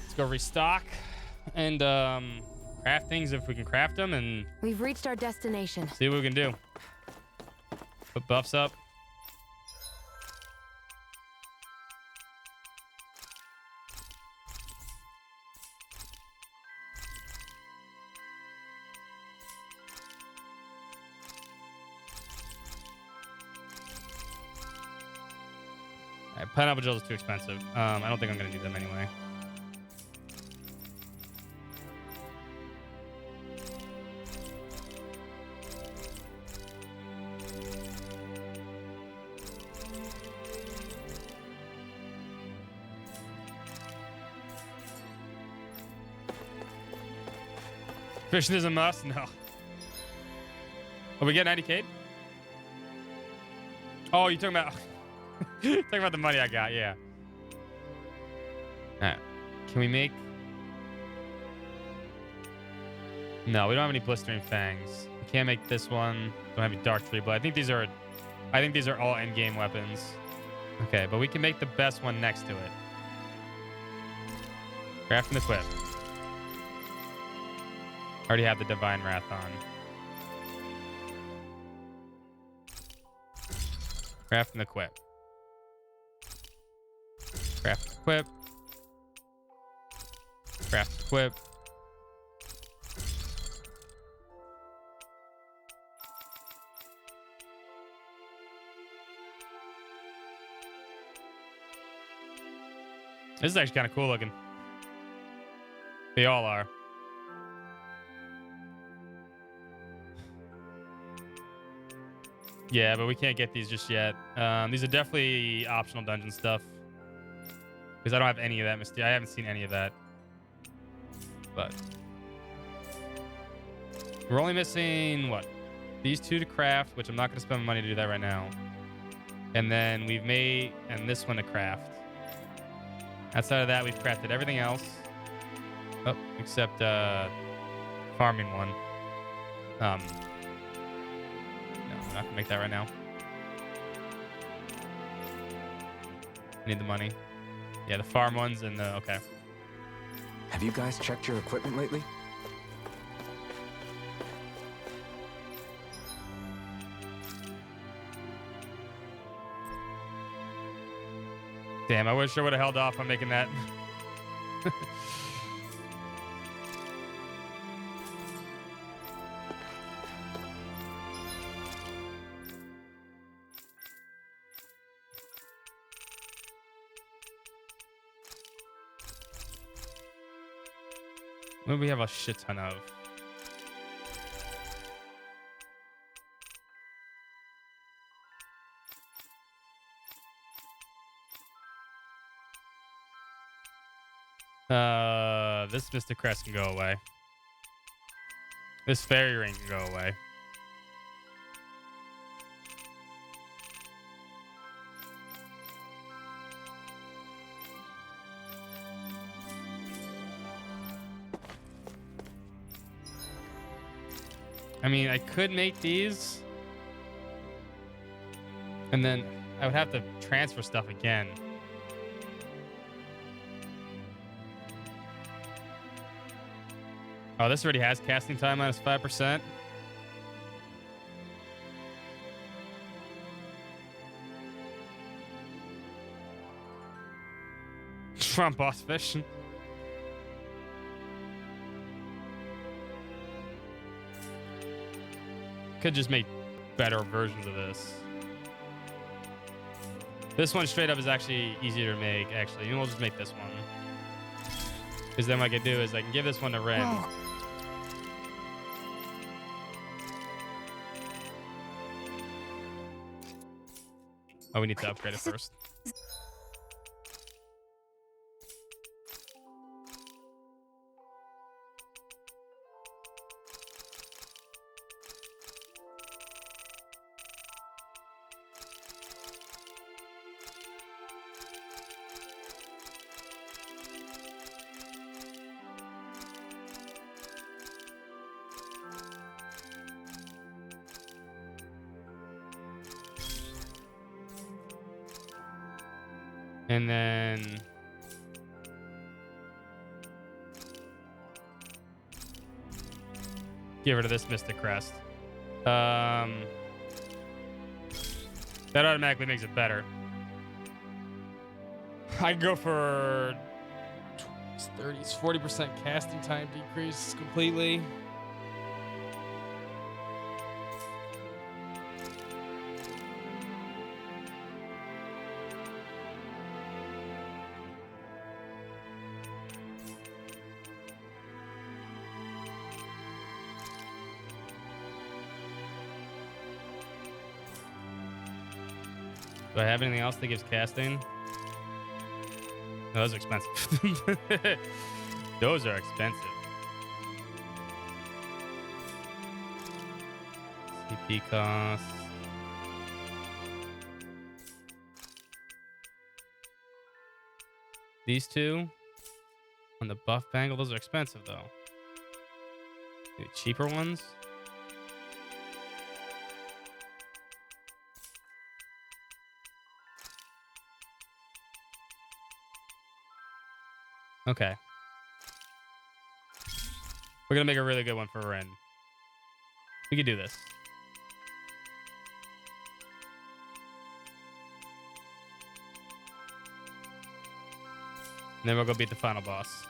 Let's go restock and craft things if we can craft them and We've reached our destination. see what we can do. Put buffs up. Alright, pineapple gels is too expensive. I don't think I'm gonna need them anyway. Fishing is a must? No. Oh, we get 90k? Oh, you talking about... talking about the money I got, yeah. Alright. Can we make... No, we don't have any blistering fangs. We can't make this one. Don't have any dark tree, but I think these are all endgame weapons. Okay, but we can make the best one next to it. Craft and equip. Already have the Divine Wrath on. Craft and equip. Craft, equip. Craft, equip. This is actually kind of cool looking. They all are. Yeah, but we can't get these just yet. These are definitely optional dungeon stuff. Because I don't have any of that mystique. I haven't seen any of that. But we're only missing, what? These two to craft, which I'm not going to spend money to do that right now. And then we've made, and this one to craft. Outside of that, we've crafted everything else. Oh, except farming one. No, I'm not gonna make that right now. I need the money. Yeah, the farm ones and the, okay. Have you guys checked your equipment lately? Damn, I wish I would have held off on making that. What do we have a shit ton of? This Mr. Crest can go away. This fairy ring can go away. I mean, I could make these. And then I would have to transfer stuff again. Oh, this already has casting time minus 5%. From boss fish. Could just make better versions of this. This one straight up is actually easier to make, actually. You know, we'll just make this one. Because then what I can do is I can give this one to Ren. Whoa. Oh, we need to upgrade it first. And then get rid of this Mystic Crest. That automatically makes it better. I can go for 40% casting time decrease completely. Do I have anything else that gives casting? No, those are expensive. Those are expensive. CP costs. These two on the buff bangle, those are expensive though. Maybe cheaper ones? Okay. We're gonna make a really good one for Ren. We can do this. And then we'll go beat the final boss.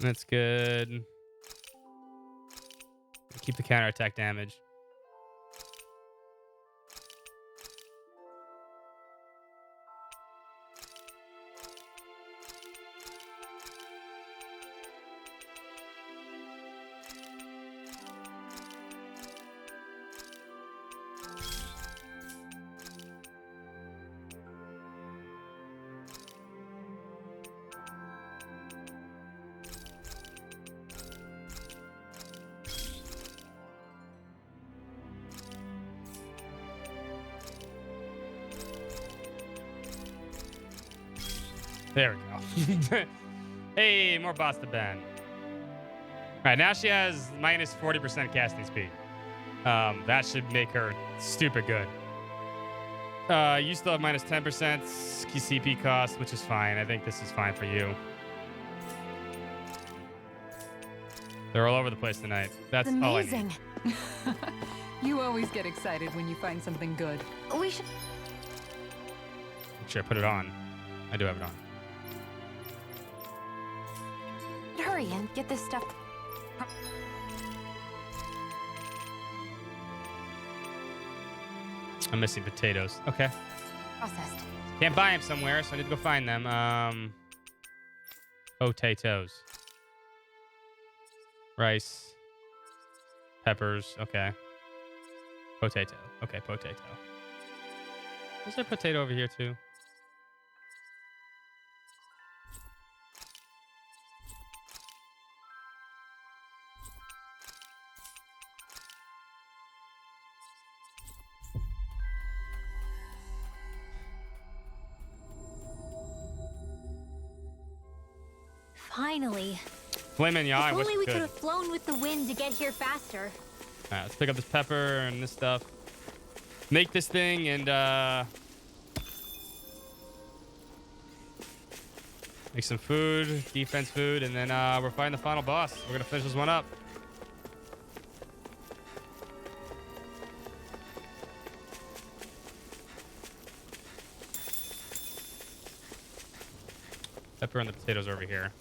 That's good. Keep the counterattack damage. There we go. Hey, more boss to ban. All right, now she has minus 40% casting speed. That should make her stupid good. You still have minus 10% CP cost, which is fine. I think this is fine for you. They're all over the place tonight. That's all I need. You always get excited when you find something good. We should... Actually, I put it on. I do have it on. Hurry and get this stuff. I'm missing potatoes. Okay. Processed. Can't buy them somewhere, so I need to go find them. Potatoes. Rice. Peppers. Okay. Potato. Okay, potato. Is there a potato over here too? Finally. Filet mignon. I If wish only we we could. could have flown with the wind to get here faster. Alright, let's pick up this pepper and this stuff. Make this thing and make some food, defense food, and then we're fighting the final boss. We're gonna finish this one up. Pepper and the potatoes over here.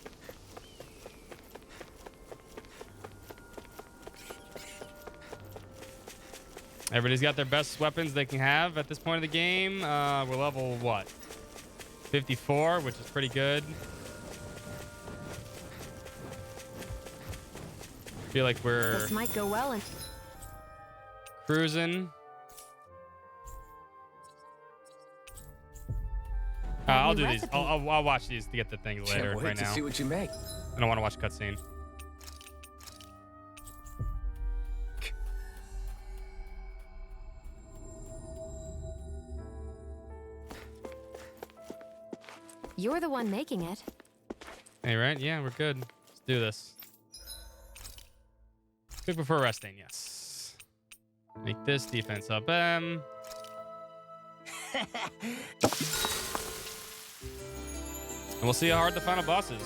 Everybody's got their best weapons they can have at this point of the game. We're level, what? 54, which is pretty good. Feel like we're This might go well and cruising. I'll do these. I'll watch these to get the things later. Can't wait right to now. see what you make. I don't want to watch a cutscene. you're the one making it. Hey, right? Yeah, we're good. Let's do this. Quick before resting, yes. Make this defense up. And we'll see how hard the final boss is.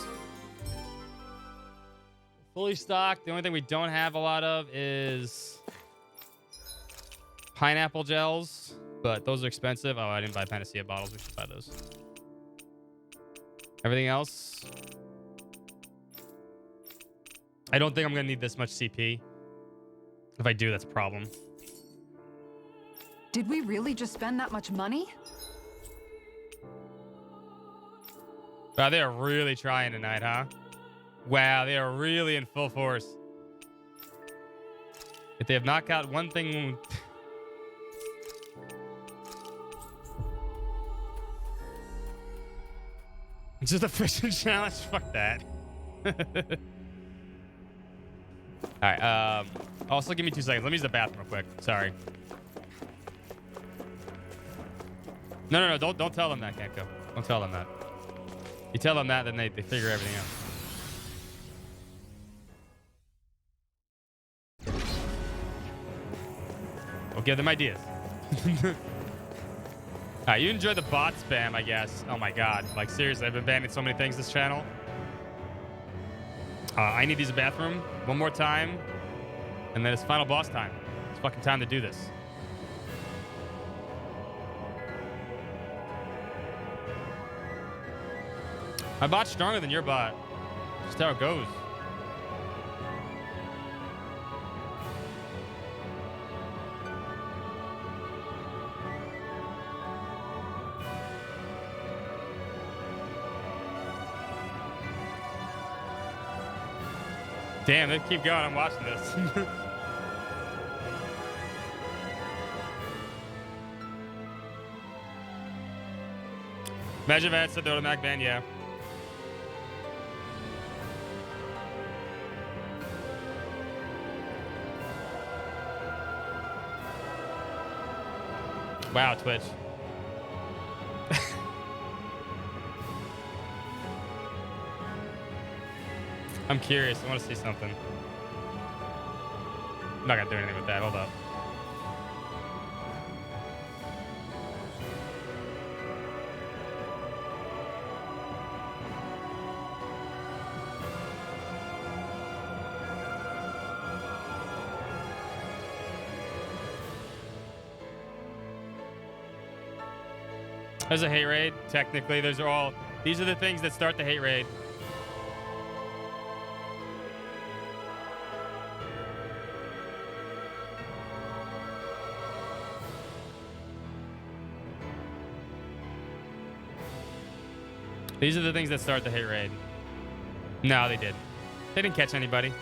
Fully stocked. The only thing we don't have a lot of is pineapple gels, but those are expensive. Oh, I didn't buy Panacea bottles. We should buy those. Everything else, I don't think I'm going to need this much CP. If I do, that's a problem. Did we really just spend that much money? Wow, they are really trying tonight, huh? Wow, they are really in full force. If they have not got one thing... It's just a fishing challenge? Fuck that. Alright, also give me 2 seconds. Let me use the bathroom real quick. Sorry. No, don't tell them that, Kenko. Don't tell them that. You tell them that, then they figure everything out. We'll give them ideas. Alright, you enjoy the bot spam, I guess. Oh my god. Like, seriously, I've been banning so many things this channel. I need to use a bathroom one more time. And then it's final boss time. It's fucking time to do this. My bot's stronger than your bot. Just how it goes. Damn, they keep going. I'm watching this. Imagine if I had said the automatic ban, yeah. Wow, Twitch. I'm curious. I want to see something. I'm not going to do anything with that. Hold up. There's a hate raid. Technically, these are the things that start the hate raid. These are the things that start the hate raid. No, they didn't. They didn't catch anybody.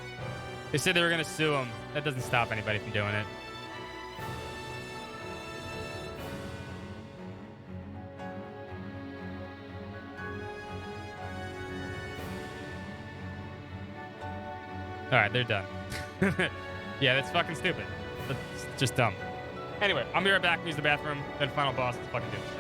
They said they were going to sue them. That doesn't stop anybody from doing it. All right, they're done. Yeah, that's fucking stupid. That's just dumb. Anyway, I'll be right back. Use the bathroom. Then final boss. Let's fucking do this shit.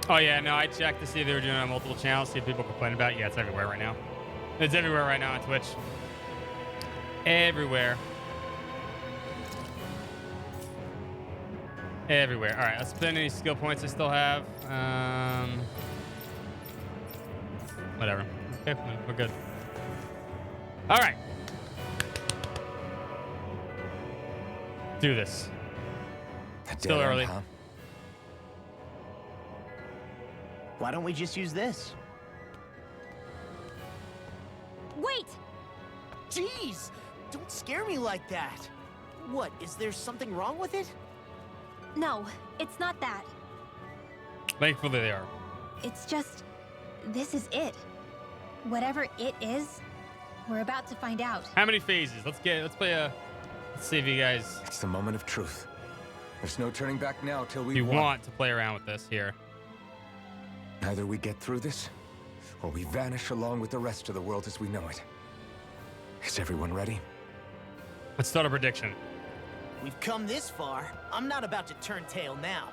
Oh, yeah, no, I checked to see if they were doing it on multiple channels, see if people complain about it. Yeah, it's everywhere right now. It's everywhere right now on Twitch. Everywhere. everywhere. All right, let's spend any skill points I still have. Whatever. Okay, we're good. All right. Do this. Still early. Huh? Why don't we just use this? Wait! Jeez! Don't scare me like that! What, is there something wrong with it? No, it's not that. Thankfully they are. It's just... this is it. Whatever it is, we're about to find out. How many phases? Let's play a... Let's see if you guys... It's the moment of truth. There's no turning back now till we you want to play around with this here. Either we get through this, or we vanish along with the rest of the world as we know it. Is everyone ready? Let's start a prediction. We've come this far. I'm not about to turn tail now.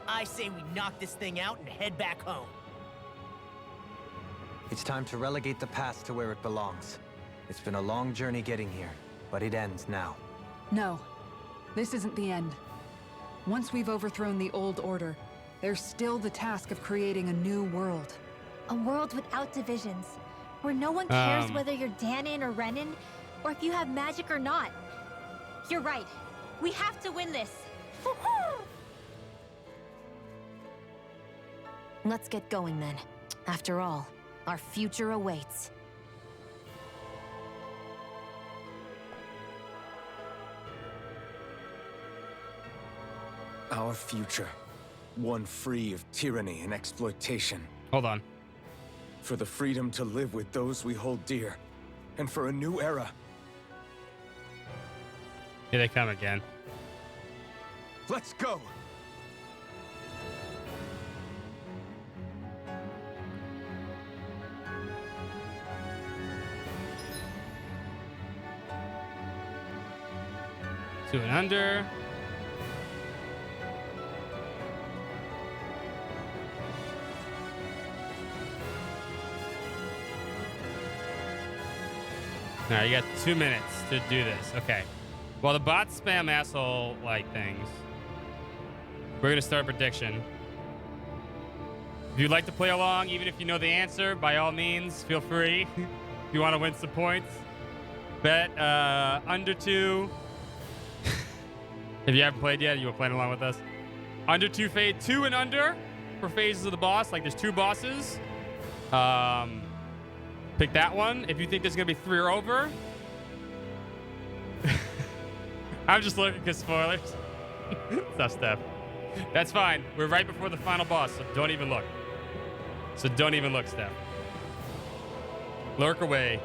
I say we knock this thing out and head back home. It's time to relegate the past to where it belongs. It's been a long journey getting here, but it ends now. No, this isn't the end. Once we've overthrown the old order, there's still the task of creating a new world. A world without divisions, where no one cares whether you're Danon or Renan, or if you have magic or not. You're right. We have to win this. Let's get going then. After all, our future awaits. Our future. One free of tyranny and exploitation. Hold on. For the freedom to live with those we hold dear. And for a new era. Here they come again. Let's go! Two and under. All right, you got 2 minutes to do this. Okay. While the bots spam asshole-like things, we're going to start a prediction. If you'd like to play along, even if you know the answer, by all means, feel free. If you want to win some points, bet under 2. If you haven't played yet, you were playing along with us. Under 2 fade, 2 and under for phases of the boss. Like there's 2 bosses. Pick that one. If you think there's gonna be 3 or over, I'm just looking at spoilers. Tough stuff. That's fine. We're right before the final boss, so don't even look. So don't even look, Steph. Lurk away.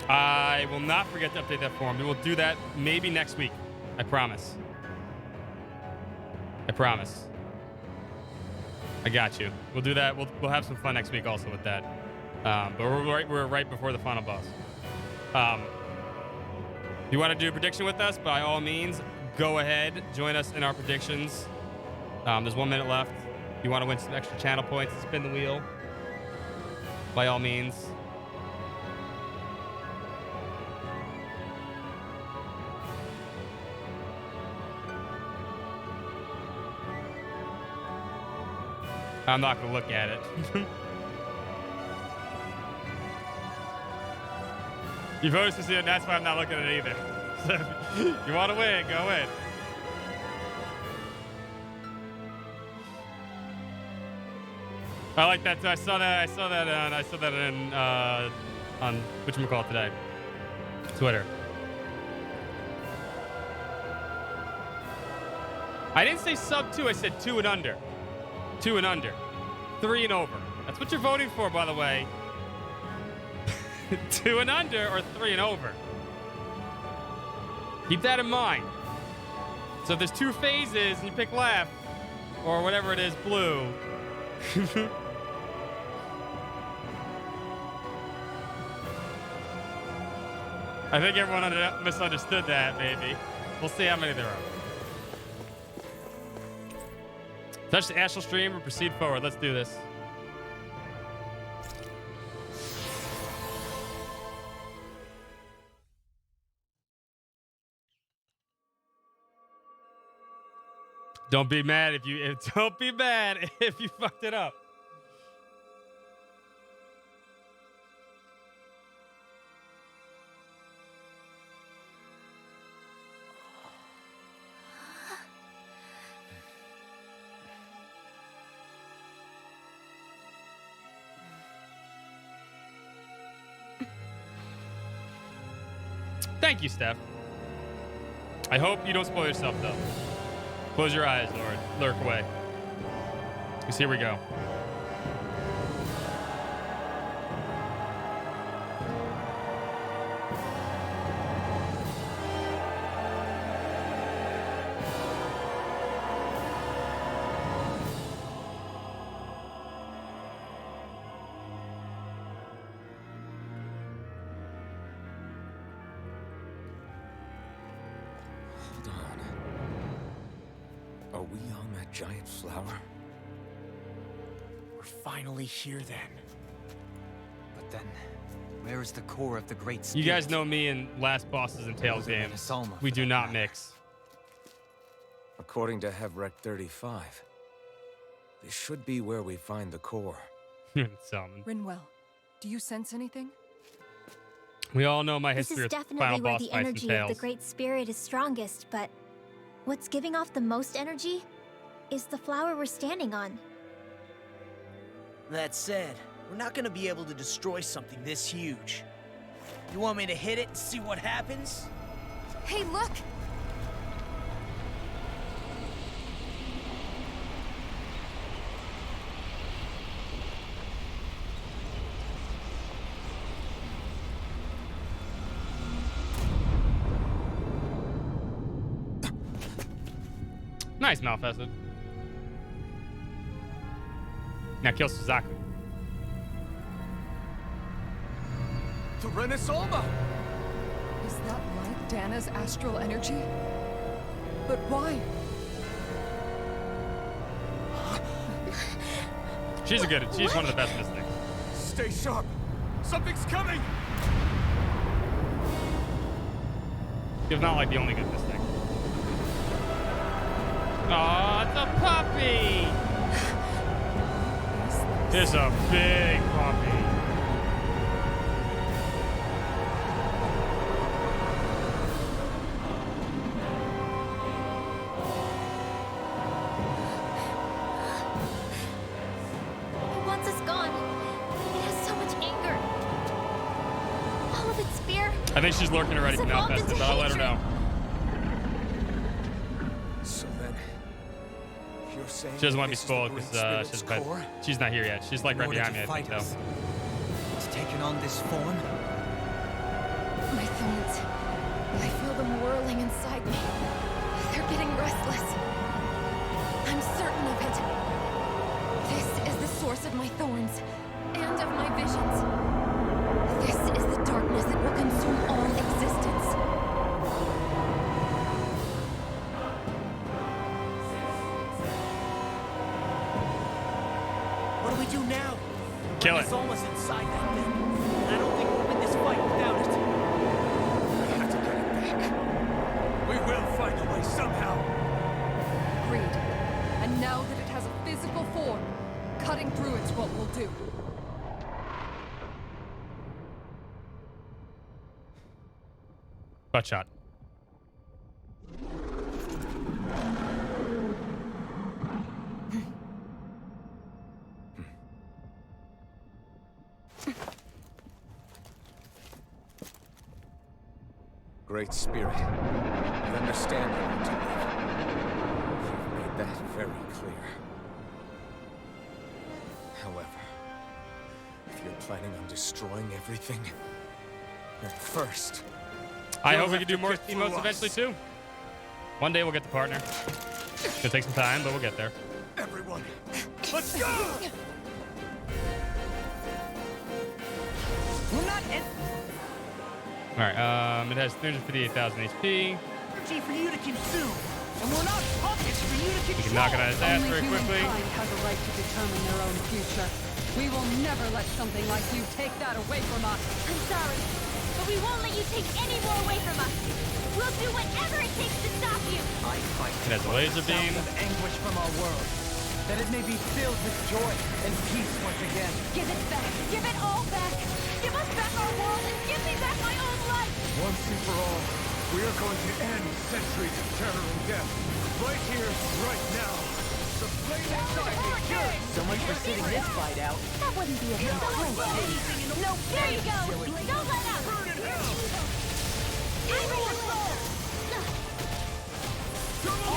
I will not forget to update that form. We will do that maybe next week. I promise. I promise. I got you. We'll do that. We'll have some fun next week also with that. But we're right before the final boss. If you want to do a prediction with us, by all means, go ahead. Join us in our predictions. There's 1 minute left. If you want to win some extra channel points, spin the wheel. By all means. I'm not going to look at it. You voted to see it, and that's why I'm not looking at it either. So if you want to win, go win. I like that too. I saw that on whatchamacallit today. Twitter. I didn't say sub 2, I said 2 and under. 2 and under. 3 and over. That's what you're voting for, by the way. 2 and under or 3 and over. Keep that in mind. So if there's 2 phases and you pick left, or whatever it is, blue. I think everyone misunderstood that, maybe. We'll see how many there are. Touch the astral stream or proceed forward. Let's do this. Don't be mad if you don't be mad if you fucked it up. Thank you, Steph. I hope you don't spoil yourself, though. Close your eyes or lurk away. Because here we go. Are we on that giant flower? We're finally here then. But then, where is the core of the Great Spirit? You guys know me in Last Bosses and Tales games. We do not mix. According to Hevrek 35, this should be where we find the core. Rinwell, do you sense anything? We all know my This history is with definitely Final where Boss the fights and energy of Tales. the Great Spirit is strongest, but what's giving off the most energy is the flower we're standing on. That said, we're not gonna be able to destroy something this huge. You want me to hit it and see what happens? Hey, look! Nice, Malfested. Now kill Suzaku. To Renesolma! Is that like Dana's astral energy? But why? She's one of the best mystics. Stay sharp! Something's coming! She's not like the only good mystic. Oh, it's a puppy! It's a big puppy. It wants us gone. It has so much anger. All of its fear. I think she's lurking already from It's evolved Malfested, into but I'll let her know. So then, you're saying She doesn't want to be this is the spoiled Great because Spirit's core? she's not here yet. She's like In right order behind to me, I think, fight us, though. it's taken on this form? My thorns. I feel them whirling inside me. They're getting restless. I'm certain of it. This is the source of my thorns and of my visions. This is the darkness that will consume all existence. What do we do now? Kill it. It's almost inside that thing. I don't think we'll win this fight without it. We have to get it back. We will find a way somehow. Agreed. And now that it has a physical form, cutting through it's what we'll do. Butt shot. Great Spirit, you understand how to live. You've made that very clear. However, if you're planning on destroying everything, then first, I you'll hope we have can do to more get emotes through eventually us. too. One day we'll get the partner. It's gonna take some time, but we'll get there. Everyone, let's go! We're not All right. It has 358,000 HP. energy for you to consume, and we're not puppets for you to We control. can knock it out of his ass Only very quickly. humankind has a right to determine their own future. We will never let something like you take that away from us. I'm sorry, but we won't let you take any more away from us. We'll do whatever it takes to stop I fight It has a laser beam. of anguish from our world, that it may be filled with joy and peace once again. Give it back. Give it all back. Give us back our world and give me back my own life. Once and for all, we are going to end centuries of terror and death. Right here, right now. The flame inside me cures. So much for sitting this fight out. That wouldn't be a thing. No, there you go. Don't let up.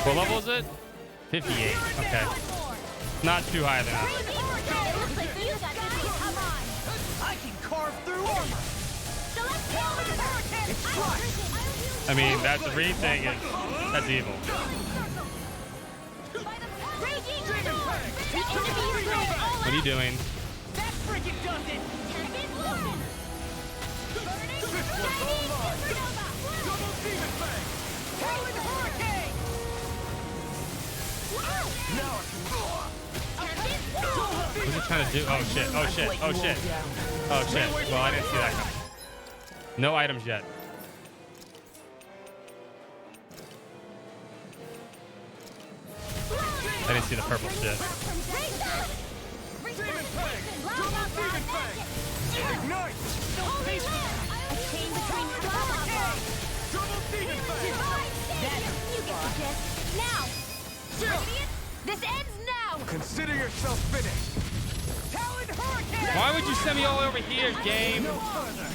What level is it? 58. Okay. Not too high then. Looks like you got this. Come on. I can carve through armor. I mean, that three thing is, that's evil. What are you doing? That freaking does it. What's it trying to do? Oh shit, oh shit, oh shit. Oh shit. Well, I didn't see that coming. No items yet. I didn't see the purple shit. Ignite! A chain between You get the gist. Now! This ends now! Consider yourself finished. Talon Hurricane! Why would you send me all over here, game? No further.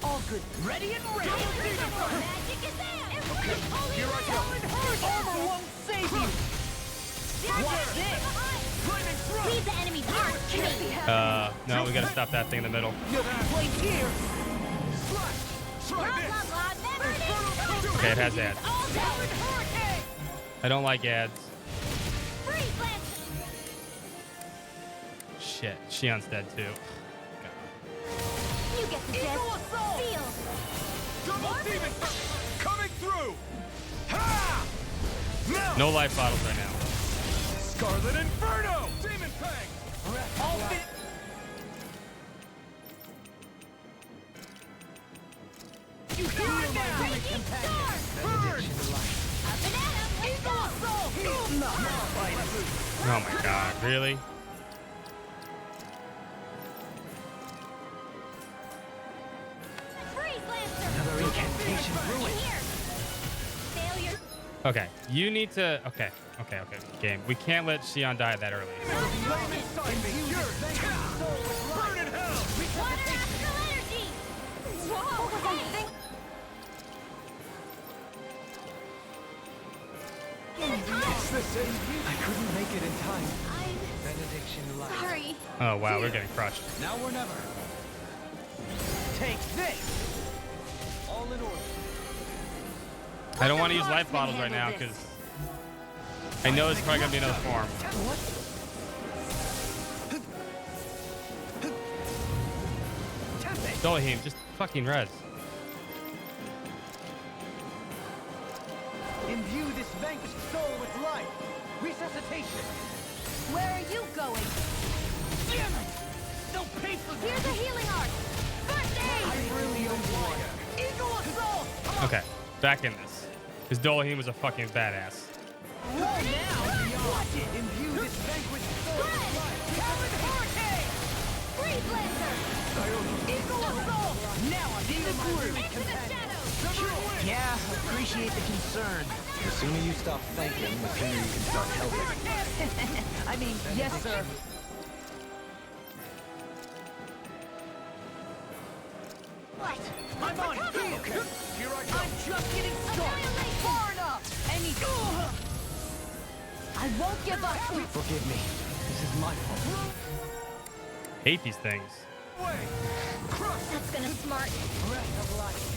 All good. Ready and ready. Magic is there! Here I go. Armor won't save you. Watch this. Leave the enemy part to me. No, we gotta stop that thing in the middle. No complaints here. Okay, it has ads. I don't like ads. Shit, Shion's dead too. You get the gist. Seal. Double demon coming through. Ha! Now. No life bottles right now. Scarlet Inferno. Demon Fang. All fit. You hear my willing companion. Benediction light. Eagle assault. No. Oh my god, really? Another incantation ruined. Failure. Okay, you need to. Okay, game. We can't let Shion die that early. Flame inside me cures. Burn in hell. Water astral energy. Whoa, hey. I couldn't make it in time. Benediction light. Sorry. Oh wow, we're getting crushed. Now or never. Take this. All in order. I don't want to use life bottles right now because I know it's probably gonna be another form. Dolahim, just fucking res. Imbue this vanquished soul with life. Resuscitation. Where are you going? Damn it! They'll pay for this. Here's a healing art. First aid. I really am water. Eagle assault. Okay, back in this. Because Dolahim was a fucking badass. Go now. Watch it. Imbue this vanquished soul with life. Talon Hurricane. Freeze Lancer. Eagle assault. Now I'm in the groove. Into the shadows. Yeah, appreciate the concern. The sooner you stop thanking, the sooner you can start helping. I mean, yes, sir. Right, I'm on here. Okay. Here I go. I'm just getting started. Far enough. I won't give up. Forgive me. This is my fault. Hate these things. That's gonna smart.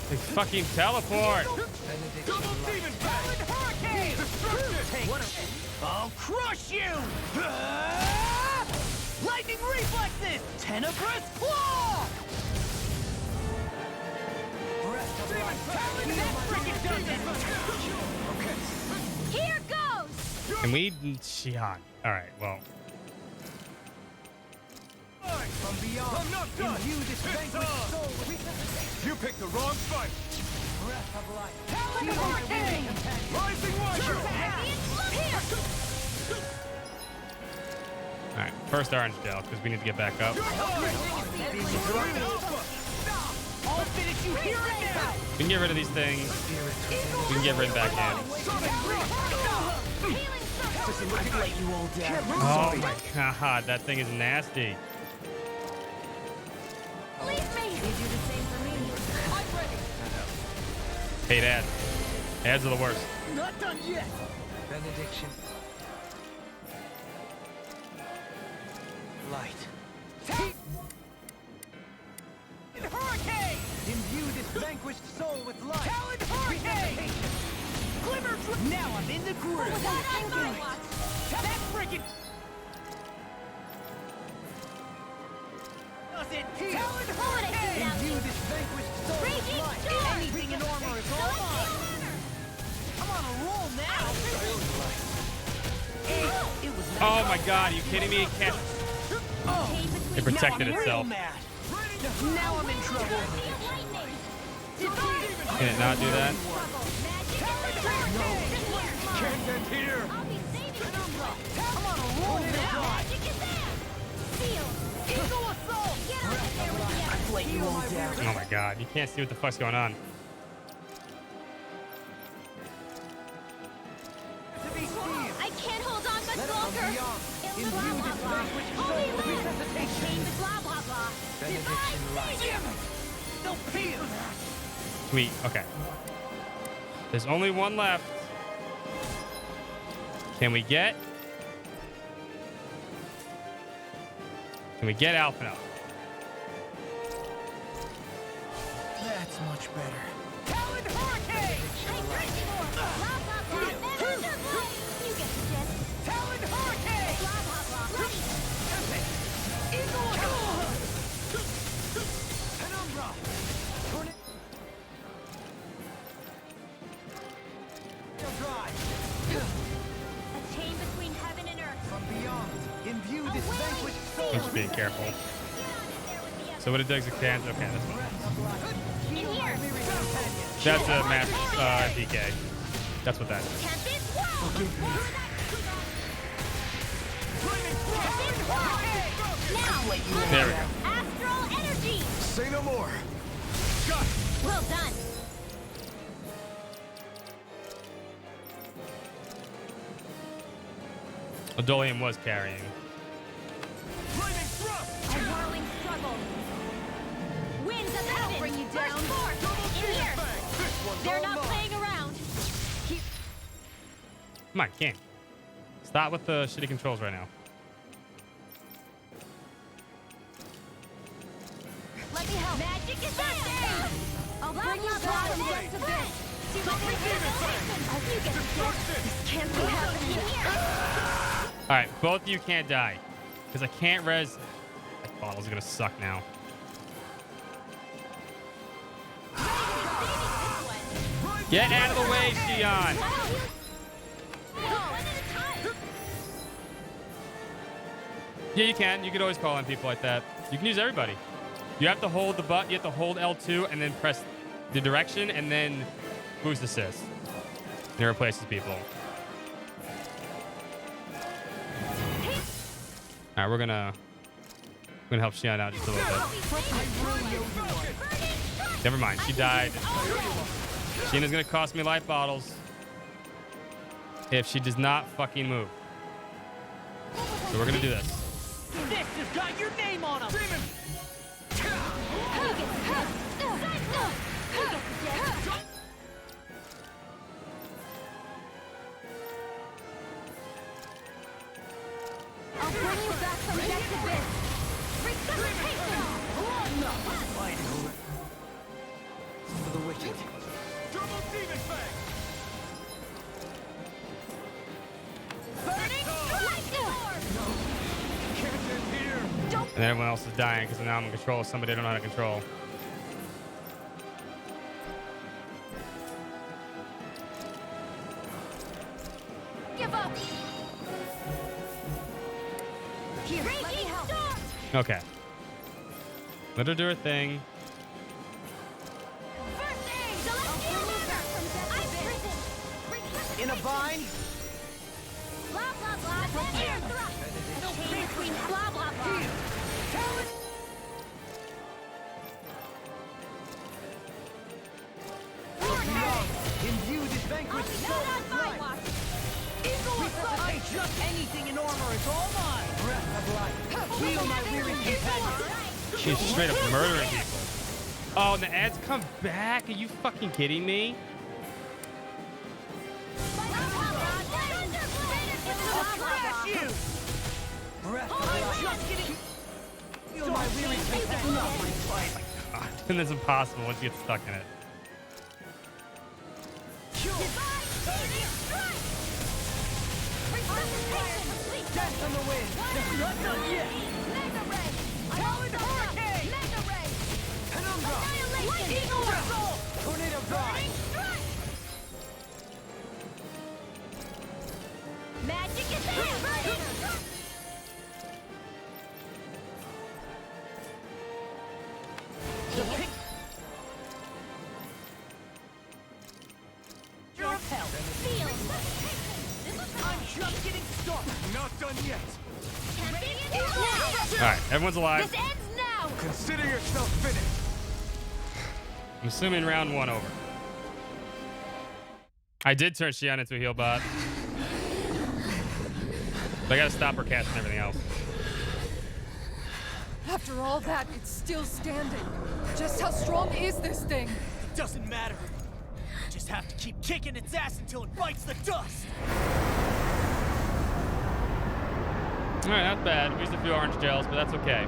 They fucking teleport. Double demon hurricane. I'll crush you. Lightning reflexes. Tenebrous claw. Here goes. Can we Shion? Alright, well. From beyond. I'm not done. You this vanquished soul with You picked the wrong fight. breath of life. Talon Hurricane! Rising Watcher! All right, first orange gel because we need to get back up. I'll finish you here and now! We can get rid of these things. We can get right back in. I'd let you all down. Oh my god, that thing is nasty. Leave me! You do the same for me. I'm ready. Hate ads. Ads are the worst. Not done yet. Benediction. Light. Hurricane! Imbue this vanquished soul with life. Talon Hurricane! Glimmer now I'm in the groove. That freaking does it heal? Talon Hurricane! Imbue this vanquished soul with life. Anything in armor is all mine. I'm on a roll now. It was Oh my god, are you kidding me? It can't. It protected now I'm itself. real mad. Now I'm in trouble. Can it not do that? Can't get here! I'll be saving Penumbra. I'm on a roll now. Magic is there. Seal. Eagle assault. Get out of there with the I'd let you all down. Oh my god, you can't see what the fuck's going on. I can't hold on much longer. Blah, blah, blah. Holy live. Chain the blah, blah, blah. Benediction light. No fear. Sweet, okay. There's only one left. Can we get Alphinaud? That's much better. Talon Hurricane! I'm ready for it. Blah, blah, blah. Never the light. You get the gist. Talon Hurricane! Blah, blah, blah. Ready. Eagle Penumbra! Drive! A chain between heaven and earth. From beyond, imbue this vanquished soul. I'm just being careful. So what it does, it can. Okay, that's fine. In here. That's a mass DK. That's what that is. Tempest Wall. Now, There we go. Astral energy. Say no more. Well done. Adolium was carrying. A whirling struggle. Winds of heaven. Bring you down. In here. They're not playing around. Come on, King. Stop with the shitty controls right now. Let me help. Magic is there. I'll bring you back from this to this. You get the gist. This can't be happening. All right, both of you can't die because I can't res. That bottle's gonna suck now. Get out of the way, Xion. Yeah, you can. You could always call on people like that. You can use everybody. You have to hold the button. You have to hold L2 and then press the direction and then boost assist. And it replaces people. All right, we're gonna help Xion out just a little bit. Never mind, she died. Sheena's gonna cost me life bottles if she does not fucking move. So we're gonna do this. This has got your name on him. I'll bring you back from death to this. Resuscitation! For the wicked. Double Demon Fang! Burning And then everyone else is dying because now I'm in control of somebody I don't know how to control. Give up! Here, let me help. Okay. Let her do her thing. First aid! Celestial in a bind? Blah, blah, blah. Air thrust. No between blah, blah, blah. Imbue this vanquished soul with life. Resuscitate just anything in armor is all mine. Breath of life. Heal my weary companion. She's straight up murdering people. Oh, and the ads come back? Are you fucking kidding me? And it's impossible once you get stuck in it. Death on the wind. Not done yet. Talon Hurricane. Penumbra. Tornado Drive. Magic is there. I'm just getting started. Not done yet. All right, everyone's alive. This ends now. Consider yourself finished. I'm assuming round 1 over. I did turn Xian into a heal bot. But I gotta stop her casting everything else. After all that, it's still standing. Just how strong is this thing? It doesn't matter. Just have to keep kicking its ass until it bites the dust. All right, not bad. We used a few orange gels, but that's okay.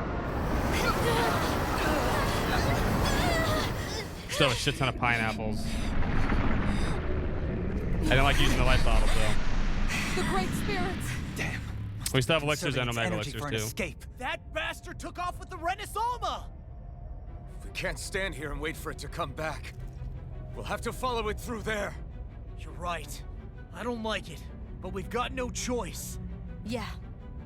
Still a shit ton of pineapples. I didn't like using the light bottles though. The Great Spirits. Damn. We still have elixirs and Conserving its omega energy elixirs for an too. escape. That bastard took off with the Renaissama. We can't stand here and wait for it to come back. We'll have to follow it through there. You're right. I don't like it, but we've got no choice. Yeah.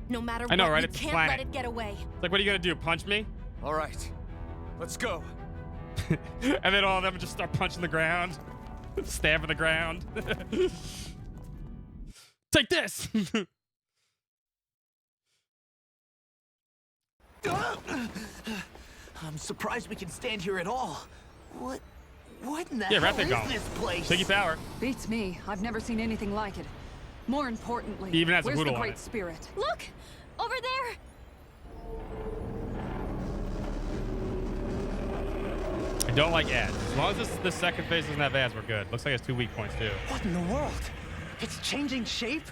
No matter I know, what, right? we It's a can't planet. let it get away. It's like, what are you gonna do? Punch me? All right, let's go. And then all of them just start punching the ground, stabbing the ground. Take this. I'm surprised we can stand here at all. What in the Yeah, hell wrap that is gone. this place? Take your power. Beats me. I've never seen anything like it. More importantly, He even has a where's the poodle on Great it. Spirit? Look! Over there! I don't like ads. As long as this second phase doesn't have ads, we're good. Looks like it's 2 weak points too. What in the world? It's changing shape?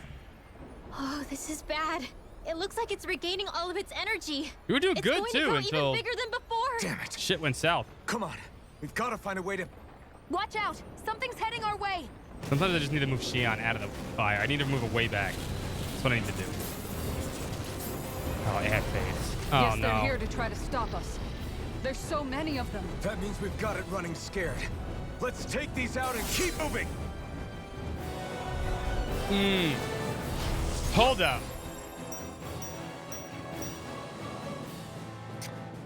Oh, this is bad. It looks like it's regaining all of its energy. You were doing It's good going too to grow until even bigger than before. Damn it. shit went south. Come on. We've got to find a way to... Watch out! Something's heading our way. Sometimes I just need to move Xian out of the fire. I need to move it way back. That's what I need to do. Oh, ad fades. Oh Yes, they're no. here to try to stop us. There's so many of them. That means we've got it running scared. Let's take these out and keep moving. Hold up.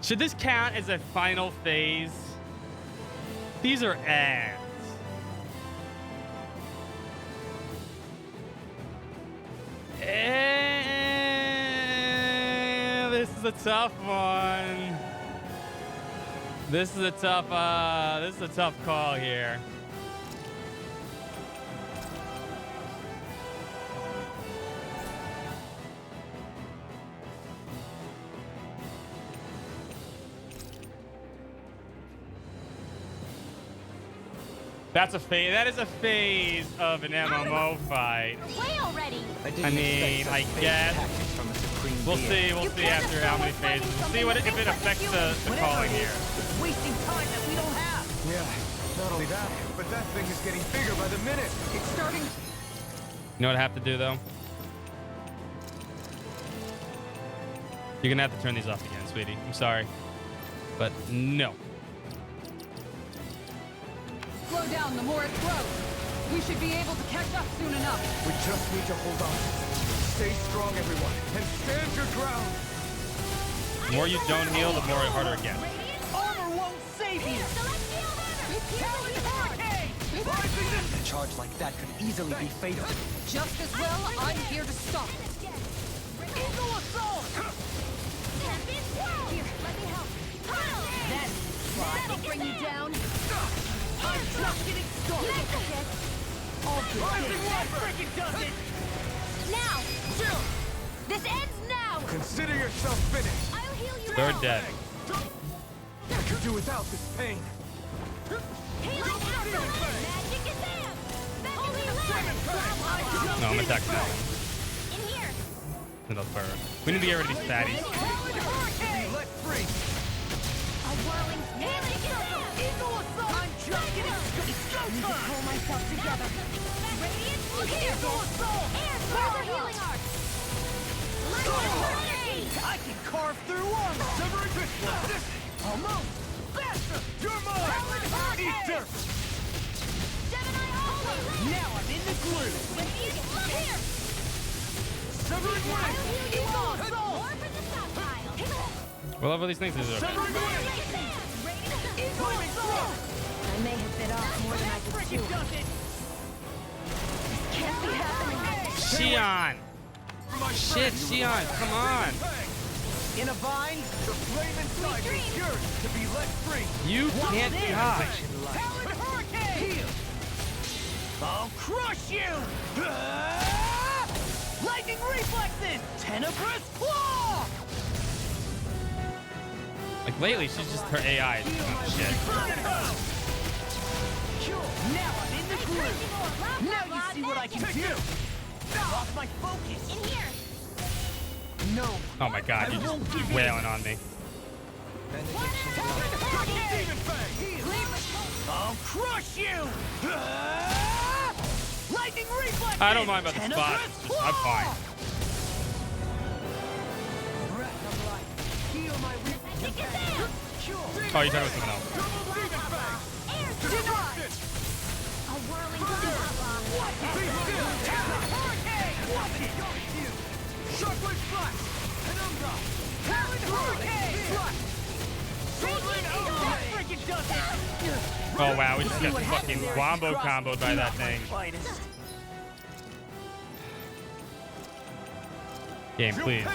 Should this count as a final phase? These are ads. This is a tough one. This is a tough call here. That's a phase. That is a phase of an MMO fight. Way already. I mean, I guess. We'll see. We'll see after how many phases. We'll see what if it affects the calling here. It's wasting time that we don't have. Yeah, not only that, but that thing is getting bigger by the minute. It's starting. You know what I have to do though? You're gonna have to turn these off again, sweetie. I'm sorry, but no. Slow down the more it grows. We should be able to catch up soon enough. We just need to hold on. Stay strong, everyone, and stand your ground. The more you don't heal, the more harder it gets. Armor won't save you. Talon Hurricane. A charge like that could easily be fatal. Just as well, I'm here to stop it. Eagle assault! Here, let me help. That'll bring you down. I'm just getting started. All good. Freaking does it! Now! This ends now! Consider yourself finished. I'll heal you. They're dead. I could do without this pain. Healing after magic is in! Holy land! No, I'm attacking that one. In here! It'll burn. We need to get rid of these fatties. Let free. A whirling healing circle! Eagle assault! I'm just getting started. Need to pull myself together. Radiant here! Eagle assault! Further healing arts! I can carve through armor! Severing fist. Almost! Faster! You're mine. Eat dirt. Now I'm in the groove! Here! Severing wing. Eagle assault! More for the stockpile! What level are these things? Is it? Severing wing. Eagle assault! I may have bit off more than I could chew. This can't be happening. Xion! Shit, Xion, come on! In a bind, The flame inside me is yours to be let free. You can't die. Talon Hurricane! I'll crush you! Ah! Lightning reflexes! Tenebrous claw! Like lately, she's just her AI is shit. Now I'm in the groove! Now you see what I can do! Lost my focus! In here! No! Oh my god, you're just wailing on me. I'll crush you! Ah! Lightning reflexes! I don't mind about the spot. Tenebrous It's just, I'm fine. Breath of life. Heal my weakness. Oh, you're talking about something else. A whirling Shockwave flash. Penumbra. Talon Hurricane! Freaking does it! Oh wow, we just got fucking wombo comboed by that thing. Game, please.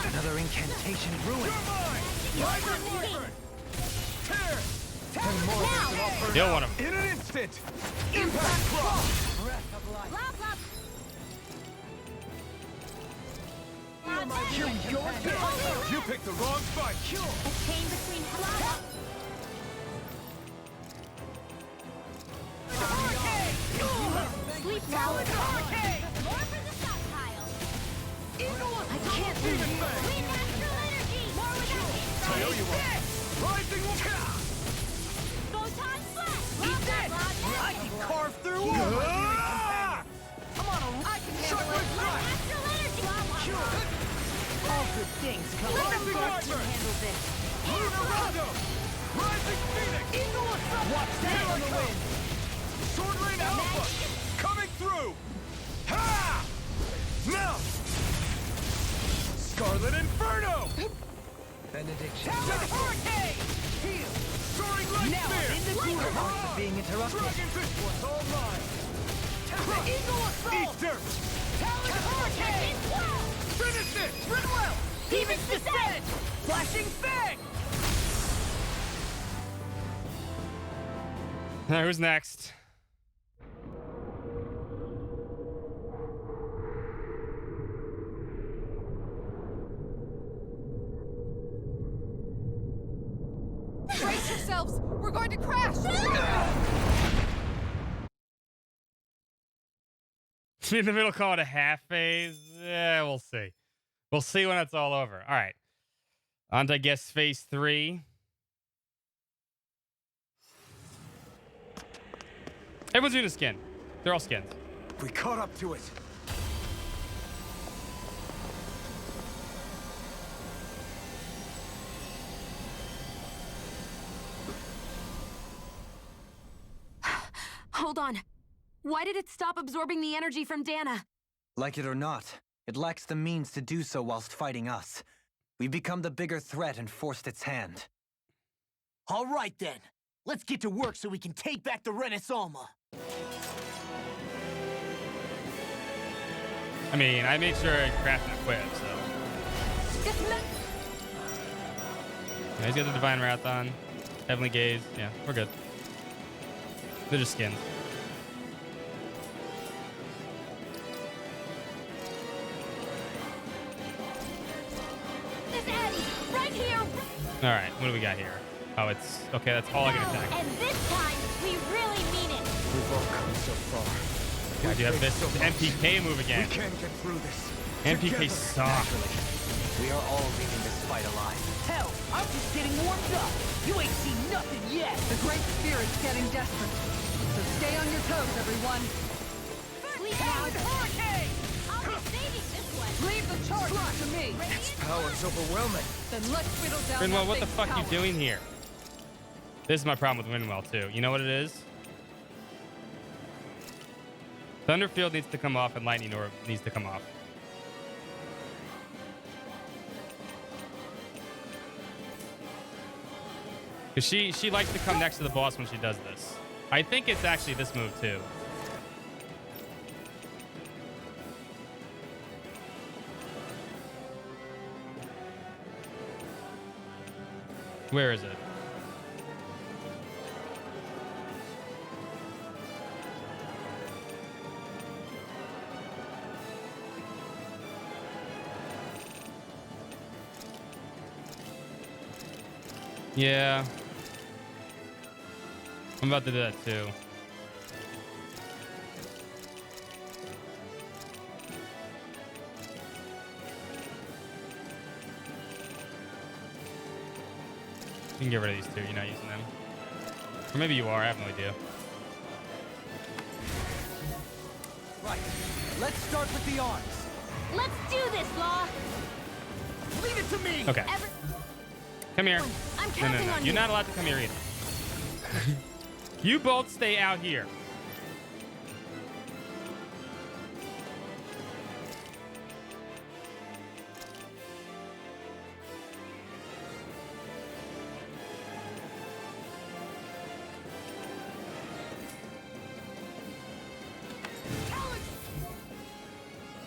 Another incantation ruined. You'll want him. In an instant. Impact claw. You picked the wrong fight. Pain between Sleep now. More for the stockpile. I can't do this. Clean natural energy. More without me. Tail you up. Rising Photon flash. Eat that! I can carve through armor! I'm on a... I can handle it! Natural energy. All good things come from Rising dark to Armor. handle this. Lunar Rondo. Rising Phoenix. Eagle assault! Watch that on the wind! Sword Rain Alpha. Coming through. Ha! Now. Scarlet Inferno. Benediction. Talon Hurricane! Heal. Soaring Light Now Spear. I'm in the groove! After being interrupted. Dragon Fist was all mine. Eagle assault! Eat dirt. Talon Hurricane! Finish it. Ridwell! Demon's Descent! Flashing Fang! Who's next? Brace yourselves! We're going to crash! In the middle, call it a half phase. Yeah, we'll see. We'll see when it's all over. All right. On to, I guess, phase 3. Everyone's doing a skin. They're all skins. We caught up to it. Hold on. Why did it stop absorbing the energy from Dana? Like it or not, it lacks the means to do so whilst fighting us. We've become the bigger threat and forced its hand. All right then. Let's get to work so we can take back the Renaissance. I mean, I made sure I crafted and equip, so. Yeah, he's got the Divine Wrath on. Heavenly Gaze. Yeah, we're good. They're just skins. Miss Addie, right here. All right, what do we got here? Oh, it's okay. That's all I can attack. And this time, we really mean it. We've all come so far. God, you have this MPK move again. We can get through this. MPK sucks. We are all leaving this fight alive. Hell, I'm just getting warmed up. You ain't seen nothing yet. The Great Spirit's getting desperate. So stay on your toes, everyone. Sleep out. Hurricane! I'll be saving this one. Leave the charge to me. Its power's overwhelming. Then let's whittle down Rinwell, that what the big fuck are you tower. doing here? This is my problem with Rinwell, too. You know what it is? Thunderfield needs to come off and Lightning Orb needs to come off. Because she likes to come next to the boss when she does this. I think it's actually this move, too. Where is it? Yeah. I'm about to do that too. You can get rid of these two. You're not using them. Or maybe you are. I have no idea. Right. Let's start with the arms. Let's do this, Law. Leave it to me. Okay. Come here. I'm No, counting on You're you. not allowed to come here either. You both stay out here.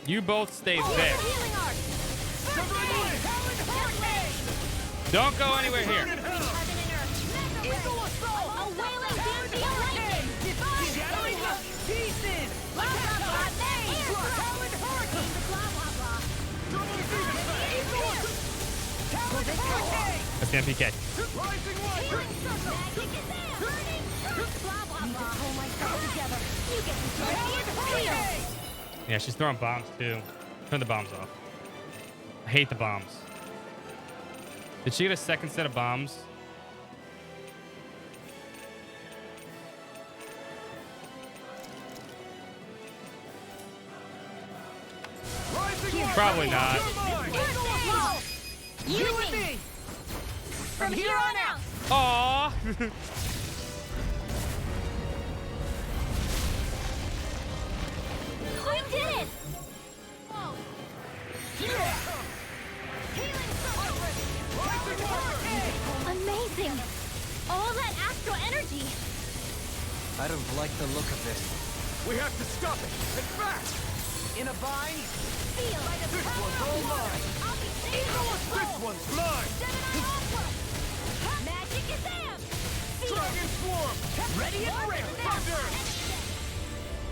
You both stay there. Healing art. Don't go anywhere here. A wailing beam be awakened. Shattering us to pieces. Blah, blah, blah. Talon hurricane. Blah, blah, blah. That's the MPK. Healing circle. Magic is there. Burning circle. Blah, blah, blah. Pull myself together. You get to join me in the field. Yeah, she's throwing bombs too. Turn the bombs off. I hate the bombs. Did she get a second set of bombs? Probably not. You and me. From here on out. Aww. We did it. Whoa. Amazing. All that astral energy. I don't like the look of this. We have to stop it. It's fast. In a bind. Feel by the This power one's of all the mine. Lord. I'll be saving This one's mine. Magic is there. Dragon Swarm. Ready and ready. Thunder.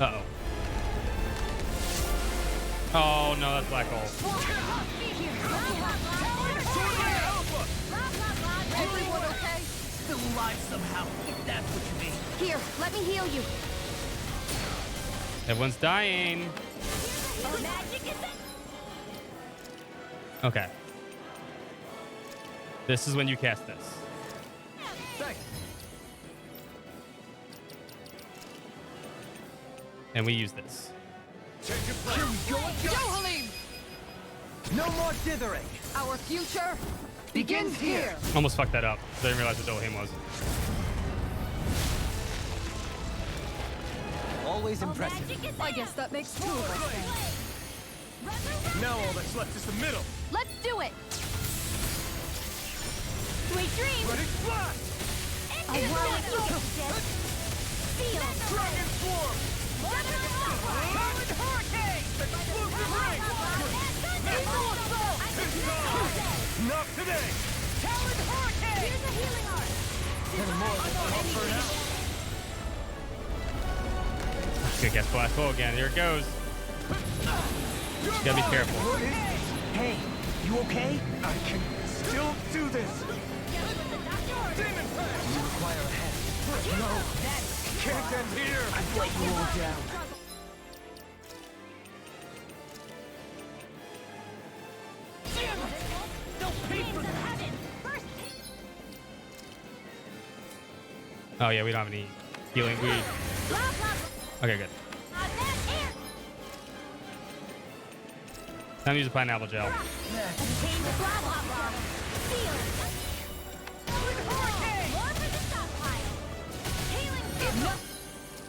Uh-oh. Oh, no, that's Black Hole. Everyone okay? Still alive somehow, if that's what you mean. Here, let me heal you. Everyone's dying. Okay. This is when you cast this. And we use this. Here we go again. Go, Halim! No more dithering. Our future begins here. Almost fucked that up. I didn't realize what Dohaim was. Always impressive. I guess that makes two of us then. Now all that's left is the middle. Let's do it. Sweet dreams. Ready, flash. I'll whirl it you, Jess. Feel Dragon Swarm! Talon Hurricane! Exclusive ring! Eagle Assault! Not today! Talon Hurricane! Here's a healing art. It's gonna get black hole again. Here it goes. Just gotta be careful. Hey, you okay? I can still do this! Demon Pass! You require a hand. No! Can't end here! I've let you all down. Damn it! They'll pay for that! Oh yeah, we don't have any healing. Okay, good. Time to use a pineapple gel.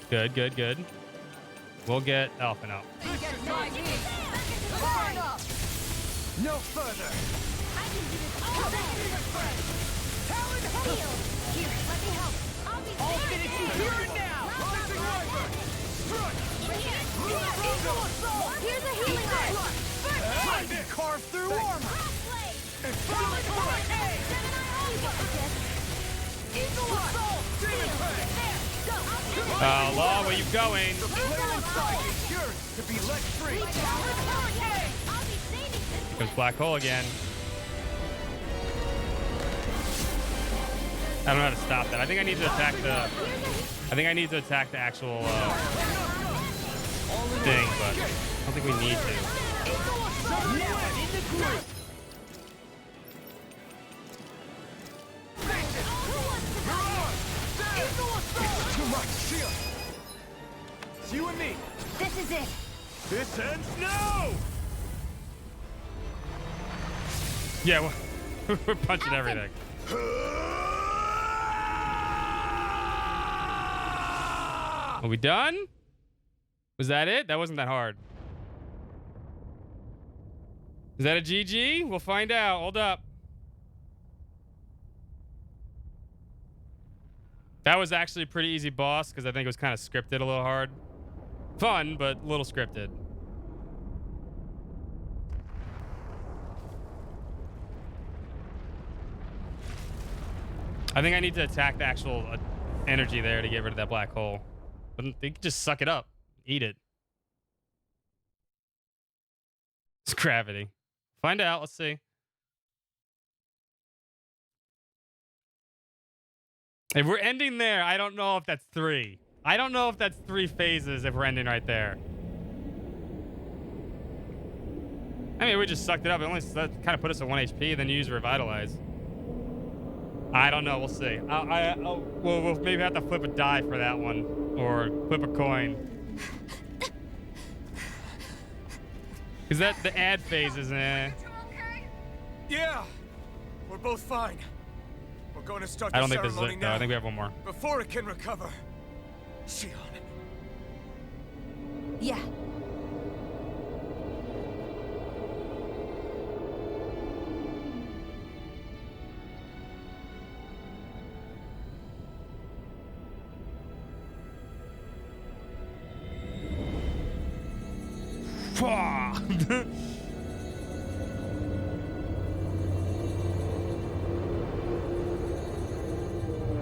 Good, good, good. We'll get Elfin out. No further! Here, let me help. I'll finish you here and now! Rising Riser! Strike! Eagle Assault! Here's a healing art. Time to carve through armor! Talon Hurricane! Eagle Assault! Demon Pass! Law, where you going? The flame inside is yours to be let free! Talon Hurricane! Goes black hole again. I don't know how to stop that. I think I need to attack the actual thing, but I don't think we need to. Too much shield! It's you and me! This is it. This ends now! Yeah, we're punching everything. Are we done? Was that it? That wasn't that hard. Is that a GG? We'll find out. Hold up. That was actually a pretty easy boss because I think it was kind of scripted a little hard. Fun, but a little scripted. I think I need to attack the actual energy there to get rid of that black hole. But they can just suck it up. Eat it. It's gravity. Find out. Let's see. If we're ending there, I don't know if that's 3. I don't know if that's 3 phases if we're ending right there. I mean, we just sucked it up. It only kind of put us at 1 HP, then you use Revitalize. I don't know. We'll see. We'll maybe have to flip a die for that one. Or flip a coin. Because the ad phase is Yeah! We're both fine. We're going to start I the don't think this is ceremony it, though. now. I think we have one more. Before it can recover. Shion. Yeah.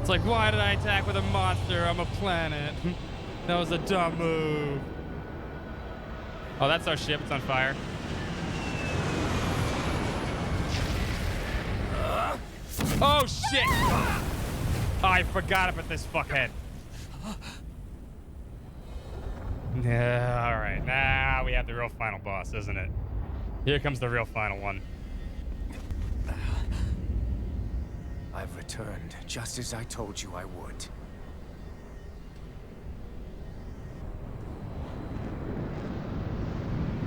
It's like, why did I attack with a monster? I'm a planet. That was a dumb move. Oh, that's our ship. It's on fire. Oh, shit! Oh, I forgot about this fuckhead. Yeah, all right. Now we have the real final boss, isn't it? Here comes the real final one. I've returned, just as I told you I would.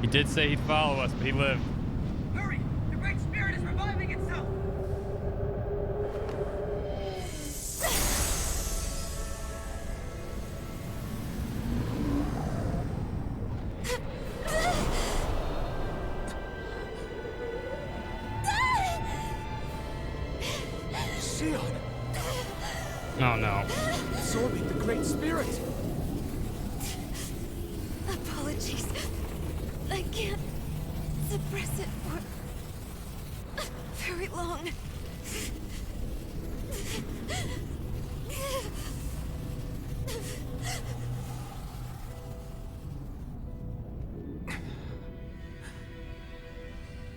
He did say he'd follow us, but he lived. Hurry! The Great Spirit is reviving itself! Shion! Oh no. Absorbing the Great Spirit. Apologies. I can't suppress it for very long.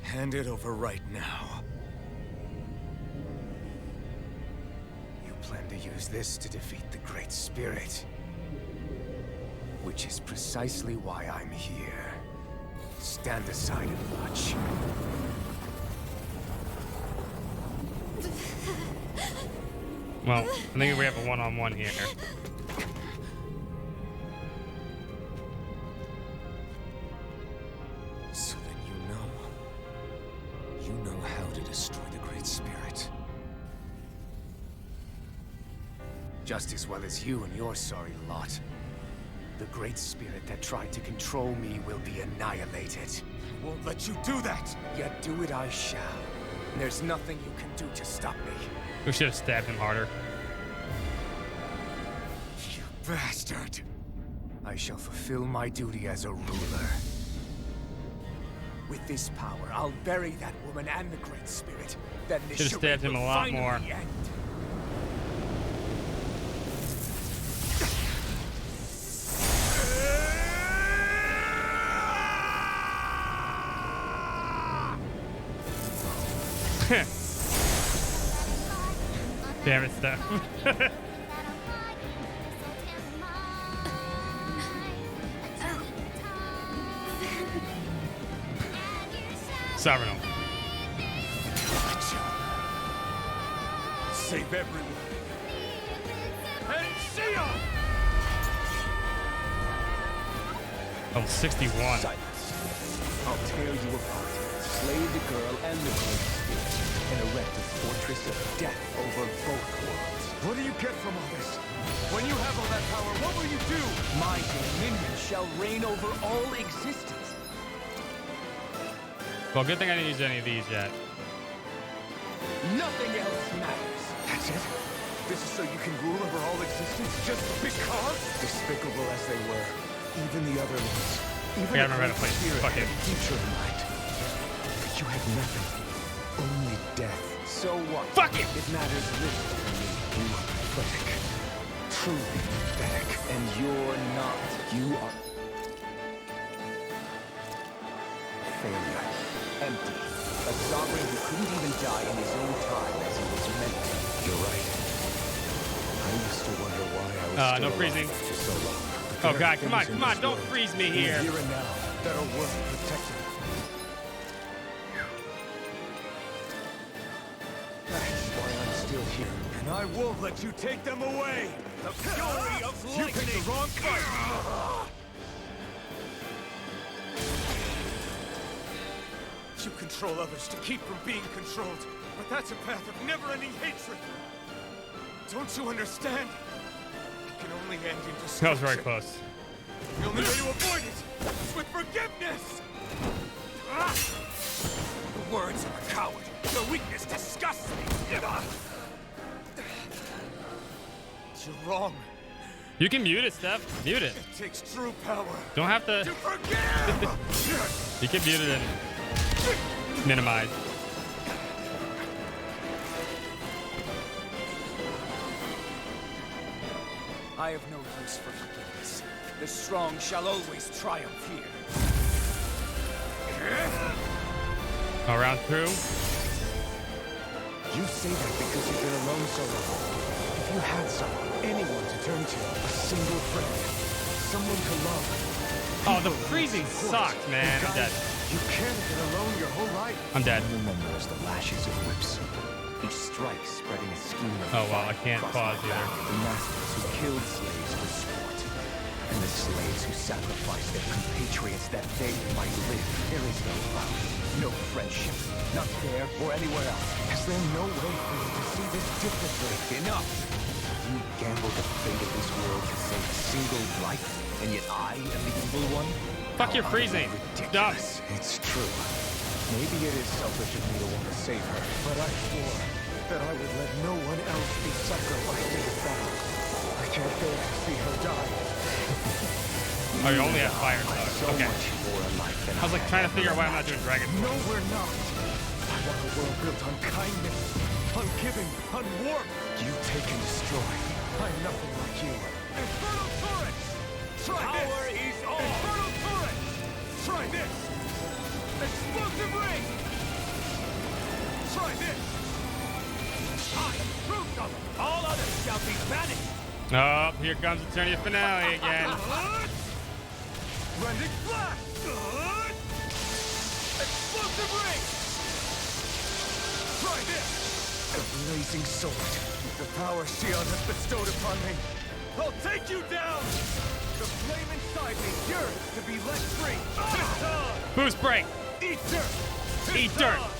Hand it over right now. You plan to use this to defeat the Great Spirit. Which is precisely why I'm here. Stand aside and watch. Well, I think we have a one-on-one here. So then you know how to destroy the Great Spirit. Just as well as you and your sorry lot. The Great Spirit that tried to control me will be annihilated. I won't let you do that! Yet do it I shall. There's nothing you can do to stop me. We should have stabbed him harder. You bastard! I shall fulfill my duty as a ruler. With this power, I'll bury that woman and the Great Spirit. Then this should have stabbed him a lot finally more. end. Damn it, Steph. Sovereign. Save everyone. And see ya! Oh, 61. Silence. I'll tear you apart, slay the girl and the Great Spirit, and erect a fortress of death over both worlds. What do you get from all this? When you have all that power, what will you do? My dominion shall reign over all existence. Well, good thing I didn't use any of these yet. Nothing else matters. That's it? This is so you can rule over all existence just because? Despicable as they were, even the other ones. Even I gotta remember how to play. Fuck it. Future in mind. But you have nothing. Only death. So what? Fuck it! It matters little to me. You are pathetic. Truly pathetic. And you're not. You are... failure. Empty. A sovereign who couldn't even die in his own time as he was meant to. You're right. I used to wonder why I was still no alive freezing. for so long. Oh god, come on, don't freeze me here. Here and now, that are worth protecting. That's why I'm still here. And I won't let you take them away! The fury of lightning! You picked the wrong fight! You control others to keep from being controlled, but that's a path of never-ending hatred! Don't you understand? It can only end in destruction. That was very close. The only way to avoid it is with forgiveness! The words of a coward. Your weakness disgusts me! You're wrong. You can mute it, Steph. Mute it. It takes true power. Don't have to. To forgive! You can mute it and minimize. I have no use for forgiveness. The strong shall always triumph here. Oh, round through. You say that because you've been alone so long. If you had someone, anyone to turn to, a single friend, someone to love. Oh, the freezing sucks, man. I'm dead. You can't have been alone your whole life. I'm dead. Remembers the lashes of whips. Each strike spreading a scheme of Oh, well, I can't across pause my back. either. The masters who killed slaves for sport. And the slaves who sacrificed their compatriots that they might live. There is no love, no friendship, not there or anywhere else. Is there no way for you to see this differently? Enough! You gamble the fate of this world to save a single life, and yet I am the evil one? Fuck, you're freezing. Stop. It's true. Maybe it is selfish of me to want to save her, but I swore that I would let no one else be sacrificed in the battle. I can't bear to see her die. Oh, you only have fire so stuff. Okay. much more alive than I was like trying to figure out why I'm not doing dragon. No, we're not. I want a world built on kindness, on giving, on warmth. You take and destroy. I'm nothing like you. Infernal turrets! Try Power this! Is all! Infernal turrets! Try this! Explosive ring! Try this! I approved of it! All others shall be banished! Oh, here comes Eternia Finale again. Rending flash! Explosive ring! Try this! The blazing sword. The power Shion has bestowed upon me. I'll take you down! The flame inside me yearns to be let free. This time! Boost break. Eat dirt! This Eat dirt. time!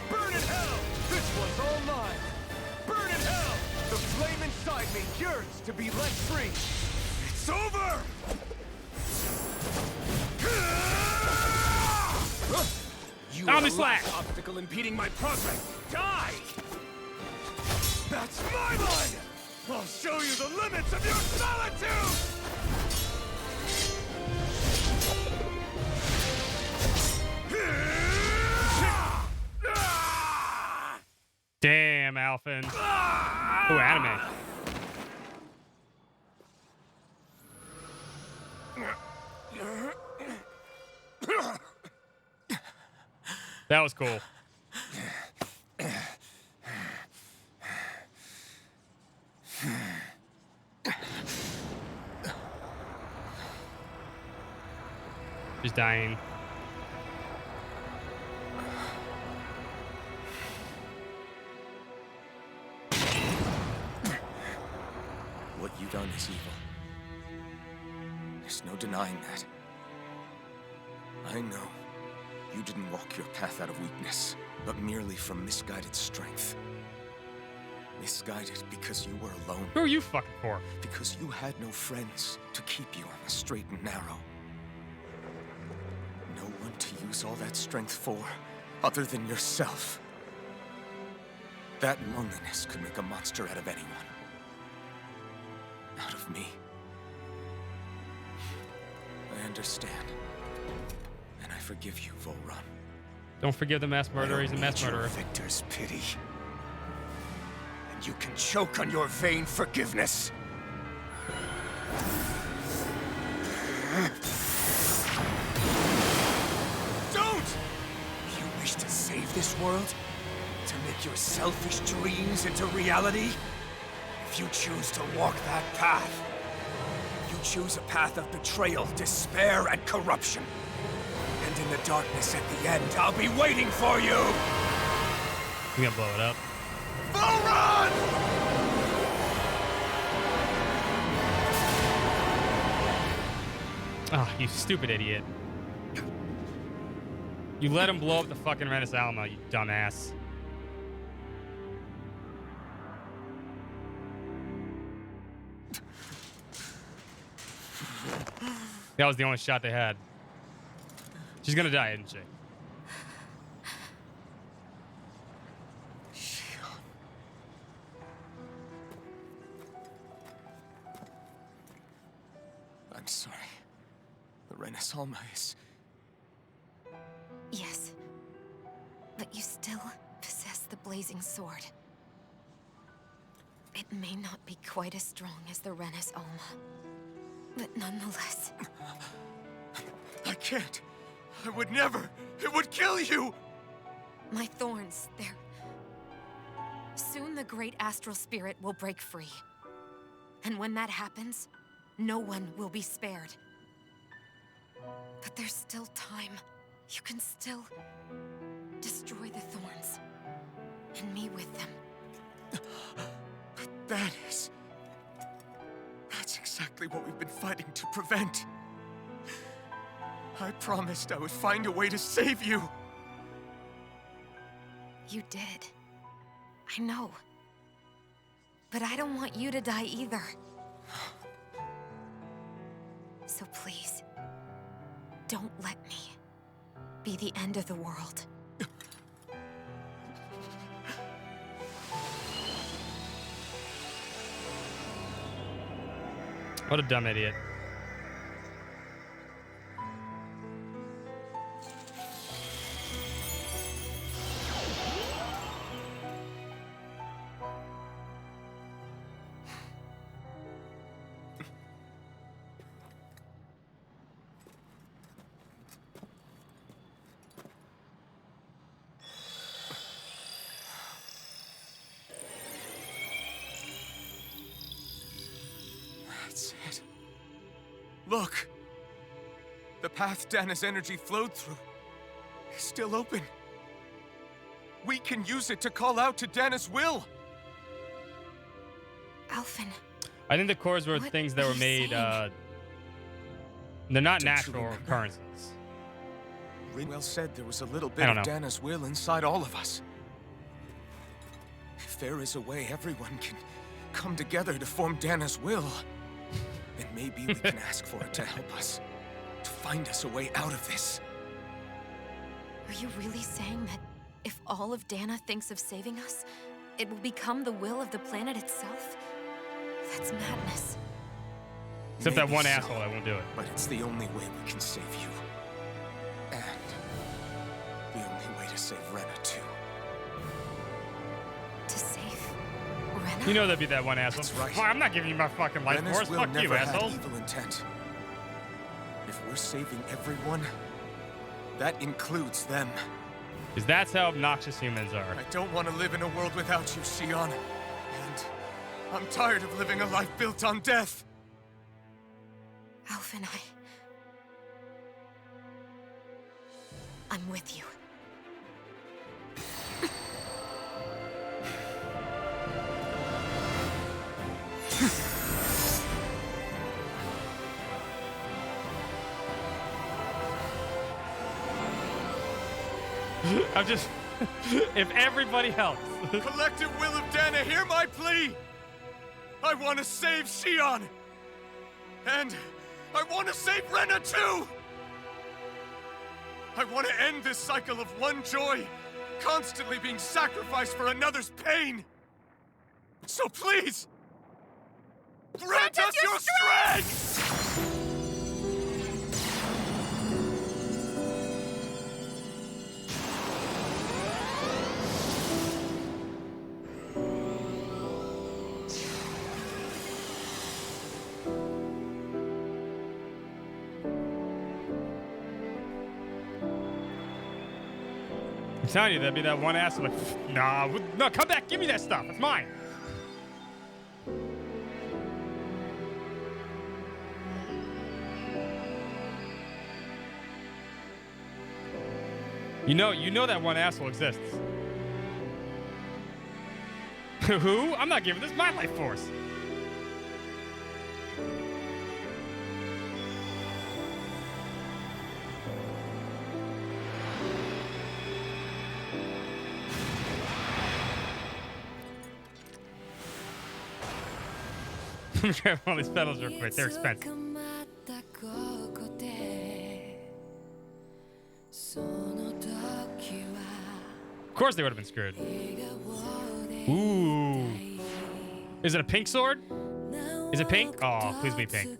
Burn in hell! This one's all mine! Burn in hell! The flame inside me yearns to be let free. It's over! You are Omni the Slash. last obstacle impeding my progress. Die! That's my line! I'll show you the limits of your solitude! Damn, Alphen. Ooh, anime. That was cool. She's dying. What you done is evil. There's no denying that. I know you didn't walk your path out of weakness, but merely from misguided strength. Misguided because you were alone. Who are you fucking for? Because you had no friends to keep you on the straight and narrow. No one to use all that strength for, other than yourself. That loneliness could make a monster out of anyone. Out of me. I understand. And I forgive you, Volrun. Don't forgive the mass murderer. He's a mass murderer. Victor's pity. And you can choke on your vain forgiveness. Don't! You wish to save this world? To make your selfish dreams into reality? If you choose to walk that path, you choose a path of betrayal, despair, and corruption. And in the darkness at the end, I'll be waiting for you! I'm gonna blow it up. Volrun! Oh, you stupid idiot. You let him blow up the fucking Renis Alamo, you dumbass. That was the only shot they had. She's gonna die, isn't she? I'm sorry. The Renis Alma is... Yes. But you still possess the blazing sword. It may not be quite as strong as the Renis Alma, but nonetheless... I can't. I would never. It would kill you! My thorns, they're... Soon the great astral spirit will break free. And when that happens, no one will be spared. But there's still time. You can still destroy the thorns. And me with them. But that's exactly what we've been fighting to prevent. I promised I would find a way to save you. You did. I know. But I don't want you to die either. So please, don't let me be the end of the world. What a dumb idiot. That's it. Look! The path Dana's energy flowed through is still open. We can use it to call out to Dana's will! Alphen. I think the cores were things that were made, they're not natural occurrences. Rinwell said there was a little I bit don't of know. Dana's will inside all of us. If there is a way everyone can come together to form Dana's will, then maybe we can ask for it to help us, to find us a way out of this. Are you really saying that if all of Dana thinks of saving us, it will become the will of the planet itself? That's madness. Except that Maybe one so, asshole that won't do it. But it's the only way we can save you. And the only way to save Rena, too. To save Rena? You know there'd be that one asshole. That's right. Well, I'm not giving you my fucking life Rena's force. will Fuck you, never had asshole. evil intent. If we're saving everyone, that includes them. Because that's how obnoxious humans are. I don't want to live in a world without you, Xion. And I'm tired of living a life built on death. Alphen, I'm with you. I'm just... if everybody helps. Collective will of Dana, hear my plea! I want to save Xion! And I want to save Rena too! I want to end this cycle of one joy, constantly being sacrificed for another's pain! So please, grant us your strength! I'm telling you, there'd be that one asshole like, nah, no, come back, give me that stuff, it's mine. You know that one asshole exists. Who? I'm not giving this my life force. Grab all these pedals real quick. They're expensive. Of course they would have been screwed. Ooh. Is it a pink sword? Is it pink? Oh, please be pink.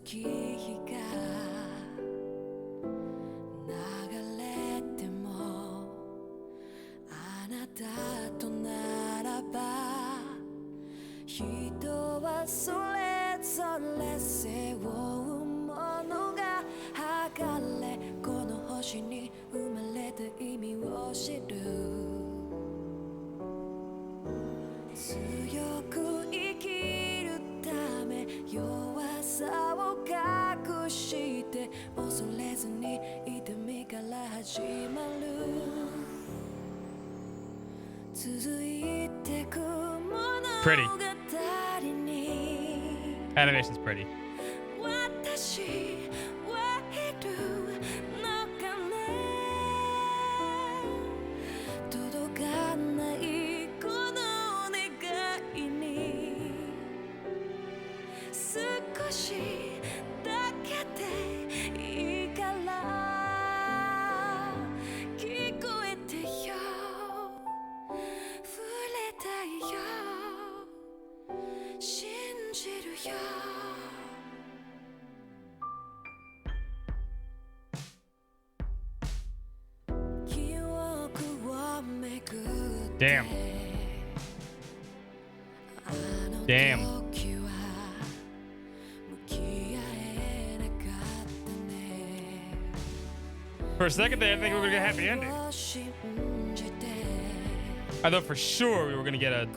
Pretty. Animation's pretty. Damn. Damn. For a second there, I think we were gonna get a happy ending. I thought for sure we were gonna get a.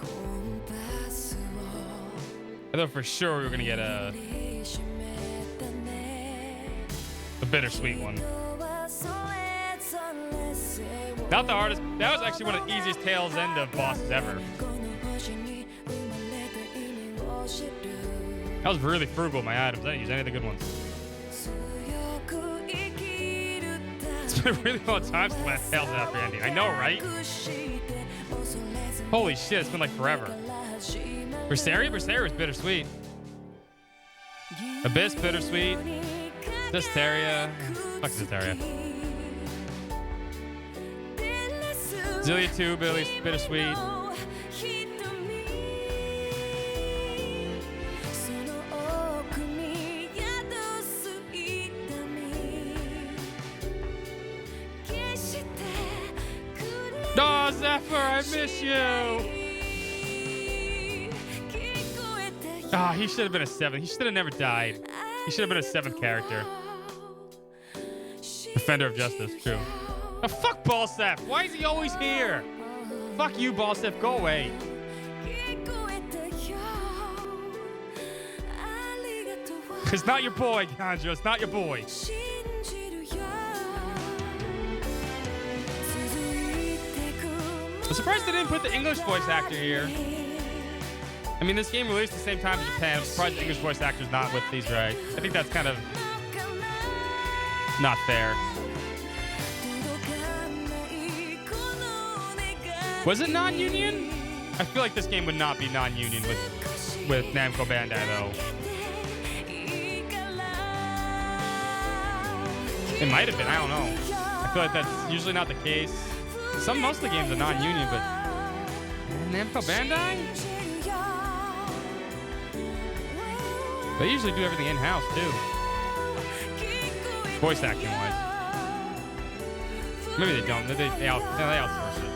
A bittersweet one. Not the hardest. That was actually one of the easiest Tails End of bosses ever. I was really frugal with my items. I didn't use any of the good ones. It's been a really long time since the last Tails after ending. I know, right? Holy shit, it's been like forever. Berseria? Berseria was bittersweet. Abyss, bittersweet. Zestiria. Fuck Zestiria. Xillia 2, bittersweet. Oh, Zephyr, I miss you. Ah, he should have been a 7. He should have never died. He should have been a 7th character. Defender of Justice, true. Oh, fuck Balsef. Why is he always here? Fuck you, Balsef. Go away. It's not your boy, Ganjo. It's not your boy. I'm surprised they didn't put the English voice actor here. I mean, this game released at the same time as Japan. I'm surprised the English voice actor's not with these, right? I think that's kind of not fair. Was it non-union? I feel like this game would not be non-union with Namco Bandai, though. It might have been. I don't know. I feel like that's usually not the case. Most of the games are non-union, but Namco Bandai? They usually do everything in-house, too. Voice acting-wise. Maybe they don't. They outsource it.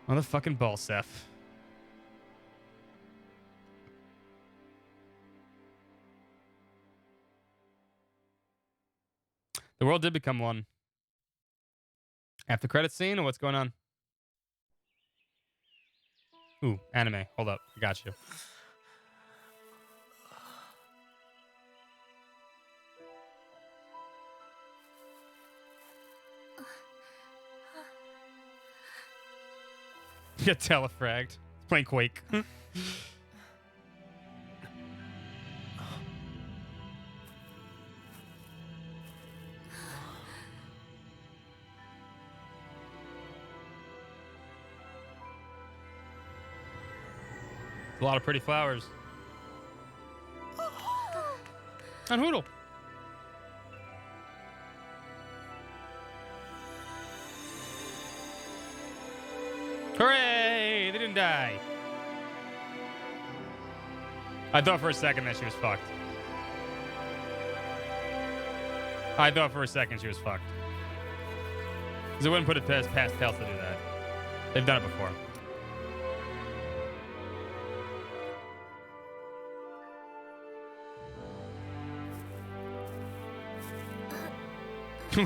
Motherfucking Balsef. The world did become one. After credit scene or what's going on? Ooh, anime. Hold up. I got you. Get telefragged. Playing Quake. A lot of pretty flowers. And Hoodle. Hooray! They didn't die. I thought for a second that she was fucked. I thought for a second she was fucked. Because it wouldn't put it past Tails to do that. They've done it before.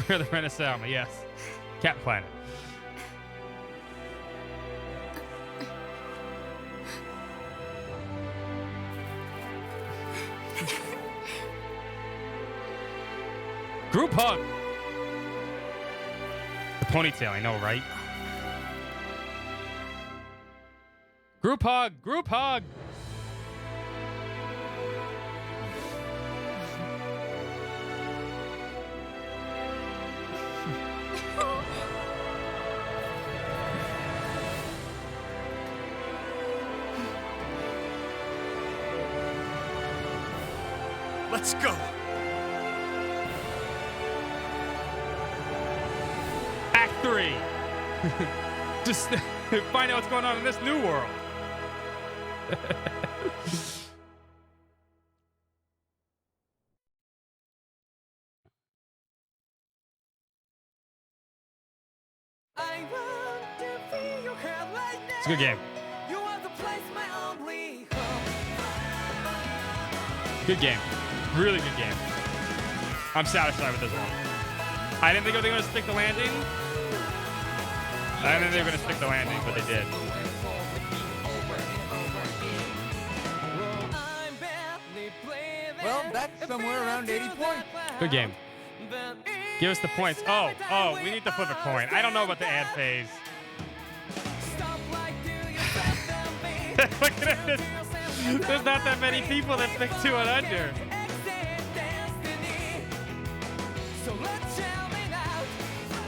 We're the Renaissance, yes. Cat Planet. Group hug. The ponytail, I know, right? Group hug. Group hug. Let's go. 3. Just find out what's going on in this new world. It's a good game. Good game. Really good game. I'm satisfied with this one. I didn't think they were going to stick the landing. I didn't think they were going to stick the landing, but they did. Well, that's somewhere around 80 points. Good game. Give us the points. Oh, we need to flip a coin. I don't know about the ad phase. Look at this. There's not that many people that pick 2 and under.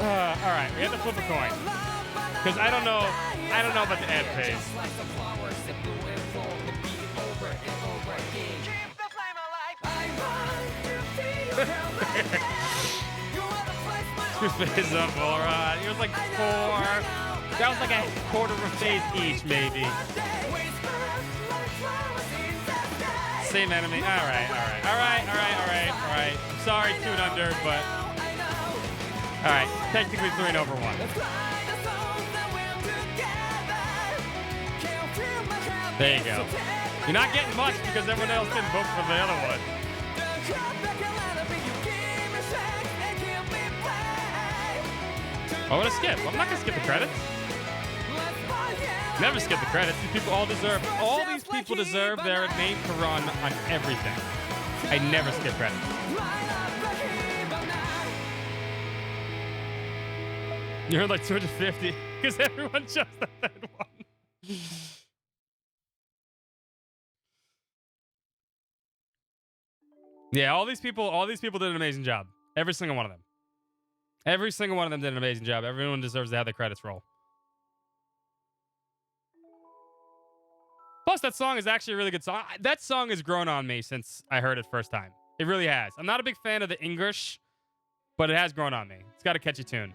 All right, we have to flip a coin. Because I don't know about the ad phase. Phase up, all right. It was like 4. That was like a quarter of a phase each, maybe. Same enemy. All right. I'm sorry, 2 and under, but all right. Technically 3 and over 1. There you go. You're not getting much because everyone else didn't vote for the other one. I'm gonna skip. I'm not gonna skip the credits. Never skip the credits. These people all these people deserve their name to run on everything. I never skip credits. You heard like 250 because everyone chose the third one. Yeah, all these people did an amazing job. Every single one of them. Every single one of them did an amazing job. Everyone deserves to have their credits roll. Plus, that song is actually a really good song. That song has grown on me since I heard it first time. It really has. I'm not a big fan of the English, but it has grown on me. It's got a catchy tune.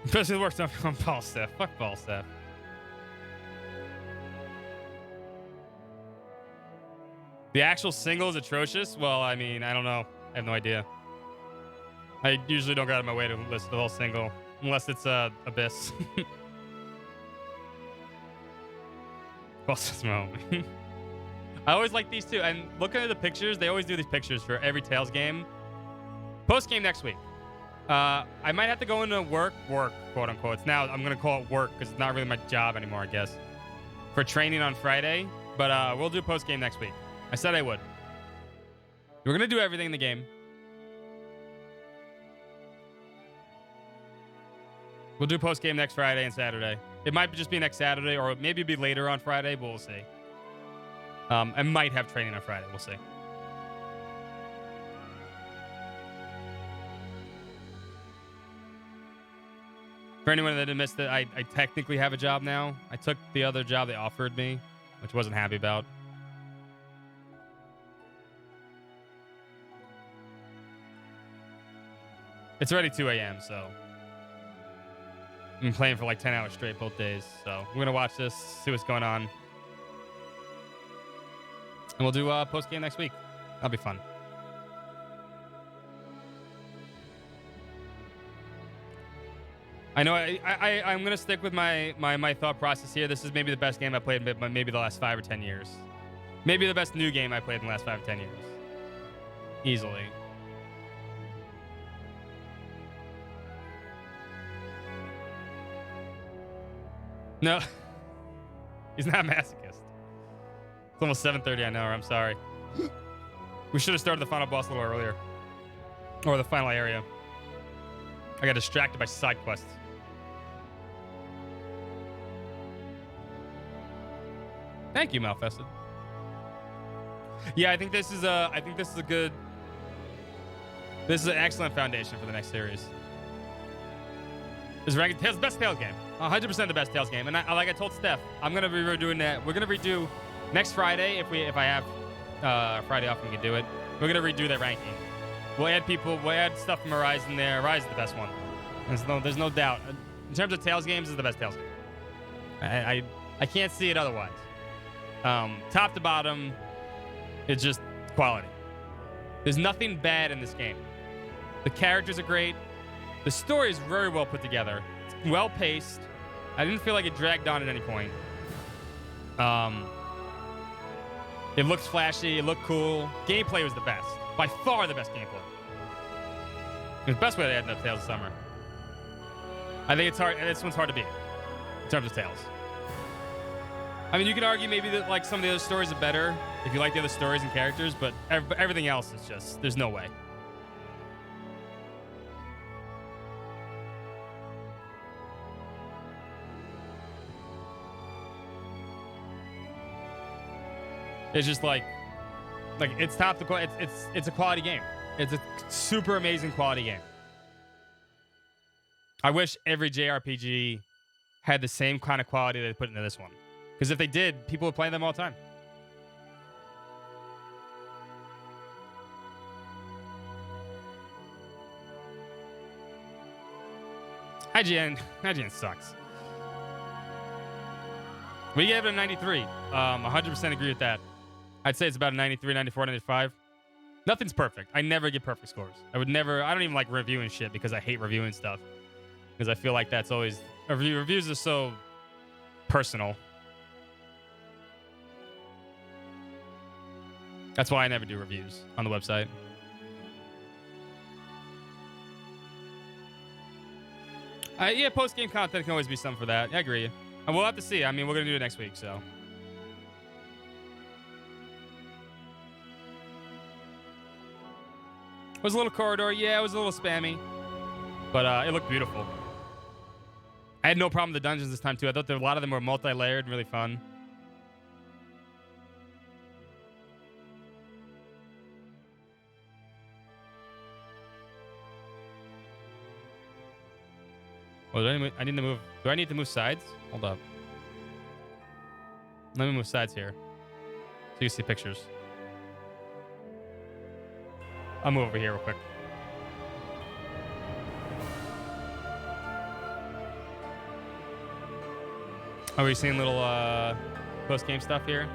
Especially the worst on Falstaff. Fuck Falstaff. The actual single is atrocious? Well, I mean, I don't know. I have no idea. I usually don't go out of my way to listen to the whole single. Unless it's Abyss. Falstaff's my homie. I always like these two. And looking at the pictures, they always do these pictures for every Tales game. Post-game next week. I might have to go into work, quote unquote. I'm going to call it work because it's not really my job anymore, I guess. For training on Friday. But we'll do post-game next week. I said I would. We're going to do everything in the game. We'll do post-game next Friday and Saturday. It might just be next Saturday or maybe be later on Friday, but we'll see. I might have training on Friday. We'll see. For anyone that didn't miss it, I technically have a job now. I took the other job they offered me, which I wasn't happy about. It's already 2 a.m., so I've been playing for like 10 hours straight both days. So we're going to watch this, see what's going on. And we'll do post-game next week. That'll be fun. I know I'm going to stick with my thought process here. This is maybe the best game I played in maybe the last 5 or 10 years. Maybe the best new game I played in the last 5 or 10 years. Easily. No. He's not a masochist. It's almost 7:30, I know, I'm sorry. We should have started the final boss a little earlier. Or the final area. I got distracted by side quests. Thank you, Malfested. Yeah, I think this is an excellent foundation for the next series. Is ranked Tales best Tales game. 100% the best Tales game. And like I told Steph, I'm gonna be redoing that. We're gonna redo next Friday if I have Friday off and we can do it. We're gonna redo that ranking. We'll add stuff from Arise in there. Arise is the best one. There's no doubt. In terms of Tales games, this is the best Tales game. I can't see it otherwise. Top to bottom, it's just quality. There's nothing bad in this game. The characters are great. The story is very well put together. It's well paced. I didn't feel like it dragged on at any point. It looks flashy. It looked cool. Gameplay was the best. By far the best gameplay. It was the best way to end up Tales of Summer. I think it's hard. This one's hard to beat in terms of Tales. I mean, you can argue maybe that like some of the other stories are better if you like the other stories and characters, but everything else is just, there's no way. It's just like it's top to it's a quality game. It's a super amazing quality game. I wish every JRPG had the same kind of quality they put into this one. Because if they did, people would play them all the time. IGN sucks. We gave it a 93. 100% agree with that. I'd say it's about a 93, 94, 95. Nothing's perfect. I never get perfect scores. I don't even like reviewing shit because I hate reviewing stuff. Because I feel like that's always... Reviews are so personal. That's why I never do reviews on the website. Yeah, post-game content can always be something for that. I agree. And we'll have to see. I mean, we're going to do it next week, so... It was a little corridor. Yeah, it was a little spammy. But it looked beautiful. I had no problem with the dungeons this time, too. I thought a lot of them were multi-layered and really fun. Oh, I need to move. Do I need to move sides? Hold up. Let me move sides here. So you can see pictures. I'll move over here real quick. Are we seeing little post-game stuff here?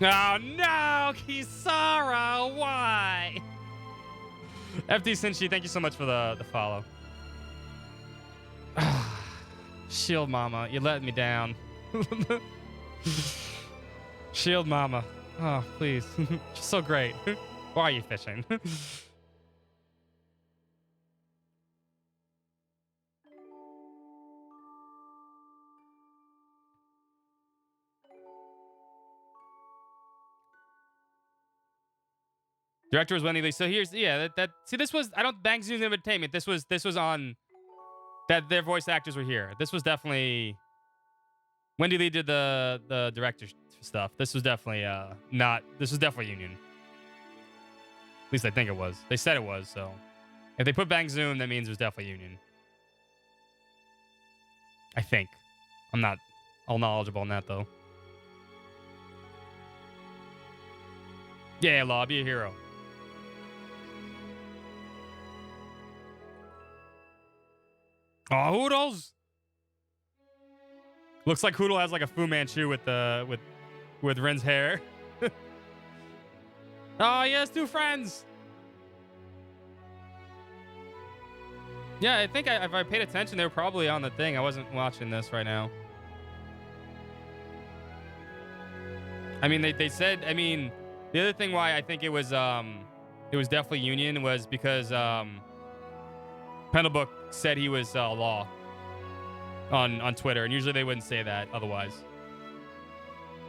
Oh no, Kisara, why? FD Sinchi, thank you so much for the follow. Shield Mama, you let me down. Shield Mama. Oh, please. She's so great. Why are you fishing? Director was Wendy Lee. So here's see, this was, I don't, Bang Zoom Entertainment. This was on that their voice actors were here. This was definitely Wendy Lee did the director stuff. This was definitely this was definitely Union. At least I think it was. They said it was, so if they put Bang Zoom, that means it was definitely Union. I think. I'm not all knowledgeable on that though. Yeah, Law, be a hero. Oh, Hoodles! Looks like Hoodle has like a Fu Manchu with Ren's hair. Oh, he has two friends. Yeah, I think if I paid attention, they were probably on the thing. I wasn't watching this right now. I mean, they said. I mean, the other thing why I think it was definitely Union was because Pendlebook said he was Law on Twitter, and usually they wouldn't say that otherwise.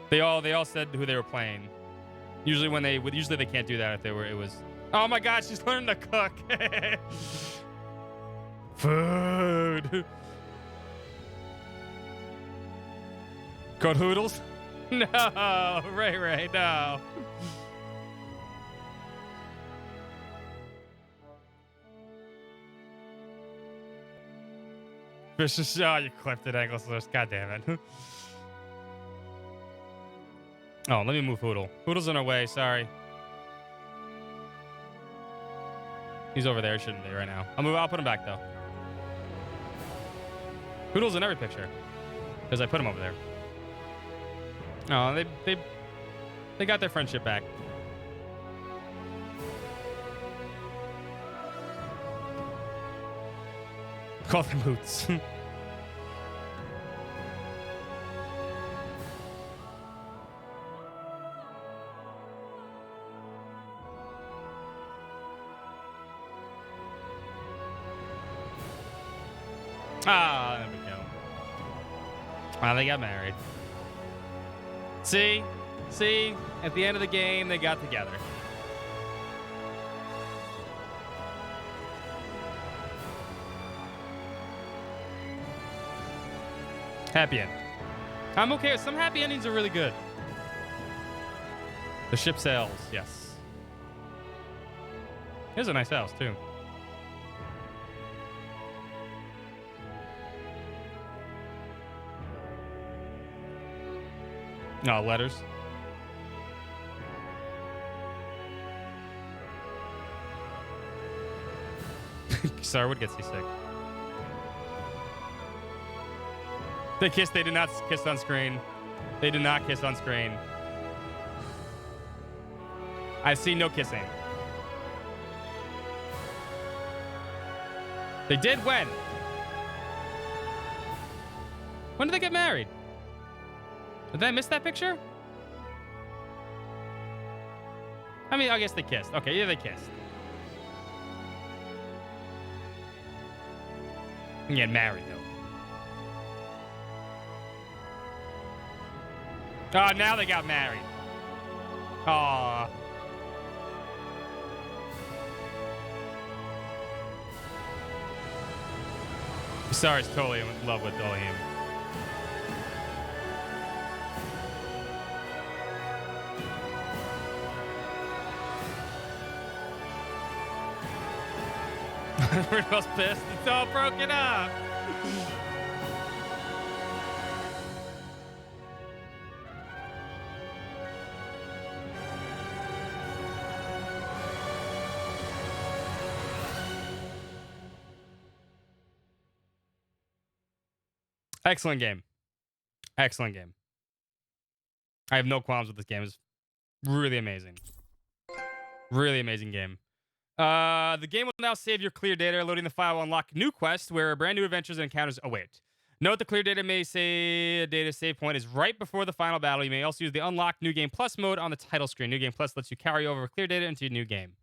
They all said who they were playing. Usually they can't do that if it was. Oh my God, she's learning to cook. Food. Code Hoodles? No, Ray, no. Vicious, oh, you clipped it, Anglesliss. God damn it. Oh, let me move Hoodle. Hoodle's in our way, sorry. He's over there, he shouldn't be right now. I'll put him back, though. Hoodle's in every picture. Because I put him over there. Oh, they got their friendship back. Call them Boots. Ah, there we go. Ah, they got married. See? At the end of the game, they got together. Happy end. I'm okay. Some happy endings are really good. The ship sails, yes. Here's a nice house, too. No, letters. Sorry, would get seasick. They kissed. They did not kiss on screen. They did not kiss on screen. I see no kissing. They did when? When did they get married? Did I miss that picture? I mean, I guess they kissed. Okay, yeah, they kissed. And get married, though. Oh, now they got married. Aw. Sorry, it's totally in love with Dolium. We're most pissed. It's all broken up. Excellent game. Excellent game. I have no qualms with this game. It's really amazing. Really amazing game. The game will now save your clear data. Loading the file will unlock new quests where brand new adventures and encounters await. Note the clear data may say a data save point is right before the final battle. You may also use the unlock New Game Plus mode on the title screen. New Game Plus lets you carry over clear data into your new game.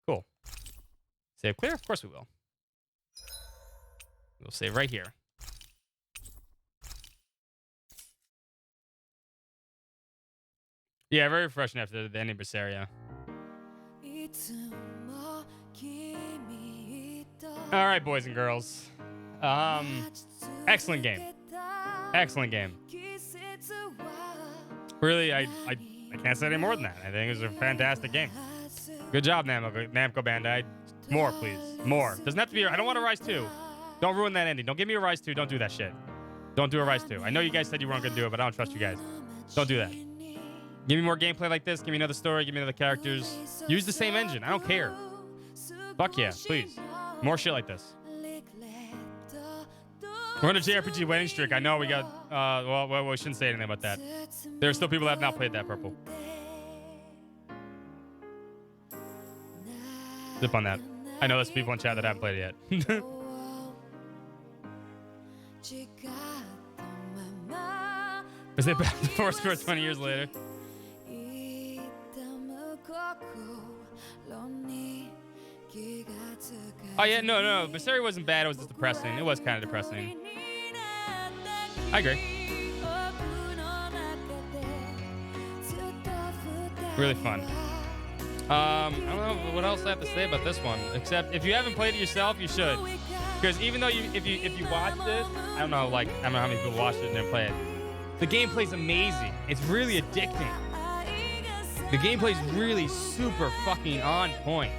Cool. Save clear? Of course we will. We'll save right here. Yeah, very refreshing after the ending of Berseria. All right, boys and girls. Excellent game. Excellent game. Really, I can't say any more than that. I think it was a fantastic game. Good job, Namco Bandai. More, please. More. Doesn't have to be. I don't want a Rise 2. Don't ruin that ending. Don't give me a Rise 2. Don't do that shit. Don't do a Rise 2. I know you guys said you weren't gonna do it, but I don't trust you guys. Don't do that. Give me more gameplay like this. Give me another story. Give me other characters. Use the same engine. I don't care. Fuck yeah, please. More shit like this. We're on a JRPG winning streak. I know we got... well, we shouldn't say anything about that. There are still people that have not played that, Purple. Zip on that. I know there's people in chat that haven't played it yet. Is it back to 4 score 20 years later? Oh, yeah, no. Berseria wasn't bad. It was just depressing. It was kind of depressing. I agree. Really fun. I don't know what else I have to say about this one, except if you haven't played it yourself, you should. Because even though if you watch this, I don't know how many people watched it and didn't play it. The gameplay's amazing. It's really addicting. The gameplay's really super fucking on point.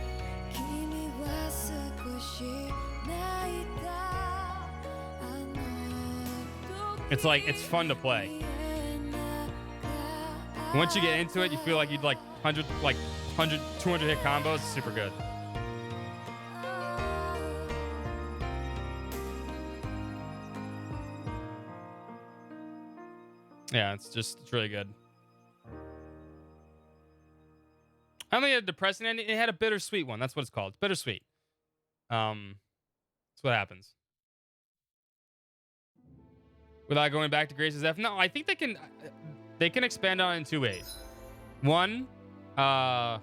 It's like, it's fun to play. Once you get into it, you feel like you'd like 100, 200 hit combos. It's super good. Yeah, it's really good. I only had a depressing ending. It had a bittersweet one. That's what it's called. It's bittersweet. That's what happens. Without going back to Grace's F. No, I think they can expand on it in two ways. One, the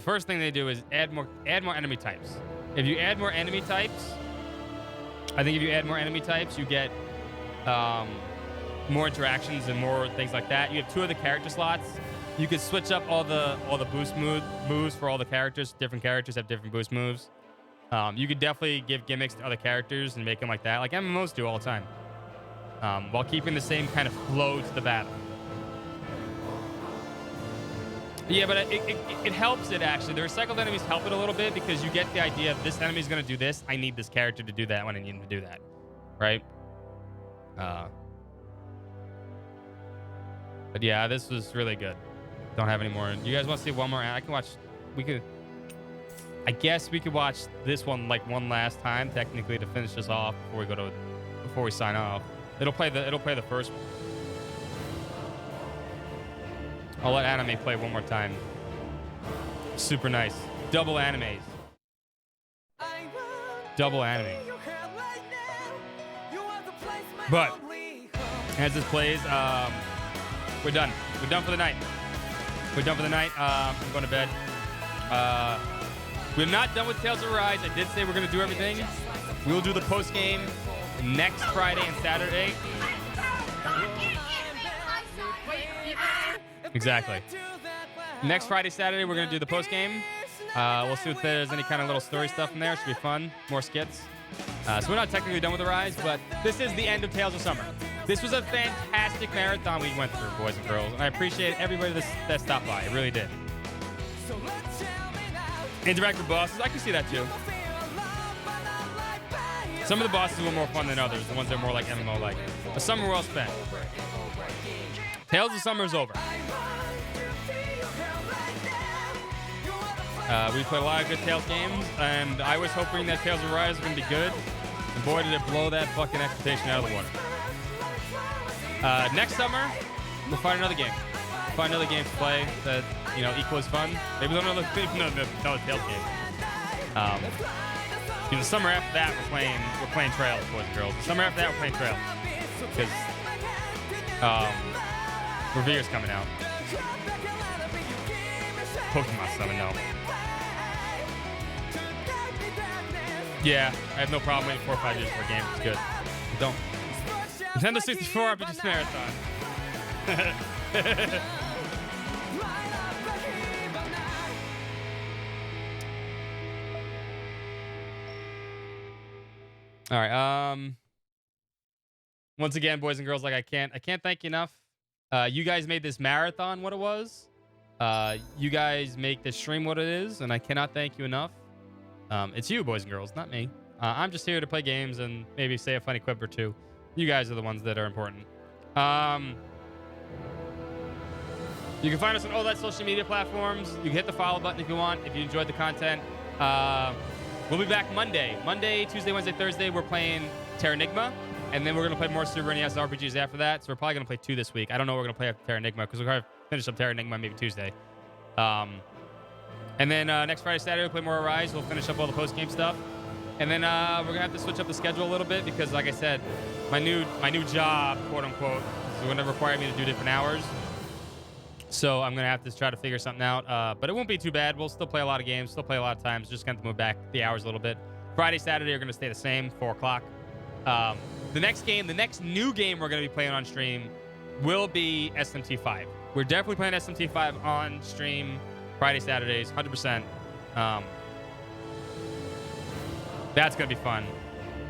first thing they do is add more enemy types. If you add more enemy types, I think if you add more enemy types, you get more interactions and more things like that. You have 2 of the character slots. You could switch up all the boost moves for all the characters. Different characters have different boost moves. You could definitely give gimmicks to other characters and make them like that, like MMOs do all the time, while keeping the same kind of flow to the battle. Yeah, but it helps it, actually. The recycled enemies help it a little bit because you get the idea of this enemy's going to do this. I need this character to do that when I need him to do that. Right? But yeah, this was really good. Don't have any more. You guys want to see one more? I can watch. I guess we could watch this one like one last time, technically, to finish this off before we sign off. It'll play the first one. I'll let anime play one more time. Super nice. Double animes. Double anime. But as this plays, we're done. We're done for the night. We're done for the night. I'm going to bed. We're not done with Tales of Arise. I did say we're going to do everything. We will do the post game next Friday and Saturday. Exactly. Next Friday, Saturday, we're going to do the post game. We'll see if there's any kind of little story stuff in there. It should be fun. More skits. So we're not technically done with Arise, but this is the end of Tales of Summer. This was a fantastic marathon we went through, boys and girls, and I appreciate everybody that stopped by. I really did. Interact with bosses. I can see that too. Some of the bosses were more fun than others. The ones that are more like MMO-like. The summer well spent. Tales of Summer is over. We played a lot of good Tales games, and I was hoping that Tales of Arise was going to be good. And boy, did it blow that fucking expectation out of the water. Next summer, we'll find another game. We'll find another game to play that, equals fun. Maybe another Tales game. The summer after that, we're playing Trails, boys and girls. The summer after that, we're playing Trails. Because Revere's coming out. Pokemon Summon, no. Yeah, I have no problem waiting 4 or 5 years for a game. It's good. I don't. Nintendo 64 RPG Marathon. All right. Once again, boys and girls, like I can't thank you enough. You guys made this marathon what it was. You guys make this stream what it is, and I cannot thank you enough. It's you, boys and girls, not me. I'm just here to play games and maybe say a funny quip or two. You guys are the ones that are important. You can find us on all that social media platforms. You can hit the follow button if you want, if you enjoyed the content. We'll be back Monday. Monday, Tuesday, Wednesday, Thursday, we're playing Terranigma. And then we're going to play more Super NES RPGs after that. So we're probably going to play 2 this week. I don't know what we're going to play after Terranigma because we're going to finish up Terranigma maybe Tuesday. And then next Friday, Saturday, we'll play more Arise. We'll finish up all the post-game stuff. And then we're going to have to switch up the schedule a little bit because, like I said, my new job, quote-unquote, is going to require me to do different hours. So I'm going to have to try to figure something out. But it won't be too bad. We'll still play a lot of games, still play a lot of times. Just going to move back the hours a little bit. Friday, Saturday are going to stay the same, 4 o'clock. The next new game we're going to be playing on stream will be SMT5. We're definitely playing SMT5 on stream Friday, Saturdays, 100%. That's going to be fun.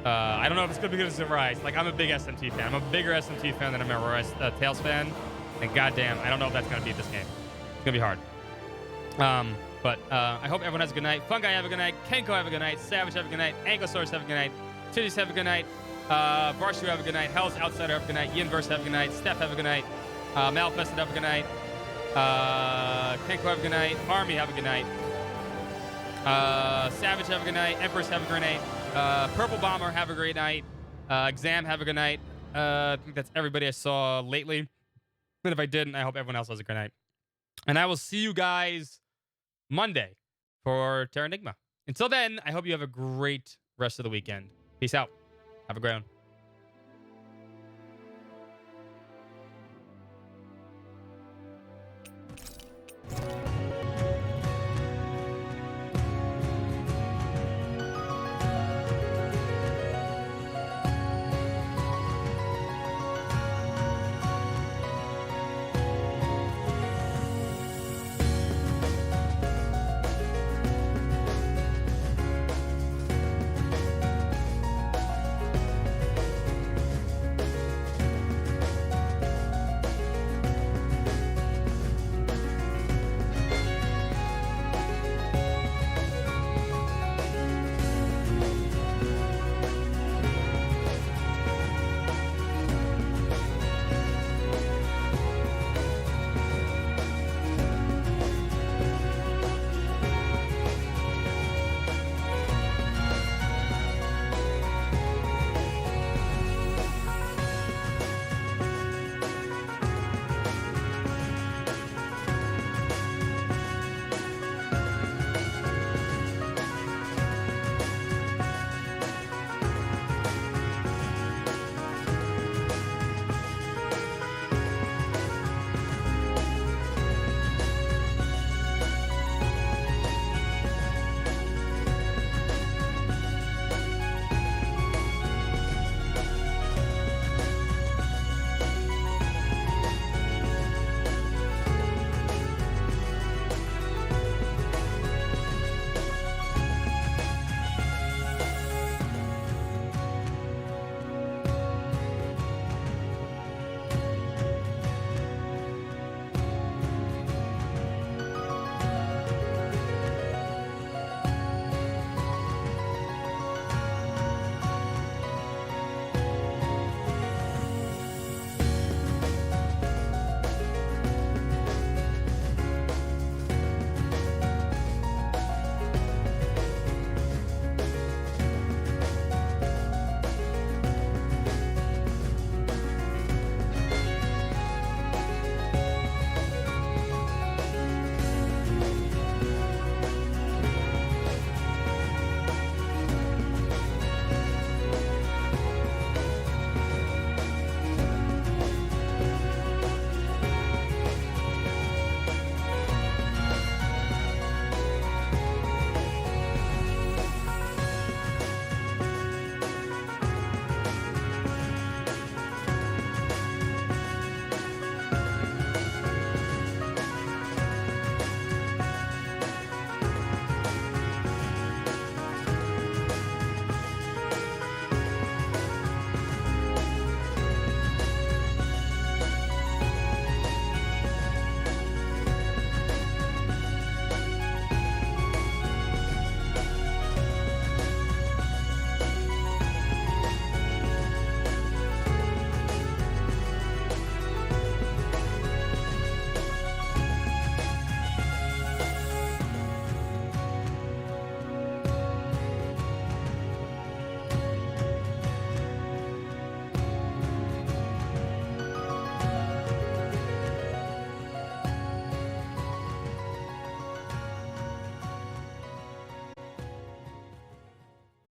I don't know if it's going to be good as Rise. Like, I'm a big SMT fan. I'm a bigger SMT fan than I'm a Rise, Tails fan. And goddamn, I don't know if that's going to beat this game. It's going to be hard. But I hope everyone has a good night. Fungi, have a good night. Kenko, have a good night. Savage, have a good night. Ankylosaurus, have a good night. Titties, have a good night. Varshu, have a good night. Hell's Outsider, have a good night. Yinverse, have a good night. Steph, have a good night. Malfested, have a good night. Kenko, have a good night. Army, have a good night. Savage, have a good night. Empress, have a great night. Purple Bomber, have a great night. Exam, have a good night. I think that's everybody I saw lately. And if I didn't, I hope everyone else has a great night. And I will see you guys Monday for Terra Enigma. Until then, I hope you have a great rest of the weekend. Peace out. Have a great one.